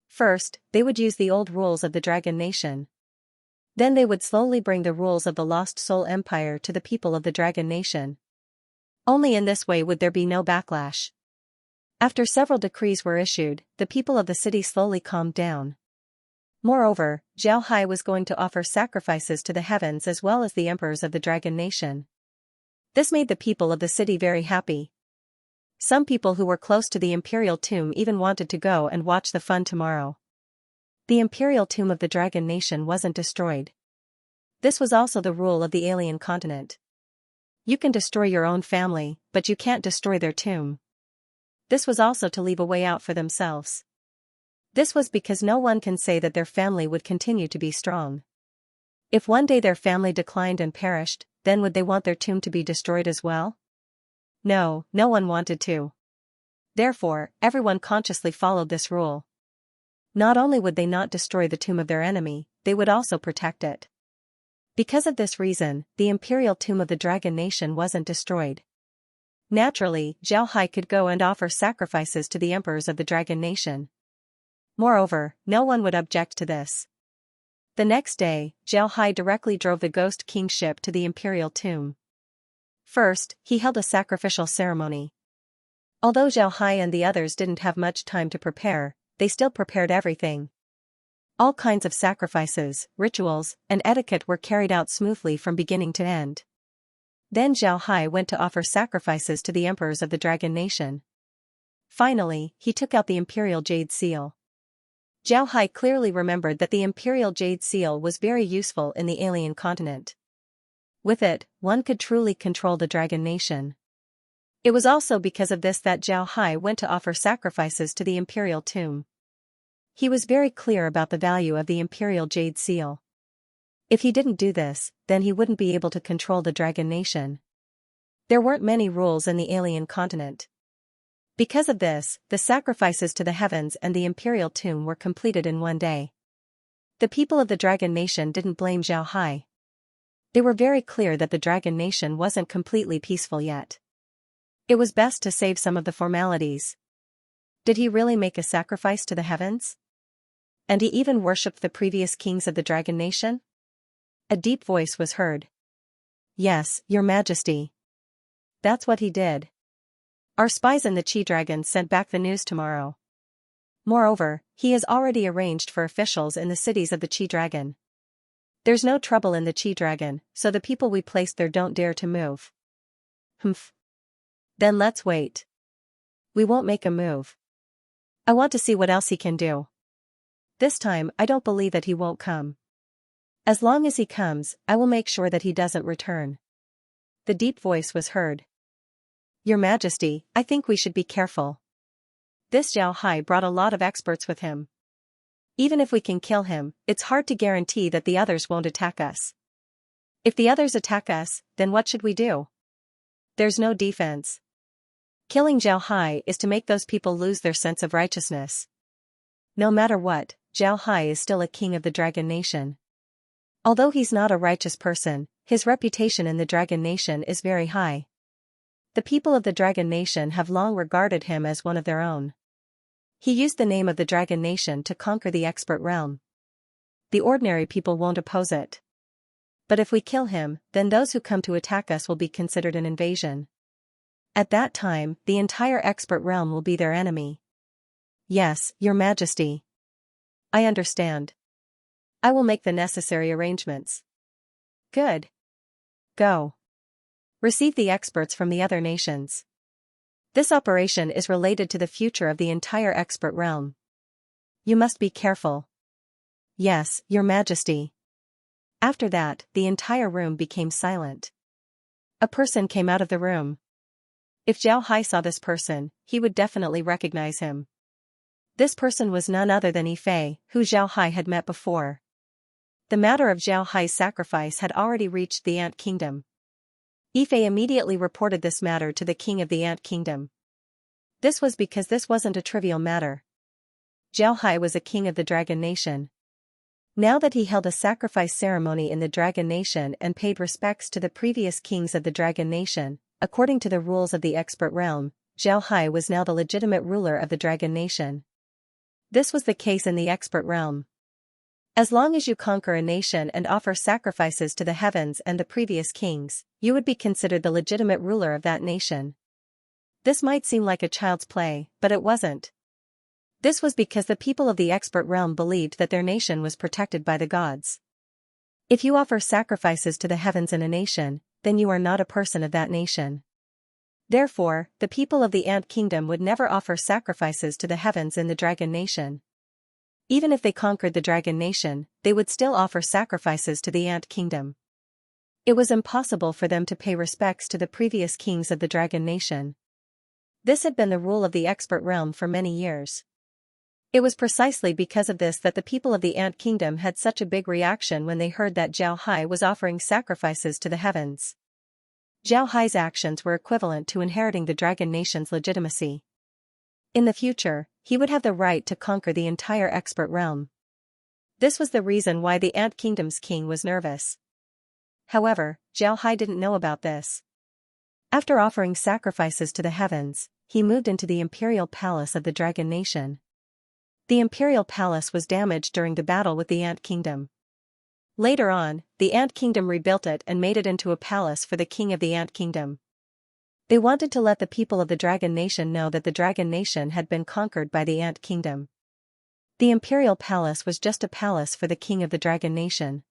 First, they would use the old rules of the Dragon Nation. Then they would slowly bring the rules of the Lost Soul Empire to the people of the Dragon Nation. Only in this way would there be no backlash. After several decrees were issued, the people of the city slowly calmed down. Moreover, Zhao Hai was going to offer sacrifices to the heavens as well as the emperors of the Dragon Nation. This made the people of the city very happy. Some people who were close to the imperial tomb even wanted to go and watch the fun tomorrow. The imperial tomb of the Dragon Nation wasn't destroyed. This was also the rule of the alien continent. You can destroy your own family, but you can't destroy their tomb. This was also to leave a way out for themselves. This was because no one can say that their family would continue to be strong. If one day their family declined and perished, then would they want their tomb to be destroyed as well? No, no one wanted to. Therefore, everyone consciously followed this rule. Not only would they not destroy the tomb of their enemy, they would also protect it. Because of this reason, the imperial tomb of the Dragon Nation wasn't destroyed. Naturally, Zhao Hai could go and offer sacrifices to the emperors of the Dragon Nation. Moreover, no one would object to this. The next day, Zhao Hai directly drove the Ghost King ship to the imperial tomb. First, he held a sacrificial ceremony. Although Zhao Hai and the others didn't have much time to prepare, they still prepared everything. All kinds of sacrifices, rituals, and etiquette were carried out smoothly from beginning to end. Then Zhao Hai went to offer sacrifices to the emperors of the Dragon Nation. Finally, he took out the imperial jade seal. Zhao Hai clearly remembered that the imperial jade seal was very useful in the alien continent. With it, one could truly control the Dragon Nation. It was also because of this that Zhao Hai went to offer sacrifices to the imperial tomb. He was very clear about the value of the imperial jade seal. If he didn't do this, then he wouldn't be able to control the Dragon Nation. There weren't many rules in the alien continent. Because of this, the sacrifices to the heavens and the imperial tomb were completed in one day. The people of the Dragon Nation didn't blame Zhao Hai. They were very clear that the Dragon Nation wasn't completely peaceful yet. It was best to save some of the formalities. Did he really make a sacrifice to the heavens? And he even worshipped the previous kings of the Dragon Nation? A deep voice was heard. Yes, Your Majesty. That's what he did. Our spies in the Chi Dragon sent back the news tomorrow. Moreover, he has already arranged for officials in the cities of the Chi Dragon. There's no trouble in the Chi Dragon, so the people we placed there don't dare to move. Humph. Then let's wait. We won't make a move. I want to see what else he can do. This time I don't believe that he won't come. As long as he comes, I will make sure that he doesn't return. The deep voice was heard. Your Majesty, I think we should be careful. This Zhao Hai brought a lot of experts with him. Even if we can kill him, it's hard to guarantee that the others won't attack us. If the others attack us, then what should we do? There's no defense. Killing Zhao Hai is to make those people lose their sense of righteousness. No matter what, Zhao Hai is still a king of the Dragon Nation. Although he's not a righteous person, his reputation in the Dragon Nation is very high. The people of the Dragon Nation have long regarded him as one of their own. He used the name of the Dragon Nation to conquer the expert realm. The ordinary people won't oppose it. But if we kill him, then those who come to attack us will be considered an invasion. At that time, the entire expert realm will be their enemy. Yes, Your Majesty. I understand. I will make the necessary arrangements. Good. Go. Receive the experts from the other nations. This operation is related to the future of the entire expert realm. You must be careful. Yes, Your Majesty. After that, the entire room became silent. A person came out of the room. If Zhao Hai saw this person, he would definitely recognize him. This person was none other than Yifei, who Zhao Hai had met before. The matter of Zhao Hai's sacrifice had already reached the Ant Kingdom. Yifei immediately reported this matter to the king of the Ant Kingdom. This was because this wasn't a trivial matter. Zhao Hai was a king of the Dragon Nation. Now that he held a sacrifice ceremony in the Dragon Nation and paid respects to the previous kings of the Dragon Nation, according to the rules of the expert realm, Zhao Hai was now the legitimate ruler of the Dragon Nation. This was the case in the expert realm. As long as you conquer a nation and offer sacrifices to the heavens and the previous kings, you would be considered the legitimate ruler of that nation. This might seem like a child's play, but it wasn't. This was because the people of the expert realm believed that their nation was protected by the gods. If you offer sacrifices to the heavens in a nation, then you are not a person of that nation. Therefore, the people of the Ant Kingdom would never offer sacrifices to the heavens in the Dragon Nation. Even if they conquered the Dragon Nation, they would still offer sacrifices to the Ant Kingdom. It was impossible for them to pay respects to the previous kings of the Dragon Nation. This had been the rule of the expert realm for many years. It was precisely because of this that the people of the Ant Kingdom had such a big reaction when they heard that Zhao Hai was offering sacrifices to the heavens. Zhao Hai's actions were equivalent to inheriting the Dragon Nation's legitimacy. In the future, he would have the right to conquer the entire expert realm. This was the reason why the Ant Kingdom's king was nervous. However, Zhao Hai didn't know about this. After offering sacrifices to the heavens, he moved into the imperial palace of the Dragon Nation. The imperial palace was damaged during the battle with the Ant Kingdom. Later on, the Ant Kingdom rebuilt it and made it into a palace for the king of the Ant Kingdom. They wanted to let the people of the Dragon Nation know that the Dragon Nation had been conquered by the Ant Kingdom. The imperial palace was just a palace for the king of the Dragon Nation.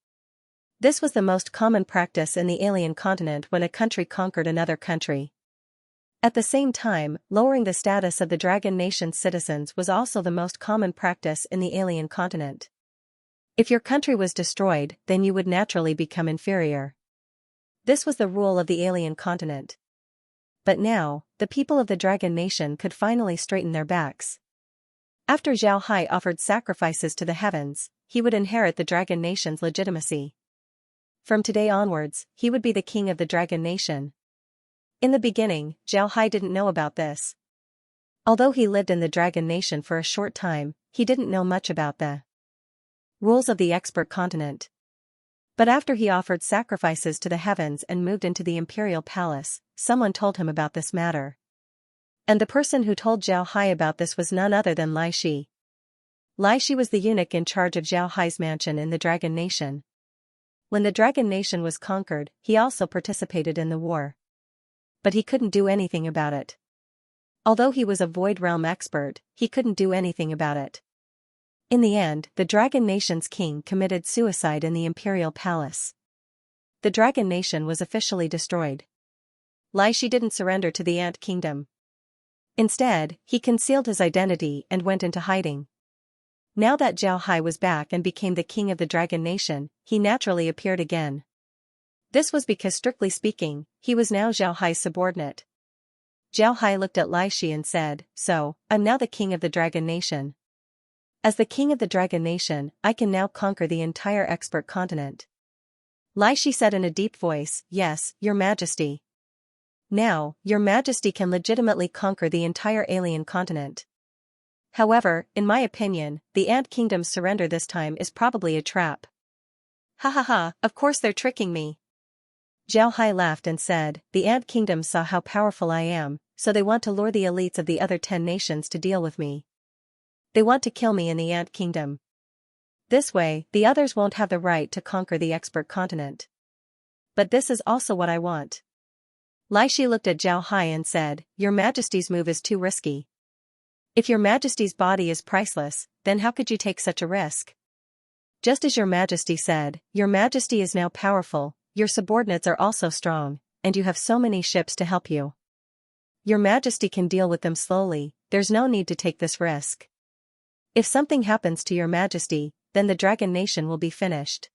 This was the most common practice in the alien continent when a country conquered another country. At the same time, lowering the status of the Dragon Nation's citizens was also the most common practice in the alien continent. If your country was destroyed, then you would naturally become inferior. This was the rule of the alien continent. But now, the people of the Dragon Nation could finally straighten their backs. After Zhao Hai offered sacrifices to the heavens, he would inherit the Dragon Nation's legitimacy. From today onwards, he would be the king of the Dragon Nation. In the beginning, Zhao Hai didn't know about this. Although he lived in the Dragon Nation for a short time, he didn't know much about the rules of the expert continent. But after he offered sacrifices to the heavens and moved into the imperial palace, someone told him about this matter. And the person who told Zhao Hai about this was none other than Lai Shi. Lai Shi was the eunuch in charge of Zhao Hai's mansion in the Dragon Nation. When the Dragon Nation was conquered, he also participated in the war. But he couldn't do anything about it. Although he was a Void Realm expert, he couldn't do anything about it. In the end, the Dragon Nation's king committed suicide in the Imperial Palace. The Dragon Nation was officially destroyed. Lai Shi didn't surrender to the Ant Kingdom. Instead, he concealed his identity and went into hiding. Now that Zhao Hai was back and became the king of the Dragon Nation, he naturally appeared again. This was because, strictly speaking, he was now Zhao Hai's subordinate. Zhao Hai looked at Lai Shi and said, "So, I'm now the king of the Dragon Nation. As the king of the Dragon Nation, I can now conquer the entire expert continent." Lai Shi said in a deep voice, "Yes, Your Majesty. Now, Your Majesty can legitimately conquer the entire alien continent. However, in my opinion, the Ant Kingdom's surrender this time is probably a trap." "Ha ha ha, of course they're tricking me." Zhao Hai laughed and said, "The Ant Kingdom saw how powerful I am, so they want to lure the elites of the other 10 nations to deal with me. They want to kill me in the Ant Kingdom. This way, the others won't have the right to conquer the expert continent. But this is also what I want." Lai Shi looked at Zhao Hai and said, "Your Majesty's move is too risky. If Your Majesty's body is priceless, then how could you take such a risk? Just as Your Majesty said, Your Majesty is now powerful, your subordinates are also strong, and you have so many ships to help you. Your Majesty can deal with them slowly, there's no need to take this risk. If something happens to Your Majesty, then the Dragon Nation will be finished."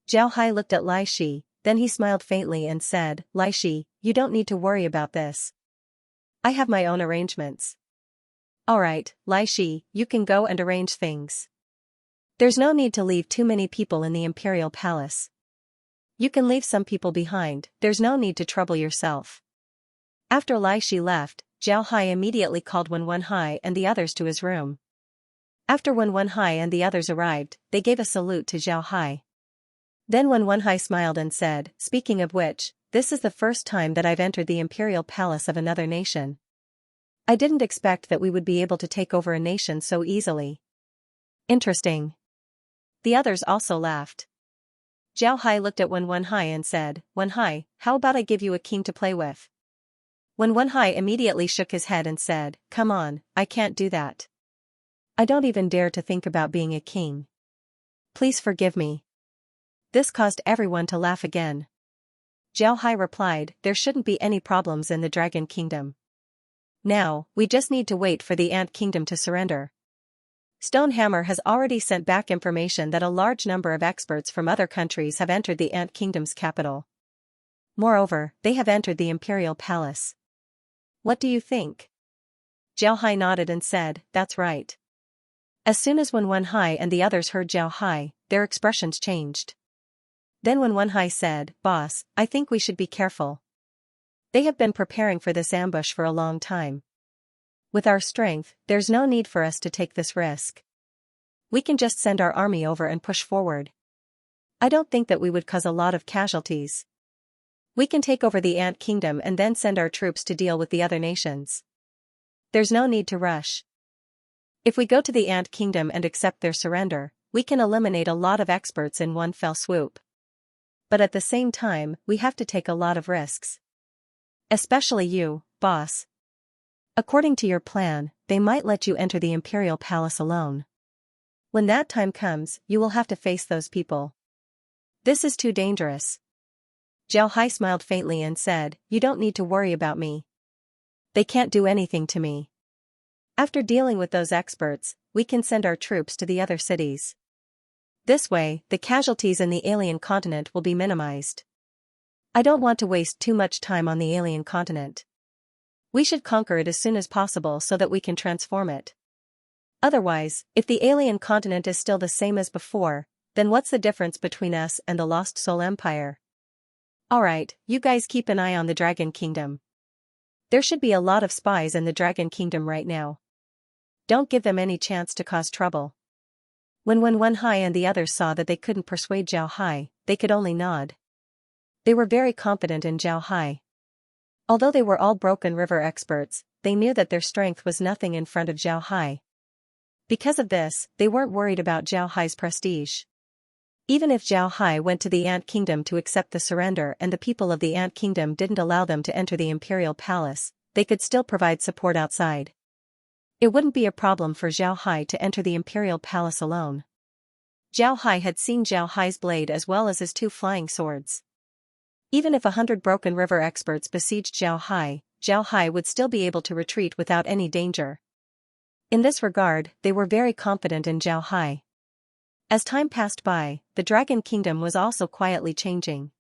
Zhao Hai looked at Lai Shi, then he smiled faintly and said, "Lai Shi, you don't need to worry about this. I have my own arrangements." "Alright, Lai Shi, you can go and arrange things. There's no need to leave too many people in the Imperial Palace. You can leave some people behind, there's no need to trouble yourself." After Lai Shi left, Zhao Hai immediately called Wen Hai and the others to his room. After Wen Hai and the others arrived, they gave a salute to Zhao Hai. Then Wen Hai smiled and said, "Speaking of which, this is the first time that I've entered the Imperial Palace of another nation. I didn't expect that we would be able to take over a nation so easily." "Interesting." The others also laughed. Zhao Hai looked at Wen Hai and said, "Wen Hai, how about I give you a king to play with?" Wen Hai immediately shook his head and said, "Come on, I can't do that. I don't even dare to think about being a king. Please forgive me." This caused everyone to laugh again. Zhao Hai replied, "There shouldn't be any problems in the Dragon Kingdom. Now, we just need to wait for the Ant Kingdom to surrender. Stonehammer has already sent back information that a large number of experts from other countries have entered the Ant Kingdom's capital. Moreover, they have entered the Imperial Palace. What do you think?" Zhao Hai nodded and said, "That's right." As soon as Wen Hai and the others heard Zhao Hai, their expressions changed. Then Wen Hai said, "Boss, I think we should be careful. They have been preparing for this ambush for a long time. With our strength, there's no need for us to take this risk. We can just send our army over and push forward. I don't think that we would cause a lot of casualties. We can take over the Ant Kingdom and then send our troops to deal with the other nations. There's no need to rush. If we go to the Ant Kingdom and accept their surrender, we can eliminate a lot of experts in one fell swoop. But at the same time, we have to take a lot of risks. Especially you, boss. According to your plan, they might let you enter the Imperial Palace alone. When that time comes, you will have to face those people. This is too dangerous." Zhao Hai smiled faintly and said, "You don't need to worry about me. They can't do anything to me. After dealing with those experts, we can send our troops to the other cities. This way, the casualties in the alien continent will be minimized. I don't want to waste too much time on the alien continent. We should conquer it as soon as possible so that we can transform it. Otherwise, if the alien continent is still the same as before, then what's the difference between us and the Lost Soul Empire? Alright, you guys keep an eye on the Dragon Kingdom. There should be a lot of spies in the Dragon Kingdom right now. Don't give them any chance to cause trouble." When Wen Hai and the others saw that they couldn't persuade Zhao Hai, they could only nod. They were very confident in Zhao Hai. Although they were all Broken River experts, they knew that their strength was nothing in front of Zhao Hai. Because of this, they weren't worried about Zhao Hai's prestige. Even if Zhao Hai went to the Ant Kingdom to accept the surrender and the people of the Ant Kingdom didn't allow them to enter the Imperial Palace, they could still provide support outside. It wouldn't be a problem for Zhao Hai to enter the imperial palace alone. Zhao Hai had seen Zhao Hai's blade as well as his 2 flying swords. Even if 100 Broken River experts besieged Zhao Hai would still be able to retreat without any danger. In this regard, they were very confident in Zhao Hai. As time passed by, the Dragon Kingdom was also quietly changing.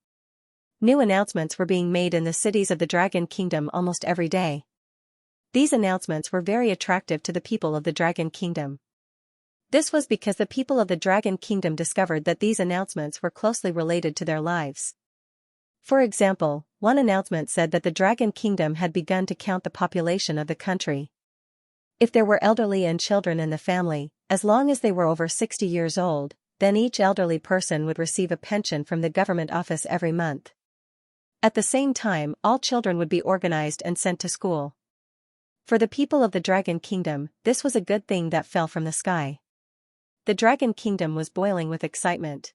New announcements were being made in the cities of the Dragon Kingdom almost every day. These announcements were very attractive to the people of the Dragon Kingdom. This was because the people of the Dragon Kingdom discovered that these announcements were closely related to their lives. For example, one announcement said that the Dragon Kingdom had begun to count the population of the country. If there were elderly and children in the family, as long as they were over 60 years old, then each elderly person would receive a pension from the government office every month. At the same time, all children would be organized and sent to school. For the people of the Dragon Kingdom, this was a good thing that fell from the sky. The Dragon Kingdom was boiling with excitement.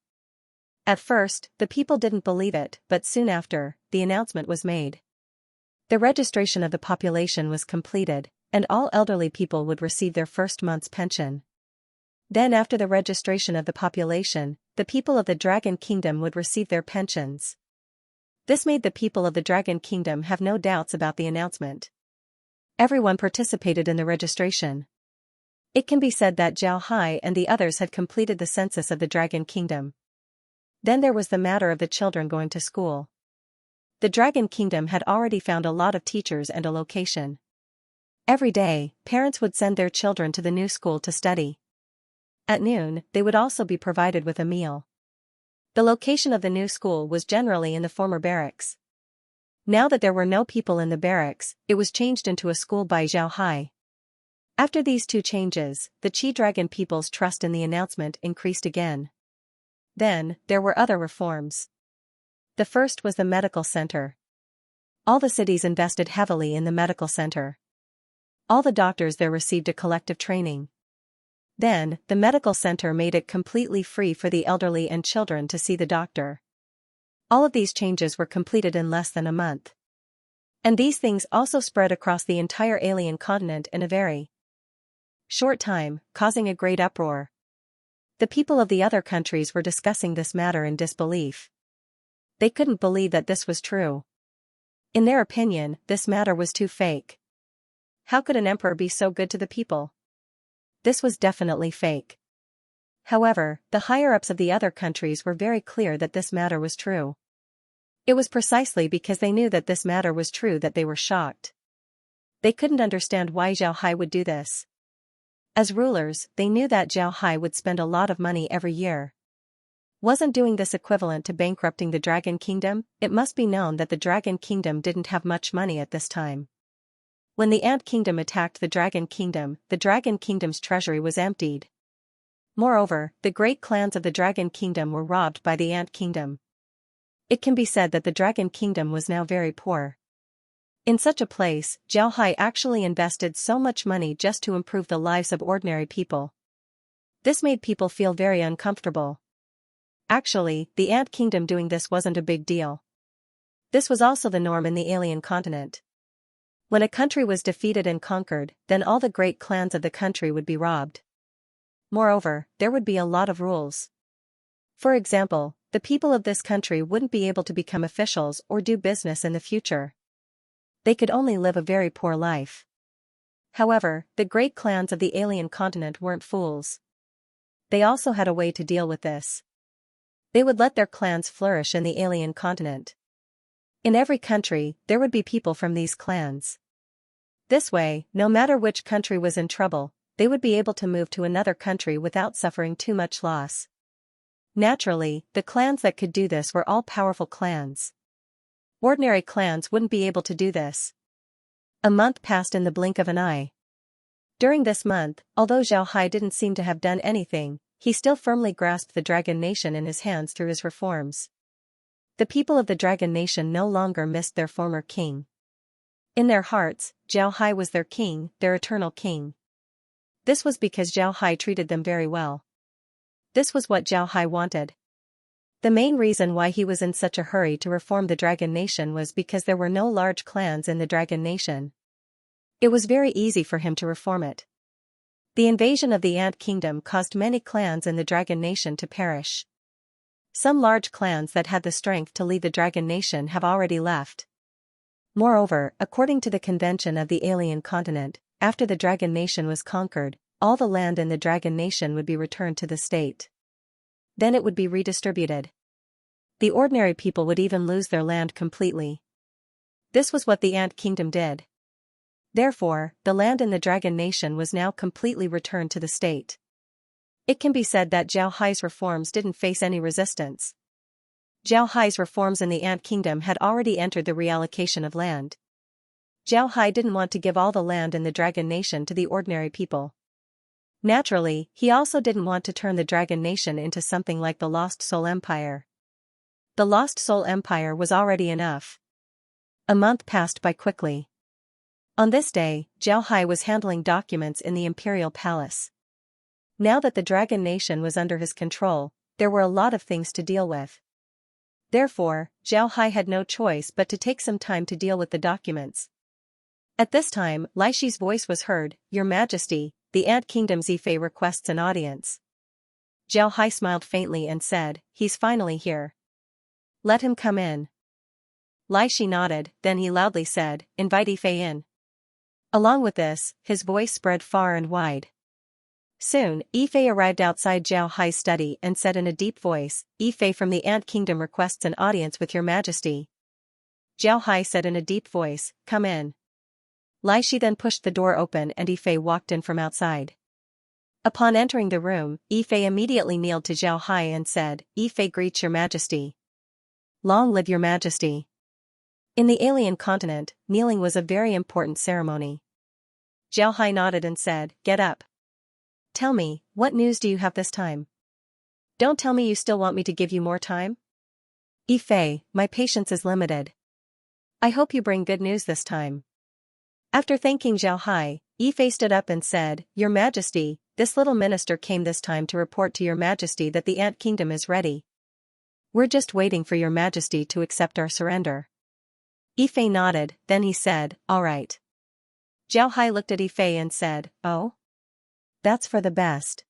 At first, the people didn't believe it, but soon after, the announcement was made. The registration of the population was completed, and all elderly people would receive their first month's pension. Then after the registration of the population, the people of the Dragon Kingdom would receive their pensions. This made the people of the Dragon Kingdom have no doubts about the announcement. Everyone participated in the registration. It can be said that Zhao Hai and the others had completed the census of the Dragon Kingdom. Then there was the matter of the children going to school. The Dragon Kingdom had already found a lot of teachers and a location. Every day, parents would send their children to the new school to study. At noon, they would also be provided with a meal. The location of the new school was generally in the former barracks. Now that there were no people in the barracks, it was changed into a school by Zhao Hai. After these 2 changes, the Qi Dragon people's trust in the announcement increased again. Then, there were other reforms. The first was the medical center. All the cities invested heavily in the medical center. All the doctors there received a collective training. Then, the medical center made it completely free for the elderly and children to see the doctor. All of these changes were completed in less than a month. And these things also spread across the entire alien continent in a very short time, causing a great uproar. The people of the other countries were discussing this matter in disbelief. They couldn't believe that this was true. In their opinion, this matter was too fake. How could an emperor be so good to the people? This was definitely fake. However, the higher-ups of the other countries were very clear that this matter was true. It was precisely because they knew that this matter was true that they were shocked. They couldn't understand why Zhao Hai would do this. As rulers, they knew that Zhao Hai would spend a lot of money every year. Wasn't doing this equivalent to bankrupting the Dragon Kingdom? It must be known that the Dragon Kingdom didn't have much money at this time. When the Ant Kingdom attacked the Dragon Kingdom's treasury was emptied. Moreover, the great clans of the Dragon Kingdom were robbed by the Ant Kingdom. It can be said that the Dragon Kingdom was now very poor. In such a place, Zhao Hai actually invested so much money just to improve the lives of ordinary people. This made people feel very uncomfortable. Actually, the Ant Kingdom doing this wasn't a big deal. This was also the norm in the alien continent. When a country was defeated and conquered, then all the great clans of the country would be robbed. Moreover, there would be a lot of rules. For example, the people of this country wouldn't be able to become officials or do business in the future. They could only live a very poor life. However, the great clans of the alien continent weren't fools. They also had a way to deal with this. They would let their clans flourish in the alien continent. In every country, there would be people from these clans. This way, no matter which country was in trouble, they would be able to move to another country without suffering too much loss. Naturally, the clans that could do this were all powerful clans. Ordinary clans wouldn't be able to do this. A month passed in the blink of an eye. During this month, although Zhao Hai didn't seem to have done anything, he still firmly grasped the Dragon Nation in his hands through his reforms. The people of the Dragon Nation no longer missed their former king. In their hearts, Zhao Hai was their king, their eternal king. This was because Zhao Hai treated them very well. This was what Zhao Hai wanted. The main reason why he was in such a hurry to reform the Dragon Nation was because there were no large clans in the Dragon Nation. It was very easy for him to reform it. The invasion of the Ant Kingdom caused many clans in the Dragon Nation to perish. Some large clans that had the strength to lead the Dragon Nation have already left. Moreover, according to the convention of the alien continent, after the Dragon Nation was conquered, all the land in the Dragon Nation would be returned to the state. Then it would be redistributed. The ordinary people would even lose their land completely. This was what the Ant Kingdom did. Therefore, the land in the Dragon Nation was now completely returned to the state. It can be said that Zhao Hai's reforms didn't face any resistance. Zhao Hai's reforms in the Ant Kingdom had already entered the reallocation of land. Zhao Hai didn't want to give all the land in the Dragon Nation to the ordinary people. Naturally, he also didn't want to turn the Dragon Nation into something like the Lost Soul Empire. The Lost Soul Empire was already enough. A month passed by quickly. On this day, Zhao Hai was handling documents in the Imperial Palace. Now that the Dragon Nation was under his control, there were a lot of things to deal with. Therefore, Zhao Hai had no choice but to take some time to deal with the documents. At this time, Lai Shi's voice was heard, "Your Majesty, the Ant Kingdom's Ife requests an audience." Zhao Hai smiled faintly and said, "He's finally here. Let him come in." Lai Shi nodded, then he loudly said, "Invite Ife in." Along with this, his voice spread far and wide. Soon, Ife arrived outside Zhao Hai's study and said in a deep voice, "Ife from the Ant Kingdom requests an audience with your Majesty." Zhao Hai said in a deep voice, "Come in." Lai Shi then pushed the door open and Ife walked in from outside. Upon entering the room, Ife immediately kneeled to Zhao Hai and said, "Ife greets your Majesty." "Long live your Majesty." In the alien continent, kneeling was a very important ceremony. Zhao Hai nodded and said, "Get up. Tell me, what news do you have this time? Don't tell me you still want me to give you more time?" "Ife, my patience is limited. I hope you bring good news this time." After thanking Zhao Hai, Ife stood up and said, "Your Majesty, this little minister came this time to report to your Majesty that the Ant Kingdom is ready. We're just waiting for your Majesty to accept our surrender." Ife nodded, then he said, "All right." Zhao Hai looked at Ife and said, "Oh? That's for the best.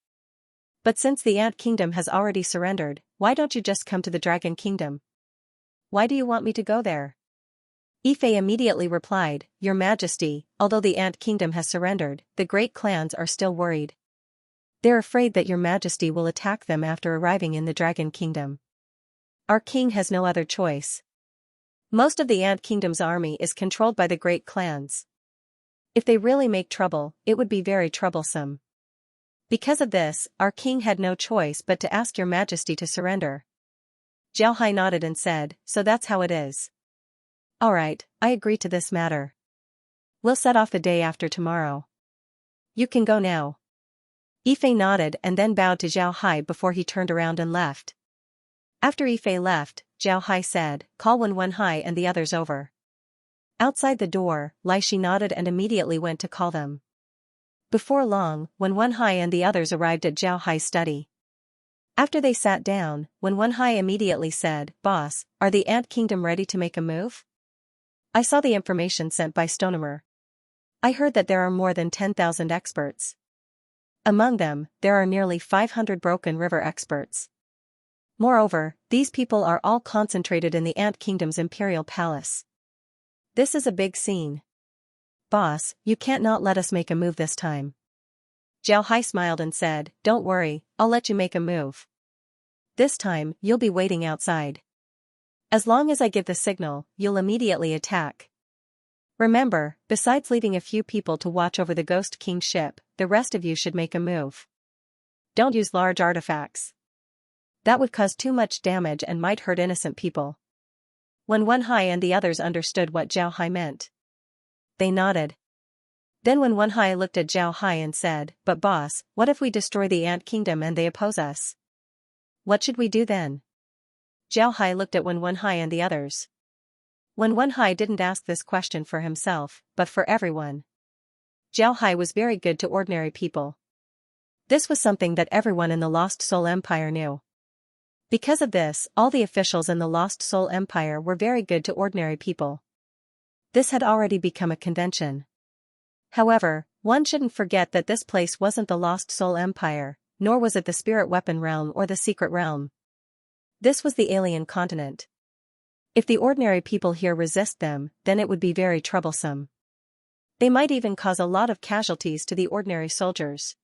But since the Ant Kingdom has already surrendered, why don't you just come to the Dragon Kingdom? Why do you want me to go there?" Ife immediately replied, "Your Majesty, although the Ant Kingdom has surrendered, the great clans are still worried. They're afraid that your Majesty will attack them after arriving in the Dragon Kingdom. Our king has no other choice. Most of the Ant Kingdom's army is controlled by the great clans. If they really make trouble, it would be very troublesome. Because of this, our king had no choice but to ask your Majesty to surrender." Zhao Hai nodded and said, "So that's how it is. All right, I agree to this matter. We'll set off the day after tomorrow. You can go now." Ife nodded and then bowed to Zhao Hai before he turned around and left. After Ife left, Zhao Hai said, "Call Wen Hai and the others over." Outside the door, Lai Shi nodded and immediately went to call them. Before long, Wen Hai and the others arrived at Zhao Hai's study. After they sat down, Wen Hai immediately said, "Boss, are the Ant Kingdom ready to make a move? I saw the information sent by Stonemer. I heard that there are more than 10,000 experts. Among them, there are nearly 500 Broken River experts. Moreover, these people are all concentrated in the Ant Kingdom's Imperial Palace. This is a big scene. Boss, you can't not let us make a move this time." Zhao Hai smiled and said, "Don't worry, I'll let you make a move. This time, you'll be waiting outside. As long as I give the signal, you'll immediately attack. Remember, besides leaving a few people to watch over the Ghost King's ship, the rest of you should make a move. Don't use large artifacts. That would cause too much damage and might hurt innocent people." When Wen Hai and the others understood what Zhao Hai meant, they nodded. Then Wen Hai looked at Zhao Hai and said, "But boss, what if we destroy the Ant Kingdom and they oppose us? What should we do then?" Zhao Hai looked at Wen Hai and the others. Wen Hai didn't ask this question for himself, but for everyone. Zhao Hai was very good to ordinary people. This was something that everyone in the Lost Soul Empire knew. Because of this, all the officials in the Lost Soul Empire were very good to ordinary people. This had already become a convention. However, one shouldn't forget that this place wasn't the Lost Soul Empire, nor was it the Spirit Weapon Realm or the Secret Realm. This was the alien continent. If the ordinary people here resist them, then it would be very troublesome. They might even cause a lot of casualties to the ordinary soldiers.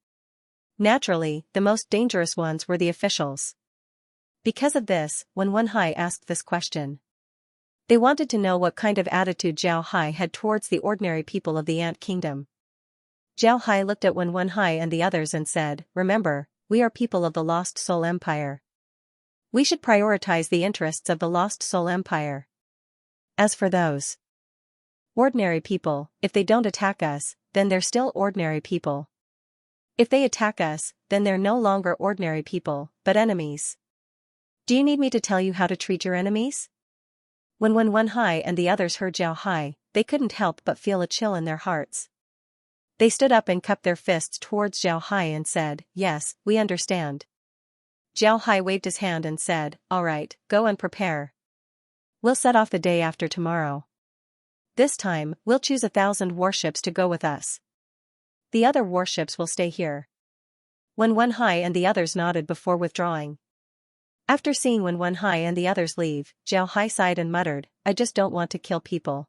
Naturally, the most dangerous ones were the officials. Because of this, when Wen Hai asked this question, they wanted to know what kind of attitude Zhao Hai had towards the ordinary people of the Ant Kingdom. Zhao Hai looked at Wen Hai and the others and said, "Remember, we are people of the Lost Soul Empire. We should prioritize the interests of the Lost Soul Empire. As for those ordinary people, if they don't attack us, then they're still ordinary people. If they attack us, then they're no longer ordinary people, but enemies. Do you need me to tell you how to treat your enemies?" When Wen Hai and the others heard Zhao Hai, they couldn't help but feel a chill in their hearts. They stood up and cupped their fists towards Zhao Hai and said, "Yes, we understand." Zhao Hai waved his hand and said, "All right, go and prepare. We'll set off the day after tomorrow. This time, we'll choose 1,000 warships to go with us. The other warships will stay here." When Wen Hai and the others nodded before withdrawing. After seeing Wen Hai and the others leave, Zhao Hai sighed and muttered, "I just don't want to kill people.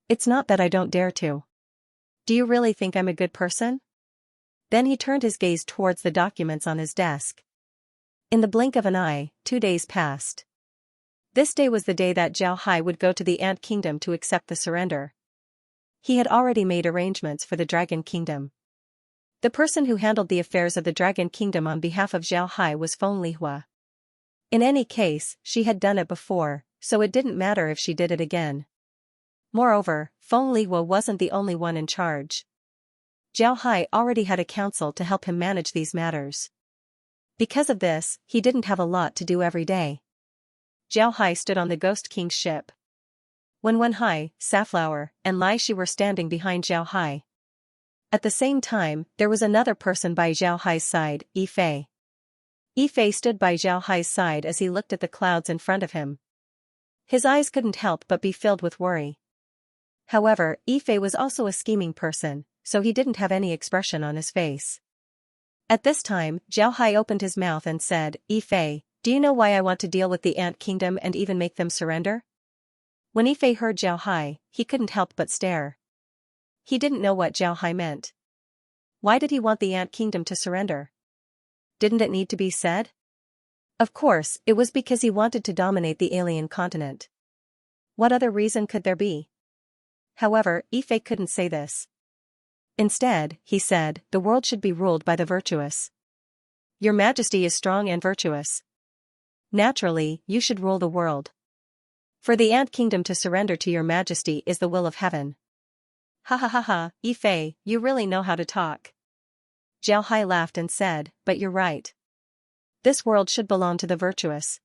It's not that I don't dare to. Do you really think I'm a good person?" Then he turned his gaze towards the documents on his desk. In the blink of an eye, 2 days passed. This day was the day that Zhao Hai would go to the Ant Kingdom to accept the surrender. He had already made arrangements for the Dragon Kingdom. The person who handled the affairs of the Dragon Kingdom on behalf of Zhao Hai was Feng Lihua. In any case, she had done it before, so it didn't matter if she did it again. Moreover, Feng Lihua wasn't the only one in charge. Zhao Hai already had a council to help him manage these matters. Because of this, he didn't have a lot to do every day. Zhao Hai stood on the Ghost King's ship. When Wen Hai, Safflower, and Lai Shi were standing behind Zhao Hai. At the same time, there was another person by Zhao Hai's side, Yi Fei. Yi Fei stood by Zhao Hai's side as he looked at the clouds in front of him. His eyes couldn't help but be filled with worry. However, Yi Fei was also a scheming person, so he didn't have any expression on his face. At this time, Zhao Hai opened his mouth and said, "Yi Fei, do you know why I want to deal with the Ant Kingdom and even make them surrender?" When Yi Fei heard Zhao Hai, he couldn't help but stare. He didn't know what Zhao Hai meant. Why did he want the Ant Kingdom to surrender? Didn't it need to be said? Of course, it was because he wanted to dominate the alien continent. What other reason could there be? However, Yi Fei couldn't say this. Instead, he said, "The world should be ruled by the virtuous. Your Majesty is strong and virtuous. Naturally, you should rule the world. For the Ant Kingdom to surrender to your Majesty is the will of heaven." "Ha ha ha ha, Yi Fei, you really know how to talk." Zhao Hai laughed and said, "But you're right. This world should belong to the virtuous.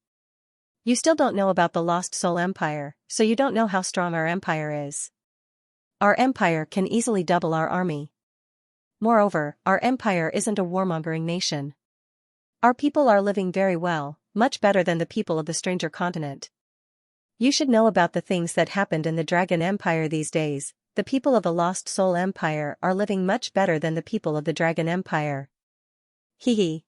You still don't know about the Lost Soul Empire, so you don't know how strong our empire is. Our empire can easily double our army. Moreover, our empire isn't a warmongering nation. Our people are living very well, much better than the people of the stranger continent. You should know about the things that happened in the Dragon Empire these days. The people of the Lost Soul Empire are living much better than the people of the Dragon Empire. Hee hee.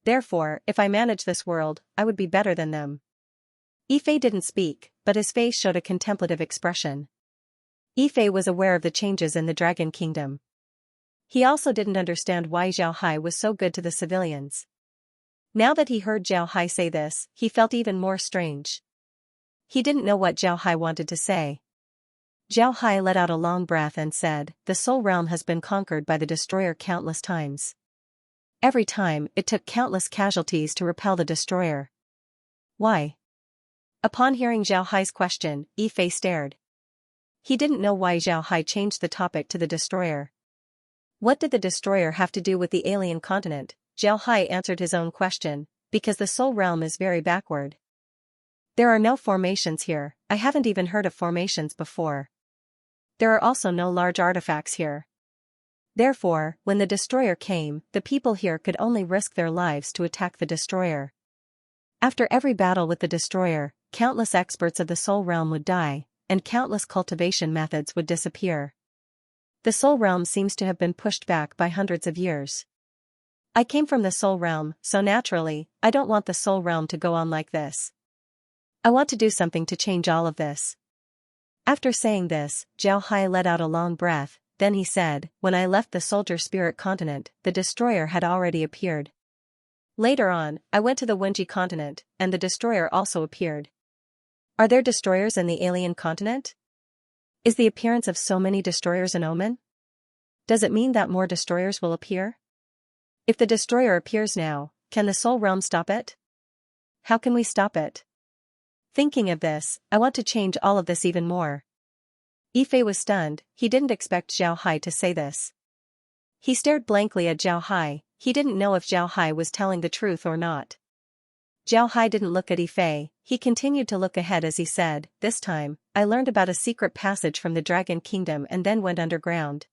Therefore, if I manage this world, I would be better than them." Yi Fei didn't speak, but his face showed a contemplative expression. Yi Fei was aware of the changes in the Dragon Kingdom. He also didn't understand why Zhao Hai was so good to the civilians. Now that he heard Zhao Hai say this, he felt even more strange. He didn't know what Zhao Hai wanted to say. Zhao Hai let out a long breath and said, "The Soul Realm has been conquered by the Destroyer countless times. Every time, it took countless casualties to repel the Destroyer. Why?" Upon hearing Zhao Hai's question, Yi Fei stared. He didn't know why Zhao Hai changed the topic to the Destroyer. What did the Destroyer have to do with the alien continent? Zhao Hai answered his own question, "Because the Soul Realm is very backward. There are no formations here, I haven't even heard of formations before. There are also no large artifacts here. Therefore, when the Destroyer came, the people here could only risk their lives to attack the Destroyer. After every battle with the Destroyer, countless experts of the Soul Realm would die, and countless cultivation methods would disappear. The soul realm seems to have been pushed back by hundreds of years. I came from the soul realm, so naturally, I don't want the soul realm to go on like this. I want to do something to change all of this. After saying this, Zhao Hai let out a long breath, then he said, when I left the soldier spirit continent, the destroyer had already appeared. Later on, I went to the Wenji continent, and the destroyer also appeared. Are there destroyers in the alien continent? Is the appearance of so many destroyers an omen? Does it mean that more destroyers will appear? If the destroyer appears now, can the soul realm stop it? How can we stop it? Thinking of this, I want to change all of this even more. Yifei was stunned, he didn't expect Zhao Hai to say this. He stared blankly at Zhao Hai, he didn't know if Zhao Hai was telling the truth or not. Zhao Hai didn't look at Yifei, he continued to look ahead as he said, this time, I learned about a secret passage from the Dragon Kingdom and then went underground.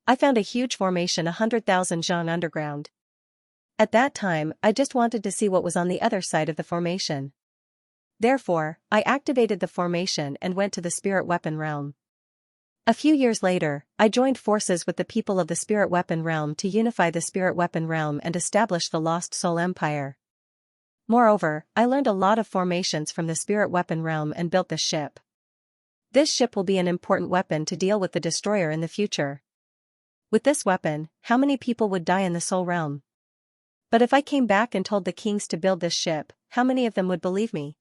I found a huge formation 100,000 zhang underground. At that time, I just wanted to see what was on the other side of the formation. Therefore, I activated the formation and went to the spirit weapon realm. A few years later, I joined forces with the people of the spirit weapon realm to unify the spirit weapon realm and establish the Lost Soul Empire. Moreover, I learned a lot of formations from the spirit weapon realm and built this ship. This ship will be an important weapon to deal with the destroyer in the future. With this weapon, how many people would die in the soul realm? But if I came back and told the kings to build this ship, how many of them would believe me?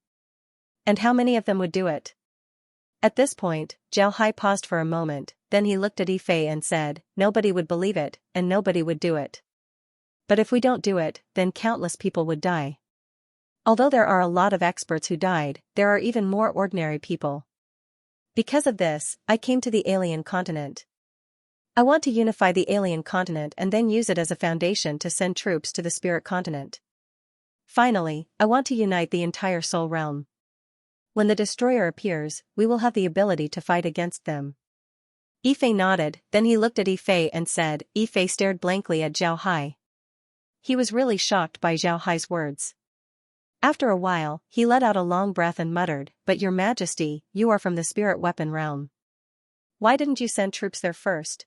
And how many of them would do it? At this point, Zhao Hai paused for a moment, then he looked at Yifei and said, nobody would believe it, and nobody would do it. But if we don't do it, then countless people would die. Although there are a lot of experts who died, there are even more ordinary people. Because of this, I came to the alien continent. I want to unify the alien continent and then use it as a foundation to send troops to the spirit continent. Finally, I want to unite the entire soul realm. When the destroyer appears, we will have the ability to fight against them. Yifei nodded, then he looked at Yifei and said, Yifei stared blankly at Zhao Hai. He was really shocked by Zhao Hai's words. After a while, he let out a long breath and muttered, but your majesty, you are from the spirit weapon realm. Why didn't you send troops there first?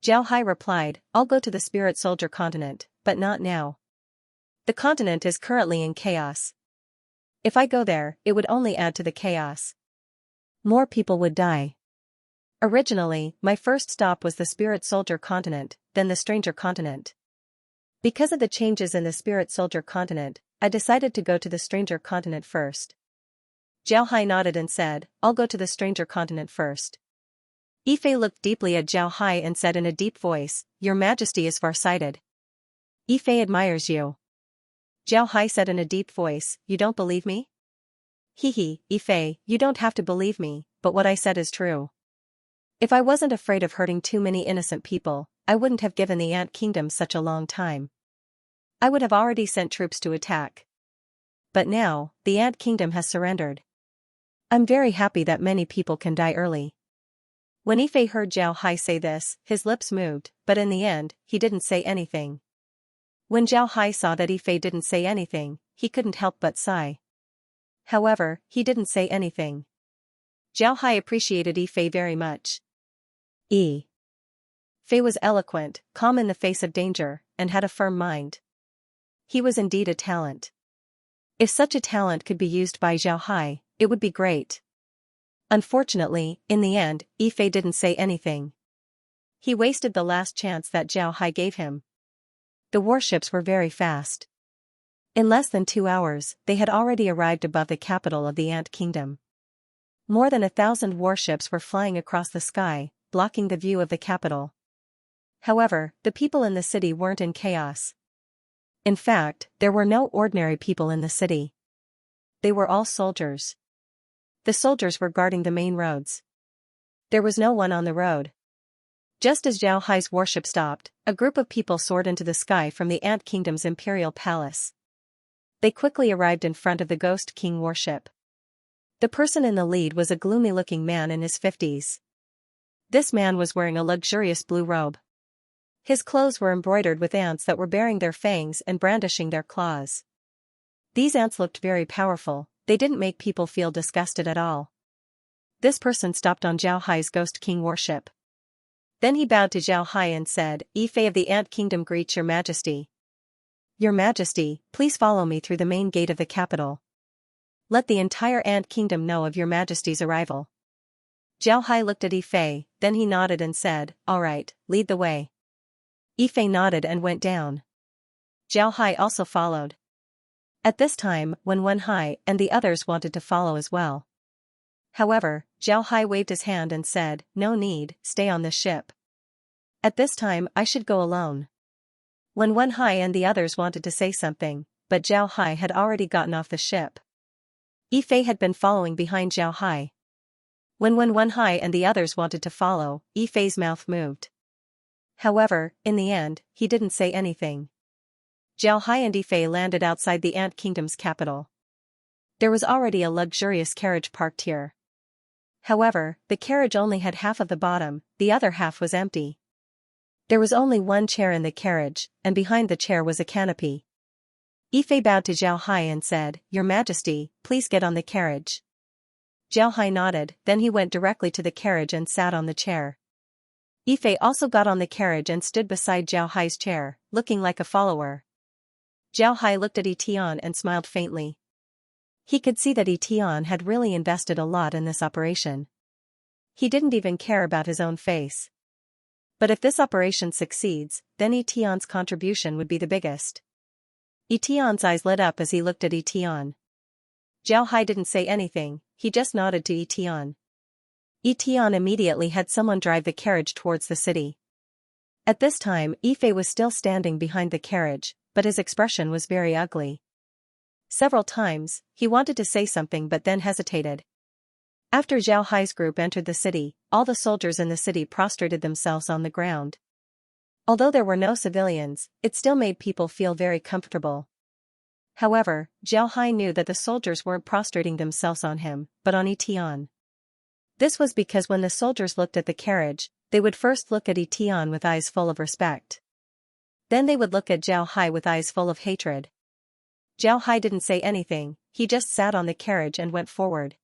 Zhao Hai replied, I'll go to the spirit soldier continent, but not now. The continent is currently in chaos. If I go there, it would only add to the chaos. More people would die. Originally, my first stop was the spirit soldier continent, then the stranger continent. Because of the changes in the spirit soldier continent, I decided to go to the stranger continent first. Zhao Hai nodded and said, I'll go to the stranger continent first. Yifei looked deeply at Zhao Hai and said in a deep voice, Your Majesty is farsighted. Yifei admires you. Zhao Hai said in a deep voice, You don't believe me? Hehe, Yifei, you don't have to believe me, but what I said is true. If I wasn't afraid of hurting too many innocent people, I wouldn't have given the Ant Kingdom such a long time. I would have already sent troops to attack. But now, the Ant Kingdom has surrendered. I'm very happy that many people can die early. When Yifei heard Zhao Hai say this, his lips moved, but in the end, he didn't say anything. When Zhao Hai saw that Yifei didn't say anything, he couldn't help but sigh. However, he didn't say anything. Zhao Hai appreciated Yifei very much. Yifei was eloquent, calm in the face of danger, and had a firm mind. He was indeed a talent. If such a talent could be used by Zhao Hai, it would be great. Unfortunately, in the end, Yifei didn't say anything. He wasted the last chance that Zhao Hai gave him. The warships were very fast. In less than 2 hours, they had already arrived above the capital of the Ant Kingdom. More than 1,000 warships were flying across the sky, blocking the view of the capital. However, the people in the city weren't in chaos. In fact, there were no ordinary people in the city. They were all soldiers. The soldiers were guarding the main roads. There was no one on the road. Just as Zhao Hai's warship stopped, a group of people soared into the sky from the Ant Kingdom's imperial palace. They quickly arrived in front of the Ghost King warship. The person in the lead was a gloomy-looking man in his 50s. This man was wearing a luxurious blue robe. His clothes were embroidered with ants that were baring their fangs and brandishing their claws. These ants looked very powerful, they didn't make people feel disgusted at all. This person stopped on Zhao Hai's Ghost King warship. Then he bowed to Zhao Hai and said, Yifei of the Ant Kingdom greets your majesty. Your majesty, please follow me through the main gate of the capital. Let the entire Ant Kingdom know of your majesty's arrival. Zhao Hai looked at Yifei, then he nodded and said, all right, lead the way. Yifei nodded and went down. Zhao Hai also followed. At this time, Wen Hai and the others wanted to follow as well. However, Zhao Hai waved his hand and said, no need, stay on this ship. At this time I should go alone. Wen Hai and the others wanted to say something, but Zhao Hai had already gotten off the ship. Yifei had been following behind Zhao Hai. When Wen Hai and the others wanted to follow, Yifei's mouth moved. However, in the end, he didn't say anything. Zhao Hai and Yifei landed outside the Ant Kingdom's capital. There was already a luxurious carriage parked here. However, the carriage only had half of the bottom, the other half was empty. There was only one chair in the carriage, and behind the chair was a canopy. Yifei bowed to Zhao Hai and said, Your Majesty, please get on the carriage. Zhao Hai nodded, then he went directly to the carriage and sat on the chair. Yifei also got on the carriage and stood beside Zhao Hai's chair, looking like a follower. Zhao Hai looked at Tian and smiled faintly. He could see that Tian had really invested a lot in this operation. He didn't even care about his own face. But if this operation succeeds, then Tian's contribution would be the biggest. Tian's eyes lit up as he looked at Tian. Zhao Hai didn't say anything, he just nodded to Tian. Tian immediately had someone drive the carriage towards the city. At this time, Yifei was still standing behind the carriage, but his expression was very ugly. Several times, he wanted to say something but then hesitated. After Zhao Hai's group entered the city, all the soldiers in the city prostrated themselves on the ground. Although there were no civilians, it still made people feel very comfortable. However, Zhao Hai knew that the soldiers weren't prostrating themselves on him, but on Tian. This was because when the soldiers looked at the carriage, they would first look at Tian with eyes full of respect. Then they would look at Zhao Hai with eyes full of hatred. Zhao Hai didn't say anything, he just sat on the carriage and went forward.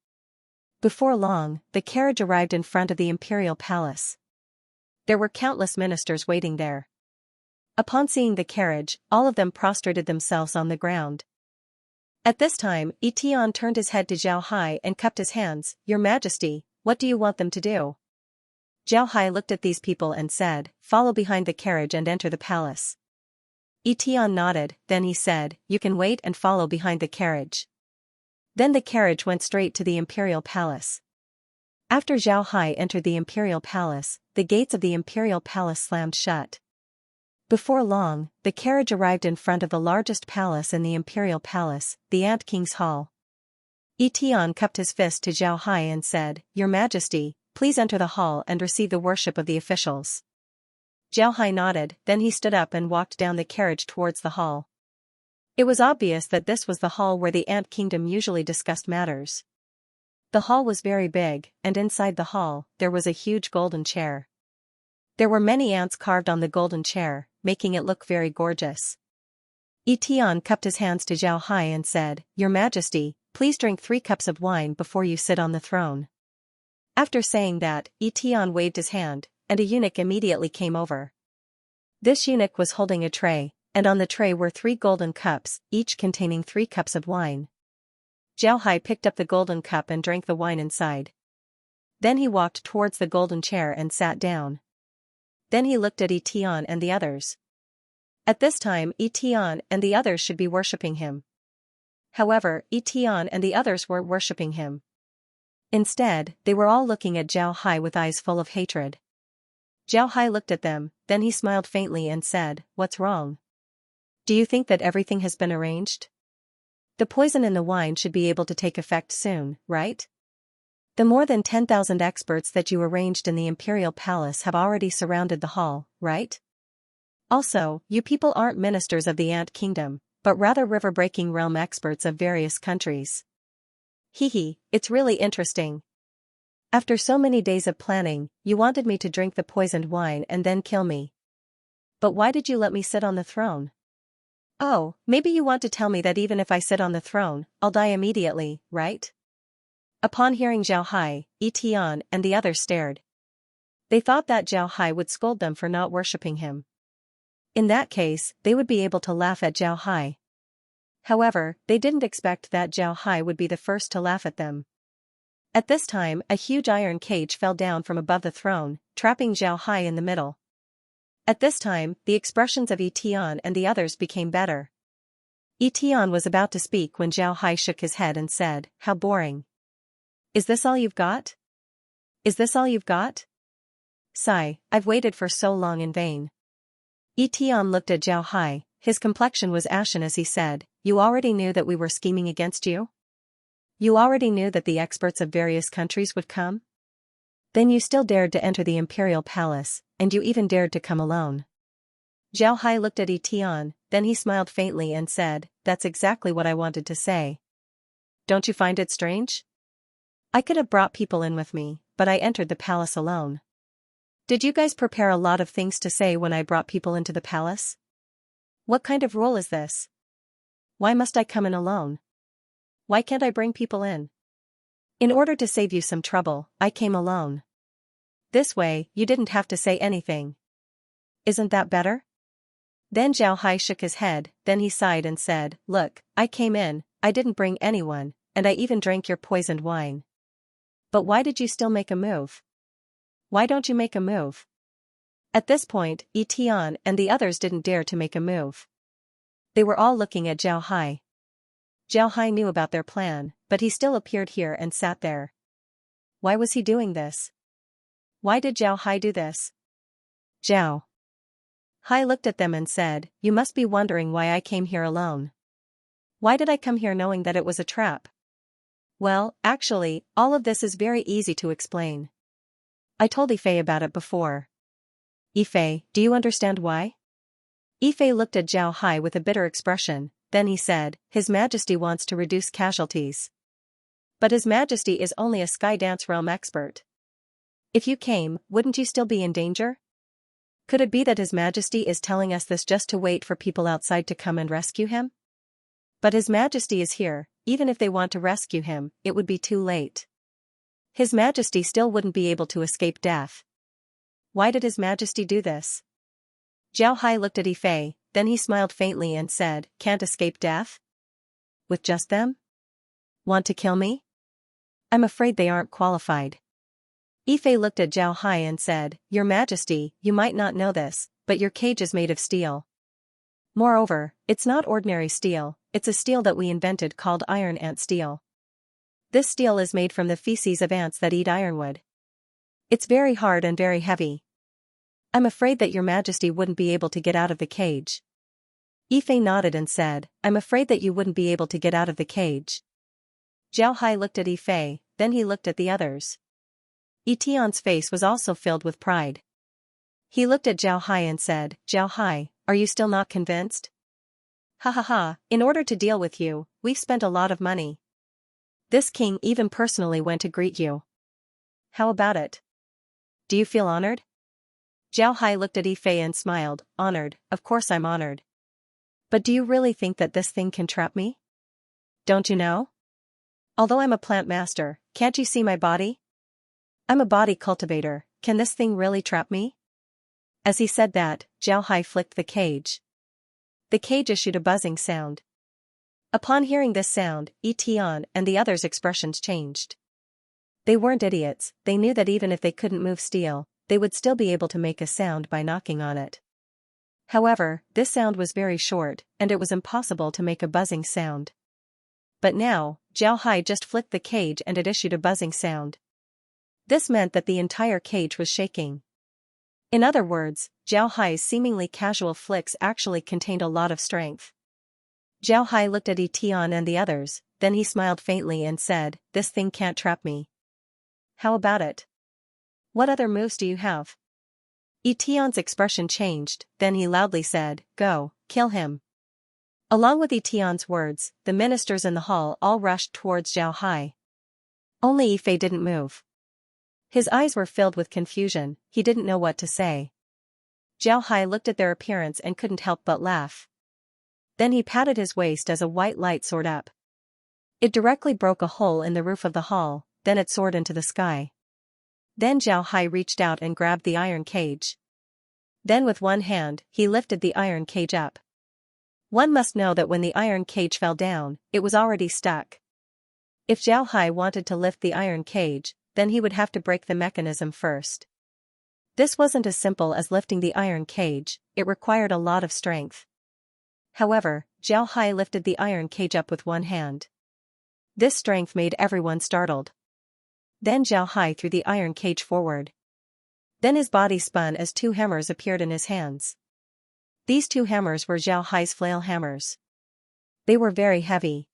Before long, the carriage arrived in front of the imperial palace. There were countless ministers waiting there. Upon seeing the carriage, all of them prostrated themselves on the ground. At this time, Tian turned his head to Zhao Hai and cupped his hands, Your Majesty, what do you want them to do? Zhao Hai looked at these people and said, Follow behind the carriage and enter the palace. Tian nodded, then he said, You can wait and follow behind the carriage. Then the carriage went straight to the imperial palace. After Zhao Hai entered the imperial palace, the gates of the imperial palace slammed shut. Before long, the carriage arrived in front of the largest palace in the imperial palace, the Ant King's Hall. Tian cupped his fist to Zhao Hai and said, Your Majesty, please enter the hall and receive the worship of the officials. Zhao Hai nodded, then he stood up and walked down the carriage towards the hall. It was obvious that this was the hall where the Ant Kingdom usually discussed matters. The hall was very big, and inside the hall, there was a huge golden chair. There were many ants carved on the golden chair, making it look very gorgeous. Tian cupped his hands to Zhao Hai and said, Your Majesty, please drink 3 cups of wine before you sit on the throne. After saying that, Tian waved his hand, and a eunuch immediately came over. This eunuch was holding a tray, and on the tray were 3 golden cups, each containing 3 cups of wine. Zhao Hai picked up the golden cup and drank the wine inside. Then he walked towards the golden chair and sat down. Then he looked at Tian and the others. At this time, Tian and the others should be worshipping him. However, Tian and the others weren't worshipping him. Instead, they were all looking at Zhao Hai with eyes full of hatred. Zhao Hai looked at them, then he smiled faintly and said, What's wrong? Do you think that everything has been arranged? The poison in the wine should be able to take effect soon, right? The more than 10,000 experts that you arranged in the imperial palace have already surrounded the hall, right? Also, you people aren't ministers of the Ant Kingdom, but rather river-breaking realm experts of various countries. It's really interesting. After so many days of planning, you wanted me to drink the poisoned wine and then kill me. But why did you let me sit on the throne? Oh, maybe you want to tell me that even if I sit on the throne, I'll die immediately, right? Upon hearing Zhao Hai, Tian and the others stared. They thought that Zhao Hai would scold them for not worshipping him. In that case, they would be able to laugh at Zhao Hai. However, they didn't expect that Zhao Hai would be the first to laugh at them. At this time, a huge iron cage fell down from above the throne, trapping Zhao Hai in the middle. At this time, the expressions of Tian and the others became better. Tian was about to speak when Zhao Hai shook his head and said, "How boring. Is this all you've got? Is this all you've got? Sigh, I've waited for so long in vain." Tian looked at Zhao Hai, his complexion was ashen as he said, "You already knew that we were scheming against you? You already knew that the experts of various countries would come? Then you still dared to enter the imperial palace, and you even dared to come alone." Zhao Hai looked at Tian, then he smiled faintly and said, "That's exactly what I wanted to say. Don't you find it strange? I could have brought people in with me, but I entered the palace alone. Did you guys prepare a lot of things to say when I brought people into the palace? What kind of rule is this? Why must I come in alone? Why can't I bring people in? In order to save you some trouble, I came alone. This way, you didn't have to say anything. Isn't that better?" Then Zhao Hai shook his head, then he sighed and said, "Look, I came in, I didn't bring anyone, and I even drank your poisoned wine. But why did you still make a move? Why don't you make a move?" At this point, Tian and the others didn't dare to make a move. They were all looking at Zhao Hai. Zhao Hai knew about their plan, but he still appeared here and sat there. Why was he doing this? Why did Zhao Hai do this? Zhao Hai looked at them and said, "You must be wondering why I came here alone. Why did I come here knowing that it was a trap? Well, actually, all of this is very easy to explain. I told Ife about it before. Ife, do you understand why?" Ife looked at Zhao Hai with a bitter expression, then he said, "His Majesty wants to reduce casualties. But His Majesty is only a Sky Dance realm expert. If you came, wouldn't you still be in danger? Could it be that His Majesty is telling us this just to wait for people outside to come and rescue him? But His Majesty is here, even if they want to rescue him, it would be too late. His Majesty still wouldn't be able to escape death. Why did His Majesty do this?" Zhao Hai looked at Ife, then he smiled faintly and said, "Can't escape death? With just them? Want to kill me? I'm afraid they aren't qualified." Ife looked at Zhao Hai and said, "Your Majesty, you might not know this, but your cage is made of steel. Moreover, it's not ordinary steel, it's a steel that we invented called iron ant steel. This steel is made from the feces of ants that eat ironwood. It's very hard and very heavy. I'm afraid that your Majesty wouldn't be able to get out of the cage." Ife nodded and said, "I'm afraid that you wouldn't be able to get out of the cage." Zhao Hai looked at Ife, then he looked at the others. Tian's face was also filled with pride. He looked at Zhao Hai and said, "Zhao Hai, are you still not convinced? Ha ha ha, in order to deal with you, we've spent a lot of money. This king even personally went to greet you. How about it? Do you feel honored?" Zhao Hai looked at Ife and smiled, "Honored, of course I'm honored. But do you really think that this thing can trap me? Don't you know? Although I'm a plant master, can't you see my body? I'm a body cultivator, can this thing really trap me?" As he said that, Zhao Hai flicked the cage. The cage issued a buzzing sound. Upon hearing this sound, Tian and the others' expressions changed. They weren't idiots, they knew that even if they couldn't move steel, they would still be able to make a sound by knocking on it. However, this sound was very short, and it was impossible to make a buzzing sound. But now, Zhao Hai just flicked the cage and it issued a buzzing sound. This meant that the entire cage was shaking. In other words, Zhao Hai's seemingly casual flicks actually contained a lot of strength. Zhao Hai looked at Tian and the others, then he smiled faintly and said, "This thing can't trap me. How about it? What other moves do you have?" Tian's expression changed, then he loudly said, "Go, kill him." Along with Tian's words, the ministers in the hall all rushed towards Zhao Hai. Only Ife didn't move. His eyes were filled with confusion, he didn't know what to say. Zhao Hai looked at their appearance and couldn't help but laugh. Then he patted his waist as a white light soared up. It directly broke a hole in the roof of the hall, then it soared into the sky. Then Zhao Hai reached out and grabbed the iron cage. Then with one hand, he lifted the iron cage up. One must know that when the iron cage fell down, it was already stuck. If Zhao Hai wanted to lift the iron cage, then he would have to break the mechanism first. This wasn't as simple as lifting the iron cage, it required a lot of strength. However, Zhao Hai lifted the iron cage up with one hand. This strength made everyone startled. Then Zhao Hai threw the iron cage forward. Then his body spun as two hammers appeared in his hands. These two hammers were Zhao Hai's flail hammers. They were very heavy.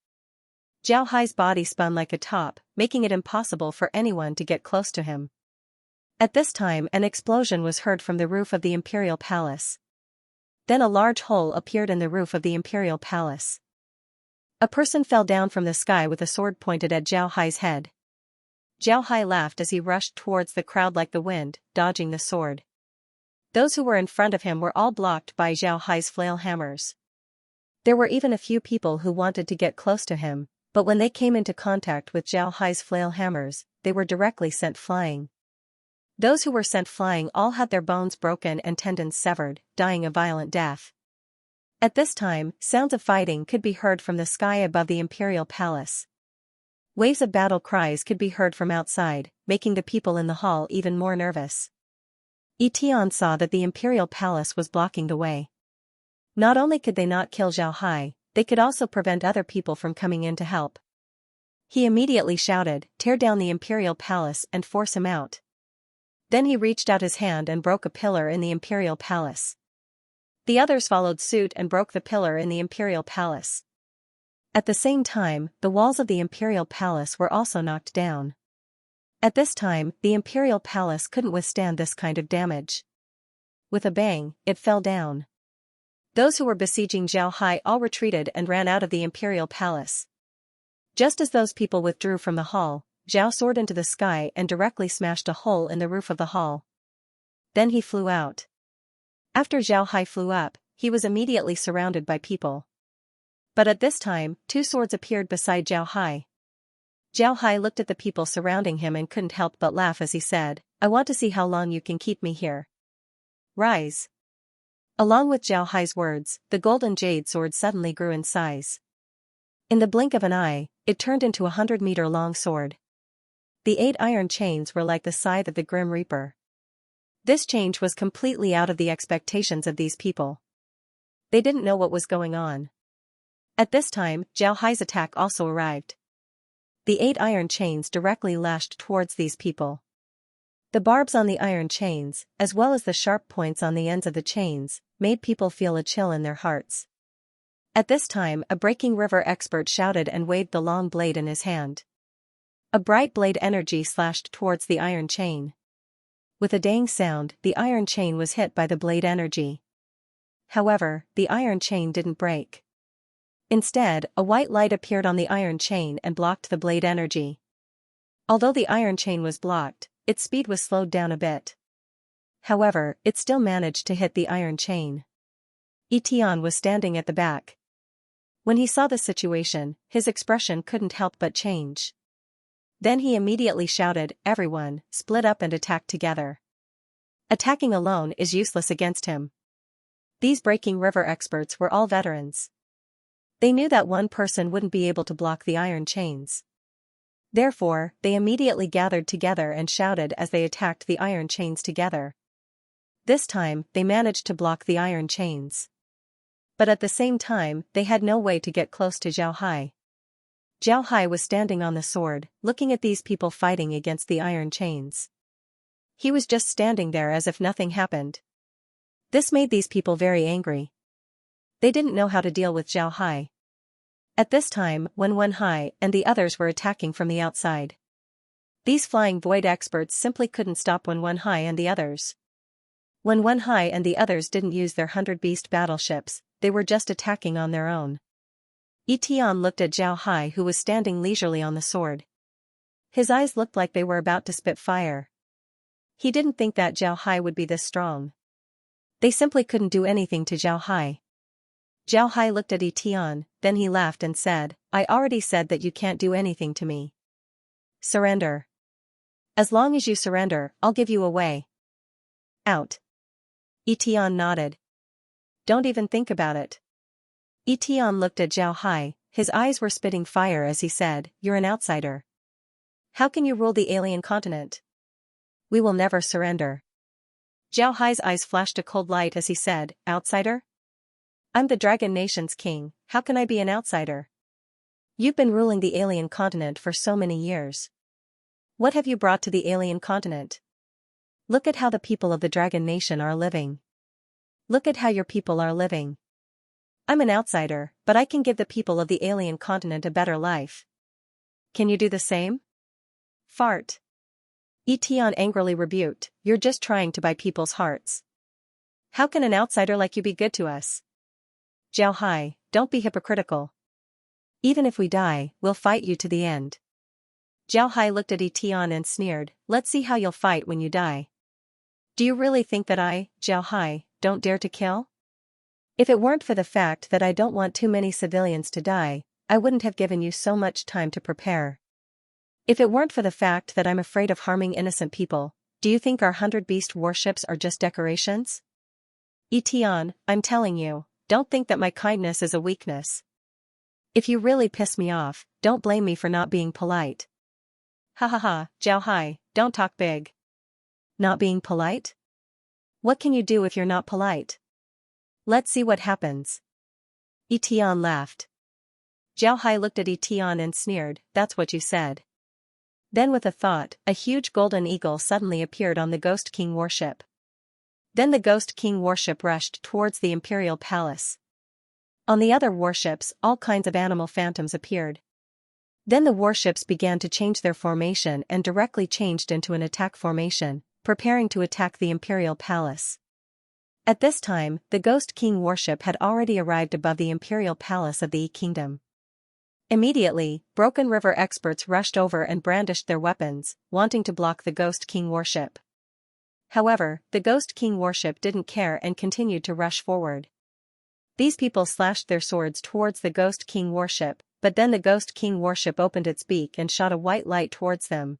Zhao Hai's body spun like a top, making it impossible for anyone to get close to him. At this time an explosion was heard from the roof of the imperial palace. Then a large hole appeared in the roof of the imperial palace. A person fell down from the sky with a sword pointed at Zhao Hai's head. Zhao Hai laughed as he rushed towards the crowd like the wind, dodging the sword. Those who were in front of him were all blocked by Zhao Hai's flail hammers. There were even a few people who wanted to get close to him, but when they came into contact with Zhao Hai's flail hammers, they were directly sent flying. Those who were sent flying all had their bones broken and tendons severed, dying a violent death. At this time, sounds of fighting could be heard from the sky above the imperial palace. Waves of battle cries could be heard from outside, making the people in the hall even more nervous. Etienne saw that the imperial palace was blocking the way. Not only could they not kill Zhao Hai, they could also prevent other people from coming in to help. He immediately shouted, "Tear down the imperial palace and force him out." Then he reached out his hand and broke a pillar in the imperial palace. The others followed suit and broke the pillar in the imperial palace. At the same time, the walls of the imperial palace were also knocked down. At this time, the imperial palace couldn't withstand this kind of damage. With a bang, it fell down. Those who were besieging Zhao Hai all retreated and ran out of the imperial palace. Just as those people withdrew from the hall, Zhao soared into the sky and directly smashed a hole in the roof of the hall. Then he flew out. After Zhao Hai flew up, he was immediately surrounded by people. But at this time, two swords appeared beside Zhao Hai. Zhao Hai looked at the people surrounding him and couldn't help but laugh as he said, "I want to see how long you can keep me here. Rise." Along with Zhao Hai's words, the golden jade sword suddenly grew in size. In the blink of an eye, it turned into a 100-meter-long sword. The 8 iron chains were like the scythe of the Grim Reaper. This change was completely out of the expectations of these people. They didn't know what was going on. At this time, Zhao Hai's attack also arrived. The 8 iron chains directly lashed towards these people. The barbs on the iron chains, as well as the sharp points on the ends of the chains, made people feel a chill in their hearts. At this time, a breaking river expert shouted and waved the long blade in his hand. A bright blade energy slashed towards the iron chain. With a dang sound, the iron chain was hit by the blade energy. However, the iron chain didn't break. Instead, a white light appeared on the iron chain and blocked the blade energy. Although the iron chain was blocked, its speed was slowed down a bit. However, it still managed to hit the iron chain. Etienne was standing at the back. When he saw the situation, his expression couldn't help but change. Then he immediately shouted, "Everyone, split up and attack together." Attacking alone is useless against him. These breaking river experts were all veterans. They knew that one person wouldn't be able to block the iron chains. Therefore, they immediately gathered together and shouted as they attacked the iron chains together. This time, they managed to block the iron chains. But at the same time, they had no way to get close to Zhao Hai. Zhao Hai was standing on the sword, looking at these people fighting against the iron chains. He was just standing there as if nothing happened. This made these people very angry. They didn't know how to deal with Zhao Hai. At this time, Wen Hai and the others were attacking from the outside. These flying void experts simply couldn't stop Wen Hai and the others. Wen Hai and the others didn't use their 100-beast battleships, they were just attacking on their own. Etienne looked at Zhao Hai who was standing leisurely on the sword. His eyes looked like they were about to spit fire. He didn't think that Zhao Hai would be this strong. They simply couldn't do anything to Zhao Hai. Zhao Hai looked at Etienne, then he laughed and said, "I already said that you can't do anything to me. Surrender." As long as you surrender, I'll give you a way out. Etian nodded. Don't even think about it. Etian looked at Zhao Hai, his eyes were spitting fire as he said, you're an outsider. How can you rule the alien continent? We will never surrender. Zhao Hai's eyes flashed a cold light as he said, outsider? I'm the Dragon Nation's king, how can I be an outsider? You've been ruling the alien continent for so many years. What have you brought to the alien continent? Look at how the people of the Dragon Nation are living. Look at how your people are living. I'm an outsider, but I can give the people of the alien continent a better life. Can you do the same? Fart. Etian angrily rebuked, you're just trying to buy people's hearts. How can an outsider like you be good to us? Zhao Hai, don't be hypocritical. Even if we die, we'll fight you to the end. Zhao Hai looked at Etian and sneered, let's see how you'll fight when you die. Do you really think that I, Zhao Hai, don't dare to kill? If it weren't for the fact that I don't want too many civilians to die, I wouldn't have given you so much time to prepare. If it weren't for the fact that I'm afraid of harming innocent people, do you think our 100 beast warships are just decorations? Etian, I'm telling you, don't think that my kindness is a weakness. If you really piss me off, don't blame me for not being polite. Ha ha ha, Zhao Hai, don't talk big. Not being polite? What can you do if you're not polite? Let's see what happens. Etian laughed. Zhao Hai looked at Etian and sneered, that's what you said. Then with a thought, a huge golden eagle suddenly appeared on the Ghost King warship. Then the Ghost King warship rushed towards the Imperial Palace. On the other warships, all kinds of animal phantoms appeared. Then the warships began to change their formation and directly changed into an attack formation, preparing to attack the Imperial Palace. At this time, the Ghost King warship had already arrived above the Imperial Palace of the Yi Kingdom. Immediately, Broken River experts rushed over and brandished their weapons, wanting to block the Ghost King warship. However, the Ghost King warship didn't care and continued to rush forward. These people slashed their swords towards the Ghost King warship, but then the Ghost King warship opened its beak and shot a white light towards them.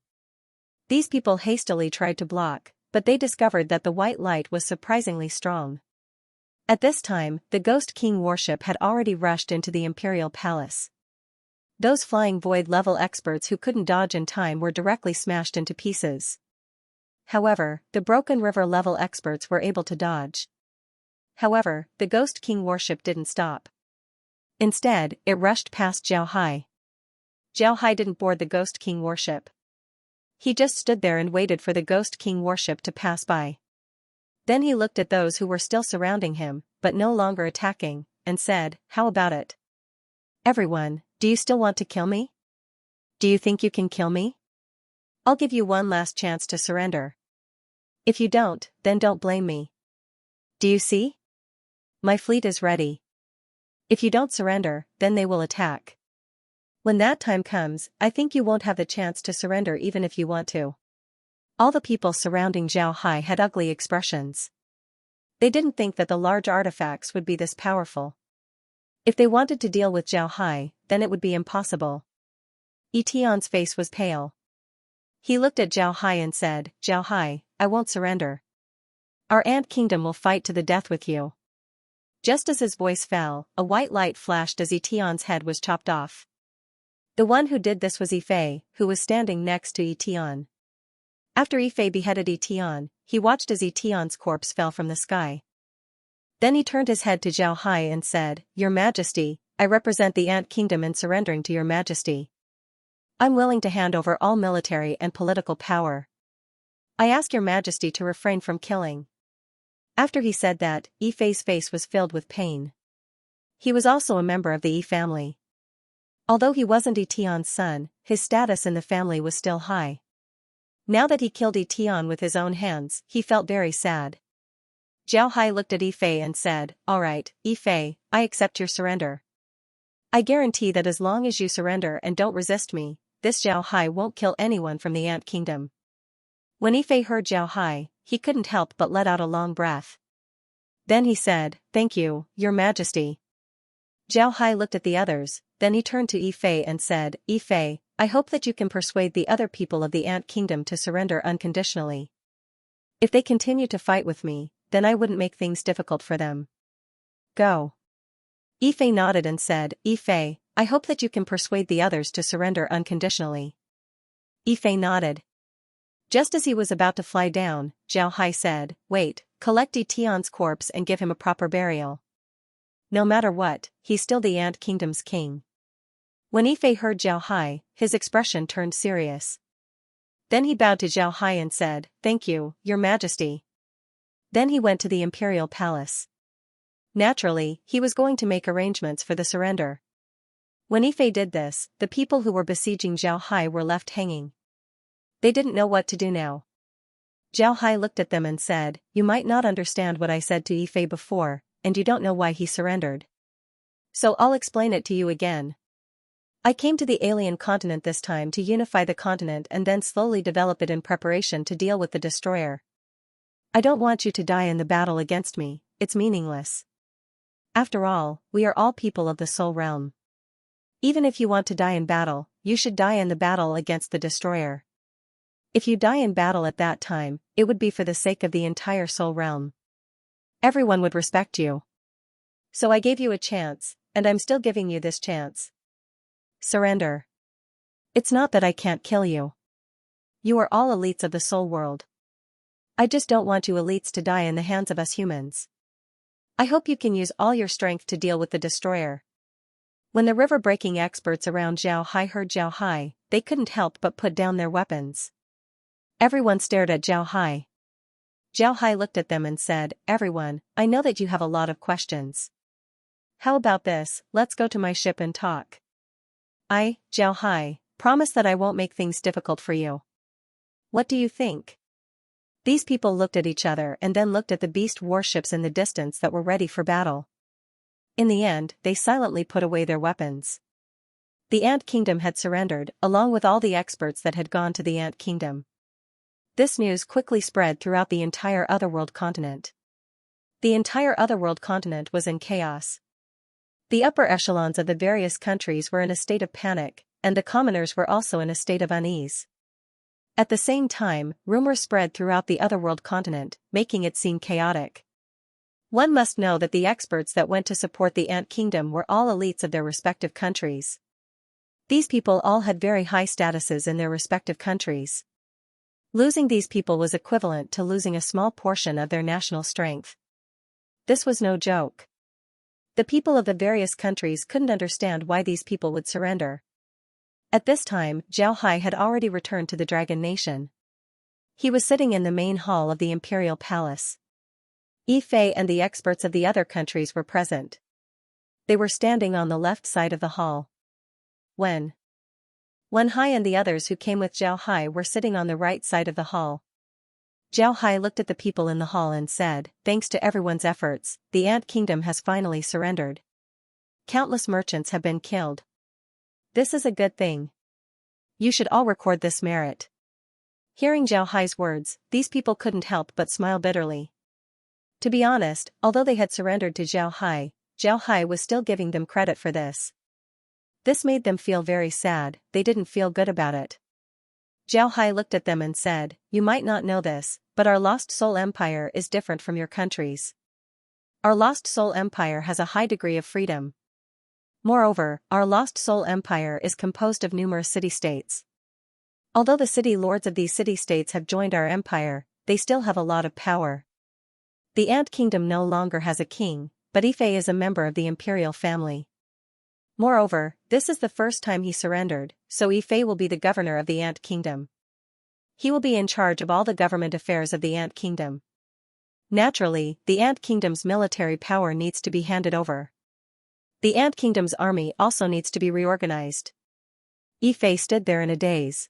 These people hastily tried to block, but they discovered that the white light was surprisingly strong. At this time, the Ghost King warship had already rushed into the Imperial Palace. Those flying void-level experts who couldn't dodge in time were directly smashed into pieces. However, the Broken River-level experts were able to dodge. However, the Ghost King warship didn't stop. Instead, it rushed past Zhao Hai. Zhao Hai didn't board the Ghost King warship. He just stood there and waited for the Ghost King warship to pass by. Then he looked at those who were still surrounding him, but no longer attacking, and said, how about it? Everyone, do you still want to kill me? Do you think you can kill me? I'll give you one last chance to surrender. If you don't, then don't blame me. Do you see? My fleet is ready. If you don't surrender, then they will attack. When that time comes, I think you won't have the chance to surrender even if you want to. All the people surrounding Zhao Hai had ugly expressions. They didn't think that the large artifacts would be this powerful. If they wanted to deal with Zhao Hai, then it would be impossible. Etian's face was pale. He looked at Zhao Hai and said, Zhao Hai, I won't surrender. Our Ant Kingdom will fight to the death with you. Just as his voice fell, a white light flashed as Etian's head was chopped off. The one who did this was Yifei, who was standing next to Etian. After Yifei beheaded Etian, he watched as Etian's corpse fell from the sky. Then he turned his head to Zhao Hai and said, Your Majesty, I represent the Ant Kingdom in surrendering to your Majesty. I'm willing to hand over all military and political power. I ask your Majesty to refrain from killing. After he said that, Yifei's face was filled with pain. He was also a member of the Yi family. Although he wasn't Etian's son, his status in the family was still high. Now that he killed Etian with his own hands, he felt very sad. Zhao Hai looked at Yifei and said, All right, Yifei, I accept your surrender. I guarantee that as long as you surrender and don't resist me, this Zhao Hai won't kill anyone from the Ant Kingdom. When Yifei heard Zhao Hai, he couldn't help but let out a long breath. Then he said, Thank you, Your Majesty. Zhao Hai looked at the others, then he turned to Yifei and said, Yifei, I hope that you can persuade the other people of the Ant Kingdom to surrender unconditionally. If they continue to fight with me, then I wouldn't make things difficult for them. Go. Ife nodded and said, Ife, I hope that you can persuade the others to surrender unconditionally. Ife nodded. Just as he was about to fly down, Zhao Hai said, wait, collect Yi Tian's corpse and give him a proper burial. No matter what, he's still the Ant Kingdom's king. When Ife heard Zhao Hai, his expression turned serious. Then he bowed to Zhao Hai and said, thank you, your majesty. Then he went to the imperial palace. Naturally, he was going to make arrangements for the surrender. When Ife did this, the people who were besieging Zhao Hai were left hanging. They didn't know what to do now. Zhao Hai looked at them and said, you might not understand what I said to Ife before, and you don't know why he surrendered. So I'll explain it to you again. I came to the alien continent this time to unify the continent and then slowly develop it in preparation to deal with the destroyer. I don't want you to die in the battle against me, it's meaningless. After all, we are all people of the Soul Realm. Even if you want to die in battle, you should die in the battle against the destroyer. If you die in battle at that time, it would be for the sake of the entire Soul Realm. Everyone would respect you. So I gave you a chance, and I'm still giving you this chance. Surrender. It's not that I can't kill you. You are all elites of the soul world. I just don't want you elites to die in the hands of us humans. I hope you can use all your strength to deal with the destroyer. When the river-breaking experts around Zhao Hai heard Zhao Hai, they couldn't help but put down their weapons. Everyone stared at Zhao Hai. Zhao Hai looked at them and said, everyone, I know that you have a lot of questions. How about this, let's go to my ship and talk. I, Zhao Hai, promise that I won't make things difficult for you. What do you think? These people looked at each other and then looked at the beast warships in the distance that were ready for battle. In the end, they silently put away their weapons. The Ant Kingdom had surrendered, along with all the experts that had gone to the Ant Kingdom. This news quickly spread throughout the entire Otherworld continent. The entire Otherworld continent was in chaos. The upper echelons of the various countries were in a state of panic, and the commoners were also in a state of unease. At the same time, rumors spread throughout the Otherworld continent, making it seem chaotic. One must know that the experts that went to support the Ant Kingdom were all elites of their respective countries. These people all had very high statuses in their respective countries. Losing these people was equivalent to losing a small portion of their national strength. This was no joke. The people of the various countries couldn't understand why these people would surrender. At this time, Zhao Hai had already returned to the Dragon Nation. He was sitting in the main hall of the Imperial Palace. Ife and the experts of the other countries were present. They were standing on the left side of the hall. Wen Hai and the others who came with Zhao Hai were sitting on the right side of the hall. Zhao Hai looked at the people in the hall and said, thanks to everyone's efforts, the Ant Kingdom has finally surrendered. Countless merchants have been killed. This is a good thing. You should all record this merit. Hearing Zhao Hai's words, these people couldn't help but smile bitterly. To be honest, although they had surrendered to Zhao Hai was still giving them credit for this. This made them feel very sad, they didn't feel good about it. Zhao Hai looked at them and said, you might not know this, but our Lost Soul Empire is different from your countries. Our Lost Soul Empire has a high degree of freedom. Moreover, our Lost Soul Empire is composed of numerous city-states. Although the city lords of these city-states have joined our empire, they still have a lot of power. The Ant Kingdom no longer has a king, but Ife is a member of the imperial family. Moreover, this is the first time he surrendered, so Ife will be the governor of the Ant Kingdom. He will be in charge of all the government affairs of the Ant Kingdom. Naturally, the Ant Kingdom's military power needs to be handed over. The Ant Kingdom's army also needs to be reorganized. Ife stood there in a daze.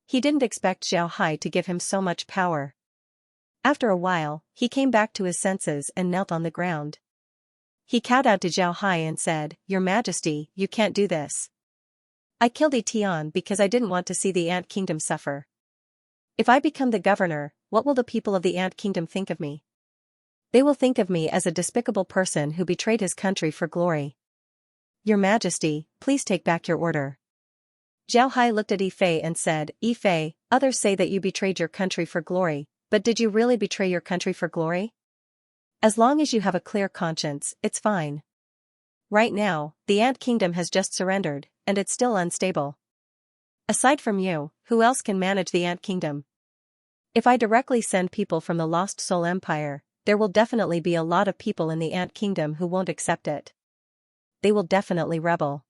He didn't expect Zhao Hai to give him so much power. After a while, he came back to his senses and knelt on the ground. He kowtowed to Zhao Hai and said, Your Majesty, you can't do this. I killed Yi Tian because I didn't want to see the Ant Kingdom suffer. If I become the governor, what will the people of the Ant Kingdom think of me? They will think of me as a despicable person who betrayed his country for glory. Your Majesty, please take back your order. Zhao Hai looked at Yi Fei and said, Yi Fei, others say that you betrayed your country for glory, but did you really betray your country for glory? As long as you have a clear conscience, it's fine. Right now, the Ant Kingdom has just surrendered, and it's still unstable. Aside from you, who else can manage the Ant Kingdom? If I directly send people from the Lost Soul Empire, there will definitely be a lot of people in the Ant Kingdom who won't accept it. They will definitely rebel.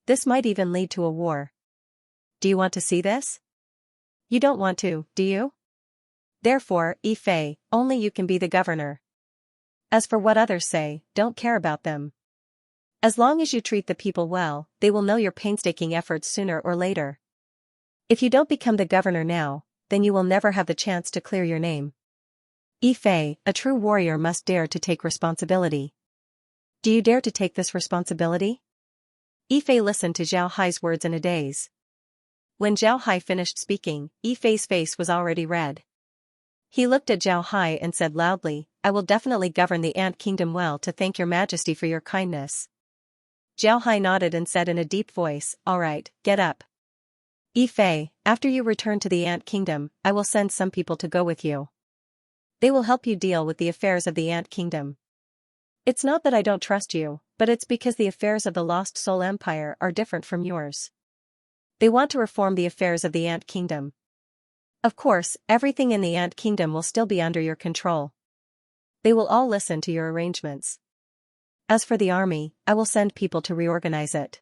This might even lead to a war. Do you want to see this? You don't want to, do you? Therefore, Yi Fei, only you can be the governor. As for what others say, don't care about them. As long as you treat the people well, they will know your painstaking efforts sooner or later. If you don't become the governor now, then you will never have the chance to clear your name. Yi Fei, a true warrior must dare to take responsibility. Do you dare to take this responsibility? Yi Fei listened to Zhao Hai's words in a daze. When Zhao Hai finished speaking, Yi Fei's face was already red. He looked at Zhao Hai and said loudly, I will definitely govern the Ant Kingdom well to thank your majesty for your kindness. Zhao Hai nodded and said in a deep voice, all right, get up. Yi Fei, after you return to the Ant Kingdom, I will send some people to go with you. They will help you deal with the affairs of the Ant Kingdom. It's not that I don't trust you, but it's because the affairs of the Lost Soul Empire are different from yours. They want to reform the affairs of the Ant Kingdom. Of course, everything in the Ant Kingdom will still be under your control. They will all listen to your arrangements. As for the army, I will send people to reorganize it.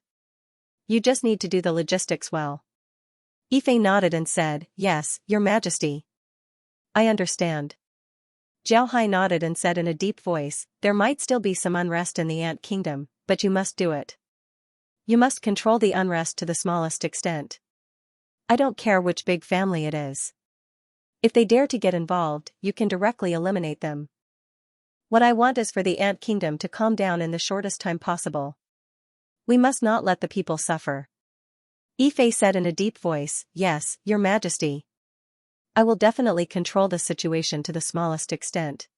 You just need to do the logistics well. Yi Fei nodded and said, yes, your majesty. I understand. Zhao Hai nodded and said in a deep voice, there might still be some unrest in the Ant Kingdom, but you must do it. You must control the unrest to the smallest extent. I don't care which big family it is. If they dare to get involved, you can directly eliminate them. What I want is for the Ant Kingdom to calm down in the shortest time possible. We must not let the people suffer. Yi Fei said in a deep voice, yes, your majesty. I will definitely control the situation to the smallest extent.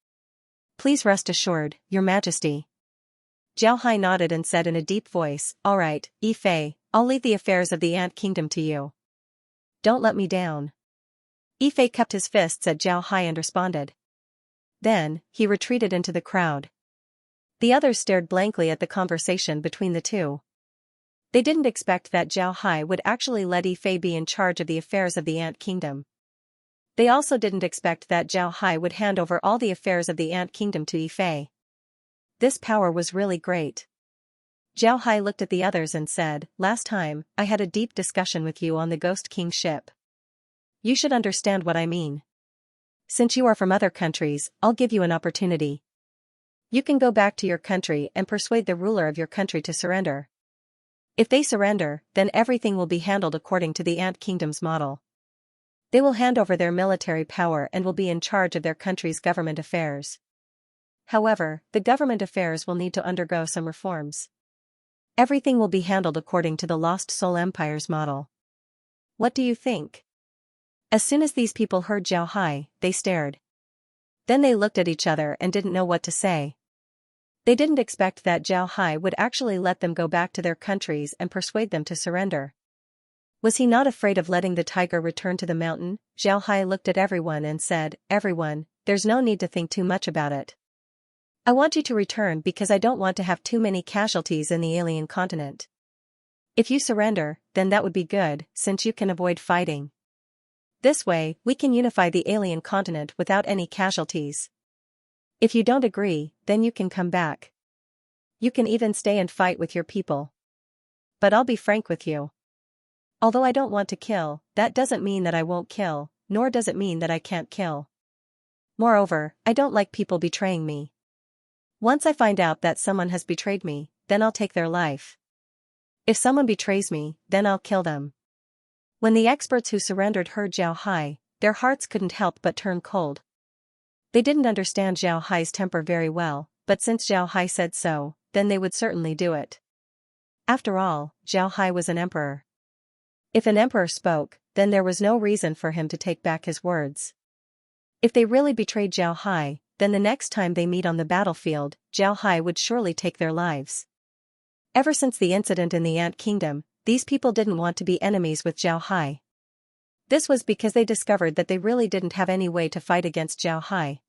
Please rest assured, your majesty. Zhao Hai nodded and said in a deep voice, all right, Yi Fei, I'll leave the affairs of the Ant Kingdom to you. Don't let me down. Yi Fei kept his fists at Zhao Hai and responded. Then, he retreated into the crowd. The others stared blankly at the conversation between the two. They didn't expect that Zhao Hai would actually let Yi Fei be in charge of the affairs of the Ant Kingdom. They also didn't expect that Zhao Hai would hand over all the affairs of the Ant Kingdom to Yi Fei. This power was really great. Zhao Hai looked at the others and said, last time, I had a deep discussion with you on the Ghost King ship. You should understand what I mean. Since you are from other countries, I'll give you an opportunity. You can go back to your country and persuade the ruler of your country to surrender. If they surrender, then everything will be handled according to the Ant Kingdom's model. They will hand over their military power and will be in charge of their country's government affairs. However, the government affairs will need to undergo some reforms. Everything will be handled according to the Lost Soul Empire's model. What do you think? As soon as these people heard Zhao Hai, they stared. Then they looked at each other and didn't know what to say. They didn't expect that Zhao Hai would actually let them go back to their countries and persuade them to surrender. Was he not afraid of letting the tiger return to the mountain? Zhao Hai looked at everyone and said, everyone, there's no need to think too much about it. I want you to return because I don't want to have too many casualties in the alien continent. If you surrender, then that would be good, since you can avoid fighting. This way, we can unify the alien continent without any casualties. If you don't agree, then you can come back. You can even stay and fight with your people. But I'll be frank with you. Although I don't want to kill, that doesn't mean that I won't kill, nor does it mean that I can't kill. Moreover, I don't like people betraying me. Once I find out that someone has betrayed me, then I'll take their life. If someone betrays me, then I'll kill them. When the experts who surrendered heard Zhao Hai, their hearts couldn't help but turn cold. They didn't understand Zhao Hai's temper very well, but since Zhao Hai said so, then they would certainly do it. After all, Zhao Hai was an emperor. If an emperor spoke, then there was no reason for him to take back his words. If they really betrayed Zhao Hai, then the next time they meet on the battlefield, Zhao Hai would surely take their lives. Ever since the incident in the Ant Kingdom, these people didn't want to be enemies with Zhao Hai. This was because they discovered that they really didn't have any way to fight against Zhao Hai.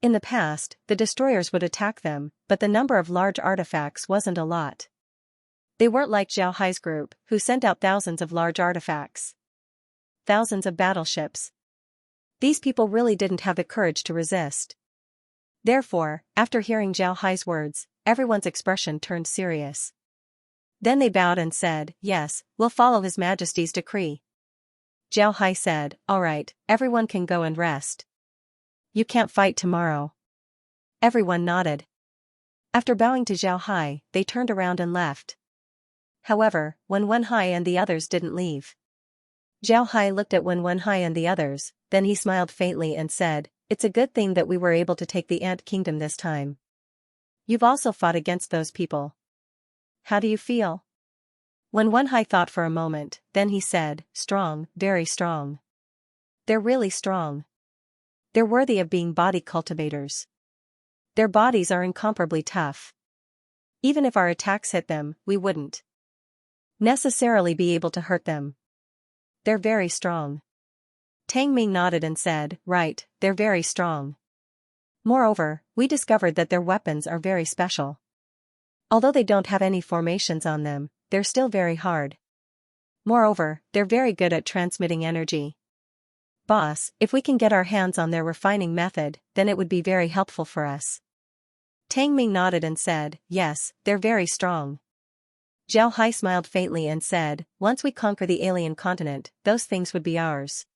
In the past, the destroyers would attack them, but the number of large artifacts wasn't a lot. They weren't like Zhao Hai's group, who sent out thousands of large artifacts. Thousands of battleships. These people really didn't have the courage to resist. Therefore, after hearing Zhao Hai's words, everyone's expression turned serious. Then they bowed and said, "Yes, we'll follow His Majesty's decree." Zhao Hai said, "All right, everyone can go and rest. You can't fight tomorrow." Everyone nodded. After bowing to Zhao Hai, they turned around and left. However, Wen Hai and the others didn't leave. Zhao Hai looked at Wen Hai and the others, then he smiled faintly and said, "It's a good thing that we were able to take the Ant Kingdom this time. You've also fought against those people. How do you feel?" Wen Hai thought for a moment, then he said, "Strong, very strong. They're really strong. They're worthy of being body cultivators. Their bodies are incomparably tough. Even if our attacks hit them, we wouldn't necessarily be able to hurt them. They're very strong." Tang Ming nodded and said, "Right, they're very strong. Moreover, we discovered that their weapons are very special. Although they don't have any formations on them, they're still very hard. Moreover, they're very good at transmitting energy. Boss, if we can get our hands on their refining method, then it would be very helpful for us." Tang Ming nodded and said, "Yes, they're very strong." Zhao Hai smiled faintly and said, "Once we conquer the alien continent, those things would be ours.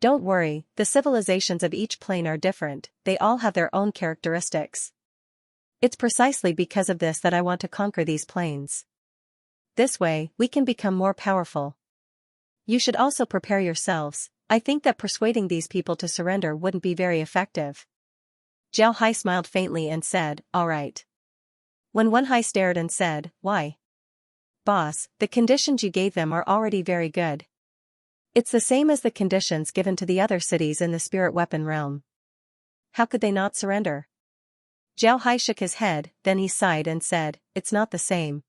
Don't worry, the civilizations of each plane are different, they all have their own characteristics. It's precisely because of this that I want to conquer these planes. This way, we can become more powerful. You should also prepare yourselves. I think that persuading these people to surrender wouldn't be very effective." Zhao Hai smiled faintly and said, "All right." Wen Hai stared and said, "Why?" "Boss, the conditions you gave them are already very good. It's the same as the conditions given to the other cities in the spirit weapon realm. How could they not surrender?" Zhao Hai shook his head, then he sighed and said, "It's not the same.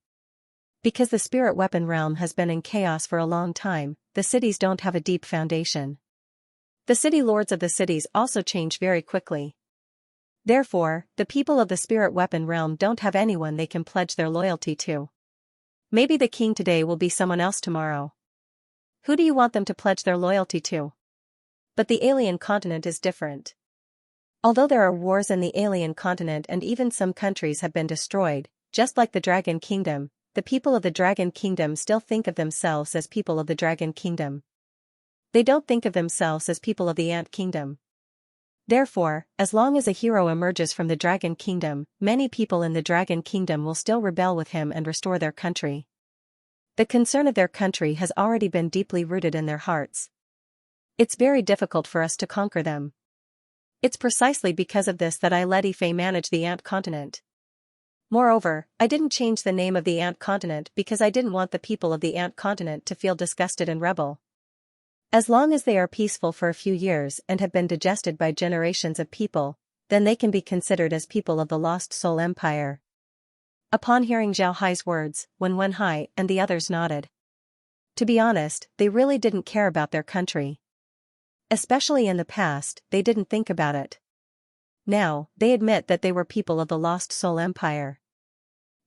Because the spirit weapon realm has been in chaos for a long time, the cities don't have a deep foundation. The city lords of the cities also change very quickly. Therefore, the people of the spirit weapon realm don't have anyone they can pledge their loyalty to. Maybe the king today will be someone else tomorrow. Who do you want them to pledge their loyalty to? But the alien continent is different. Although there are wars in the alien continent and even some countries have been destroyed, just like the Dragon Kingdom, the people of the Dragon Kingdom still think of themselves as people of the Dragon Kingdom. They don't think of themselves as people of the Ant Kingdom. Therefore, as long as a hero emerges from the Dragon Kingdom, many people in the Dragon Kingdom will still rebel with him and restore their country. The concern of their country has already been deeply rooted in their hearts. It's very difficult for us to conquer them. It's precisely because of this that I let Ifei manage the Ant Continent. Moreover, I didn't change the name of the Ant Continent because I didn't want the people of the Ant Continent to feel disgusted and rebel. As long as they are peaceful for a few years and have been digested by generations of people, then they can be considered as people of the Lost Soul Empire." Upon hearing Zhao Hai's words, Wen Hai and the others nodded. To be honest, they really didn't care about their country. Especially in the past, they didn't think about it. Now, they admit that they were people of the Lost Soul Empire.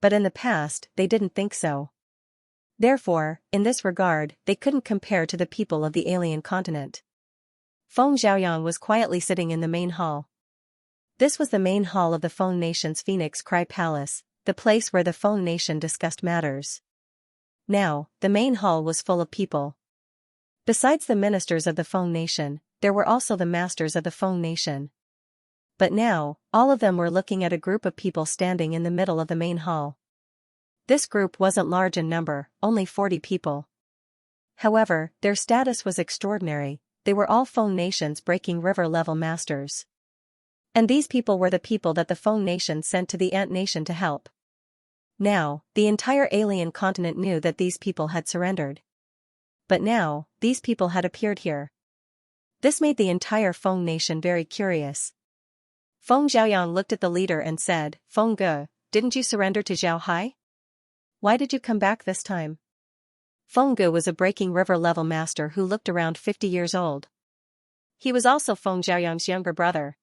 But in the past, they didn't think so. Therefore, in this regard, they couldn't compare to the people of the alien continent. Feng Xiaoyang was quietly sitting in the main hall. This was the main hall of the Feng Nation's Phoenix Cry Palace, the place where the Feng Nation discussed matters. Now, the main hall was full of people. Besides the ministers of the Feng Nation, there were also the masters of the Feng Nation. But now, all of them were looking at a group of people standing in the middle of the main hall. This group wasn't large in number, only 40 people. However, their status was extraordinary, they were all Feng Nation's Breaking River level masters. And these people were the people that the Feng Nation sent to the Ant Nation to help. Now, the entire alien continent knew that these people had surrendered. But now, these people had appeared here. This made the entire Feng Nation very curious. Feng Xiaoyang looked at the leader and said, "Feng Ge, didn't you surrender to Zhao Hai? Why did you come back this time?" Fenggu was a breaking river level master who looked around 50 years old. He was also Feng Xiaoyang's younger brother.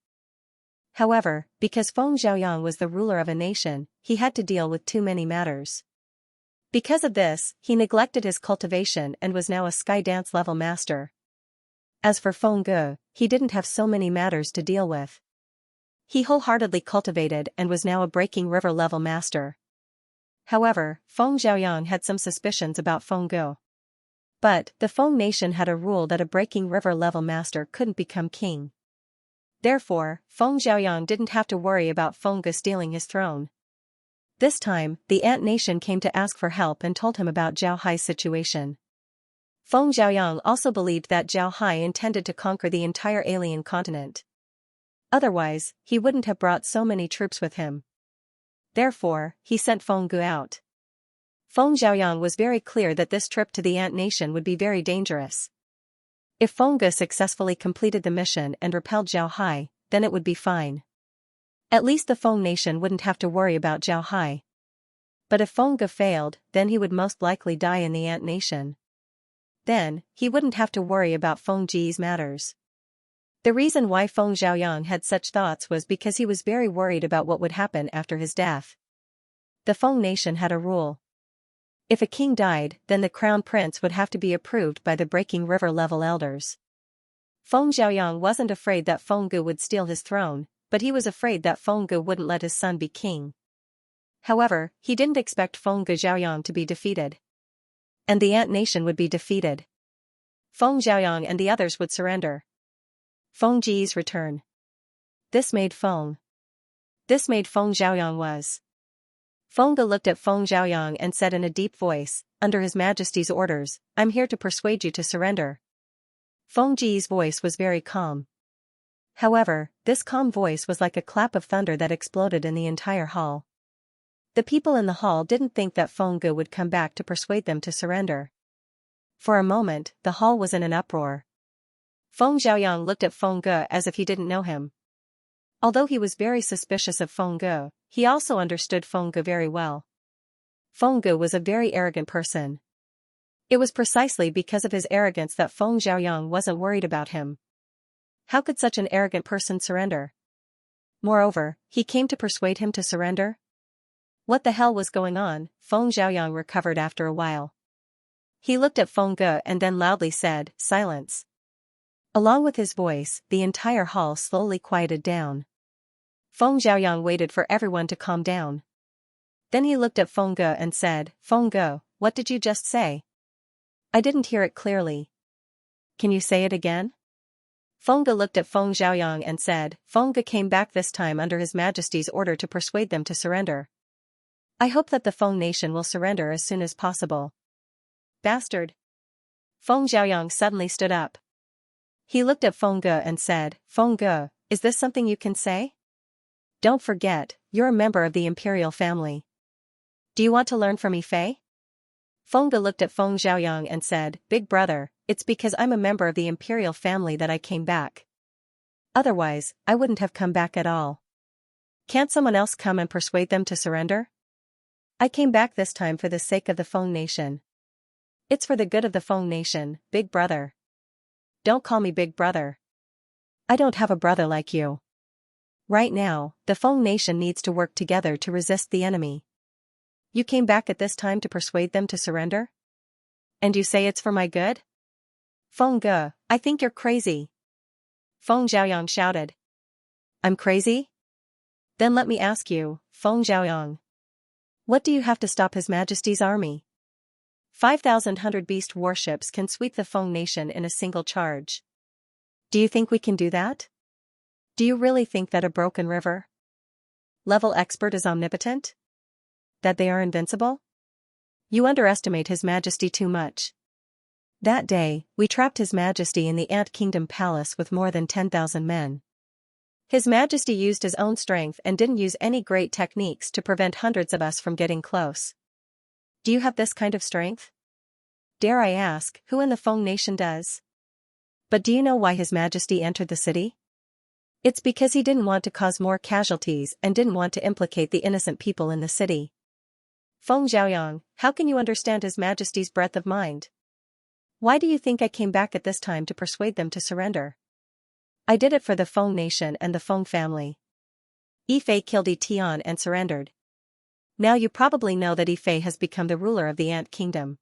However, because Feng Xiaoyang was the ruler of a nation, he had to deal with too many matters. Because of this, he neglected his cultivation and was now a sky dance level master. As for Fenggu, he didn't have so many matters to deal with. He wholeheartedly cultivated and was now a breaking river level master. However, Feng Xiaoyang had some suspicions about Fenggu. But, the Feng nation had a rule that a breaking river level master couldn't become king. Therefore, Feng Xiaoyang didn't have to worry about Fenggu stealing his throne. This time, the ant nation came to ask for help and told him about Zhao Hai's situation. Feng Xiaoyang also believed that Zhao Hai intended to conquer the entire alien continent. Otherwise, he wouldn't have brought so many troops with him. Therefore, he sent Fenggu out. Feng Xiaoyang was very clear that this trip to the ant nation would be very dangerous. If Fenggu successfully completed the mission and repelled Zhao Hai, then it would be fine. At least the Feng nation wouldn't have to worry about Zhao Hai. But if Fenggu failed, then he would most likely die in the ant nation. Then, he wouldn't have to worry about Feng Ji's matters. The reason why Feng Xiaoyang had such thoughts was because he was very worried about what would happen after his death. The Feng nation had a rule. If a king died, then the crown prince would have to be approved by the breaking river level elders. Feng Xiaoyang wasn't afraid that Fenggu would steal his throne, but he was afraid that Fenggu wouldn't let his son be king. However, he didn't expect Fenggu Xiaoyang to be defeated. And the ant nation would be defeated. Feng Xiaoyang and the others would surrender. Feng Ji's return. This made Feng Xiaoyang was. Fenggu looked at Feng Xiaoyang and said in a deep voice, "Under His Majesty's orders, I'm here to persuade you to surrender." Feng Ji's voice was very calm. However, this calm voice was like a clap of thunder that exploded in the entire hall. The people in the hall didn't think that Fenggu would come back to persuade them to surrender. For a moment, the hall was in an uproar. Feng Xiaoyang looked at Fenggu as if he didn't know him. Although he was very suspicious of Fenggu, he also understood Fenggu very well. Fenggu was a very arrogant person. It was precisely because of his arrogance that Feng Xiaoyang wasn't worried about him. How could such an arrogant person surrender? Moreover, he came to persuade him to surrender? What the hell was going on? Feng Xiaoyang recovered after a while. He looked at Fenggu and then loudly said, "Silence." Along with his voice, the entire hall slowly quieted down. Feng Xiaoyang waited for everyone to calm down. Then he looked at Fenggu and said, "Fenggu, what did you just say? I didn't hear it clearly. Can you say it again?" Fenggu looked at Feng Xiaoyang and said, "Fenggu came back this time under His Majesty's order to persuade them to surrender. I hope that the Feng nation will surrender as soon as possible." Bastard! Feng Xiaoyang suddenly stood up. He looked at Fenggu and said, "Fenggu, is this something you can say? Don't forget, you're a member of the imperial family. Do you want to learn from Ifei?" Fenggu looked at Feng Xiaoyang and said, "Big brother, it's because I'm a member of the imperial family that I came back. Otherwise, I wouldn't have come back at all. Can't someone else come and persuade them to surrender? I came back this time for the sake of the Feng nation. It's for the good of the Feng nation, big brother. Don't call me big brother. I don't have a brother like you. Right now, the Feng nation needs to work together to resist the enemy. You came back at this time to persuade them to surrender? And you say it's for my good? Fenggu, I think you're crazy." Feng Xiaoyang shouted. "I'm crazy? Then let me ask you, Feng Xiaoyang. What do you have to stop His Majesty's army? 5,100 beast warships can sweep the Feng nation in a single charge. Do you think we can do that? Do you really think that a broken river level expert is omnipotent? That they are invincible? You underestimate His Majesty too much. That day, we trapped His Majesty in the Ant Kingdom Palace with more than 10,000 men. His Majesty used his own strength and didn't use any great techniques to prevent hundreds of us from getting close. Do you have this kind of strength? Dare I ask, who in the Feng nation does? But do you know why His Majesty entered the city? It's because he didn't want to cause more casualties and didn't want to implicate the innocent people in the city. Feng Xiaoyang, how can you understand His Majesty's breadth of mind? Why do you think I came back at this time to persuade them to surrender? I did it for the Feng nation and the Feng family. Yifei killed Yi Tian and surrendered. Now you probably know that Yifei has become the ruler of the Ant Kingdom.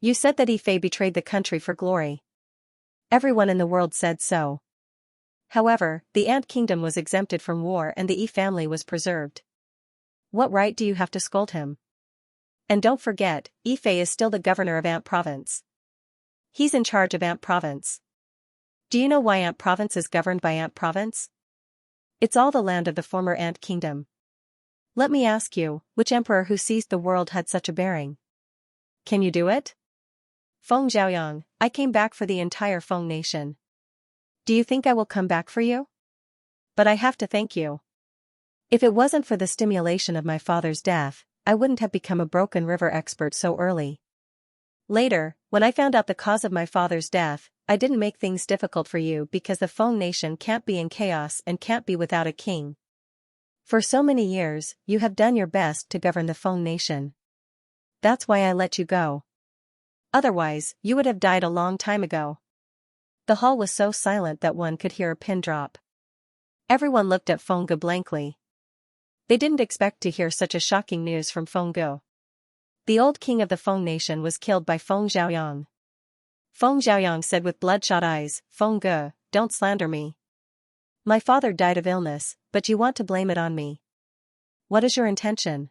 You said that Yifei betrayed the country for glory. Everyone in the world said so. However, the Ant Kingdom was exempted from war and the Yi family was preserved. What right do you have to scold him? And don't forget, Yifei is still the governor of Ant Province. He's in charge of Ant Province. Do you know why Ant Province is governed by Ant Province? It's all the land of the former Ant Kingdom. Let me ask you, which emperor who seized the world had such a bearing? Can you do it? Feng Xiaoyang, I came back for the entire Feng nation. Do you think I will come back for you? But I have to thank you. If it wasn't for the stimulation of my father's death, I wouldn't have become a broken river expert so early. Later, when I found out the cause of my father's death, I didn't make things difficult for you because the Feng nation can't be in chaos and can't be without a king. For so many years, you have done your best to govern the Feng nation. That's why I let you go. Otherwise, you would have died a long time ago. The hall was so silent that one could hear a pin drop. Everyone looked at Feng Ge blankly. They didn't expect to hear such a shocking news from Feng Ge. The old king of the Feng nation was killed by Feng Xiaoyang. Feng Xiaoyang said with bloodshot eyes, Feng Ge, don't slander me. My father died of illness, but you want to blame it on me. What is your intention?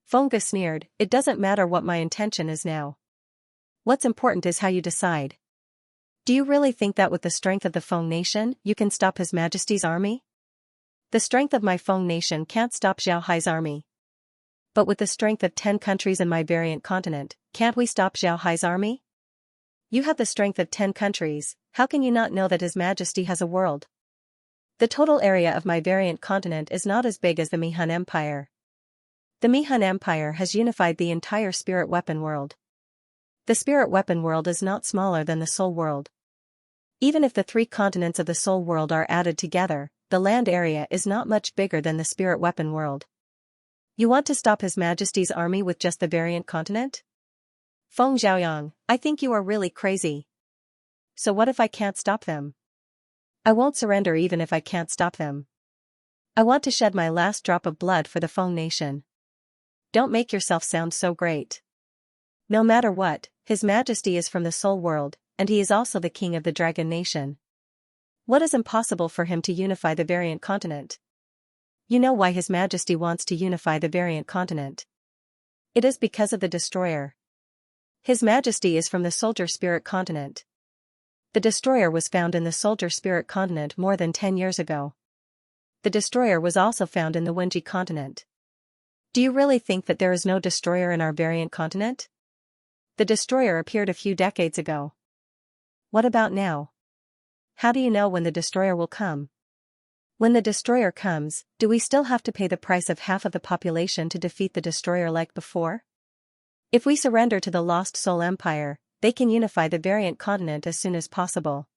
Feng Ge sneered, it doesn't matter what my intention is now. What's important is how you decide. Do you really think that with the strength of the Feng nation, you can stop His Majesty's army? The strength of my Feng nation can't stop Xiao Hai's army. But with the strength of 10 countries in my variant continent, can't we stop Xiao Hai's army? You have the strength of 10 countries, how can you not know that His Majesty has a world? The total area of my variant continent is not as big as the Mihan Empire. The Mihan Empire has unified the entire spirit weapon world. The spirit weapon world is not smaller than the soul world. Even if the 3 continents of the soul world are added together, the land area is not much bigger than the spirit weapon world. You want to stop His Majesty's army with just the variant continent? Feng Xiaoyang, I think you are really crazy. So what if I can't stop them? I won't surrender even if I can't stop them. I want to shed my last drop of blood for the Feng nation. Don't make yourself sound so great. No matter what, His Majesty is from the soul world, and he is also the king of the dragon nation. What is impossible for him to unify the variant continent? You know why His Majesty wants to unify the variant continent. It is because of the destroyer. His Majesty is from the soldier spirit continent. The destroyer was found in the soldier spirit continent more than 10 years ago. The destroyer was also found in the Wenji continent. Do you really think that there is no destroyer in our variant continent? The destroyer appeared a few decades ago. What about now? How do you know when the destroyer will come? When the destroyer comes, do we still have to pay the price of half of the population to defeat the destroyer like before? If we surrender to the Lost Soul Empire, they can unify the variant continent as soon as possible.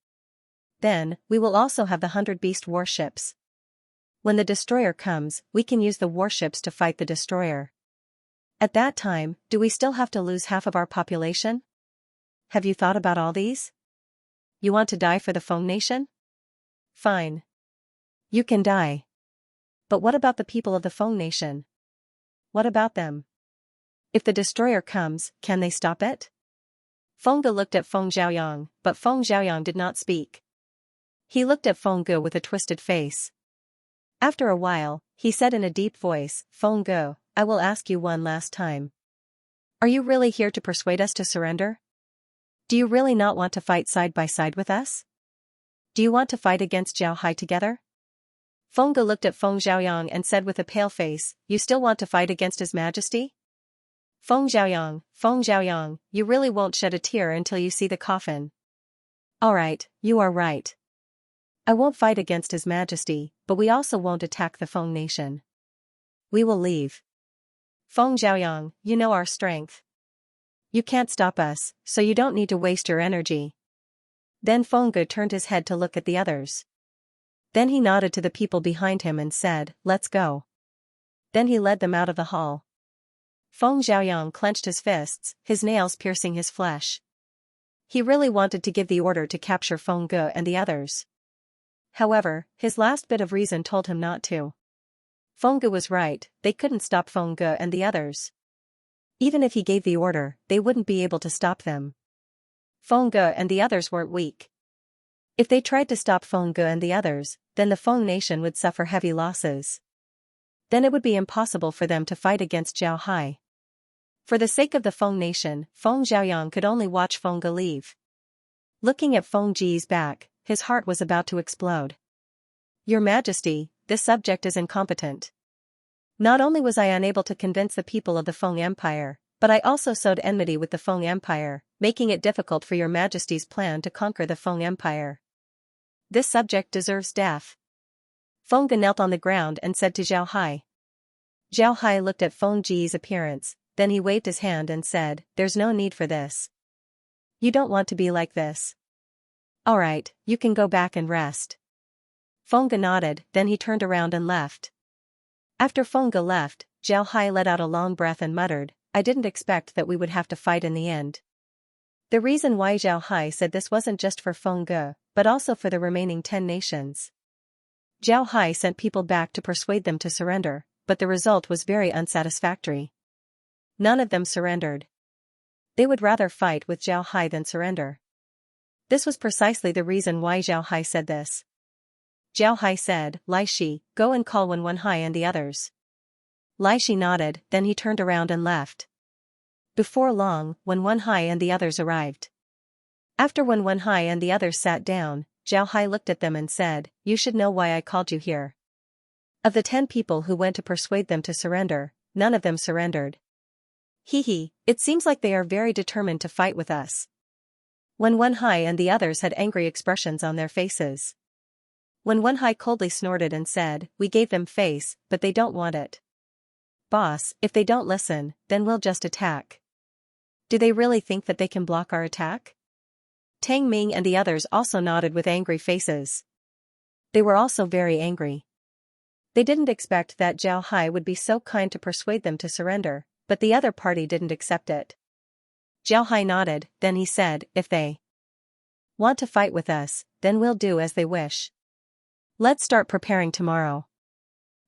Then, we will also have the 100 beast warships. When the destroyer comes, we can use the warships to fight the destroyer. At that time, do we still have to lose half of our population? Have you thought about all these? You want to die for the Feng nation? Fine. You can die. But what about the people of the Feng nation? What about them? If the destroyer comes, can they stop it? Feng Ge looked at Feng Xiaoyang, but Feng Xiaoyang did not speak. He looked at Feng Ge with a twisted face. After a while, he said in a deep voice, Feng Ge, I will ask you one last time. Are you really here to persuade us to surrender? Do you really not want to fight side by side with us? Do you want to fight against Xiao Hai together? Feng Ge looked at Feng Xiaoyang and said with a pale face, you still want to fight against His Majesty? Feng Xiaoyang, you really won't shed a tear until you see the coffin. Alright, you are right. I won't fight against His Majesty, but we also won't attack the Feng nation. We will leave. Feng Xiaoyang, you know our strength. You can't stop us, so you don't need to waste your energy. Then Feng Ge turned his head to look at the others. Then he nodded to the people behind him and said, let's go. Then he led them out of the hall. Feng Xiaoyang clenched his fists, his nails piercing his flesh. He really wanted to give the order to capture Feng Ge and the others. However, his last bit of reason told him not to. Feng Ge was right, they couldn't stop Feng Ge and the others. Even if he gave the order, they wouldn't be able to stop them. Feng Ge and the others weren't weak. If they tried to stop Feng Ge and the others, then the Feng nation would suffer heavy losses. Then it would be impossible for them to fight against Zhao Hai. For the sake of the Feng nation, Feng Xiaoyang could only watch Feng Ge leave. Looking at Feng Ji's back, his heart was about to explode. Your Majesty, this subject is incompetent. Not only was I unable to convince the people of the Feng Empire, but I also sowed enmity with the Feng Empire, making it difficult for your Majesty's plan to conquer the Feng Empire. This subject deserves death. Feng Ge knelt on the ground and said to Zhao Hai. Zhao Hai looked at Feng Ji's appearance, then he waved his hand and said, "There's no need for this. You don't want to be like this. Alright, you can go back and rest." Feng Ge nodded, then he turned around and left. After Feng Ge left, Zhao Hai let out a long breath and muttered, "I didn't expect that we would have to fight in the end." The reason why Zhao Hai said this wasn't just for Feng Ge, but also for the remaining 10 nations. Zhao Hai sent people back to persuade them to surrender, but the result was very unsatisfactory. None of them surrendered. They would rather fight with Zhao Hai than surrender. This was precisely the reason why Zhao Hai said this. Zhao Hai said, "Lai Shi, go and call Wen Hai and the others." Lai Shi nodded, then he turned around and left. Before long, Wen Hai and the others arrived. After Wen Hai and the others sat down, Zhao Hai looked at them and said, "You should know why I called you here. Of the 10 people who went to persuade them to surrender, none of them surrendered. It seems like they are very determined to fight with us." Wen Hai and the others had angry expressions on their faces. Wen Hai coldly snorted and said, "We gave them face, but they don't want it. Boss, if they don't listen, then we'll just attack." Do they really think that they can block our attack? Tang Ming and the others also nodded with angry faces. They were also very angry. They didn't expect that Zhao Hai would be so kind to persuade them to surrender, but the other party didn't accept it. Zhao Hai nodded, then he said, "If they want to fight with us, then we'll do as they wish. Let's start preparing tomorrow.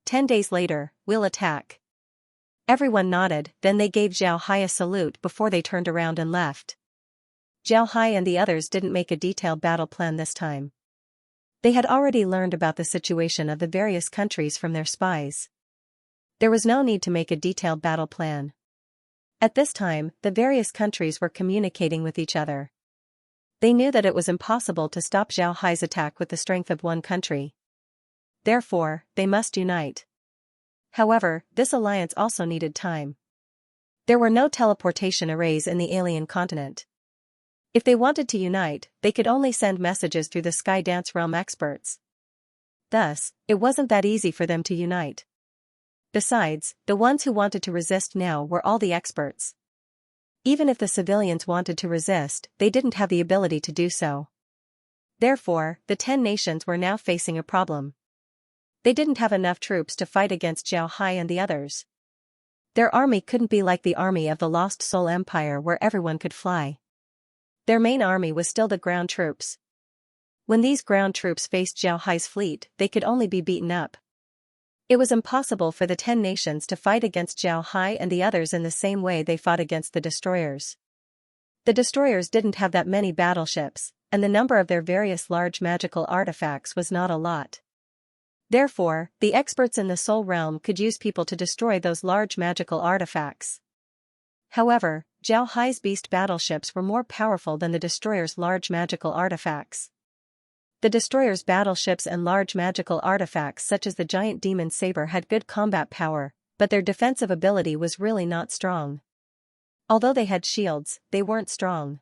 10 days later, we'll attack." Everyone nodded, then they gave Zhao Hai a salute before they turned around and left. Zhao Hai and the others didn't make a detailed battle plan this time. They had already learned about the situation of the various countries from their spies. There was no need to make a detailed battle plan. At this time, the various countries were communicating with each other. They knew that it was impossible to stop Zhao Hai's attack with the strength of one country. Therefore, they must unite. However, this alliance also needed time. There were no teleportation arrays in the alien continent. If they wanted to unite, they could only send messages through the Sky Dance Realm experts. Thus, it wasn't that easy for them to unite. Besides, the ones who wanted to resist now were all the experts. Even if the civilians wanted to resist, they didn't have the ability to do so. Therefore, the 10 nations were now facing a problem. They didn't have enough troops to fight against Zhao Hai and the others. Their army couldn't be like the army of the Lost Soul Empire where everyone could fly. Their main army was still the ground troops. When these ground troops faced Zhao Hai's fleet, they could only be beaten up. It was impossible for the 10 nations to fight against Zhao Hai and the others in the same way they fought against the destroyers. The destroyers didn't have that many battleships, and the number of their various large magical artifacts was not a lot. Therefore, the experts in the Soul Realm could use people to destroy those large magical artifacts. However, Zhao Hai's beast battleships were more powerful than the destroyers' large magical artifacts. The destroyers' battleships and large magical artifacts such as the giant demon saber had good combat power, but their defensive ability was really not strong. Although they had shields, they weren't strong.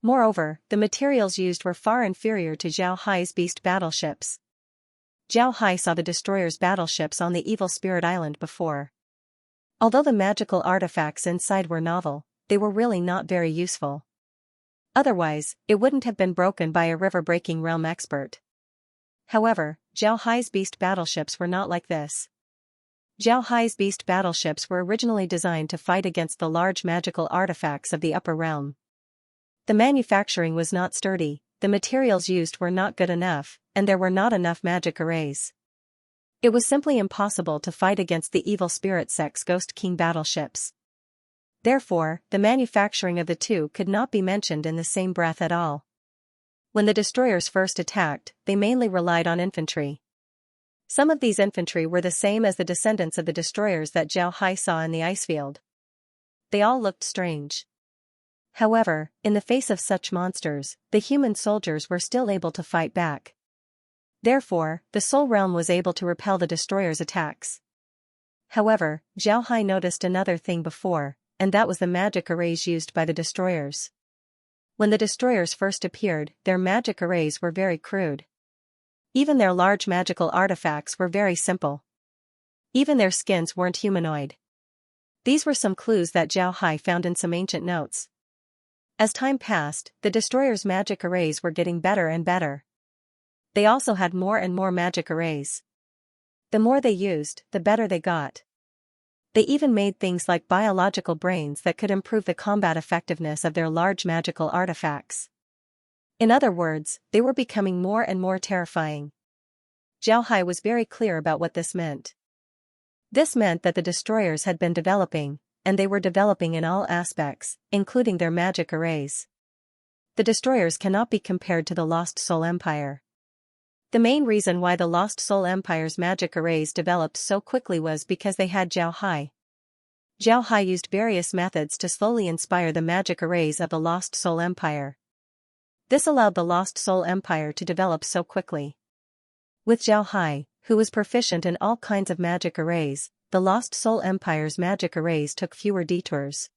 Moreover, the materials used were far inferior to Zhao Hai's beast battleships. Zhao Hai saw the destroyers' battleships on the Evil Spirit Island before. Although the magical artifacts inside were novel, they were really not very useful. Otherwise, it wouldn't have been broken by a river-breaking realm expert. However, Zhao Hai's beast battleships were not like this. Zhao Hai's beast battleships were originally designed to fight against the large magical artifacts of the upper realm. The manufacturing was not sturdy, the materials used were not good enough, and there were not enough magic arrays. It was simply impossible to fight against the evil spirit sect's Ghost King battleships. Therefore, the manufacturing of the two could not be mentioned in the same breath at all. When the destroyers first attacked, they mainly relied on infantry. Some of these infantry were the same as the descendants of the destroyers that Zhao Hai saw in the icefield. They all looked strange. However, in the face of such monsters, the human soldiers were still able to fight back. Therefore, the Soul Realm was able to repel the destroyers' attacks. However, Zhao Hai noticed another thing before, and that was the magic arrays used by the destroyers. When the destroyers first appeared, their magic arrays were very crude. Even their large magical artifacts were very simple. Even their skins weren't humanoid. These were some clues that Zhao Hai found in some ancient notes. As time passed, the destroyers' magic arrays were getting better and better. They also had more and more magic arrays. The more they used, the better they got. They even made things like biological brains that could improve the combat effectiveness of their large magical artifacts. In other words, they were becoming more and more terrifying. Zhao Hai was very clear about what this meant. This meant that the destroyers had been developing, and they were developing in all aspects, including their magic arrays. The destroyers cannot be compared to the Lost Soul Empire. The main reason why the Lost Soul Empire's magic arrays developed so quickly was because they had Zhao Hai. Zhao Hai used various methods to slowly inspire the magic arrays of the Lost Soul Empire. This allowed the Lost Soul Empire to develop so quickly. With Zhao Hai, who was proficient in all kinds of magic arrays, the Lost Soul Empire's magic arrays took fewer detours.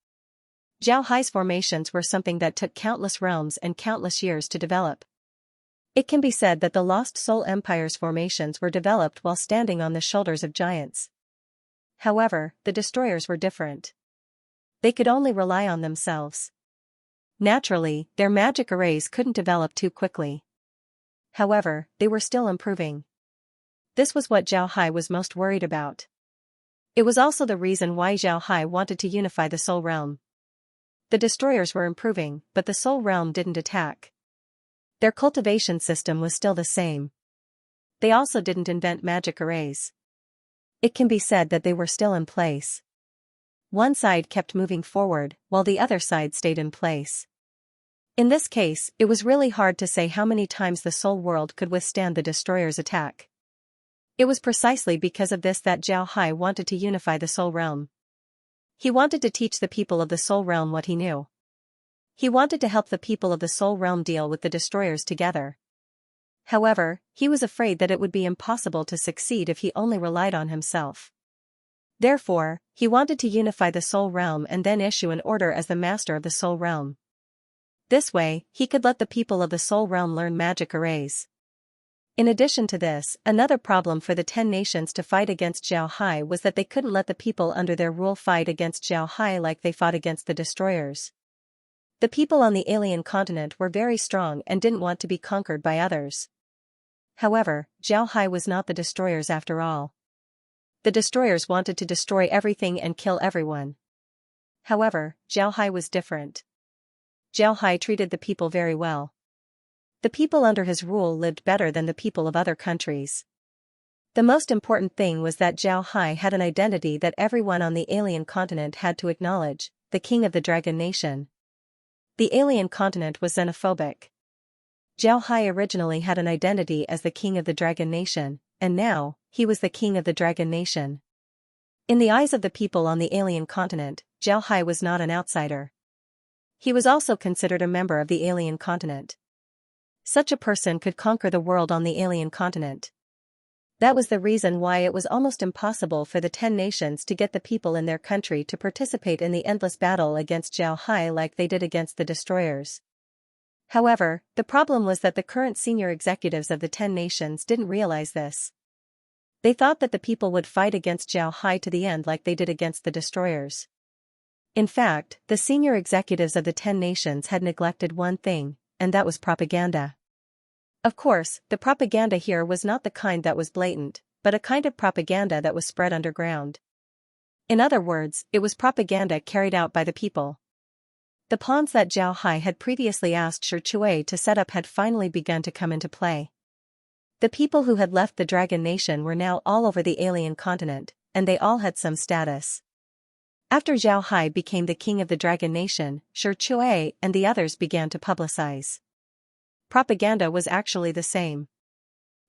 Zhao Hai's formations were something that took countless realms and countless years to develop. It can be said that the Lost Soul Empire's formations were developed while standing on the shoulders of giants. However, the destroyers were different. They could only rely on themselves. Naturally, their magic arrays couldn't develop too quickly. However, they were still improving. This was what Zhao Hai was most worried about. It was also the reason why Zhao Hai wanted to unify the Soul Realm. The destroyers were improving, but the Soul Realm didn't attack. Their cultivation system was still the same. They also didn't invent magic arrays. It can be said that they were still in place. One side kept moving forward, while the other side stayed in place. In this case, it was really hard to say how many times the Soul World could withstand the destroyer's attack. It was precisely because of this that Zhao Hai wanted to unify the Soul Realm. He wanted to teach the people of the Soul Realm what he knew. He wanted to help the people of the Soul Realm deal with the destroyers together. However, he was afraid that it would be impossible to succeed if he only relied on himself. Therefore, he wanted to unify the Soul Realm and then issue an order as the master of the Soul Realm. This way, he could let the people of the Soul Realm learn magic arrays. In addition to this, another problem for the 10 nations to fight against Zhao Hai was that they couldn't let the people under their rule fight against Zhao Hai like they fought against the destroyers. The people on the alien continent were very strong and didn't want to be conquered by others. However, Zhao Hai was not the destroyers after all. The destroyers wanted to destroy everything and kill everyone. However, Zhao Hai was different. Zhao Hai treated the people very well. The people under his rule lived better than the people of other countries. The most important thing was that Zhao Hai had an identity that everyone on the alien continent had to acknowledge, the king of the dragon nation. The alien continent was xenophobic. Zhao Hai originally had an identity as the king of the dragon nation, and now, he was the king of the dragon nation. In the eyes of the people on the alien continent, Zhao Hai was not an outsider. He was also considered a member of the alien continent. Such a person could conquer the world on the alien continent. That was the reason why it was almost impossible for the 10 nations to get the people in their country to participate in the endless battle against Zhao Hai like they did against the destroyers. However, the problem was that the current senior executives of the 10 nations didn't realize this. They thought that the people would fight against Zhao Hai to the end like they did against the destroyers. In fact, the senior executives of the 10 nations had neglected one thing, and that was propaganda. Of course, the propaganda here was not the kind that was blatant, but a kind of propaganda that was spread underground. In other words, it was propaganda carried out by the people. The pawns that Zhao Hai had previously asked Shi Chui to set up had finally begun to come into play. The people who had left the Dragon Nation were now all over the alien continent, and they all had some status. After Zhao Hai became the king of the Dragon Nation, Shi Chui and the others began to publicize. Propaganda was actually the same.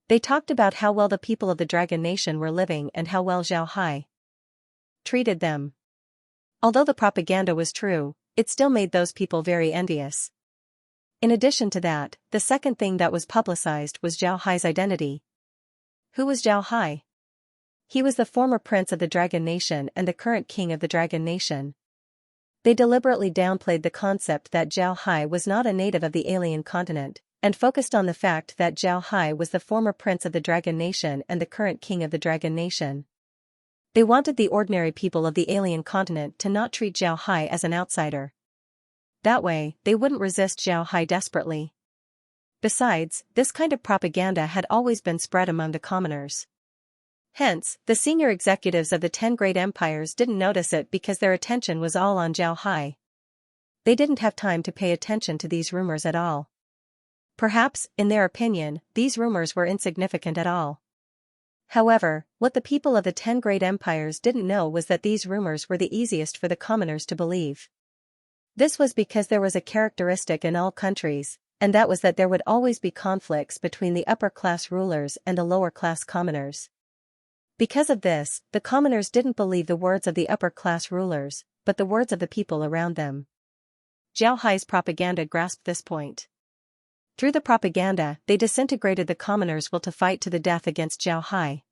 They talked about how well the people of the Dragon Nation were living and how well Zhao Hai treated them. Although the propaganda was true, it still made those people very envious. In addition to that, the second thing that was publicized was Zhao Hai's identity. Who was Zhao Hai? He was the former prince of the Dragon Nation and the current king of the Dragon Nation. They deliberately downplayed the concept that Zhao Hai was not a native of the alien continent, and focused on the fact that Zhao Hai was the former prince of the Dragon Nation and the current king of the Dragon Nation. They wanted the ordinary people of the alien continent to not treat Zhao Hai as an outsider. That way, they wouldn't resist Zhao Hai desperately. Besides, this kind of propaganda had always been spread among the commoners. Hence, the senior executives of the 10 great empires didn't notice it because their attention was all on Zhao Hai. They didn't have time to pay attention to these rumors at all. Perhaps, in their opinion, these rumors were insignificant at all. However, what the people of the 10 great empires didn't know was that these rumors were the easiest for the commoners to believe. This was because there was a characteristic in all countries, and that was that there would always be conflicts between the upper-class rulers and the lower-class commoners. Because of this, the commoners didn't believe the words of the upper-class rulers, but the words of the people around them. Zhao Hai's propaganda grasped this point. Through the propaganda, they disintegrated the commoners' will to fight to the death against Zhao Hai.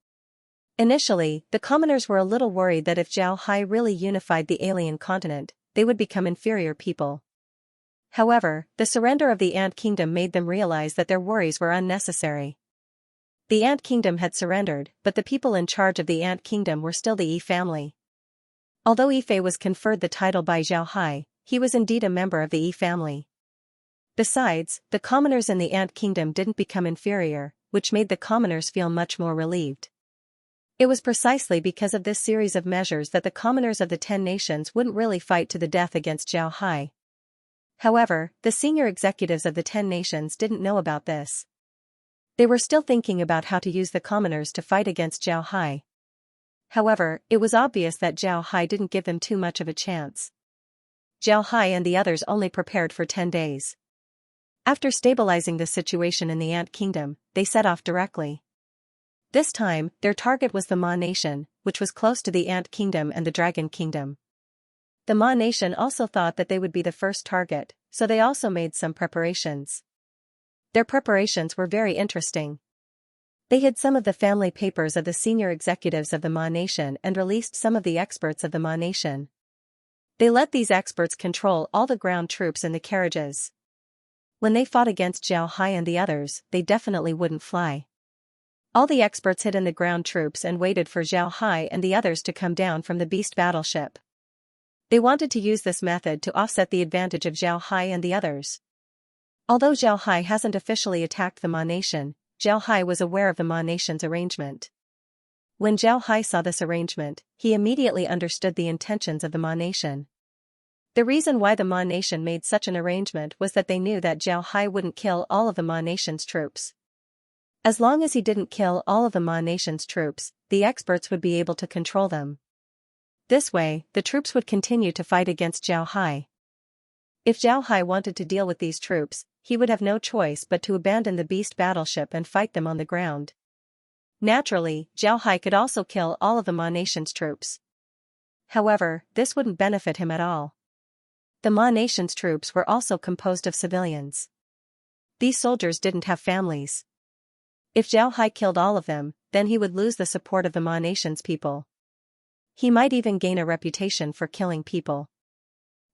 Initially, the commoners were a little worried that if Zhao Hai really unified the alien continent, they would become inferior people. However, the surrender of the Ant Kingdom made them realize that their worries were unnecessary. The Ant Kingdom had surrendered, but the people in charge of the Ant Kingdom were still the Yi family. Although Yifei was conferred the title by Zhao Hai, he was indeed a member of the Yi family. Besides, the commoners in the Ant Kingdom didn't become inferior, which made the commoners feel much more relieved. It was precisely because of this series of measures that the commoners of the 10 nations wouldn't really fight to the death against Zhao Hai. However, the senior executives of the 10 nations didn't know about this. They were still thinking about how to use the commoners to fight against Zhao Hai. However, it was obvious that Zhao Hai didn't give them too much of a chance. Zhao Hai and the others only prepared for 10 days. After stabilizing the situation in the Ant Kingdom, they set off directly. This time, their target was the Ma Nation, which was close to the Ant Kingdom and the Dragon Kingdom. The Ma Nation also thought that they would be the first target, so they also made some preparations. Their preparations were very interesting. They hid some of the family papers of the senior executives of the Ma Nation and released some of the experts of the Ma Nation. They let these experts control all the ground troops in the carriages. When they fought against Zhao Hai and the others, they definitely wouldn't fly. All the experts hid in the ground troops and waited for Zhao Hai and the others to come down from the beast battleship. They wanted to use this method to offset the advantage of Zhao Hai and the others. Although Zhao Hai hasn't officially attacked the Ma Nation, Zhao Hai was aware of the Ma Nation's arrangement. When Zhao Hai saw this arrangement, he immediately understood the intentions of the Ma Nation. The reason why the Ma Nation made such an arrangement was that they knew that Zhao Hai wouldn't kill all of the Ma Nation's troops. As long as he didn't kill all of the Ma Nation's troops, the experts would be able to control them. This way, the troops would continue to fight against Zhao Hai. If Zhao Hai wanted to deal with these troops, he would have no choice but to abandon the beast battleship and fight them on the ground. Naturally, Zhao Hai could also kill all of the Ma Nation's troops. However, this wouldn't benefit him at all. The Ma Nation's troops were also composed of civilians. These soldiers didn't have families. If Zhao Hai killed all of them, then he would lose the support of the Ma Nation's people. He might even gain a reputation for killing people.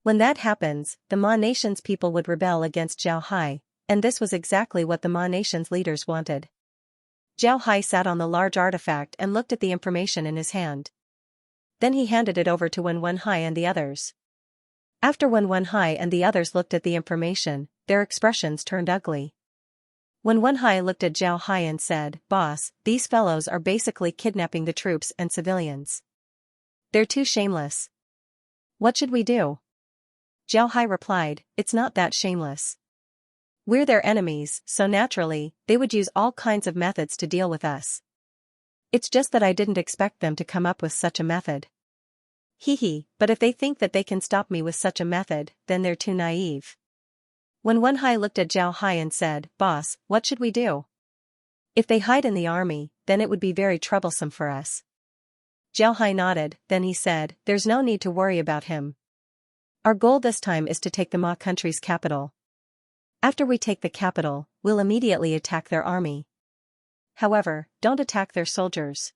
When that happens, the Ma Nation's people would rebel against Zhao Hai, and this was exactly what the Ma Nation's leaders wanted. Zhao Hai sat on the large artifact and looked at the information in his hand. Then he handed it over to Wen Hai and the others. After Wen Hai and the others looked at the information, their expressions turned ugly. When Wenhai looked at Zhao Hai and said, "Boss, these fellows are basically kidnapping the troops and civilians. They're too shameless. What should we do?" Zhao Hai replied, "It's not that shameless. We're their enemies, so naturally, they would use all kinds of methods to deal with us. It's just that I didn't expect them to come up with such a method. Hee, but if they think that they can stop me with such a method, then they're too naive." When Wenhai looked at Zhao Hai and said, "Boss, what should we do? If they hide in the army, then it would be very troublesome for us." Zhao Hai nodded, then he said, "There's no need to worry about him. Our goal this time is to take the Ma country's capital. After we take the capital, we'll immediately attack their army. However, don't attack their soldiers.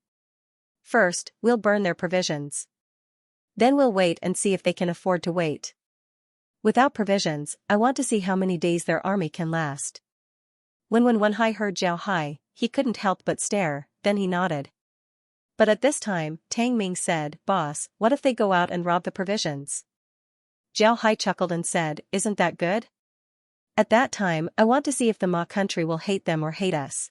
First, we'll burn their provisions. Then we'll wait and see if they can afford to wait. Without provisions, I want to see how many days their army can last." When Wenhai heard Zhao Hai, he couldn't help but stare, then he nodded. But at this time, Tang Ming said, "Boss, what if they go out and rob the provisions?" Zhao Hai chuckled and said, "Isn't that good? At that time, I want to see if the Ma country will hate them or hate us.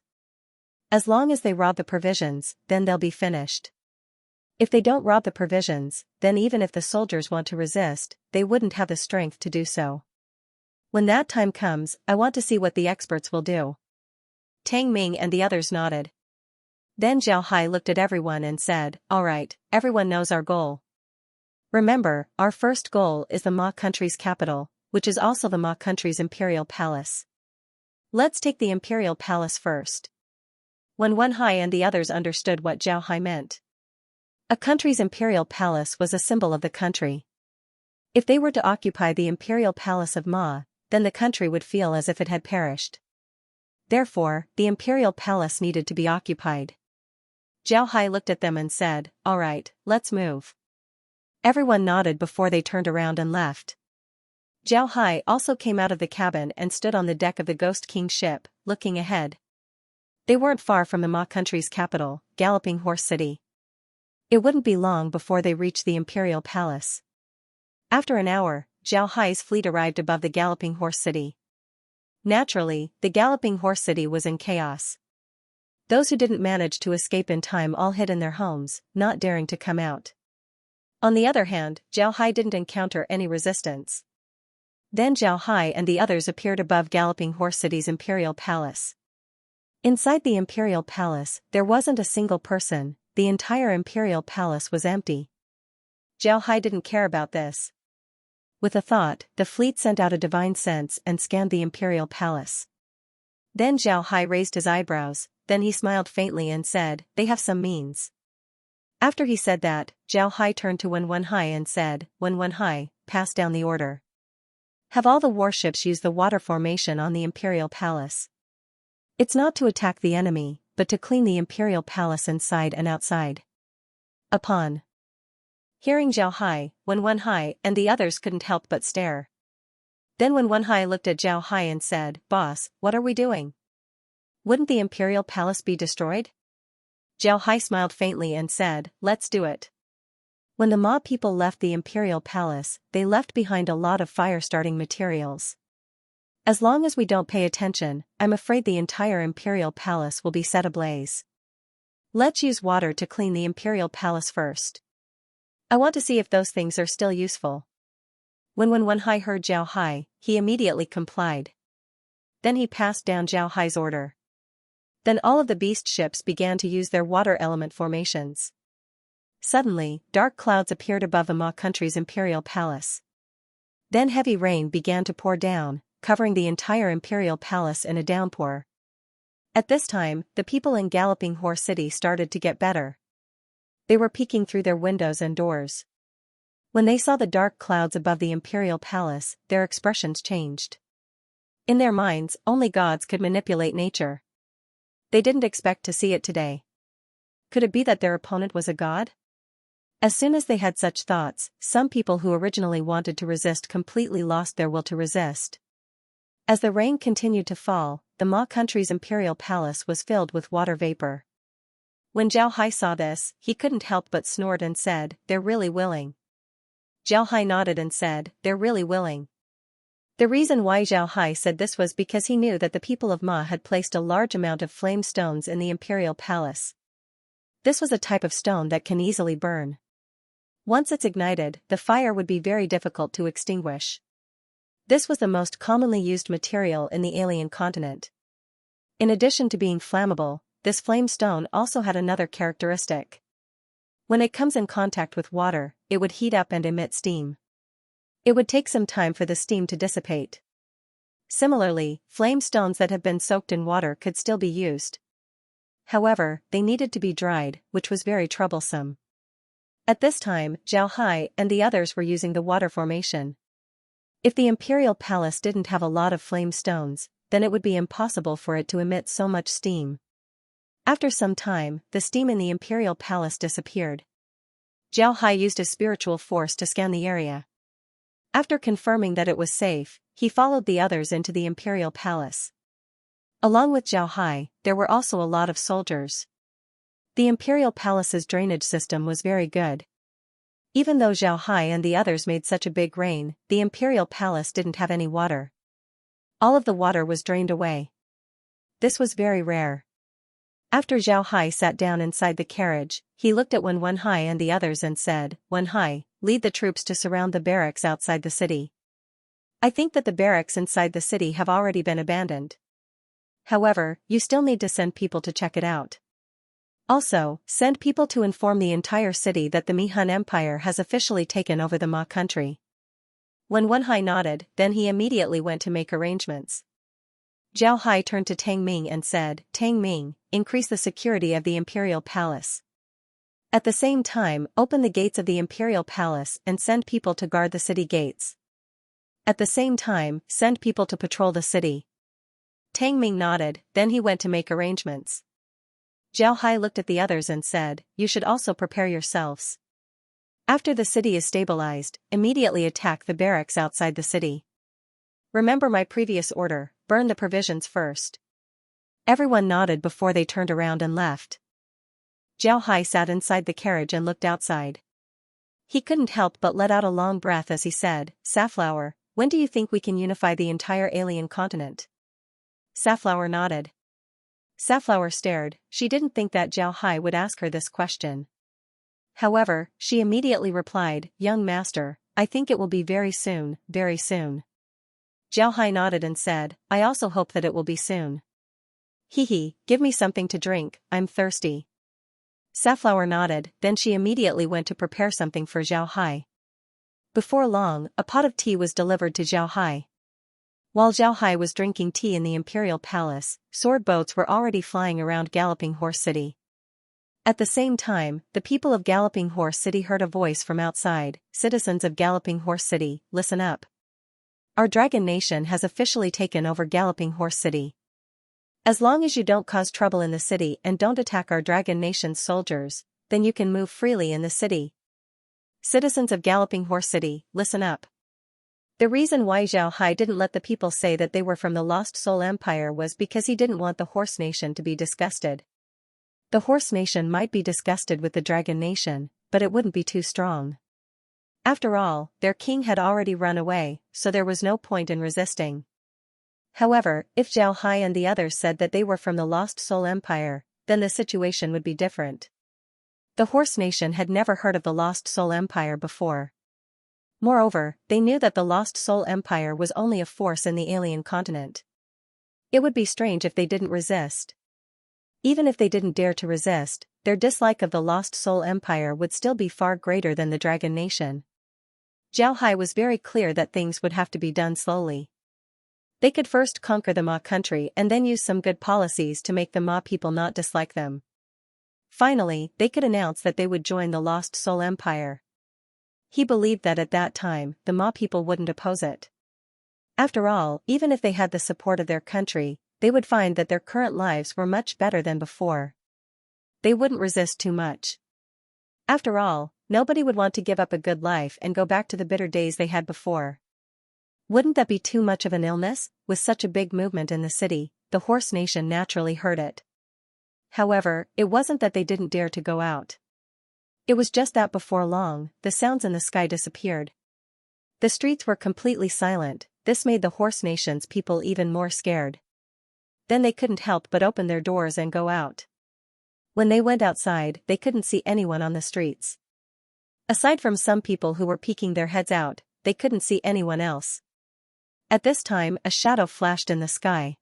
As long as they rob the provisions, then they'll be finished. If they don't rob the provisions, then even if the soldiers want to resist, they wouldn't have the strength to do so. When that time comes, I want to see what the experts will do." Tang Ming and the others nodded. Then Zhao Hai looked at everyone and said, "All right, everyone knows our goal. Remember, our first goal is the Ma country's capital, which is also the Ma country's imperial palace. Let's take the imperial palace first." When Wenhai and the others understood what Zhao Hai meant. A country's imperial palace was a symbol of the country. If they were to occupy the imperial palace of Ma, then the country would feel as if it had perished. Therefore, the imperial palace needed to be occupied. Zhao Hai looked at them and said, "All right, let's move." Everyone nodded before they turned around and left. Zhao Hai also came out of the cabin and stood on the deck of the Ghost King's ship, looking ahead. They weren't far from the Ma country's capital, Galloping Horse City. It wouldn't be long before they reached the imperial palace. After an hour, Zhao Hai's fleet arrived above the Galloping Horse City. Naturally, the Galloping Horse City was in chaos. Those who didn't manage to escape in time all hid in their homes, not daring to come out. On the other hand, Zhao Hai didn't encounter any resistance. Then Zhao Hai and the others appeared above Galloping Horse City's imperial palace. Inside the imperial palace, there wasn't a single person. The entire imperial palace was empty. Zhao Hai didn't care about this. With a thought, the fleet sent out a divine sense and scanned the imperial palace. Then Zhao Hai raised his eyebrows, then he smiled faintly and said, "They have some means." After he said that, Zhao Hai turned to Wenhai and said, "Wenhai, pass down the order. Have all the warships use the water formation on the imperial palace. It's not to attack the enemy, but to clean the imperial palace inside and outside." Upon hearing Zhao Hai, Wenhai and the others couldn't help but stare. Then Wenhai looked at Zhao Hai and said, "Boss, what are we doing? Wouldn't the imperial palace be destroyed?" Zhao Hai smiled faintly and said, "Let's do it." When the Ma people left the imperial palace, they left behind a lot of fire-starting materials. As long as we don't pay attention, I'm afraid the entire imperial palace will be set ablaze. Let's use water to clean the imperial palace first. I want to see if those things are still useful. When Wenhai heard Zhao Hai, he immediately complied. Then he passed down Zhao Hai's order. Then all of the beast ships began to use their water element formations. Suddenly, dark clouds appeared above the Ma country's imperial palace. Then heavy rain began to pour down, covering the entire imperial palace in a downpour. At this time, the people in Galloping Horse City started to get better. They were peeking through their windows and doors. When they saw the dark clouds above the imperial palace, their expressions changed. In their minds, only gods could manipulate nature. They didn't expect to see it today. Could it be that their opponent was a god? As soon as they had such thoughts, some people who originally wanted to resist completely lost their will to resist. As the rain continued to fall, the Ma country's imperial palace was filled with water vapor. When Zhao Hai saw this, he couldn't help but snort and said, "They're really willing." Zhao Hai nodded and said, "They're really willing. The reason why Zhao Hai said this was because he knew that the people of Ma had placed a large amount of flame stones in the imperial palace. This was a type of stone that can easily burn. Once it's ignited, the fire would be very difficult to extinguish. This was the most commonly used material in the alien continent. In addition to being flammable, this flame stone also had another characteristic. When it comes in contact with water, it would heat up and emit steam. It would take some time for the steam to dissipate. Similarly, flame stones that have been soaked in water could still be used. However, they needed to be dried, which was very troublesome. At this time, Zhao Hai and the others were using the water formation. If the imperial palace didn't have a lot of flame stones, then it would be impossible for it to emit so much steam. After some time, the steam in the imperial palace disappeared. Zhao Hai used his spiritual force to scan the area. After confirming that it was safe, he followed the others into the imperial palace. Along with Zhao Hai, there were also a lot of soldiers. The imperial palace's drainage system was very good. Even though Zhao Hai and the others made such a big rain, the imperial palace didn't have any water. All of the water was drained away. This was very rare. After Zhao Hai sat down inside the carriage, he looked at Wen Hai and the others and said, "Wen Hai, lead the troops to surround the barracks outside the city. I think that the barracks inside the city have already been abandoned. However, you still need to send people to check it out. Also, send people to inform the entire city that the Mi-Han Empire has officially taken over the Ma country." When Wen Hai nodded, then he immediately went to make arrangements. Zhao Hai turned to Tang Ming and said, "Tang Ming, increase the security of the imperial palace. At the same time, open the gates of the imperial palace and send people to guard the city gates. At the same time, send people to patrol the city." Tang Ming nodded, then he went to make arrangements. Zhao Hai looked at the others and said, "You should also prepare yourselves. After the city is stabilized, immediately attack the barracks outside the city. Remember my previous order, burn the provisions first." Everyone nodded before they turned around and left. Zhao Hai sat inside the carriage and looked outside. He couldn't help but let out a long breath as he said, "Safflower, when do you think we can unify the entire alien continent?" Safflower nodded. Safflower stared. She didn't think that Zhao Hai would ask her this question. However, she immediately replied, "Young master, I think it will be very soon, very soon." Zhao Hai nodded and said, "I also hope that it will be soon. Hee, give me something to drink, I'm thirsty." Safflower nodded, then she immediately went to prepare something for Zhao Hai. Before long, a pot of tea was delivered to Zhao Hai. While Zhao Hai was drinking tea in the imperial palace, sword boats were already flying around Galloping Horse City. At the same time, the people of Galloping Horse City heard a voice from outside, "Citizens of Galloping Horse City, listen up. Our Dragon Nation has officially taken over Galloping Horse City. As long as you don't cause trouble in the city and don't attack our Dragon Nation's soldiers, then you can move freely in the city. Citizens of Galloping Horse City, listen up." The reason why Zhao Hai didn't let the people say that they were from the Lost Soul Empire was because he didn't want the Horse Nation to be disgusted. The Horse Nation might be disgusted with the Dragon Nation, but it wouldn't be too strong. After all, their king had already run away, so there was no point in resisting. However, if Zhao Hai and the others said that they were from the Lost Soul Empire, then the situation would be different. The Horse Nation had never heard of the Lost Soul Empire before. Moreover, they knew that the Lost Soul Empire was only a force in the alien continent. It would be strange if they didn't resist. Even if they didn't dare to resist, their dislike of the Lost Soul Empire would still be far greater than the Dragon Nation. Zhao Hai was very clear that things would have to be done slowly. They could first conquer the Ma country and then use some good policies to make the Ma people not dislike them. Finally, they could announce that they would join the Lost Soul Empire. He believed that at that time, the Ma people wouldn't oppose it. After all, even if they had the support of their country, they would find that their current lives were much better than before. They wouldn't resist too much. After all, nobody would want to give up a good life and go back to the bitter days they had before. Wouldn't that be too much of an illness? With such a big movement in the city, the Horse Nation naturally heard it. However, it wasn't that they didn't dare to go out. It was just that before long, the sounds in the sky disappeared. The streets were completely silent, this made the Horse Nation's people even more scared. Then they couldn't help but open their doors and go out. When they went outside, they couldn't see anyone on the streets. Aside from some people who were peeking their heads out, they couldn't see anyone else. At this time, a shadow flashed in the sky.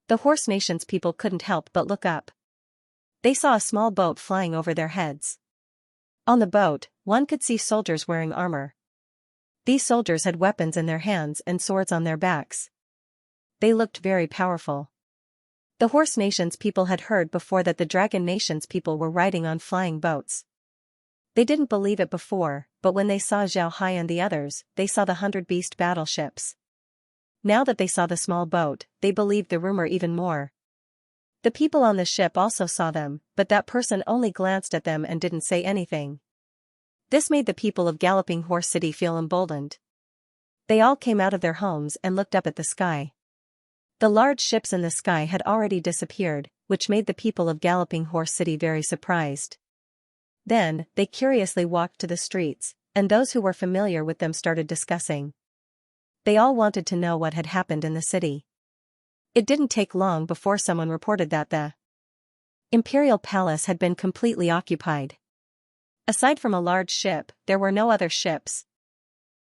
The Horse Nation's people couldn't help but look up. They saw a small boat flying over their heads. On the boat, one could see soldiers wearing armor. These soldiers had weapons in their hands and swords on their backs. They looked very powerful. The Horse Nation's people had heard before that the Dragon Nation's people were riding on flying boats. They didn't believe it before, but when they saw Zhao Hai and the others, they saw the 100 beast battleships. Now that they saw the small boat, they believed the rumor even more. The people on the ship also saw them, but that person only glanced at them and didn't say anything. This made the people of Galloping Horse City feel emboldened. They all came out of their homes and looked up at the sky. The large ships in the sky had already disappeared, which made the people of Galloping Horse City very surprised. Then, they curiously walked to the streets, and those who were familiar with them started discussing. They all wanted to know what had happened in the city. It didn't take long before someone reported that the Imperial Palace had been completely occupied. Aside from a large ship, there were no other ships.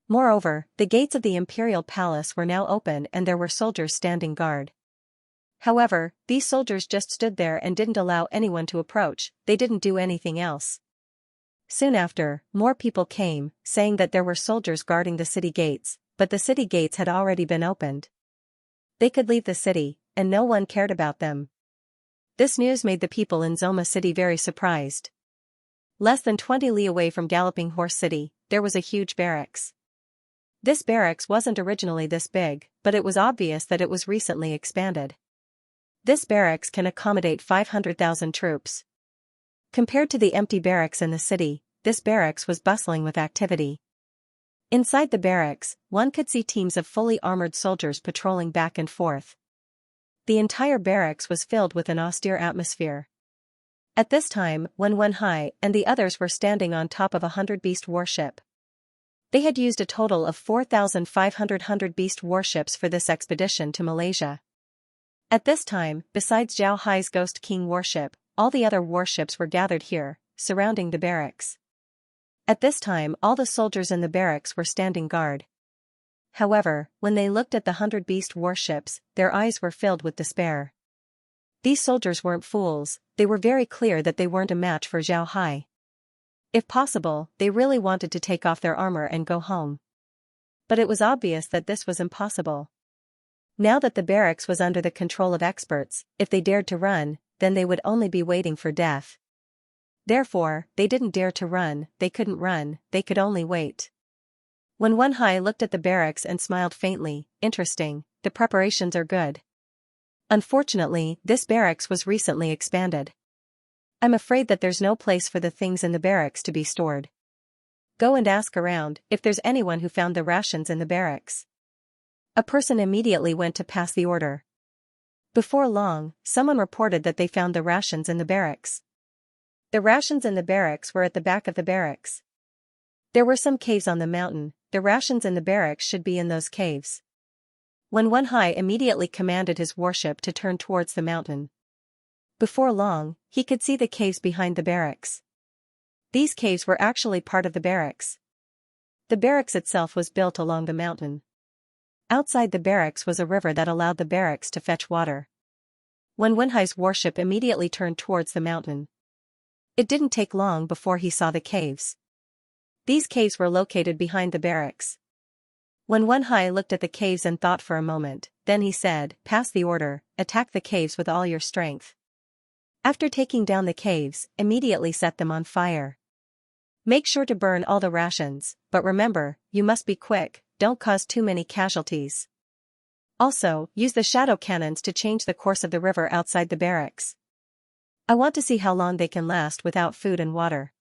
Moreover, the gates of the Imperial Palace were now open and there were soldiers standing guard. However, these soldiers just stood there and didn't allow anyone to approach, they didn't do anything else. Soon after, more people came, saying that there were soldiers guarding the city gates, but the city gates had already been opened. They could leave the city, and no one cared about them. This news made the people in Zoma City very surprised. Less than 20 li away from Galloping Horse City, there was a huge barracks. This barracks wasn't originally this big, but it was obvious that it was recently expanded. This barracks can accommodate 500,000 troops. Compared to the empty barracks in the city, this barracks was bustling with activity. Inside the barracks, one could see teams of fully armored soldiers patrolling back and forth. The entire barracks was filled with an austere atmosphere. At this time, Wen Wenhai and the others were standing on top of a 100-beast warship. They had used a total of 4,500 100-beast warships for this expedition to Malaysia. At this time, besides Zhao Hai's Ghost King warship, all the other warships were gathered here, surrounding the barracks. At this time, all the soldiers in the barracks were standing guard. However, when they looked at the 100-beast warships, their eyes were filled with despair. These soldiers weren't fools, they were very clear that they weren't a match for Zhao Hai. If possible, they really wanted to take off their armor and go home. But it was obvious that this was impossible. Now that the barracks was under the control of experts, if they dared to run, then they would only be waiting for death. Therefore, they didn't dare to run, they couldn't run, they could only wait. When Wenhai looked at the barracks and smiled faintly, interesting, the preparations are good. Unfortunately, this barracks was recently expanded. I'm afraid that there's no place for the things in the barracks to be stored. Go and ask around if there's anyone who found the rations in the barracks. A person immediately went to pass the order. Before long, someone reported that they found the rations in the barracks. The rations in the barracks were at the back of the barracks. There were some caves on the mountain, the rations in the barracks should be in those caves. When Wenhai immediately commanded his warship to turn towards the mountain. Before long, he could see the caves behind the barracks. These caves were actually part of the barracks. The barracks itself was built along the mountain. Outside the barracks was a river that allowed the barracks to fetch water. When Wenhai's warship immediately turned towards the mountain. It didn't take long before he saw the caves. These caves were located behind the barracks. When Wenhai looked at the caves and thought for a moment, then he said, "Pass the order, attack the caves with all your strength." After taking down the caves, immediately set them on fire. Make sure to burn all the rations, but remember, you must be quick, don't cause too many casualties. Also, use the shadow cannons to change the course of the river outside the barracks. I want to see how long they can last without food and water.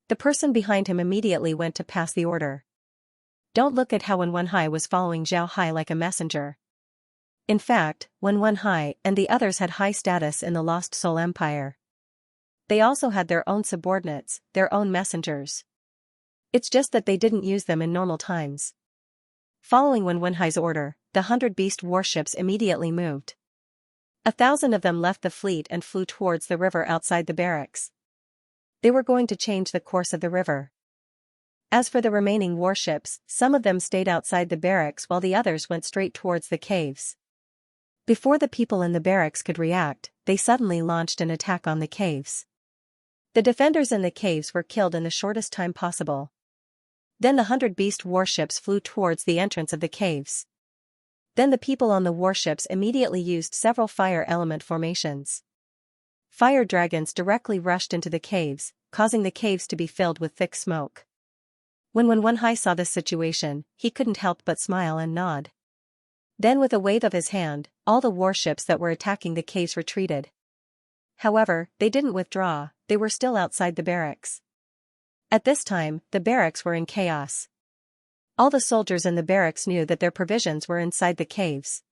The person behind him immediately went to pass the order. Don't look at how Wen Wenhai was following Zhao Hai like a messenger. In fact, Wen Wenhai and the others had high status in the Lost Soul Empire. They also had their own subordinates, their own messengers. It's just that they didn't use them in normal times. Following Wen Wenhai's order, the 100 beast warships immediately moved. 1,000 of them left the fleet and flew towards the river outside the barracks. They were going to change the course of the river. As for the remaining warships, some of them stayed outside the barracks while the others went straight towards the caves. Before the people in the barracks could react, they suddenly launched an attack on the caves. The defenders in the caves were killed in the shortest time possible. Then the 100 beast warships flew towards the entrance of the caves. Then the people on the warships immediately used several fire element formations. Fire dragons directly rushed into the caves, causing the caves to be filled with thick smoke. When Wen Wenhai saw this situation, he couldn't help but smile and nod. Then with a wave of his hand, all the warships that were attacking the caves retreated. However, they didn't withdraw, they were still outside the barracks. At this time, the barracks were in chaos. All the soldiers in the barracks knew that their provisions were inside the caves.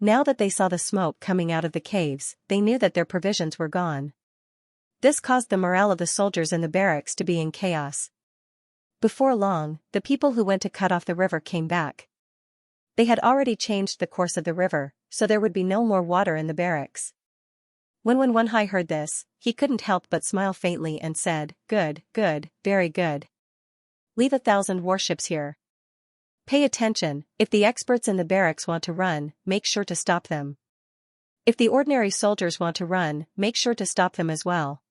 Now that they saw the smoke coming out of the caves, they knew that their provisions were gone. This caused the morale of the soldiers in the barracks to be in chaos. Before long, the people who went to cut off the river came back. They had already changed the course of the river, so there would be no more water in the barracks. When Wen Wenhai heard this, he couldn't help but smile faintly and said, "Good, good, very good. Leave 1,000 warships here. Pay attention, if the experts in the barracks want to run, make sure to stop them. If the ordinary soldiers want to run, make sure to stop them as well.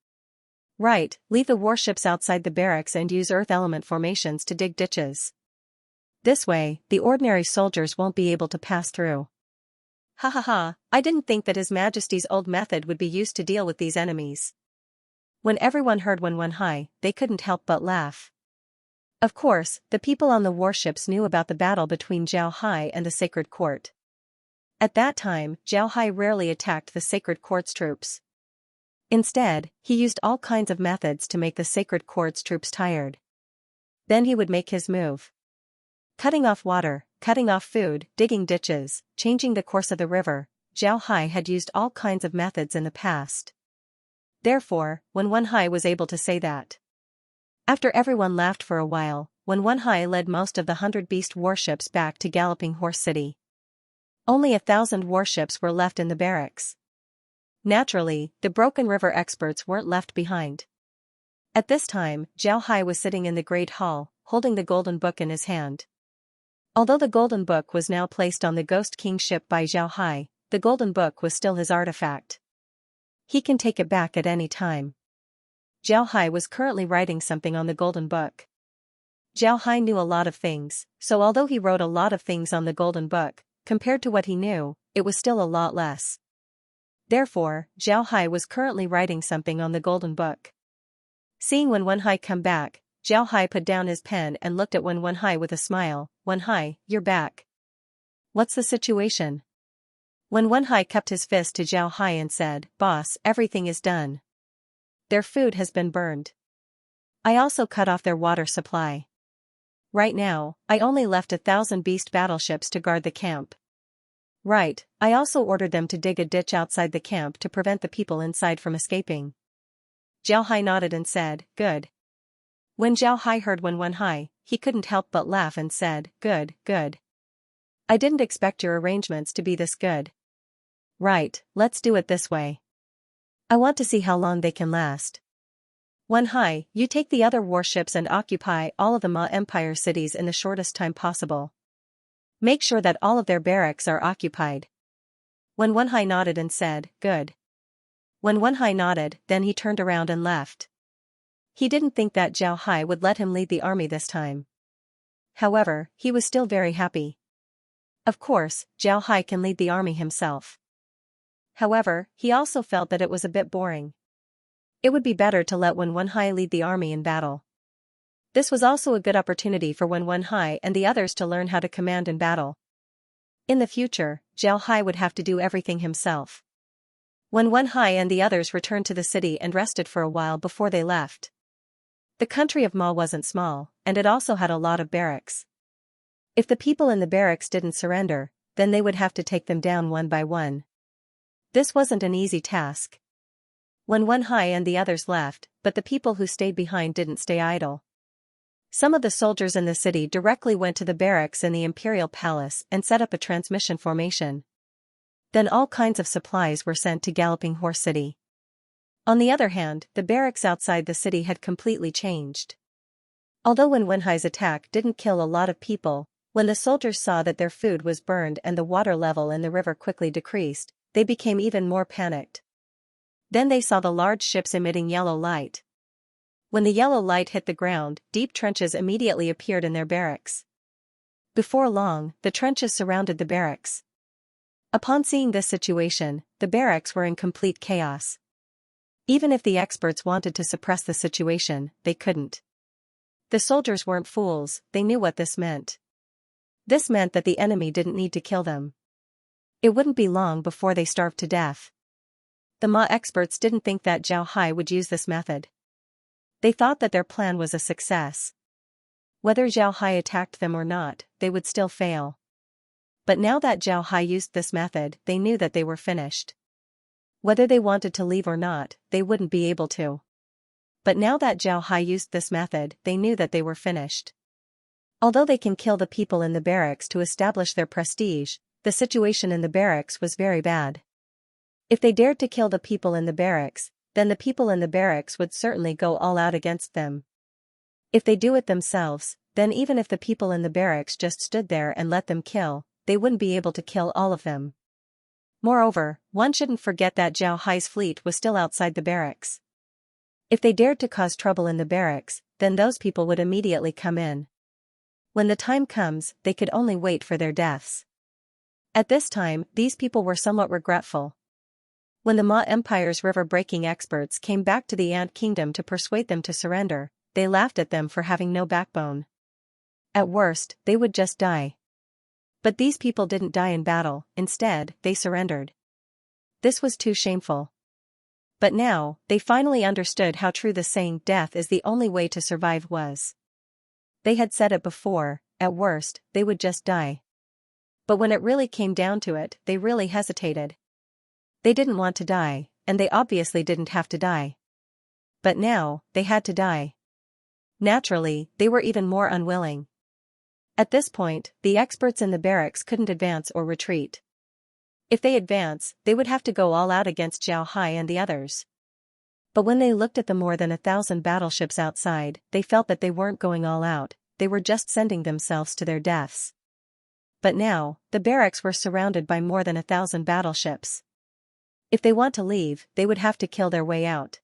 Right, leave the warships outside the barracks and use earth element formations to dig ditches. This way, the ordinary soldiers won't be able to pass through." Ha ha ha, I didn't think that His Majesty's old method would be used to deal with these enemies. When everyone heard Wen Wenhai, they couldn't help but laugh. Of course, the people on the warships knew about the battle between Zhao Hai and the Sacred Court. At that time, Zhao Hai rarely attacked the Sacred Court's troops. Instead, he used all kinds of methods to make the Sacred Court's troops tired. Then he would make his move. Cutting off water, cutting off food, digging ditches, changing the course of the river, Zhao Hai had used all kinds of methods in the past. Therefore, Wen Wenhai was able to say that. After everyone laughed for a while, Wen Wenhai led most of the 100 beast warships back to Galloping Horse City. Only 1,000 warships were left in the barracks. Naturally, the Broken River experts weren't left behind. At this time, Zhao Hai was sitting in the Great Hall, holding the Golden Book in his hand. Although the Golden Book was now placed on the Ghost King ship by Zhao Hai, the Golden Book was still his artifact. He can take it back at any time. Zhao Hai was currently writing something on the Golden Book. Zhao Hai knew a lot of things, so although he wrote a lot of things on the Golden Book, compared to what he knew, it was still a lot less. Therefore, Zhao Hai was currently writing something on the Golden Book. Seeing Wen Wenhai come back, Zhao Hai put down his pen and looked at Wen Wenhai with a smile. "Wenhai, you're back. What's the situation?" Wen Wenhai cupped his fist to Zhao Hai and said, "Boss, everything is done. Their food has been burned. I also cut off their water supply. Right now, I only left 1,000 beast battleships to guard the camp. Right, I also ordered them to dig a ditch outside the camp to prevent the people inside from escaping." Zhao Hai nodded and said, "Good." When Zhao Hai heard Wen Wenhai, he couldn't help but laugh and said, "Good, good. I didn't expect your arrangements to be this good. Right, let's do it this way. I want to see how long they can last. Wenhai, you take the other warships and occupy all of the Ma Empire cities in the shortest time possible. Make sure that all of their barracks are occupied." When Wenhai nodded and said, "Good." When Wenhai nodded, then he turned around and left. He didn't think that Zhao Hai would let him lead the army this time. However, he was still very happy. Of course, Zhao Hai can lead the army himself. However, he also felt that it was a bit boring. It would be better to let Wen Wenhai lead the army in battle. This was also a good opportunity for Wen Wenhai and the others to learn how to command in battle. In the future, Zhao Hai would have to do everything himself. Wen Wenhai and the others returned to the city and rested for a while before they left. The country of Ma wasn't small, and it also had a lot of barracks. If the people in the barracks didn't surrender, then they would have to take them down one by one. This wasn't an easy task. Wen Wenhai and the others left, but the people who stayed behind didn't stay idle. Some of the soldiers in the city directly went to the barracks in the imperial palace and set up a transmission formation. Then all kinds of supplies were sent to Galloping Horse City. On the other hand, the barracks outside the city had completely changed. Although when Wenhai's attack didn't kill a lot of people, when the soldiers saw that their food was burned and the water level in the river quickly decreased, they became even more panicked. Then they saw the large ships emitting yellow light. When the yellow light hit the ground, deep trenches immediately appeared in their barracks. Before long, the trenches surrounded the barracks. Upon seeing this situation, the barracks were in complete chaos. Even if the experts wanted to suppress the situation, they couldn't. The soldiers weren't fools, they knew what this meant. This meant that the enemy didn't need to kill them. It wouldn't be long before they starved to death. The Ma experts didn't think that Zhao Hai would use this method. They thought that their plan was a success. Whether Zhao Hai attacked them or not, they would still fail. But now that Zhao Hai used this method, they knew that they were finished. Whether they wanted to leave or not, they wouldn't be able to. But now that Zhao Hai used this method, they knew that they were finished. Although they can kill the people in the barracks to establish their prestige, the situation in the barracks was very bad. If they dared to kill the people in the barracks, then the people in the barracks would certainly go all out against them. If they do it themselves, then even if the people in the barracks just stood there and let them kill, they wouldn't be able to kill all of them. Moreover, one shouldn't forget that Zhao Hai's fleet was still outside the barracks. If they dared to cause trouble in the barracks, then those people would immediately come in. When the time comes, they could only wait for their deaths. At this time, these people were somewhat regretful. When the Ma Empire's river-breaking experts came back to the Ant Kingdom to persuade them to surrender, they laughed at them for having no backbone. At worst, they would just die. But these people didn't die in battle, instead, they surrendered. This was too shameful. But now, they finally understood how true the saying "death is the only way to survive" was. They had said it before, at worst, they would just die. But when it really came down to it, they really hesitated. They didn't want to die, and they obviously didn't have to die. But now, they had to die. Naturally, they were even more unwilling. At this point, the experts in the barracks couldn't advance or retreat. If they advance, they would have to go all out against Zhao Hai and the others. But when they looked at the more than 1,000 battleships outside, they felt that they weren't going all out, they were just sending themselves to their deaths. But now, the barracks were surrounded by more than 1,000 battleships. If they want to leave, they would have to kill their way out.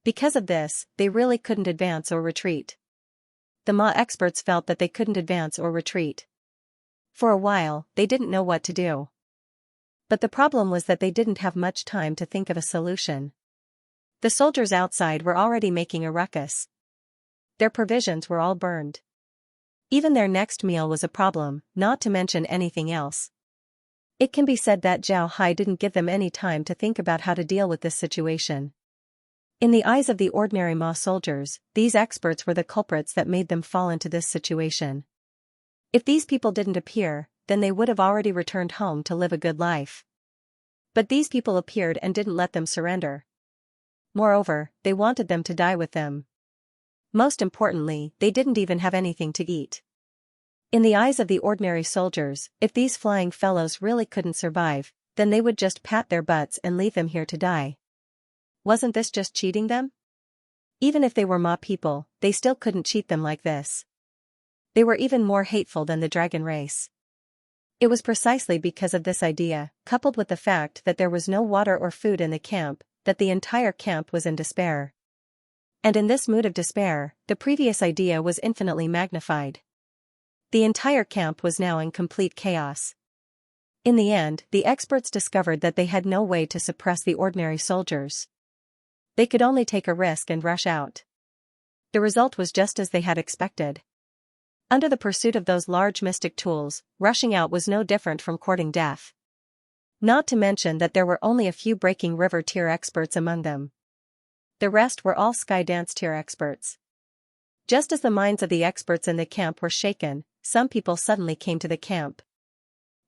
Because of this, they really couldn't advance or retreat. The Ma experts felt that they couldn't advance or retreat. For a while, they didn't know what to do. But the problem was that they didn't have much time to think of a solution. The soldiers outside were already making a ruckus. Their provisions were all burned. Even their next meal was a problem, not to mention anything else. It can be said that Zhao Hai didn't give them any time to think about how to deal with this situation. In the eyes of the ordinary Ma soldiers, these experts were the culprits that made them fall into this situation. If these people didn't appear, then they would have already returned home to live a good life. But these people appeared and didn't let them surrender. Moreover, they wanted them to die with them. Most importantly, they didn't even have anything to eat. In the eyes of the ordinary soldiers, if these flying fellows really couldn't survive, then they would just pat their butts and leave them here to die. Wasn't this just cheating them? Even if they were Ma people, they still couldn't cheat them like this. They were even more hateful than the dragon race. It was precisely because of this idea, coupled with the fact that there was no water or food in the camp, that the entire camp was in despair. And in this mood of despair, the previous idea was infinitely magnified. The entire camp was now in complete chaos. In the end, the experts discovered that they had no way to suppress the ordinary soldiers. They could only take a risk and rush out. The result was just as they had expected. Under the pursuit of those large mystic tools, rushing out was no different from courting death. Not to mention that there were only a few breaking river tier experts among them. The rest were all sky dance tier experts. Just as the minds of the experts in the camp were shaken, some people suddenly came to the camp.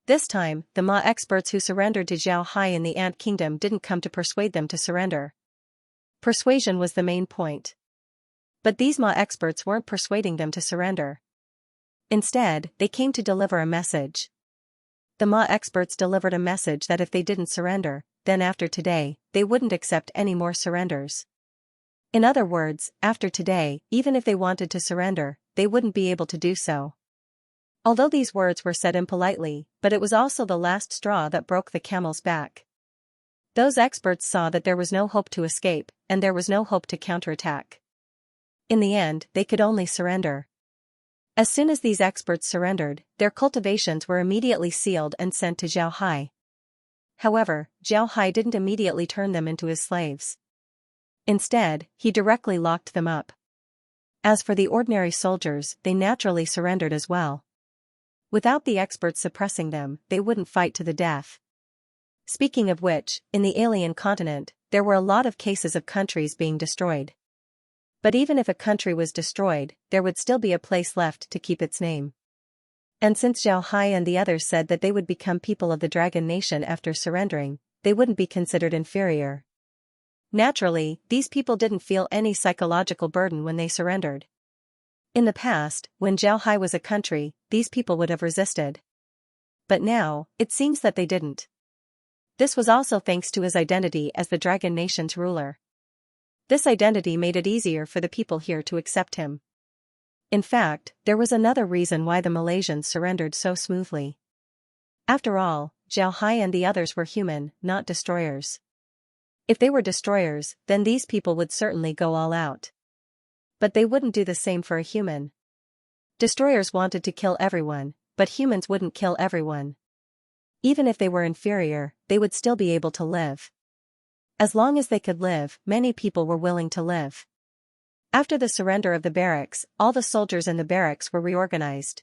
This time, the Ma experts who surrendered to Zhao Hai in the Ant Kingdom didn't come to persuade them to surrender. Persuasion was the main point. But these Ma experts weren't persuading them to surrender. Instead, they came to deliver a message. The Ma experts delivered a message that if they didn't surrender, then after today, they wouldn't accept any more surrenders. In other words, after today, even if they wanted to surrender, they wouldn't be able to do so. Although these words were said impolitely, but it was also the last straw that broke the camel's back. Those experts saw that there was no hope to escape, and there was no hope to counterattack. In the end, they could only surrender. As soon as these experts surrendered, their cultivations were immediately sealed and sent to Zhao Hai. However, Zhao Hai didn't immediately turn them into his slaves. Instead, he directly locked them up. As for the ordinary soldiers, they naturally surrendered as well. Without the experts suppressing them, they wouldn't fight to the death. Speaking of which, in the alien continent, there were a lot of cases of countries being destroyed. But even if a country was destroyed, there would still be a place left to keep its name. And since Zhao Hai and the others said that they would become people of the Dragon Nation after surrendering, they wouldn't be considered inferior. Naturally, these people didn't feel any psychological burden when they surrendered. In the past, when Zhao Hai was a country, these people would have resisted. But now, it seems that they didn't. This was also thanks to his identity as the Dragon Nation's ruler. This identity made it easier for the people here to accept him. In fact, there was another reason why the Malaysians surrendered so smoothly. After all, Zhao Hai and the others were human, not destroyers. If they were destroyers, then these people would certainly go all out. But they wouldn't do the same for a human. Destroyers wanted to kill everyone, but humans wouldn't kill everyone. Even if they were inferior, they would still be able to live. As long as they could live, many people were willing to live. After the surrender of the barracks, all the soldiers in the barracks were reorganized.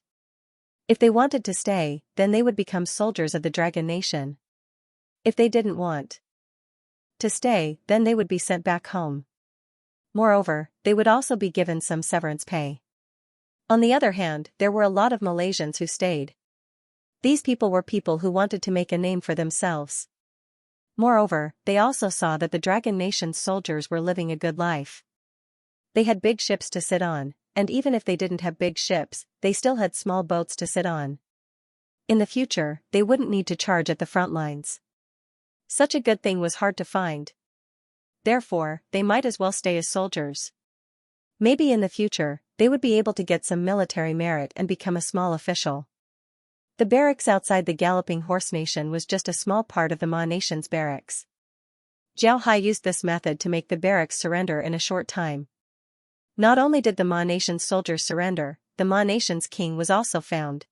If they wanted to stay, then they would become soldiers of the Dragon Nation. If they didn't want to stay, then they would be sent back home. Moreover, they would also be given some severance pay. On the other hand, there were a lot of Malaysians who stayed. These people were people who wanted to make a name for themselves. Moreover, they also saw that the Dragon Nation's soldiers were living a good life. They had big ships to sit on, and even if they didn't have big ships, they still had small boats to sit on. In the future, they wouldn't need to charge at the front lines. Such a good thing was hard to find. Therefore, they might as well stay as soldiers. Maybe in the future, they would be able to get some military merit and become a small official. The barracks outside the Galloping Horse Nation was just a small part of the Ma Nation's barracks. Zhao Hai used this method to make the barracks surrender in a short time. Not only did the Ma Nation's soldiers surrender, the Ma Nation's king was also found.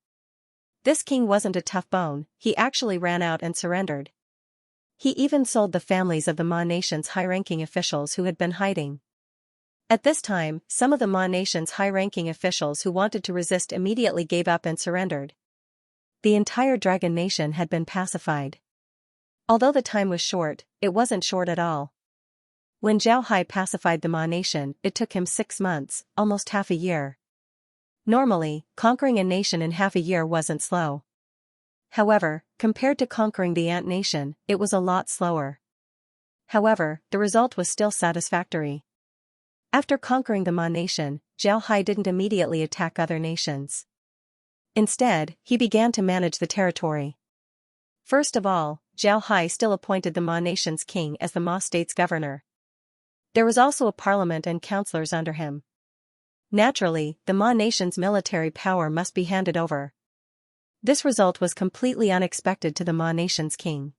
This king wasn't a tough bone, he actually ran out and surrendered. He even sold the families of the Ma Nation's high-ranking officials who had been hiding. At this time, some of the Ma Nation's high-ranking officials who wanted to resist immediately gave up and surrendered. The entire Dragon Nation had been pacified. Although the time was short, it wasn't short at all. When Zhao Hai pacified the Ma Nation, it took him 6 months, almost half a year. Normally, conquering a nation in half a year wasn't slow. However, compared to conquering the Ant Nation, it was a lot slower. However, the result was still satisfactory. After conquering the Ma Nation, Zhao Hai didn't immediately attack other nations. Instead, he began to manage the territory. First of all, Zhao Hai still appointed the Ma Nation's king as the Ma state's governor. There was also a parliament and councillors under him. Naturally, the Ma Nation's military power must be handed over. This result was completely unexpected to the Ma Nation's king.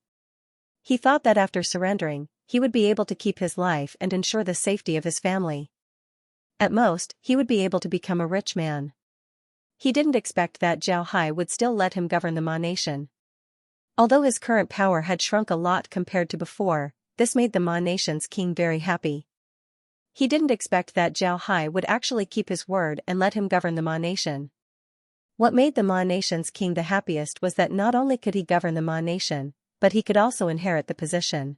He thought that after surrendering, he would be able to keep his life and ensure the safety of his family. At most, he would be able to become a rich man. He didn't expect that Zhao Hai would still let him govern the Ma Nation. Although his current power had shrunk a lot compared to before, this made the Ma Nation's king very happy. He didn't expect that Zhao Hai would actually keep his word and let him govern the Ma Nation. What made the Ma Nation's king the happiest was that not only could he govern the Ma Nation, but he could also inherit the position.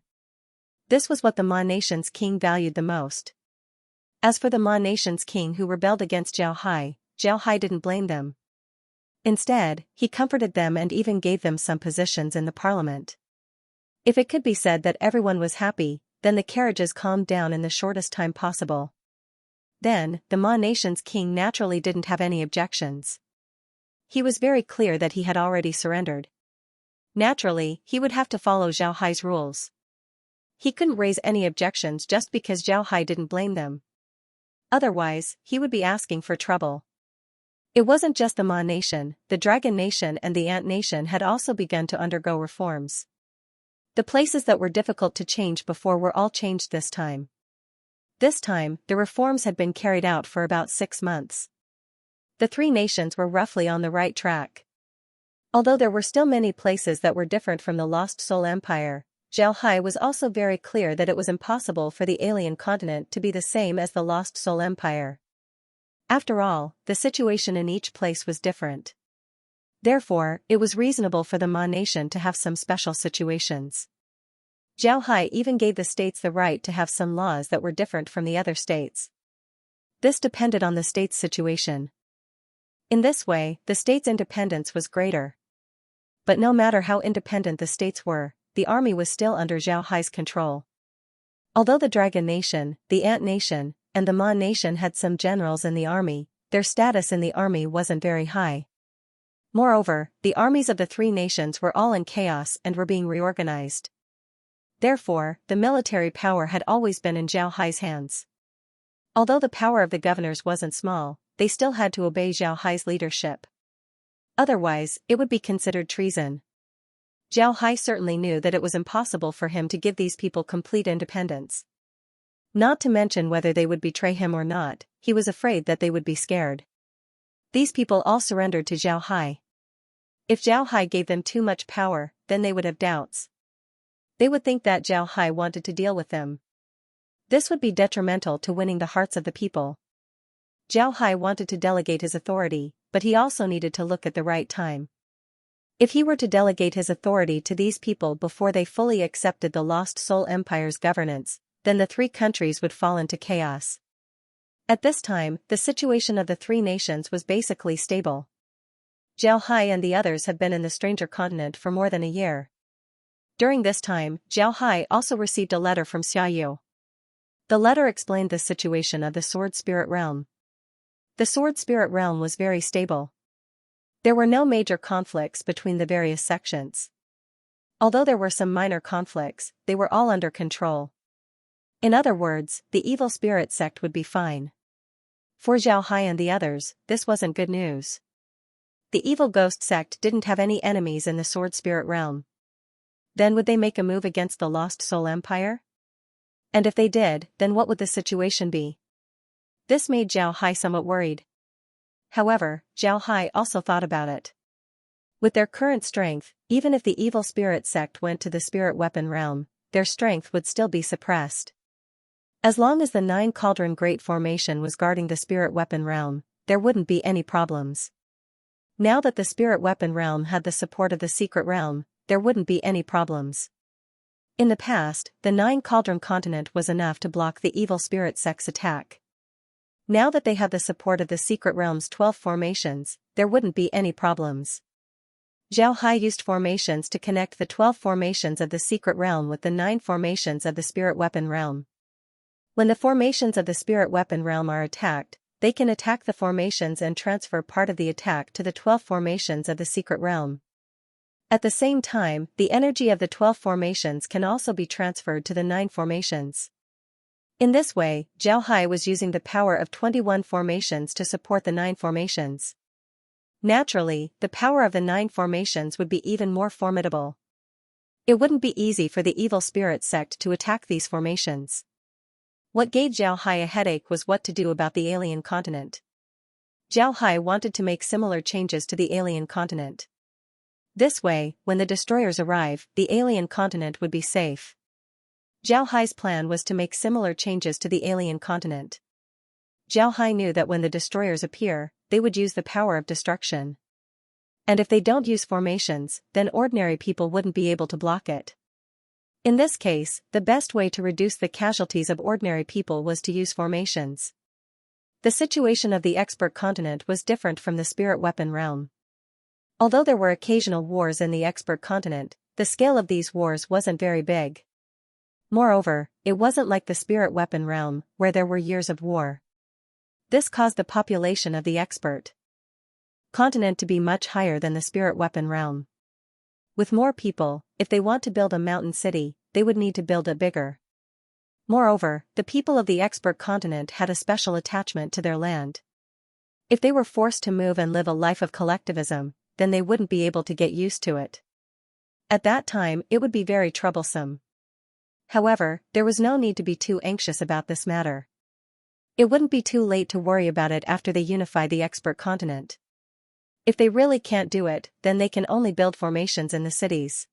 This was what the Ma Nation's king valued the most. As for the Ma Nation's king who rebelled against Zhao Hai didn't blame them. Instead, he comforted them and even gave them some positions in the parliament. If it could be said that everyone was happy, then the carriages calmed down in the shortest time possible. Then, the Ma nation's king naturally didn't have any objections. He was very clear that he had already surrendered. Naturally, he would have to follow Zhao Hai's rules. He couldn't raise any objections just because Zhao Hai didn't blame them. Otherwise, he would be asking for trouble. It wasn't just the Ma nation, the Dragon nation and the Ant nation had also begun to undergo reforms. The places that were difficult to change before were all changed this time. This time, the reforms had been carried out for about 6 months. The three nations were roughly on the right track. Although there were still many places that were different from the Lost Soul Empire, Zhao Hai was also very clear that it was impossible for the alien continent to be the same as the Lost Soul Empire. After all, the situation in each place was different. Therefore, it was reasonable for the Ma nation to have some special situations. Zhao Hai even gave the states the right to have some laws that were different from the other states. This depended on the state's situation. In this way, the state's independence was greater. But no matter how independent the states were, the army was still under Zhao Hai's control. Although the Dragon Nation, the Ant Nation, and the Ma Nation had some generals in the army, their status in the army wasn't very high. Moreover, the armies of the three nations were all in chaos and were being reorganized. Therefore, the military power had always been in Zhao Hai's hands. Although the power of the governors wasn't small, they still had to obey Zhao Hai's leadership. Otherwise, it would be considered treason. Zhao Hai certainly knew that it was impossible for him to give these people complete independence. Not to mention whether they would betray him or not, he was afraid that they would be scared. These people all surrendered to Zhao Hai. If Zhao Hai gave them too much power, then they would have doubts. They would think that Zhao Hai wanted to deal with them. This would be detrimental to winning the hearts of the people. Zhao Hai wanted to delegate his authority, but he also needed to look at the right time. If he were to delegate his authority to these people before they fully accepted the Lost Soul Empire's governance, then the three countries would fall into chaos. At this time, the situation of the three nations was basically stable. Zhao Hai and the others had been in the stranger continent for more than a year. During this time, Zhao Hai also received a letter from Xianxia. The letter explained the situation of the Sword Spirit Realm. The Sword Spirit Realm was very stable. There were no major conflicts between the various sections. Although there were some minor conflicts, they were all under control. In other words, the evil spirit sect would be fine. For Zhao Hai and the others, this wasn't good news. The evil ghost sect didn't have any enemies in the Sword Spirit Realm. Then would they make a move against the Lost Soul Empire? And if they did, then what would the situation be? This made Zhao Hai somewhat worried. However, Zhao Hai also thought about it. With their current strength, even if the evil spirit sect went to the spirit weapon realm, their strength would still be suppressed. As long as the 9 Cauldron Great Formation was guarding the spirit weapon realm, there wouldn't be any problems. Now that the spirit weapon realm had the support of the secret realm, there wouldn't be any problems. In the past, the 9 Cauldron continent was enough to block the evil spirit sect's attack. Now that they have the support of the secret realm's 12 formations, there wouldn't be any problems. Zhao Hai used formations to connect the 12 formations of the secret realm with the 9 formations of the spirit weapon realm. When the formations of the spirit weapon realm are attacked, they can attack the formations and transfer part of the attack to the 12 formations of the secret realm. At the same time, the energy of the 12 formations can also be transferred to the 9 formations. In this way, Zhao Hai was using the power of 21 formations to support the 9 formations. Naturally, the power of the 9 formations would be even more formidable. It wouldn't be easy for the evil spirit sect to attack these formations. What gave Zhao Hai a headache was what to do about the alien continent. Zhao Hai wanted to make similar changes to the alien continent. This way, when the destroyers arrive, the alien continent would be safe. Zhao Hai's plan was to make similar changes to the alien continent. Zhao Hai knew that when the destroyers appear, they would use the power of destruction. And if they don't use formations, then ordinary people wouldn't be able to block it. In this case, the best way to reduce the casualties of ordinary people was to use formations. The situation of the expert continent was different from the spirit weapon realm. Although there were occasional wars in the expert continent, the scale of these wars wasn't very big. Moreover, it wasn't like the spirit weapon realm, where there were years of war. This caused the population of the expert continent to be much higher than the spirit weapon realm. With more people, if they want to build a mountain city, they would need to build it bigger. Moreover, the people of the expert continent had a special attachment to their land. If they were forced to move and live a life of collectivism, then they wouldn't be able to get used to it. At that time, it would be very troublesome. However, there was no need to be too anxious about this matter. It wouldn't be too late to worry about it after they unify the expert continent. If they really can't do it, then they can only build formations in the cities.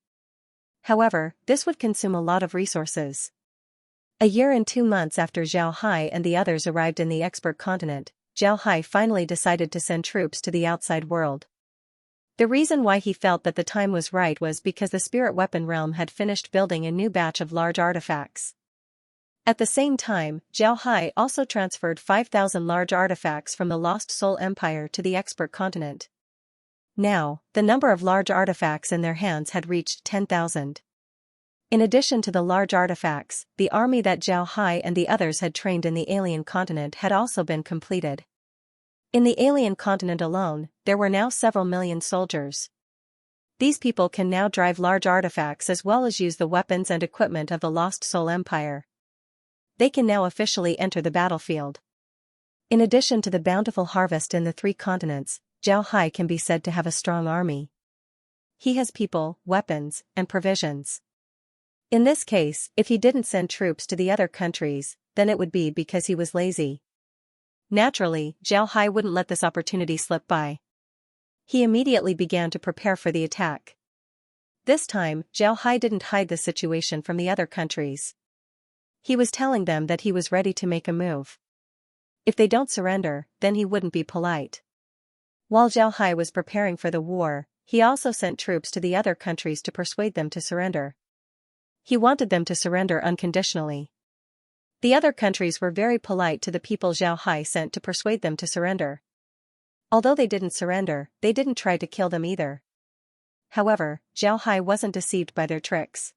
However, this would consume a lot of resources. A year and 2 months after Zhao Hai and the others arrived in the expert continent, Zhao Hai finally decided to send troops to the outside world. The reason why he felt that the time was right was because the spirit weapon realm had finished building a new batch of large artifacts. At the same time, Zhao Hai also transferred 5,000 large artifacts from the Lost Soul Empire to the expert continent. Now, the number of large artifacts in their hands had reached 10,000. In addition to the large artifacts, the army that Zhao Hai and the others had trained in the alien continent had also been completed. In the alien continent alone, there were now several million soldiers. These people can now drive large artifacts as well as use the weapons and equipment of the Lost Soul Empire. They can now officially enter the battlefield. In addition to the bountiful harvest in the 3 continents, Zhao Hai can be said to have a strong army. He has people, weapons, and provisions. In this case, if he didn't send troops to the other countries, then it would be because he was lazy. Naturally, Zhao Hai wouldn't let this opportunity slip by. He immediately began to prepare for the attack. This time, Zhao Hai didn't hide the situation from the other countries. He was telling them that he was ready to make a move. If they don't surrender, then he wouldn't be polite. While Zhao Hai was preparing for the war, he also sent troops to the other countries to persuade them to surrender. He wanted them to surrender unconditionally. The other countries were very polite to the people Zhao Hai sent to persuade them to surrender. Although they didn't surrender, they didn't try to kill them either. However, Zhao Hai wasn't deceived by their tricks.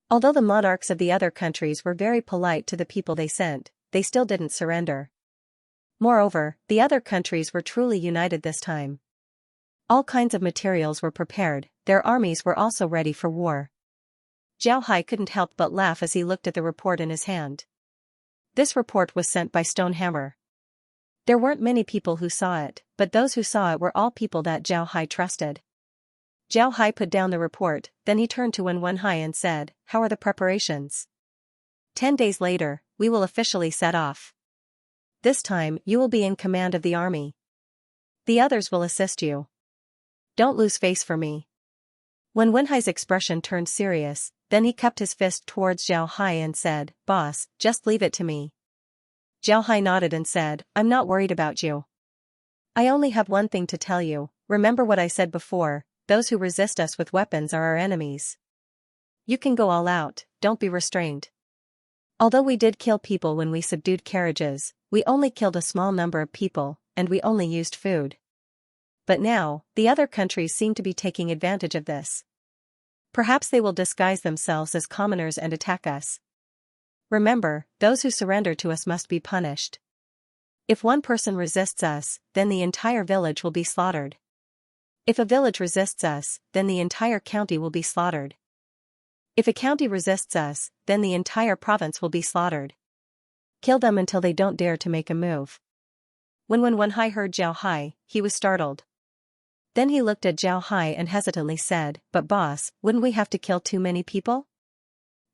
Although the monarchs of the other countries were very polite to the people they sent, they still didn't surrender. Moreover, the other countries were truly united this time. All kinds of materials were prepared, their armies were also ready for war. Zhao Hai couldn't help but laugh as he looked at the report in his hand. This report was sent by Stonehammer. There weren't many people who saw it, but those who saw it were all people that Zhao Hai trusted. Zhao Hai put down the report, then he turned to Wen Hai and said, "How are the preparations? 10 days later, we will officially set off. This time, you will be in command of the army. The others will assist you. Don't lose face for me." When Wen Hai's expression turned serious, then he cupped his fist towards Zhao Hai and said, "Boss, just leave it to me." Zhao Hai nodded and said, "I'm not worried about you. I only have one thing to tell you, remember what I said before, those who resist us with weapons are our enemies. You can go all out, don't be restrained. Although we did kill people when we subdued carriages, we only killed a small number of people, and we only used food. But now, the other countries seem to be taking advantage of this. Perhaps they will disguise themselves as commoners and attack us. Remember, those who surrender to us must be punished. If one person resists us, then the entire village will be slaughtered. If a village resists us, then the entire county will be slaughtered. If a county resists us, then the entire province will be slaughtered. Kill them until they don't dare to make a move." When Wen Hai heard Zhao Hai, he was startled. Then he looked at Zhao Hai and hesitantly said, "But boss, wouldn't we have to kill too many people?"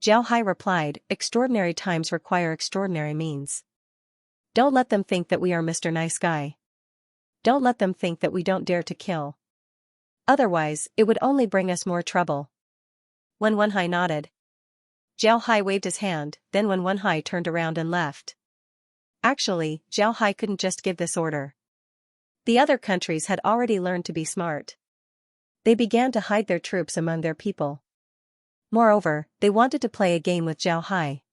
Zhao Hai replied, "Extraordinary times require extraordinary means. Don't let them think that we are Mr. Nice Guy. Don't let them think that we don't dare to kill. Otherwise, it would only bring us more trouble." When Wen Hai nodded. Zhao Hai waved his hand, then when Wen Hai turned around and left. Actually, Zhao Hai couldn't just give this order. The other countries had already learned to be smart. They began to hide their troops among their people. Moreover, they wanted to play a game with Zhao Hai.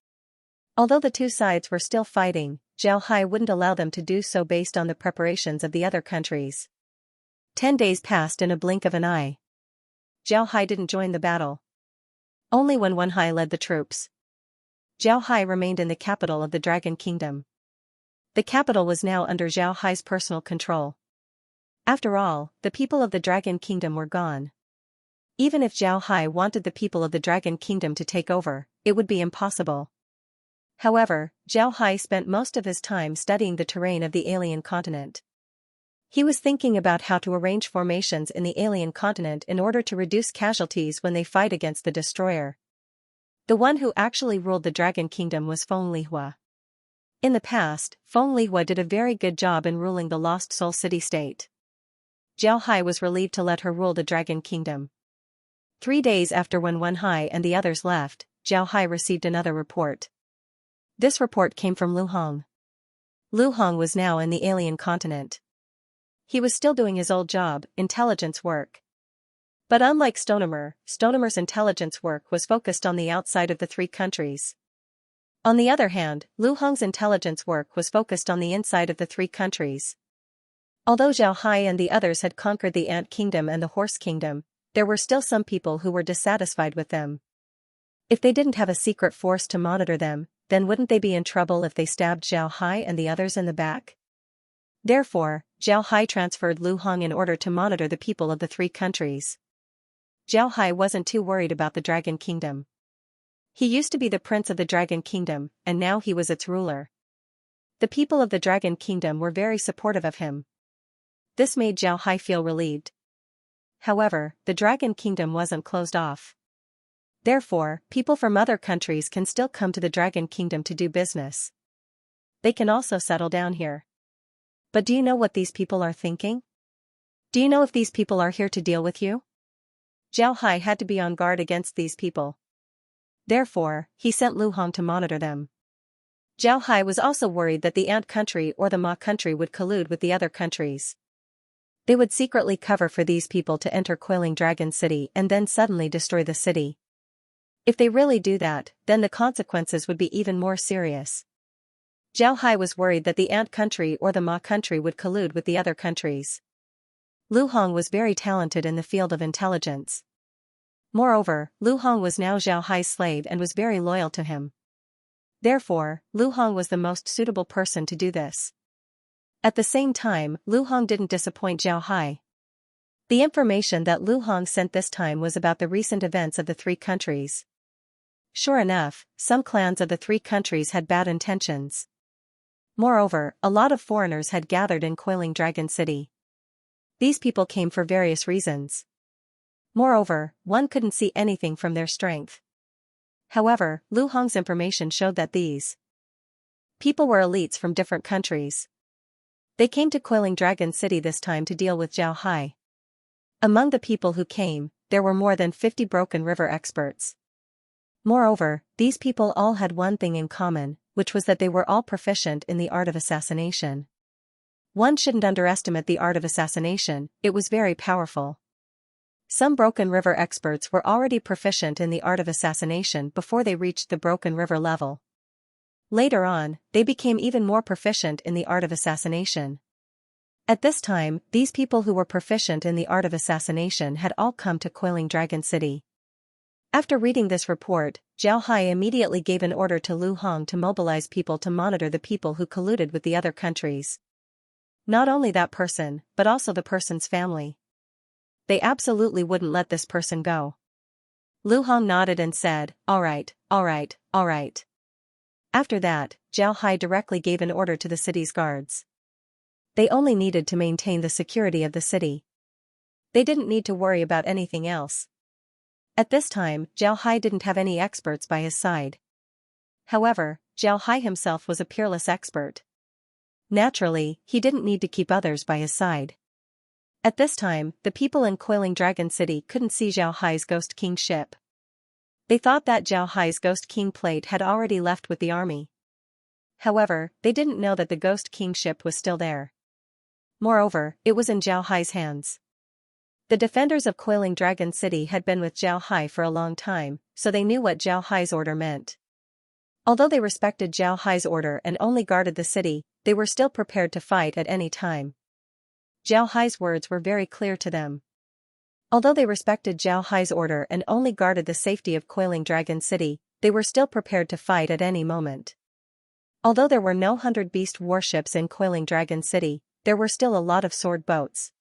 Although the two sides were still fighting, Zhao Hai wouldn't allow them to do so based on the preparations of the other countries. 10 days passed in a blink of an eye. Zhao Hai didn't join the battle. Only when Wen Hai led the troops. Zhao Hai remained in the capital of the Dragon Kingdom. The capital was now under Zhao Hai's personal control. After all, the people of the Dragon Kingdom were gone. Even if Zhao Hai wanted the people of the Dragon Kingdom to take over, it would be impossible. However, Zhao Hai spent most of his time studying the terrain of the alien continent. He was thinking about how to arrange formations in the alien continent in order to reduce casualties when they fight against the destroyer. The one who actually ruled the Dragon Kingdom was Feng Lihua. In the past, Feng Lihua did a very good job in ruling the Lost Soul City-state. Zhao Hai was relieved to let her rule the Dragon Kingdom. 3 days after when Wen Hai and the others left, Zhao Hai received another report. This report came from Lu Hong. Lu Hong was now in the alien continent. He was still doing his old job, intelligence work. But unlike Stonemer's intelligence work was focused on the outside of the 3 countries. On the other hand, Lu Hong's intelligence work was focused on the inside of the 3 countries. Although Zhao Hai and the others had conquered the Ant Kingdom and the Horse Kingdom, there were still some people who were dissatisfied with them. If they didn't have a secret force to monitor them, then wouldn't they be in trouble if they stabbed Zhao Hai and the others in the back? Therefore, Zhao Hai transferred Lu Hong in order to monitor the people of the 3 countries. Zhao Hai wasn't too worried about the Dragon Kingdom. He used to be the prince of the Dragon Kingdom, and now he was its ruler. The people of the Dragon Kingdom were very supportive of him. This made Zhao Hai feel relieved. However, the Dragon Kingdom wasn't closed off. Therefore, people from other countries can still come to the Dragon Kingdom to do business. They can also settle down here. But do you know what these people are thinking? Do you know if these people are here to deal with you? Zhao Hai had to be on guard against these people. Therefore, he sent Lu Hong to monitor them. Zhao Hai was also worried that the Ant country or the Ma country would collude with the other countries. They would secretly cover for these people to enter Coiling Dragon City and then suddenly destroy the city. If they really do that, then the consequences would be even more serious. Zhao Hai was worried that the Ant country or the Ma country would collude with the other countries. Lu Hong was very talented in the field of intelligence. Moreover, Lu Hong was now Zhao Hai's slave and was very loyal to him. Therefore, Lu Hong was the most suitable person to do this. At the same time, Lu Hong didn't disappoint Zhao Hai. The information that Lu Hong sent this time was about the recent events of the 3 countries. Sure enough, some clans of the 3 countries had bad intentions. Moreover, a lot of foreigners had gathered in Coiling Dragon City. These people came for various reasons. Moreover, one couldn't see anything from their strength. However, Lu Hong's information showed that these people were elites from different countries. They came to Coiling Dragon City this time to deal with Zhao Hai. Among the people who came, there were more than 50 Broken River experts. Moreover, these people all had one thing in common, which was that they were all proficient in the art of assassination. One shouldn't underestimate the art of assassination, it was very powerful. Some Broken River experts were already proficient in the art of assassination before they reached the Broken River level. Later on, they became even more proficient in the art of assassination. At this time, these people who were proficient in the art of assassination had all come to Coiling Dragon City. After reading this report, Zhao Hai immediately gave an order to Lu Hong to mobilize people to monitor the people who colluded with the other countries. Not only that person, but also the person's family. They absolutely wouldn't let this person go. Lu Hong nodded and said, "All right, all right, all right." After that, Zhao Hai directly gave an order to the city's guards. They only needed to maintain the security of the city. They didn't need to worry about anything else. At this time, Zhao Hai didn't have any experts by his side. However, Zhao Hai himself was a peerless expert. Naturally, he didn't need to keep others by his side. At this time, the people in Coiling Dragon City couldn't see Zhao Hai's Ghost King ship. They thought that Zhao Hai's Ghost King plate had already left with the army. However, they didn't know that the Ghost King ship was still there. Moreover, it was in Zhao Hai's hands. The defenders of Coiling Dragon City had been with Zhao Hai for a long time, so they knew what Zhao Hai's order meant. Although they respected Zhao Hai's order and only guarded the city, they were still prepared to fight at any time. Zhao Hai's words were very clear to them. Although they respected Zhao Hai's order and only guarded the safety of Coiling Dragon City, they were still prepared to fight at any moment. Although there were no 100 beast warships in Coiling Dragon City, there were still a lot of sword boats.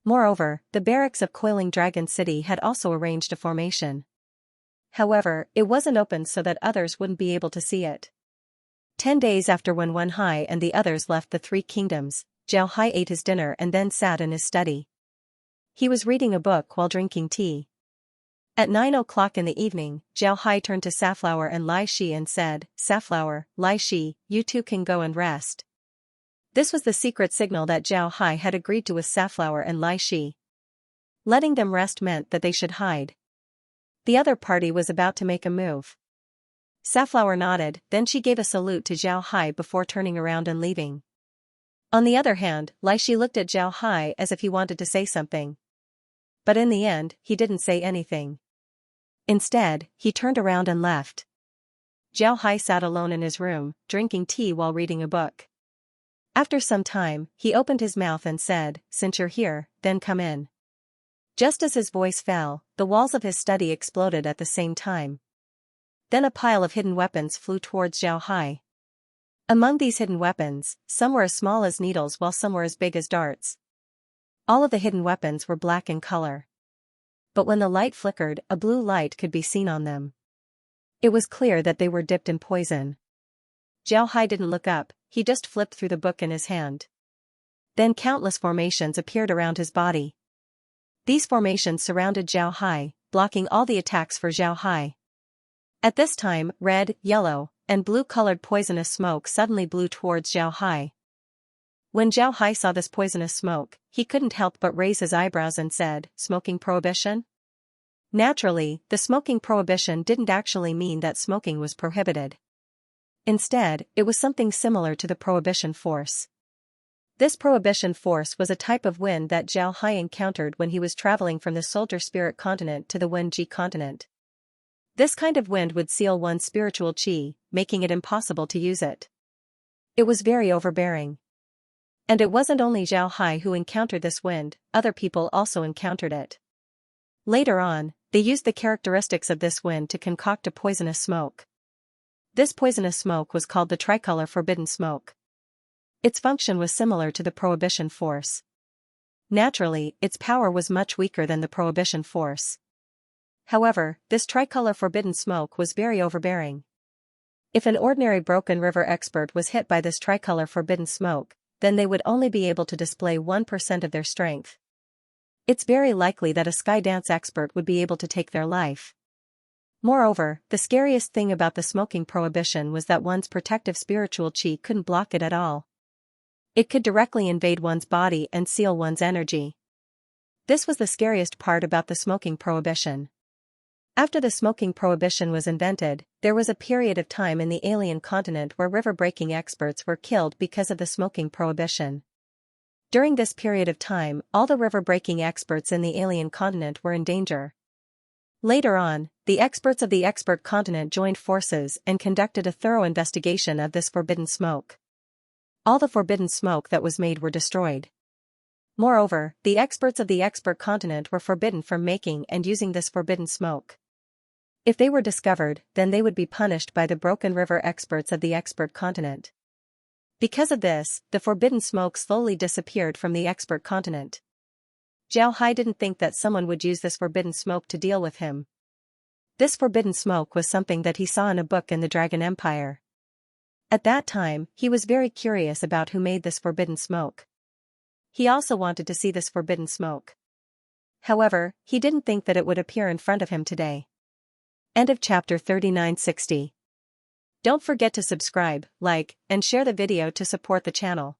Moreover, the barracks of Coiling Dragon City had also arranged a formation. However, it wasn't open so that others wouldn't be able to see it. 10 days after when Wen Hai and the others left the Three Kingdoms, Zhao Hai ate his dinner and then sat in his study. He was reading a book while drinking tea. At 9 o'clock in the evening, Zhao Hai turned to Safflower and Lai Shi and said, "Safflower, Lai Shi, you two can go and rest." This was the secret signal that Zhao Hai had agreed to with Safflower and Lai Shi. Letting them rest meant that they should hide. The other party was about to make a move. Safflower nodded, then she gave a salute to Zhao Hai before turning around and leaving. On the other hand, Lai Shi looked at Zhao Hai as if he wanted to say something. But in the end, he didn't say anything. Instead, he turned around and left. Zhao Hai sat alone in his room, drinking tea while reading a book. After some time, he opened his mouth and said, "Since you're here, then come in." Just as his voice fell, the walls of his study exploded at the same time. Then a pile of hidden weapons flew towards Zhao Hai. Among these hidden weapons, some were as small as needles while some were as big as darts. All of the hidden weapons were black in color. But when the light flickered, a blue light could be seen on them. It was clear that they were dipped in poison. Zhao Hai didn't look up, he just flipped through the book in his hand. Then countless formations appeared around his body. These formations surrounded Zhao Hai, blocking all the attacks for Zhao Hai. At this time, red, yellow, and blue-colored poisonous smoke suddenly blew towards Zhao Hai. When Zhao Hai saw this poisonous smoke, he couldn't help but raise his eyebrows and said, "Smoking prohibition?" Naturally, the smoking prohibition didn't actually mean that smoking was prohibited. Instead, it was something similar to the prohibition force. This prohibition force was a type of wind that Zhao Hai encountered when he was traveling from the Soldier Spirit continent to the Wen-Ji continent. This kind of wind would seal one's spiritual qi, making it impossible to use it. It was very overbearing. And it wasn't only Zhao Hai who encountered this wind, other people also encountered it. Later on, they used the characteristics of this wind to concoct a poisonous smoke. This poisonous smoke was called the tricolor forbidden smoke. Its function was similar to the prohibition force. Naturally, its power was much weaker than the prohibition force. However, this tricolor forbidden smoke was very overbearing. If an ordinary Broken River expert was hit by this tricolor forbidden smoke, then they would only be able to display 1% of their strength. It's very likely that a sky dance expert would be able to take their life. Moreover, the scariest thing about the smoking prohibition was that one's protective spiritual qi couldn't block it at all. It could directly invade one's body and seal one's energy. This was the scariest part about the smoking prohibition. After the smoking prohibition was invented, there was a period of time in the alien continent where river-breaking experts were killed because of the smoking prohibition. During this period of time, all the river-breaking experts in the alien continent were in danger. Later on, the experts of the expert continent joined forces and conducted a thorough investigation of this forbidden smoke. All the forbidden smoke that was made were destroyed. Moreover, the experts of the expert continent were forbidden from making and using this forbidden smoke. If they were discovered, then they would be punished by the Broken River experts of the expert continent. Because of this, the forbidden smoke slowly disappeared from the expert continent. Zhao Hai didn't think that someone would use this forbidden smoke to deal with him. This forbidden smoke was something that he saw in a book in the Dragon Empire. At that time, he was very curious about who made this forbidden smoke. He also wanted to see this forbidden smoke. However, he didn't think that it would appear in front of him today. End of chapter 3960. Don't forget to subscribe, like, and share the video to support the channel.